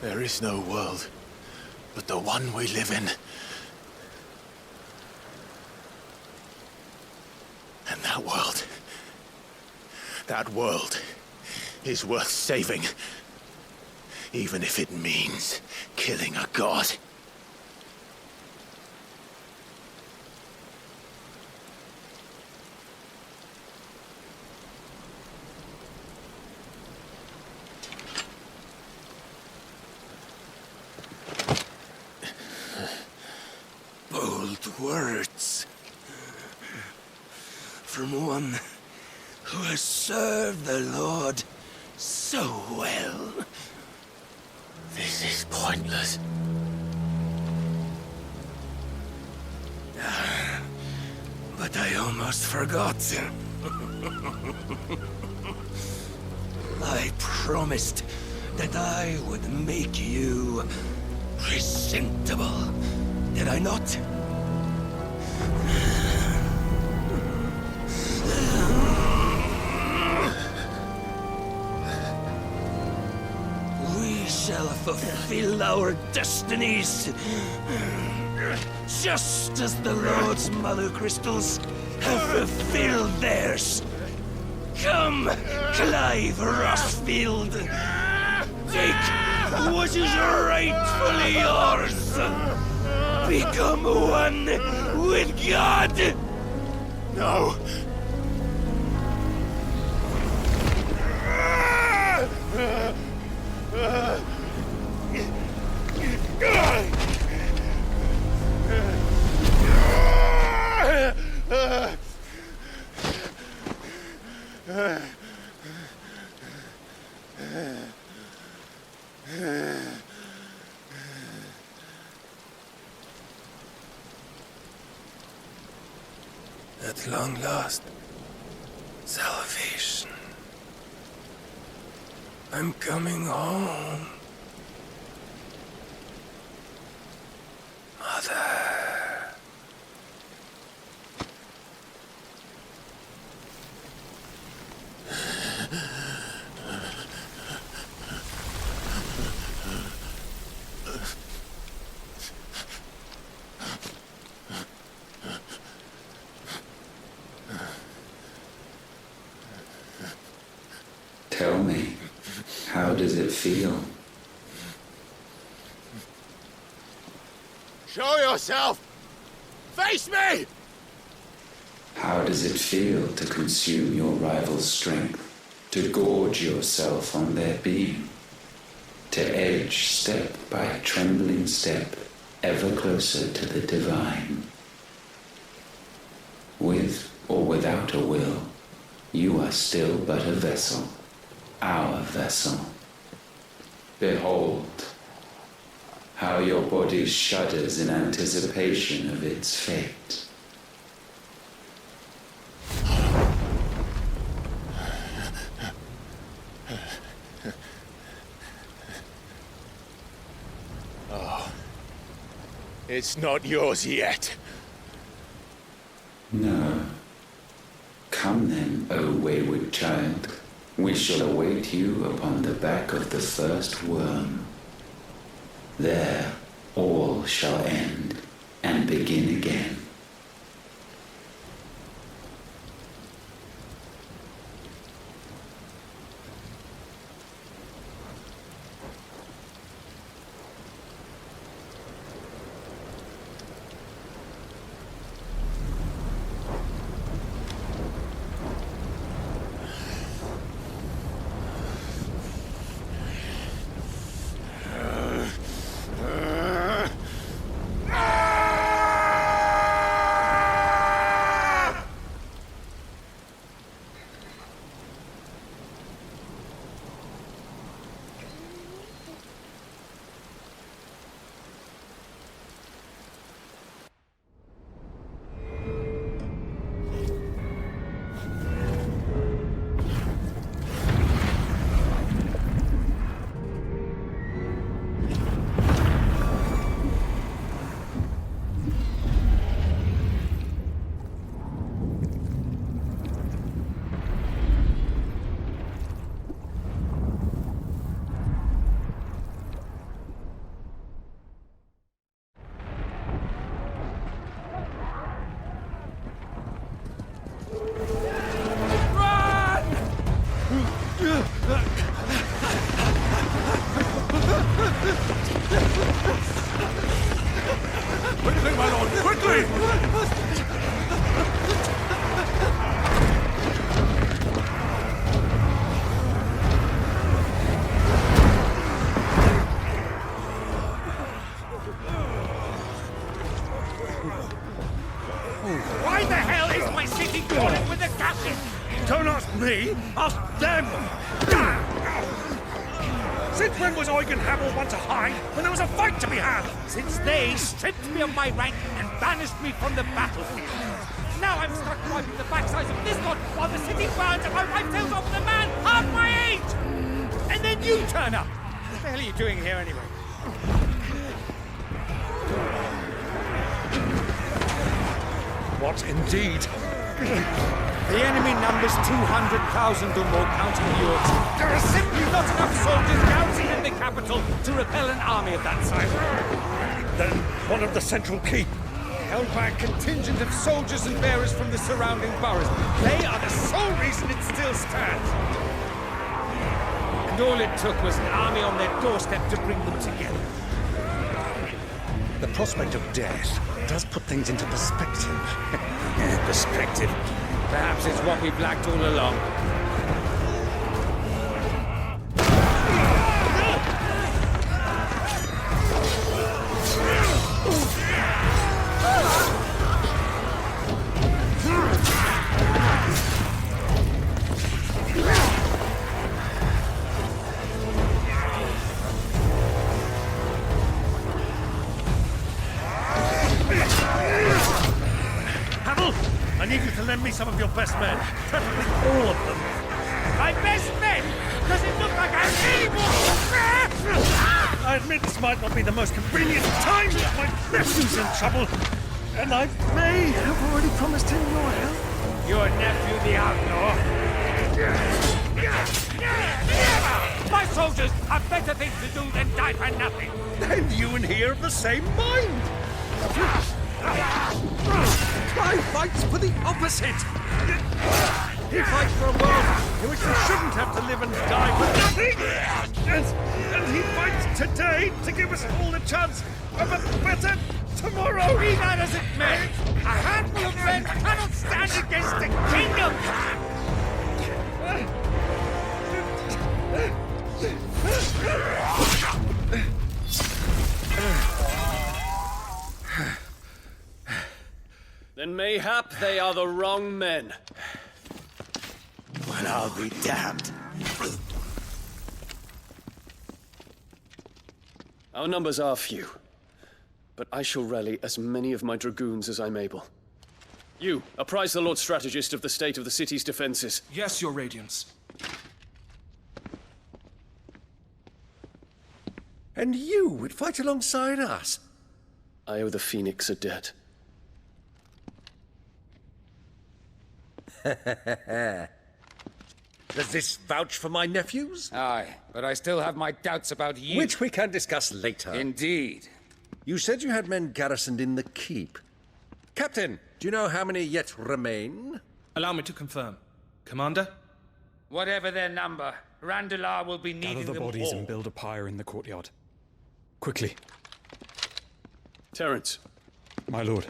There is no world, but the one we live in. And that world is worth saving, even if it means killing a god. Bold words. From one who has served the Lord so well. This is pointless. But I almost forgot. I promised that I would make you presentable. Did I not? We shall fulfill our destinies, just as the Lord's mother crystals have fulfilled theirs. Come, Clive Rossfield. Take what is rightfully yours. Become one with God. No. At long last, salvation. I'm coming home. Mother. Tell me, how does it feel? Show yourself! Face me! How does it feel to consume your rival's strength, to gorge yourself on their beam, to edge step by trembling step ever closer to the divine? With or without a will, you are still but a vessel, our vessel. Behold, how your body shudders in anticipation of its fate. Oh, it's not yours yet. No. Come then, O wayward child. We shall await you upon the back of the first worm. There all shall end and begin again. Quickly, my lord, quickly! Why the hell is my city crawling with assassins? Don't ask me, ask them! Since when was Eugen Hamel one to hide when there was a fight to be had? Since they stripped me of my rank and banished me from the battlefield. Now I'm stuck wiping the backsides of this lot while the city burns and my wife tells off with a man half my age! And then you turn up! What the hell are you doing here anyway? What indeed? The enemy numbers 200,000 or more, counting yours. There are simply not enough soldiers garrisoned in the capital to repel an army of that size. Then one of the central keep. Held by a contingent of soldiers and bearers from the surrounding boroughs. They are the sole reason it still stands. And all it took was an army on their doorstep to bring them together. The prospect of death does put things into perspective. Perspective. Perhaps it's what we've lacked all along. Hamel, I need you to lend me some of your best men. Preferably all of them. My best men? Does it look like I have any more? I admit this might not be the most convenient time, but my nephew's in trouble. And I may have already promised him your help. Your nephew, the outlaw? Never! My soldiers have better things to do than die for nothing. And you and he are of the same mind. Clive fights for the opposite. He fights for a world in which they shouldn't have to live and die for nothing. And he fights today to give us all a chance of a better tomorrow. Be that as it may, a handful of men cannot stand against a kingdom. Then mayhap they are the wrong men. Well, I'll be damned. Our numbers are few, but I shall rally as many of my dragoons as I'm able. You, apprise the Lord Strategist of the state of the city's defenses. Yes, Your Radiance. And you would fight alongside us? I owe the Phoenix a debt. Does this vouch for my nephews? Aye, but I still have my doubts about you. Which we can discuss later. Indeed. You said you had men garrisoned in the keep. Captain, do you know how many yet remain? Allow me to confirm. Commander? Whatever their number, Randalar will be needing Gather the them bodies all. and build a pyre in the courtyard. Quickly. Terence. My lord.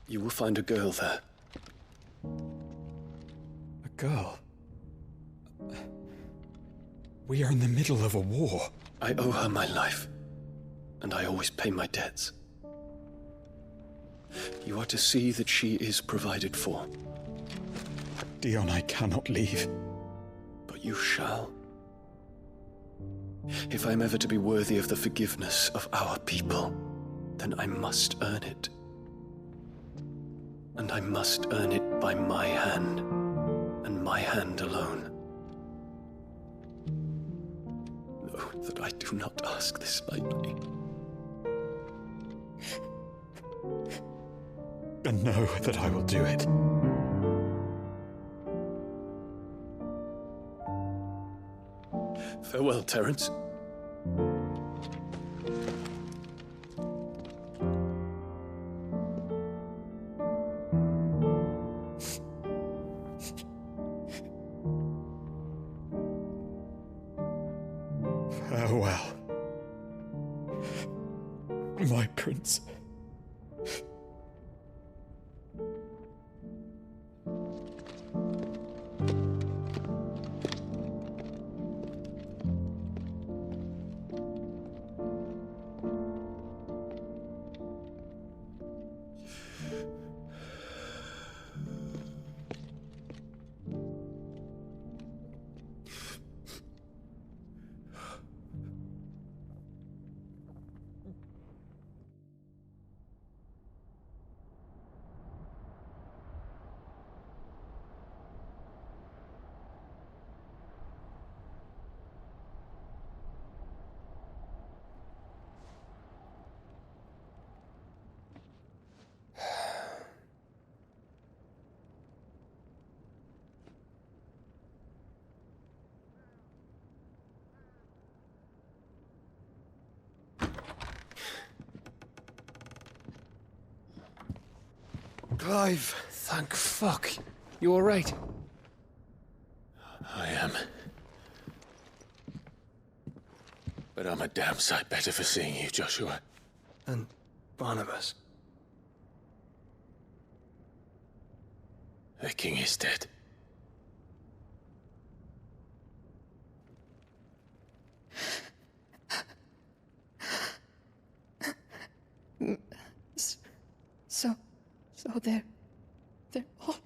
You will find a girl there. A girl? We are in the middle of a war. I owe her my life, and I always pay my debts. You are to see that she is provided for. Dion, I cannot leave. But you shall. If I am ever to be worthy of the forgiveness of our people, then I must earn it. And I must earn it by my hand, and my hand alone. Know that I do not ask this lightly. And know that I will do it. Farewell, Terence. Farewell, my prince. Clive! Thank fuck. You alright? I am. But I'm a damn sight better for seeing you, Joshua. And Barnabas. The king is dead. So they're all...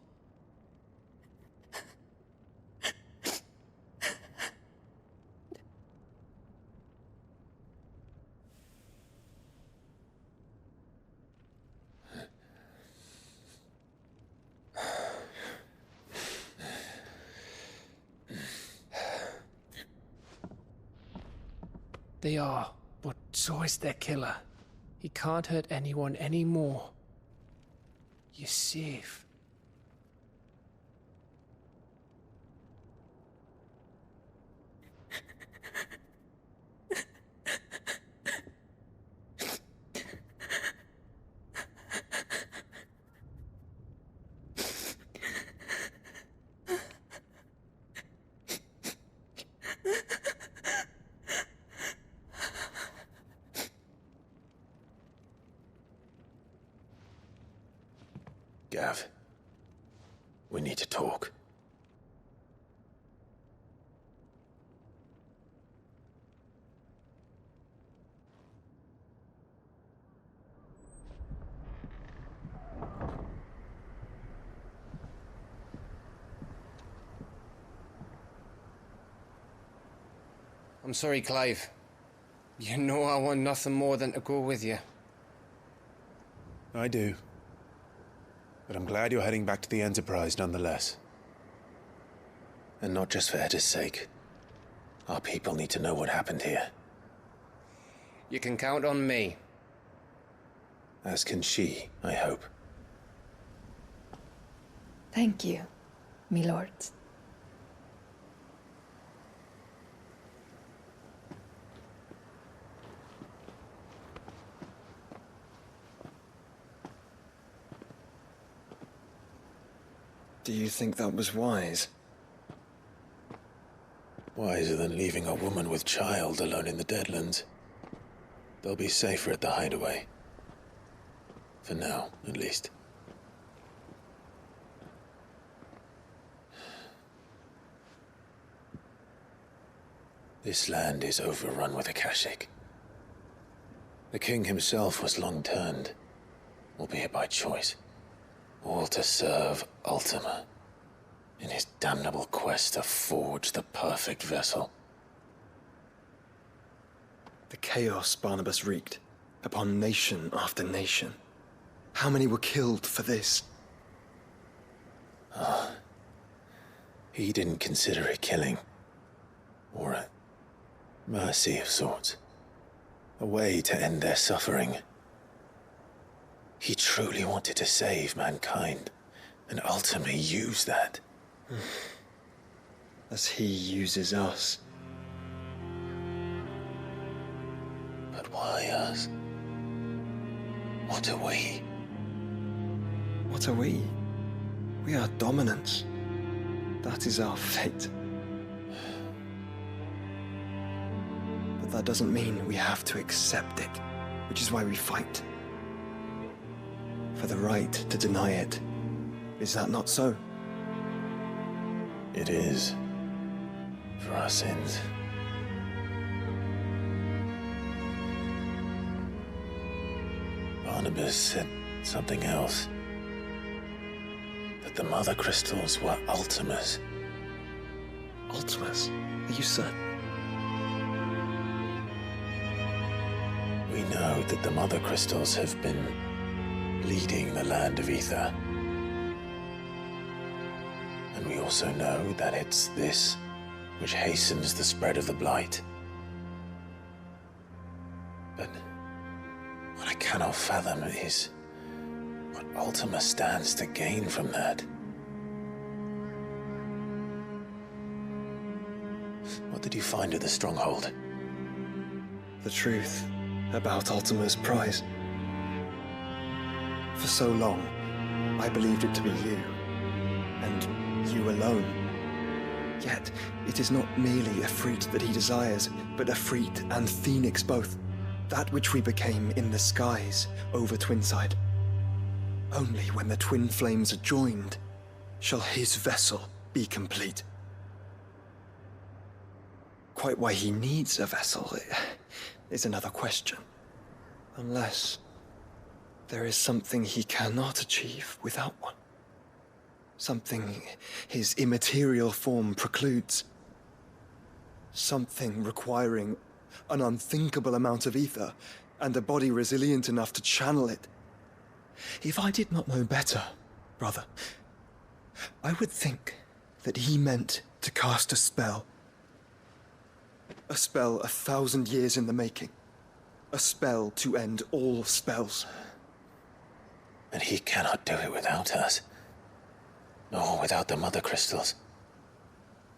They are, but so is their killer. He can't hurt anyone anymore. You're safe. Gav, we need to talk. I'm sorry, Clive. You know I want nothing more than to go with you. I do. But I'm glad you're heading back to the Enterprise nonetheless. And not just for Edda's sake. Our people need to know what happened here. You can count on me. As can she, I hope. Thank you, my lords. Do you think that was wise? Wiser than leaving a woman with child alone in the Deadlands. They'll be safer at the hideaway. For now, at least. This land is overrun with Akashic. The king himself was long turned, albeit by choice. All to serve Ultima, in his damnable quest to forge the perfect vessel. The chaos Barnabas wreaked upon nation after nation. How many were killed for this? He didn't consider it killing. Or a mercy of sorts. A way to end their suffering. He truly wanted to save mankind, and ultimately use that. As he uses us. But why us? What are we? What are we? We are dominance. That is our fate. But that doesn't mean we have to accept it, which is why we fight. For the right to deny it. Is that not so? It is. For our sins. Barnabas said something else. That the Mother Crystals were Ultimas. Ultimas? Are you certain? We know that the Mother Crystals have been leading the land of Ether. And we also know that it's this which hastens the spread of the Blight. But what I cannot fathom is what Ultima stands to gain from that. What did you find at the Stronghold? The truth about Ultima's prize. For so long, I believed it to be you, and you alone. Yet, it is not merely a fruit that he desires, but a fruit and phoenix both. That which we became in the skies over Twinside. Only when the twin flames are joined, shall his vessel be complete. Quite why he needs a vessel is another question. Unless there is something he cannot achieve without one. Something his immaterial form precludes. Something requiring an unthinkable amount of ether and a body resilient enough to channel it. If I did not know better, brother, I would think that he meant to cast a spell. A spell 1,000 years in the making. A spell to end all spells. And he cannot do it without us. Nor without the Mother Crystals.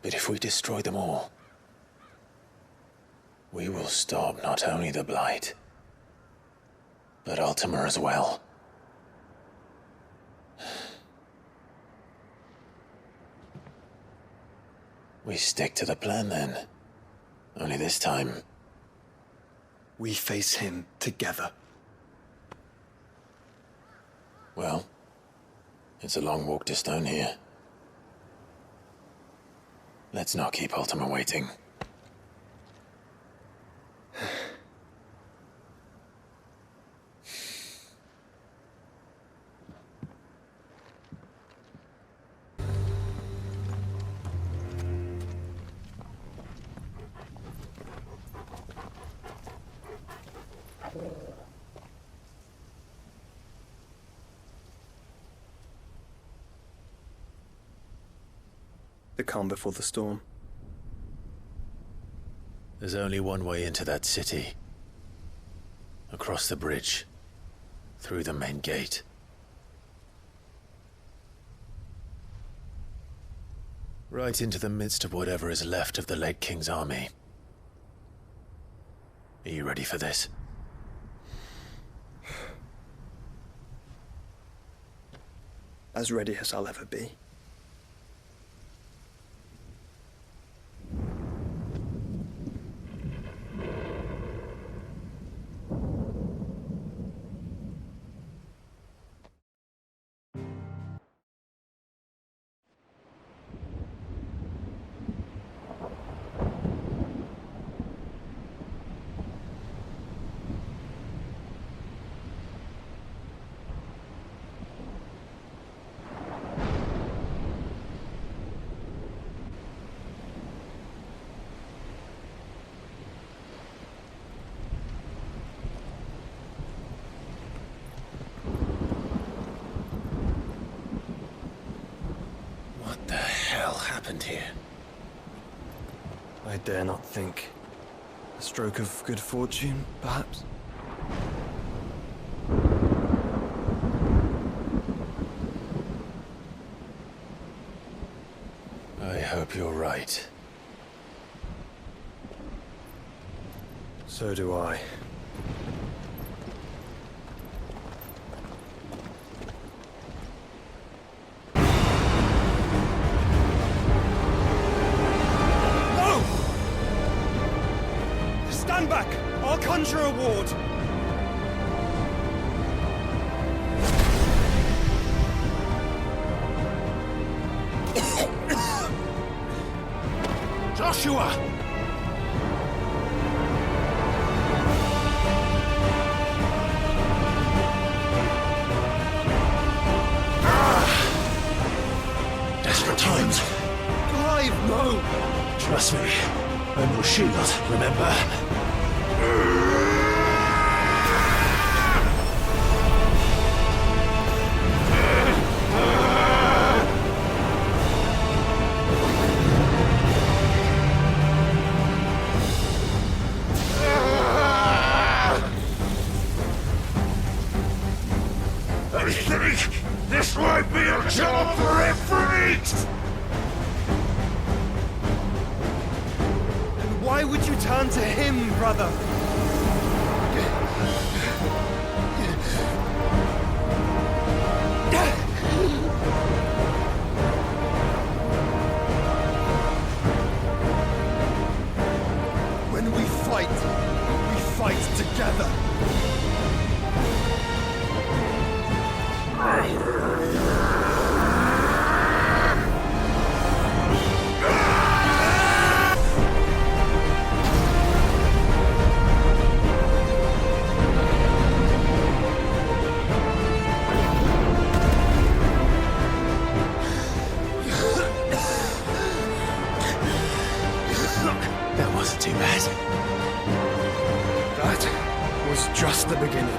But if we destroy them all, we will stop not only the Blight, but Ultima as well. We stick to the plan then. Only this time, we face him together. Well, it's a long walk to Stone here. Let's not keep Ultima waiting. The calm before the storm. There's only one way into that city. Across the bridge. Through the main gate. Right into the midst of whatever is left of the late King's army. Are you ready for this? As ready as I'll ever be. What the hell happened here? I dare not think. A stroke of good fortune, perhaps? I hope you're right. So do I. Stand back! I'll conjure a ward! Joshua! Desperate times. Clive, no! Trust me. I'm your shield, remember? I think this might be a job for a freak! Why would you turn to him, brother? When we fight together. That wasn't too bad. That was just the beginning.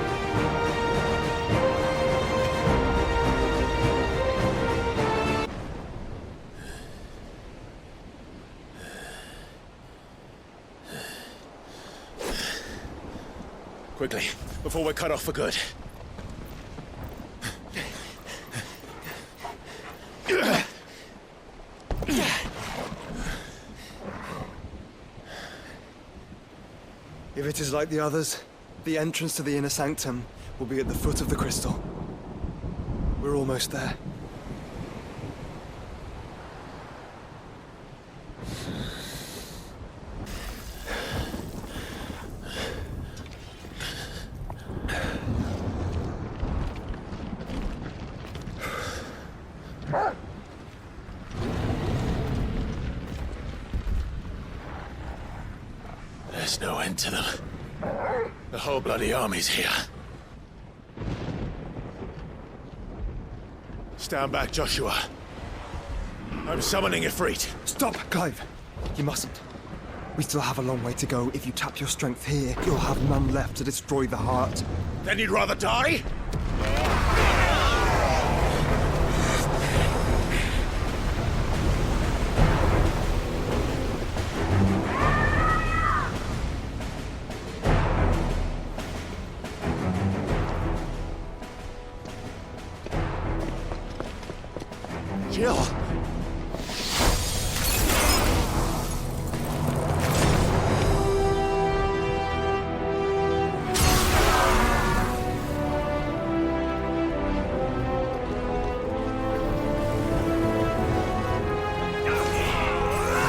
Quickly, before we're cut off for good. If it is like the others, the entrance to the inner sanctum will be at the foot of the crystal. We're almost there. There's no end to them. The whole bloody army's here. Stand back, Joshua. I'm summoning Ifrit. Stop, Clive. You mustn't. We still have a long way to go. If you tap your strength here, you'll have none left to destroy the heart. Then you'd rather die? Jill!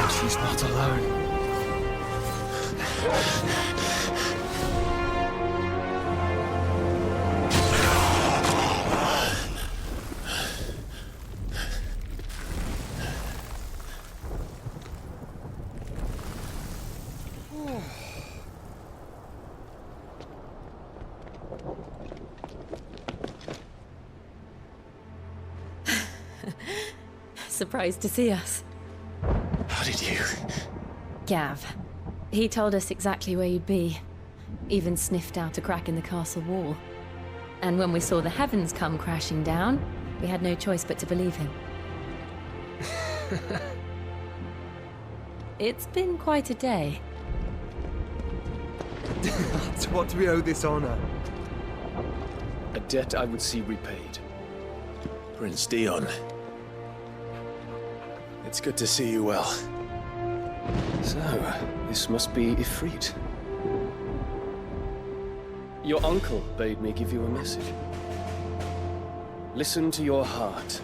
She's not alone. Surprised to see us. How did you? Gav. He told us exactly where you'd be. Even sniffed out a crack in the castle wall. And when we saw the heavens come crashing down, we had no choice but to believe him. It's been quite a day. To what do we owe this honor? A debt I would see repaid. Prince Dion. It's good to see you well. So, this must be Ifrit. Your uncle bade me give you a message. Listen to your heart,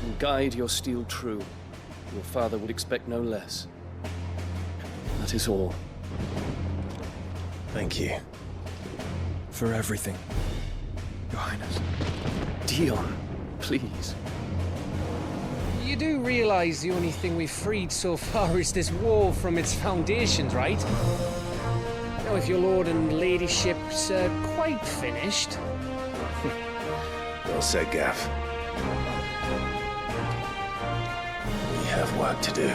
and guide your steel true. Your father would expect no less. That is all. Thank you. For everything, Your Highness. Dion, please. You do realize the only thing we've freed so far is this wall from its foundations, right? Now, if your lord and ladyship's quite finished... Well said, Gav. We have work to do.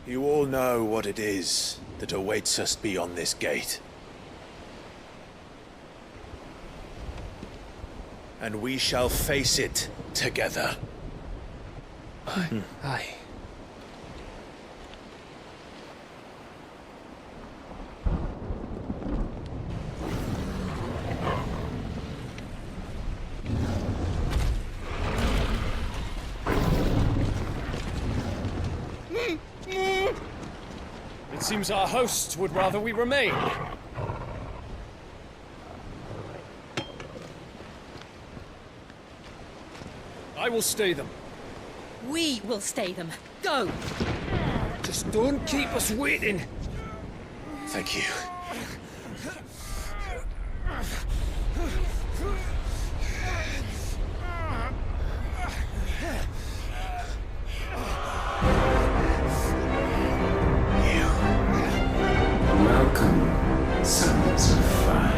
You all know what it is that awaits us beyond this gate. And we shall face it together. Aye. It seems our hosts would rather we remain. I will stay them. We will stay them. Go! Just don't keep us waiting. Thank you. Welcome, sons of fire.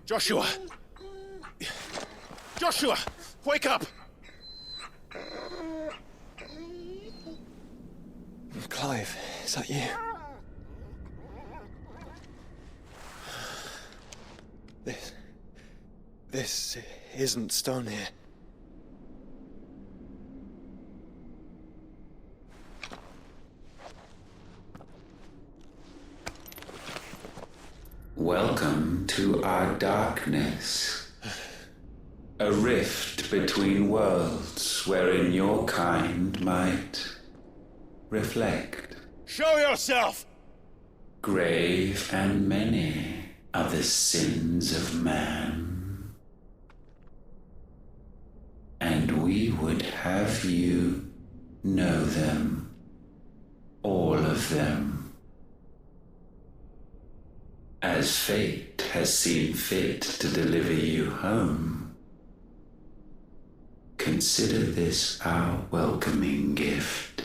Joshua! Joshua! Wake up! Clive, is that you? This isn't stone here. Welcome to our darkness. A rift between worlds wherein your kind might reflect. Show yourself! Grave and many are the sins of man. And we would have you know them, all of them. As fate has seen fit to deliver you home, consider this our welcoming gift.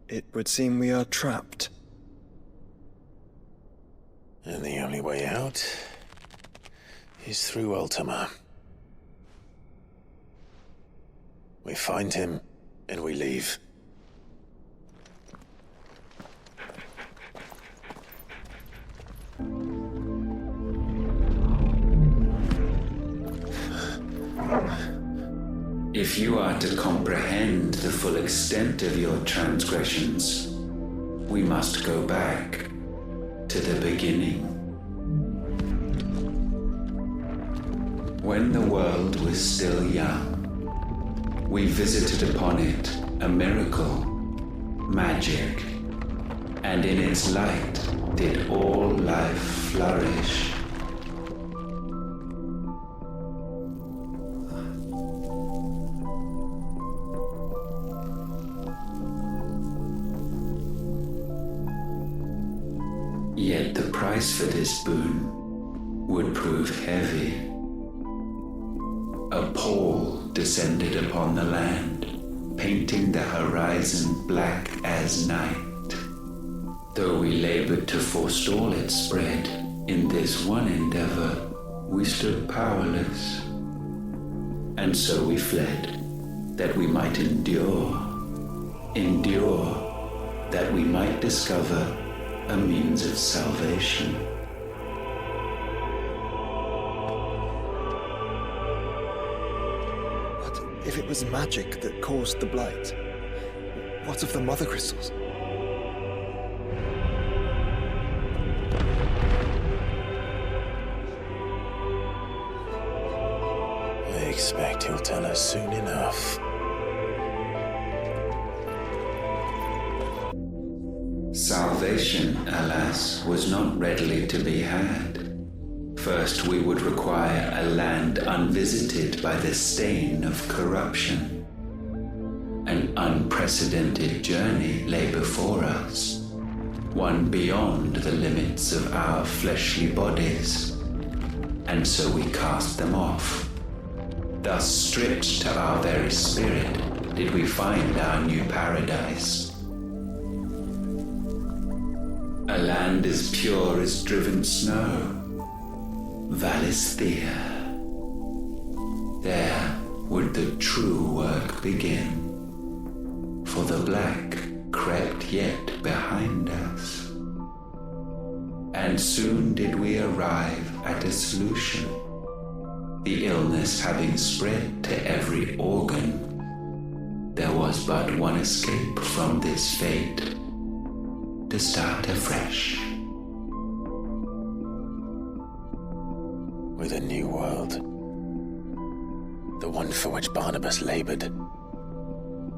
It would seem we are trapped. And the only way out is through Ultima. We find him, and we leave. If you are to comprehend the full extent of your transgressions, we must go back to the beginning. When the world was still young, we visited upon it a miracle, magic, and in its light did all life flourish. Yet the price for this boon would prove heavy. A pall descended upon the land, painting the horizon black as night. Though we labored to forestall its spread, in this one endeavor we stood powerless. And so we fled, that we might endure, that we might discover a means of salvation. But if it was magic that caused the blight, what of the mother crystals? I expect he'll tell us soon enough. Salvation, alas, was not readily to be had. First, we would require a land unvisited by the stain of corruption. An unprecedented journey lay before us, one beyond the limits of our fleshly bodies. And so we cast them off. Thus, stripped to our very spirit, did we find our new paradise. A land as pure as driven snow, Valisthea. There would the true work begin, for the black crept yet behind us. And soon did we arrive at a solution, the illness having spread to every organ. There was but one escape from this fate, to start afresh. With a new world. The one for which Barnabas labored.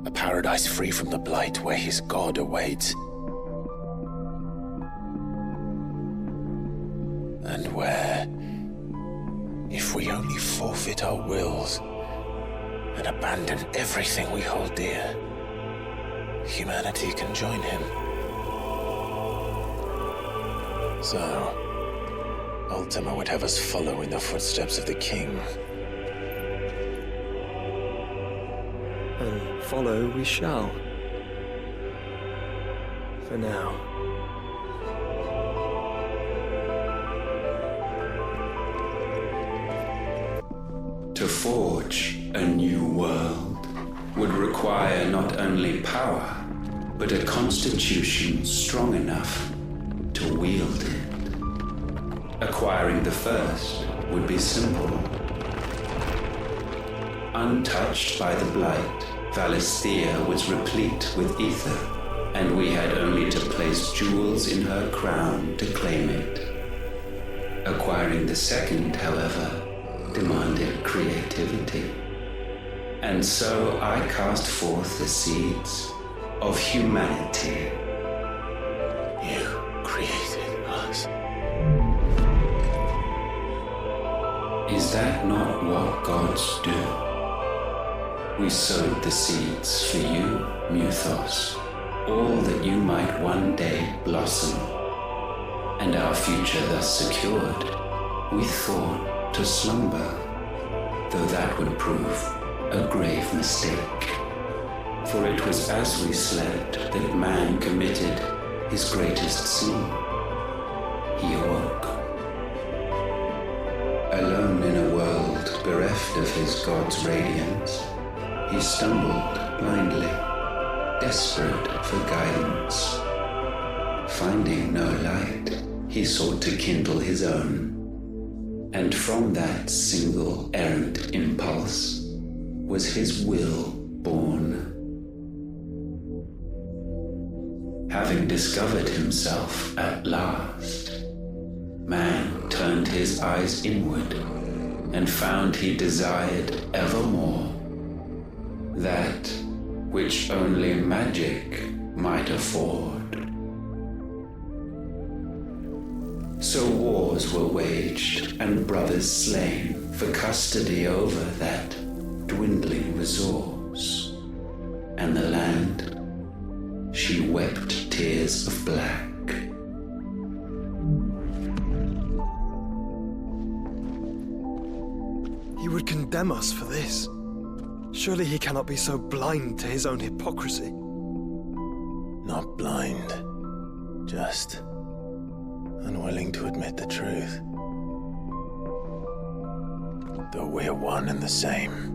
A paradise free from the blight where his God awaits. And where, if we only forfeit our wills and abandon everything we hold dear, humanity can join him. So, Ultima would have us follow in the footsteps of the king. And follow we shall. For now. To forge a new world would require not only power, but a constitution strong enough to wield it. Acquiring the first would be simple. Untouched by the blight, Valisthea was replete with ether, and we had only to place jewels in her crown to claim it. Acquiring the second, however, demanded creativity. And so I cast forth the seeds of humanity. You created us. Is that not what gods do? We sowed the seeds for you, Muthos, all that you might one day blossom. And our future thus secured, we thought to slumber, though that would prove a grave mistake. For it was as we slept that man committed his greatest sin. He awoke. Alone in a world bereft of his god's radiance, he stumbled blindly, desperate for guidance. Finding no light, he sought to kindle his own. And from that single errant impulse was his will born. Having discovered himself at last, man turned his eyes inward and found he desired evermore that which only magic might afford. So wars were waged and brothers slain for custody over that dwindling resource, and the land, she wept tears of black. He would condemn us for this. Surely he cannot be so blind to his own hypocrisy. Not blind, just unwilling to admit the truth. Though we're one and the same.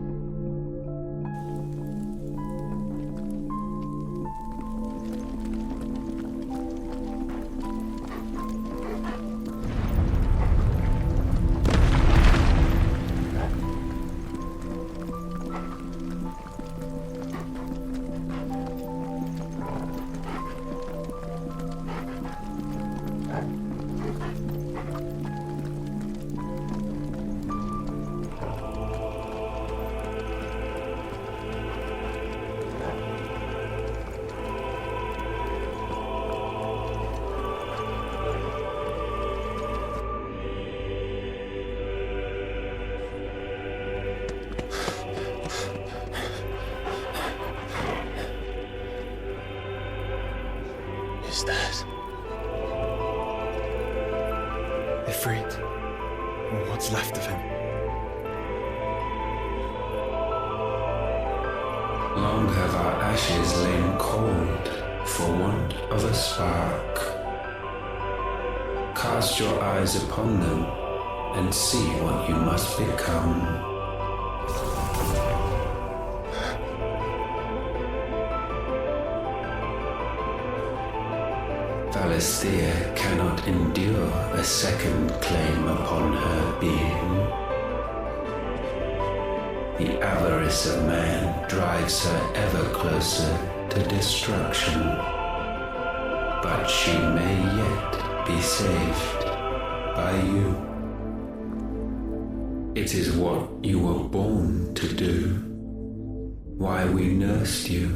Is that Ifrit, or what's left of him? Long have our ashes lain cold for want of a spark. Cast your eyes upon them and see what you must become. Valisthea cannot endure a second claim upon her being. The avarice of man drives her ever closer to destruction. But she may yet be saved by you. It is what you were born to do, why we nursed you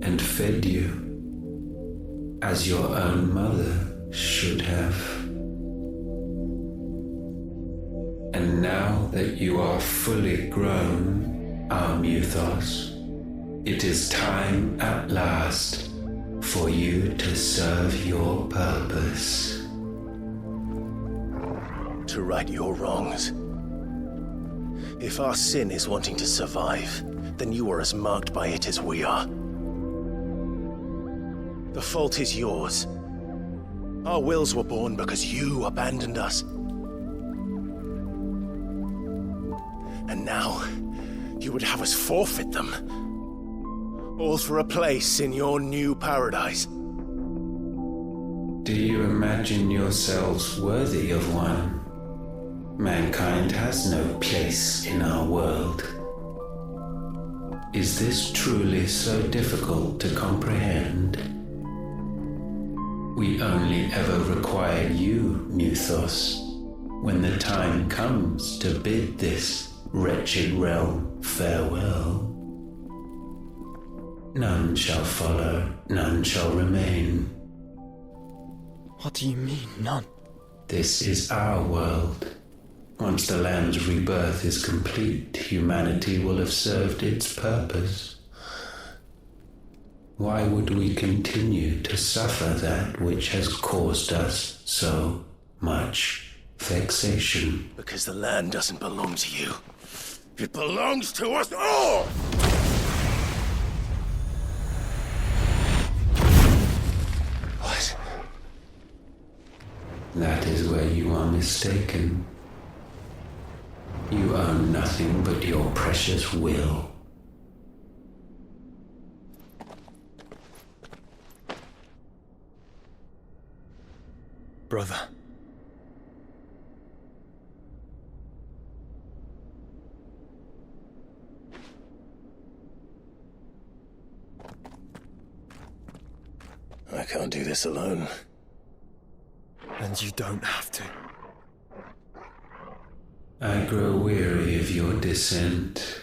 and fed you, as your own mother should have. And now that you are fully grown, our Muthos, it is time at last for you to serve your purpose. to right your wrongs? If our sin is wanting to survive, then you are as marked by it as we are. The fault is yours. Our wills were born because you abandoned us. And now, you would have us forfeit them. All for a place in your new paradise. Do you imagine yourselves worthy of one? Mankind has no place in our world. Is this truly so difficult to comprehend? We only ever require you, Muthos, when the time comes to bid this wretched realm farewell. None shall follow, none shall remain. What do you mean, none? This is our world. Once the land's rebirth is complete, humanity will have served its purpose. Why would we continue to suffer that which has caused us so much vexation? Because the land doesn't belong to you. It belongs to us all! What? That is where you are mistaken. You own nothing but your precious will. Brother. I can't do this alone. And you don't have to. I grow weary of your dissent.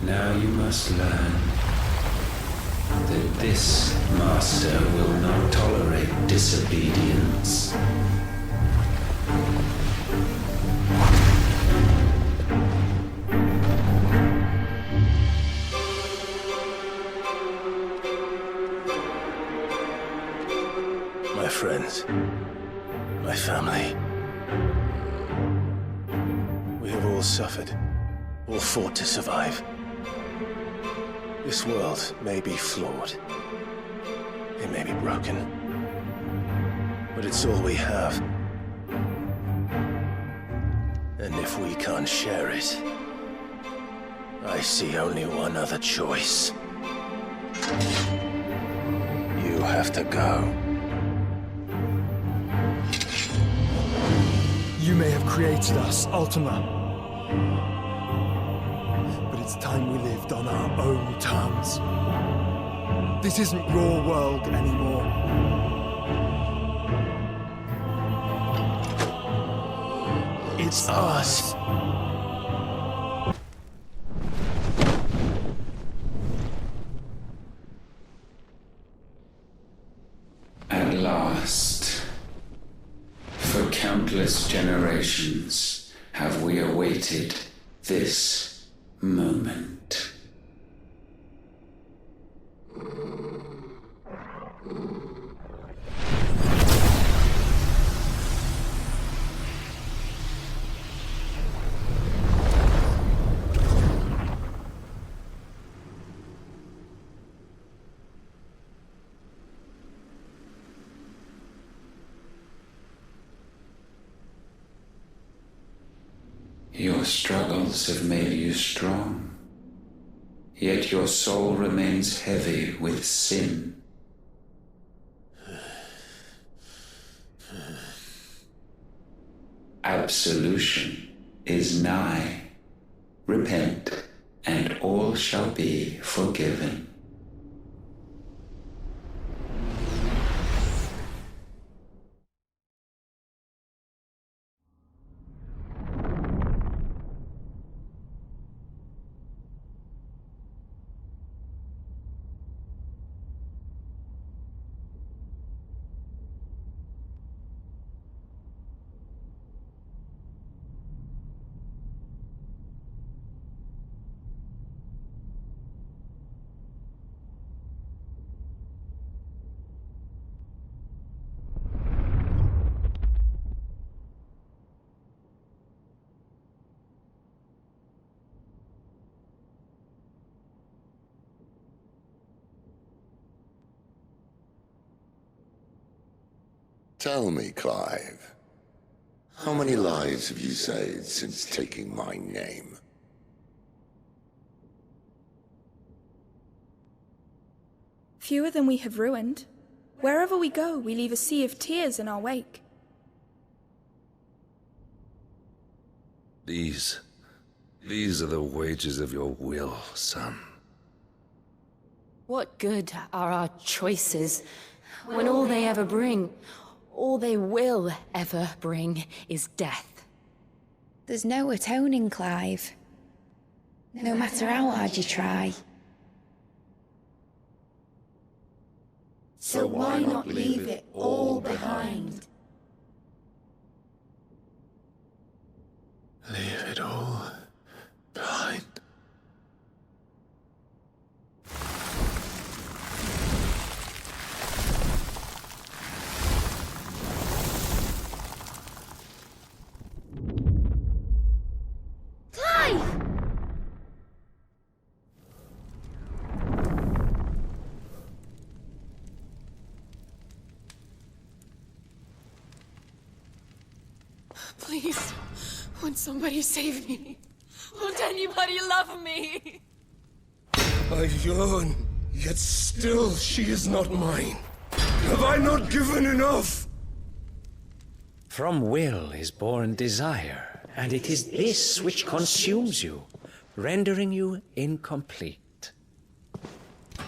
Now you must learn that this master will not tolerate disobedience. My friends, my family. We have all suffered, all fought to survive. This world may be flawed. It may be broken. But it's all we have. And if we can't share it, I see only one other choice. You have to go. You may have created us, Ultima. But it's time we lived on our own terms. This isn't your world anymore. It's ours. At last. For countless generations have we awaited this moment. Your struggles have made you strong, yet your soul remains heavy with sin. Absolution is nigh. Repent, and all shall be forgiven. Tell me, Clive, How many lives have you saved since taking my name? Fewer than we have ruined. Wherever we go, we leave a sea of tears in our wake. These are the wages of your will, son. What good are our choices when all they ever bring, all they will ever bring, is death? There's no atoning, Clive. No matter how hard you try. So why not leave it all behind? Leave it all behind. Clive! Please, won't somebody save me? Won't anybody love me? I yearn, yet still she is not mine. Have I not given enough? From will is born desire, and it is this which consumes you, rendering you incomplete.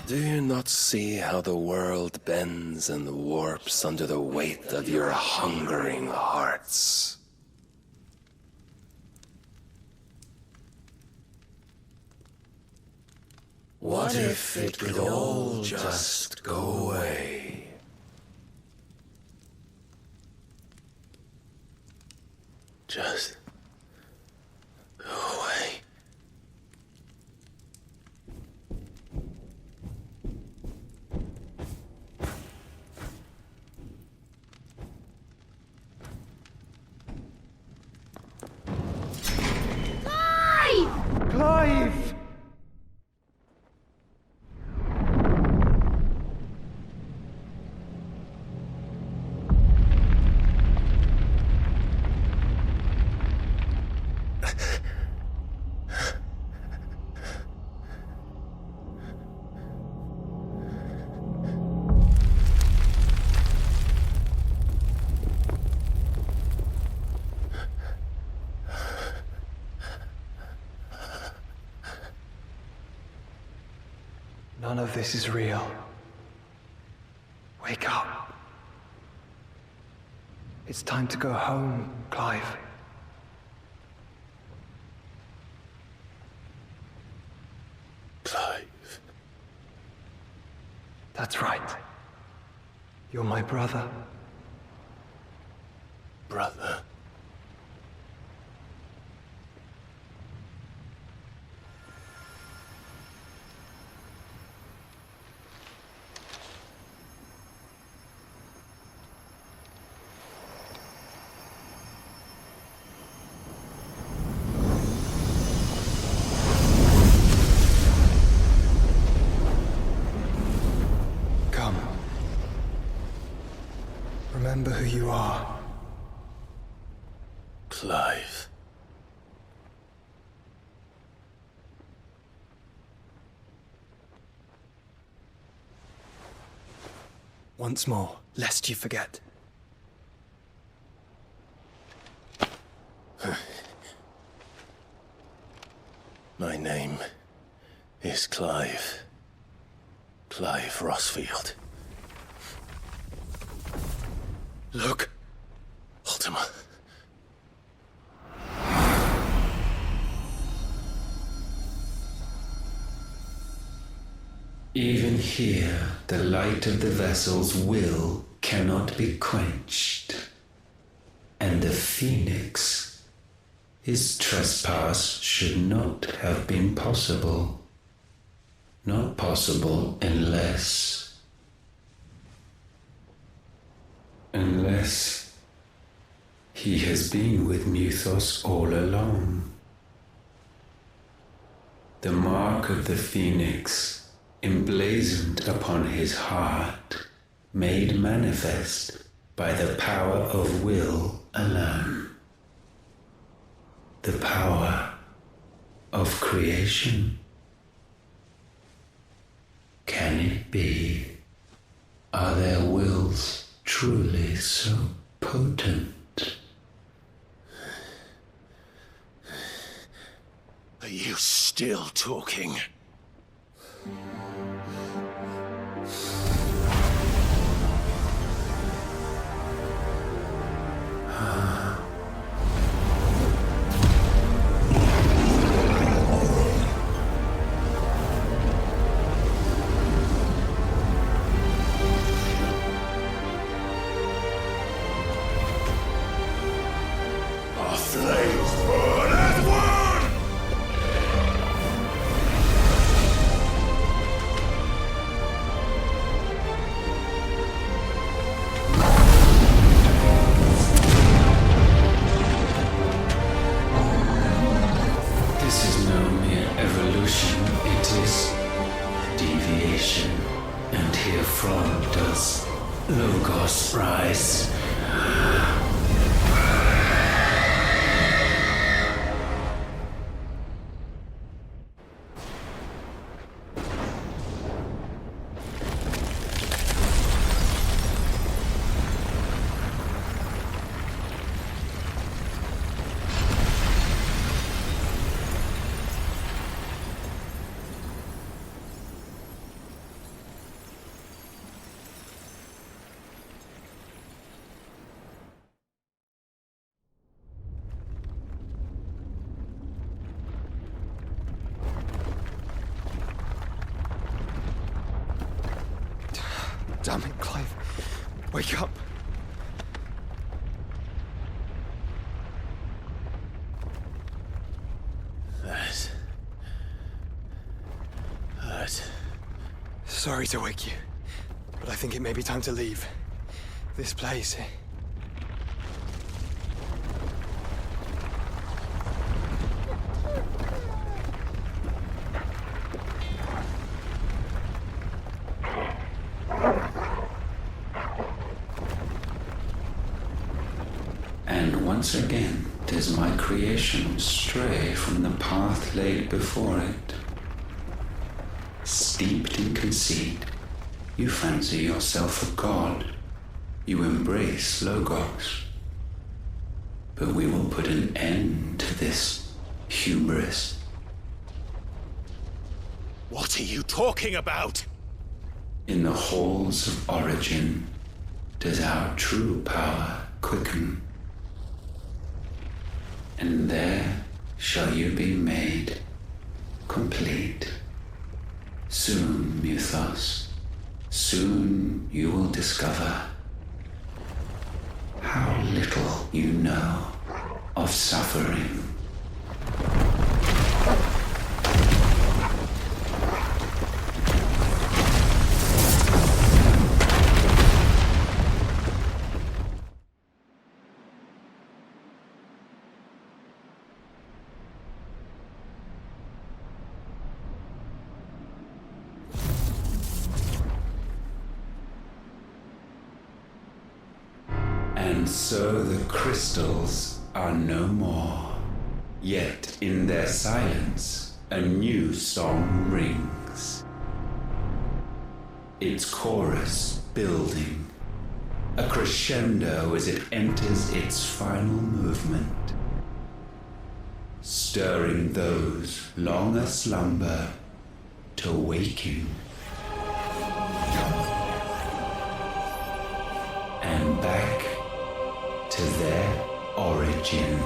Do you not see how the world bends and warps under the weight of your hungering hearts? What if it could all just go away? Just go away. Clive! Clive! None of this is real. Wake up. It's time to go home, Clive. Clive. That's right. You're my brother. Brother. Come. Remember who you are. Clive. Once more, lest you forget. My name is Clive. Clive Rosfield. Look, Ultima. Even here, the light of the vessel's will cannot be quenched. And the Phoenix, his trespass should not have been possible. Not possible unless he has been with Muthos all along. The mark of the Phoenix, emblazoned upon his heart, made manifest by the power of will alone. the power of creation? Can it be? Are their wills truly so potent? Are you still talking? Our flames burn as one! This is no mere evolution, it is deviation. And herefrom does Logos rise. Damn it, Clive. Wake up. That hurt. Sorry to wake you, but I think it may be time to leave. This place. And once again does my creation stray from the path laid before it. Steeped in conceit, you fancy yourself a god. You embrace Logos. But we will put an end to this hubris. What are you talking about? In the halls of origin does our true power quicken. And there shall you be made complete. Soon, Mythos, soon you will discover how little you know of suffering. And so the crystals are no more. Yet in their silence, a new song rings. Its chorus building, a crescendo as it enters its final movement, stirring those long aslumber to waking. And back to their origin.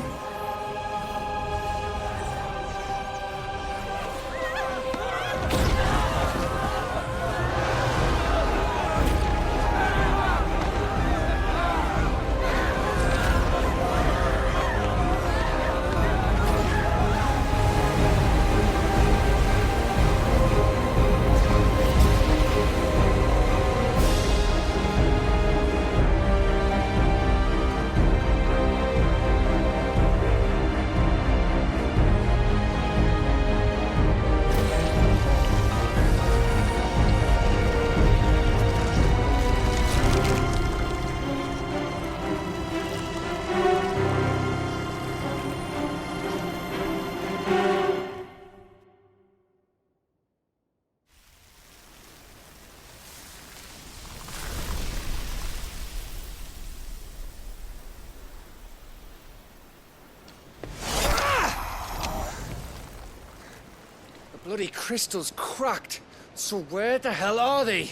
bloody crystal's cracked. So where the hell are they?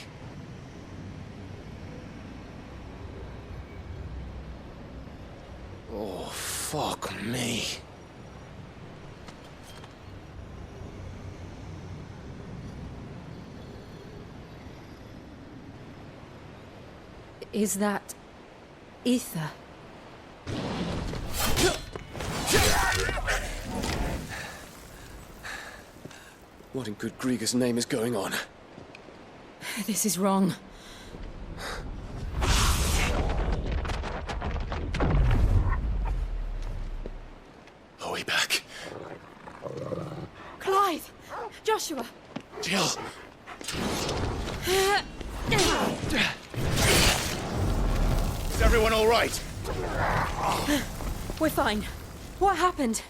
Oh, fuck me. Is that ether? What in good Grieger's name is going on? This is wrong. Are we back? Clive! Joshua! Jill! Is everyone all right? We're fine. What happened?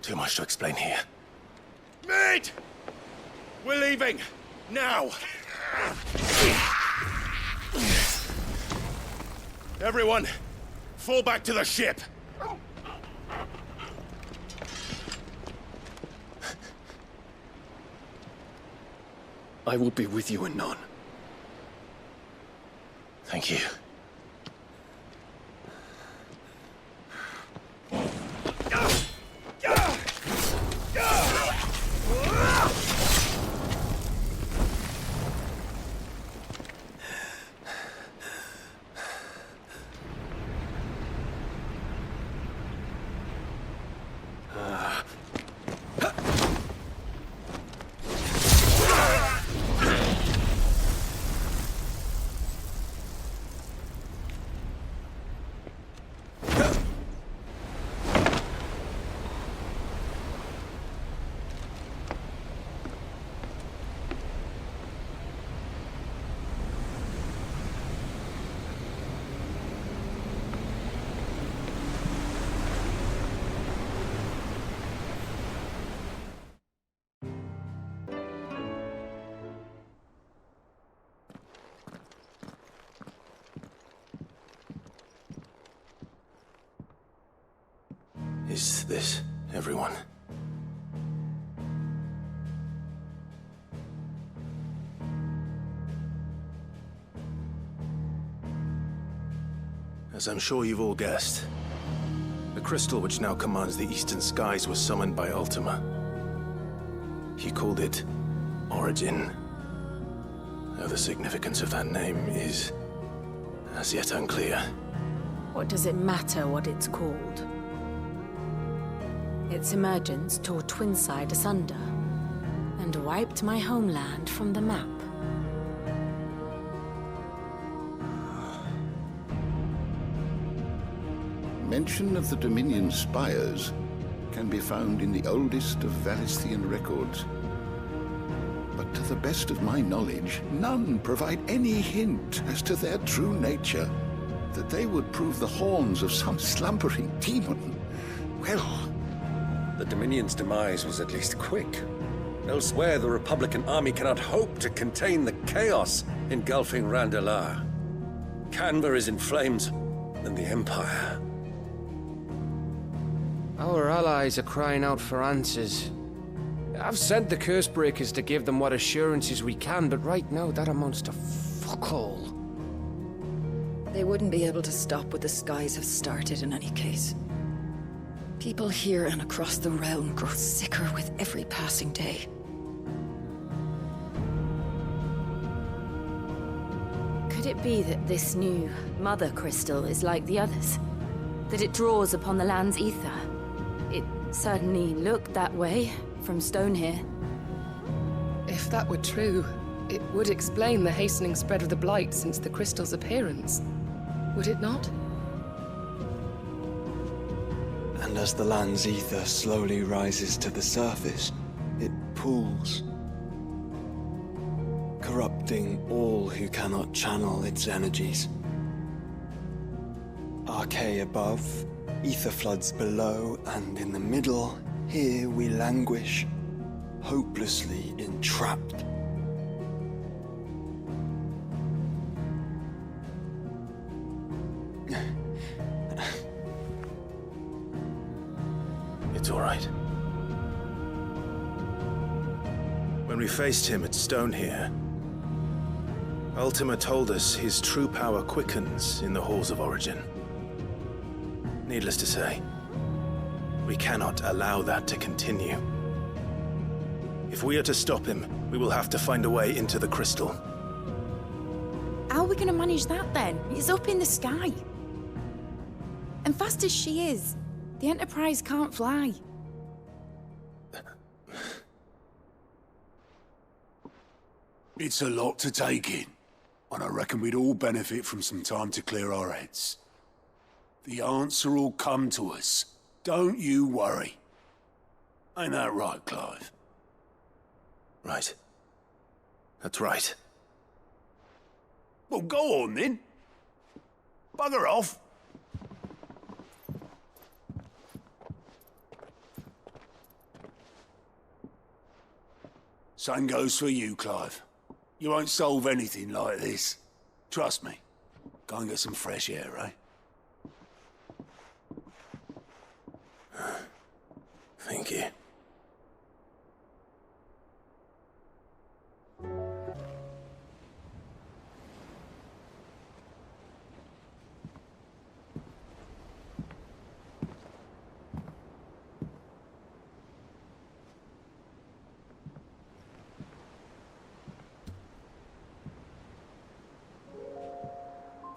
Too much to explain here. Mate! We're leaving! Now! Everyone, fall back to the ship! I will be with you anon. Thank you. Is this everyone? As I'm sure you've all guessed, the crystal which now commands the eastern skies was summoned by Ultima. He called it Origin. Though the significance of that name is as yet unclear. What does it matter what it's called? Its emergence tore Twinside asunder and wiped my homeland from the map. Mention of the Dominion spires can be found in the oldest of Valisthian records. But to the best of my knowledge, none provide any hint as to their true nature. That they would prove the horns of some slumbering demon. Well, the Dominion's demise was at least quick. Elsewhere, the Republican army cannot hope to contain the chaos engulfing Randalar. Canva is in flames, and the Empire. Our allies are crying out for answers. I've sent the Cursebreakers to give them what assurances we can, but right now that amounts to fuck all. They wouldn't be able to stop what the skies have started in any case. People here and across the realm grow sicker with every passing day. Could it be that this new Mother Crystal is like the others? That it draws upon the land's ether? It certainly looked that way from stone here. If that were true, it would explain the hastening spread of the Blight since the crystal's appearance. Would it not? And as the land's ether slowly rises to the surface, it pools, corrupting all who cannot channel its energies. Archay above, ether floods below, and in the middle, here we languish, hopelessly entrapped. It's all right. When we faced him at Stone here, Ultima told us his true power quickens in the halls of Origin. Needless to say, we cannot allow that to continue. If we are to stop him, we will have to find a way into the crystal. How are we going to manage that then? It's up in the sky. And fast as she is, the Enterprise can't fly. It's a lot to take in, and I reckon we'd all benefit from some time to clear our heads. The answer will come to us. Don't you worry. Ain't that right, Clive? Right. That's right. Well, go on then. Bugger off. Same goes for you, Clive. You won't solve anything like this. Trust me. Go and get some fresh air, eh? Thank you.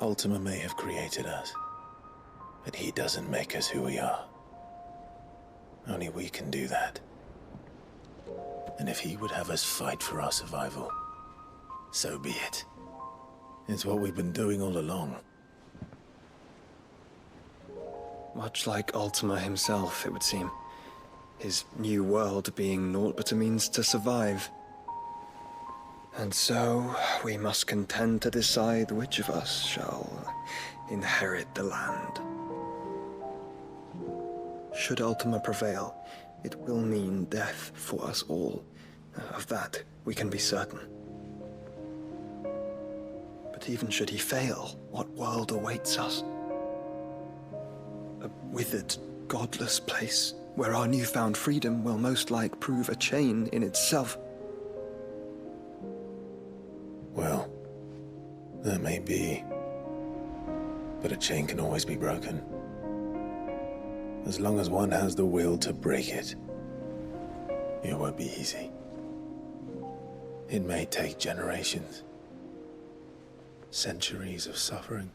Ultima may have created us, but he doesn't make us who we are. Only we can do that. And if he would have us fight for our survival, so be it. It's what we've been doing all along. Much like Ultima himself, it would seem. His new world being naught but a means to survive. And so, we must contend to decide which of us shall inherit the land. Should Ultima prevail, it will mean death for us all. Of that, we can be certain. But even should he fail, what world awaits us? A withered, godless place, where our newfound freedom will most like prove a chain in itself. Well, that may be, but a chain can always be broken. As long as one has the will to break it, it won't be easy. It may take generations, centuries of suffering.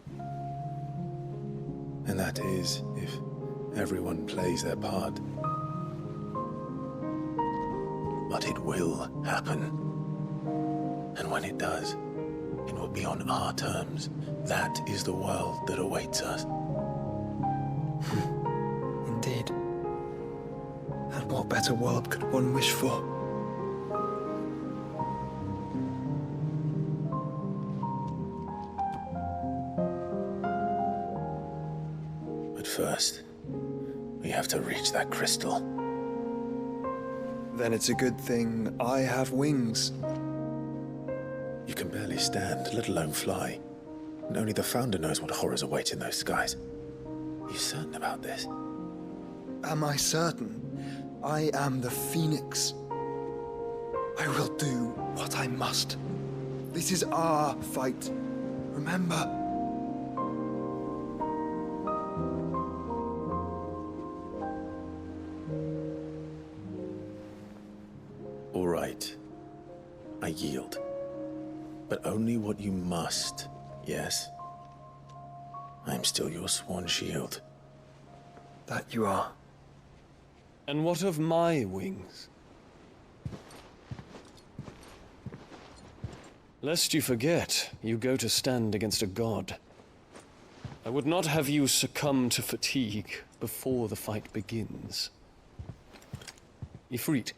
And that is if everyone plays their part. But it will happen. And when it does, it will be on our terms. That is the world that awaits us. Indeed. And what better world could one wish for? But first, we have to reach that crystal. Then it's a good thing I have wings. You can barely stand, let alone fly. And only the Founder knows what horrors await in those skies. Are you certain about this? Am I certain? I am the Phoenix. I will do what I must. This is our fight. Remember? All right. I yield. But only what you must, yes? I am still your sworn shield. That you are. And what of my wings? Lest you forget, you go to stand against a god. I would not have you succumb to fatigue before the fight begins. Ifrit,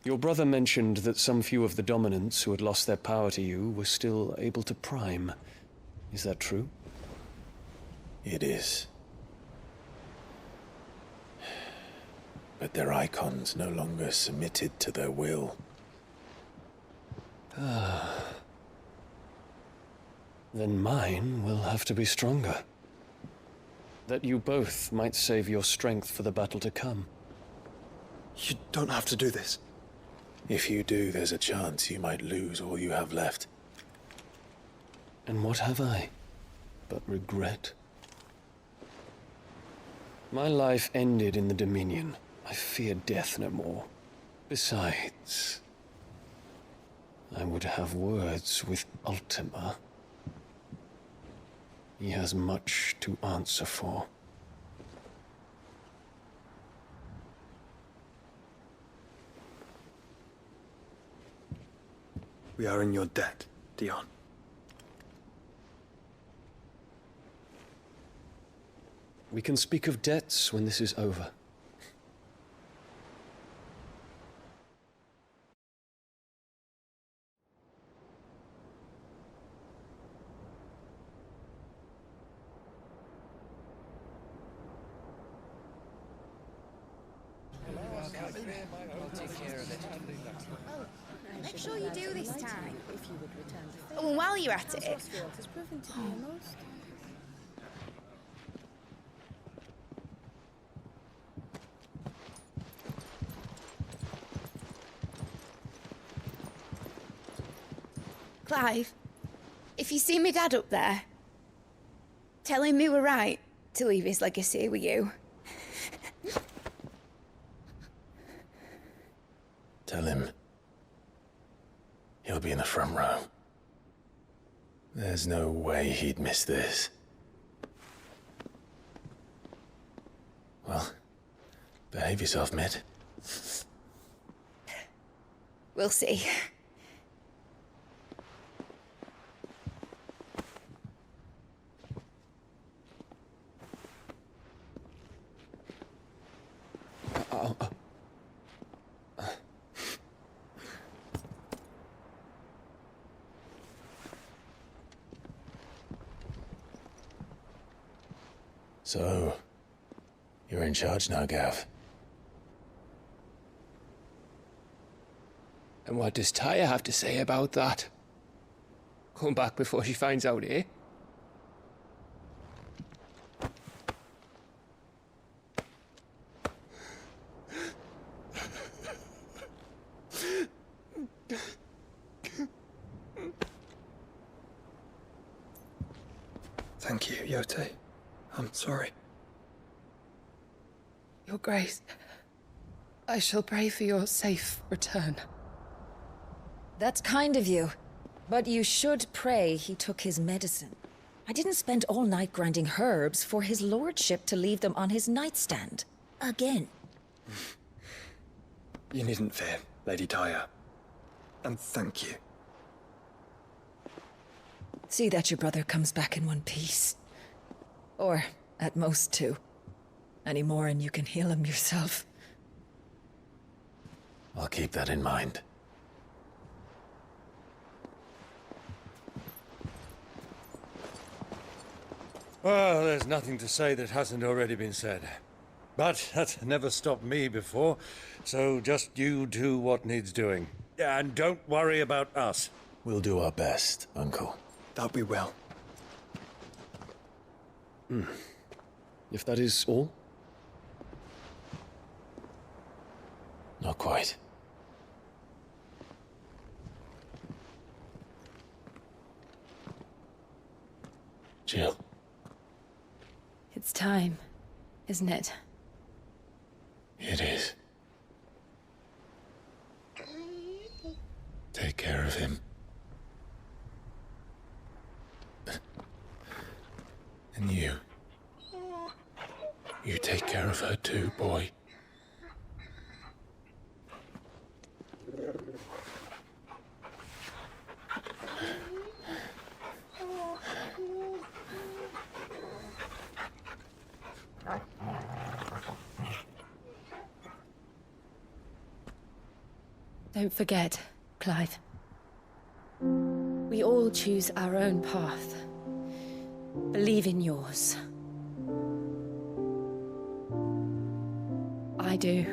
your brother mentioned that some few of the dominants who had lost their power to you were still able to prime. Is that true? It is. But their icons no longer submitted to their will. Then mine will have to be stronger. That you both might save your strength for the battle to come. You don't have to do this. If you do, there's a chance you might lose all you have left. And what have I but regret? My life ended in the Dominion. I fear death no more. Besides, I would have words with Ultima. He has much to answer for. We are in your debt, Dion. We can speak of debts when this is over. Make sure you do this time. Oh, and while you're at it... Clive, if you see me dad up there, tell him we were right to leave his legacy with you. Tell him he'll be in the front row. There's no way he'd miss this. Well, behave yourself, Mid. We'll see. So, you're in charge now, Gav. And what does Tyre have to say about that? Come back before she finds out, eh? Thank you, Yote. I'm sorry. Your Grace, I shall pray for your safe return. That's kind of you. But you should pray he took his medicine. I didn't spend all night grinding herbs for his lordship to leave them on his nightstand. Again. You needn't fear, Lady Tyre. And thank you. See that your brother comes back in one piece. Or, at most, two. Any more and you can heal him yourself. I'll keep that in mind. Well, there's nothing to say that hasn't already been said. But that's never stopped me before, so just you do what needs doing. And don't worry about us. We'll do our best, Uncle. That we will. If that is all? Not quite. Jill. It's time, isn't it? It is. Take care of him. And you. You take care of her too, boy. Don't forget, Clive. We all choose our own path. Believe in yours. I do.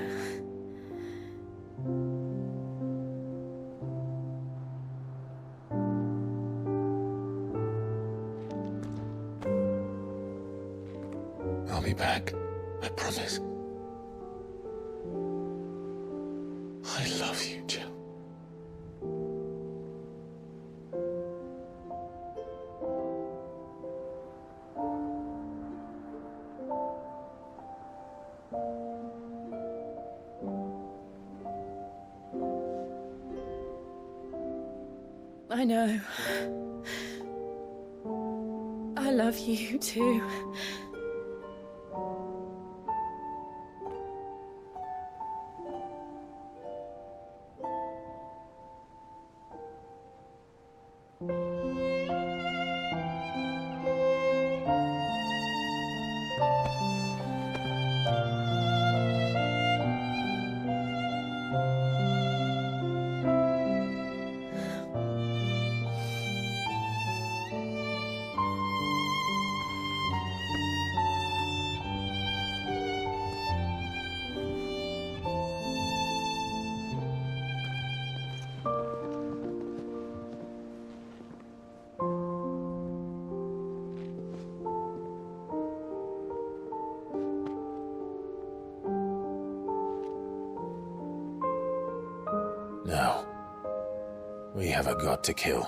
I'll be back. I promise. I love you, Jill. I know. I love you too. Now, we have a god to kill.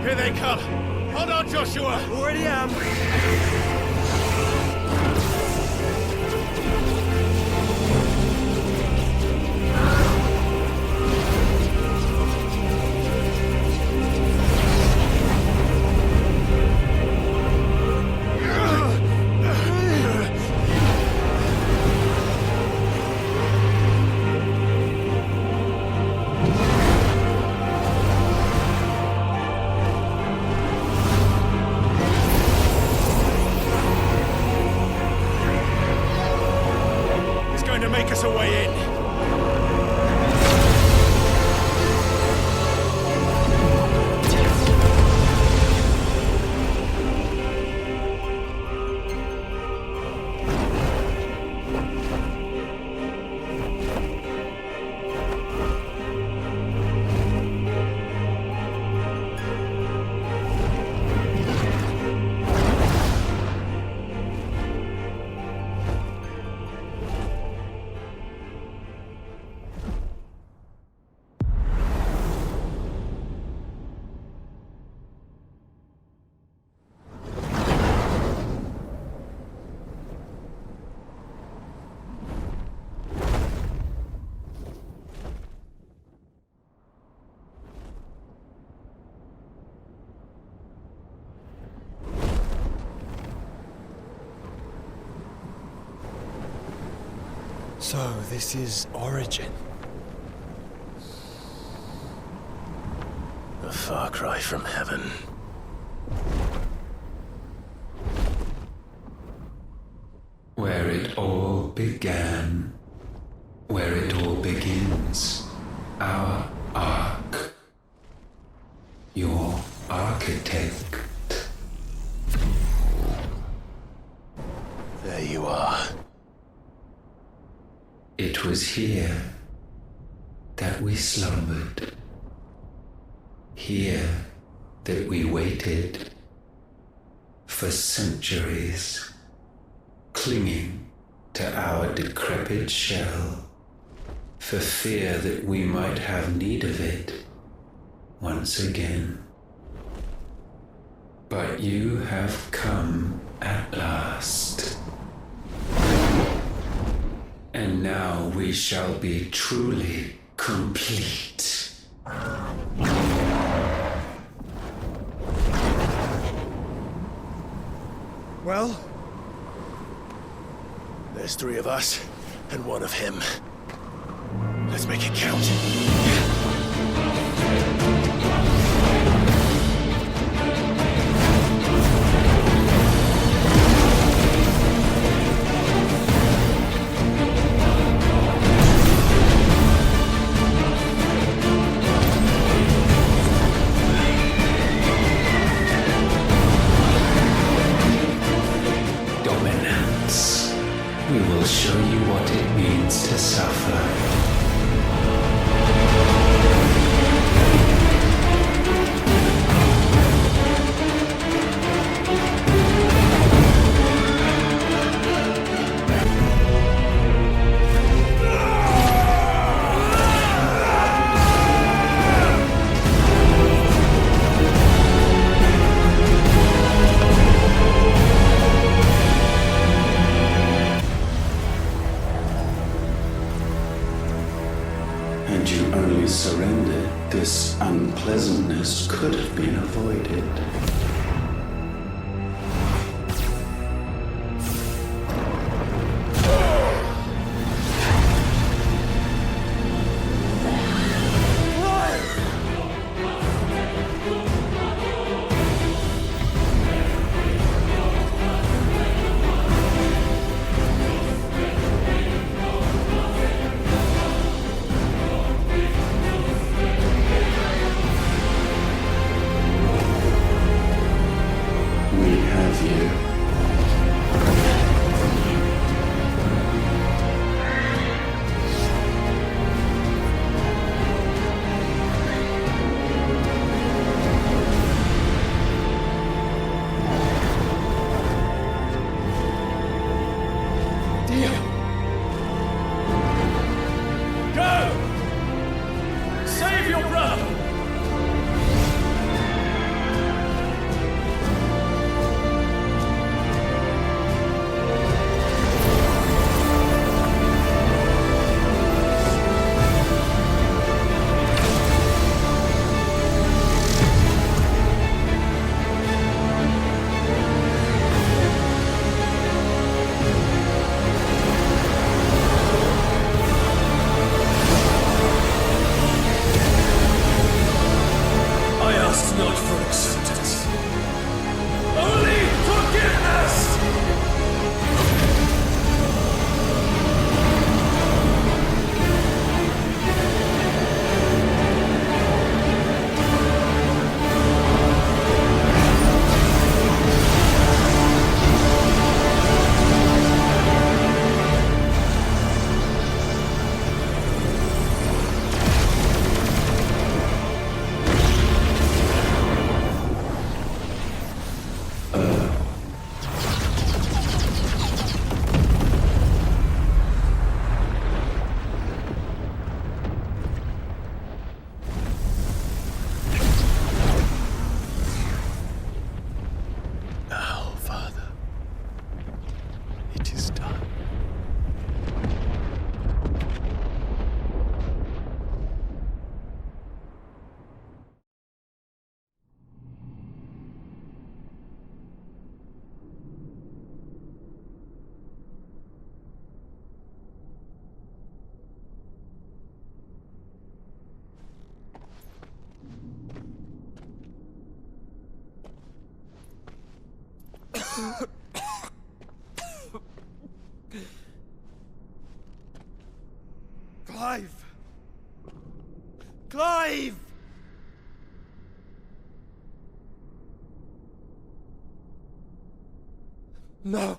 Here they come! Hold on, Joshua! Already am! Make us a way in. So, this is Origin. A far cry from heaven. Where it all began, where it all begins, our ark, your architect. There you are. It was here that we slumbered, here that we waited for centuries, clinging to our decrepit shell, for fear that we might have need of it once again. But you have come at last. And now we shall be truly complete. Well? There's 3 of us, and 1 of him. Let's make it count. Dominance. We will show you what it means to suffer. And you only surrendered. This unpleasantness could have been avoided. Clive! Clive! No.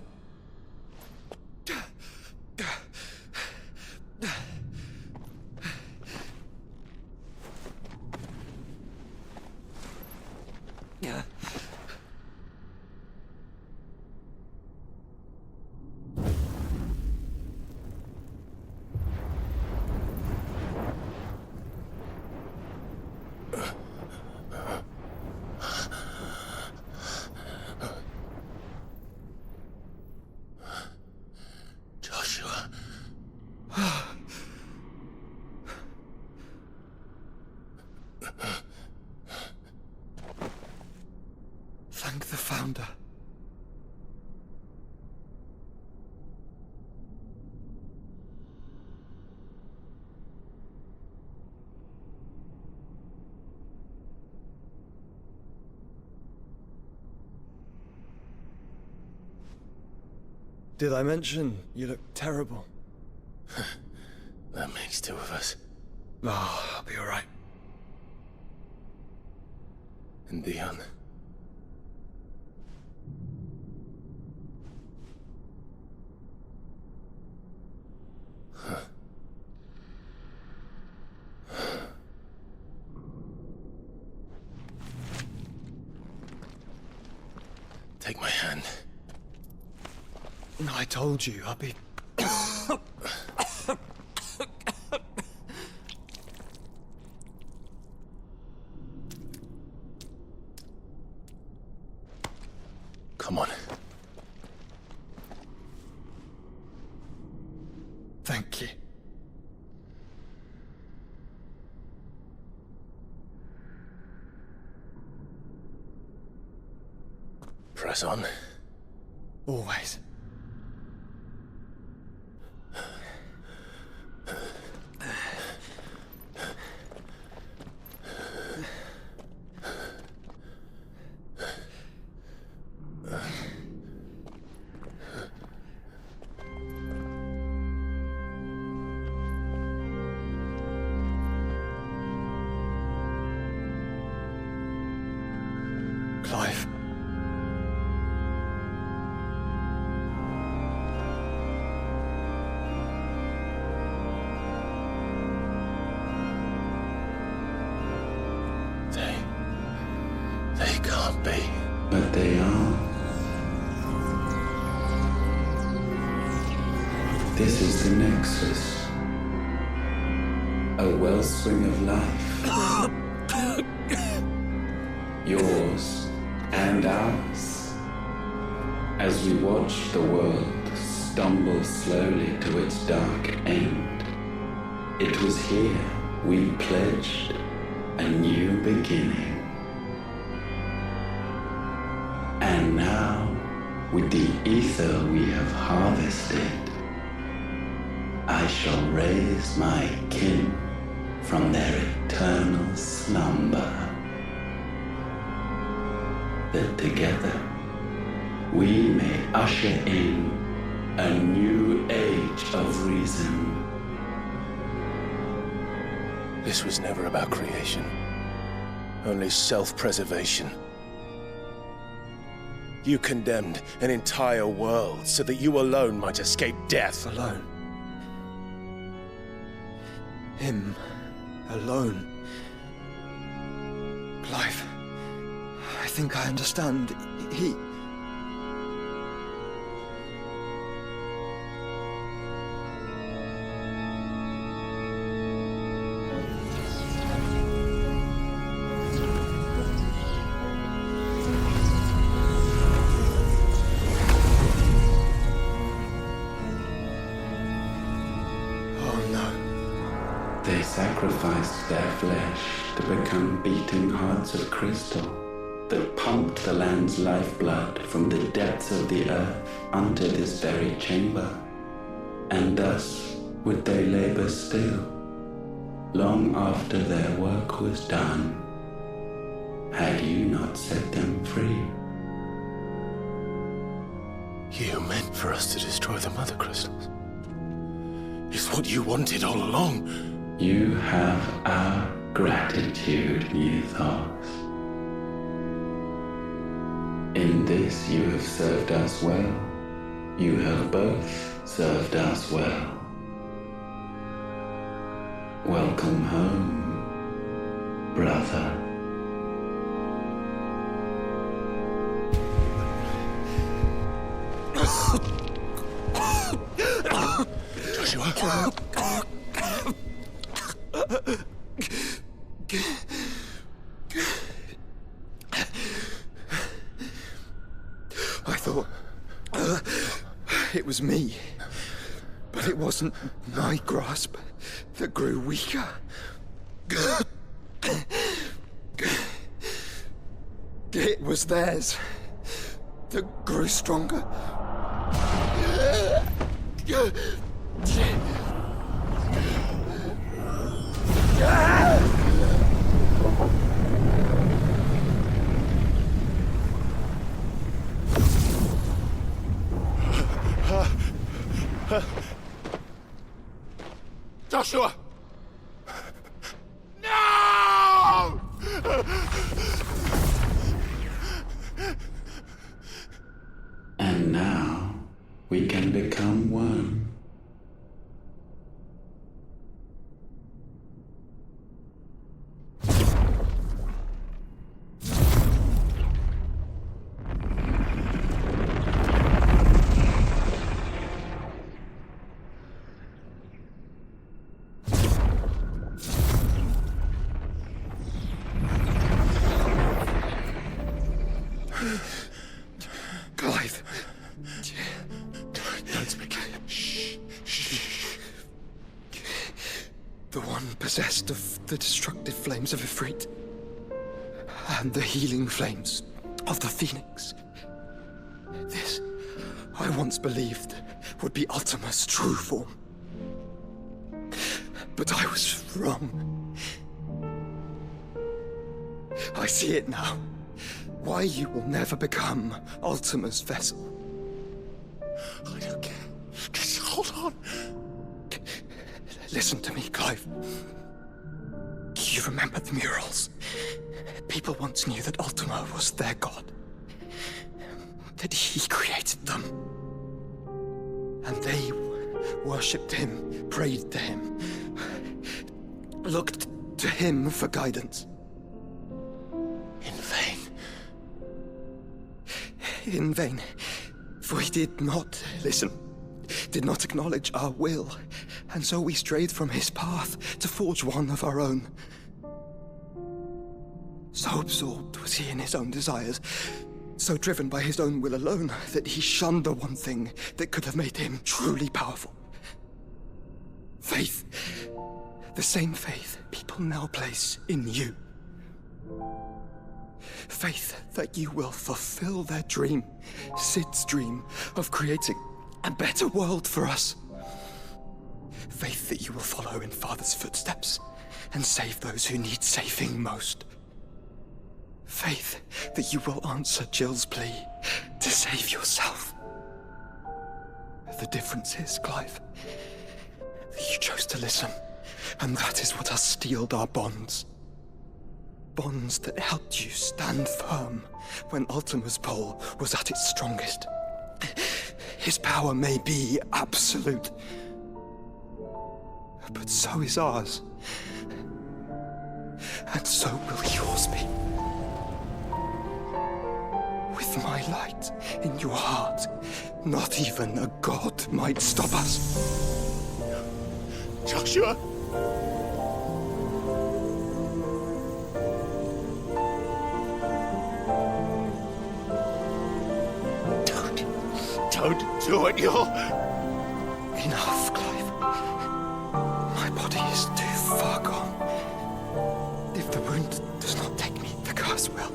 Thank the Founder. Did I mention you look terrible? That makes two of us. Oh, I'll be alright. And Dion? Take my hand. I told you, I'll be... Come on. Thank you. Press on. Always. Clive. They can't be. But they are. This is the Nexus. A wellspring of life. Yours and ours. As we watch the world stumble slowly to its dark end, it was here we pledged a new beginning. And now, with the ether we have harvested, I shall raise my kin from their eternal slumber. That together we may usher in a new age of reason. This was never about creation. Only self-preservation. You condemned an entire world so that you alone might escape death. Alone. Him. Alone. Clive. I think I understand. He... They sacrificed their flesh to become beating hearts of crystal that pumped the land's lifeblood from the depths of the earth unto this very chamber. And thus would they labor still, long after their work was done, had you not set them free. You meant for us to destroy the Mother Crystals. It's what you wanted all along. You have our gratitude, Mythos. In this you have served us well. You have both served us well. Welcome home, brother. Joshua. I thought it was me, but it wasn't my grasp that grew weaker. It was theirs that grew stronger. Joshua! No! And now we can become one. Clive. Don't speak. Shh. The one possessed of the destructive flames of Ifrit, and the healing flames of the Phoenix. This, I once believed, would be Ultima's true form. But I was wrong. I see it now. Why you will never become Ultima's vessel. I don't care. Just hold on. Listen to me, Clive. You remember the murals? People once knew that Ultima was their god. That he created them. And they worshipped him, prayed to him, looked to him for guidance. In vain. In vain. For he did not listen, did not acknowledge our will, and so we strayed from his path to forge one of our own. So absorbed was he in his own desires, so driven by his own will alone, that he shunned the one thing that could have made him truly powerful. Faith. The same faith people now place in you. Faith that you will fulfill their dream, Sid's dream, of creating a better world for us. Faith that you will follow in Father's footsteps and save those who need saving most. Faith that you will answer Jill's plea to save yourself. The difference is, Clive, that you chose to listen, and that is what has steeled our bonds. Bonds that helped you stand firm when Ultima's pull was at its strongest. His power may be absolute, but so is ours. And so will yours be. With my light in your heart, not even a god might stop us. Joshua! Don't do it, you'll... Enough, Clive. My body is too far gone. If the wound does not take me, the curse will.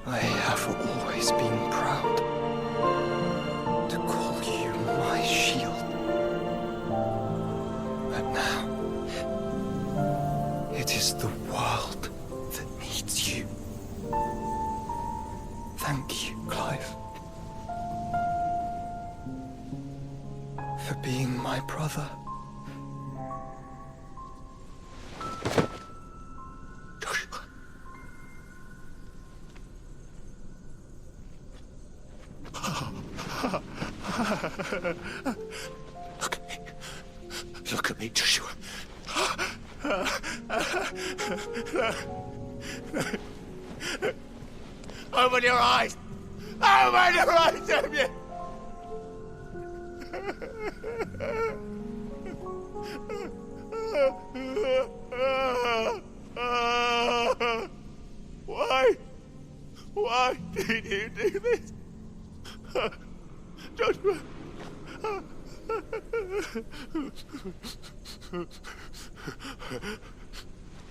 I have always been proud to call you my shield. But now, it is the world that needs you. Thank you, Clive, for being my brother. Look at me, Joshua. Open your eyes! Open your eyes, Damien! Why? Why did you do this? Joshua!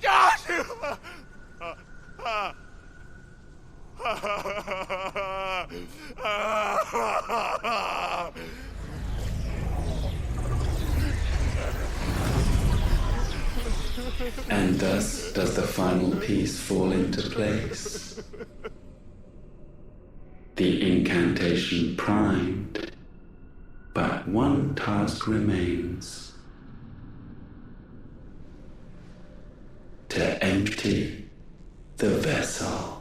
Joshua! And thus does the final piece fall into place. The incantation primed, but one task remains. To empty the vessel.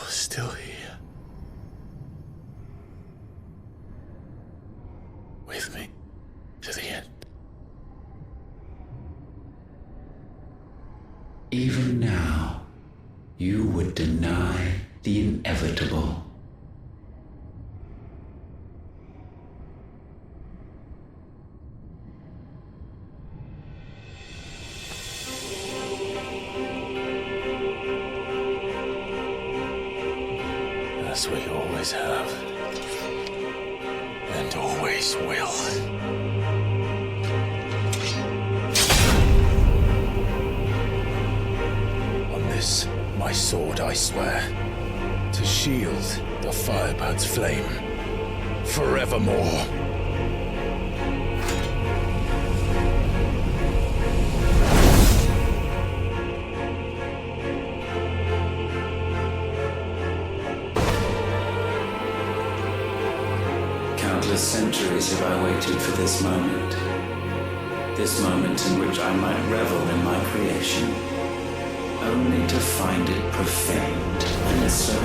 Still here. With me to the end. Even now, you would deny the inevitable. As we always have. And always will. On this, my sword, I swear, to shield the Firebird's flame forevermore. Countless centuries have I waited for this moment in which I might revel in my creation, only to find it profaned and so.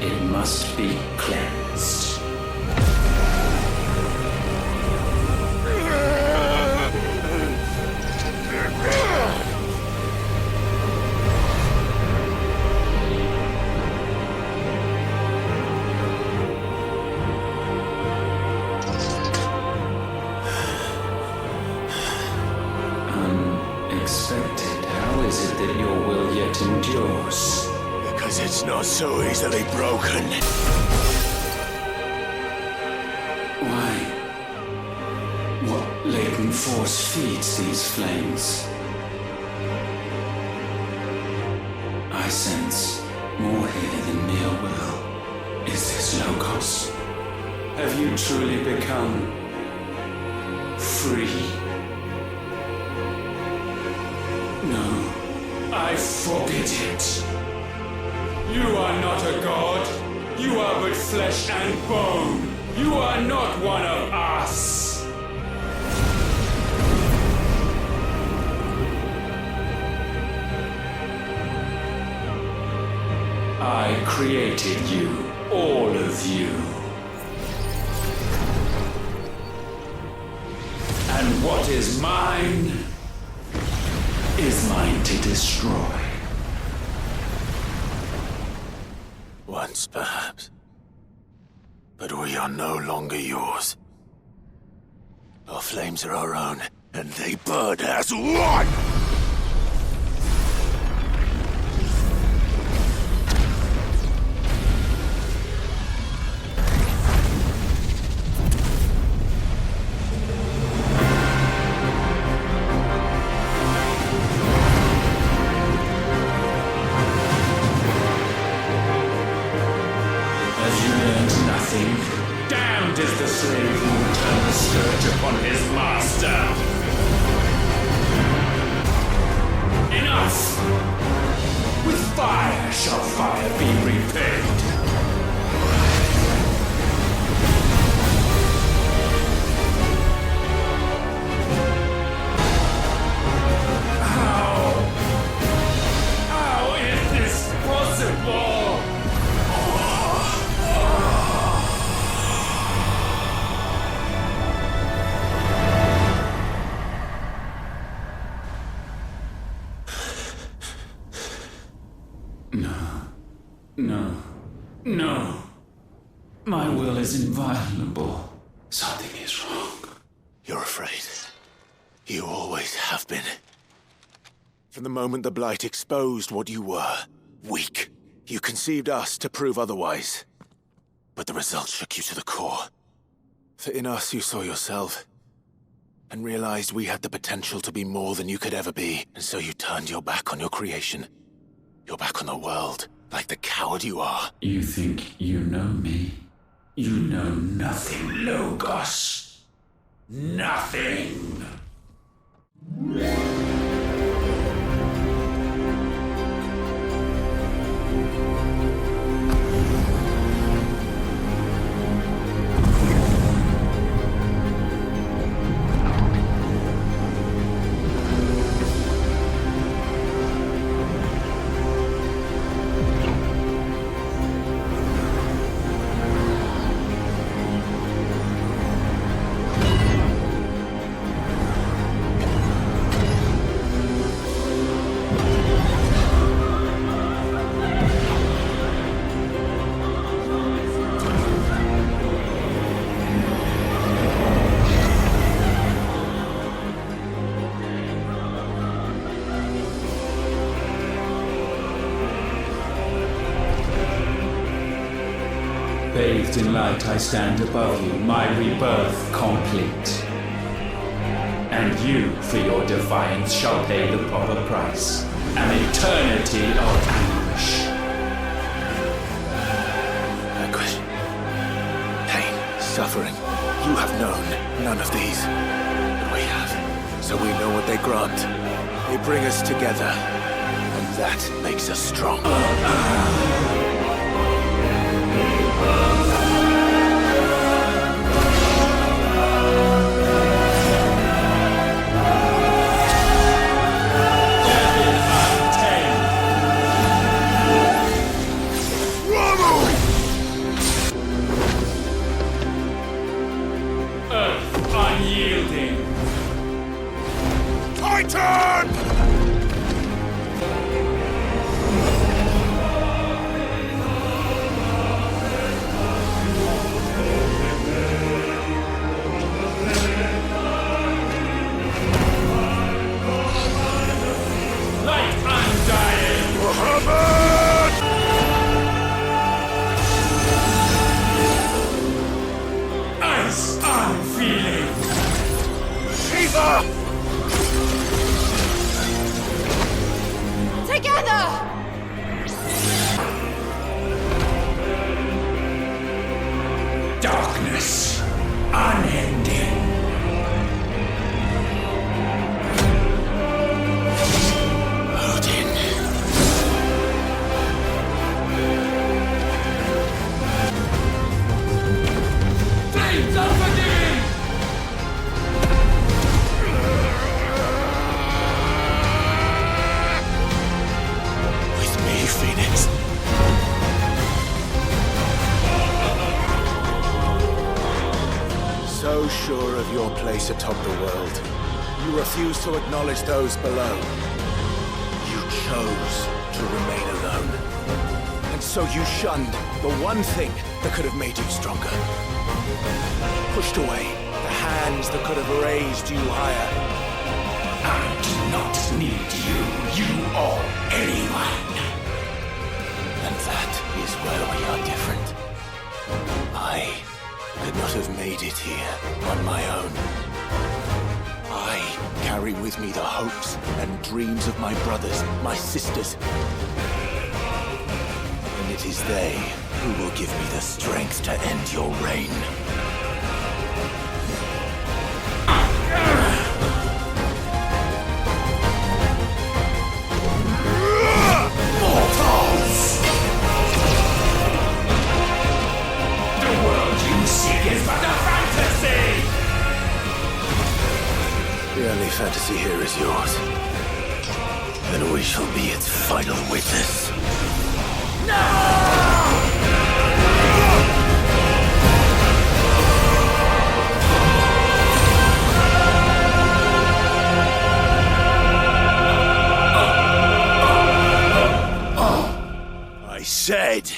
It must be cleansed. Unexpected. How is it that your will yet endures? Because it's not so easily broken. Why? What latent force feeds these flames? I sense more here than mere will. Is this Logos? Have you truly become free? No, I forbid it. You are not a god. You are but flesh and bone. You are not one of us. I created you, all of you. And what is mine is mine to destroy. Once, perhaps. But we are no longer yours. Our flames are our own, and they burn as one! No. My will is inviolable. Something is wrong. You're afraid. You always have been. From the moment the Blight exposed what you were, weak, you conceived us to prove otherwise. But the result shook you to the core. For in us you saw yourself, and realized we had the potential to be more than you could ever be, and so you turned your back on your creation. Your back on the world, like the coward you are. You think you know me? You know nothing, Logos. Nothing! Bathed in light I stand above you, my rebirth complete. And you, for your defiance, shall pay the proper price. An eternity of anguish. Anguish. Pain. Suffering. You have known none of these. But we have. So we know what they grant. They bring us together. And that makes us strong. Unyielding. Titan! Light undying. Ice unfeeling. Shiva! Together! Darkness unending. Odin. Flames unforgiving. With me, Phoenix. So sure of your place atop the world, you refuse to acknowledge those below. You chose to remain alone. And so you shunned the one thing that could have made you stronger. Pushed away the hands that could have raised you higher. I do not need you, you or anyone. And that is where we are different. I could not have made it here on my own. I carry with me the hopes and dreams of my brothers, my sisters. And it is they who will give me the strength to end your reign. Mortals! The world you seek is but a fantasy! The only fantasy here is yours. And we shall be its final witness. I said,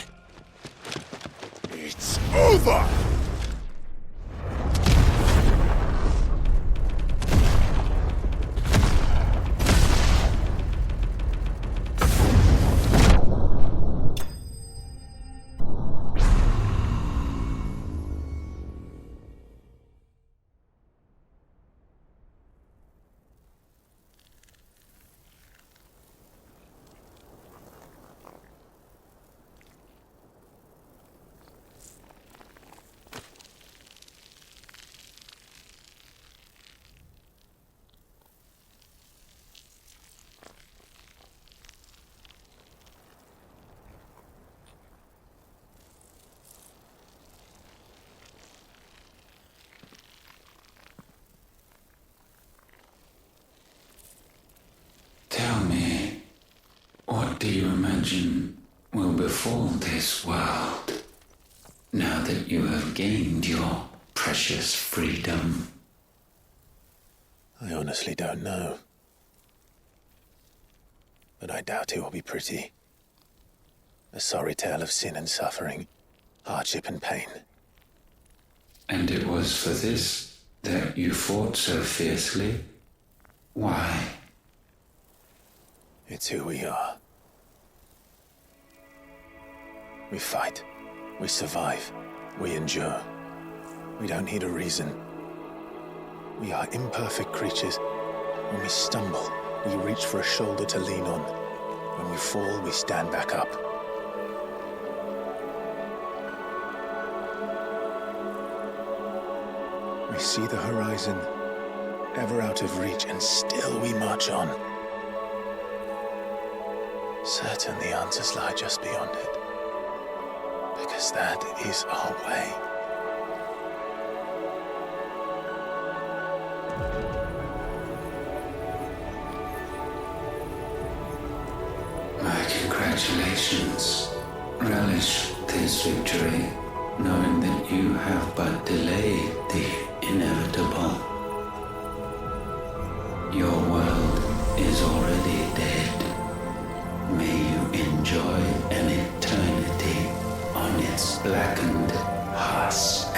What do you imagine will befall this world now that you have gained your precious freedom? I honestly don't know. But I doubt it will be pretty. A sorry tale of sin and suffering, hardship and pain. And it was for this that you fought so fiercely? Why? It's who we are. We fight. We survive. We endure. We don't need a reason. We are imperfect creatures. When we stumble, we reach for a shoulder to lean on. When we fall, we stand back up. We see the horizon, ever out of reach, and still we march on. Certain the answers lie just beyond it, because that is our way. My congratulations. Relish this victory, knowing that you have but delayed the inevitable. Your world is already dead. May you enjoy an eternity on its blackened husk.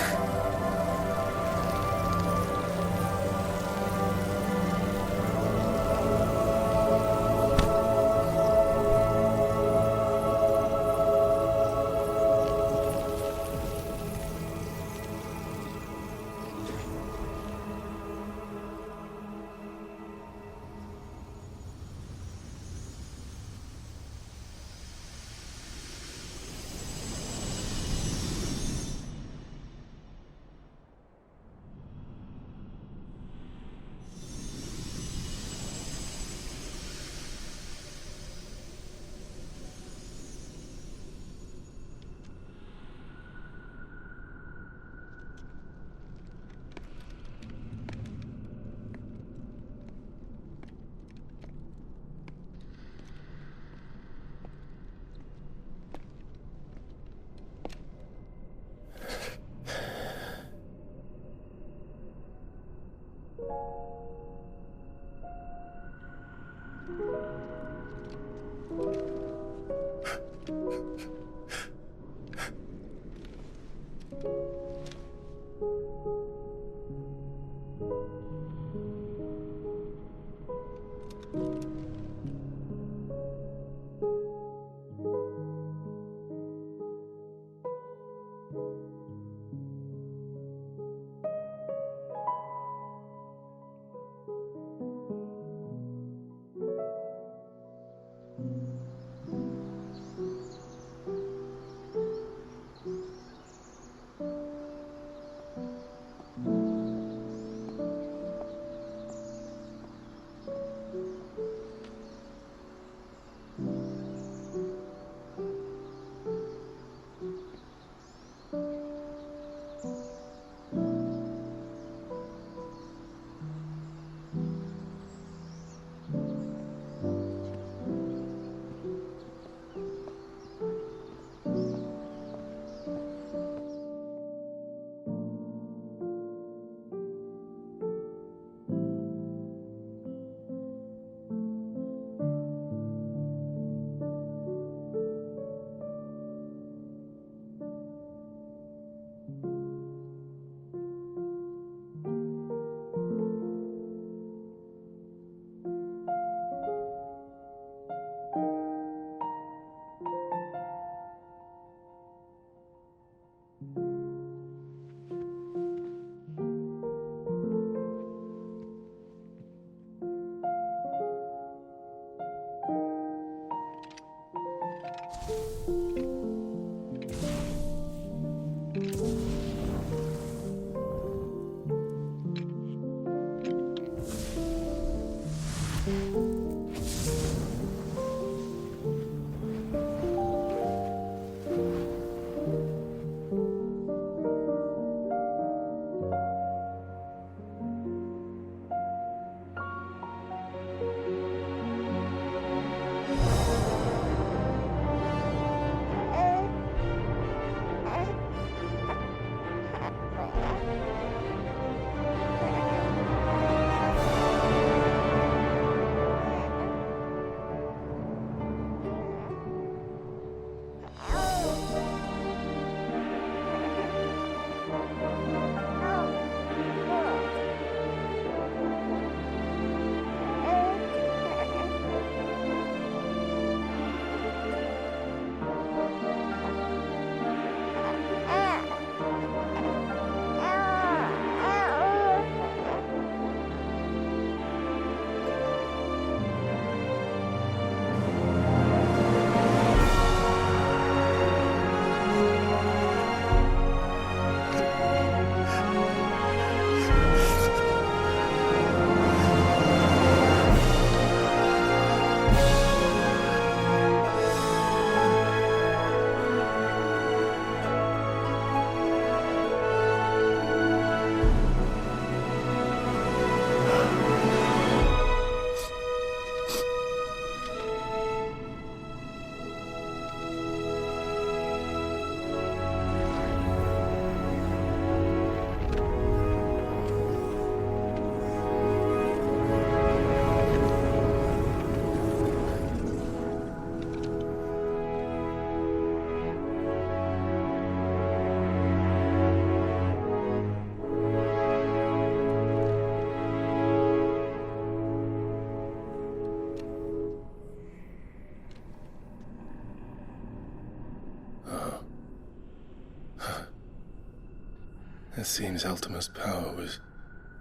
It seems Ultima's power was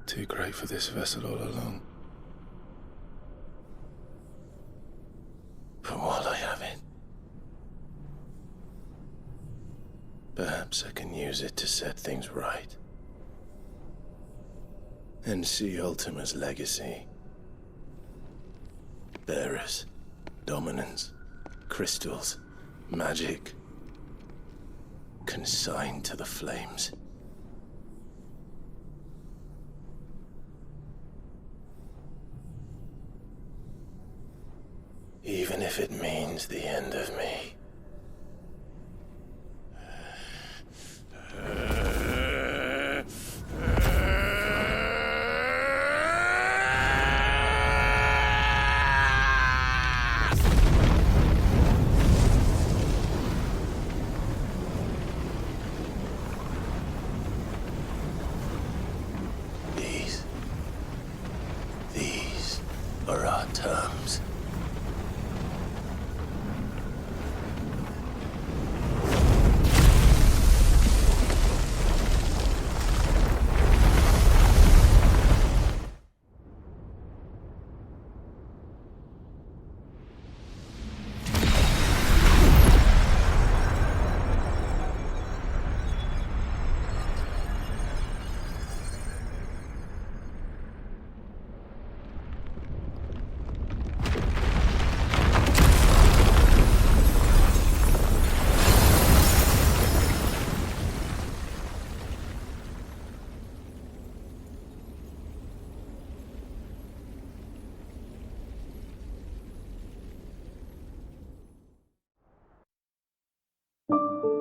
too great for this vessel all along. But while I have it, perhaps I can use it to set things right. And see Ultima's legacy. Bearers, dominance, crystals, magic, consigned to the flames. Even if it means the end of me. These are our terms. you